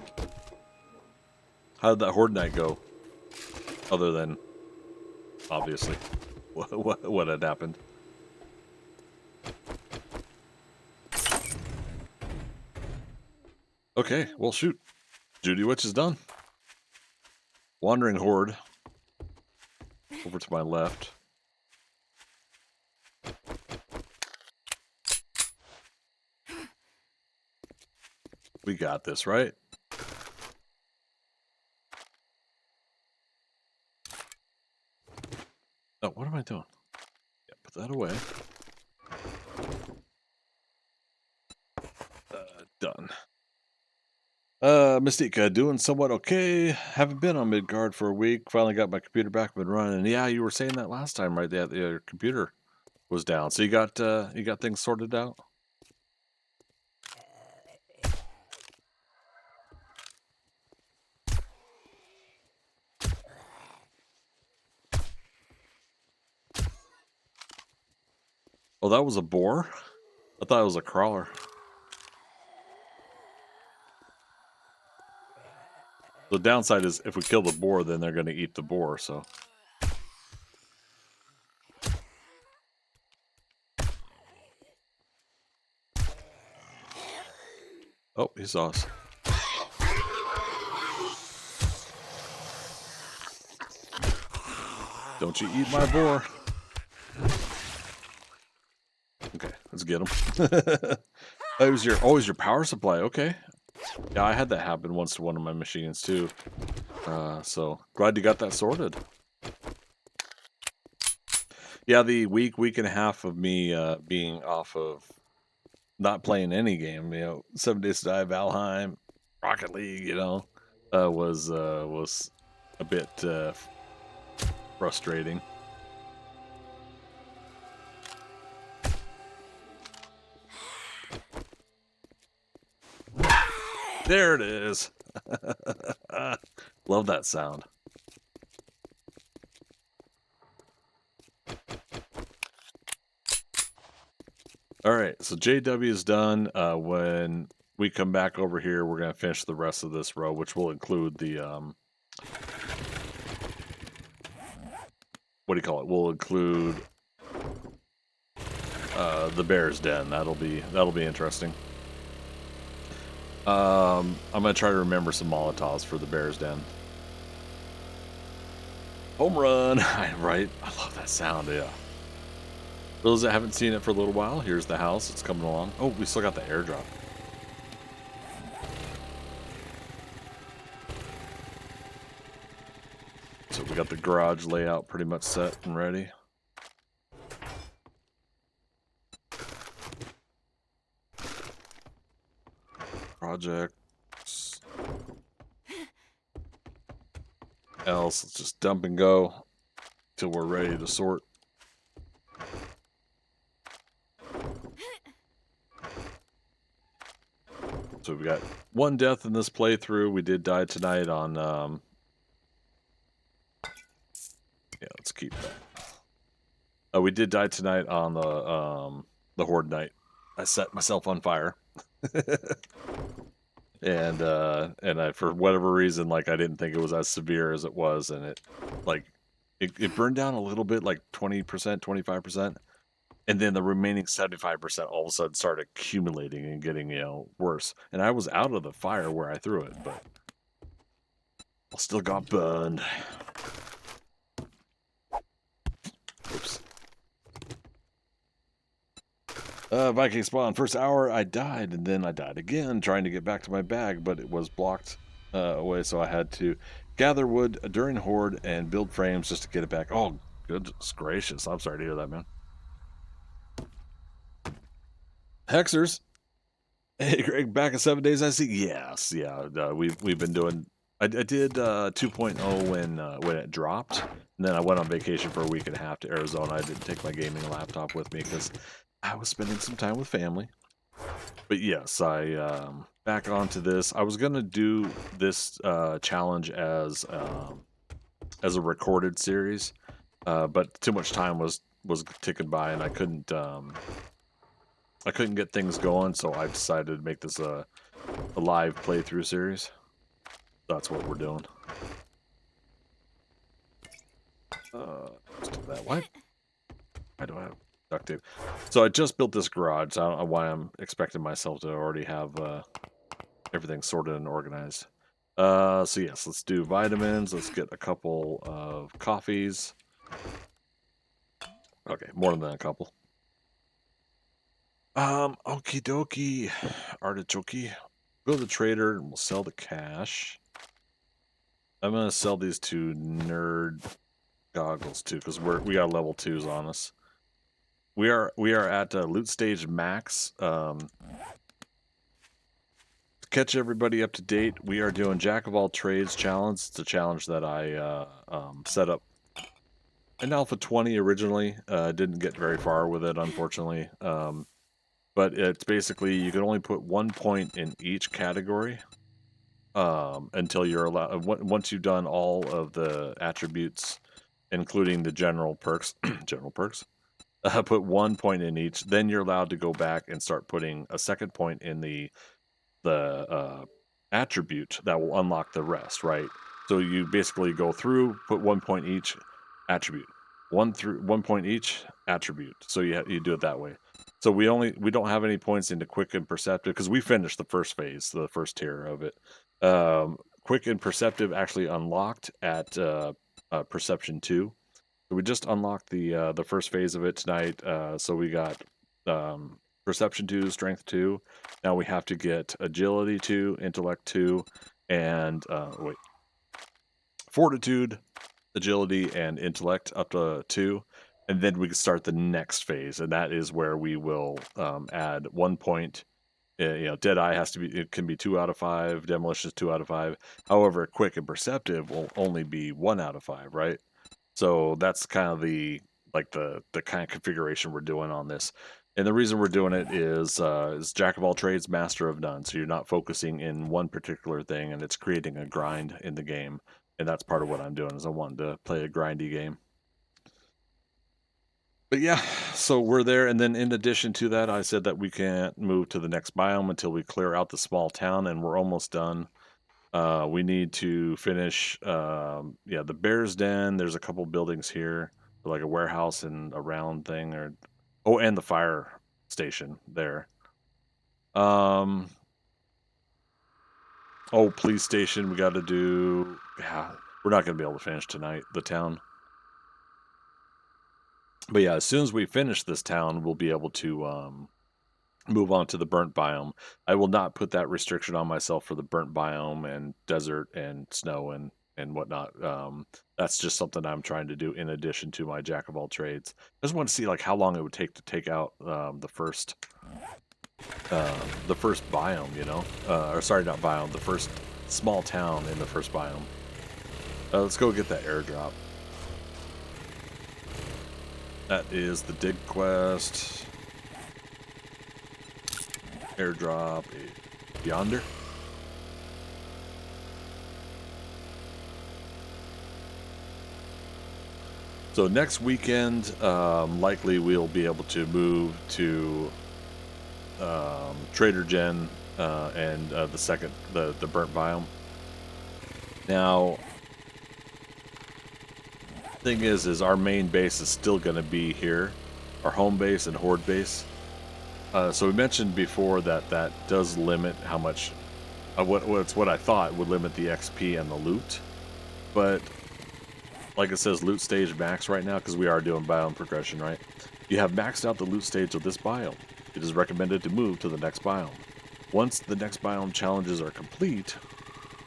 How did that horde night go? Other than, obviously, what had happened. Okay, well, shoot. Judy Witch is done. Wandering Horde. Over to my left. We got this, right? Oh, what am I doing? Yeah, put that away. Done. Mystique, doing somewhat okay. Haven't been on Midgard for a week. Finally got my computer back up and running. Yeah, you were saying that last time, right? That your computer was down. So you got things sorted out? Oh, that was a boar? I thought it was a crawler. The downside is if we kill the boar, then they're going to eat the boar, so. Oh, he saw us. Don't you eat my boar. Okay, let's get him. It was your power supply. Okay. Yeah, I had that happen once to one of my machines too. So glad you got that sorted. Yeah, the week and a half of me being off of not playing any game, 7 Days to Die, Valheim, Rocket League, was a bit frustrating. There it is. Love that sound. All right, so JW is done. When we come back over here, we're going to finish the rest of this row, which will include the, what do you call it? We'll include the bear's den. That'll be interesting. I'm gonna try to remember some Molotovs for the bear's den. Home run, right? I love that sound. Yeah. For those that haven't seen it for a little while, here's the house. It's coming along. Oh, we still got the airdrop. So we got the garage layout pretty much set and ready. Projects. Else, let's just dump and go till we're ready to sort. So we got one death in this playthrough. We did die tonight on yeah, let's keep that. We did die tonight on the horde night. I set myself on fire. and I, for whatever reason, like, I didn't think it was as severe as it was, and it burned down a little bit, like 20%, 25%, and then the remaining 75% all of a sudden started accumulating and getting, worse. And I was out of the fire where I threw it, but I still got burned. Oops. Viking spawn. First hour, I died, and then I died again trying to get back to my bag, but it was blocked away, so I had to gather wood during horde and build frames just to get it back. Oh, goodness gracious. I'm sorry to hear that, man. Hexers. Hey, Greg, back in 7 days, I see. Yes, yeah. We've been doing... I did 2.0 when it dropped, and then I went on vacation for a week and a half to Arizona. I didn't take my gaming laptop with me because I was spending some time with family. But yes, I back onto this. I was gonna do this challenge as a recorded series, but too much time was ticking by, and I couldn't get things going, so I decided to make this a live playthrough series. That's what we're doing. Let's do that. What? Why do I have duct tape? So I just built this garage. I don't know why I'm expecting myself to already have everything sorted and organized. So yes, let's do vitamins. Let's get a couple of coffees. Okay, more than a couple. Okie dokie. Artichoke. Go to the trader and we'll sell the cash. I'm gonna sell these two nerd goggles too, because we got level 2s on us. We are at loot stage max. To catch everybody up to date, we are doing Jack of all trades challenge. It's a challenge that I set up in Alpha 20 originally. Didn't get very far with it, unfortunately. But it's basically you can only put 1 point in each category until you're allowed. Once you've done all of the attributes, including the general perks, put 1 point in each. Then you're allowed to go back and start putting a second point in the attribute that will unlock the rest. Right. So you basically go through, put 1 point each attribute, 1 point each attribute. So you do it that way. So we don't have any points into quick and perceptive because we finished the first phase, the first tier of it. Quick and perceptive actually unlocked at perception 2. So we just unlocked the first phase of it tonight. So we got perception 2, strength 2. Now we have to get agility 2, intellect 2, and fortitude, agility, and intellect up to 2. And then we can start the next phase, and that is where we will add 1 point. Deadeye it can be 2 out of 5. Demolition is 2 out of 5. However, quick and perceptive will only be 1 out of 5, right? So that's kind of the kind of configuration we're doing on this. And the reason we're doing it is Jack of all trades, master of none. So you're not focusing in one particular thing, and it's creating a grind in the game. And that's part of what I'm doing, is I want to play a grindy game. But yeah, so we're there, and then in addition to that, I said that we can't move to the next biome until we clear out the small town, and we're almost done. We need to finish, the bear's den. There's a couple buildings here, like a warehouse and a round thing, or Oh, and the fire station there. Oh, police station. We got to do. Yeah, we're not going to be able to finish tonight. The town. But yeah, as soon as we finish this town, we'll be able to move on to the burnt biome. I will not put that restriction on myself for the burnt biome and desert and snow and whatnot. That's just something I'm trying to do in addition to my jack of all trades. I just want to see like how long it would take to take out the first biome, you know, or sorry, not biome, the first small town in the first biome. Let's go get that airdrop. That is the dig quest. Airdrop yonder. So next weekend, likely we'll be able to move to Trader Gen and the burnt biome. Now, thing is our main base is still going to be here, our home base and horde base. So we mentioned before that does limit how much. What I thought would limit the XP and the loot, but like it says, loot stage max right now because we are doing biome progression, right? You have maxed out the loot stage of this biome. It is recommended to move to the next biome. Once the next biome challenges are complete,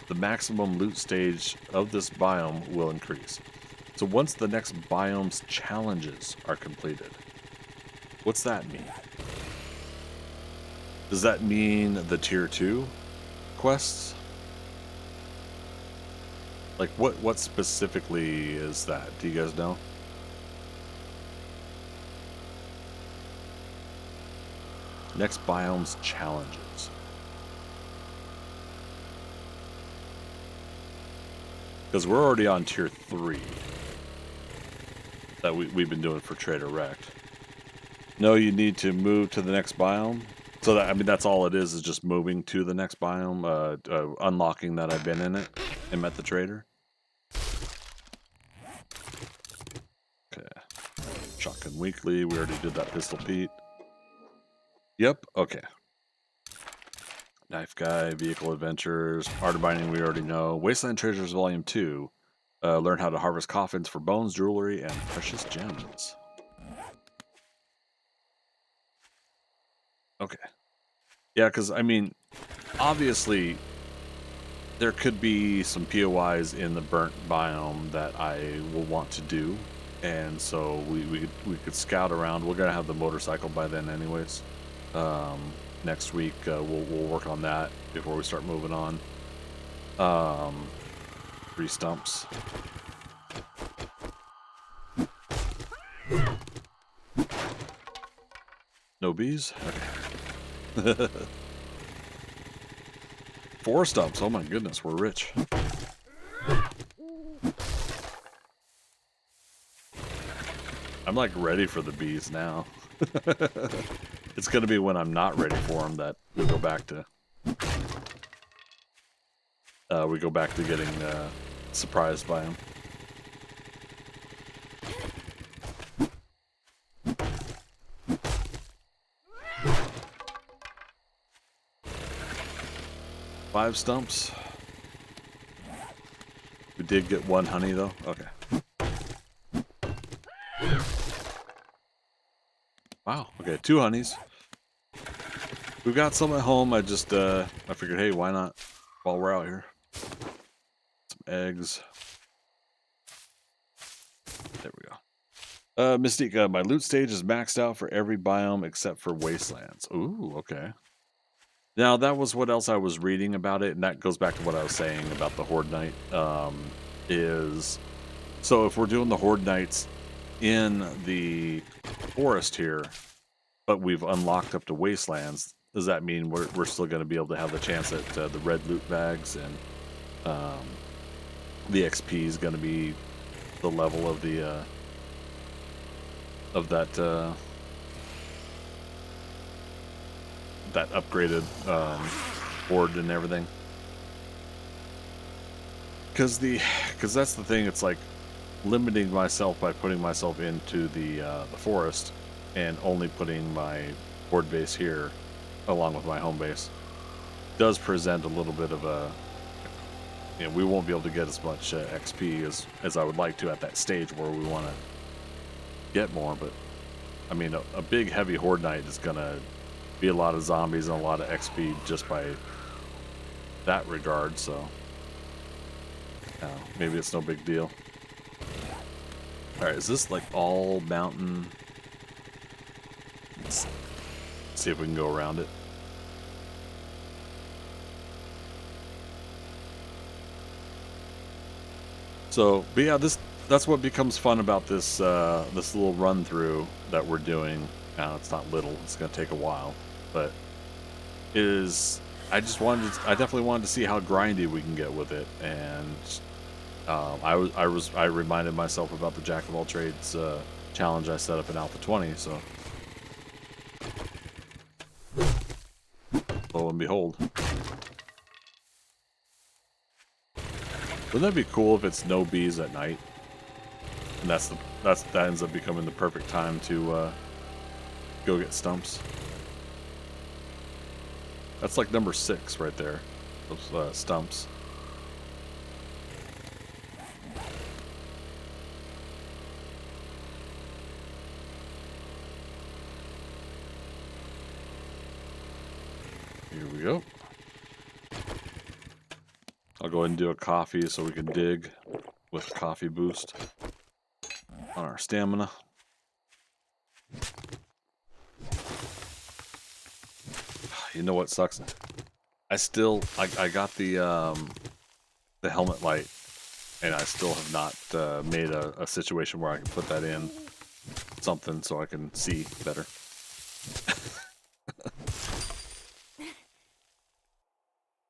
the maximum loot stage of this biome will increase. So once the next biome's challenges are completed, what's that mean? Does that mean the tier 2 quests? Like what specifically is that? Do you guys know? Next biome's challenges. Because we're already on tier 3 that we've been doing for Trader Rect. No, you need to move to the next biome. So that, I mean, that's all it is just moving to the next biome, unlocking that I've been in it and met the trader. Okay. Shotgun Weekly, we already did that Pistol Pete. Yep, okay. Knife Guy, Vehicle Adventures, Art of Binding we already know. Wasteland Treasures Volume 2. Learn how to harvest coffins for bones, jewelry, and precious gems. Okay. Yeah, because, I mean, obviously, there could be some POIs in the burnt biome that I will want to do. And so we could scout around. We're going to have the motorcycle by then anyways. Next week, we'll work on that before we start moving on. 3 stumps. No bees? Okay. 4 stumps. Oh my goodness, we're rich. I'm like ready for the bees now. It's going to be when I'm not ready for them that we go back to getting surprised by them. Five stumps. We did get 1 honey though. Okay. Wow. Okay, 2 honeys. We've got some at home. I figured, hey, why not while we're out here? Some eggs. There we go. Mystique, my loot stage is maxed out for every biome except for wastelands. Ooh, okay. Now, that was what else I was reading about it, and that goes back to what I was saying about the Horde Night. So if we're doing the Horde Nights in the forest here, but we've unlocked up to wastelands, does that mean we're still going to be able to have the chance at the red loot bags and the XP is going to be the level of the that upgraded board and everything? Because that's the thing. It's like limiting myself by putting myself into the forest and only putting my horde base here along with my home base does present a little bit of a, you know, we won't be able to get as much XP as I would like to at that stage where we want to get more. But I mean, a big heavy horde night is gonna be a lot of zombies and a lot of XP just by that regard. So maybe it's no big deal. All right, is this like all mountain? Let's see if we can go around it. So, but yeah, that's what becomes fun about this this little run through that we're doing. It's not little; it's going to take a while, but it is. I definitely wanted to see how grindy we can get with it, and I reminded myself about the Jack of all trades challenge I set up in Alpha 20. So, lo and behold. Wouldn't that be cool if it's no bees at night? And that ends up becoming the perfect time to go get stumps. That's like number 6 right there. Those stumps. Here we go. I'll go ahead and do a coffee so we can dig with coffee boost on our stamina. You know what sucks? I got the helmet light, and I still have not made a situation where I can put that in something so I can see better.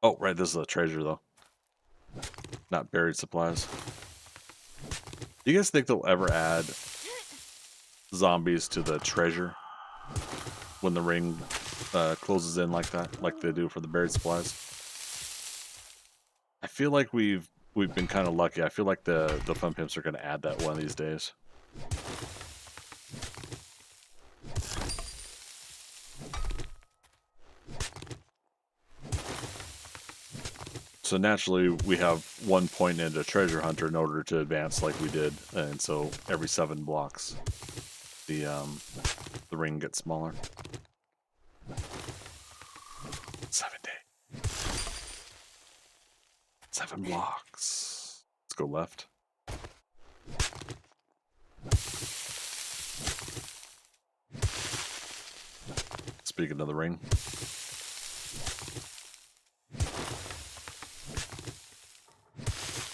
Oh, right, this is a treasure though. Not buried supplies. Do you guys think they'll ever add zombies to the treasure when the ring closes in like that, like they do for the buried supplies? I feel like we've been kind of lucky. I feel like the fun pimps are going to add that one of these days. So naturally, we have 1 point into treasure hunter in order to advance like we did, and so every 7 blocks, the ring gets smaller. 7 days. 7 blocks. Let's go left. Speaking of the ring.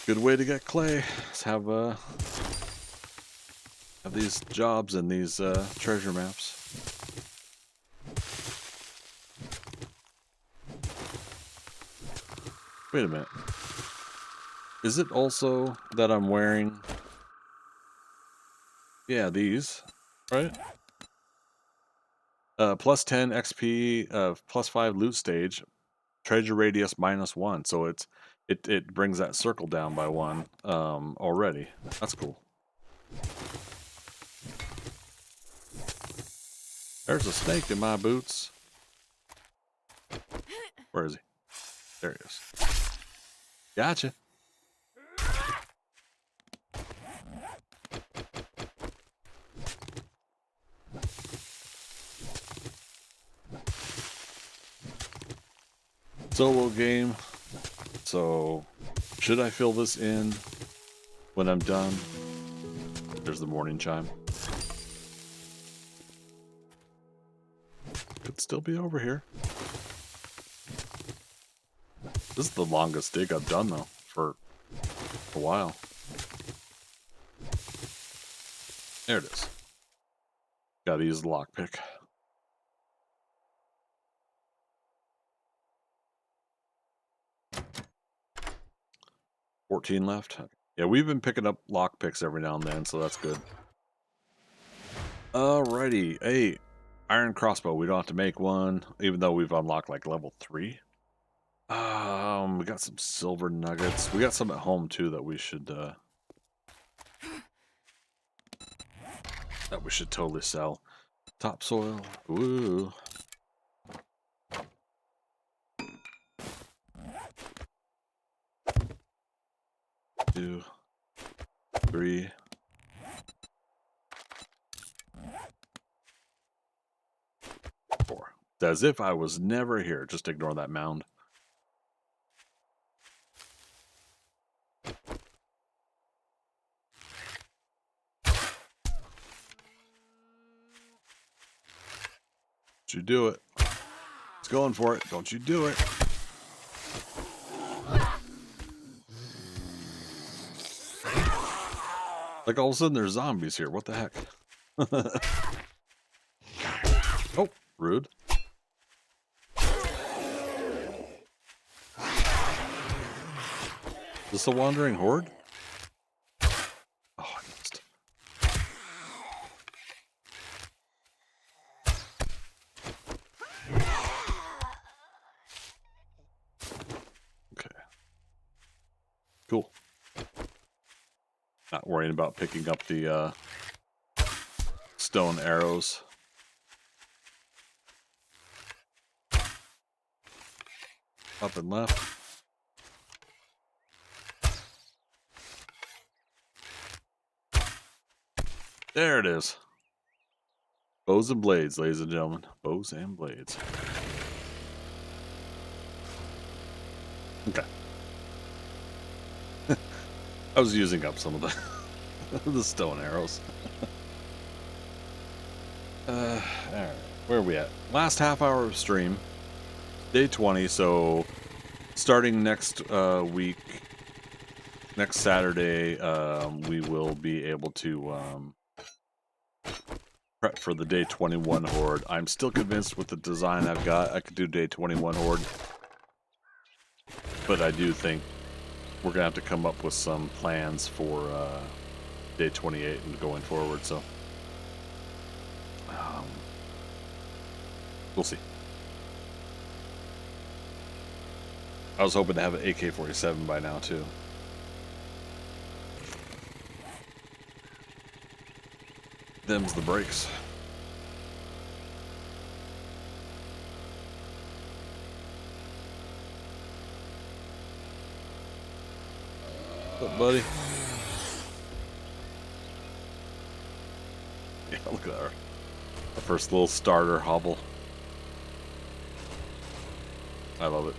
Good way to get clay is have these jobs and these treasure maps. Wait a minute. Is it also that I'm wearing? Yeah, these, right? Plus 10 XP, plus 5 loot stage, treasure radius -1. So it brings that circle down by 1 already. That's cool. There's a snake in my boots. Where is he? There he is. Gotcha. Solo game. So, should I fill this in when I'm done? There's the morning chime. Could still be over here. This is the longest dig I've done, though, for a while. There it is. Gotta use the lockpick. $14 left. Yeah, we've been picking up lockpicks every now and then, so that's good. Alrighty. Hey, iron crossbow. We don't have to make one, even though we've unlocked like level 3. We got some silver nuggets. We got some at home too that we should totally sell. Topsoil. Ooh. 2, 3. 4. As if I was never here. Just ignore that mound. Don't you do it. It's going for it. Don't you do it. Like all of a sudden there's zombies here. What the heck? Oh, rude. Is this a wandering horde? Oh, I missed. Okay. Cool. Not worrying about picking up the stone arrows. Up and left. There it is. Bows and blades, ladies and gentlemen. Bows and blades. Okay. I was using up some of the stone arrows. Alright. Where are we at? Last half hour of stream. Day 20, so starting next week, next Saturday, we will be able to prep for the day 21 horde. I'm still convinced with the design I've got, I could do day 21 horde. But I do think we're going to have to come up with some plans for day 28 and going forward, so we'll see. I was hoping to have an AK-47 by now, too. Them's the breaks. What's up, buddy? Yeah, look at our first little starter hobble. I love it.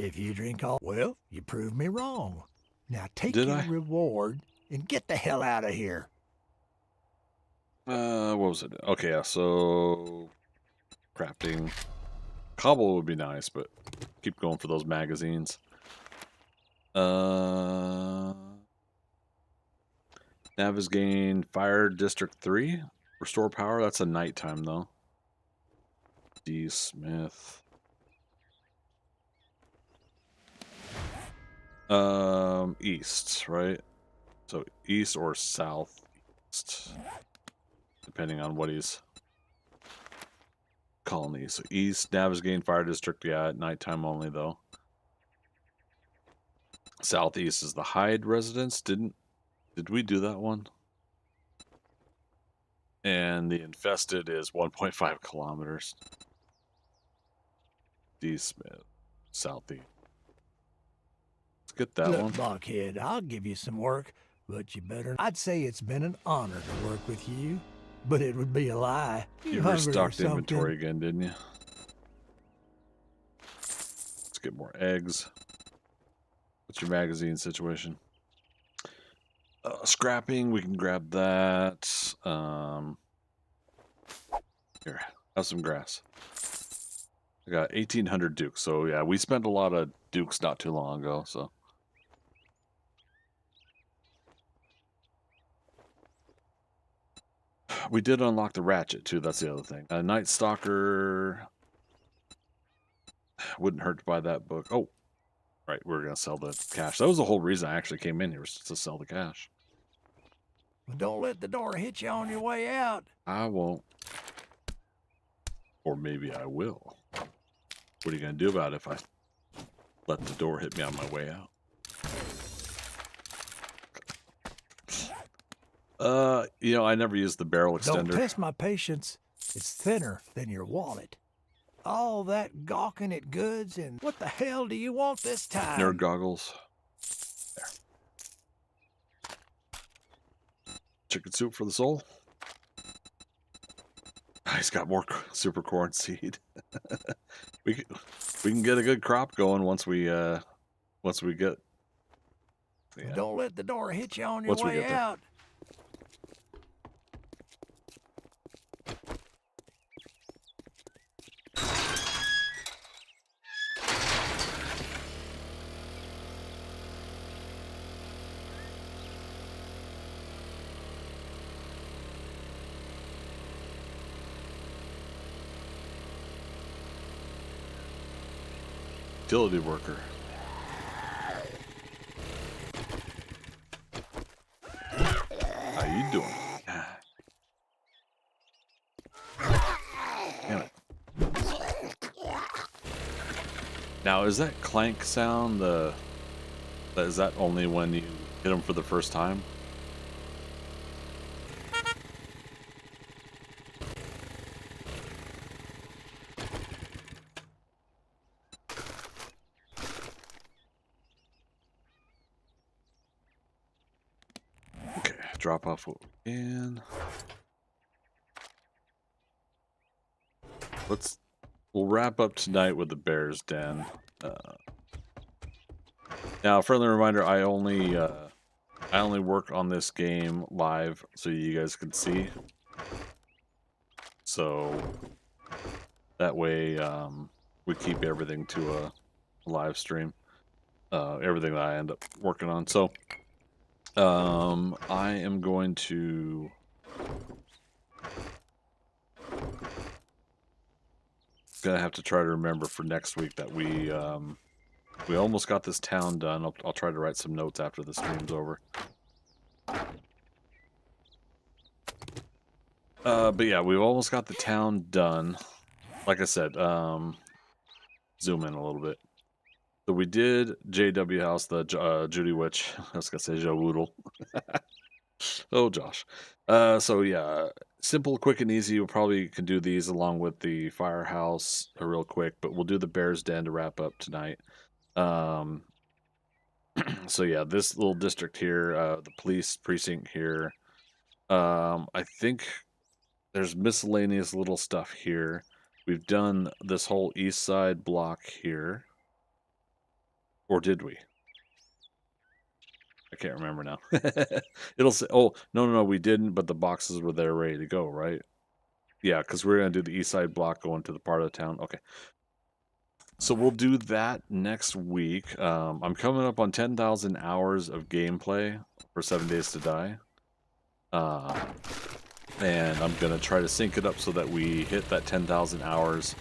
If you drink all, well, you proved me wrong. Now take Did your I? reward and get the hell out of here. What was it? Okay, yeah, so crafting. Cobble would be nice, but keep going for those magazines. Nav is gained Fire District 3. Restore power, that's a nighttime though. D Smith. East, right? So east or southeast, depending on what he's calling these. So east, Nav is gained Fire District, yeah, at nighttime only though. Southeast is the Hyde residence. Did we do that one? And the infested is 1.5 kilometers. D Smith, southeast. Let's get that Look, one. Blockhead, I'll give you some work, but you better. I'd say it's been an honor to work with you, but it would be a lie. You hungry or restocked something? inventory again, didn't you? Let's get more eggs. What's your magazine situation? Scrapping, we can grab that. Here, have some grass. I got 1,800 dukes, so yeah, we spent a lot of dukes not too long ago, so. We did unlock the ratchet, too, that's the other thing. Night Stalker. Wouldn't hurt to buy that book. Oh, right, we're going to sell the cash. That was the whole reason I actually came in here, was to sell the cash. Don't let the door hit you on your way out. I won't. Or maybe I will. What are you going to do about it if I let the door hit me on my way out? You know, I never used the barrel Don't extender. test my patience. It's thinner than your wallet. All that gawking at goods, and what the hell do you want this time? Nerd goggles. There. Chicken soup for the soul. He's got more super corn seed. we can get a good crop going once we get. Yeah. Don't let the door hit you on your Once we way get there. out. Utility worker. How you doing? Damn it. Now, is that clank sound is that only when you hit them for the first time? Okay, drop off what we can. We'll wrap up tonight with the Bear's Den. Now, friendly reminder: I only work on this game live, so you guys can see. So that way, we keep everything to a live stream. Everything that I end up working on. So, I am going to. Gonna have to try to remember for next week that we almost got this town done. I'll try to write some notes after the stream's over. But yeah, we've almost got the town done. Like I said, zoom in a little bit. So we did JW House, the Judy Witch. I was gonna say Joe Woodle. Oh, Josh. So yeah, simple, quick, and easy. We'll probably can do these along with the firehouse real quick, but we'll do the Bear's Den to wrap up tonight. So yeah, this little district here, the police precinct here. I think there's miscellaneous little stuff here. We've done this whole east side block here. Or did we? I can't remember now. It'll say, oh, no, we didn't, but the boxes were there ready to go, right? Yeah, because we're going to do the east side block going to the part of the town. Okay. So we'll do that next week. I'm coming up on 10,000 hours of gameplay for 7 Days to Die. And I'm going to try to sync it up so that we hit that 10,000 hours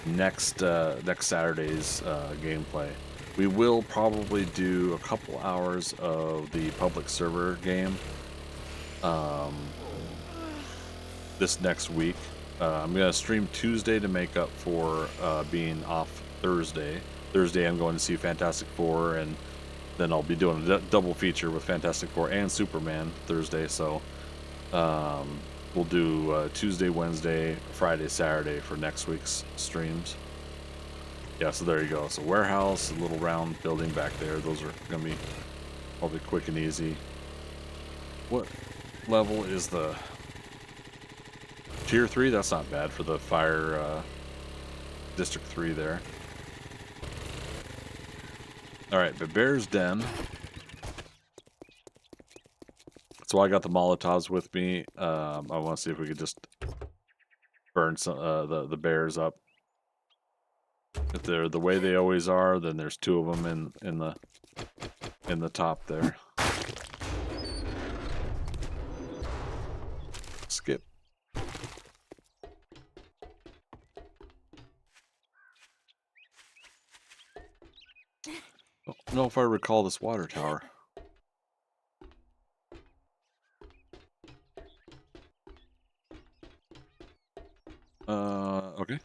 next Saturday's gameplay. We will probably do a couple hours of the public server game this next week. I'm going to stream Tuesday to make up for being off Thursday. Thursday I'm going to see Fantastic Four, and then I'll be doing a double feature with Fantastic Four and Superman Thursday. So we'll do Tuesday, Wednesday, Friday, Saturday for next week's streams. Yeah, so there you go. So warehouse, a little round building back there. Those are going to be probably quick and easy. What level is the tier 3? That's not bad for the fire district 3 there. All right, the Bear's Den. So I got the Molotovs with me. I want to see if we could just burn some the bears up. If they're the way they always are, then there's 2 of them in the top there. Skip. I don't know if I recall this water tower. Okay.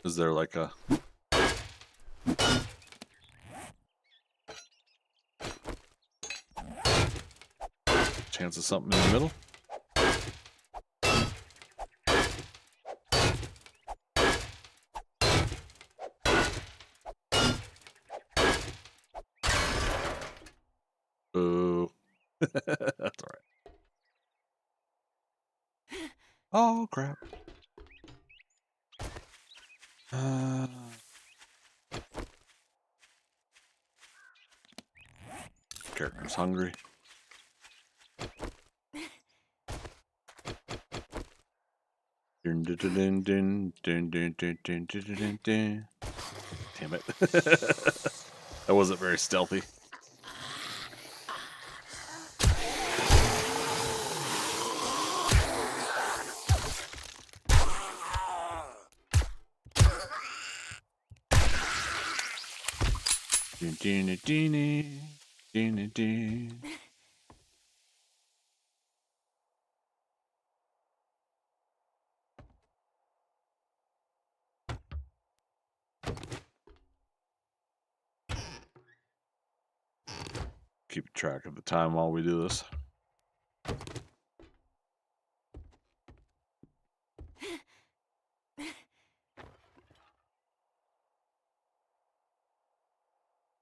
Is there like a... chance of something in the middle? Boo. That's alright. Oh, crap. Character's hungry. Dun, dun, dun, dun, dun, dun, dun, dun, dun, dun, dun. Damn it. That wasn't very stealthy. Dun, dun, dun, dun, dun, dun, dun. Keep track of the time while we do this.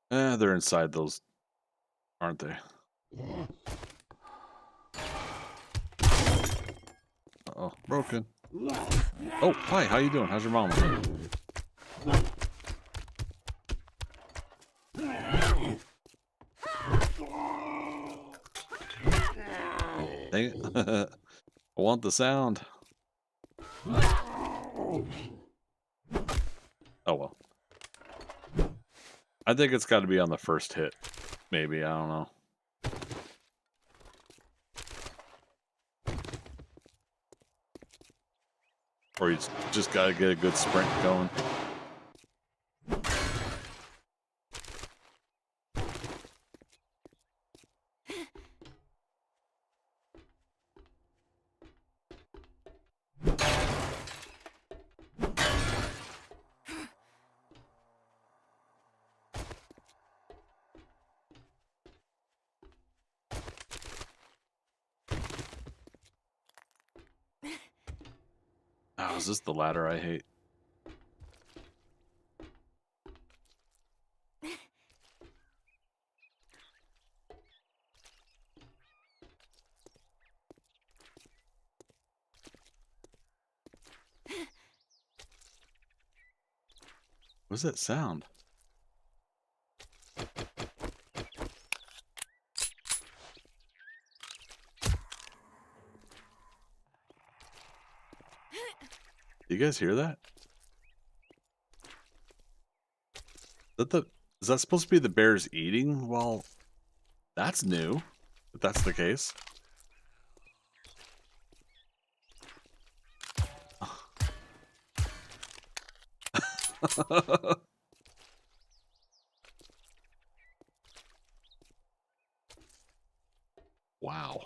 They're inside those, aren't they? Uh-oh, broken. Oh, hi, how you doing? How's your mama? Dang it. I want the sound. Oh, well. I think it's got to be on the first hit. Maybe, I don't know. Or you just got to get a good sprint going. Oh, is this the ladder I hate? What's that sound? Do you guys hear that? Is that supposed to be the bears eating? Well, that's new, if that's the case. Wow.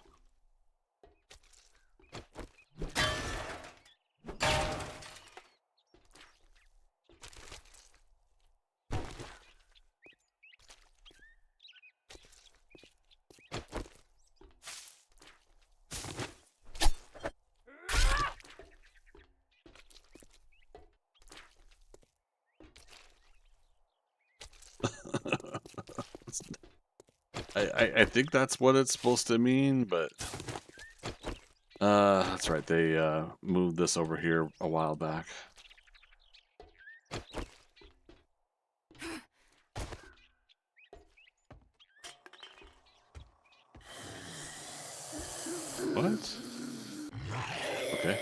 I think that's what it's supposed to mean, but that's right. They moved this over here a while back. What? Okay.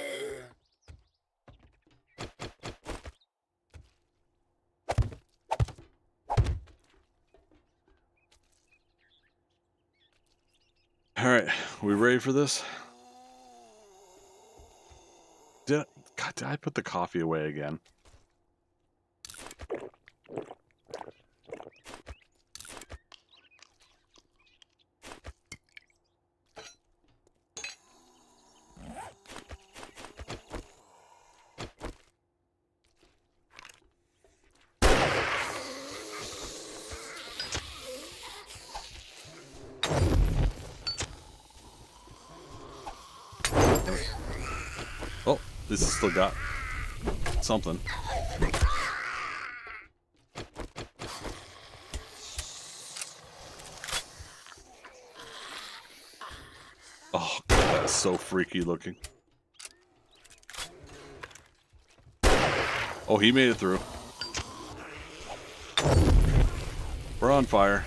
All right, we ready for this? God, did I put the coffee away again? This has still got something. Oh, God, that's so freaky looking. Oh, he made it through. We're on fire.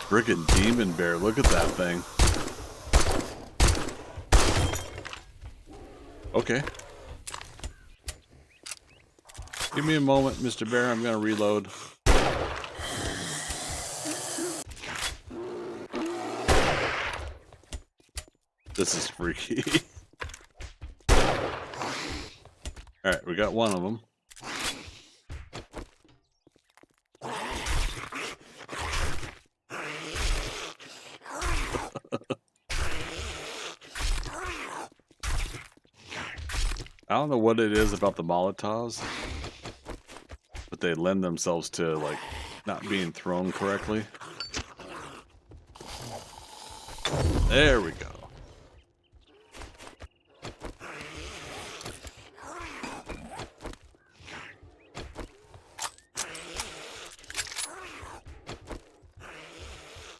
Frickin' demon bear, look at that thing. Okay. Give me a moment, Mr. Bear, I'm gonna reload. This is freaky. Alright, we got one of them. I don't know what it is about the Molotovs, but they lend themselves to, like, not being thrown correctly. There we go.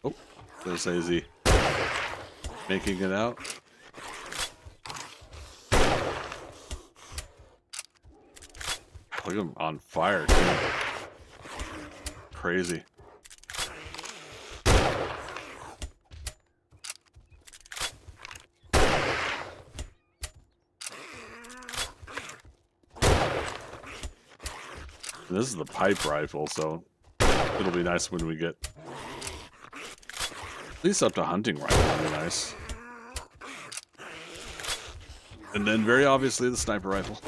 Oh, gonna say, is he making it out? Look at him on fire, too. Crazy. And this is the pipe rifle, so it'll be nice when we get at least up to hunting rifle. It'll be nice. And then, very obviously, the sniper rifle.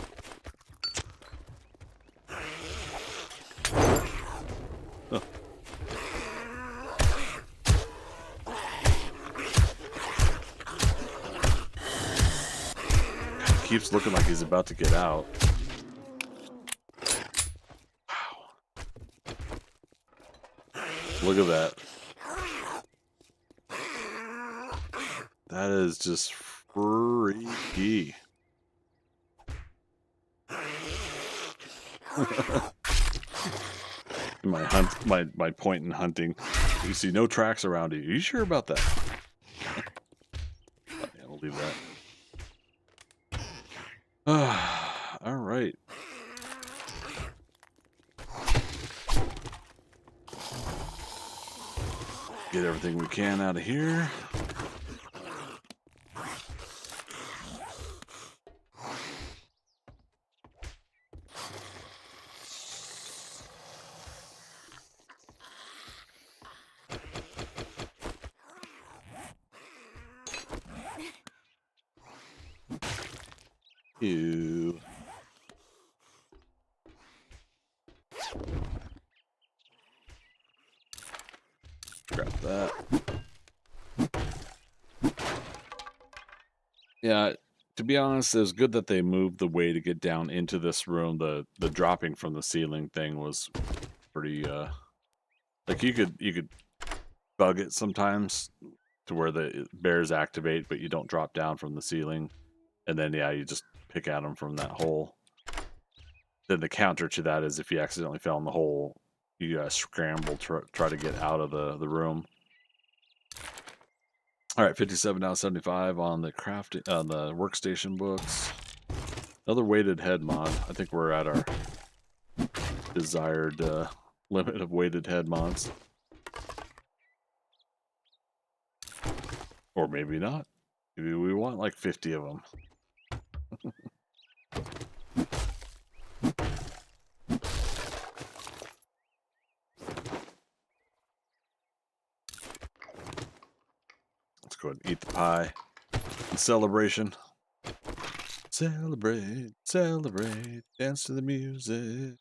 Keeps looking like he's about to get out. Wow. Look at that. That is just freaky. my point in hunting. You see no tracks around you. Are you sure about that? Yeah, we'll leave that. All right. Get everything we can out of here. Ew. Grab that. Yeah, to be honest, it was good that they moved the way to get down into this room. The dropping from the ceiling thing was pretty like you could bug it sometimes to where the bears activate, but you don't drop down from the ceiling, and then yeah, you just pick at them from that hole. Then the counter to that is if you accidentally fell in the hole, you gotta scramble try to get out of the room. All right, 57 out of 75 on the crafting the workstation books. Another weighted head mod. I think we're at our desired limit of weighted head mods, or maybe not. Maybe we want like 50 of them. Let's go ahead and eat the pie. In celebration. Celebrate, celebrate, dance to the music.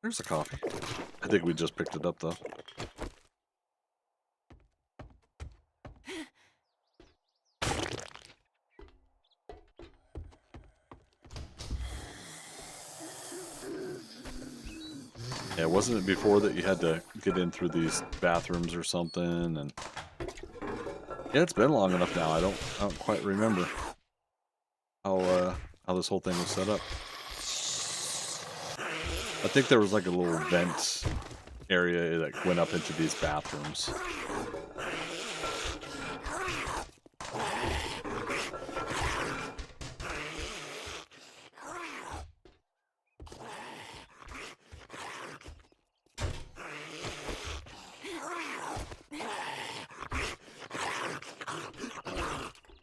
There's the coffee. I think we just picked it up though. Yeah, wasn't it before that you had to get in through these bathrooms or something? And yeah, it's been long enough now. I don't quite remember how this whole thing was set up. I think there was like a little vent area that went up into these bathrooms.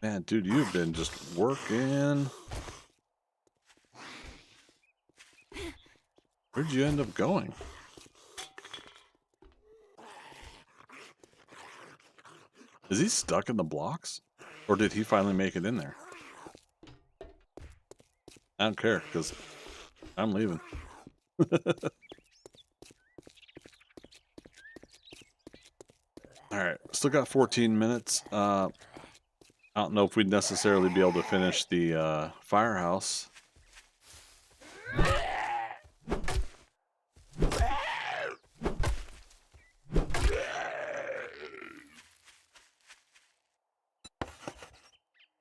Man, dude, you've been just working. Where'd you end up going? Is he stuck in the blocks? Or did he finally make it in there? I don't care, because I'm leaving. Alright, still got 14 minutes. I don't know if we'd necessarily be able to finish the firehouse.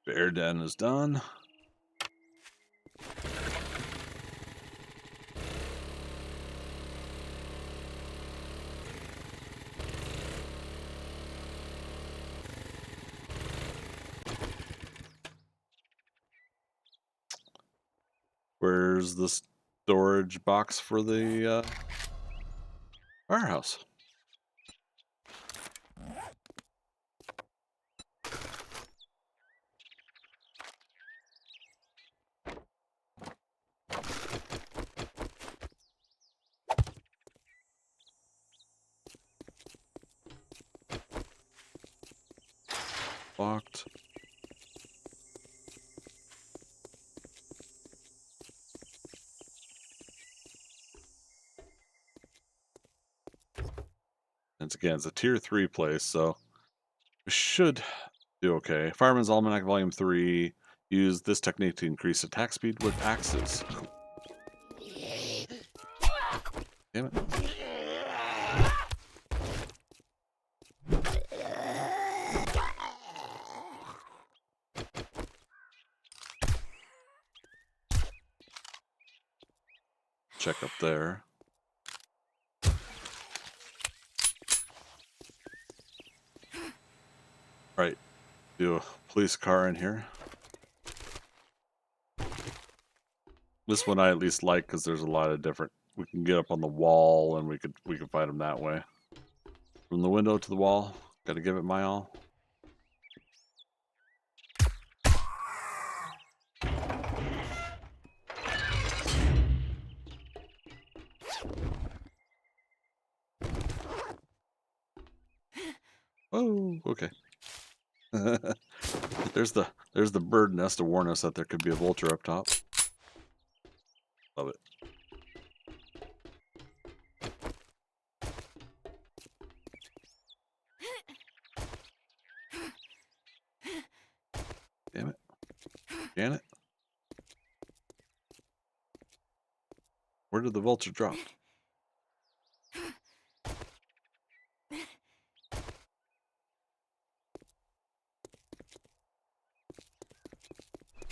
Bear den is done. Where's the storage box for the firehouse? Locked. Once again, it's a tier 3 place, so we should do okay. Fireman's Almanac Volume 3. Use this technique to increase attack speed with axes. Damn it. Check up there. Right. Do a police car in here. This one I at least like because there's a lot of different. We can get up on the wall and we can fight them that way. From the window to the wall. Got to give it my all. Oh, okay. There's the bird nest to warn us that there could be a vulture up top. Love it. Damn it. Can it? Where did the vulture drop?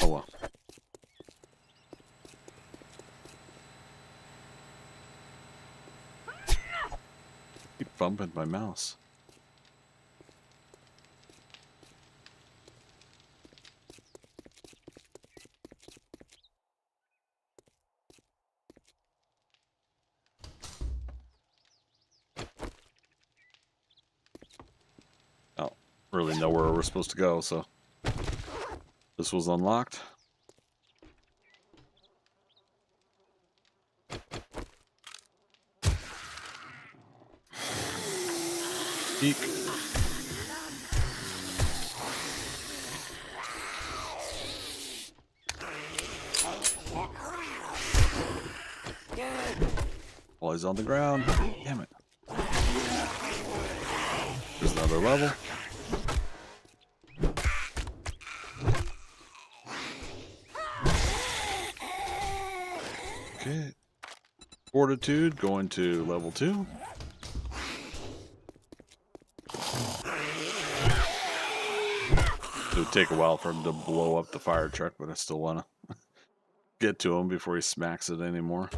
Oh well. Keep bumping my mouse. I don't really know where we're supposed to go, so this was unlocked. Peek. While he's on the ground. Damn it. There's another level. Okay. Fortitude going to level 2. It would take a while for him to blow up the fire truck, but I still want to get to him before he smacks it anymore.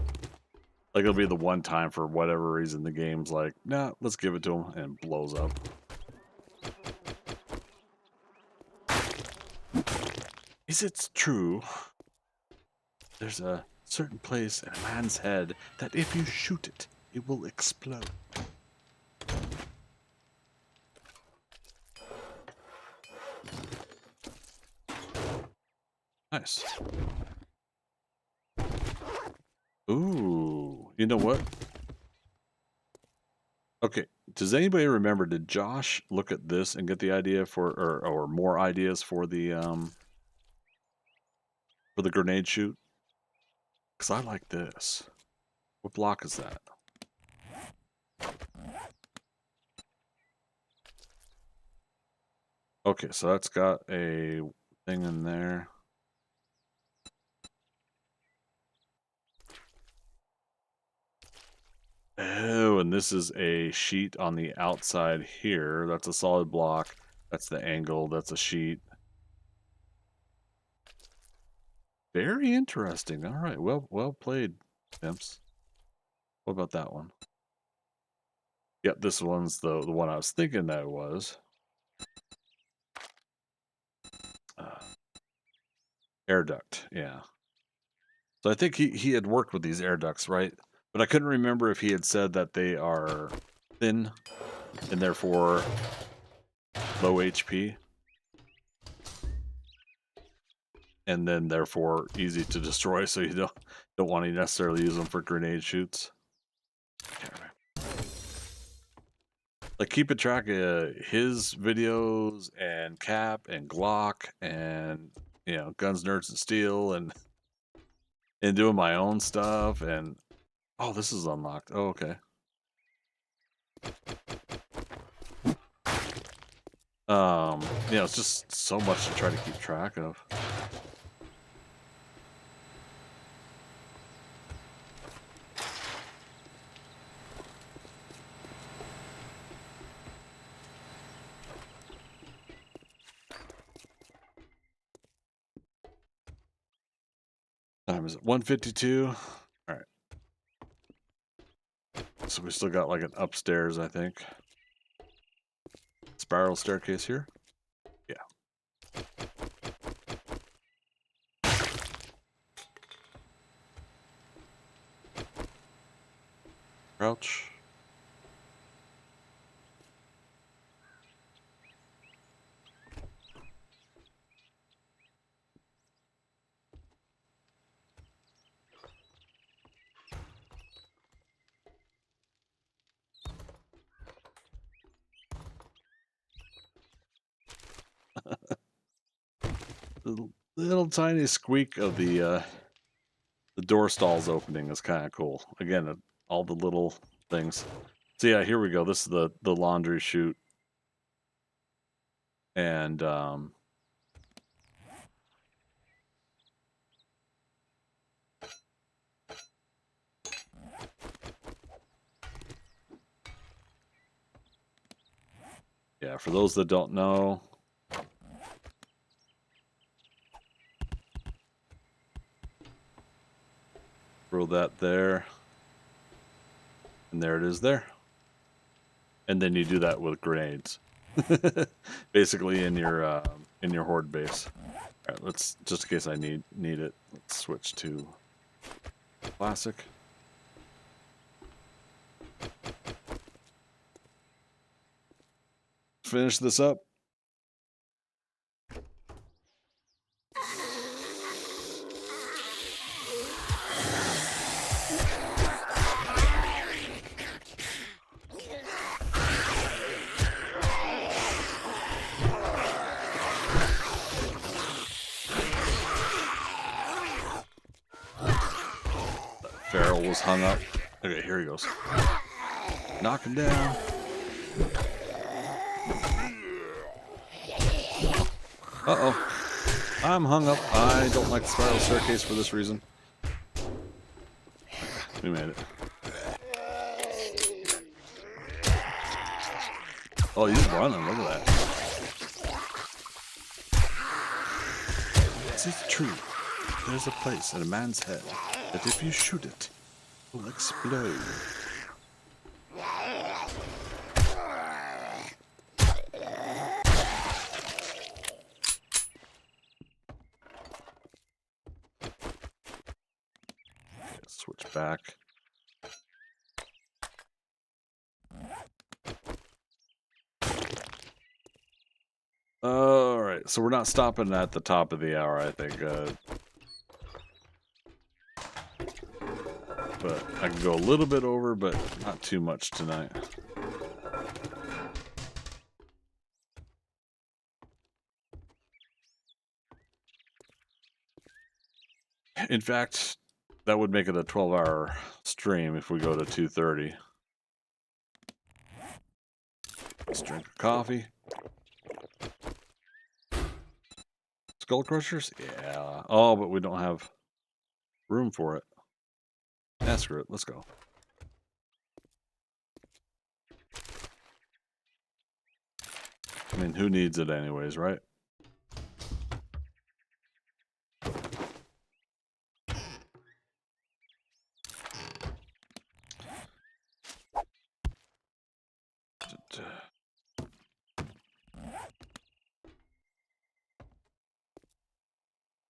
Like, it'll be the one time for whatever reason the game's like, nah, let's give it to him, and it blows up. Is it true? There's a certain place in a man's head that if you shoot it, it will explode. Nice. Ooh, you know what? Okay, does anybody remember, did Josh look at this and get the idea for, or more ideas for the grenade shoot? Because I like this. What block is that? Okay, so that's got a thing in there. Oh, and this is a sheet on the outside here. That's a solid block. That's the angle. That's a sheet. Very interesting. All right. Well played, Pimps. What about that one? Yep, this one's the one I was thinking that it was. Air duct, yeah. So I think he had worked with these air ducts, right? But I couldn't remember if he had said that they are thin and therefore low HP. And then therefore easy to destroy, so you don't want to necessarily use them for grenade shoots. Like, keeping track of his videos and Cap and Glock and, you know, Guns, Nerds, and Steel and doing my own stuff. And oh, this is unlocked. Oh, okay. You know, it's just so much to try to keep track of. Time is it? 1:52. All right. So we still got like an upstairs, I think. Spiral staircase here. Yeah. Crouch. The little tiny squeak of the door stalls opening is kind of cool. Again, all the little things. So yeah, here we go. This is the laundry chute. And yeah, for those that don't know, throw that there, and there it is there. And then you do that with grenades, basically in your horde base. All right, let's, just in case I need it, let's switch to classic. Finish this up. Farrell was hung up. Okay, here he goes. Knock him down. Uh-oh. I'm hung up. I don't like the spiral staircase for this reason. We made it. Oh, he's running. Look at that. This is true. There's a place in a man's head that if you shoot it, it will explode. Switch back. All right, so we're not stopping at the top of the hour, I think. But I can go a little bit over, but not too much tonight. In fact, that would make it a 12-hour stream if we go to 2:30. Let's drink a coffee. Skull crushers? Yeah. Oh, but we don't have room for it. Yeah, screw it. Let's go. I mean, who needs it anyways, right?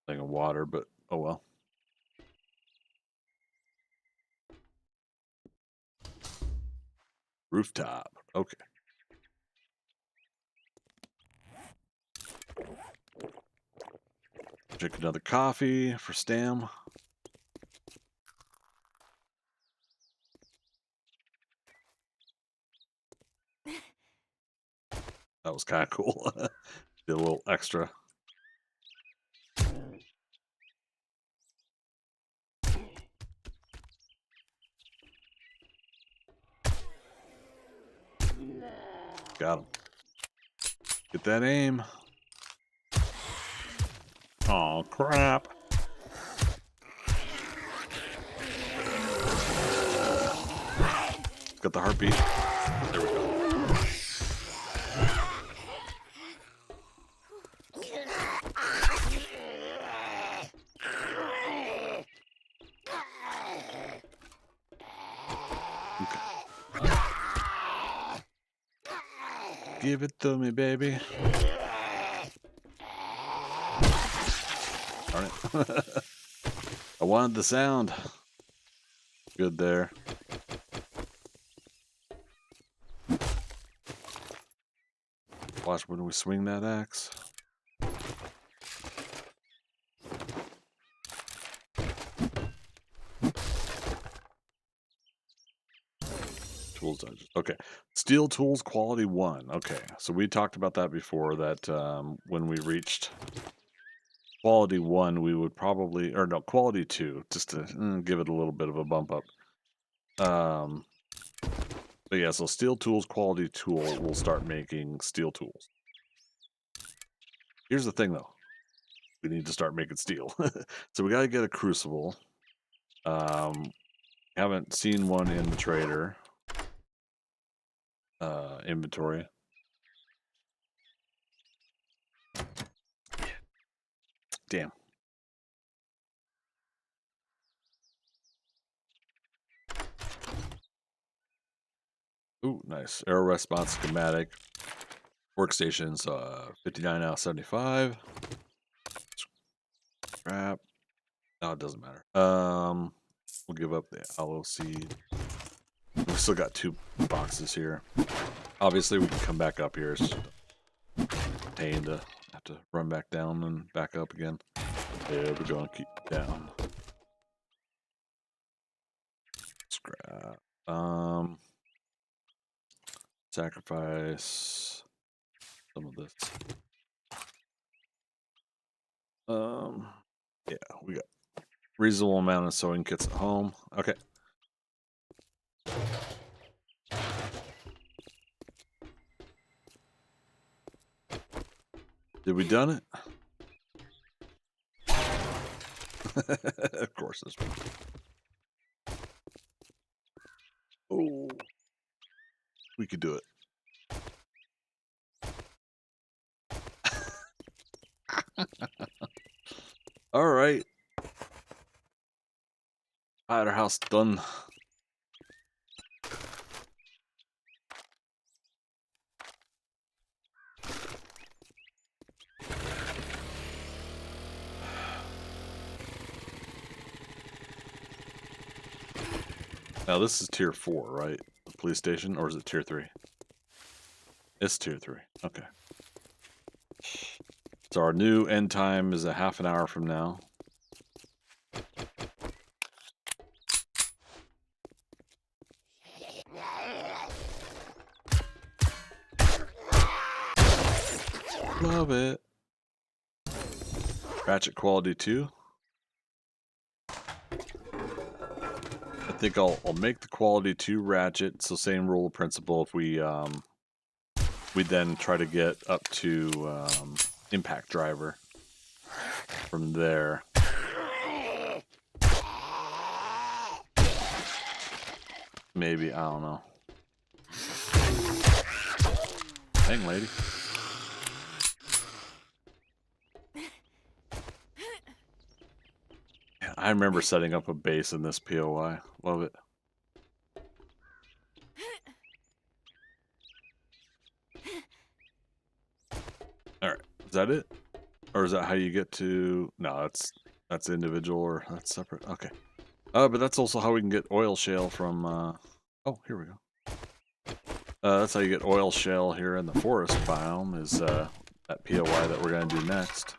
Thing of water, but oh well. Rooftop. Okay. Drink another coffee for Stam. That was kind of cool. Did a little extra. Got him. Get that aim. Oh, crap. Got the heartbeat. There we go. Okay. Give it to me, baby. Darn it. I wanted the sound. Good there. Watch when we swing that axe. Tools dodges. Okay. Steel tools quality 1. Okay. So we talked about that before, that when we reached quality 1, we would probably, or no, quality 2, just to give it a little bit of a bump up. But yeah, so steel tools quality tool will start making steel tools. Here's the thing though. We need to start making steel. So we got to get a crucible. Haven't seen one in the trader inventory. Damn. Ooh, nice. Arrow response schematic. Workstations, 59 out of 75. Scrap. No, it doesn't matter. We'll give up the aloe seed. We still got 2 boxes here. Obviously, we can come back up here. It's just a pain to have to run back down and back up again. There we go. Keep down. Scrap. Sacrifice some of this. Yeah, we got reasonable amount of sewing kits at home. Okay. Did we done it? Of course this one. Oh, we could do it. All right. Firehouse done. Now this is tier 4, right? The police station, or is it tier 3? It's tier 3. Okay. So our new end time is a half an hour from now. Love it. Ratchet quality 2. I think I'll make the quality 2 ratchet. So same rule of principle. If we then try to get up to impact driver from there. Maybe, I don't know. Dang, lady. Yeah, I remember setting up a base in this POI. Love it. Alright, is that it? Or is that how you get to... No, that's individual, or that's separate. Okay. But that's also how we can get oil shale from... Oh, here we go. That's how you get oil shale here in the forest biome, is that POI that we're going to do next.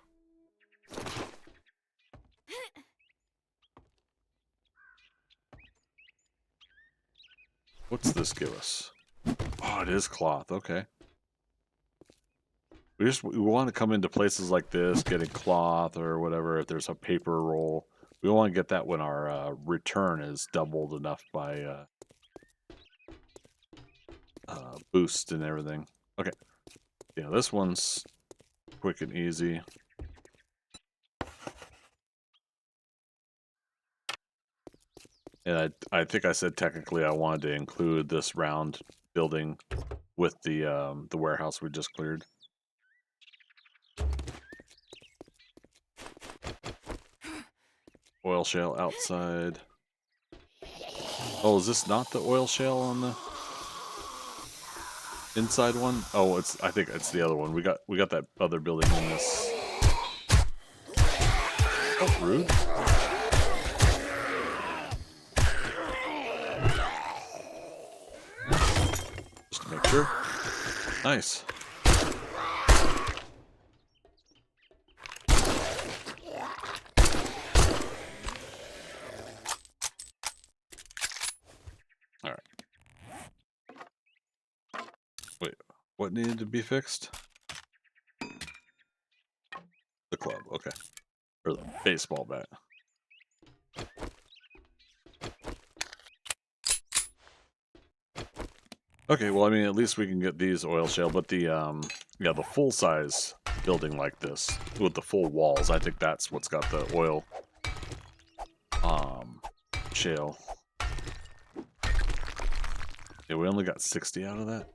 What's this give us? Oh, it is cloth. Okay. We want to come into places like this, getting cloth or whatever. If there's a paper roll, we want to get that when our return is doubled enough by boost and everything. Okay. Yeah, this one's quick and easy. And I think I said technically I wanted to include this round building with the warehouse we just cleared. Oil shale outside. Oh, is this not the oil shale on the inside one? Oh, I think it's the other one. We got that other building in this. Oh, rude. Just to make sure. Nice. All right. Wait, what needed to be fixed? The club, okay. Or the baseball bat. Okay, well, I mean, at least we can get these oil shale, but the yeah, the full size building like this with the full walls, I think that's what's got the oil shale. Yeah, we only got 60 out of that.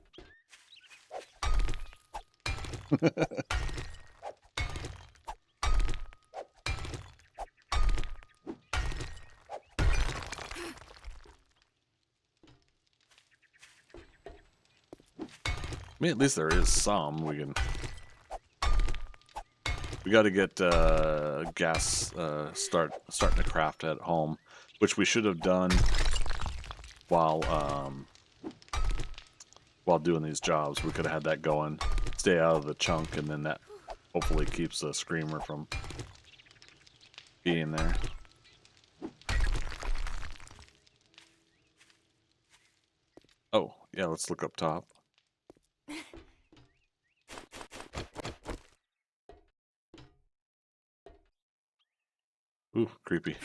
I mean, at least there is some we can. We got to get gas starting to craft at home, which we should have done while doing these jobs. We could have had that going, stay out of the chunk, and then that hopefully keeps the screamer from being there. Oh, yeah, let's look up top. Ooh, creepy.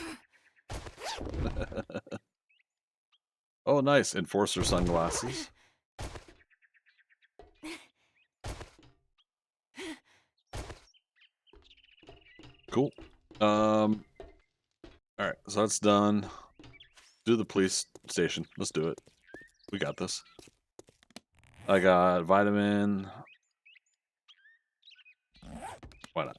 Oh, nice. Enforcer sunglasses. Cool. Alright, so that's done. Do the police station. Let's do it. We got this. I got vitamin. Why not?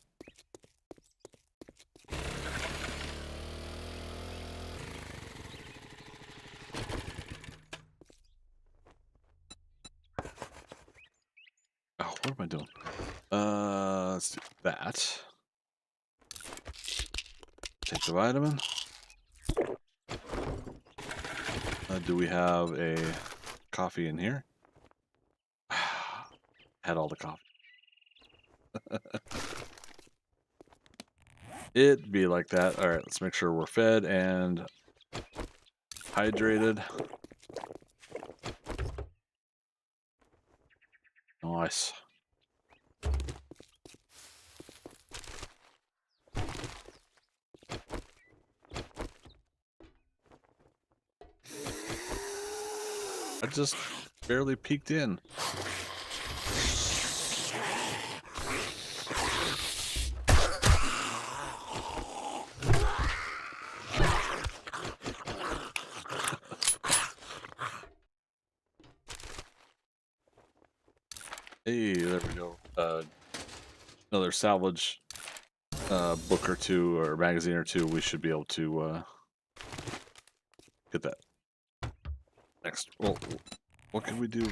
What am I doing? Let's do that. Take the vitamin. Do we have a coffee in here? Had all the coffee. It'd be like that. All right, let's make sure we're fed and hydrated. Nice. I just barely peeked in. Hey, there we go. Another salvage book or two or magazine or two. We should be able to get that. Next. Well, what can we do?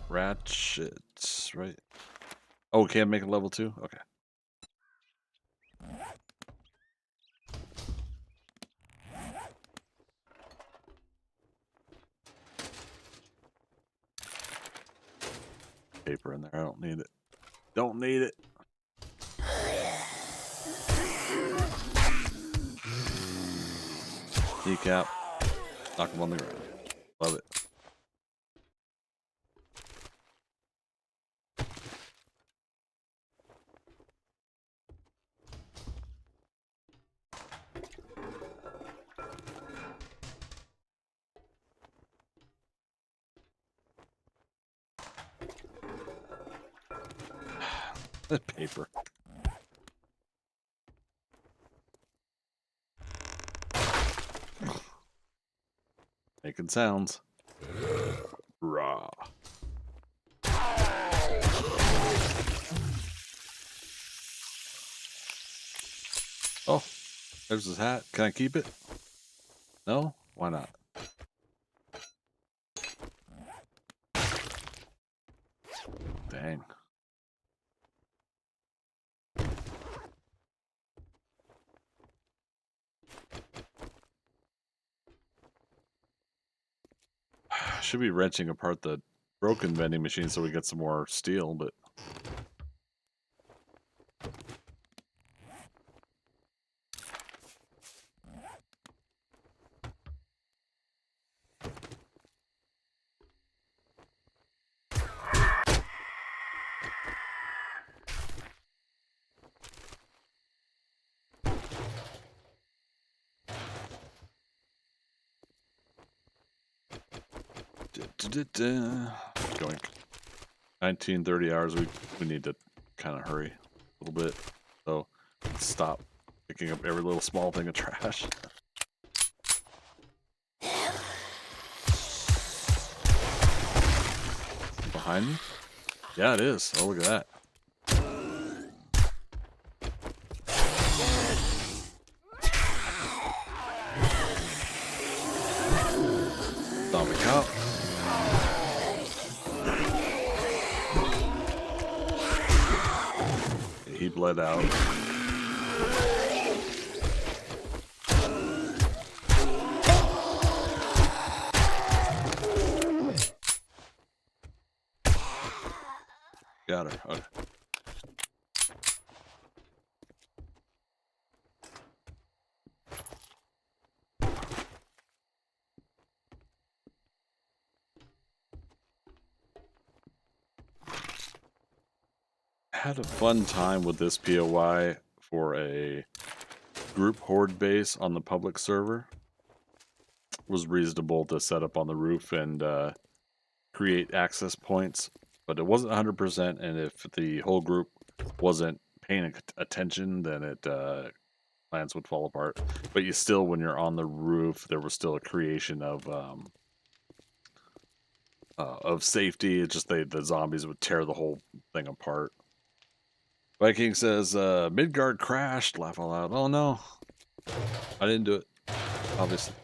Ratchets, right? Oh, can't make it level 2? Okay. Paper in there. I don't need it. Don't need it. Kneecap. Knock him on the ground. Love it. Paper. Making sounds. Raw. Oh, there's his hat. Can I keep it? No? Why not? Dang. Should be wrenching apart the broken vending machine so we get some more steel, but going 19-30 hours. We need to kind of hurry a little bit, so let's stop picking up every little small thing of trash. Behind me? Yeah, it is. Oh, look at that. Zombie cop. He bled out. Got her. Okay. Had a fun time with this POI for a group horde base on the public server. It was reasonable to set up on the roof and create access points, but it wasn't 100%, and if the whole group wasn't paying attention, then plans would fall apart. But you still, when you're on the roof, there was still a creation of safety. It's just the zombies would tear the whole thing apart. Viking says, Midgard crashed. Laugh out loud. Oh no. I didn't do it. Obviously.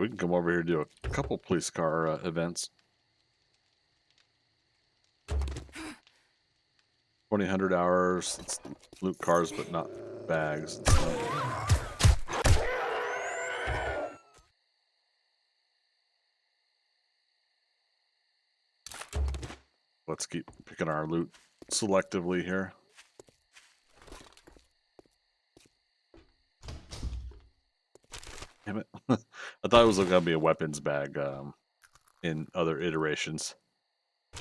we can come over here and do a couple police car events. 2,000 hours. It's loot cars, but not bags and stuff. Let's keep picking our loot selectively here. Damn it. I thought it was going to be a weapons bag in other iterations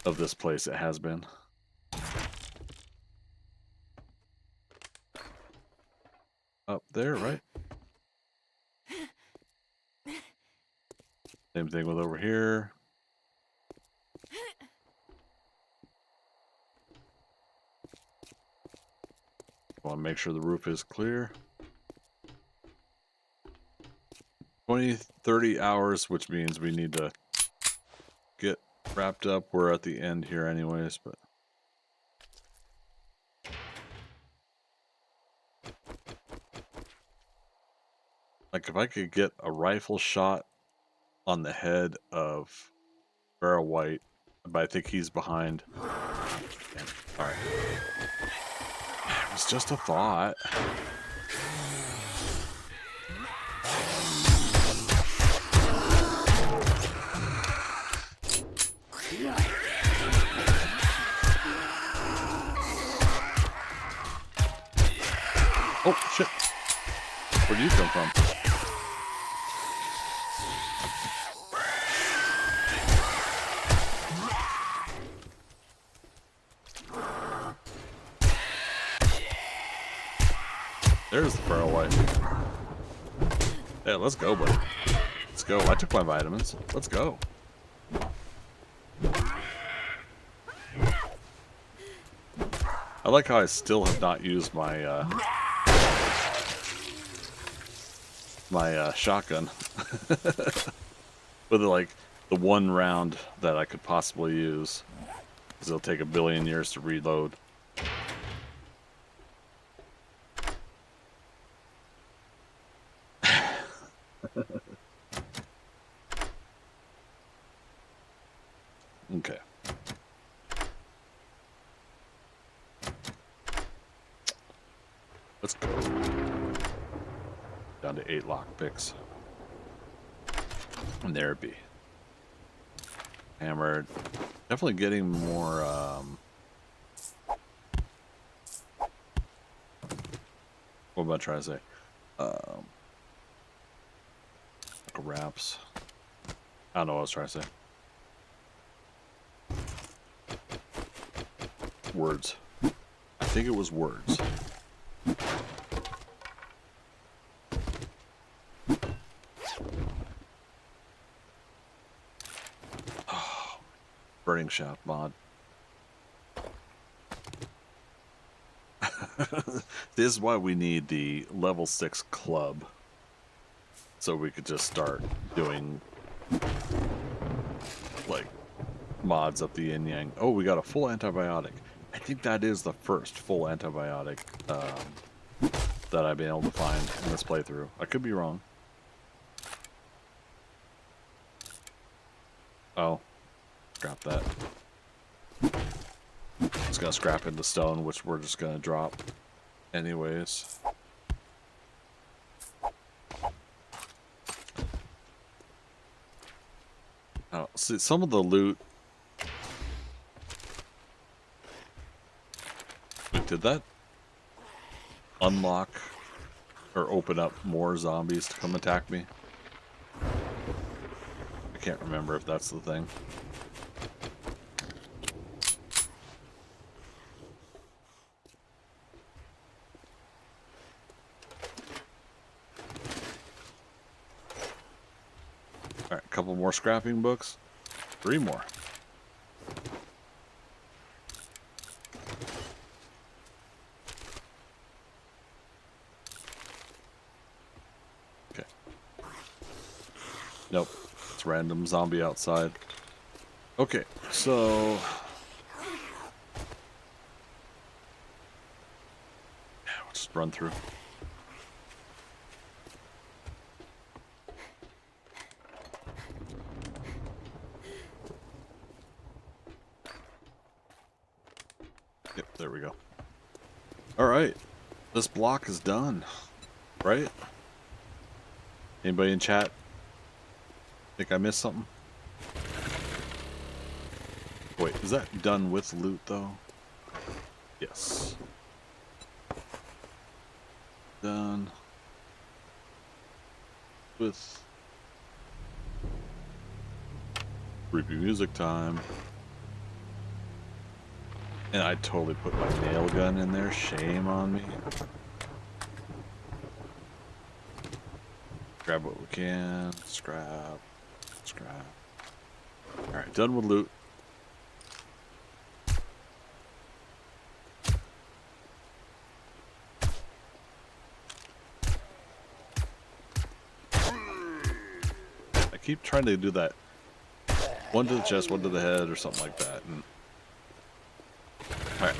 of this place. It has been. Up there, right? Same thing with over here. Want to make sure the roof is clear. 20-30 hours, which means we need to get wrapped up. We're at the end here anyways, but like if I could get a rifle shot on the head of Barrow White, but I think he's behind. Alright. It was just a thought. Oh, shit. Where'd you come from? There's the Barrow White. Yeah, let's go, buddy. Let's go. I took my vitamins. Let's go. I like how I still have not used my shotgun with like the one round that I could possibly use, because it'll take 1 billion years to reload. Okay. Let's go. Down to 8 lockpicks. And there it be. Hammered. Definitely getting more, what am I trying to say? Wraps. I don't know what I was trying to say. Words. I think it was words. Oh, burning shaft mod. This is why we need the level 6 club. So we could just start doing like mods up the yin yang. Oh, we got a full antibiotic. I think that is the first full antibiotic that I've been able to find in this playthrough. I could be wrong. Oh, scrap that. Just gonna scrap into stone, which we're just gonna drop anyways. Oh, see, some of the loot. Wait, did that unlock or open up more zombies to come attack me? I can't remember if that's the thing. Alright, a couple more scrapping books. 3 more. Okay. Nope. It's random zombie outside. Okay, so... yeah, we'll just run through. Yep, there we go. Alright. This block is done. Right? Anybody in chat think I missed something? Wait, is that done with loot though? Yes. Done with review music time. And I totally put my nail gun in there. Shame on me. Grab what we can. Scrap. Scrap. Alright, done with loot. I keep trying to do that. One to the chest, one to the head, or something like that. And... Alright.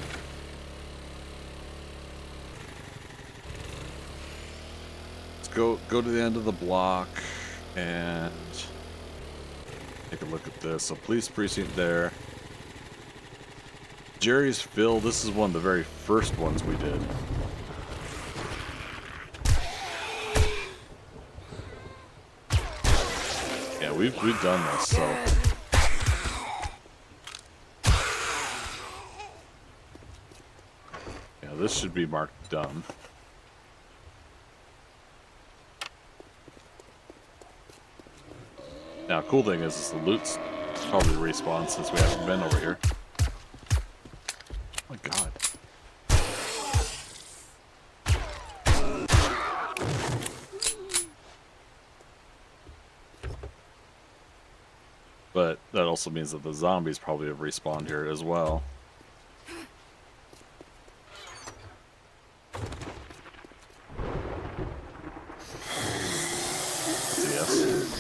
Let's go to the end of the block and take a look at this. So police precinct there. Jerry's Fill, this is one of the very first ones we did. Yeah, we've done this, so. Yeah, this should be marked done. Now, cool thing is the loot's probably respawned since we haven't been over here. Oh my god. But that also means that the zombies probably have respawned here as well. Yes.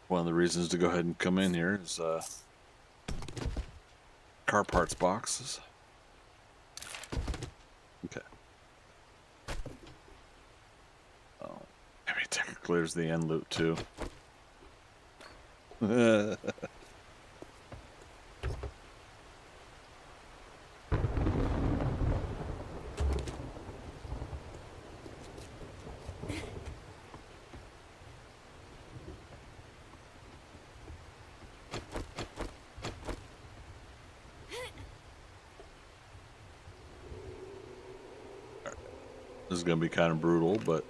One of the reasons to go ahead and come in here is car parts boxes. Okay. Oh, maybe technically there's the end loot too. This is going to be kind of brutal, but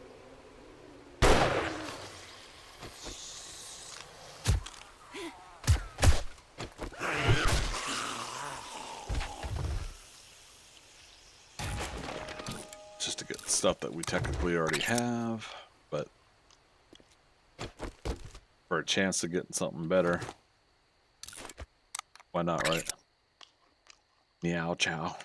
just to get stuff that we technically already have, but for a chance of getting something better, why not, right? Meow chow.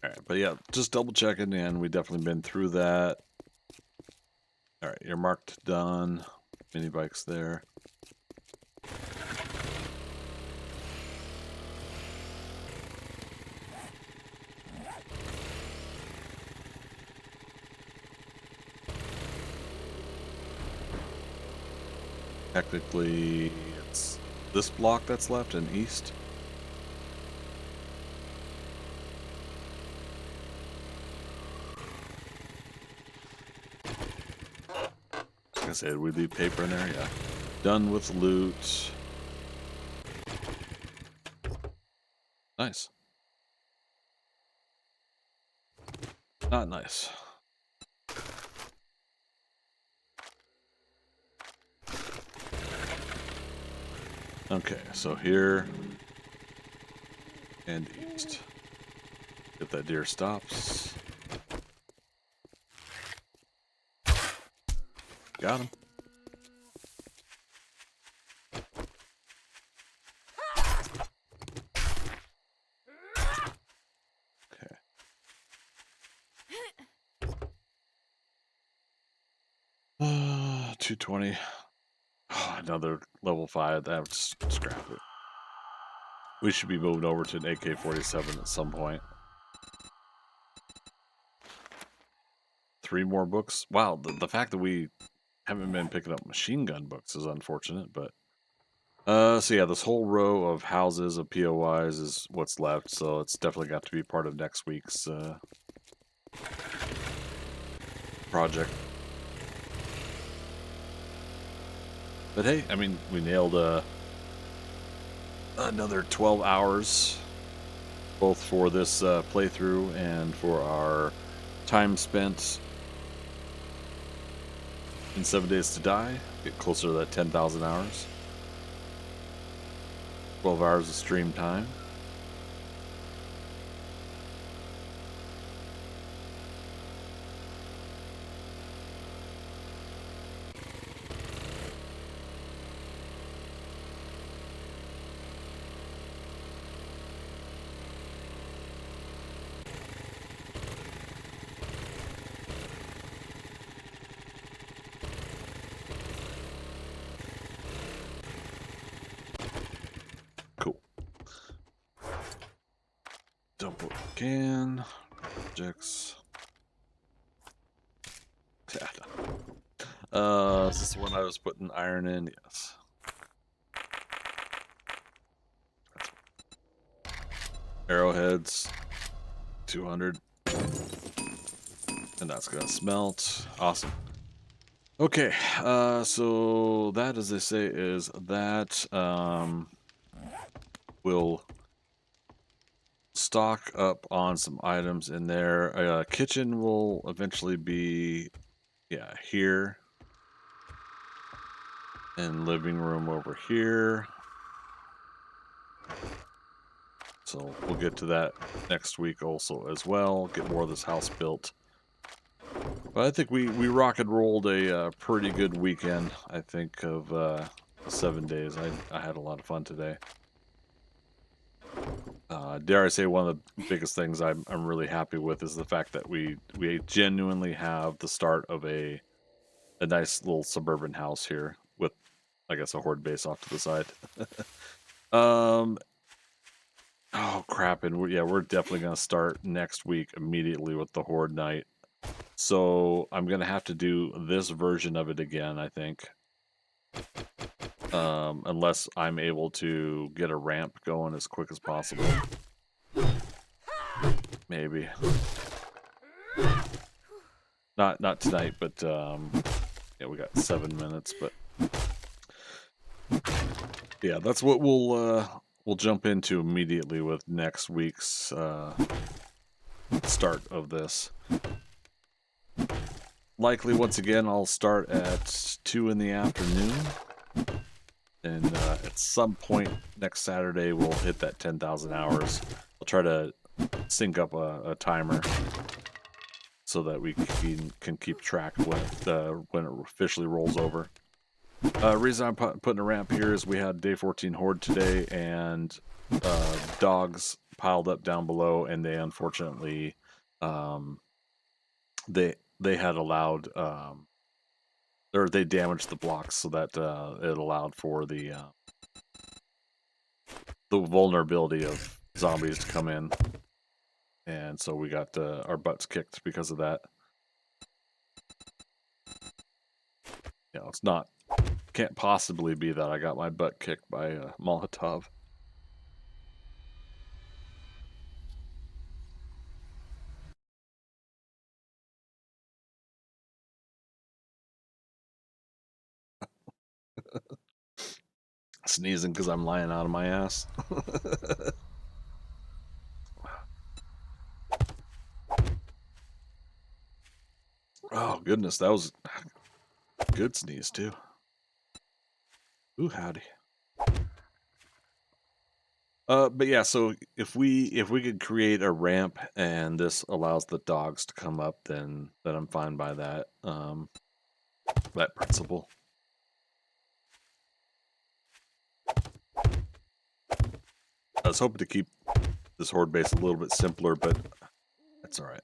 Alright, but yeah, just double checking in. We definitely been through that. Alright, you're marked done. Mini bikes there. Technically, it's this block that's left and east. Like I said, we leave paper in there, yeah. Done with loot. Nice. Not nice. Okay, so here and east. If that deer stops. Got him. 220. Oh, another level 5. That just scrap it. We should be moving over to an AK-47 at some point. 3 more books. Wow, the fact that we haven't been picking up machine gun books is unfortunate, but so yeah, this whole row of houses of POIs is what's left, so it's definitely got to be part of next week's project. But hey, I mean, we nailed another 12 hours, both for this playthrough and for our time spent in 7 Days to Die. Get closer to that 10,000 hours. 12 hours of stream time. Cool. Dump what we can. Projects. Is this the one I was putting iron in? Yes. Arrowheads. 200. And that's gonna smelt. Awesome. Okay, so that, as they say, is that. We'll stock up on some items in there. Kitchen will eventually be, yeah, here. And living room over here. So we'll get to that next week also as well. Get more of this house built. But I think we rock and rolled a pretty good weekend, I think, of 7 days. I had a lot of fun today. Dare I say, one of the biggest things I'm really happy with is the fact that we genuinely have the start of a nice little suburban house here with, I guess, a horde base off to the side. Oh crap! And we're definitely gonna start next week immediately with the horde night. So I'm gonna have to do this version of it again, I think. Unless I'm able to get a ramp going as quick as possible. Maybe. Not tonight, but yeah, we got 7 minutes, but yeah, that's what we'll jump into immediately with next week's start of this. Likely, once again, I'll start at 2 in the afternoon. And at some point next Saturday, we'll hit that 10,000 hours. I'll try to sync up a timer so that we can keep track when it officially rolls over. Reason I'm putting a ramp here is we had day 14 horde today, and dogs piled up down below, and they unfortunately they had allowed or they damaged the blocks so that it allowed for the vulnerability of zombies to come in, and so we got our butts kicked because of that. You know, can't possibly be that I got my butt kicked by a Molotov. Sneezing because I'm lying out of my ass. Oh goodness, that was a good sneeze too. Ooh, howdy. But yeah, so if we could create a ramp and this allows the dogs to come up, then I'm fine by that. That principle. I was hoping to keep this horde base a little bit simpler, but that's all right.